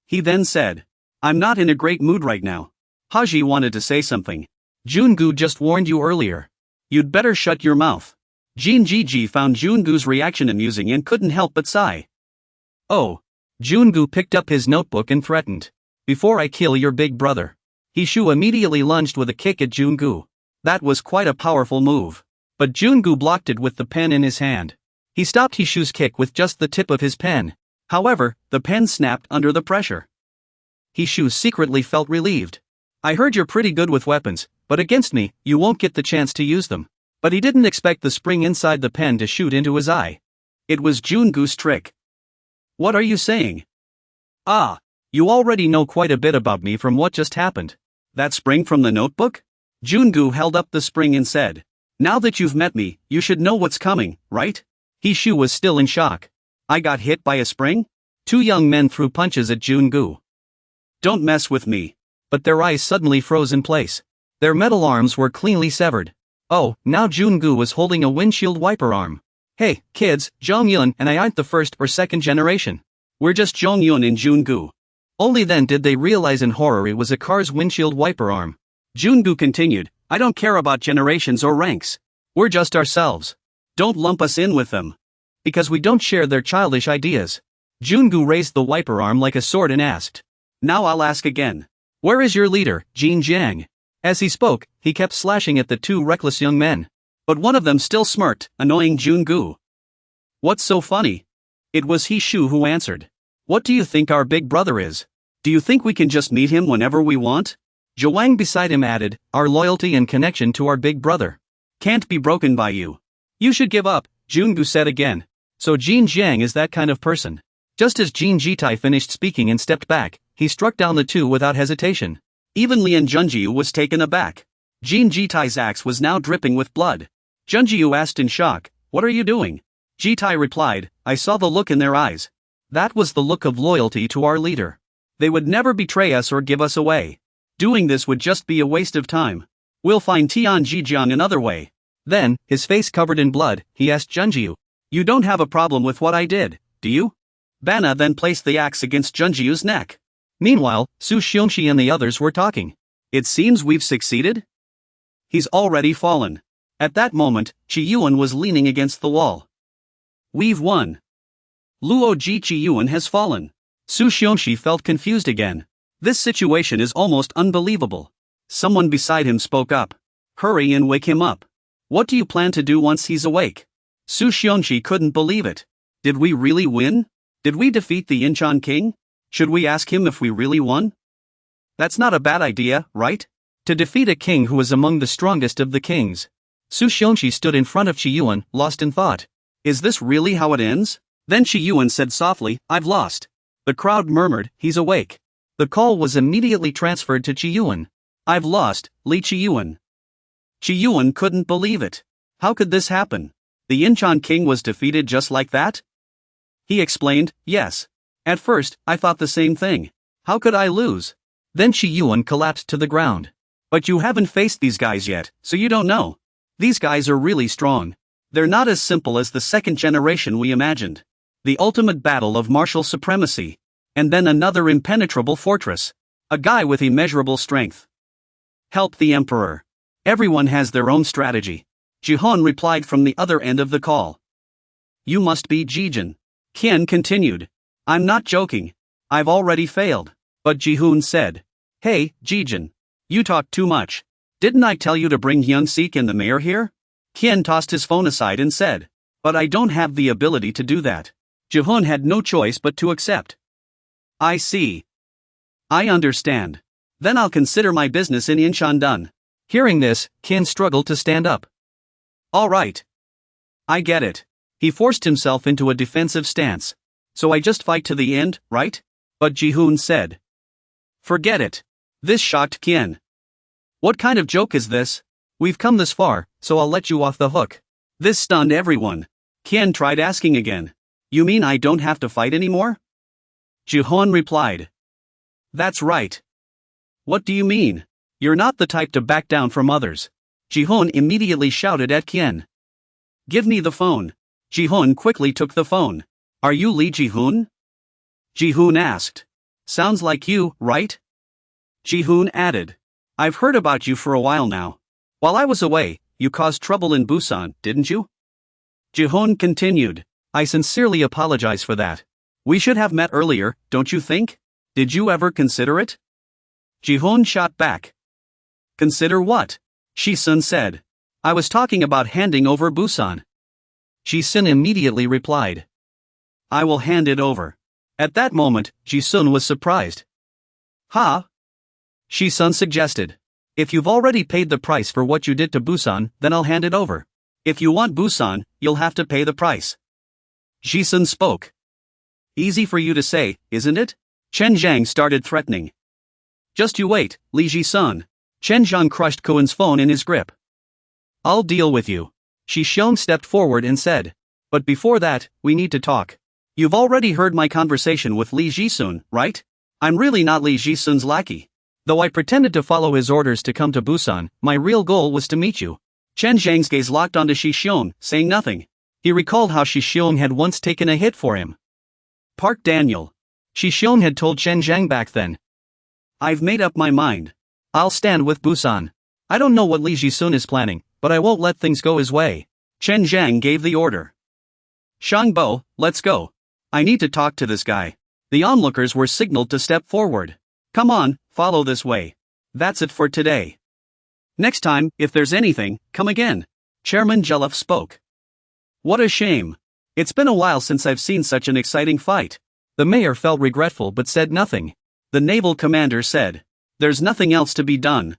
He then said. I'm not in a great mood right now. Haji wanted to say something. Jun-gu just warned you earlier. You'd better shut your mouth. Jin Jiji found Jun-gu's reaction amusing and couldn't help but sigh. Oh. Jun-gu picked up his notebook and threatened. Before I kill your big brother. He-shu immediately lunged with a kick at Jun-gu. That was quite a powerful move. But Jun-gu blocked it with the pen in his hand. He stopped He-shu's kick with just the tip of his pen. However, the pen snapped under the pressure. He-shu secretly felt relieved. I heard you're pretty good with weapons, but against me, you won't get the chance to use them. But he didn't expect the spring inside the pen to shoot into his eye. It was Jun-gu's trick. What are you saying? Ah, you already know quite a bit about me from what just happened. That spring from the notebook? Jun-gu held up the spring and said. Now that you've met me, you should know what's coming, right? He-shu was still in shock. I got hit by a spring? Two young men threw punches at Jun-gu. Don't mess with me. But their eyes suddenly froze in place. Their metal arms were cleanly severed. Oh, now Jun-gu was holding a windshield wiper arm. Hey, kids, Zhongyun and I aren't the first or second generation. We're just Zhongyun and Jun-gu. Only then did they realize in horror it was a car's windshield wiper arm. Jun-gu continued, I don't care about generations or ranks. We're just ourselves. Don't lump us in with them. Because we don't share their childish ideas. Jun-gu raised the wiper arm like a sword and asked. Now I'll ask again. Where is your leader, Jin Jiang? As he spoke, he kept slashing at the two reckless young men. But one of them still smirked, annoying Jun-gu. What's so funny? It was He-shu who answered. What do you think our big brother is? Do you think we can just meet him whenever we want? Zhawang beside him added, our loyalty and connection to our big brother can't be broken by you. You should give up, Jun-gu said again. So Jin Jiang is that kind of person. Just as Jin Jitai finished speaking and stepped back, he struck down the two without hesitation. Even Lian Junjiu was taken aback. Jin Jitai's axe was now dripping with blood. Junjiu asked in shock, "What are you doing?" Jitai replied, "I saw the look in their eyes. That was the look of loyalty to our leader. They would never betray us or give us away. Doing this would just be a waste of time. We'll find Tian Jijiang another way." Then, his face covered in blood, he asked Junjiu, "You don't have a problem with what I did, do you?" Bana then placed the axe against Junjiu's neck. Meanwhile, Su Xiongxi and the others were talking. "It seems we've succeeded? He's already fallen." At that moment, Chi Yuan was leaning against the wall. "We've won. Luo Ji Chi Yuan has fallen." Su Xiongxi felt confused again. This situation is almost unbelievable. Someone beside him spoke up. "Hurry and wake him up. What do you plan to do once he's awake?" Su Xiongxi couldn't believe it. Did we really win? Did we defeat the Incheon king? Should we ask him if we really won? That's not a bad idea, right? To defeat a king who is among the strongest of the kings. Su Xiongxi stood in front of Chi Yuan, lost in thought. Is this really how it ends? Then Chi Yuan said softly, "I've lost." The crowd murmured, "He's awake." The call was immediately transferred to Chi Yuan. "I've lost, Li Chi Yuan." Chi Yuan couldn't believe it. How could this happen? The Incheon king was defeated just like that? He explained, "Yes. At first, I thought the same thing. How could I lose?" Then Chi Yuan collapsed to the ground. "But you haven't faced these guys yet, so you don't know. These guys are really strong. They're not as simple as the second generation we imagined. The ultimate battle of martial supremacy. And then another impenetrable fortress. A guy with immeasurable strength. Help the emperor. Everyone has their own strategy." Jihon replied from the other end of the call. "You must be Jijin." Qian continued. "I'm not joking. I've already failed." But Jihun said, "Hey, Jijin. You talk too much. Didn't I tell you to bring Hyun-sik and the mayor here?" Qian tossed his phone aside and said, "But I don't have the ability to do that." Jihun had no choice but to accept. "I see. I understand. Then I'll consider my business in Incheon done." Hearing this, Qian struggled to stand up. "All right. I get it." He forced himself into a defensive stance. "So I just fight to the end, right?" But Jihun said, "Forget it." This shocked Qian. "What kind of joke is this? We've come this far, so I'll let you off the hook." This stunned everyone. Qian tried asking again. "You mean I don't have to fight anymore?" Jihun replied, "That's right." "What do you mean? You're not the type to back down from others." Jihun immediately shouted at Qian. "Give me the phone." Jihun quickly took the phone. "Are you Li Jihun?" Jihun asked. "Sounds like you, right?" Jihun added, "I've heard about you for a while now. While I was away, you caused trouble in Busan, didn't you?" Jihun continued, "I sincerely apologize for that. We should have met earlier, don't you think? Did you ever consider it?" Jihun shot back. "Consider what?" Shi-sun said. "I was talking about handing over Busan." Shi-sun immediately replied, "I will hand it over." At that moment, Ji-sun was surprised. "Huh?" Shi-sun suggested. "If you've already paid the price for what you did to Busan, then I'll hand it over. If you want Busan, you'll have to pay the price." Ji-sun spoke. "Easy for you to say, isn't it?" Chen Zhang started threatening. "Just you wait, Li Ji-sun." Chen Zhang crushed Kuen's phone in his grip. "I'll deal with you." Shi-xiong stepped forward and said. "But before that, we need to talk. You've already heard my conversation with Li Ji-sun, right? I'm really not Li Ji-sun's lackey. Though I pretended to follow his orders to come to Busan, my real goal was to meet you." Chen Zhang's gaze locked onto Shi-xiong, saying nothing. He recalled how Shi-xiong had once taken a hit for him. Park Daniel. Shi-xiong had told Chen Zhang back then. "I've made up my mind. I'll stand with Busan. I don't know what Li Ji-sun is planning, but I won't let things go his way." Chen Zhang gave the order. "Shangbo, let's go. I need to talk to this guy." The onlookers were signaled to step forward. "Come on, follow this way." That's it for today. Next time, if there's anything, come again. Chairman Jelif spoke. What a shame. It's been a while since I've seen such an exciting fight. The mayor felt regretful but said nothing. The naval commander said, "There's nothing else to be done.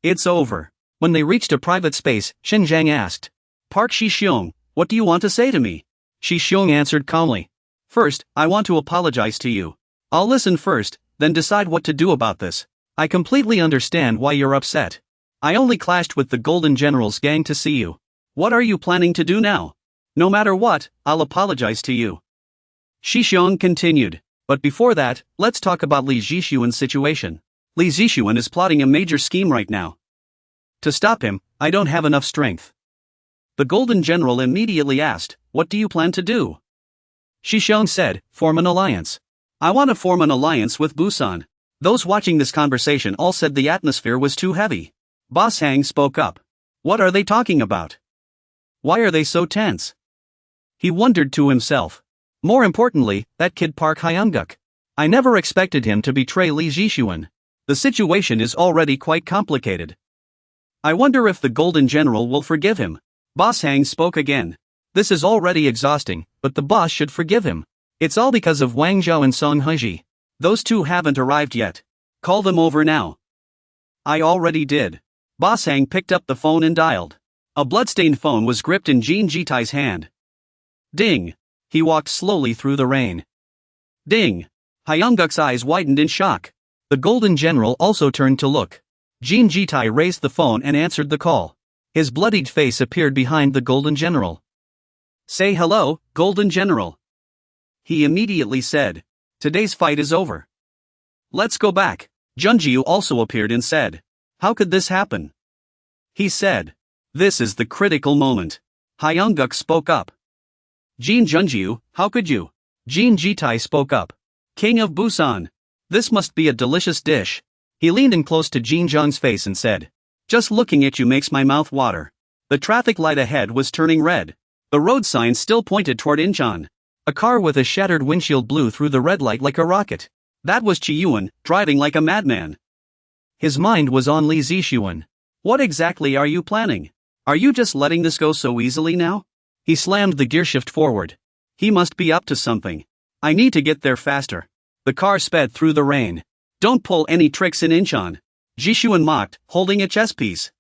It's over." When they reached a private space, Shen Zhang asked, "Park Shi-xiong, what do you want to say to me?" Shi-xiong answered calmly. "First, I want to apologize to you. I'll listen first, then decide what to do about this. I completely understand why you're upset. I only clashed with the Golden General's gang to see you. What are you planning to do now? No matter what, I'll apologize to you. Shi Xiong continued. But before that, let's talk about Li Zhishuan's situation. Li Zhishuan is plotting a major scheme right now. To stop him, I don't have enough strength. The Golden General immediately asked, what do you plan to do? Shi Xiong said, form an alliance. I want to form an alliance with Busan. Those watching this conversation all said the atmosphere was too heavy. Boss Hang spoke up. What are they talking about? Why are they so tense? He wondered to himself. More importantly, that kid Park Hyunguk. I never expected him to betray Li Zhishuan. The situation is already quite complicated. I wonder if the Golden General will forgive him. Boss Hang spoke again. This is already exhausting, but the boss should forgive him. It's all because of Wang Zhao and Song Heji. Those two haven't arrived yet. Call them over now. I already did. Boss Hang picked up the phone and dialed. A bloodstained phone was gripped in Jin Jitai's hand. Ding. He walked slowly through the rain. Ding. Hyunguk's eyes widened in shock. The Golden General also turned to look. Jin Jitai raised the phone and answered the call. His bloodied face appeared behind the Golden General. Say hello, Golden General. He immediately said. Today's fight is over. Let's go back. Junjiu also appeared and said. How could this happen? He said. This is the critical moment. Hyunguk spoke up. Jin Junjiu, how could you? Jin Jitai spoke up. King of Busan. This must be a delicious dish. He leaned in close to Jin Zhang's face and said. Just looking at you makes my mouth water. The traffic light ahead was turning red. The road sign still pointed toward Incheon. A car with a shattered windshield blew through the red light like a rocket. That was Chi Yuan, driving like a madman. His mind was on Li Zhishuan. What exactly are you planning? Are you just letting this go so easily now? He slammed the gearshift forward. He must be up to something. I need to get there faster. The car sped through the rain. Don't pull any tricks in Incheon. Zhishuan mocked, holding a chess piece.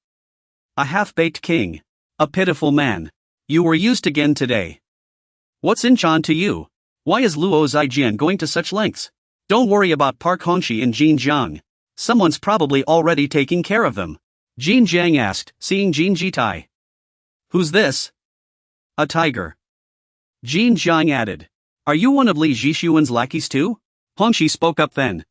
A half-baked king. A pitiful man. You were used again today. What's Incheon to you? Why is Luo Zijian going to such lengths? Don't worry about Park Hongxi and Jin Jiang. Someone's probably already taking care of them. Jin Jiang asked, seeing Jin Jitai. Who's this? A tiger. Jin Jiang added. Are you one of Li Zhishuan's lackeys too? Hongxi spoke up then.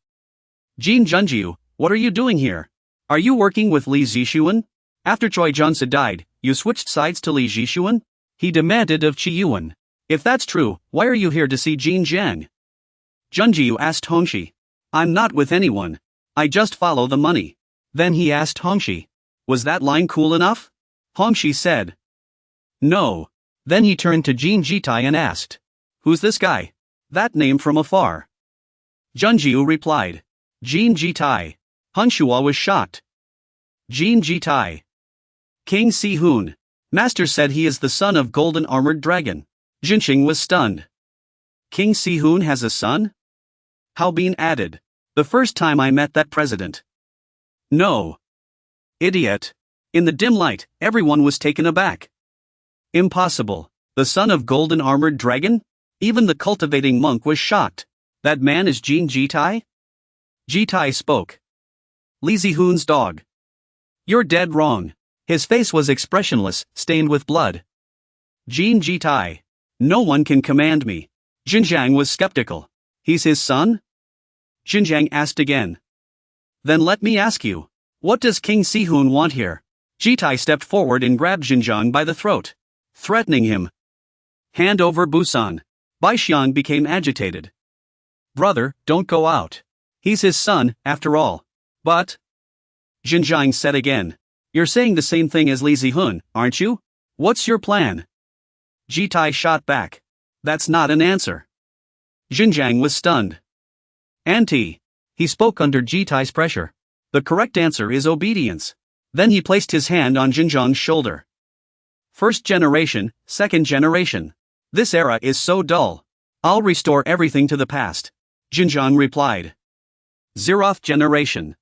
Jin Junjiu, what are you doing here? Are you working with Li Zhishuan? After Choi Junsa died, you switched sides to Li Zhishuan? He demanded of Chi Yuan. If that's true, why are you here to see Jin Jiang? Junjiu asked Hongxi. I'm not with anyone. I just follow the money. Then he asked Hongxi. Was that line cool enough? Hongxi said. No. Then he turned to Jin Jitai and asked. Who's this guy? That name from afar. Junjiu replied. Jin Jitai. Hanshua was shocked. Jin Jitai. King Si-hoon. Master said he is the son of Golden Armored Dragon. Jinxing was stunned. King Si-hoon has a son? Hao Bin added. The first time I met that president. No. Idiot. In the dim light, everyone was taken aback. Impossible. The son of Golden Armored Dragon? Even the cultivating monk was shocked. That man is Jin Jitai? Jitai spoke. Li Zihoon's dog. You're dead wrong. His face was expressionless, stained with blood. Jin Jitai. No one can command me. Jinjiang was skeptical. He's his son? Jinjiang asked again. Then let me ask you. What does King Si-hoon want here? Jitai stepped forward and grabbed Jinjiang by the throat, threatening him. Hand over Busan. Bai Xiang became agitated. Brother, don't go out. He's his son, after all. But? Jinjiang said again. You're saying the same thing as Li Zihoon, aren't you? What's your plan? Jitai shot back. That's not an answer. Jinjiang was stunned. Auntie. He spoke under Jitai's pressure. The correct answer is obedience. Then he placed his hand on Jinjiang's shoulder. First generation, second generation. This era is so dull. I'll restore everything to the past. Jinjiang replied. Zeroth generation.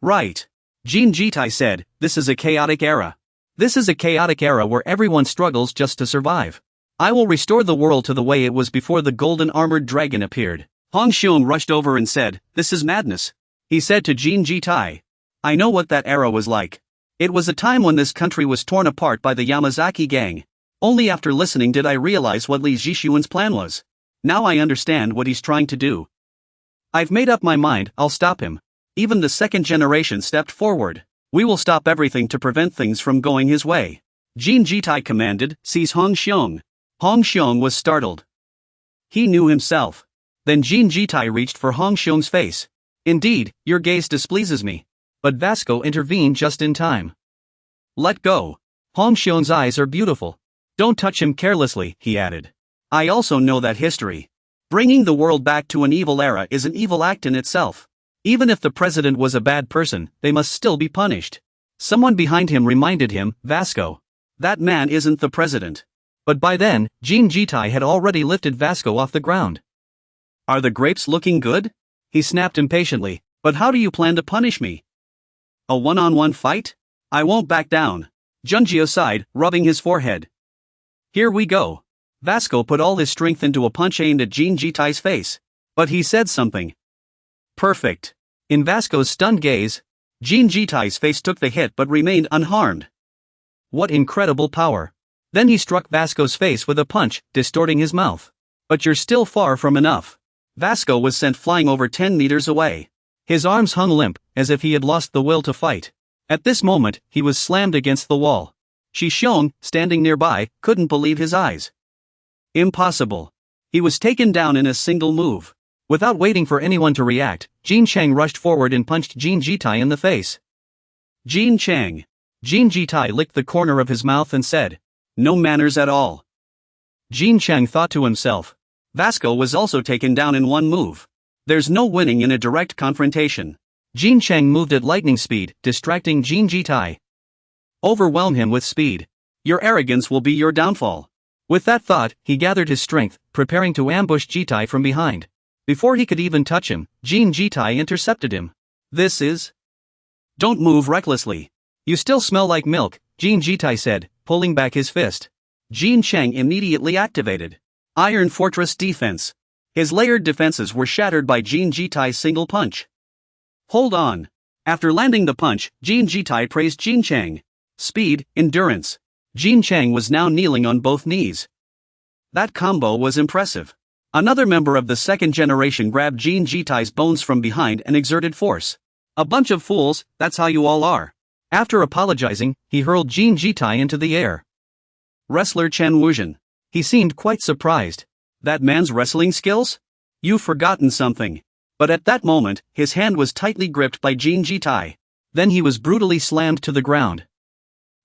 Right. Jin Jitai said, this is a chaotic era. This is a chaotic era where everyone struggles just to survive. I will restore the world to the way it was before the Golden Armored Dragon appeared. Hong Xiong rushed over and said, this is madness. he said to Jin Jitai. I know what that era was like. It was a time when this country was torn apart by the Yamazaki gang. Only after listening did I realize what Li Zhishuan's plan was. Now I understand what he's trying to do. I've made up my mind, I'll stop him. Even the second generation stepped forward. We will stop everything to prevent things from going his way. Jin Jitai commanded, seize Hong Xiong. Hong Xiong was startled. He knew himself. Then Jin Jitai reached for Hong Xiong's face. Indeed, your gaze displeases me. But Vasco intervened just in time. Let go. Hong Xiong's eyes are beautiful. Don't touch him carelessly, he added. I also know that history. Bringing the world back to an evil era is an evil act in itself. Even if the president was a bad person, they must still be punished. Someone behind him reminded him, Vasco. That man isn't the president. But by then, Jin Jitai had already lifted Vasco off the ground. Are the grapes looking good? He snapped impatiently. But how do you plan to punish me? A one-on-one fight? I won't back down. Junjio sighed, rubbing his forehead. Here we go. Vasco put all his strength into a punch aimed at Jin Jitai's face. But he said something. Perfect. In Vasco's stunned gaze, Jin Jitai's face took the hit but remained unharmed. What incredible power. Then he struck Vasco's face with a punch, distorting his mouth. But you're still far from enough. Vasco was sent flying over 10 meters away. His arms hung limp, as if he had lost the will to fight. At this moment, he was slammed against the wall. Shi Xiong, standing nearby, couldn't believe his eyes. Impossible. He was taken down in a single move. Without waiting for anyone to react, Jin Chang rushed forward and punched Jin Jitai in the face. Jin Chang. Jin Jitai licked the corner of his mouth and said, no manners at all. Jin Chang thought to himself. Vasco was also taken down in one move. There's no winning in a direct confrontation. Jin Chang moved at lightning speed, distracting Jin Jitai. Overwhelm him with speed. Your arrogance will be your downfall. With that thought, he gathered his strength, preparing to ambush Jitai from behind. Before he could even touch him, Jin Jitai intercepted him. This is... Don't move recklessly. You still smell like milk, Jin Jitai said, pulling back his fist. Jin Chang immediately activated Iron Fortress Defense. His layered defenses were shattered by Jin Jitai's single punch. Hold on. After landing the punch, Jin Jitai praised Jin Chang. Speed, endurance. Jin Chang was now kneeling on both knees. That combo was impressive. Another member of the second generation grabbed Jin Jitai's bones from behind and exerted force. A bunch of fools, that's how you all are. After apologizing, he hurled Jin Jitai into the air. Wrestler Chen Wuzhen. He seemed quite surprised. That man's wrestling skills? You've forgotten something. But at that moment, his hand was tightly gripped by Jin Jitai. Then he was brutally slammed to the ground.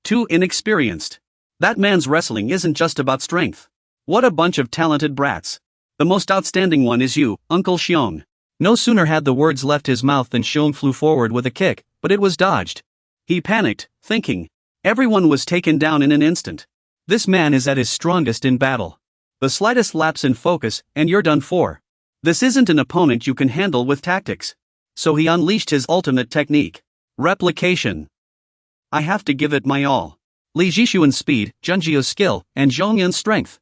Too inexperienced. That man's wrestling isn't just about strength. What a bunch of talented brats. The most outstanding one is you, Uncle Xiong. No sooner had the words left his mouth than Xiong flew forward with a kick, but it was dodged. He panicked, thinking. Everyone was taken down in an instant. This man is at his strongest in battle. The slightest lapse in focus, and you're done for. This isn't an opponent you can handle with tactics. So he unleashed his ultimate technique. Replication. I have to give it my all. Li Zhishuan's speed, Junjio's skill, and Zhongyun's strength.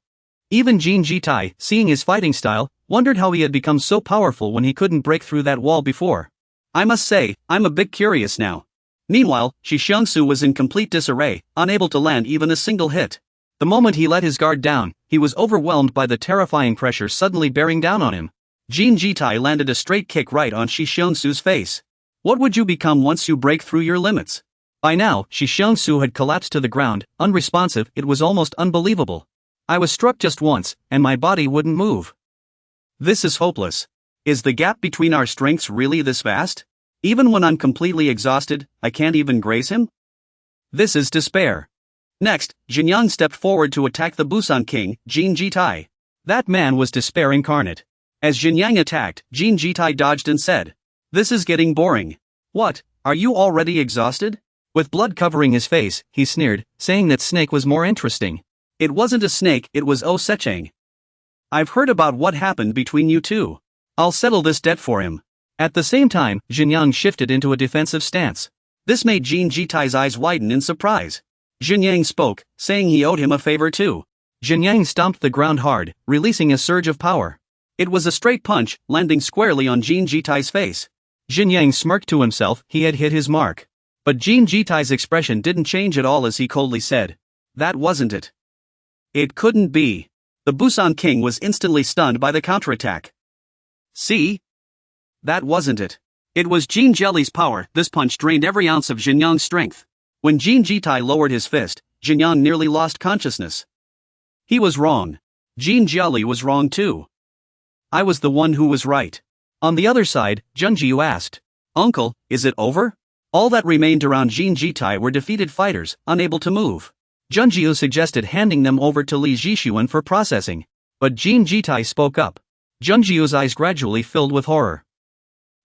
Even Jin Jitai, seeing his fighting style, wondered how he had become so powerful when he couldn't break through that wall before. I must say, I'm a bit curious now. Meanwhile, Shi Xiangsu was in complete disarray, unable to land even a single hit. The moment he let his guard down, he was overwhelmed by the terrifying pressure suddenly bearing down on him. Jin Jitai landed a straight kick right on Shi Xiangsu's face. What would you become once you break through your limits? By now, Shi Xiangsu had collapsed to the ground, unresponsive. It was almost unbelievable. I was struck just once, and my body wouldn't move. This is hopeless. Is the gap between our strengths really this vast? Even when I'm completely exhausted, I can't even graze him? This is despair. Next, Jinyang stepped forward to attack the Busan King, Jin Jitai. That man was despair incarnate. As Jinyang attacked, Jin Jitai dodged and said, "This is getting boring. What, are you already exhausted?" With blood covering his face, he sneered, saying that snake was more interesting. It wasn't a snake, it was Oh Sechang. I've heard about what happened between you two. I'll settle this debt for him. At the same time, Jinyang shifted into a defensive stance. This made Jin Jitai's eyes widen in surprise. Jinyang spoke, saying he owed him a favor too. Jinyang stomped the ground hard, releasing a surge of power. It was a straight punch, landing squarely on Jin Jitai's face. Jin Yang smirked to himself, he had hit his mark. But Jin Jitai's expression didn't change at all as he coldly said, "That wasn't it. It couldn't be." The Busan King was instantly stunned by the counterattack. "See? That wasn't it. It was Jin Jelly's power." This punch drained every ounce of Jin Yang's strength. When Jin Jitai lowered his fist, Jin Yang nearly lost consciousness. He was wrong. Jin Jelly was wrong too. I was the one who was right. On the other side, Junjiu asked, "Uncle, is it over?" All that remained around Jin Jitai were defeated fighters, unable to move. Junjiu suggested handing them over to Li Jixuan for processing. But Jin Jitai spoke up. Junjiu's eyes gradually filled with horror.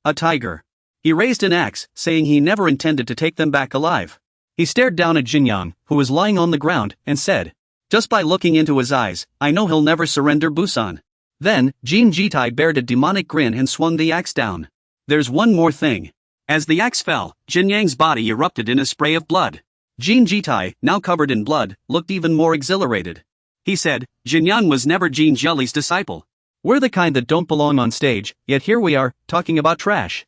A tiger. He raised an axe, saying he never intended to take them back alive. He stared down at Jin Yang, who was lying on the ground, and said, "Just by looking into his eyes, I know he'll never surrender Busan." Then, Jin Jitai bared a demonic grin and swung the axe down. "There's one more thing." As the axe fell, Jin Yang's body erupted in a spray of blood. Jin Jitai, now covered in blood, looked even more exhilarated. He said, "Jin Yang was never Jin Jelly's disciple. We're the kind that don't belong on stage, yet here we are, talking about trash.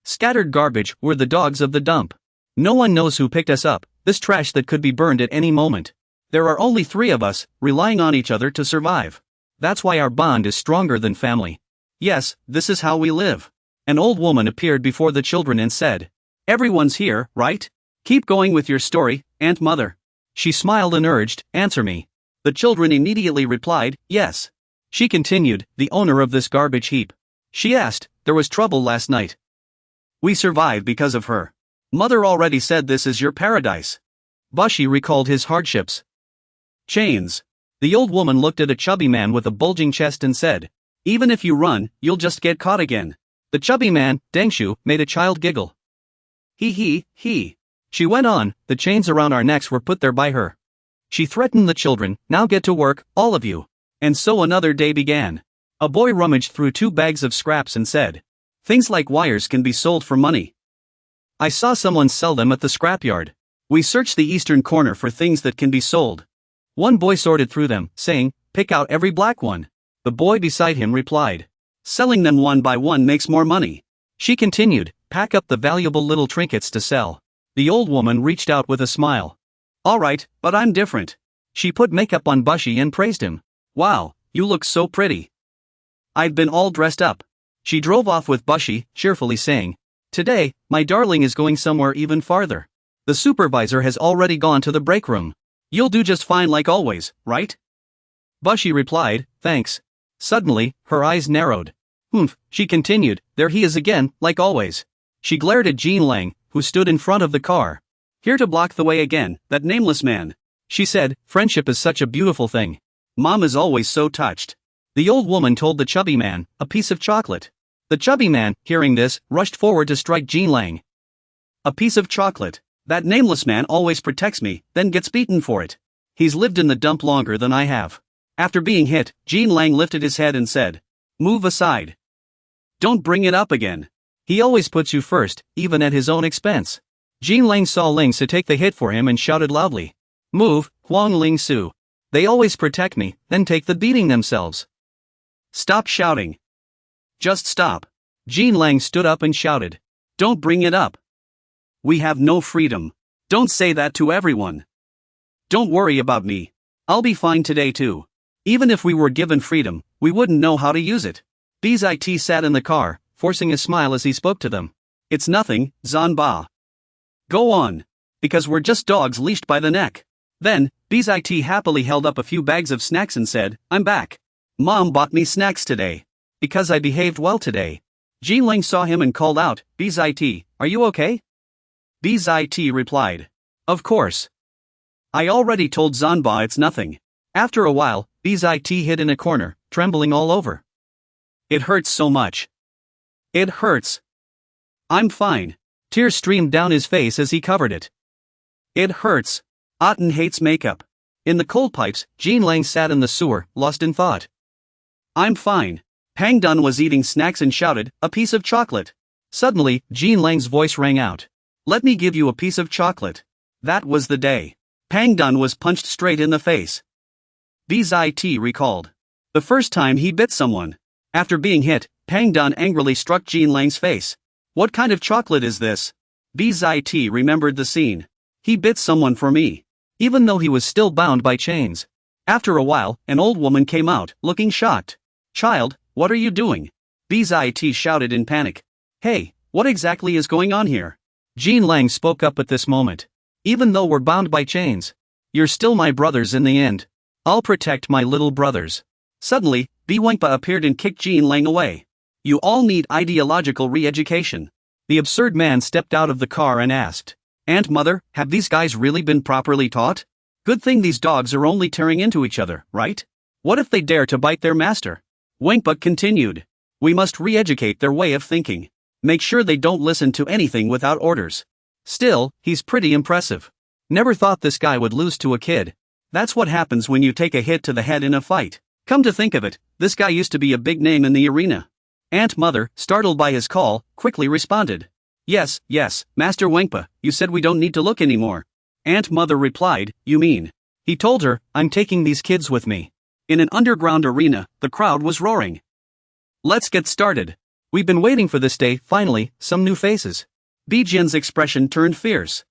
Scattered garbage, we're the dogs of the dump. No one knows who picked us up, this trash that could be burned at any moment. There are only 3 of us, relying on each other to survive. That's why our bond is stronger than family. Yes, this is how we live." An old woman appeared before the children and said, "Everyone's here, right? Keep going with your story, Aunt Mother." She smiled and urged, "Answer me." The children immediately replied, "Yes." She continued, "The owner of this garbage heap." She asked, "There was trouble last night?" "We survived because of her. Mother already said this is your paradise." Bushi recalled his hardships. "Chains." The old woman looked at a chubby man with a bulging chest and said, "Even if you run, you'll just get caught again." The chubby man, Dengshu, made a child giggle. He. She went on, "The chains around our necks were put there by her. She threatened the children, now get to work, all of you." And so another day began. A boy rummaged through 2 bags of scraps and said, "Things like wires can be sold for money. I saw someone sell them at the scrapyard." We searched the eastern corner for things that can be sold. One boy sorted through them, saying, "Pick out every black one." The boy beside him replied, "Selling them one by one makes more money." She continued, "Pack up the valuable little trinkets to sell." The old woman reached out with a smile. "All right, but I'm different." She put makeup on Bushi and praised him. "Wow, you look so pretty." "I've been all dressed up." She drove off with Bushi, cheerfully saying, "Today, my darling is going somewhere even farther. The supervisor has already gone to the break room. You'll do just fine like always, right?" Bushi replied, "Thanks." Suddenly, her eyes narrowed. "Humph," she continued, "there he is again, like always." She glared at Jean Lang, who stood in front of the car. "Here to block the way again, that nameless man." She said, "Friendship is such a beautiful thing. Mom is always so touched." The old woman told the chubby man, "A piece of chocolate." The chubby man, hearing this, rushed forward to strike Jean Lang. "A piece of chocolate. That nameless man always protects me, then gets beaten for it. He's lived in the dump longer than I have." After being hit, Jean Lang lifted his head and said, "Move aside. Don't bring it up again. He always puts you first, even at his own expense." Jean Lang saw Ling Su take the hit for him and shouted loudly, "Move, Huang Ling Su. They always protect me, then take the beating themselves. Stop shouting. Just stop." Jean Lang stood up and shouted, "Don't bring it up. We have no freedom. Don't say that to everyone. Don't worry about me. I'll be fine today too. Even if we were given freedom, we wouldn't know how to use it." Bizit sat in the car, forcing a smile as he spoke to them. "It's nothing, Zanba. Go on. Because we're just dogs leashed by the neck." Then, Bizit happily held up a few bags of snacks and said, "I'm back. Mom bought me snacks today. Because I behaved well today." Jean Lang saw him and called out, "Bizit, are you okay?" Bizit replied, "Of course. I already told Zanba it's nothing." After a while, Bizit hid in a corner, trembling all over. "It hurts so much. It hurts." "I'm fine." Tears streamed down his face as he covered it. "It hurts. Aten hates makeup." In the cold pipes, Jean Lang sat in the sewer, lost in thought. "I'm fine." Pang Dun was eating snacks and shouted, "A piece of chocolate." Suddenly, Jean Lang's voice rang out. "Let me give you a piece of chocolate." That was the day. Pang Dun was punched straight in the face. Bizit recalled. The first time he bit someone. After being hit, Pang Dun angrily struck Jean Lang's face. What kind of chocolate is this? BZIT remembered the scene. He bit someone for me. Even though he was still bound by chains. After a while, an old woman came out, looking shocked. Child, what are you doing? BZIT shouted in panic. Hey, what exactly is going on here? Jean Lang spoke up at this moment. Even though we're bound by chains, you're still my brothers in the end. I'll protect my little brothers. Suddenly, B Wangpa appeared and kicked Jean Lang away. You all need ideological re-education. The absurd man stepped out of the car and asked, Aunt Mother, have these guys really been properly taught? Good thing these dogs are only tearing into each other, right? What if they dare to bite their master? Wangpa continued. We must re-educate their way of thinking. Make sure they don't listen to anything without orders. Still, he's pretty impressive. Never thought this guy would lose to a kid. That's what happens when you take a hit to the head in a fight. Come to think of it, this guy used to be a big name in the arena. Aunt Mother, startled by his call, quickly responded. Yes, Master Wangpa, you said we don't need to look anymore. Aunt Mother replied, you mean? He told her, I'm taking these kids with me. In an underground arena, the crowd was roaring. Let's get started. We've been waiting for this day, finally, some new faces. Bijian's expression turned fierce.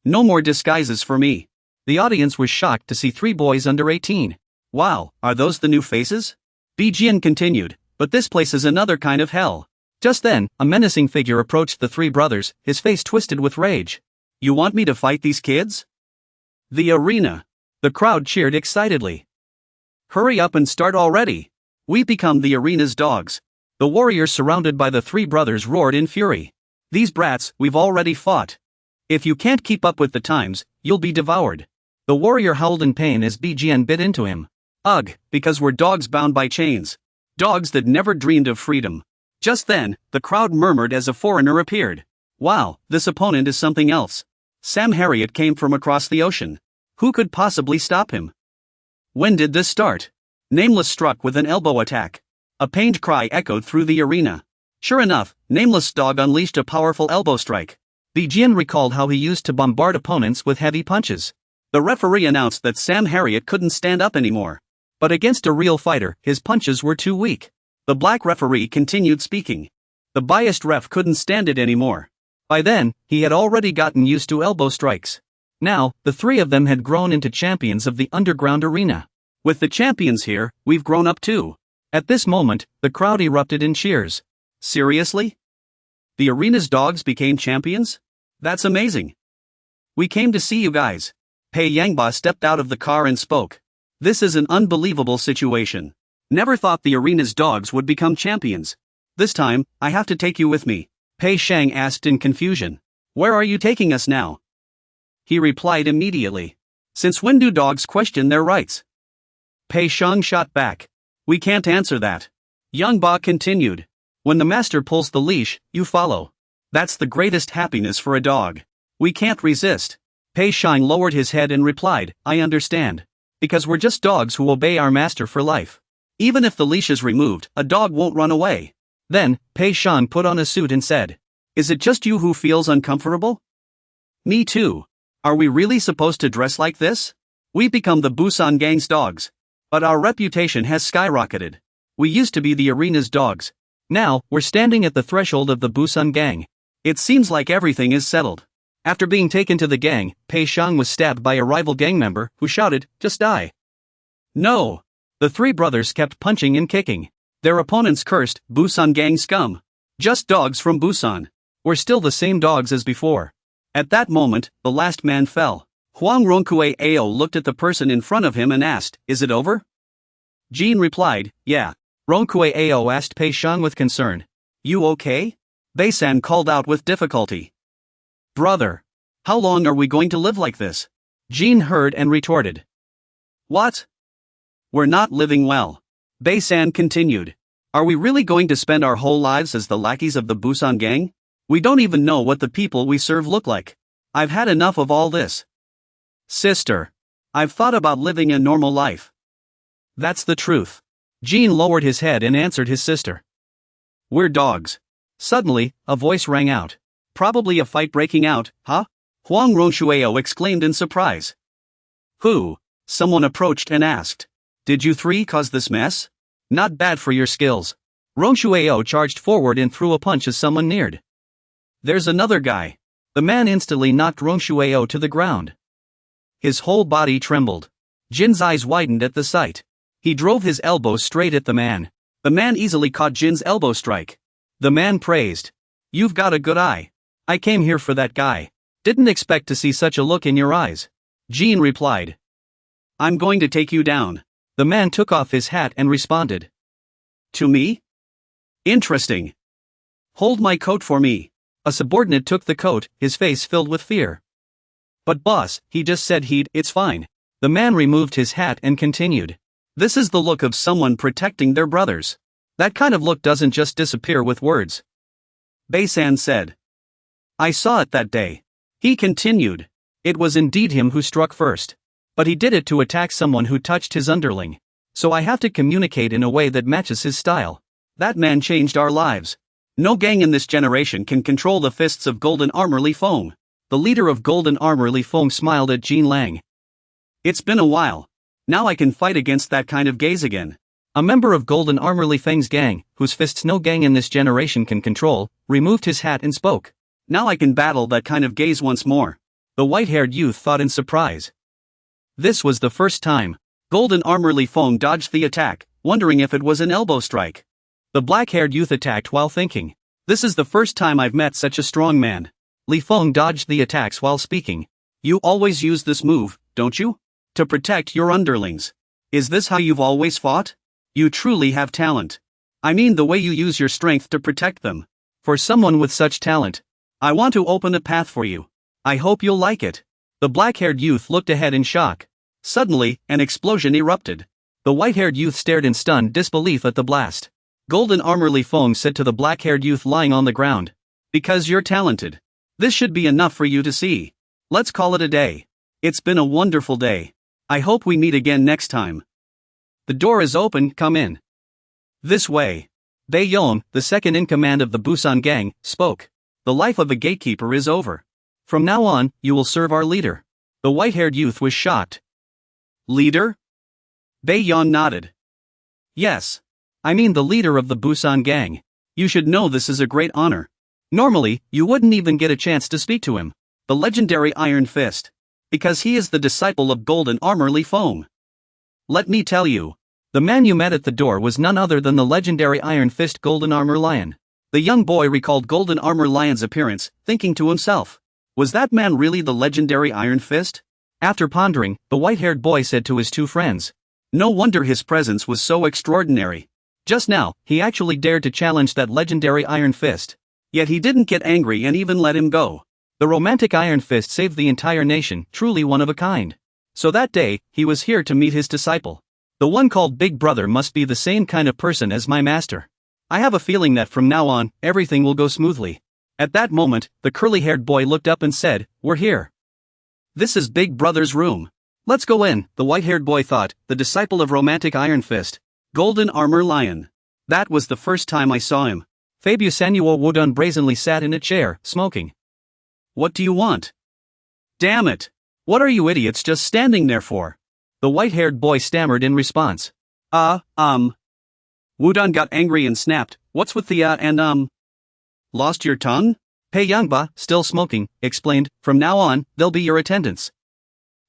No more disguises for me. The audience was shocked to see 3 boys under 18. Wow, are those the new faces? Bijian continued, but this place is another kind of hell. Just then, a menacing figure approached the 3 brothers, his face twisted with rage. You want me to fight these kids? The arena. The crowd cheered excitedly. Hurry up and start already. We become the arena's dogs. The warriors surrounded by the 3 brothers roared in fury. These brats, we've already fought. If you can't keep up with the times, you'll be devoured. The warrior howled in pain as Bijian bit into him. Ugh, because we're dogs bound by chains. Dogs that never dreamed of freedom. Just then, the crowd murmured as a foreigner appeared. Wow, this opponent is something else. Sam Harriet came from across the ocean. Who could possibly stop him? When did this start? Nameless struck with an elbow attack. A pained cry echoed through the arena. Sure enough, Nameless' dog unleashed a powerful elbow strike. Bijian recalled how he used to bombard opponents with heavy punches. The referee announced that Sam Harriet couldn't stand up anymore. But against a real fighter, his punches were too weak. The black referee continued speaking. The biased ref couldn't stand it anymore. By then, he had already gotten used to elbow strikes. Now, the 3 of them had grown into champions of the underground arena. With the champions here, we've grown up too. At this moment, the crowd erupted in cheers. Seriously? The arena's dogs became champions? That's amazing. We came to see you guys. Pei Yangba stepped out of the car and spoke. This is an unbelievable situation. Never thought the arena's dogs would become champions. This time, I have to take you with me. Pei Shang asked in confusion. Where are you taking us now? He replied immediately. Since when do dogs question their rights? Pei Shang shot back. We can't answer that. Yang Ba continued. When the master pulls the leash, you follow. That's the greatest happiness for a dog. We can't resist. Pei Shang lowered his head and replied, I understand. Because we're just dogs who obey our master for life. Even if the leash is removed, a dog won't run away. Then, Pei Shan put on a suit and said, Is it just you who feels uncomfortable? Me too. Are we really supposed to dress like this? We've become the Busan gang's dogs. But our reputation has skyrocketed. We used to be the arena's dogs. Now, we're standing at the threshold of the Busan gang. It seems like everything is settled. After being taken to the gang, Pei Shang was stabbed by a rival gang member, who shouted, Just die. No! The 3 brothers kept punching and kicking. Their opponents cursed, Busan gang scum. Just dogs from Busan. We're still the same dogs as before. At that moment, the last man fell. Huang Ronkue Ao looked at the person in front of him and asked, Is it over? Jean replied, Yeah. Ronkue Ao asked Pei Shang with concern. You okay? Bei-san called out with difficulty. Brother. How long are we going to live like this? Jean heard and retorted. What? We're not living well. Bei-san continued. Are we really going to spend our whole lives as the lackeys of the Busan gang? We don't even know what the people we serve look like. I've had enough of all this. Sister. I've thought about living a normal life. That's the truth. Jean lowered his head and answered his sister. We're dogs. Suddenly, a voice rang out. Probably a fight breaking out, huh? Huang Ronshueo exclaimed in surprise. Who? Someone approached and asked. Did you 3 cause this mess? Not bad for your skills. Ronshueo charged forward and threw a punch as someone neared. There's another guy. The man instantly knocked Rongshueo to the ground. His whole body trembled. Jin's eyes widened at the sight. He drove his elbow straight at the man. The man easily caught Jin's elbow strike. The man praised. You've got a good eye. I came here for that guy. Didn't expect to see such a look in your eyes. Jin replied. I'm going to take you down. The man took off his hat and responded. To me? Interesting. Hold my coat for me. A subordinate took the coat, his face filled with fear. But boss, he just said it's fine. The man removed his hat and continued. This is the look of someone protecting their brothers. That kind of look doesn't just disappear with words. Bei-san said. I saw it that day. He continued. It was indeed him who struck first. But he did it to attack someone who touched his underling. So I have to communicate in a way that matches his style. That man changed our lives. No gang in this generation can control the fists of Golden Armor Li Feng. The leader of Golden Armor Li Feng smiled at Jin Lang. It's been a while. Now I can fight against that kind of gaze again. A member of Golden Armor Li Feng's gang, whose fists no gang in this generation can control, removed his hat and spoke. Now I can battle that kind of gaze once more. The white-haired youth thought in surprise. This was the first time. Golden Armor Li Feng dodged the attack, wondering if it was an elbow strike. The black-haired youth attacked while thinking. This is the first time I've met such a strong man. Li Feng dodged the attacks while speaking. You always use this move, don't you? To protect your underlings. Is this how you've always fought? You truly have talent. I mean the way you use your strength to protect them. For someone with such talent, I want to open a path for you. I hope you'll like it. The black-haired youth looked ahead in shock. Suddenly, an explosion erupted. The white-haired youth stared in stunned disbelief at the blast. Golden Armor Li Feng said to the black-haired youth lying on the ground. Because you're talented. This should be enough for you to see. Let's call it a day. It's been a wonderful day. I hope we meet again next time. The door is open, come in. This way. Bei Yon, the second in command of the Busan gang, spoke. The life of a gatekeeper is over. From now on, you will serve our leader. The white-haired youth was shocked. Leader? Bei Yon nodded. Yes. I mean the leader of the Busan gang. You should know this is a great honor. Normally, you wouldn't even get a chance to speak to him. The legendary Iron Fist. Because he is the disciple of Golden Armor Li Feng. Let me tell you. The man you met at the door was none other than the legendary Iron Fist Golden Armor Lion. The young boy recalled Golden Armor Lion's appearance, thinking to himself. Was that man really the legendary Iron Fist? After pondering, the white-haired boy said to his two friends. No wonder his presence was so extraordinary. Just now, he actually dared to challenge that legendary Iron Fist. Yet he didn't get angry and even let him go. The romantic Iron Fist saved the entire nation, truly one of a kind. So that day, he was here to meet his disciple. The one called Big Brother must be the same kind of person as my master. I have a feeling that from now on, everything will go smoothly. At that moment, the curly-haired boy looked up and said, We're here. This is Big Brother's room. Let's go in, the white-haired boy thought, the disciple of romantic Iron Fist. Golden Armor Lion. That was the first time I saw him. Fabio Sanuo Wodun brazenly sat in a chair, smoking. What do you want? Damn it! What are you idiots just standing there for? The white-haired boy stammered in response. Wudon got angry and snapped, what's with the Lost your tongue? Pei Yangba, still smoking, explained, from now on, they'll be your attendants.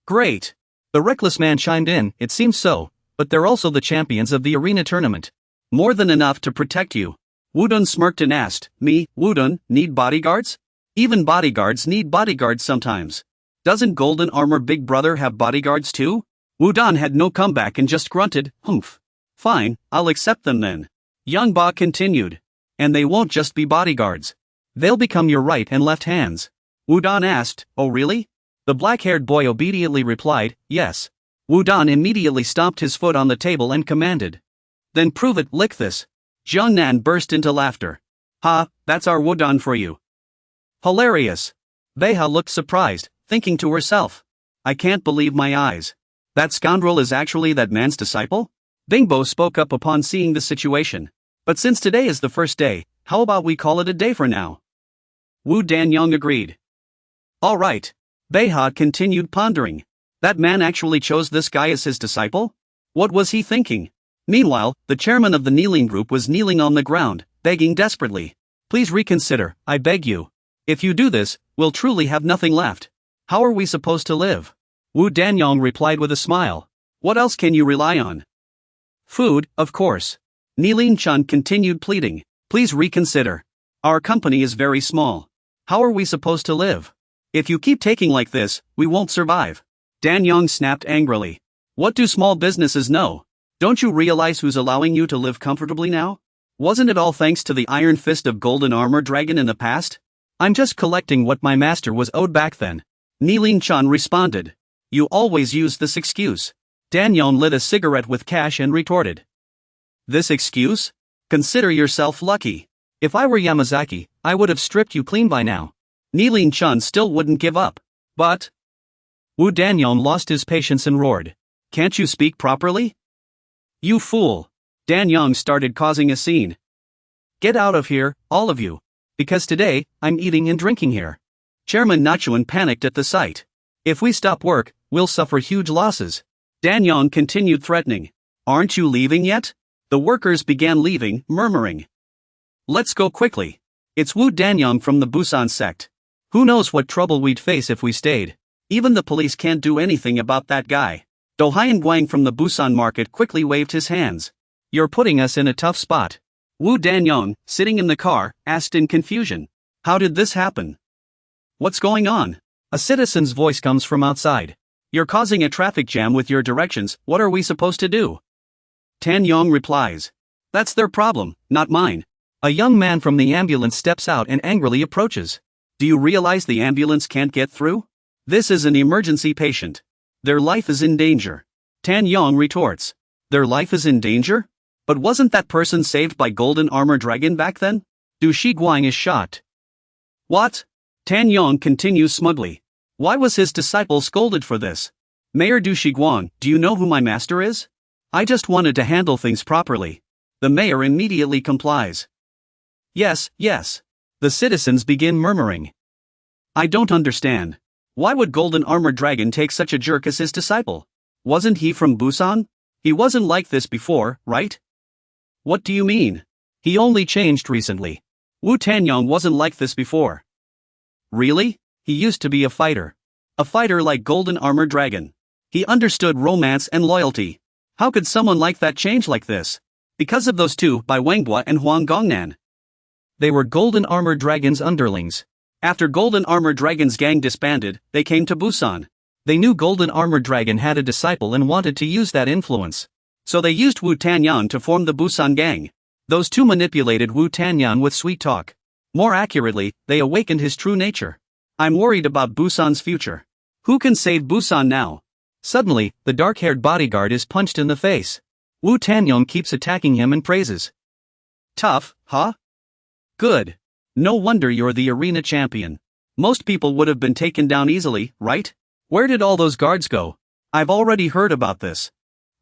Great. The reckless man chimed in, it seems so, but they're also the champions of the arena tournament. More than enough to protect you. Wudun smirked and asked, Me, Wudun, need bodyguards? Even bodyguards need bodyguards sometimes. Doesn't Golden Armor Big Brother have bodyguards too? Wudun had no comeback and just grunted, humph. Fine, I'll accept them then. Young Ba continued. And they won't just be bodyguards. They'll become your right and left hands. Wudun asked, Oh really? The black-haired boy obediently replied, Yes. Wudun immediately stomped his foot on the table and commanded. Then prove it, lick this. Jiangnan burst into laughter. Ha, that's our Wudun for you. Hilarious. Beiha looked surprised, thinking to herself. I can't believe my eyes. That scoundrel is actually that man's disciple? Bingbo spoke up upon seeing the situation. But since today is the first day, how about we call it a day for now? Wu Danyang agreed. All right. Beiha continued pondering. That man actually chose this guy as his disciple? What was he thinking? Meanwhile, the chairman of the kneeling group was kneeling on the ground, begging desperately. Please reconsider, I beg you. If you do this, we'll truly have nothing left. How are we supposed to live? Wu Danyong replied with a smile. What else can you rely on? Food, of course. Nilin Chun continued pleading. Please reconsider. Our company is very small. How are we supposed to live? If you keep taking like this, we won't survive. Danyong snapped angrily. What do small businesses know? Don't you realize who's allowing you to live comfortably now? Wasn't it all thanks to the iron fist of Golden Armor Dragon in the past? I'm just collecting what my master was owed back then. Nilin Chun responded. You always use this excuse. Danyong lit a cigarette with cash and retorted. This excuse? Consider yourself lucky. If I were Yamazaki, I would have stripped you clean by now. Nilin Chun still wouldn't give up. But Wu Danyong lost his patience and roared. Can't you speak properly? You fool. Danyong started causing a scene. Get out of here, all of you. Because today, I'm eating and drinking here. Chairman Nachuan panicked at the sight. If we stop work, we'll suffer huge losses. Danyong continued threatening. Aren't you leaving yet? The workers began leaving, murmuring. Let's go quickly. It's Wu Danyong from the Busan sect. Who knows what trouble we'd face if we stayed. Even the police can't do anything about that guy. Do Haiyan Guang from the Busan market quickly waved his hands. You're putting us in a tough spot. Wu Danyong, sitting in the car, asked in confusion. How did this happen? What's going on? A citizen's voice comes from outside. You're causing a traffic jam with your directions, what are we supposed to do? Tan Yong replies. That's their problem, not mine. A young man from the ambulance steps out and angrily approaches. Do you realize the ambulance can't get through? This is an emergency patient. Their life is in danger. Tan Yong retorts. Their life is in danger? But wasn't that person saved by Golden Armor Dragon back then? Du Shiguang is shocked. What? Tan Yong continues smugly. Why was his disciple scolded for this? Mayor Du Shiguang, do you know who my master is? I just wanted to handle things properly. The mayor immediately complies. Yes, yes. The citizens begin murmuring. I don't understand. Why would Golden Armor Dragon take such a jerk as his disciple? Wasn't he from Busan? He wasn't like this before, right? What do you mean? He only changed recently. Wu Tanyong wasn't like this before. Really? He used to be a fighter. A fighter like Golden Armor Dragon. He understood romance and loyalty. How could someone like that change like this? Because of those two, by Wanghua and Huang Gongnan. They were Golden Armor Dragon's underlings. After Golden Armor Dragon's gang disbanded, they came to Busan. They knew Golden Armor Dragon had a disciple and wanted to use that influence. So they used Wu Tanyan to form the Busan gang. Those two manipulated Wu Tanyan with sweet talk. More accurately, they awakened his true nature. I'm worried about Busan's future. Who can save Busan now? Suddenly, the dark-haired bodyguard is punched in the face. Wu Tanyong keeps attacking him and praises. Tough, huh? Good. No wonder you're the arena champion. Most people would have been taken down easily, right? Where did all those guards go? I've already heard about this.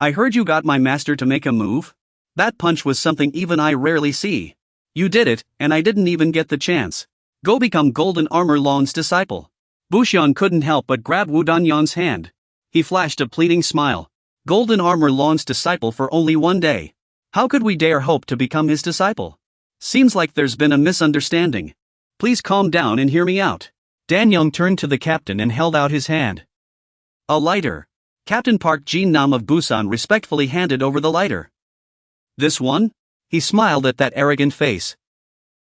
I heard you got my master to make a move. That punch was something even I rarely see. You did it, and I didn't even get the chance. Go become Golden Armor Long's disciple. Buxian couldn't help but grab Wu Danyang's hand. He flashed a pleading smile. Golden Armor Long's disciple for only one day. How could we dare hope to become his disciple? Seems like there's been a misunderstanding. Please calm down and hear me out. Danyong turned to the captain and held out his hand. A lighter. Captain Park Jin Nam of Busan respectfully handed over the lighter. This one? He smiled at that arrogant face.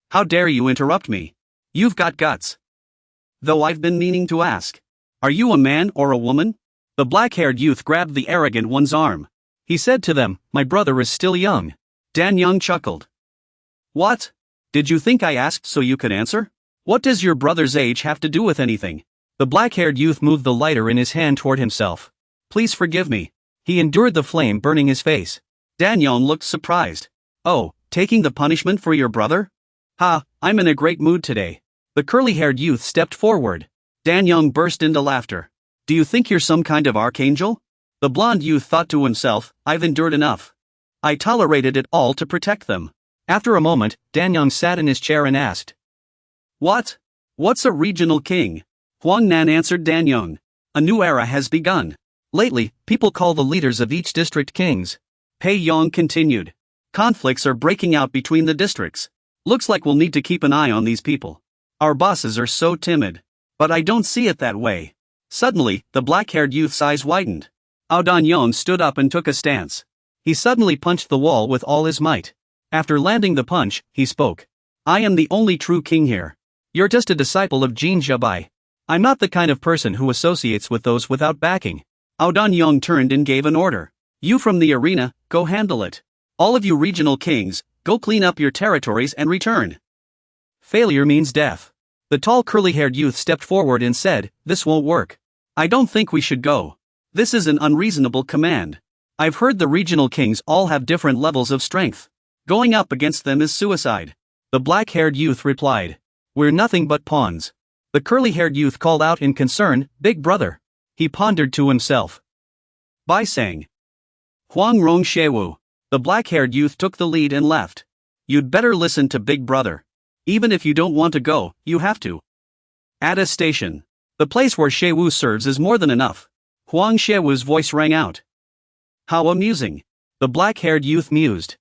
How dare you interrupt me? You've got guts. Though I've been meaning to ask. Are you a man or a woman? The black-haired youth grabbed the arrogant one's arm. He said to them, my brother is still young. Danyong chuckled. What? Did you think I asked so you could answer? What does your brother's age have to do with anything? The black-haired youth moved the lighter in his hand toward himself. Please forgive me. He endured the flame burning his face. Danyong looked surprised. Oh, taking the punishment for your brother? Ha, I'm in a great mood today. The curly-haired youth stepped forward. Danyong burst into laughter. Do you think you're some kind of archangel? The blonde youth thought to himself, I've endured enough. I tolerated it all to protect them. After a moment, Danyong sat in his chair and asked. What? What's a regional king? Huang Nan answered Danyong. A new era has begun. Lately, people call the leaders of each district kings. Pei Yong continued. Conflicts are breaking out between the districts. Looks like we'll need to keep an eye on these people. Our bosses are so timid. But I don't see it that way. Suddenly, the black-haired youth's eyes widened. Ao Dan-yong stood up and took a stance. He suddenly punched the wall with all his might. After landing the punch, he spoke. I am the only true king here. You're just a disciple of Jin Zhabai. I'm not the kind of person who associates with those without backing. Ao Dan-yong turned and gave an order. You from the arena, go handle it. All of you regional kings, go clean up your territories and return. Failure means death. The tall curly-haired youth stepped forward and said, this won't work. I don't think we should go. This is an unreasonable command. I've heard the regional kings all have different levels of strength. Going up against them is suicide. The black-haired youth replied. We're nothing but pawns. The curly-haired youth called out in concern, Big brother. He pondered to himself. Bai sang. Huang Rong Shewu. The black-haired youth took the lead and left. You'd better listen to Big brother. Even if you don't want to go, you have to. At a station. The place where Shewu serves is more than enough. Huang Shewu's voice rang out. How amusing. The black-haired youth mused.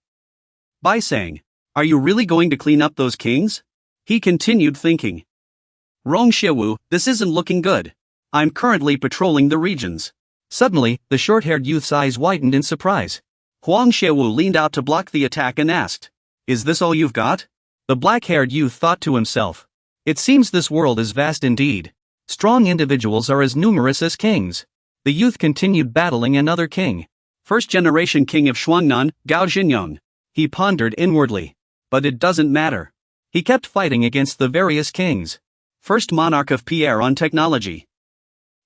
Bai sang. Are you really going to clean up those kings? He continued thinking. Rong Shewu, this isn't looking good. I'm currently patrolling the regions. Suddenly, the short-haired youth's eyes widened in surprise. Huang Shewu leaned out to block the attack and asked. Is this all you've got? The black-haired youth thought to himself. It seems this world is vast indeed. Strong individuals are as numerous as kings. The youth continued battling another king. First-generation king of Shuangnan, Gao Jinyong. He pondered inwardly. But it doesn't matter. He kept fighting against the various kings. First monarch of Pierre on technology.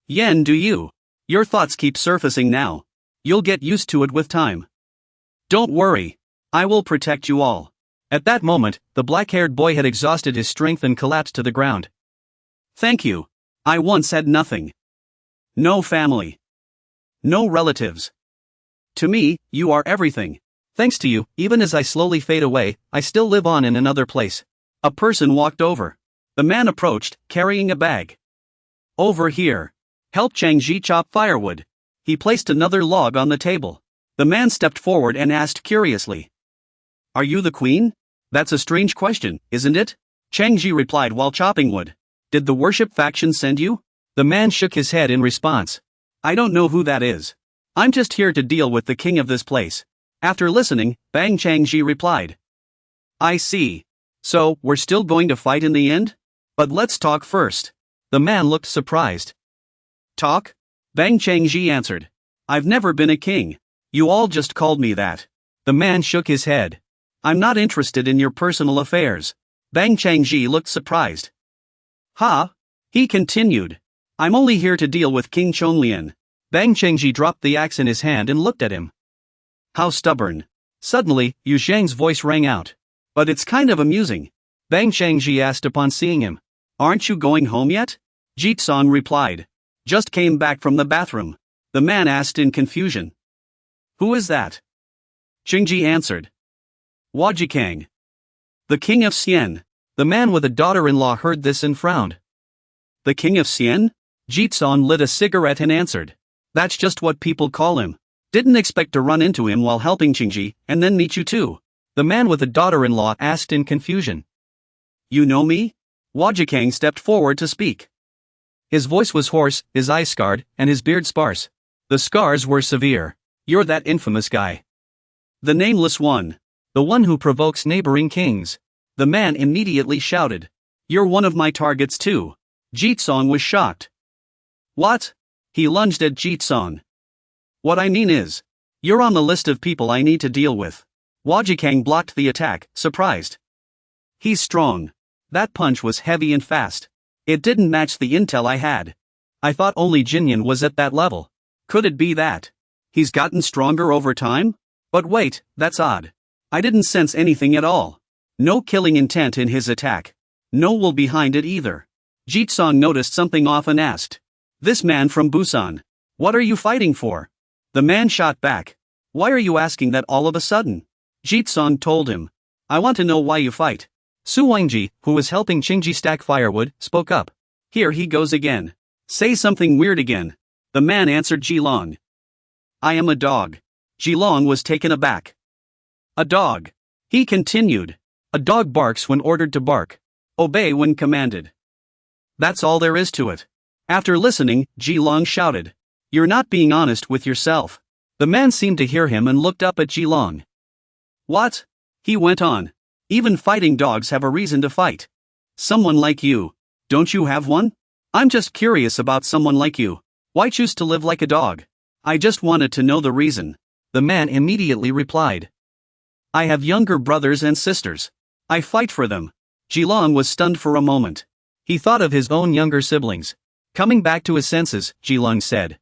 Yen do you? Your thoughts keep surfacing now. You'll get used to it with time. Don't worry. I will protect you all. At that moment, the black-haired boy had exhausted his strength and collapsed to the ground. Thank you. I once had nothing. No family. No relatives. To me, you are everything. Thanks to you, even as I slowly fade away, I still live on in another place. A person walked over. The man approached, carrying a bag. Over here. Help Changji chop firewood. He placed another log on the table. The man stepped forward and asked curiously. Are you the queen? That's a strange question, isn't it? Changji replied while chopping wood. Did the worship faction send you? The man shook his head in response. I don't know who that is. I'm just here to deal with the king of this place. After listening, Bang Changji replied. I see. So, we're still going to fight in the end? But let's talk first. The man looked surprised. Talk? Bang Changji answered. I've never been a king. You all just called me that. The man shook his head. I'm not interested in your personal affairs. Bang Changji looked surprised. Ha? He continued. I'm only here to deal with King Chonglian. Bang Changji dropped the axe in his hand and looked at him. How stubborn. Suddenly, Yu Zhang's voice rang out. But it's kind of amusing. Bang Changji asked upon seeing him. Aren't you going home yet? Jitsong replied. Just came back from the bathroom. The man asked in confusion. Who is that? Chingji answered. Wajikang. The king of Xian. The man with a daughter-in-law heard this and frowned. The king of Xian? Jitsong lit a cigarette and answered. That's just what people call him. Didn't expect to run into him while helping Chingji, and then meet you too. The man with a daughter-in-law asked in confusion. You know me? Wajikang stepped forward to speak. His voice was hoarse, his eyes scarred, and his beard sparse. The scars were severe. You're that infamous guy. The nameless one. The one who provokes neighboring kings. The man immediately shouted. You're one of my targets too. Jitsong was shocked. What? He lunged at Jitsong. What I mean is, you're on the list of people I need to deal with. Wajikang blocked the attack, surprised. He's strong. That punch was heavy and fast. It didn't match the intel I had. I thought only Jinyan was at that level. Could it be that he's gotten stronger over time? But wait, that's odd. I didn't sense anything at all. No killing intent in his attack. No will behind it either. Jitsong noticed something off and asked. This man from Busan. What are you fighting for? The man shot back. Why are you asking that all of a sudden? Jitsong told him. I want to know why you fight. Su Wangji, who was helping Chingji stack firewood, spoke up. Here he goes again. Say something weird again. The man answered Jilong. I am a dog. Jilong was taken aback. A dog. He continued. A dog barks when ordered to bark. Obey when commanded. That's all there is to it. After listening, Ji Long shouted. You're not being honest with yourself. The man seemed to hear him and looked up at Ji Long. What? He went on. Even fighting dogs have a reason to fight. Someone like you. Don't you have one? I'm just curious about someone like you. Why choose to live like a dog? I just wanted to know the reason. The man immediately replied. I have younger brothers and sisters. I fight for them. Ji Long was stunned for a moment. He thought of his own younger siblings. Coming back to his senses, Ji Long said.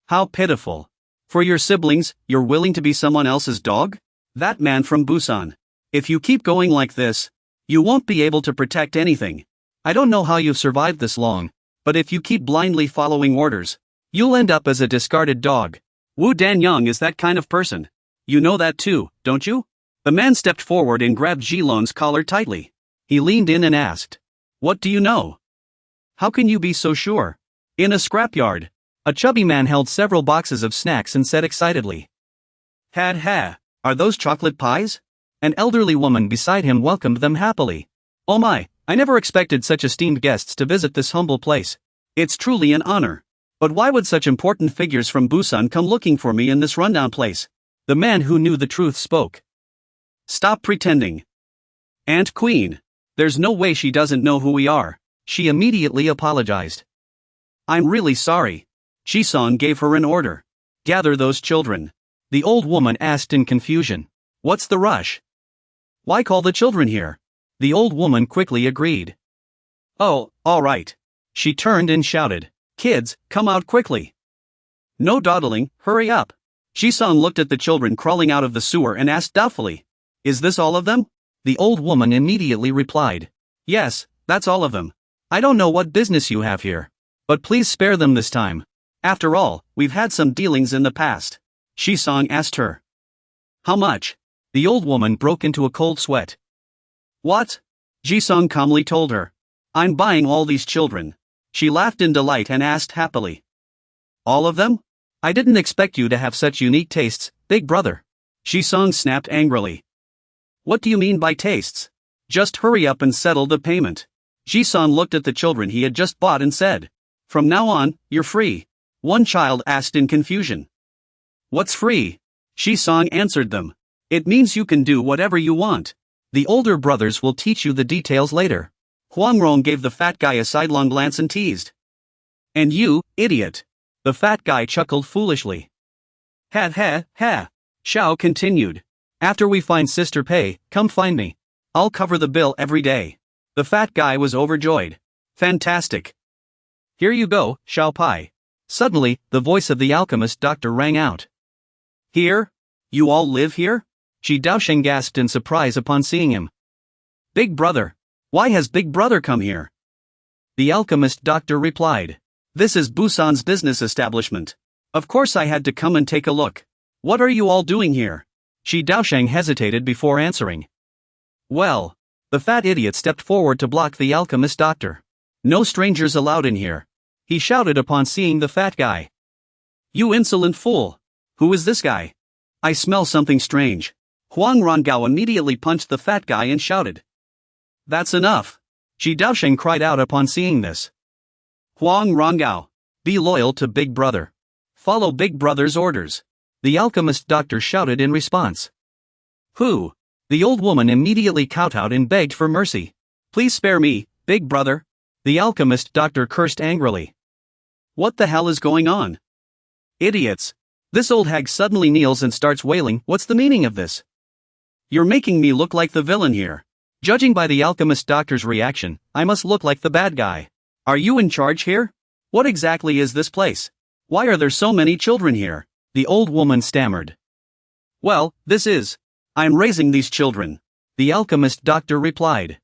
How pitiful. For your siblings, you're willing to be someone else's dog? That man from Busan. If you keep going like this, you won't be able to protect anything. I don't know how you've survived this long, but if you keep blindly following orders, you'll end up as a discarded dog. Wu Danyang is that kind of person. You know that too, don't you? The man stepped forward and grabbed Ji Long's collar tightly. He leaned in and asked. What do you know? How can you be so sure? In a scrapyard, a chubby man held several boxes of snacks and said excitedly. Ha, are those chocolate pies? An elderly woman beside him welcomed them happily. Oh my, I never expected such esteemed guests to visit this humble place. It's truly an honor. But why would such important figures from Busan come looking for me in this rundown place? The man who knew the truth spoke. Stop pretending. Aunt Queen. There's no way she doesn't know who we are. She immediately apologized. I'm really sorry. Chi-song gave her an order. Gather those children. The old woman asked in confusion. What's the rush? Why call the children here? The old woman quickly agreed. Oh, all right. She turned and shouted. Kids, come out quickly. No dawdling, hurry up. Chi-song looked at the children crawling out of the sewer and asked doubtfully. Is this all of them? The old woman immediately replied. Yes, that's all of them. I don't know what business you have here. But please spare them this time. After all, we've had some dealings in the past. Chi-song asked her. How much? The old woman broke into a cold sweat. What? Ji-song calmly told her. I'm buying all these children. She laughed in delight and asked happily. All of them? I didn't expect you to have such unique tastes, big brother. Ji-song snapped angrily. What do you mean by tastes? Just hurry up and settle the payment. Ji-song looked at the children he had just bought and said. From now on, you're free. One child asked in confusion. What's free? Ji-song answered them. It means you can do whatever you want. The older brothers will teach you the details later. Huang Rong gave the fat guy a sidelong glance and teased. And you, idiot. The fat guy chuckled foolishly. Ha. Xiao continued. After we find Sister Pei, come find me. I'll cover the bill every day. The fat guy was overjoyed. Fantastic. Here you go, Xiao Pai. Suddenly, the voice of the alchemist doctor rang out. Here? You all live here? Ji Daosheng gasped in surprise upon seeing him. Big brother. Why has Big Brother come here? The alchemist doctor replied. This is Busan's business establishment. Of course I had to come and take a look. What are you all doing here? Ji Daosheng hesitated before answering. Well. The fat idiot stepped forward to block the alchemist doctor. No strangers allowed in here. He shouted upon seeing the fat guy. You insolent fool. Who is this guy? I smell something strange. Huang Rongao immediately punched the fat guy and shouted. That's enough. Ji Daosheng cried out upon seeing this. Huang Rongao. Be loyal to Big Brother. Follow Big Brother's orders. The alchemist doctor shouted in response. Who? The old woman immediately kowtowed and begged for mercy. Please spare me, Big Brother. The alchemist doctor cursed angrily. What the hell is going on? Idiots. This old hag suddenly kneels and starts wailing. What's the meaning of this? You're making me look like the villain here. Judging by the alchemist doctor's reaction, I must look like the bad guy. Are you in charge here? What exactly is this place? Why are there so many children here? The old woman stammered. Well, I'm raising these children. The alchemist doctor replied.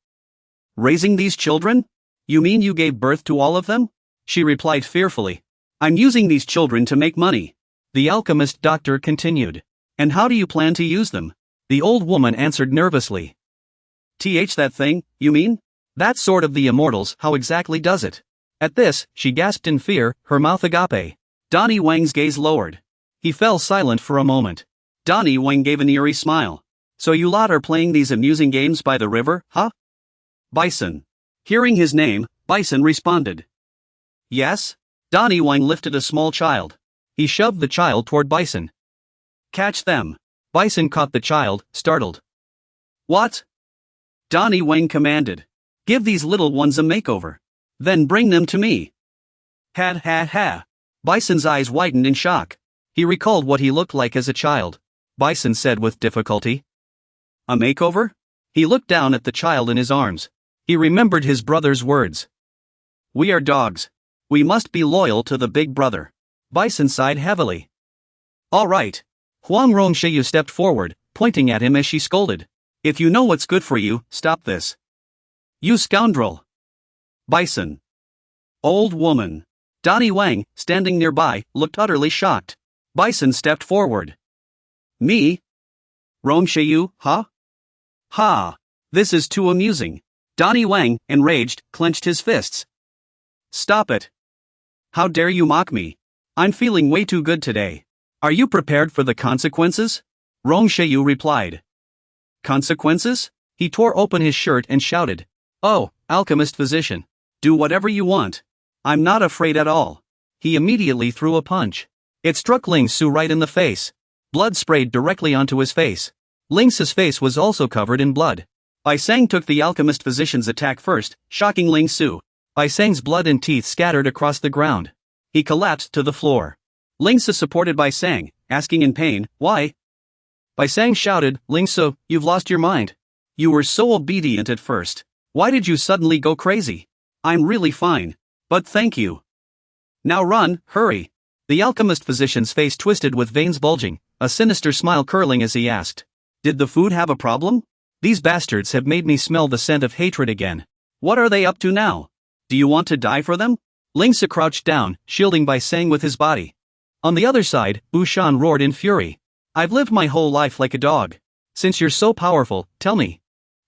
Raising these children? You mean you gave birth to all of them? She replied fearfully. I'm using these children to make money. The alchemist doctor continued. And how do you plan to use them? The old woman answered nervously. That thing, you mean? That sword of the immortals, how exactly does it? At this, she gasped in fear, her mouth agape. Donnie Wang's gaze lowered. He fell silent for a moment. Donnie Wang gave an eerie smile. So you lot are playing these amusing games by the river, huh? Bison. Hearing his name, Bison responded. Yes? Donnie Wang lifted a small child. He shoved the child toward Bison. Catch them. Bison caught the child, startled. What? Donnie Wang commanded. Give these little ones a makeover. Then bring them to me. Ha ha ha. Bison's eyes widened in shock. He recalled what he looked like as a child. Bison said with difficulty. A makeover? He looked down at the child in his arms. He remembered his brother's words. We are dogs. We must be loyal to the big brother. Bison sighed heavily. All right. Huang Rongshiyu stepped forward, pointing at him as she scolded. If you know what's good for you, stop this. You scoundrel. Bison. Old woman. Donnie Wang, standing nearby, looked utterly shocked. Bison stepped forward. Me? Rongshiyu, huh? Ha! This is too amusing. Donnie Wang, enraged, clenched his fists. Stop it. How dare you mock me? I'm feeling way too good today. Are you prepared for the consequences? Rongshiyu replied. Consequences? He tore open his shirt and shouted. Oh, alchemist physician. Do whatever you want. I'm not afraid at all. He immediately threw a punch. It struck Ling Su right in the face. Blood sprayed directly onto his face. Ling Su's face was also covered in blood. Bai Sang took the alchemist physician's attack first, shocking Ling Su. Bai Sang's blood and teeth scattered across the ground. He collapsed to the floor. Ling Su supported Bai Sang, asking in pain, why? Bai Sang shouted, Ling Su, you've lost your mind. You were so obedient at first. Why did you suddenly go crazy? I'm really fine. But thank you. Now run, hurry. The alchemist physician's face twisted with veins bulging, a sinister smile curling as he asked. Did the food have a problem? These bastards have made me smell the scent of hatred again. What are they up to now? Do you want to die for them? Ling Su crouched down, shielding Bai Sang with his body. On the other side, Bu Shan roared in fury. I've lived my whole life like a dog. Since you're so powerful, tell me.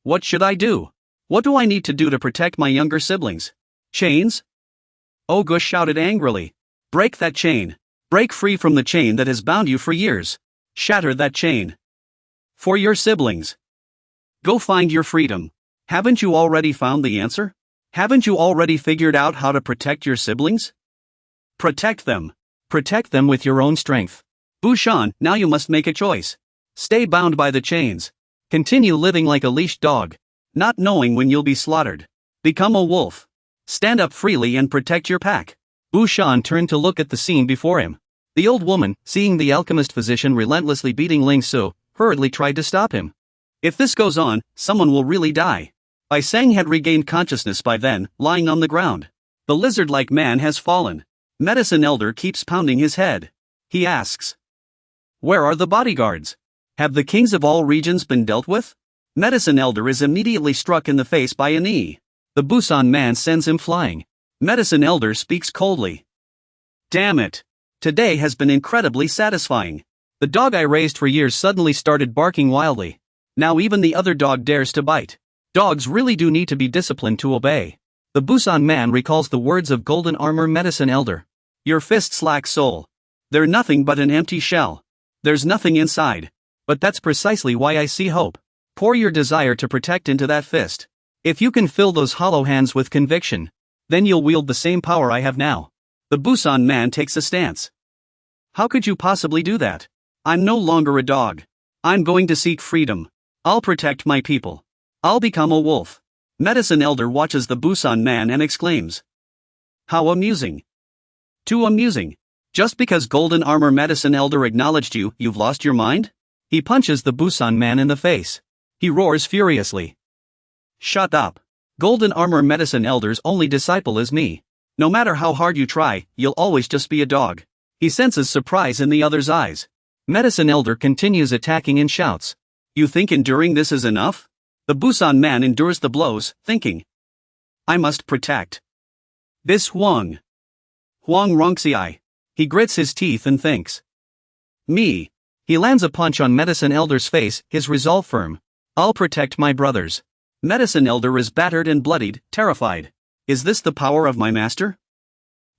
What should I do? What do I need to do to protect my younger siblings? Chains? Ogus shouted angrily. Break that chain. Break free from the chain that has bound you for years. Shatter that chain. For your siblings. Go find your freedom. Haven't you already found the answer? Haven't you already figured out how to protect your siblings? Protect them. Protect them with your own strength. Bu Shan, now you must make a choice. Stay bound by the chains. Continue living like a leashed dog, not knowing when you'll be slaughtered. Become a wolf. Stand up freely and protect your pack. Bu Shan turned to look at the scene before him. The old woman, seeing the alchemist physician relentlessly beating Ling Su, hurriedly tried to stop him. If this goes on, someone will really die. Bai Sang had regained consciousness by then, lying on the ground. The lizard-like man has fallen. Medicine Elder keeps pounding his head. He asks. Where are the bodyguards? Have the kings of all regions been dealt with? Medicine Elder is immediately struck in the face by a knee. The Busan man sends him flying. Medicine Elder speaks coldly. Damn it. Today has been incredibly satisfying. The dog I raised for years suddenly started barking wildly. Now even the other dog dares to bite. Dogs really do need to be disciplined to obey. The Busan man recalls the words of Golden Armor Medicine Elder. Your fists lack soul. They're nothing but an empty shell. There's nothing inside. But that's precisely why I see hope. Pour your desire to protect into that fist. If you can fill those hollow hands with conviction, then you'll wield the same power I have now. The Busan man takes a stance. How could you possibly do that? I'm no longer a dog. I'm going to seek freedom. I'll protect my people. I'll become a wolf. Medicine Elder watches the Busan man and exclaims. How amusing. Too amusing. Just because Golden Armor Medicine Elder acknowledged you, you've lost your mind? He punches the Busan man in the face. He roars furiously. Shut up. Golden Armor Medicine Elder's only disciple is me. No matter how hard you try, you'll always just be a dog. He senses surprise in the other's eyes. Medicine Elder continues attacking and shouts. You think enduring this is enough? The Busan man endures the blows, thinking. I must protect. This Huang. Huang Rongxiai. He grits his teeth and thinks. Me. He lands a punch on Medicine Elder's face, his resolve firm. I'll protect my brothers. Medicine Elder is battered and bloodied, terrified. Is this the power of my master?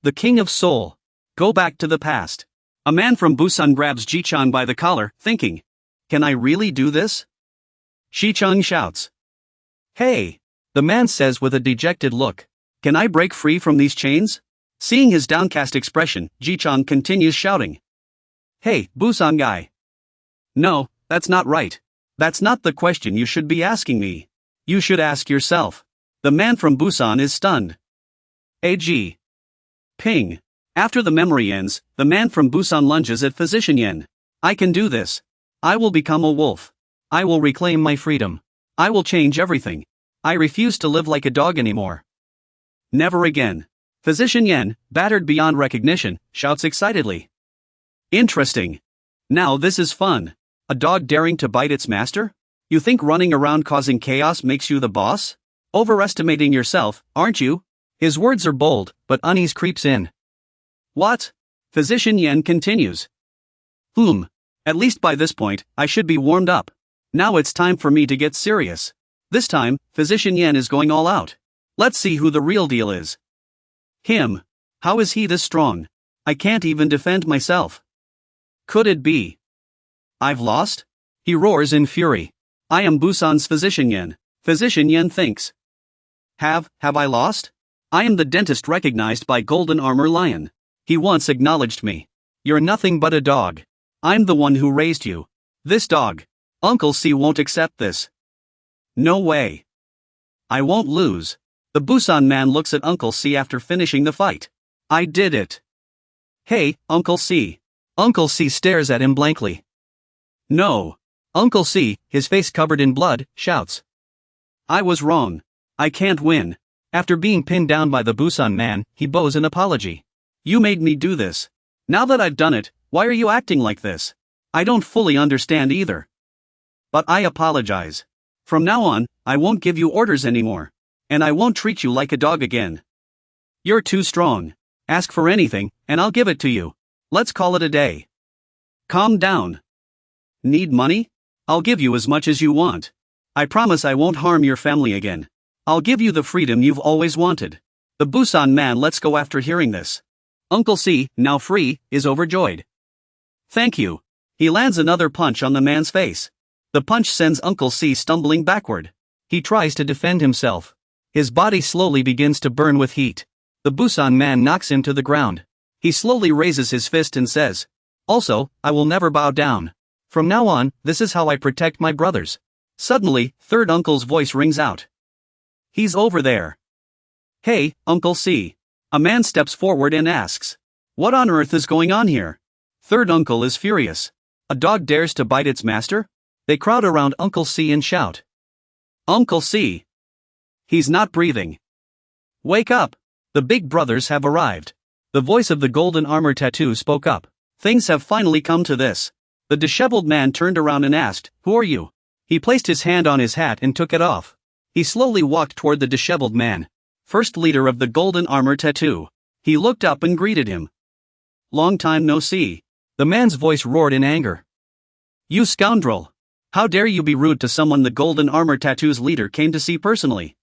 The King of Soul. Go back to the past. A man from Busan grabs Ji-chan by the collar, thinking. Can I really do this? Shi-chang shouts. Hey! The man says with a dejected look. Can I break free from these chains? Seeing his downcast expression, Ji-chan continues shouting. Hey, Busan guy. No, that's not right. That's not the question you should be asking me. You should ask yourself. The man from Busan is stunned. AG. Ping. After the memory ends, the man from Busan lunges at Physician Yen. I can do this. I will become a wolf. I will reclaim my freedom. I will change everything. I refuse to live like a dog anymore. Never again. Physician Yen, battered beyond recognition, shouts excitedly. Interesting. Now this is fun. A dog daring to bite its master? You think running around causing chaos makes you the boss? Overestimating yourself, aren't you? His words are bold, but unease creeps in. What? Physician Yen continues. At least by this point, I should be warmed up. Now it's time for me to get serious. This time, Physician Yen is going all out. Let's see who the real deal is. Him. How is he this strong? I can't even defend myself. Could it be? I've lost? He roars in fury. I am Busan's Physician Yen. Physician Yen thinks. Have I lost? I am the dentist recognized by Golden Armor Lion. He once acknowledged me. You're nothing but a dog. I'm the one who raised you. This dog. Uncle C won't accept this. No way. I won't lose. The Busan man looks at Uncle C after finishing the fight. I did it. Hey, Uncle C. Uncle C stares at him blankly. No. Uncle C, his face covered in blood, shouts. I was wrong. I can't win. After being pinned down by the Busan man, he bows an apology. You made me do this. Now that I've done it, why are you acting like this? I don't fully understand either. But I apologize. From now on, I won't give you orders anymore. And I won't treat you like a dog again. You're too strong. Ask for anything, and I'll give it to you. Let's call it a day. Calm down. Need money? I'll give you as much as you want. I promise I won't harm your family again. I'll give you the freedom you've always wanted. The Busan man lets go after hearing this. Uncle C, now free, is overjoyed. Thank you. He lands another punch on the man's face. The punch sends Uncle C stumbling backward. He tries to defend himself. His body slowly begins to burn with heat. The Busan man knocks him to the ground. He slowly raises his fist and says, Also, I will never bow down. From now on, this is how I protect my brothers. Suddenly, third uncle's voice rings out. He's over there. Hey, Uncle C. A man steps forward and asks. What on earth is going on here? Third uncle is furious. A dog dares to bite its master? They crowd around Uncle C and shout. Uncle C. He's not breathing. Wake up. The big brothers have arrived. The voice of the golden armor tattoo spoke up. Things have finally come to this. The disheveled man turned around and asked, Who are you? He placed his hand on his hat and took it off. He slowly walked toward the disheveled man. First leader of the golden armor tattoo. He looked up and greeted him. Long time no see. The man's voice roared in anger. You scoundrel! How dare you be rude to someone the golden armor tattoo's leader came to see personally?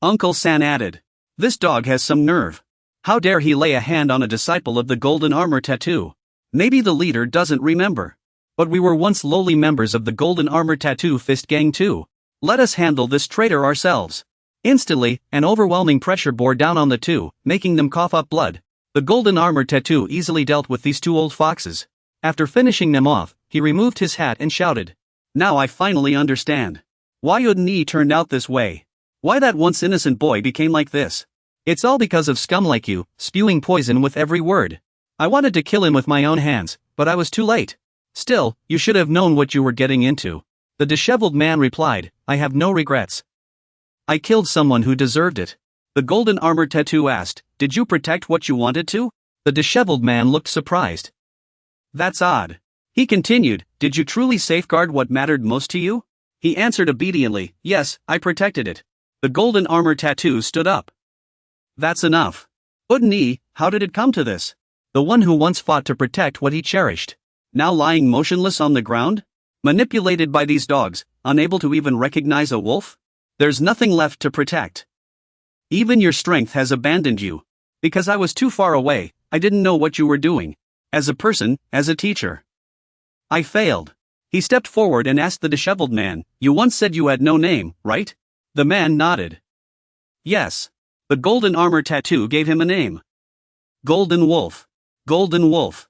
Uncle San added. This dog has some nerve. How dare he lay a hand on a disciple of the golden armor tattoo? Maybe the leader doesn't remember. But we were once lowly members of the golden armor tattoo fist gang too. Let us handle this traitor ourselves. Instantly, an overwhelming pressure bore down on the two, making them cough up blood. The golden armor tattoo easily dealt with these two old foxes. After finishing them off, he removed his hat and shouted. Now I finally understand. Why Udni turned out this way. Why that once innocent boy became like this. It's all because of scum like you, spewing poison with every word. I wanted to kill him with my own hands, but I was too late. Still, you should have known what you were getting into. The disheveled man replied, I have no regrets. I killed someone who deserved it. The golden armor tattoo asked, Did you protect what you wanted to? The disheveled man looked surprised. That's odd. He continued, Did you truly safeguard what mattered most to you? He answered obediently, Yes, I protected it. The golden armor tattoo stood up. That's enough. Udni, how did it come to this? The one who once fought to protect what he cherished. Now lying motionless on the ground? Manipulated by these dogs, unable to even recognize a wolf? There's nothing left to protect. Even your strength has abandoned you. Because I was too far away, I didn't know what you were doing. As a person, as a teacher. I failed. He stepped forward and asked the disheveled man, You once said you had no name, right? The man nodded. Yes. The golden armor tattoo gave him a name. Golden Wolf. Golden Wolf.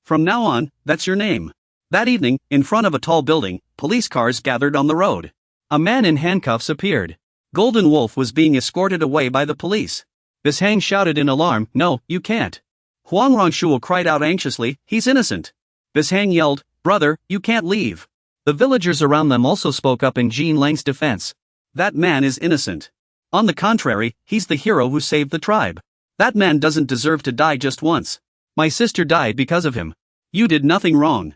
From now on, that's your name. That evening, in front of a tall building, police cars gathered on the road. A man in handcuffs appeared. Golden Wolf was being escorted away by the police. Bishang shouted in alarm, "No, you can't." Huang Rongshuo cried out anxiously, "He's innocent." Bishang yelled, "Brother, you can't leave." The villagers around them also spoke up in Jin Lang's defense. That man is innocent. On the contrary, he's the hero who saved the tribe. That man doesn't deserve to die just once. My sister died because of him. You did nothing wrong.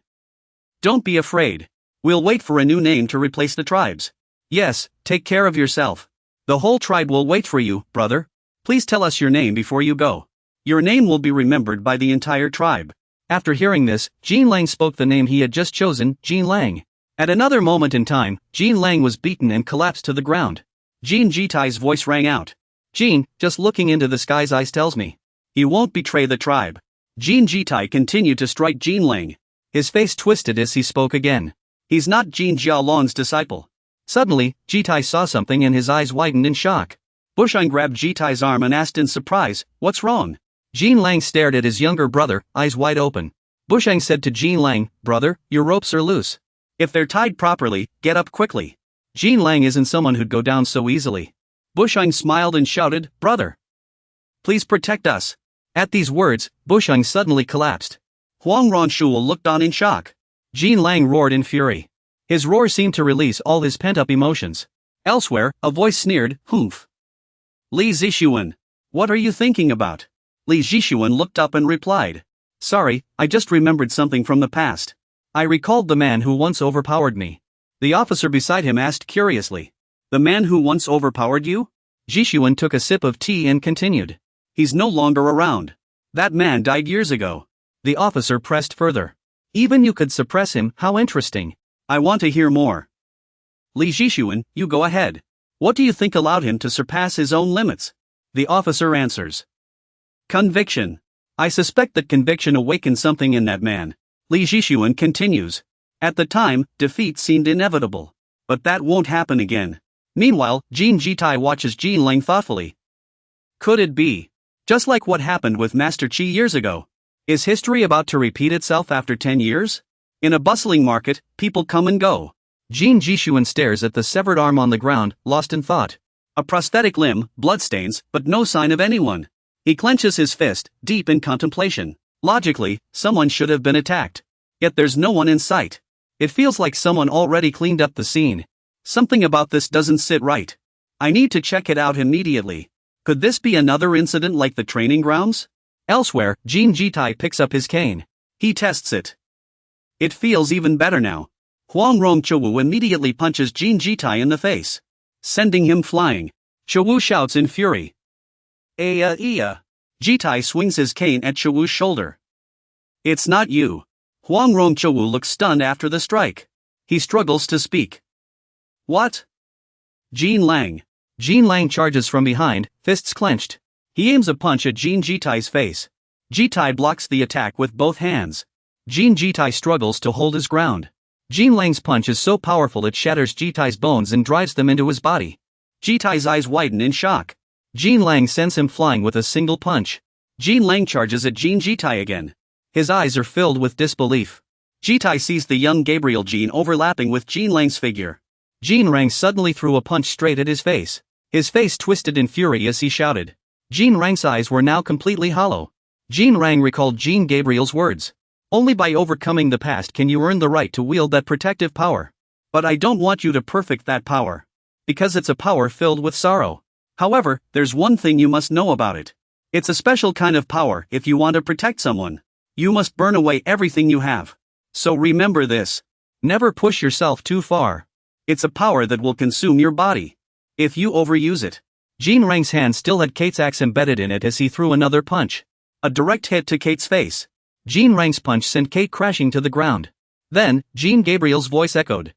Don't be afraid. We'll wait for a new name to replace the tribes. Yes, take care of yourself. The whole tribe will wait for you, brother. Please tell us your name before you go. Your name will be remembered by the entire tribe. After hearing this, Jin Lang spoke the name he had just chosen, Jin Lang. At another moment in time, Jin Lang was beaten and collapsed to the ground. Jin Jitai's voice rang out. Jin, just looking into the sky's eyes tells me. He won't betray the tribe. Jin Jitai continued to strike Jin Lang. His face twisted as he spoke again. He's not Jin Jialong's disciple. Suddenly, Jitai saw something and his eyes widened in shock. Bushang grabbed Jitai's arm and asked in surprise, "What's wrong?" Jin Lang stared at his younger brother, eyes wide open. Bushang said to Jin Lang, "Brother, your ropes are loose. If they're tied properly, get up quickly." Jin Lang isn't someone who'd go down so easily. Bushang smiled and shouted, "Brother, please protect us." At these words, Bushang suddenly collapsed. Huang Rongshuo looked on in shock. Jin Lang roared in fury. His roar seemed to release all his pent-up emotions. Elsewhere, a voice sneered, "Humph. Li Zixuan, what are you thinking about?" Li Zixuan looked up and replied, "Sorry, I just remembered something from the past. I recalled the man who once overpowered me." The officer beside him asked curiously, "The man who once overpowered you?" Zixuan took a sip of tea and continued, "He's no longer around. That man died years ago." The officer pressed further. "Even you could suppress him, how interesting. I want to hear more." Li Zixuan, you go ahead. What do you think allowed him to surpass his own limits? The officer answers. Conviction. I suspect that conviction awakened something in that man. Li Zixuan continues. At the time, defeat seemed inevitable. But that won't happen again. Meanwhile, Jin Jitai watches Jin Lang thoughtfully. Could it be? Just like what happened with Master Qi years ago. Is history about to repeat itself after 10 years? In a bustling market, people come and go. Jin Jishuan stares at the severed arm on the ground, lost in thought. A prosthetic limb, bloodstains, but no sign of anyone. He clenches his fist, deep in contemplation. Logically, someone should have been attacked. Yet there's no one in sight. It feels like someone already cleaned up the scene. Something about this doesn't sit right. I need to check it out immediately. Could this be another incident like the training grounds? Elsewhere, Jin Jitai picks up his cane. He tests it. It feels even better now. Huang Rongchuo immediately punches Jin Jitai in the face, sending him flying. Chuwu shouts in fury. Iya. Jitai swings his cane at Chuwu's shoulder. It's not you. Huang Rongchuo looks stunned after the strike. He struggles to speak. What? Jin Lang. Jin Lang charges from behind, fists clenched. He aims a punch at Jin Jitai's face. Jitai blocks the attack with both hands. Jin Jitai struggles to hold his ground. Jin Lang's punch is so powerful it shatters Jitai's bones and drives them into his body. Jitai's eyes widen in shock. Jin Lang sends him flying with a single punch. Jin Lang charges at Jin Jitai again. His eyes are filled with disbelief. Jitai sees the young Gabriel Jin overlapping with Jin Lang's figure. Jin Rang suddenly threw a punch straight at his face. His face twisted in fury as he shouted. Jin Rang's eyes were now completely hollow. Jin Rang recalled Jin Gabriel's words. Only by overcoming the past can you earn the right to wield that protective power. But I don't want you to perfect that power. Because it's a power filled with sorrow. However, there's one thing you must know about it. It's a special kind of power. If you want to protect someone, you must burn away everything you have. So remember this. Never push yourself too far. It's a power that will consume your body. If you overuse it. Jin Rang's hand still had Kate's axe embedded in it as he threw another punch. A direct hit to Kate's face. Jin Rang's punch sent Kate crashing to the ground. Then, Jin Gabriel's voice echoed.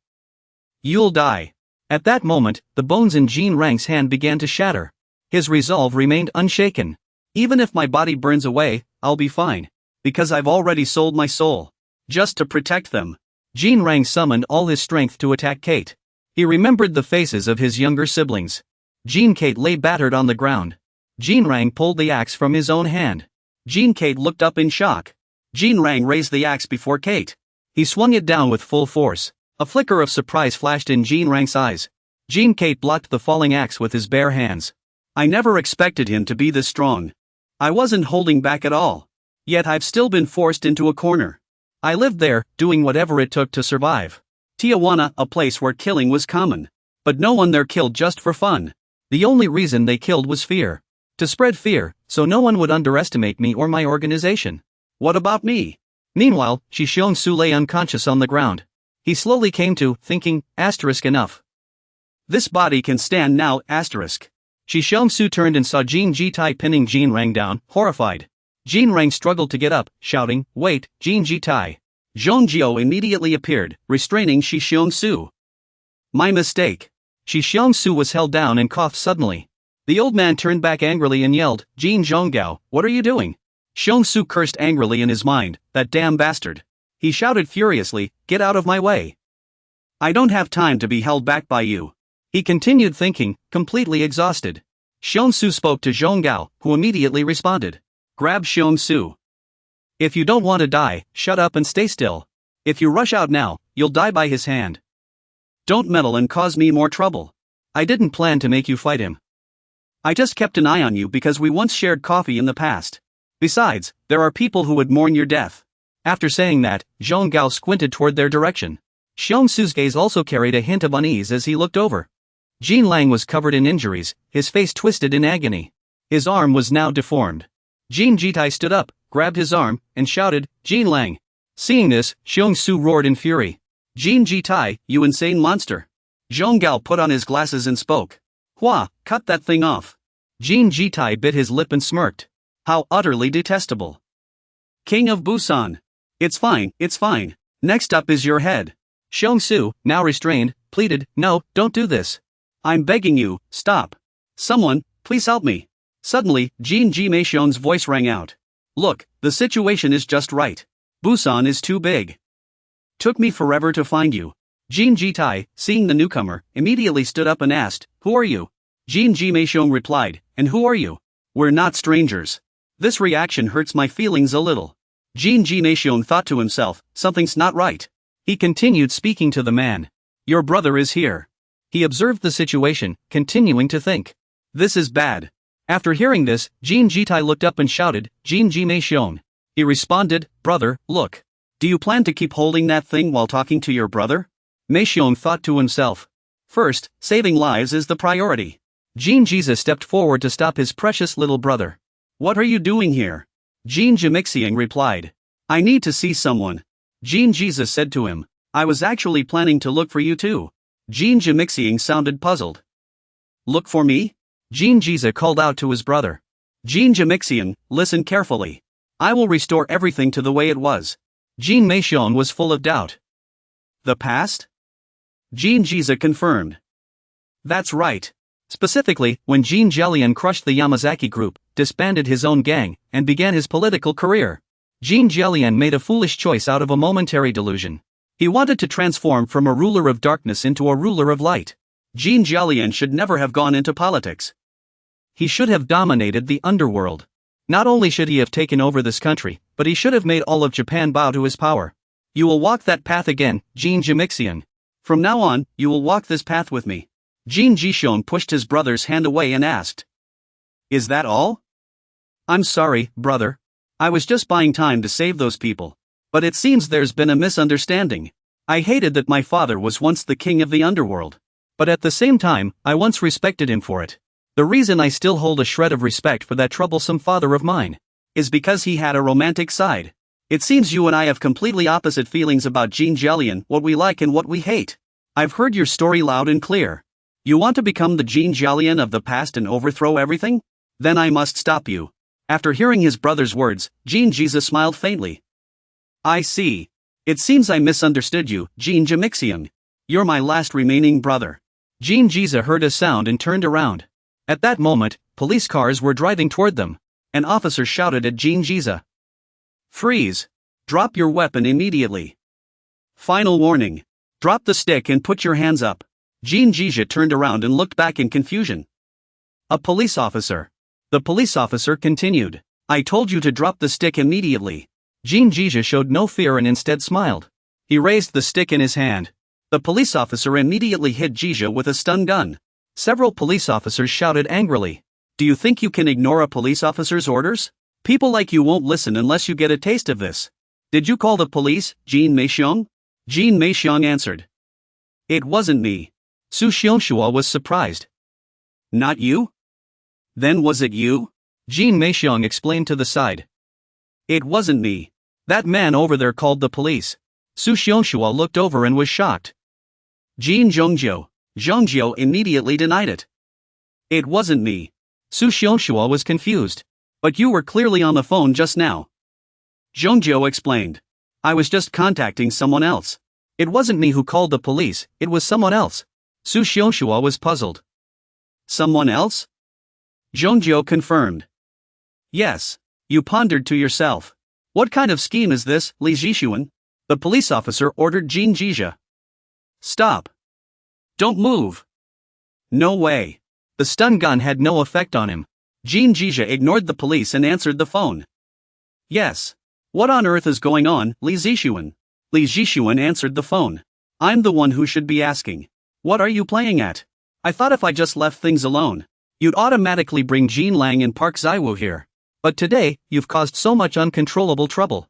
You'll die. At that moment, the bones in Jin Rang's hand began to shatter. His resolve remained unshaken. Even if my body burns away, I'll be fine. Because I've already sold my soul. Just to protect them. Jin Rang summoned all his strength to attack Kate. He remembered the faces of his younger siblings. Jean Kate lay battered on the ground. Jean Rang pulled the axe from his own hand. Jean Kate looked up in shock. Jean Rang raised the axe before Kate. He swung it down with full force. A flicker of surprise flashed in Jean Rang's eyes. Jean Kate blocked the falling axe with his bare hands. I never expected him to be this strong. I wasn't holding back at all. Yet I've still been forced into a corner. I lived there, doing whatever it took to survive. Tijuana, a place where killing was common. But no one there killed just for fun. The only reason they killed was fear. To spread fear, so no one would underestimate me or my organization. What about me? Meanwhile, Shishong-su lay unconscious on the ground. He slowly came to, thinking, enough. This body can stand now, Shishong-su turned and saw Jean Ji-tai pinning Jean Rang down, horrified. Jean Rang struggled to get up, shouting, "Wait, Jean Ji-tai." Zhong Jiao immediately appeared, restraining Shishong-su. My mistake. Shishong-su was held down and coughed suddenly. The old man turned back angrily and yelled, "Jean Zhonggao, what are you doing?" Shong-su cursed angrily in his mind, "That damn bastard." He shouted furiously, "Get out of my way. I don't have time to be held back by you." He continued thinking, completely exhausted. Shong-su spoke to Zhonggao, who immediately responded. Grab Shong-su. If you don't want to die, shut up and stay still. If you rush out now, you'll die by his hand. Don't meddle and cause me more trouble. I didn't plan to make you fight him. I just kept an eye on you because we once shared coffee in the past. Besides, there are people who would mourn your death. After saying that, Zhonggao squinted toward their direction. Shong-su's gaze also carried a hint of unease as he looked over. Jean Lang was covered in injuries, his face twisted in agony. His arm was now deformed. Jean Ji-tai stood up, grabbed his arm, and shouted, "Jean Lang." Seeing this, Shong-su roared in fury. "Jean Ji-tai, you insane monster." Zhonggao put on his glasses and spoke. "Hua, cut that thing off." Jean Ji-tai bit his lip and smirked. How utterly detestable. King of Busan. It's fine, it's fine. Next up is your head. Shong-su, now restrained, pleaded, "No, don't do this. I'm begging you, stop. Someone, please help me." Suddenly, Jean Ji Meishon's voice rang out. "Look, the situation is just right. Busan is too big. Took me forever to find you." Jean Ji-tai, seeing the newcomer, immediately stood up and asked, "Who are you?" Jean Ji Meishon replied, "And who are you?" "We're not strangers." This reaction hurts my feelings a little. Jean Ji Meishon thought to himself, something's not right. He continued speaking to the man. "Your brother is here." He observed the situation, continuing to think. This is bad. After hearing this, Jean Ji-tai looked up and shouted, "Jean Ji Meishon." He responded, "Brother, look. Do you plan to keep holding that thing while talking to your brother?" Meishon thought to himself. First, saving lives is the priority. Jean Jiza stepped forward to stop his precious little brother. "What are you doing here?" Jean Jimixiang replied. "I need to see someone." Jean Jiza said to him, "I was actually planning to look for you too." Jean Jimixiang sounded puzzled. "Look for me?" Jean Jiza called out to his brother. "Jean Jimixiang, listen carefully. I will restore everything to the way it was." Jean Meishon was full of doubt. "The past?" Jean Jiza confirmed. "That's right. Specifically, when Jean Jelian crushed the Yamazaki group, disbanded his own gang, and began his political career. Jean Jelian made a foolish choice out of a momentary delusion. He wanted to transform from a ruler of darkness into a ruler of light. Jean Jelian should never have gone into politics. He should have dominated the underworld. Not only should he have taken over this country, but he should have made all of Japan bow to his power. You will walk that path again, Jean Jimixian. From now on, you will walk this path with me. Jean Jishon pushed his brother's hand away and asked. Is that all? I'm sorry, brother. I was just buying time to save those people. But it seems there's been a misunderstanding. I hated that my father was once the king of the underworld. But at the same time, I once respected him for it. The reason I still hold a shred of respect for that troublesome father of mine is because he had a romantic side. It seems you and I have completely opposite feelings about Jean Jelian, what we like and what we hate. I've heard your story loud and clear. You want to become the Jean Jelian of the past and overthrow everything? Then I must stop you. After hearing his brother's words, Jean Jiza smiled faintly. I see. It seems I misunderstood you, Jean Jimixian. You're my last remaining brother. Jean Jiza heard a sound and turned around. At that moment, police cars were driving toward them. An officer shouted at Jean Jiza. Freeze! Drop your weapon immediately. Final warning. Drop the stick and put your hands up. Jean Jiza turned around and looked back in confusion. A police officer. The police officer continued. I told you to drop the stick immediately. Jin Jija showed no fear and instead smiled. He raised the stick in his hand. The police officer immediately hit Jija with a stun gun. Several police officers shouted angrily. Do you think you can ignore a police officer's orders? People like you won't listen unless you get a taste of this. Did you call the police, Jin Meixiong? Jin Meixiong answered. It wasn't me. Su Xiongxua was surprised. Not you? Then was it you? Jin Meixiong explained to the side. It wasn't me. That man over there called the police. Su Xiongxua looked over and was shocked. Jin Zhongjiu immediately denied it. It wasn't me. Su Xiongxua was confused. But you were clearly on the phone just now. Zhongjiu explained. I was just contacting someone else. It wasn't me who called the police, it was someone else. Su Xiongxua was puzzled. Someone else? Zhongjiu confirmed. Yes. You pondered to yourself. What kind of scheme is this, Li Zhishuan? The police officer ordered Jin Jija. Stop. Don't move. No way. The stun gun had no effect on him. Jin Jija ignored the police and answered the phone. Yes. What on earth is going on, Li Zhishuan? Li Zhishuan answered the phone. I'm the one who should be asking. What are you playing at? I thought if I just left things alone, you'd automatically bring Jin Lang and Park Zaiwu here. But today, you've caused so much uncontrollable trouble.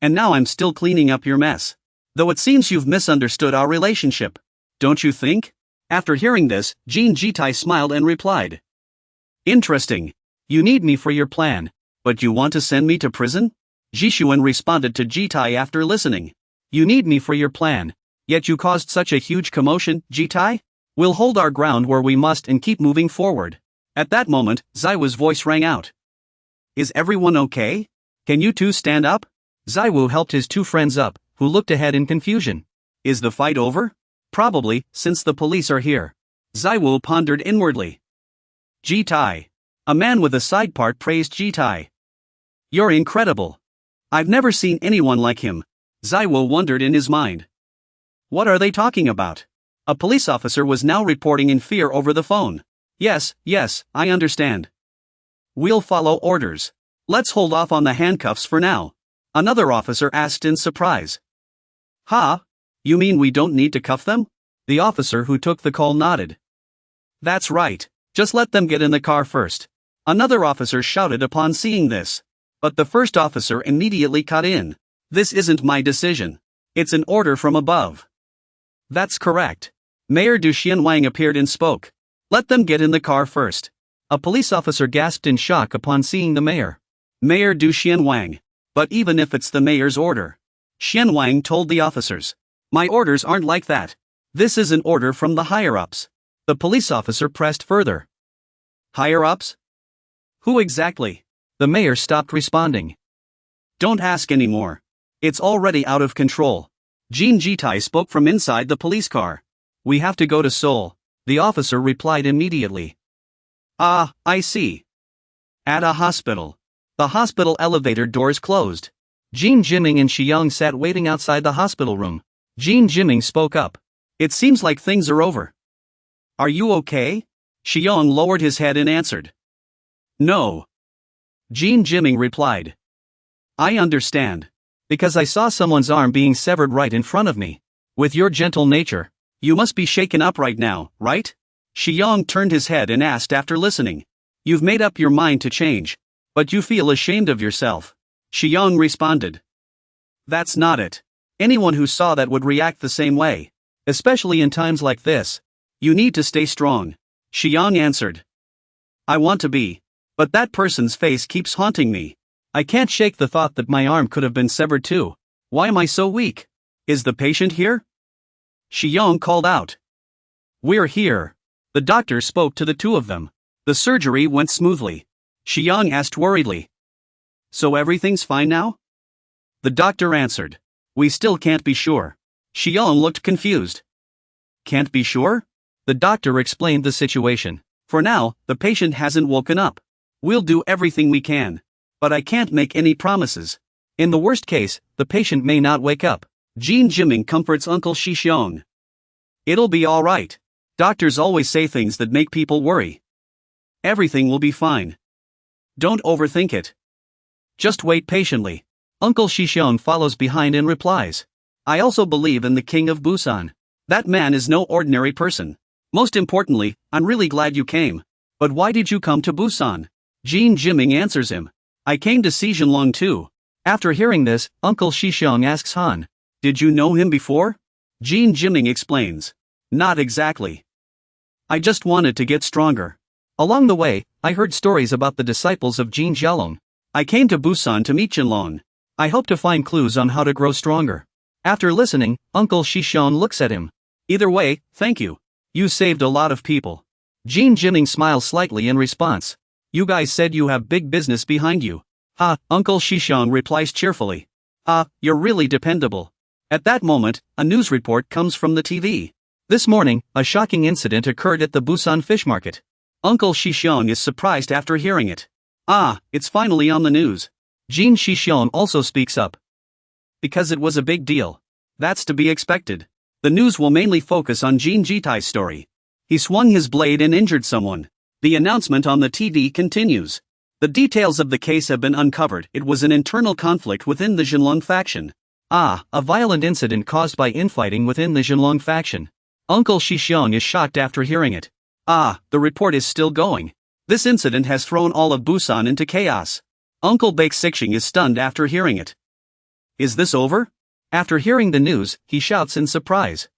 And now I'm still cleaning up your mess. Though it seems you've misunderstood our relationship. Don't you think? After hearing this, Jin Jitai smiled and replied. Interesting. You need me for your plan, but you want to send me to prison? Zhishuan responded to Jitai after listening. You need me for your plan, yet you caused such a huge commotion, Jitai? We'll hold our ground where we must and keep moving forward. At that moment, Zaiwu's voice rang out. Is everyone okay? Can you two stand up? Zaiwu helped his two friends up, who looked ahead in confusion. Is the fight over? Probably, since the police are here. Zaiwu pondered inwardly. Jitai. A man with a side part praised Jitai. You're incredible. I've never seen anyone like him. Zaiwu wondered in his mind. What are they talking about? A police officer was now reporting in fear over the phone. Yes, I understand. We'll follow orders. Let's hold off on the handcuffs for now. Another officer asked in surprise. Huh? You mean we don't need to cuff them? The officer who took the call nodded. That's right. Just let them get in the car first. Another officer shouted upon seeing this. But the first officer immediately cut in. This isn't my decision. It's an order from above. That's correct. Mayor Du Xianwang appeared and spoke. Let them get in the car first. A police officer gasped in shock upon seeing the mayor. Mayor Du Xianwang. But even if it's the mayor's order. Xianwang told the officers. My orders aren't like that. This is an order from the higher-ups. The police officer pressed further. Higher-ups? Who exactly? The mayor stopped responding. Don't ask anymore. It's already out of control. Jin Jitai spoke from inside the police car. We have to go to Seoul, the officer replied immediately. Ah, I see. At a hospital. The hospital elevator doors closed. Jin Jiming and Xiang sat waiting outside the hospital room. Jin Jiming spoke up. It seems like things are over. Are you okay? Xiang lowered his head and answered. No. Jin Jiming replied. I understand. Because I saw someone's arm being severed right in front of me. With your gentle nature, you must be shaken up right now, right? Xiang turned his head and asked after listening. You've made up your mind to change, but you feel ashamed of yourself. Xiang responded. That's not it. Anyone who saw that would react the same way. Especially in times like this. You need to stay strong. Xiang answered. I want to be. But that person's face keeps haunting me. I can't shake the thought that my arm could have been severed too. Why am I so weak? Is the patient here? Xiang called out. We're here. The doctor spoke to the two of them. The surgery went smoothly. Xiang asked worriedly. So everything's fine now? The doctor answered. We still can't be sure. Xiang looked confused. Can't be sure? The doctor explained the situation. For now, the patient hasn't woken up. We'll do everything we can. But I can't make any promises. In the worst case, the patient may not wake up. Jin Jiming comforts Uncle Xiong. It'll be alright. Doctors always say things that make people worry. Everything will be fine. Don't overthink it. Just wait patiently. Uncle Shishong follows behind and replies. I also believe in the King of Busan. That man is no ordinary person. Most importantly, I'm really glad you came. But why did you come to Busan? Jin Jiming answers him. I came to see Jinlong too. After hearing this, Uncle Shishong asks Han. Did you know him before? Jin Jiming explains. Not exactly. I just wanted to get stronger. Along the way, I heard stories about the disciples of Jin Jialong. I came to Busan to meet Jinlong. I hope to find clues on how to grow stronger. After listening, Uncle Shishong looks at him. Either way, thank you. You saved a lot of people. Jin Jiming smiles slightly in response. You guys said you have big business behind you. Ha, Uncle Shishong replies cheerfully. You're really dependable. At that moment, a news report comes from the TV. This morning, a shocking incident occurred at the Busan fish market. Uncle Shishong is surprised after hearing it. It's finally on the news. Jin Shishong also speaks up. Because it was a big deal. That's to be expected. The news will mainly focus on Jin Jitai's story. He swung his blade and injured someone. The announcement on the TV continues. The details of the case have been uncovered. It was an internal conflict within the Jinlong faction. A violent incident caused by infighting within the Jinlong faction. Uncle Shishong is shocked after hearing it. The report is still going. This incident has thrown all of Busan into chaos. Uncle Baek Sixing is stunned after hearing it. Is this over? After hearing the news, he shouts in surprise.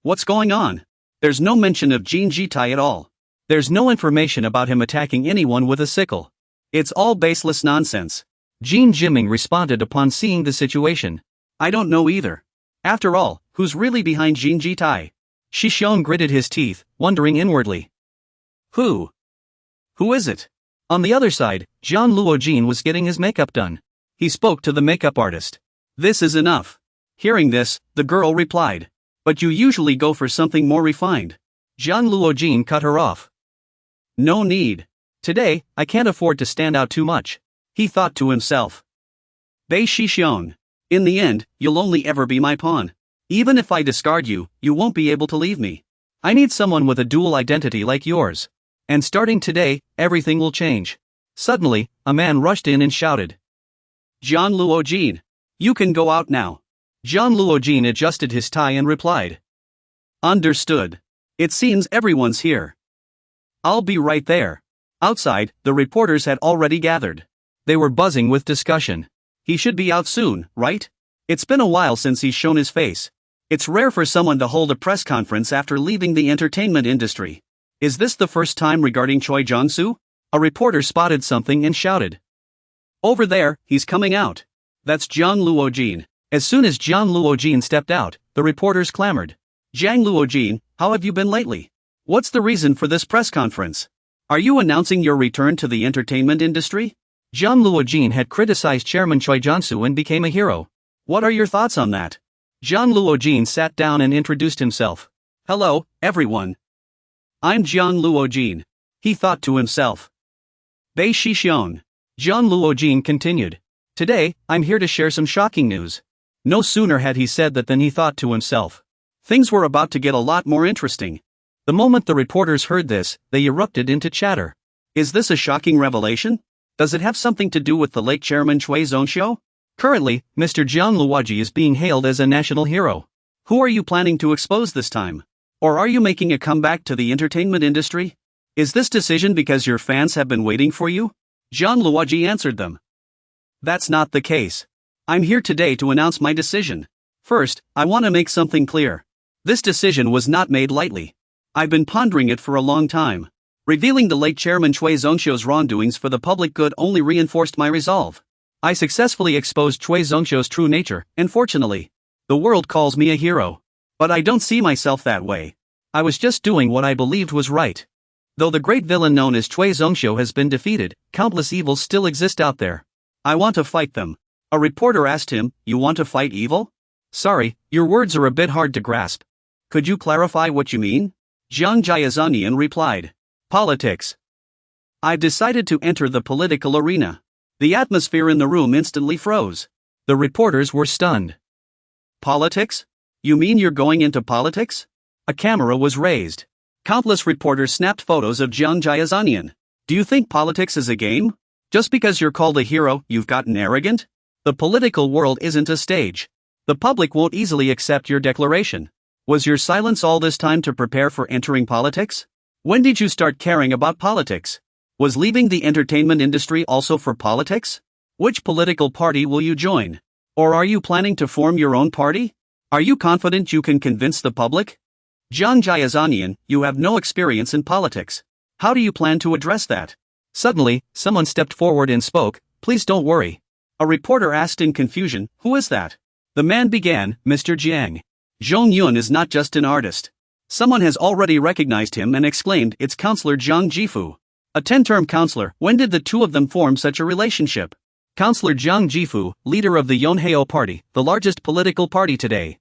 What's going on? There's no mention of Jin Jitai at all. There's no information about him attacking anyone with a sickle. It's all baseless nonsense. Jin Jiming responded upon seeing the situation. I don't know either. After all, who's really behind Jin Jitai? Shishong gritted his teeth, wondering inwardly. Who is it? On the other side, Jian Luojin was getting his makeup done. He spoke to the makeup artist. This is enough. Hearing this, the girl replied. But you usually go for something more refined. Jian Luojin cut her off. No need. Today, I can't afford to stand out too much. He thought to himself. Bei Shishong. In the end, you'll only ever be my pawn. Even if I discard you, you won't be able to leave me. I need someone with a dual identity like yours. And starting today, everything will change. Suddenly, a man rushed in and shouted. Jian Luojin. You can go out now. Jian Luojin adjusted his tie and replied. Understood. It seems everyone's here. I'll be right there. Outside, the reporters had already gathered. They were buzzing with discussion. He should be out soon, right? It's been a while since he's shown his face. It's rare for someone to hold a press conference after leaving the entertainment industry. Is this the first time regarding Choi Jong-soo? A reporter spotted something and shouted. Over there, he's coming out. That's Jiang Luojin. As soon as Jiang Luojin stepped out, the reporters clamored. Jiang Luojin, how have you been lately? What's the reason for this press conference? Are you announcing your return to the entertainment industry? Jiang Luojin had criticized Chairman Choi Jong-soo and became a hero. What are your thoughts on that? Jiang Luojin sat down and introduced himself. Hello, everyone. I'm Jiang Luojin. He thought to himself. Bei Shishong. Jiang Luojin continued. Today, I'm here to share some shocking news. No sooner had he said that than he thought to himself. Things were about to get a lot more interesting. The moment the reporters heard this, they erupted into chatter. Is this a shocking revelation? Does it have something to do with the late Chairman Choi Zong-sho? Currently, Mr. Jiang Luoji is being hailed as a national hero. Who are you planning to expose this time? Or are you making a comeback to the entertainment industry? Is this decision because your fans have been waiting for you? Jiang Luoji answered them. That's not the case. I'm here today to announce my decision. First, I want to make something clear. This decision was not made lightly. I've been pondering it for a long time. Revealing the late Chairman Choi Zong-sho's wrongdoings for the public good only reinforced my resolve. I successfully exposed Choi Zong-sho's true nature, and fortunately, the world calls me a hero. But I don't see myself that way. I was just doing what I believed was right. Though the great villain known as Choi Zong-sho has been defeated, countless evils still exist out there. I want to fight them. A reporter asked him, You want to fight evil? Sorry, your words are a bit hard to grasp. Could you clarify what you mean? Jiang Jiazanian replied. Politics. I've decided to enter the political arena. The atmosphere in the room instantly froze. The reporters were stunned. Politics? You mean you're going into politics? A camera was raised. Countless reporters snapped photos of Jiang Jiazanian. Do you think politics is a game? Just because you're called a hero, you've gotten arrogant? The political world isn't a stage. The public won't easily accept your declaration. Was your silence all this time to prepare for entering politics? When did you start caring about politics? Was leaving the entertainment industry also for politics? Which political party will you join? Or are you planning to form your own party? Are you confident you can convince the public? Zhang Jiazanian, you have no experience in politics. How do you plan to address that? Suddenly, someone stepped forward and spoke. Please don't worry. A reporter asked in confusion, who is that? The man began, Mr. Jiang. Zhong Yun is not just an artist. Someone has already recognized him and exclaimed, it's Counselor Zhang Jifu. A 10-term counselor. When did the two of them form such a relationship? Counselor Zhang Jifu, leader of the Yonheo Party, the largest political party today.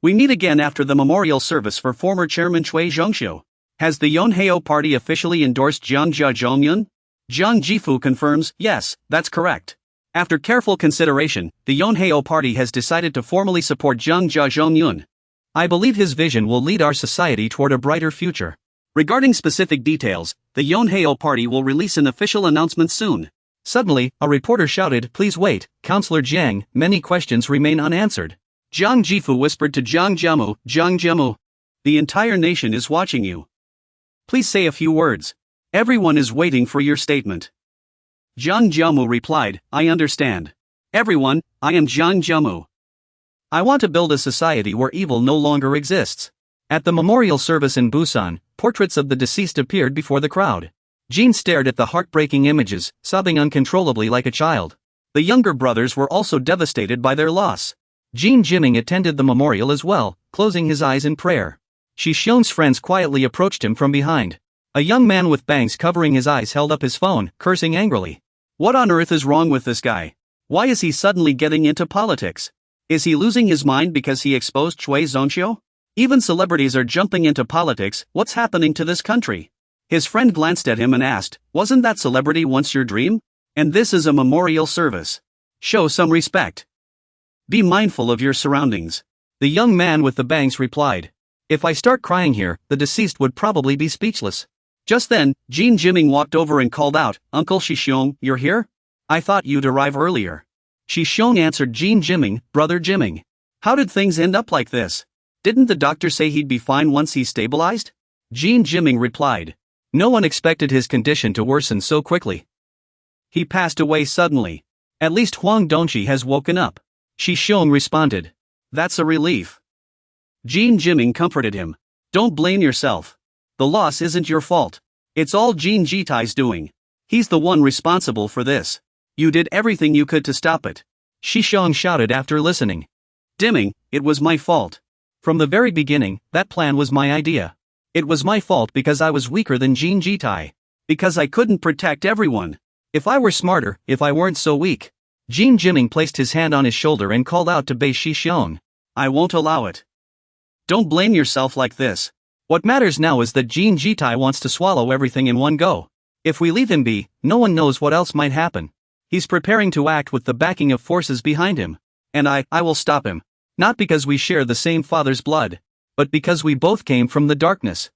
We meet again after the memorial service for former chairman Cui Zhongxiu. Has the Yonheo Party officially endorsed Jiang Jia Zhongyun? Zhang Jifu confirms, yes, that's correct. After careful consideration, the Yonheo Party has decided to formally support Jiang Jia Zhongyun. I believe his vision will lead our society toward a brighter future. Regarding specific details, the Yonheo Party will release an official announcement soon. Suddenly, a reporter shouted, please wait, Counselor Jiang, many questions remain unanswered. Zhang Jifu whispered to Zhang Jiamu, the entire nation is watching you. Please say a few words. Everyone is waiting for your statement. Zhang Jiamu replied, I understand. Everyone, I am Zhang Jiamu. I want to build a society where evil no longer exists. At the memorial service in Busan, portraits of the deceased appeared before the crowd. Jean stared at the heartbreaking images, sobbing uncontrollably like a child. The younger brothers were also devastated by their loss. Jin Jiming attended the memorial as well, closing his eyes in prayer. Shi Xiong's friends quietly approached him from behind. A young man with bangs covering his eyes held up his phone, cursing angrily. What on earth is wrong with this guy? Why is he suddenly getting into politics? Is he losing his mind because he exposed Cui Zhongxiu? Even celebrities are jumping into politics, what's happening to this country? His friend glanced at him and asked, wasn't that celebrity once your dream? And this is a memorial service. Show some respect. Be mindful of your surroundings. The young man with the bangs replied. If I start crying here, the deceased would probably be speechless. Just then, Jin Jiming walked over and called out, Uncle Shi Xiong, you're here? I thought you'd arrive earlier. Shi Xiong answered Jin Jiming, Brother Jiming. How did things end up like this? Didn't the doctor say he'd be fine once he stabilized? Jin Jiming replied. No one expected his condition to worsen so quickly. He passed away suddenly. At least Huang Dongqi has woken up. Shi Xiong responded. That's a relief. Jin Jiming comforted him. Don't blame yourself. The loss isn't your fault. It's all Jin Jitai's doing. He's the one responsible for this. You did everything you could to stop it. Shi Xiong shouted after listening. Dimming, it was my fault. From the very beginning, that plan was my idea. It was my fault because I was weaker than Jin Jitai. Because I couldn't protect everyone. If I were smarter, if I weren't so weak. Jin Jiming placed his hand on his shoulder and called out to Bei Shi Xiong. I won't allow it. Don't blame yourself like this. What matters now is that Jin Jitai wants to swallow everything in one go. If we leave him be, no one knows what else might happen. He's preparing to act with the backing of forces behind him. And I will stop him. Not because we share the same father's blood, but because we both came from the darkness.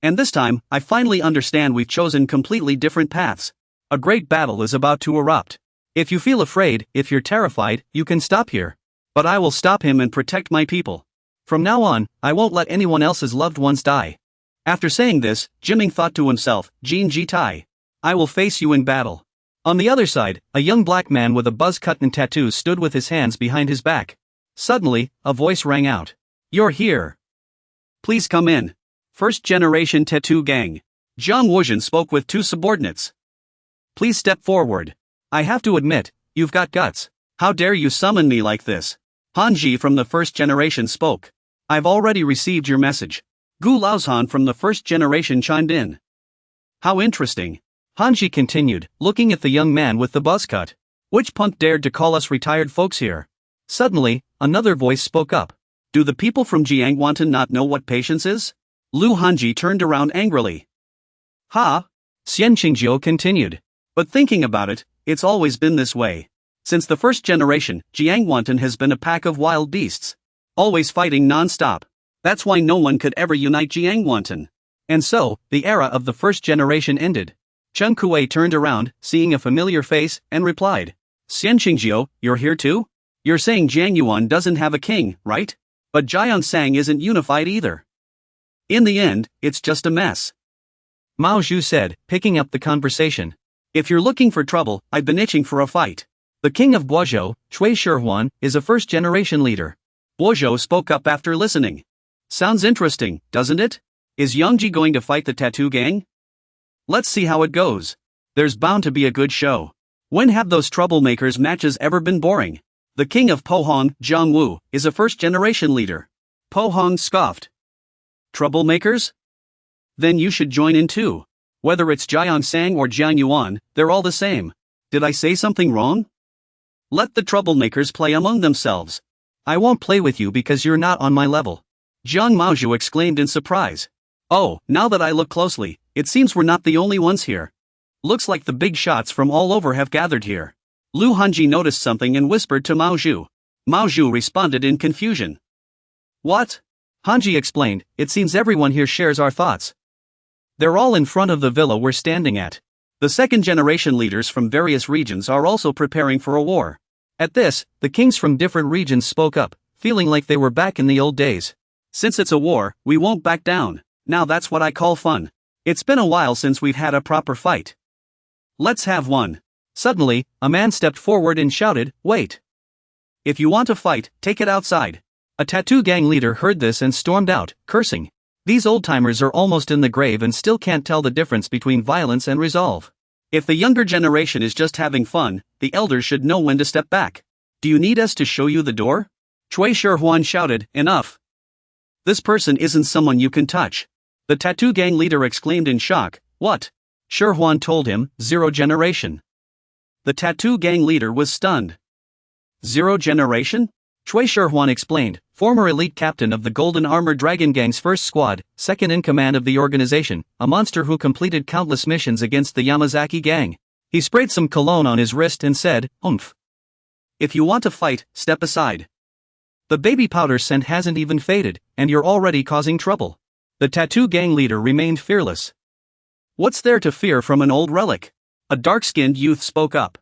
And this time, I finally understand we've chosen completely different paths. A great battle is about to erupt. If you feel afraid, if you're terrified, you can stop here. But I will stop him and protect my people. From now on, I won't let anyone else's loved ones die. After saying this, Jiming thought to himself, Jin Jitai. I will face you in battle. On the other side, a young black man with a buzz cut and tattoos stood with his hands behind his back. Suddenly, a voice rang out. You're here. Please come in. First generation tattoo gang. Zhang Wuzhen spoke with two subordinates. Please step forward. I have to admit, you've got guts. How dare you summon me like this? Hanji from the first generation spoke. I've already received your message. Gu Laozhan from the first generation chimed in. How interesting. Hanji continued, looking at the young man with the buzz cut. Which punk dared to call us retired folks here? Suddenly, another voice spoke up. Do the people from Jiangwantan not know what patience is? Lu Hanji turned around angrily. Ha! Xian Qingjiu continued. But thinking about it, it's always been this way. Since the first generation, Jiangwantan has been a pack of wild beasts. Always fighting non-stop. That's why no one could ever unite Jiangwantan. And so, the era of the first generation ended. Chen Kuei turned around, seeing a familiar face, and replied. Xian Qingjiu, you're here too? You're saying Jiang Yuan doesn't have a king, right? But Jiang Sang isn't unified either. In the end, it's just a mess. Mao Zhu said, picking up the conversation. If you're looking for trouble, I've been itching for a fight. The king of Guozhou, Cui Shihuan, is a first-generation leader. Guozhou spoke up after listening. Sounds interesting, doesn't it? Is Yangji going to fight the tattoo gang? Let's see how it goes. There's bound to be a good show. When have those troublemakers matches ever been boring? The king of Pohang, Jiang Wu, is a first-generation leader. Pohang scoffed. Troublemakers? Then you should join in too. Whether it's Jiang Sang or Jiang Yuan, they're all the same. Did I say something wrong? Let the troublemakers play among themselves. I won't play with you because you're not on my level. Jiang Maozhu exclaimed in surprise. Oh, now that I look closely, it seems we're not the only ones here. Looks like the big shots from all over have gathered here. Lu Hanji noticed something and whispered to Mao Zhu. Mao Zhu responded in confusion. What? Hanji explained, it seems everyone here shares our thoughts. They're all in front of the villa we're standing at. The second-generation leaders from various regions are also preparing for a war. At this, the kings from different regions spoke up, feeling like they were back in the old days. Since it's a war, we won't back down. Now that's what I call fun. It's been a while since we've had a proper fight. Let's have one. Suddenly, a man stepped forward and shouted, Wait! If you want to fight, take it outside. A tattoo gang leader heard this and stormed out, cursing. These old-timers are almost in the grave and still can't tell the difference between violence and resolve. If the younger generation is just having fun, the elders should know when to step back. Do you need us to show you the door? Cui Shihuan shouted, Enough! This person isn't someone you can touch. The tattoo gang leader exclaimed in shock, What? Shihuan told him, Zero generation. The tattoo gang leader was stunned. Zero generation? Cui Shihuan explained, former elite captain of the Golden Armored Dragon Gang's first squad, second in command of the organization, a monster who completed countless missions against the Yamazaki gang. He sprayed some cologne on his wrist and said, Oomph. If you want to fight, step aside. The baby powder scent hasn't even faded, and you're already causing trouble. The tattoo gang leader remained fearless. What's there to fear from an old relic? A dark-skinned youth spoke up.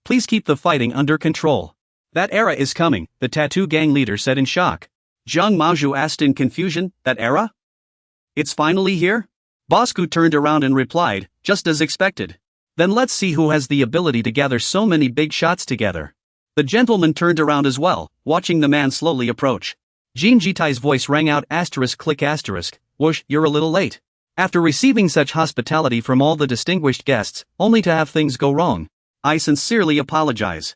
Please keep the fighting under control. That era is coming, the tattoo gang leader said in shock. Jiang Maozhu asked in confusion, That era? It's finally here? Bosku turned around and replied, Just as expected. Then let's see who has the ability to gather so many big shots together. The gentleman turned around as well, watching the man slowly approach. Jin Jitai's voice rang out *click*, whoosh, you're a little late. After receiving such hospitality from all the distinguished guests, only to have things go wrong. I sincerely apologize.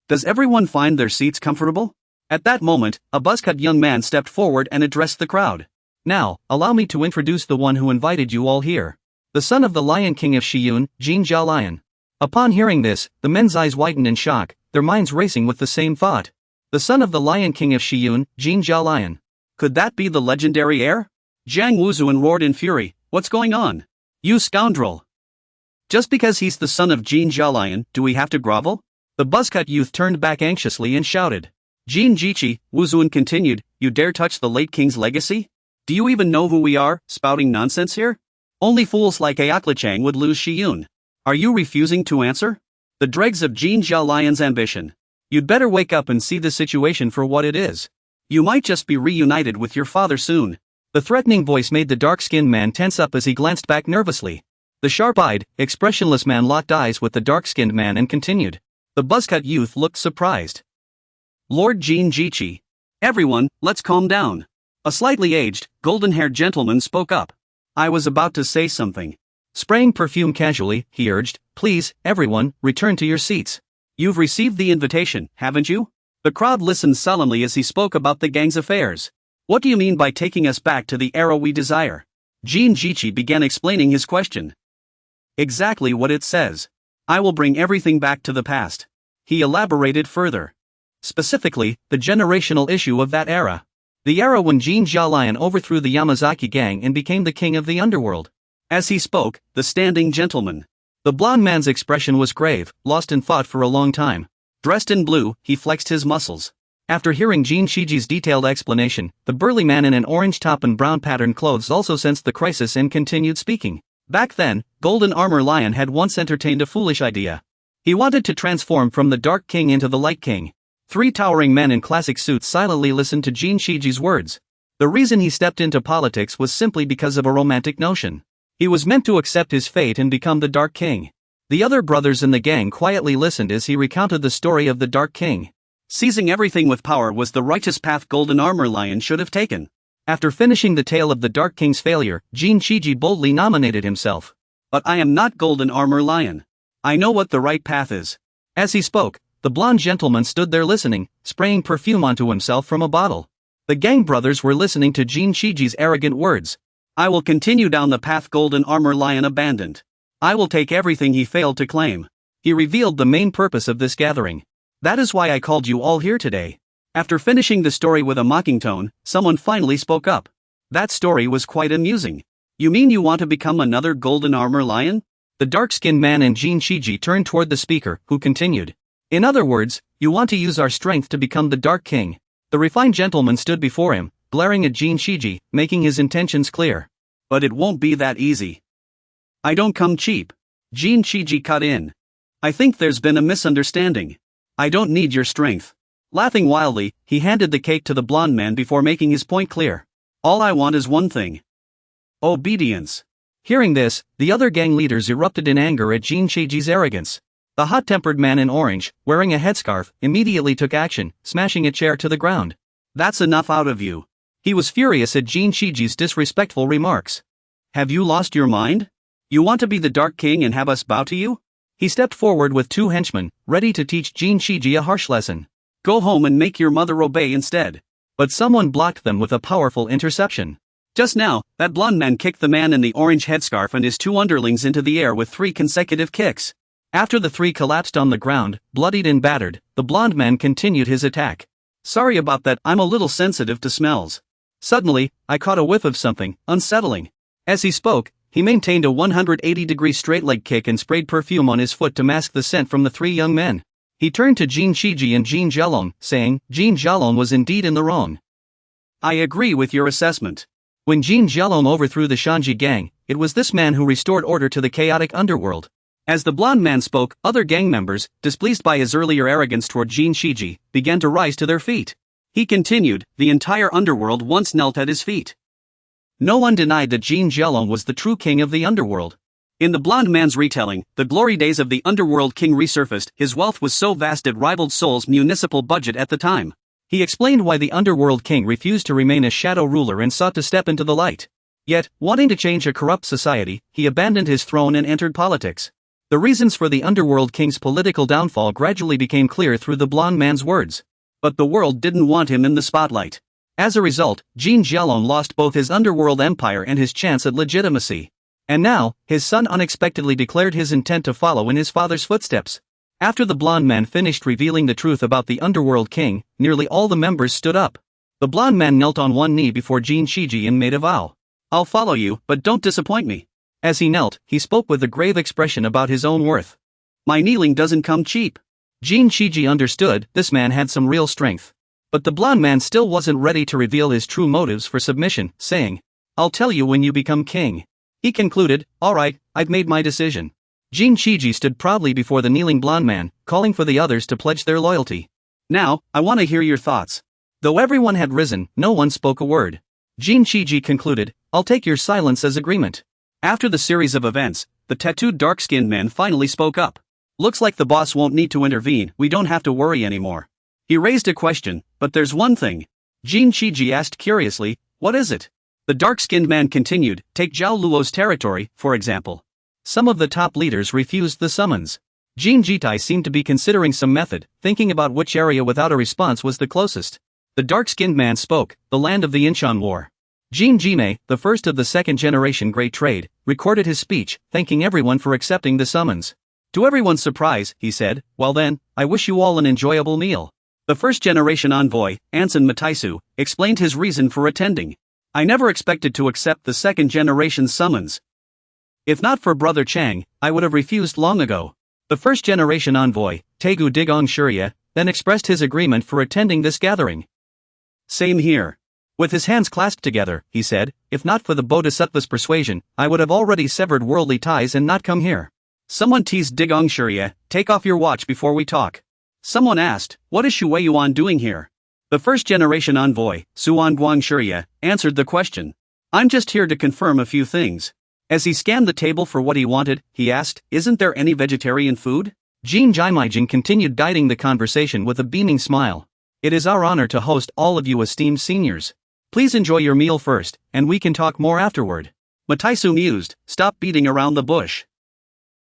Does everyone find their seats comfortable? At that moment, a buzzcut young man stepped forward and addressed the crowd. Now, allow me to introduce the one who invited you all here. The son of the Lion King of Shiyun, Jin Jia Lion. Upon hearing this, the men's eyes widened in shock, their minds racing with the same thought. The son of the Lion King of Shiyun, Jin Jia Lion. Could that be the legendary heir? Jiang Wuzuan roared in fury, What's going on? You scoundrel! Just because he's the son of Jin Jia Lion, do we have to grovel? The buzzcut youth turned back anxiously and shouted. Jin Jichi, Wuzuan continued, You dare touch the late king's legacy? Do you even know who we are, spouting nonsense here? Only fools like Ayaklichang would lose Shiyun. Are you refusing to answer? The dregs of Jin Jia Lion's ambition. You'd better wake up and see the situation for what it is. You might just be reunited with your father soon. The threatening voice made the dark-skinned man tense up as he glanced back nervously. The sharp-eyed, expressionless man locked eyes with the dark-skinned man and continued. The buzzcut youth looked surprised. Lord Jin Jichi. Everyone, let's calm down. A slightly aged, golden-haired gentleman spoke up. I was about to say something. Spraying perfume casually, he urged, Please, everyone, return to your seats. You've received the invitation, haven't you? The crowd listened solemnly as he spoke about the gang's affairs. What do you mean by taking us back to the era we desire? Jin Jichi began explaining his question. Exactly what it says. I will bring everything back to the past. He elaborated further. Specifically, the generational issue of that era. The era when Jin Jia Lion overthrew the Yamazaki gang and became the king of the underworld. As he spoke, the standing gentleman. The blond man's expression was grave, lost in thought for a long time. Dressed in blue, he flexed his muscles. After hearing Jin Shiji's detailed explanation, the burly man in an orange top and brown patterned clothes also sensed the crisis and continued speaking. Back then, Golden Armor Lion had once entertained a foolish idea. He wanted to transform from the Dark King into the Light King. 3 towering men in classic suits silently listened to Jin Shiji's words. The reason he stepped into politics was simply because of a romantic notion. He was meant to accept his fate and become the Dark King. The other brothers in the gang quietly listened as he recounted the story of the Dark King. Seizing everything with power was the righteous path Golden Armor Lion should have taken. After finishing the tale of the Dark King's failure, Jin Shiji boldly nominated himself. But I am not Golden Armor Lion. I know what the right path is. As he spoke, the blonde gentleman stood there listening, spraying perfume onto himself from a bottle. The gang brothers were listening to Jin Shiji's arrogant words. I will continue down the path Golden Armor Lion abandoned. I will take everything he failed to claim. He revealed the main purpose of this gathering. That is why I called you all here today. After finishing the story with a mocking tone, someone finally spoke up. That story was quite amusing. You mean you want to become another Golden Armor Lion? The dark-skinned man and Jin Shiji turned toward the speaker, who continued. In other words, you want to use our strength to become the Dark King. The refined gentleman stood before him, glaring at Jin Shiji, making his intentions clear. But it won't be that easy. I don't come cheap. Jin Shiji cut in. I think there's been a misunderstanding. I don't need your strength. Laughing wildly, he handed the cake to the blonde man before making his point clear. All I want is one thing. Obedience. Hearing this, the other gang leaders erupted in anger at Jin Shiji's arrogance. The hot-tempered man in orange, wearing a headscarf, immediately took action, smashing a chair to the ground. That's enough out of you. He was furious at Jin Shiji's disrespectful remarks. Have you lost your mind? You want to be the Dark King and have us bow to you? He stepped forward with 2 henchmen, ready to teach Jin Shiji a harsh lesson. Go home and make your mother obey instead. But someone blocked them with a powerful interception. Just now, that blonde man kicked the man in the orange headscarf and his 2 underlings into the air with 3 consecutive kicks. After the 3 collapsed on the ground, bloodied and battered, the blonde man continued his attack. Sorry about that, I'm a little sensitive to smells. Suddenly, I caught a whiff of something unsettling. As he spoke, he maintained a 180-degree straight-leg kick and sprayed perfume on his foot to mask the scent from the 3 young men. He turned to Jin Shiji and Jin Jalong, saying, Jin Jalong was indeed in the wrong. I agree with your assessment. When Jin Jalong overthrew the Shanji gang, it was this man who restored order to the chaotic underworld. As the blonde man spoke, other gang members, displeased by his earlier arrogance toward Jin Shiji, began to rise to their feet. He continued, the entire underworld once knelt at his feet. No one denied that Jin Jalong was the true king of the underworld. In the blonde man's retelling, the glory days of the underworld king resurfaced. His wealth was so vast it rivaled Seoul's municipal budget at the time. He explained why the underworld king refused to remain a shadow ruler and sought to step into the light. Yet, wanting to change a corrupt society, he abandoned his throne and entered politics. The reasons for the underworld king's political downfall gradually became clear through the blonde man's words. But the world didn't want him in the spotlight. As a result, Jin Jalong lost both his underworld empire and his chance at legitimacy. And now, his son unexpectedly declared his intent to follow in his father's footsteps. After the blonde man finished revealing the truth about the underworld king, nearly all the members stood up. The blonde man knelt on one knee before Jin Shiji and made a vow. I'll follow you, but don't disappoint me. As he knelt, he spoke with a grave expression about his own worth. My kneeling doesn't come cheap. Jin Shiji understood this man had some real strength. But the blonde man still wasn't ready to reveal his true motives for submission, saying, I'll tell you when you become king. He concluded, alright, I've made my decision. Jin Shiji stood proudly before the kneeling blonde man, calling for the others to pledge their loyalty. Now, I want to hear your thoughts. Though everyone had risen, no one spoke a word. Jin Shiji concluded, I'll take your silence as agreement. After the series of events, the tattooed dark-skinned man finally spoke up. Looks like the boss won't need to intervene, we don't have to worry anymore. He raised a question, but there's one thing. Jin Shiji asked curiously, what is it? The dark-skinned man continued, take Zhao Luo's territory, for example. Some of the top leaders refused the summons. Jin Jitai seemed to be considering some method, thinking about which area without a response was the closest. The dark-skinned man spoke, the land of the Incheon War. Jin Jimei, the first of the second-generation Great Trade, recorded his speech, thanking everyone for accepting the summons. To everyone's surprise, he said, well then, I wish you all an enjoyable meal. The first-generation envoy, Anson Mataisu, explained his reason for attending. I never expected to accept the second-generation's summons. If not for Brother Chang, I would have refused long ago. The first-generation envoy, Taegu Digong Shurya, then expressed his agreement for attending this gathering. Same here. With his hands clasped together, he said, if not for the Bodhisattva's persuasion, I would have already severed worldly ties and not come here. Someone teased Digong Shurya, take off your watch before we talk. Someone asked, what is Shu Weiyuan doing here? The first-generation envoy, Suan Guang Shurya, answered the question. I'm just here to confirm a few things. As he scanned the table for what he wanted, he asked, isn't there any vegetarian food? Jin Jimaijing continued guiding the conversation with a beaming smile. It is our honor to host all of you esteemed seniors. Please enjoy your meal first, and we can talk more afterward. Mataisu mused, stop beating around the bush.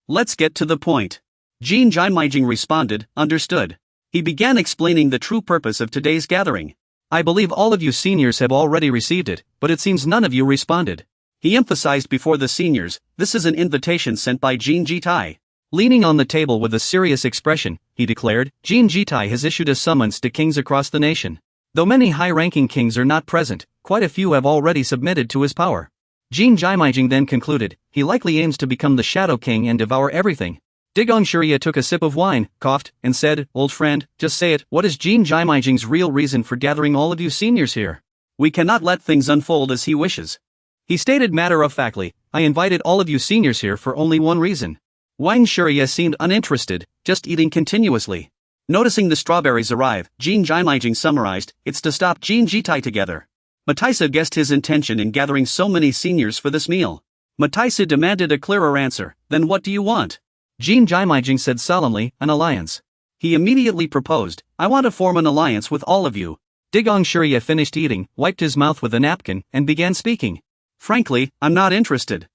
Let's get to the point. Jin Jimaijing responded, understood. He began explaining the true purpose of today's gathering. I believe all of you seniors have already received it, but it seems none of you responded. He emphasized before the seniors, this is an invitation sent by Jin Jitai. Leaning on the table with a serious expression, he declared, Jin Jitai has issued a summons to kings across the nation. Though many high-ranking kings are not present, quite a few have already submitted to his power. Jin Jimaijing then concluded, he likely aims to become the Shadow King and devour everything. Digong Shurya took a sip of wine, coughed, and said, old friend, just say it, what is Jin Jimaijing's real reason for gathering all of you seniors here? We cannot let things unfold as he wishes. He stated matter-of-factly, I invited all of you seniors here for only one reason. Wang Shurya seemed uninterested, just eating continuously. Noticing the strawberries arrive, Jin Jimaijing summarized, it's to stop Jin Jitai together. Mataisa guessed his intention in gathering so many seniors for this meal. Mataisa demanded a clearer answer, then what do you want? Jin Jimaijing said solemnly, an alliance. He immediately proposed, I want to form an alliance with all of you. Digong Shurya finished eating, wiped his mouth with a napkin, and began speaking. Frankly, I'm not interested.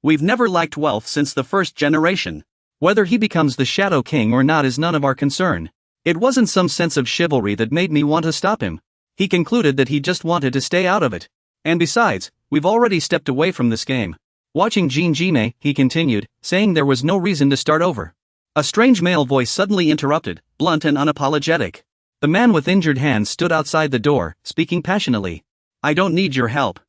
We've never lacked wealth since the first generation. Whether he becomes the Shadow King or not is none of our concern. It wasn't some sense of chivalry that made me want to stop him. He concluded that he just wanted to stay out of it. And besides, we've already stepped away from this game. Watching Jin Jime, he continued, saying there was no reason to start over. A strange male voice suddenly interrupted, blunt and unapologetic. The man with injured hands stood outside the door, speaking passionately. I don't need your help.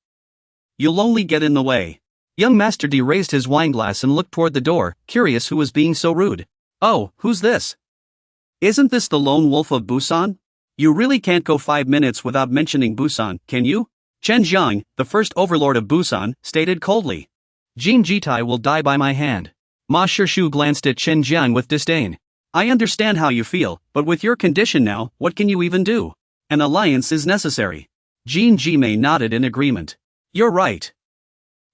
You'll only get in the way. Young Master D raised his wineglass and looked toward the door, curious who was being so rude. Oh, who's this? Isn't this the lone wolf of Busan? You really can't go 5 minutes without mentioning Busan, can you? Chen Jiang, the first overlord of Busan, stated coldly. Jin Jitai will die by my hand. Ma Shishu glanced at Chen Jiang with disdain. I understand how you feel, but with your condition now, what can you even do? An alliance is necessary. Jin Jimei nodded in agreement. You're right.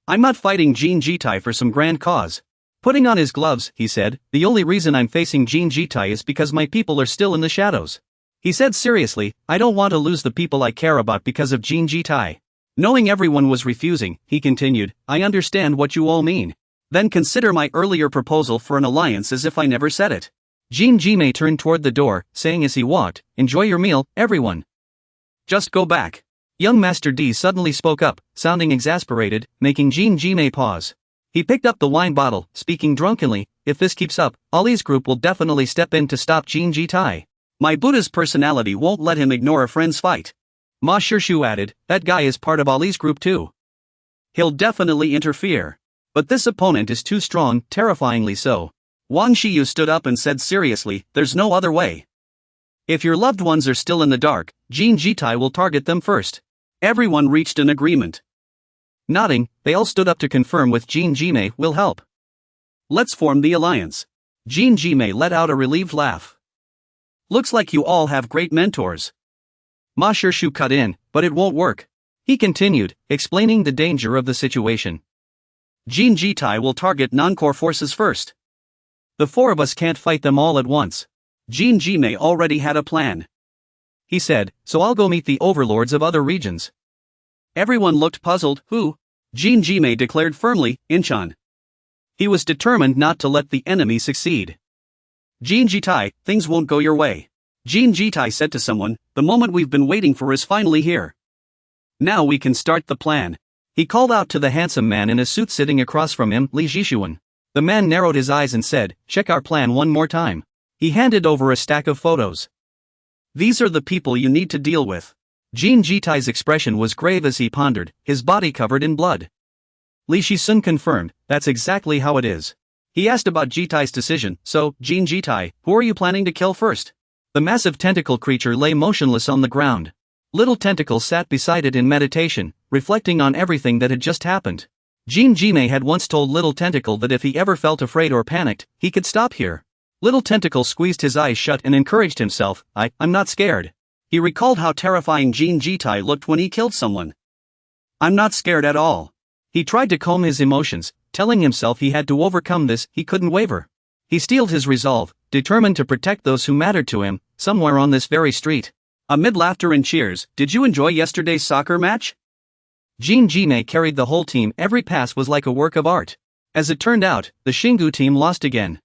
I'm not fighting Jin Jitai for some grand cause. Putting on his gloves, he said, the only reason I'm facing Jin Jitai is because my people are still in the shadows. He said seriously, I don't want to lose the people I care about because of Jin Jitai. Knowing everyone was refusing, he continued, I understand what you all mean. Then consider my earlier proposal for an alliance as if I never said it. Jin Jimei turned toward the door, saying as he walked, enjoy your meal, everyone. Just go back. Young Master D suddenly spoke up, sounding exasperated, making Jin Jimei pause. He picked up the wine bottle, speaking drunkenly, if this keeps up, Ali's group will definitely step in to stop Jin Jitai. My Buddha's personality won't let him ignore a friend's fight. Ma Shishu added, that guy is part of Ali's group too. He'll definitely interfere. But this opponent is too strong, terrifyingly so. Wang Shiyu stood up and said seriously, there's no other way. If your loved ones are still in the dark, Jin Jitai will target them first. Everyone reached an agreement. Nodding, they all stood up to confirm with Jin Jimei will help. Let's form the alliance. Jin Jimei let out a relieved laugh. Looks like you all have great mentors. Ma Shishu cut in, but it won't work. He continued, explaining the danger of the situation. Jin Jitai will target non-core forces first. The four of us can't fight them all at once. Jin Jimei already had a plan. He said, so I'll go meet the overlords of other regions. Everyone looked puzzled, who? Jin Jimei declared firmly, Incheon. He was determined not to let the enemy succeed. Jin Jitai, things won't go your way. Jin Jitai said to someone, the moment we've been waiting for is finally here. Now we can start the plan. He called out to the handsome man in a suit sitting across from him, Li Jishuan. The man narrowed his eyes and said, check our plan one more time. He handed over a stack of photos. These are the people you need to deal with. Jin Jitai's expression was grave as he pondered, his body covered in blood. Li Shisun confirmed, that's exactly how it is. He asked about Jitai's decision, so, Jin Jitai, who are you planning to kill first? The massive tentacle creature lay motionless on the ground. Little Tentacle sat beside it in meditation, reflecting on everything that had just happened. Jinjime had once told Little Tentacle that if he ever felt afraid or panicked, he could stop here. Little Tentacle squeezed his eyes shut and encouraged himself, I'm not scared. He recalled how terrifying Jinjitai looked when he killed someone. I'm not scared at all. He tried to calm his emotions, telling himself he had to overcome this, he couldn't waver. He steeled his resolve, determined to protect those who mattered to him, somewhere on this very street. Amid laughter and cheers, did you enjoy yesterday's soccer match? Jinjime carried the whole team, every pass was like a work of art. As it turned out, the Shingu team lost again.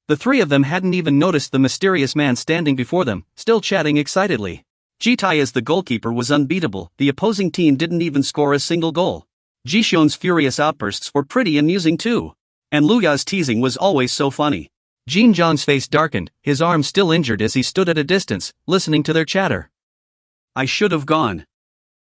The three of them hadn't even noticed the mysterious man standing before them, still chatting excitedly. Jitai as the goalkeeper was unbeatable, the opposing team didn't even score a single goal. Jishun's furious outbursts were pretty amusing too. And Luya's teasing was always so funny. Jinjiang's face darkened, his arm still injured as he stood at a distance, listening to their chatter. I should have gone.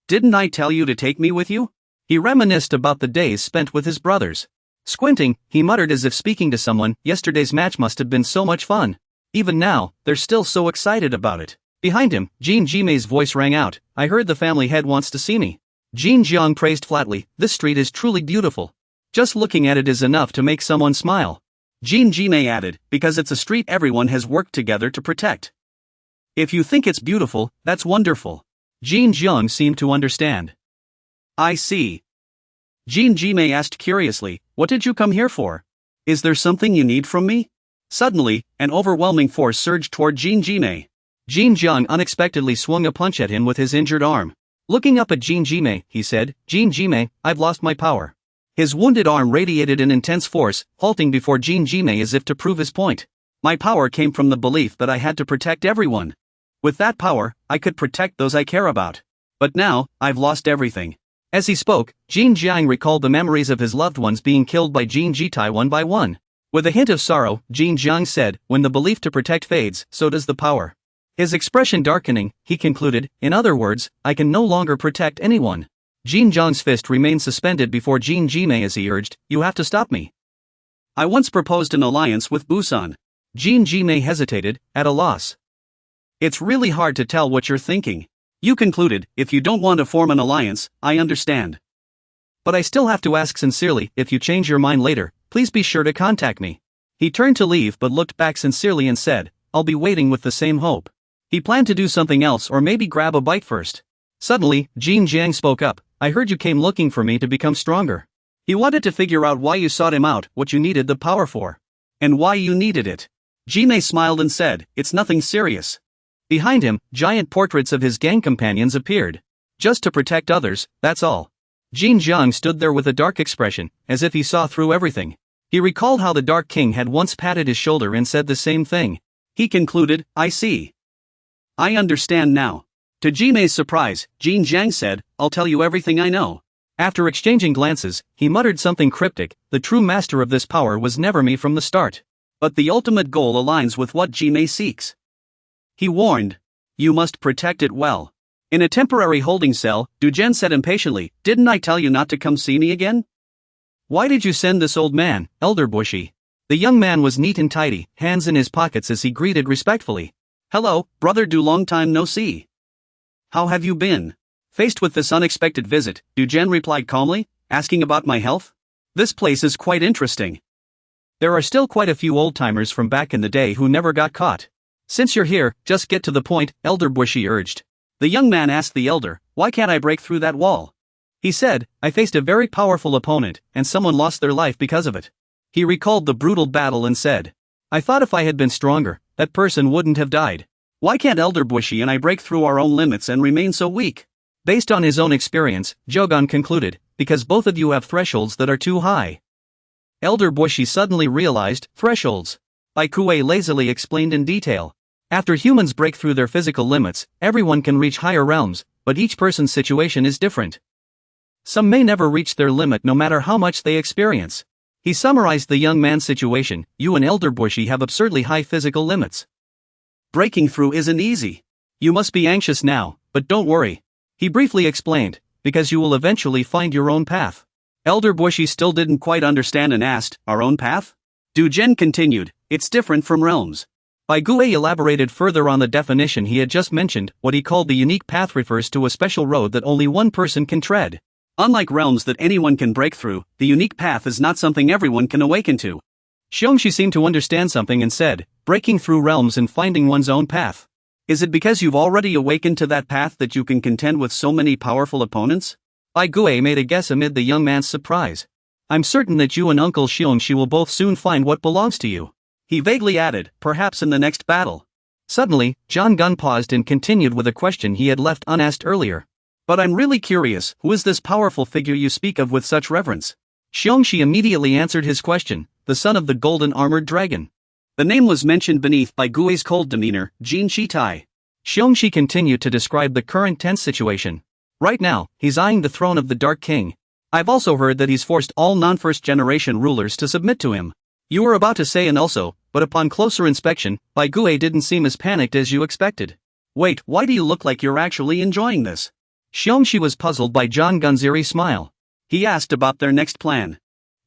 Didn't I tell you to take me with you? He reminisced about the days spent with his brothers. Squinting, he muttered as if speaking to someone, yesterday's match must have been so much fun. Even now, they're still so excited about it. Behind him, Jinjime's voice rang out, I heard the family head wants to see me. Jinjiang praised flatly, this street is truly beautiful. Just looking at it is enough to make someone smile. Jinjime added, because it's a street everyone has worked together to protect. If you think it's beautiful, that's wonderful. Jinjiang seemed to understand. I see. Jinjime asked curiously, what did you come here for? Is there something you need from me? Suddenly, an overwhelming force surged toward Jinjime. Jinjiang unexpectedly swung a punch at him with his injured arm. Looking up at Jinjime, he said, Jinjime, I've lost my power. His wounded arm radiated an intense force, halting before Jinjime as if to prove his point. My power came from the belief that I had to protect everyone. With that power, I could protect those I care about. But now, I've lost everything. As he spoke, Jinjiang recalled the memories of his loved ones being killed by Jinjitai one by one. With a hint of sorrow, Jinjiang said, when the belief to protect fades, so does the power. His expression darkening, he concluded, in other words, I can no longer protect anyone. Jinjiang's fist remained suspended before Jinjime as he urged, you have to stop me. I once proposed an alliance with Busan. Jinjime hesitated, at a loss. It's really hard to tell what you're thinking. You concluded, if you don't want to form an alliance, I understand. But I still have to ask sincerely, if you change your mind later, please be sure to contact me. He turned to leave but looked back sincerely and said, I'll be waiting with the same hope. He planned to do something else or maybe grab a bite first. Suddenly, Jinjiang spoke up, I heard you came looking for me to become stronger. He wanted to figure out why you sought him out, what you needed the power for. And why you needed it. Jime smiled and said, it's nothing serious. Behind him, giant portraits of his gang companions appeared. Just to protect others, that's all. Jinjiang stood there with a dark expression, as if he saw through everything. He recalled how the Dark King had once patted his shoulder and said the same thing. He concluded, I see. I understand now. To Jime's surprise, Jinjiang said, I'll tell you everything I know. After exchanging glances, he muttered something cryptic, the true master of this power was never me from the start. But the ultimate goal aligns with what Jime seeks. He warned, you must protect it well. In a temporary holding cell, Dujen said impatiently, didn't I tell you not to come see me again? Why did you send this old man, Elder Bushi? The young man was neat and tidy, hands in his pockets as he greeted respectfully. Hello, brother Du, long time no see. How have you been? Faced with this unexpected visit, Dujen replied calmly, asking about my health. This place is quite interesting. There are still quite a few old-timers from back in the day who never got caught. Since you're here, just get to the point, Elder Bushi urged. The young man asked the elder, why can't I break through that wall? He said, I faced a very powerful opponent, and someone lost their life because of it. He recalled the brutal battle and said, I thought if I had been stronger, that person wouldn't have died. Why can't Elder Bushi and I break through our own limits and remain so weak? Based on his own experience, Jogan concluded, because both of you have thresholds that are too high. Elder Bushi suddenly realized, thresholds. Baikue lazily explained in detail. After humans break through their physical limits, everyone can reach higher realms, but each person's situation is different. Some may never reach their limit no matter how much they experience. He summarized the young man's situation, you and Elder Bushi have absurdly high physical limits. Breaking through isn't easy. You must be anxious now, but don't worry. He briefly explained, because you will eventually find your own path. Elder Bushi still didn't quite understand and asked, our own path? Dujen continued, it's different from realms. Bai Gui elaborated further on the definition he had just mentioned. What he called the unique path refers to a special road that only one person can tread. Unlike realms that anyone can break through, the unique path is not something everyone can awaken to. Xiongxi seemed to understand something and said, breaking through realms and finding one's own path. Is it because you've already awakened to that path that you can contend with so many powerful opponents? Bai Gui made a guess amid the young man's surprise. I'm certain that you and Uncle Xiongxi will both soon find what belongs to you. He vaguely added, perhaps in the next battle. Suddenly, John Gunn paused and continued with a question he had left unasked earlier. But I'm really curious, who is this powerful figure you speak of with such reverence? Xiongxi immediately answered his question, the son of the golden armored dragon. The name was mentioned beneath by Gui's cold demeanor, Jin Shitai. Xiongxi continued to describe the current tense situation. Right now, he's eyeing the throne of the Dark King. I've also heard that he's forced all non-first generation rulers to submit to him. You were about to say and also, but upon closer inspection, Bai Gui didn't seem as panicked as you expected. Wait, why do you look like you're actually enjoying this? Xiongxi was puzzled by John Gunn's eerie smile. He asked about their next plan.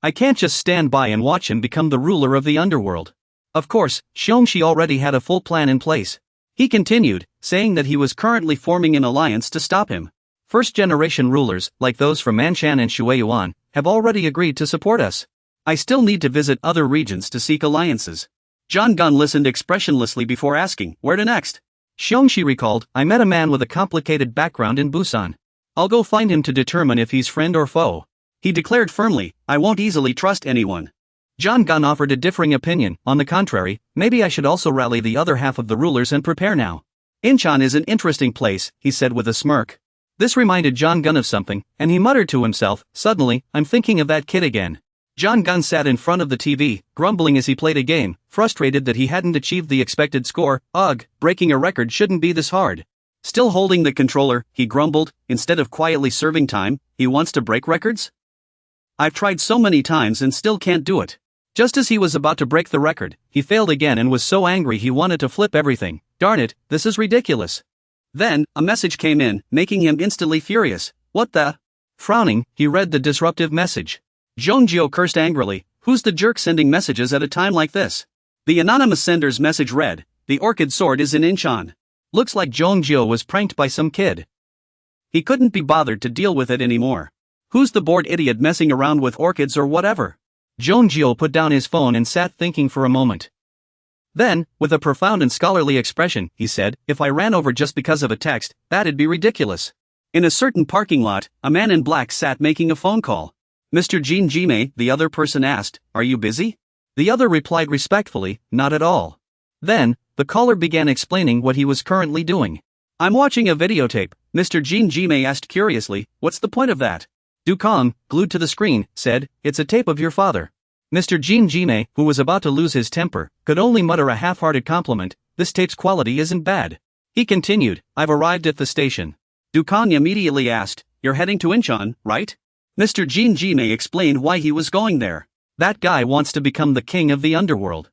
I can't just stand by and watch him become the ruler of the underworld. Of course, Xiongxi already had a full plan in place. He continued, saying that he was currently forming an alliance to stop him. First-generation rulers, like those from Manshan and Shueyuan, have already agreed to support us. I still need to visit other regions to seek alliances. John Gunn listened expressionlessly before asking, where to next? Xiongxi recalled, I met a man with a complicated background in Busan. I'll go find him to determine if he's friend or foe. He declared firmly, I won't easily trust anyone. John Gunn offered a differing opinion, on the contrary, maybe I should also rally the other half of the rulers and prepare now. Incheon is an interesting place, he said with a smirk. This reminded John Gunn of something, and he muttered to himself, suddenly, I'm thinking of that kid again. John Gunn sat in front of the TV, grumbling as he played a game, frustrated that he hadn't achieved the expected score. Ugh, breaking a record shouldn't be this hard. Still holding the controller, he grumbled, instead of quietly serving time, he wants to break records? I've tried so many times and still can't do it. Just as he was about to break the record, he failed again and was so angry he wanted to flip everything. Darn it, this is ridiculous. Then, a message came in, making him instantly furious. What the? Frowning, he read the disruptive message. Zhongjio cursed angrily, who's the jerk sending messages at a time like this? The anonymous sender's message read, the orchid sword is in Incheon. Looks like Zhongjio was pranked by some kid. He couldn't be bothered to deal with it anymore. Who's the bored idiot messing around with orchids or whatever? Zhongjio put down his phone and sat thinking for a moment. Then, with a profound and scholarly expression, he said, if I ran over just because of a text, that'd be ridiculous. In a certain parking lot, a man in black sat making a phone call. Mr. Jin Jime, the other person asked, are you busy? The other replied respectfully, not at all. Then, the caller began explaining what he was currently doing. I'm watching a videotape, Mr. Jin Jime asked curiously, what's the point of that? Dukong, glued to the screen, said, it's a tape of your father. Mr. Jin Jime, who was about to lose his temper, could only mutter a half-hearted compliment, this tape's quality isn't bad. He continued, I've arrived at the station. Dukong immediately asked, you're heading to Incheon, right? Mr. Jin Jime explained why he was going there. That guy wants to become the king of the underworld.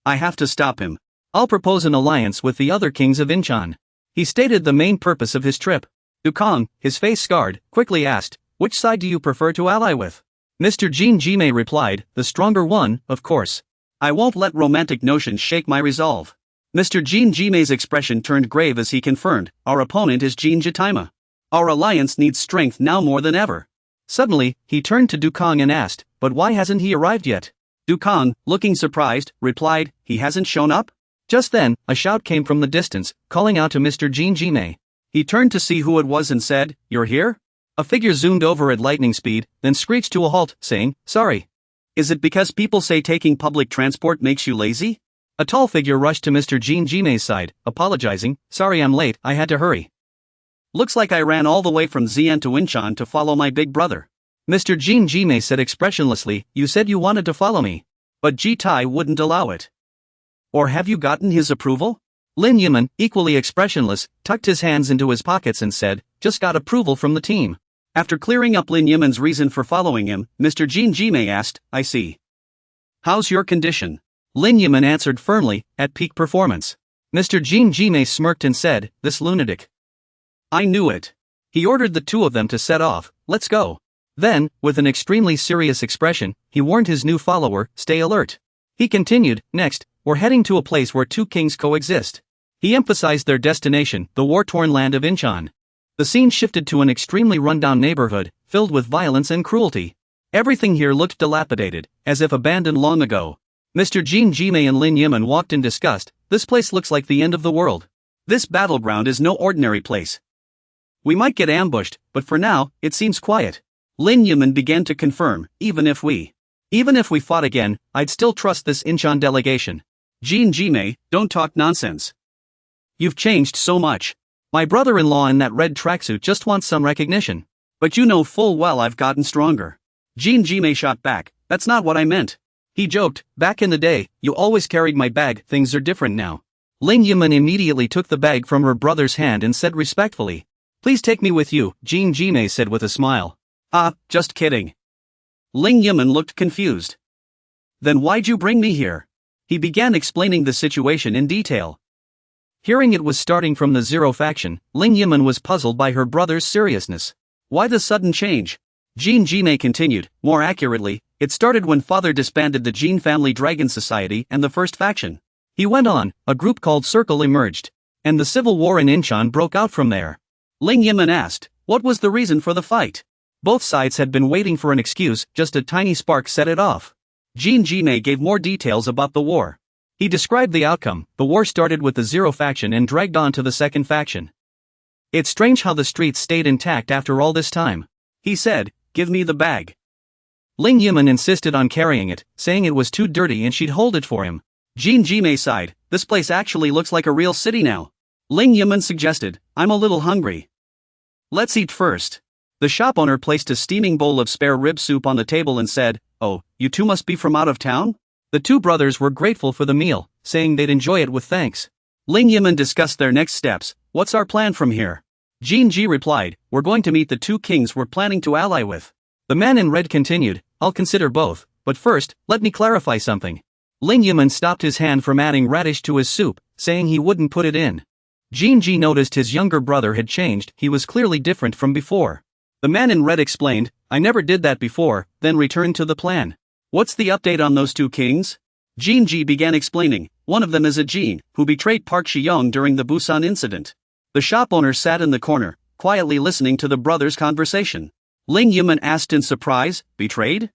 I have to stop him. I'll propose an alliance with the other kings of Incheon. He stated the main purpose of his trip. Dukong, his face scarred, quickly asked, which side do you prefer to ally with? Mr. Jin Jime replied, the stronger one, of course. I won't let romantic notions shake my resolve. Mr. Jin Jime's expression turned grave as he confirmed, our opponent is Jin Jitaima. Our alliance needs strength now more than ever. Suddenly, he turned to Dukong and asked, but why hasn't he arrived yet? Dukong, looking surprised, replied, he hasn't shown up? Just then, a shout came from the distance, calling out to Mr. Jin Jime. He turned to see who it was and said, you're here? A figure zoomed over at lightning speed, then screeched to a halt, saying, sorry. Is it because people say taking public transport makes you lazy? A tall figure rushed to Mr. Jin Jime's side, apologizing, sorry I'm late, I had to hurry. Looks like I ran all the way from Xi'an to Incheon to follow my big brother. Mr. Jin Jime said expressionlessly, you said you wanted to follow me. But Ji Tai wouldn't allow it. Or have you gotten his approval? Lin Yiman, equally expressionless, tucked his hands into his pockets and said, just got approval from the team. After clearing up Lin Yiman's reason for following him, Mr. Jin Jime asked, I see. How's your condition? Lin Yiman answered firmly, at peak performance. Mr. Jin Jime smirked and said, this lunatic. I knew it. He ordered the two of them to set off, let's go. Then, with an extremely serious expression, he warned his new follower, stay alert. He continued, next, we're heading to a place where two kings coexist. He emphasized their destination, the war-torn land of Incheon. The scene shifted to an extremely run-down neighborhood, filled with violence and cruelty. Everything here looked dilapidated, as if abandoned long ago. Mr. Jin Jimei and Lin Yiman walked in disgust. This place looks like the end of the world. This battleground is no ordinary place. We might get ambushed, but for now, it seems quiet. Lin Yiman began to confirm, even if we fought again, I'd still trust this Incheon delegation. Jin Jimei, don't talk nonsense. You've changed so much. My brother-in-law in that red tracksuit just wants some recognition. But you know full well I've gotten stronger. Jin Jimei shot back, that's not what I meant. He joked, back in the day, you always carried my bag, things are different now. Lin Yiman immediately took the bag from her brother's hand and said respectfully, please take me with you, Jin Jimei said with a smile. Ah, just kidding. Lin Yiman looked confused. Then why'd you bring me here? He began explaining the situation in detail. Hearing it was starting from the Zero faction, Lin Yiman was puzzled by her brother's seriousness. Why the sudden change? Jin Jimei continued, more accurately, it started when father disbanded the Jin Family Dragon Society and the first faction. He went on, a group called Circle emerged. And the civil war in Incheon broke out from there. Lin Yiman asked, what was the reason for the fight? Both sides had been waiting for an excuse, just a tiny spark set it off. Jin Jimei gave more details about the war. He described the outcome, the war started with the Zero faction and dragged on to the second faction. It's strange how the streets stayed intact after all this time. He said, give me the bag. Lin Yiman insisted on carrying it, saying it was too dirty and she'd hold it for him. Jin Jimei sighed, this place actually looks like a real city now. Lin Yiman suggested, I'm a little hungry. Let's eat first. The shop owner placed a steaming bowl of spare rib soup on the table and said, oh, you two must be from out of town? The two brothers were grateful for the meal, saying they'd enjoy it with thanks. Lin Yiman discussed their next steps, what's our plan from here? Jin Ji replied, we're going to meet the two kings we're planning to ally with. The man in red continued, I'll consider both, but first, let me clarify something. Lin Yiman stopped his hand from adding radish to his soup, saying he wouldn't put it in. Jin Ji noticed his younger brother had changed, he was clearly different from before. The man in red explained, I never did that before, then returned to the plan. What's the update on those two kings? Jin Ji began explaining, one of them is a Jin, who betrayed Park Shi-young during the Busan incident. The shop owner sat in the corner, quietly listening to the brothers' conversation. Lin Yiman asked in surprise, betrayed?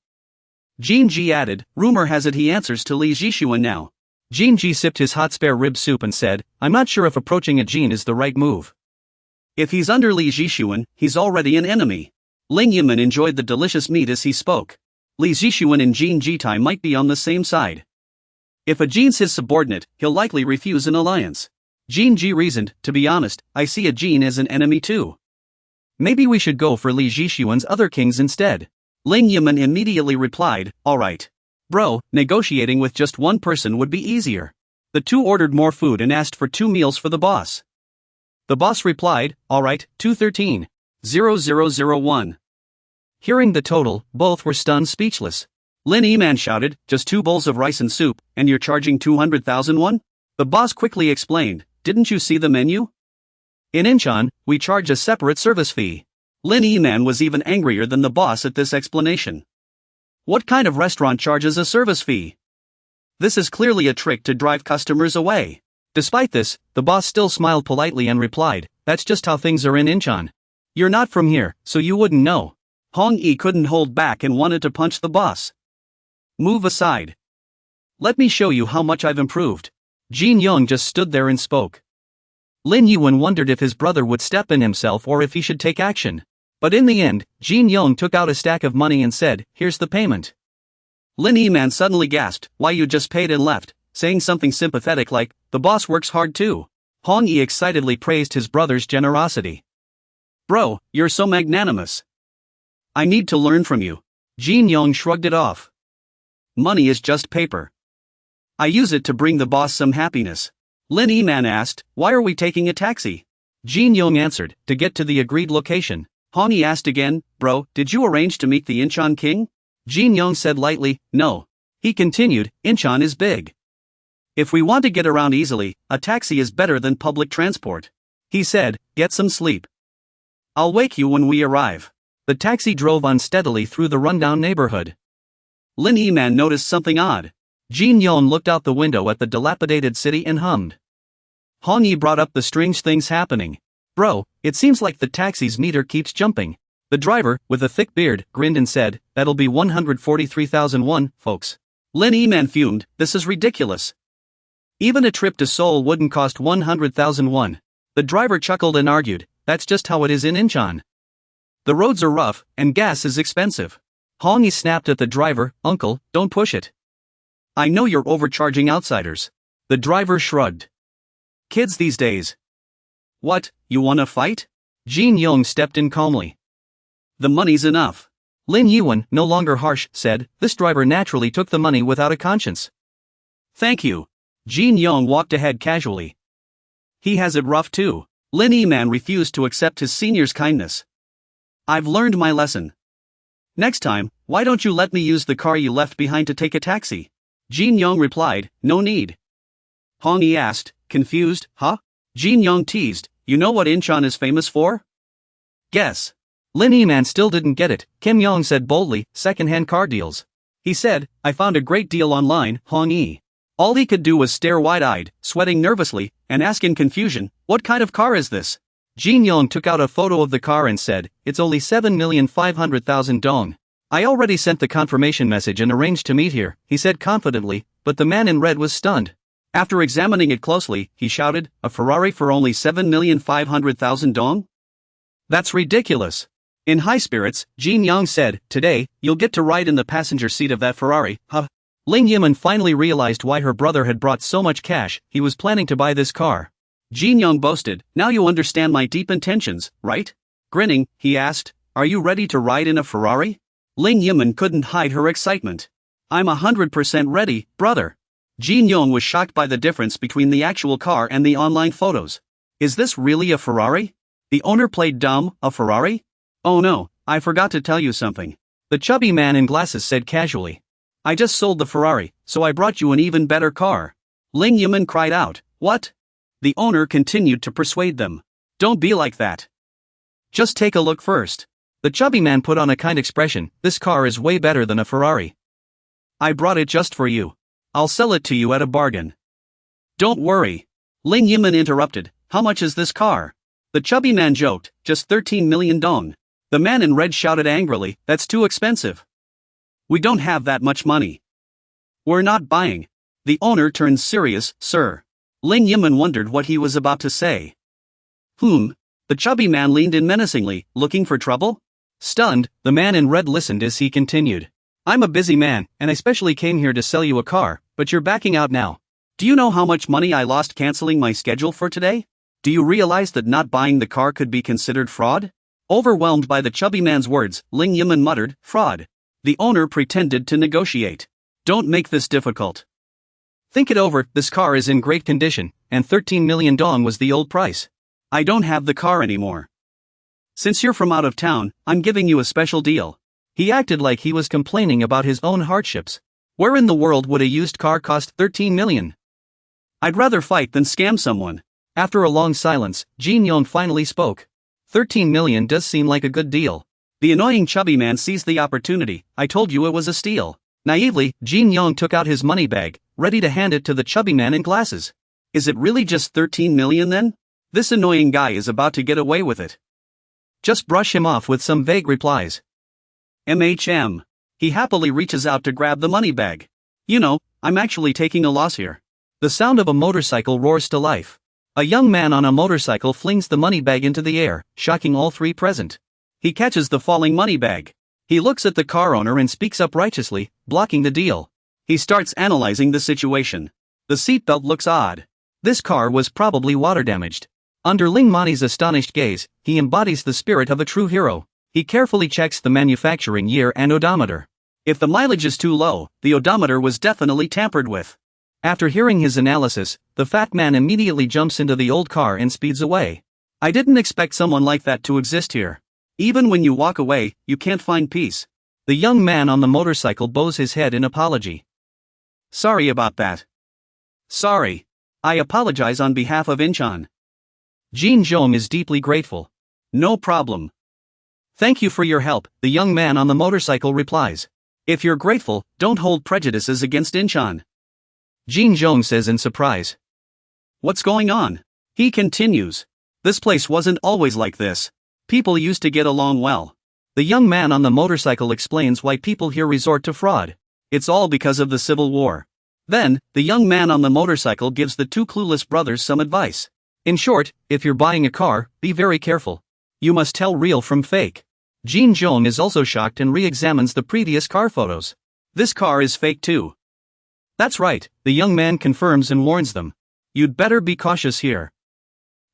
Jin Ji added, rumor has it he answers to Li Jishuan now. Jin Ji sipped his hot spare rib soup and said, I'm not sure if approaching a Jin is the right move. If he's under Li Jishuan, he's already an enemy. Lin Yiman enjoyed the delicious meat as he spoke. Li Jishuan and Jin Jitai might be on the same side. If a Jin's his subordinate, he'll likely refuse an alliance. Jin Ji reasoned, to be honest, I see a Jin as an enemy too. Maybe we should go for Li Jishuan's other kings instead. Lin Yiman immediately replied, alright. Bro, negotiating with just one person would be easier. The two ordered more food and asked for 2 meals for the boss. The boss replied, alright, 213,00001. Hearing the total, both were stunned speechless. Lin Yiman shouted, just 2 bowls of rice and soup, and you're charging 200,000 won? The boss quickly explained, didn't you see the menu? In Incheon, we charge a separate service fee. Lin Yiman was even angrier than the boss at this explanation. What kind of restaurant charges a service fee? This is clearly a trick to drive customers away. Despite this, the boss still smiled politely and replied, that's just how things are in Incheon. You're not from here, so you wouldn't know. Hong Yi couldn't hold back and wanted to punch the boss. Move aside. Let me show you how much I've improved. Jin Young just stood there and spoke. Lin Yuan wondered if his brother would step in himself or if he should take action. But in the end, Jin Young took out a stack of money and said, here's the payment. Lin Yiman suddenly gasped, why you just paid and left, saying something sympathetic like, the boss works hard too. Hong Yi excitedly praised his brother's generosity. Bro, you're so magnanimous. I need to learn from you. Jin Young shrugged it off. Money is just paper. I use it to bring the boss some happiness. Lin Yiman asked, why are we taking a taxi? Jin Young answered, to get to the agreed location. Hong Yi asked again, bro, did you arrange to meet the Incheon king? Jin Young said lightly, no. He continued, Incheon is big. If we want to get around easily, a taxi is better than public transport. He said, get some sleep. I'll wake you when we arrive. The taxi drove unsteadily through the rundown neighborhood. Lin Yiman noticed something odd. Jin Yon looked out the window at the dilapidated city and hummed. Hong Yi brought up the strange things happening. Bro, it seems like the taxi's meter keeps jumping. The driver, with a thick beard, grinned and said, that'll be 143,001, folks. Lin Yiman fumed, this is ridiculous. Even a trip to Seoul wouldn't cost 100,001. The driver chuckled and argued, that's just how it is in Incheon. The roads are rough, and gas is expensive. Hong Yi snapped at the driver, uncle, don't push it. I know you're overcharging outsiders. The driver shrugged. Kids these days. What, you wanna fight? Jin Yong stepped in calmly. The money's enough. Lin Yuan, no longer harsh, said, this driver naturally took the money without a conscience. Thank you. Jin Yong walked ahead casually. He has it rough too. Lin Yiman refused to accept his senior's kindness. I've learned my lesson. Next time, why don't you let me use the car you left behind to take a taxi? Jin Yong replied, no need. Hong Yi asked, confused, huh? Jin Yong teased, you know what Incheon is famous for? Guess. Lin Yiman still didn't get it. Kim Yong said boldly, second-hand car deals. He said, I found a great deal online, Hong Yi. All he could do was stare wide-eyed, sweating nervously, and ask in confusion, what kind of car is this? Jin Yong took out a photo of the car and said, it's only 7,500,000 dong. I already sent the confirmation message and arranged to meet here, he said confidently, but the man in red was stunned. After examining it closely, he shouted, a Ferrari for only 7,500,000 dong? That's ridiculous. In high spirits, Jin Yong said, today, you'll get to ride in the passenger seat of that Ferrari, huh? Ling Yiman finally realized why her brother had brought so much cash. He was planning to buy this car. Jin Yong boasted, now you understand my deep intentions, right? Grinning, he asked, are you ready to ride in a Ferrari? Ling Yiman couldn't hide her excitement. I'm 100% ready, brother. Jin Yong was shocked by the difference between the actual car and the online photos. Is this really a Ferrari? The owner played dumb, a Ferrari? Oh no, I forgot to tell you something. The chubby man in glasses said casually. I just sold the Ferrari, so I brought you an even better car. Ling Yiman cried out, what? The owner continued to persuade them. Don't be like that. Just take a look first. The chubby man put on a kind expression, this car is way better than a Ferrari. I brought it just for you. I'll sell it to you at a bargain. Don't worry. Ling Yiman interrupted, how much is this car? The chubby man joked, just 13 million dong. The man in red shouted angrily, that's too expensive. We don't have that much money. We're not buying. The owner turned serious, sir. Ling Yiman wondered what he was about to say. The chubby man leaned in menacingly, looking for trouble? Stunned, the man in red listened as he continued. I'm a busy man, and I specially came here to sell you a car, but you're backing out now. Do you know how much money I lost canceling my schedule for today? Do you realize that not buying the car could be considered fraud? Overwhelmed by the chubby man's words, Ling Yiman muttered, fraud. The owner pretended to negotiate. Don't make this difficult. Think it over, this car is in great condition, and 13 million dong was the old price. I don't have the car anymore. Since you're from out of town, I'm giving you a special deal. He acted like he was complaining about his own hardships. Where in the world would a used car cost 13 million? I'd rather fight than scam someone. After a long silence, Jin Yong finally spoke. 13 million does seem like a good deal. The annoying chubby man seized the opportunity. I told you it was a steal. Naively, Jin Yong took out his money bag, ready to hand it to the chubby man in glasses. Is it really just 13 million then? This annoying guy is about to get away with it. Just brush him off with some vague replies. He happily reaches out to grab the money bag. You know, I'm actually taking a loss here. The sound of a motorcycle roars to life. A young man on a motorcycle flings the money bag into the air, shocking all three present. He catches the falling money bag. He looks at the car owner and speaks up righteously, blocking the deal. He starts analyzing the situation. The seatbelt looks odd. This car was probably water damaged. Under Ling Mani's astonished gaze, he embodies the spirit of a true hero. He carefully checks the manufacturing year and odometer. If the mileage is too low, the odometer was definitely tampered with. After hearing his analysis, the fat man immediately jumps into the old car and speeds away. I didn't expect someone like that to exist here. Even when you walk away, you can't find peace. The young man on the motorcycle bows his head in apology. Sorry about that. Sorry. I apologize on behalf of Incheon. Jin Zhong is deeply grateful. No problem. Thank you for your help, the young man on the motorcycle replies. If you're grateful, don't hold prejudices against Incheon. Jin Jong says in surprise. What's going on? He continues. This place wasn't always like this. People used to get along well. The young man on the motorcycle explains why people here resort to fraud. It's all because of the Civil War. Then, the young man on the motorcycle gives the two clueless brothers some advice. In short, if you're buying a car, be very careful. You must tell real from fake. Jin Jong is also shocked and re-examines the previous car photos. This car is fake too. That's right, the young man confirms and warns them. You'd better be cautious here.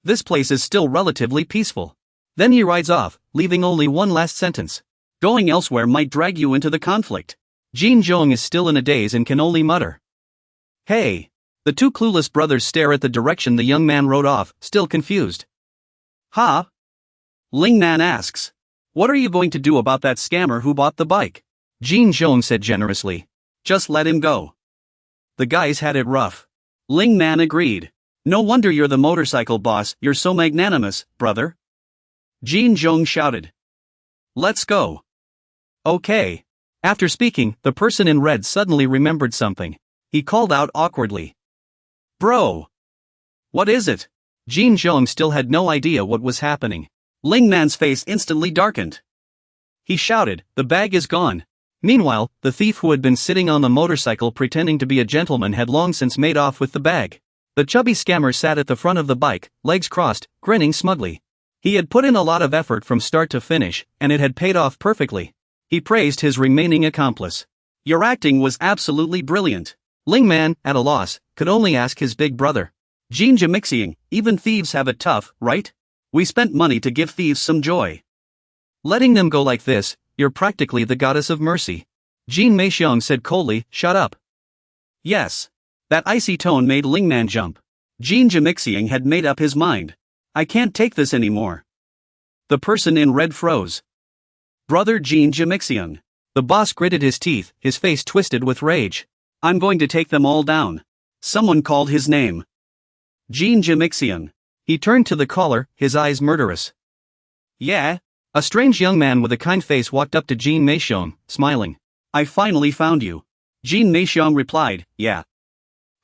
This place is still relatively peaceful. Then he rides off, leaving only one last sentence. Going elsewhere might drag you into the conflict. Jin Jong is still in a daze and can only mutter. Hey! The two clueless brothers stare at the direction the young man rode off, still confused. Huh? Ling Nan asks. What are you going to do about that scammer who bought the bike? Jin Jong said generously. Just let him go. The guys had it rough. Ling Nan agreed. No wonder you're the motorcycle boss, you're so magnanimous, brother. Jin Jong shouted. Let's go. Okay. After speaking, the person in red suddenly remembered something. He called out awkwardly. Bro! What is it? Jin Jong still had no idea what was happening. Ling Nan's face instantly darkened. He shouted, the bag is gone. Meanwhile, the thief who had been sitting on the motorcycle pretending to be a gentleman had long since made off with the bag. The chubby scammer sat at the front of the bike, legs crossed, grinning smugly. He had put in a lot of effort from start to finish, and it had paid off perfectly. He praised his remaining accomplice. Your acting was absolutely brilliant. Ling Man, at a loss, could only ask his big brother. Jin Jamixiang, even thieves have it tough, right? We spent money to give thieves some joy. Letting them go like this, you're practically the goddess of mercy. Jin Meixiang said coldly, shut up. Yes. That icy tone made Ling Man jump. Jin Jamixiang had made up his mind. I can't take this anymore. The person in red froze. Brother Jin Jamixiang. The boss gritted his teeth, his face twisted with rage. I'm going to take them all down. Someone called his name. Jin Jamixiang. He turned to the caller, his eyes murderous. Yeah? A strange young man with a kind face walked up to Jin Meixiang, smiling. I finally found you. Jin Meixiang replied, yeah.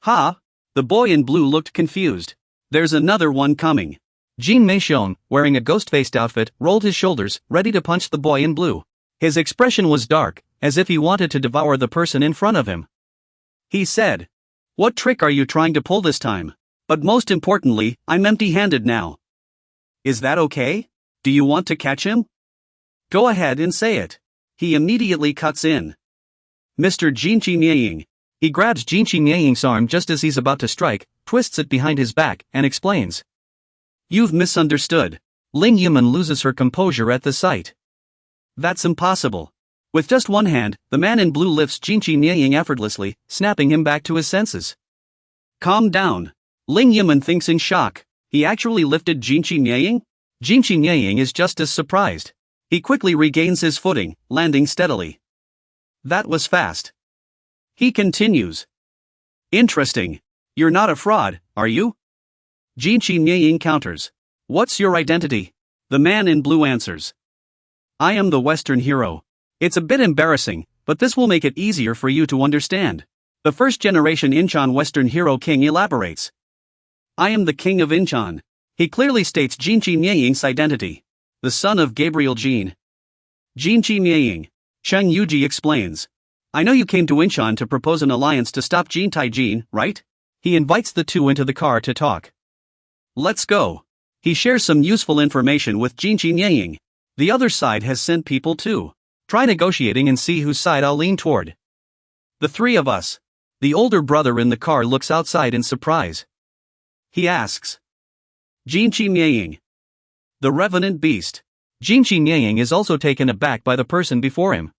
Ha? The boy in blue looked confused. There's another one coming. Jin Meixiang, wearing a ghost-faced outfit, rolled his shoulders, ready to punch the boy in blue. His expression was dark, as if he wanted to devour the person in front of him. He said, what trick are you trying to pull this time? But most importantly, I'm empty-handed now. Is that okay? Do you want to catch him? Go ahead and say it. He immediately cuts in. Mr. Jin Qingying. He grabs Jin Qingying's arm just as he's about to strike, twists it behind his back, and explains. You've misunderstood. Ling Yuman loses her composure at the sight. That's impossible. With just one hand, the man in blue lifts Jin Qingying effortlessly, snapping him back to his senses. Calm down. Ling Yuman thinks in shock. He actually lifted Jin Qingying? Jin Qingying is just as surprised. He quickly regains his footing, landing steadily. That was fast. He continues. Interesting. You're not a fraud, are you? Jin Qingying counters. What's your identity? The man in blue answers. I am the Western hero. It's a bit embarrassing, but this will make it easier for you to understand. The first-generation Incheon Western hero king elaborates. I am the king of Incheon. He clearly states Jin Qingying's identity. The son of Gabriel Jin. Jin Qingying. Cheng Yuji explains. I know you came to Incheon to propose an alliance to stop Jin Taijin, right? He invites the two into the car to talk. Let's go. He shares some useful information with Jin Qingying. The other side has sent people too. Try negotiating and see whose side I'll lean toward. The three of us. The older brother in the car looks outside in surprise. He asks. Jin Qingying. The revenant beast. Jin Qingying is also taken aback by the person before him.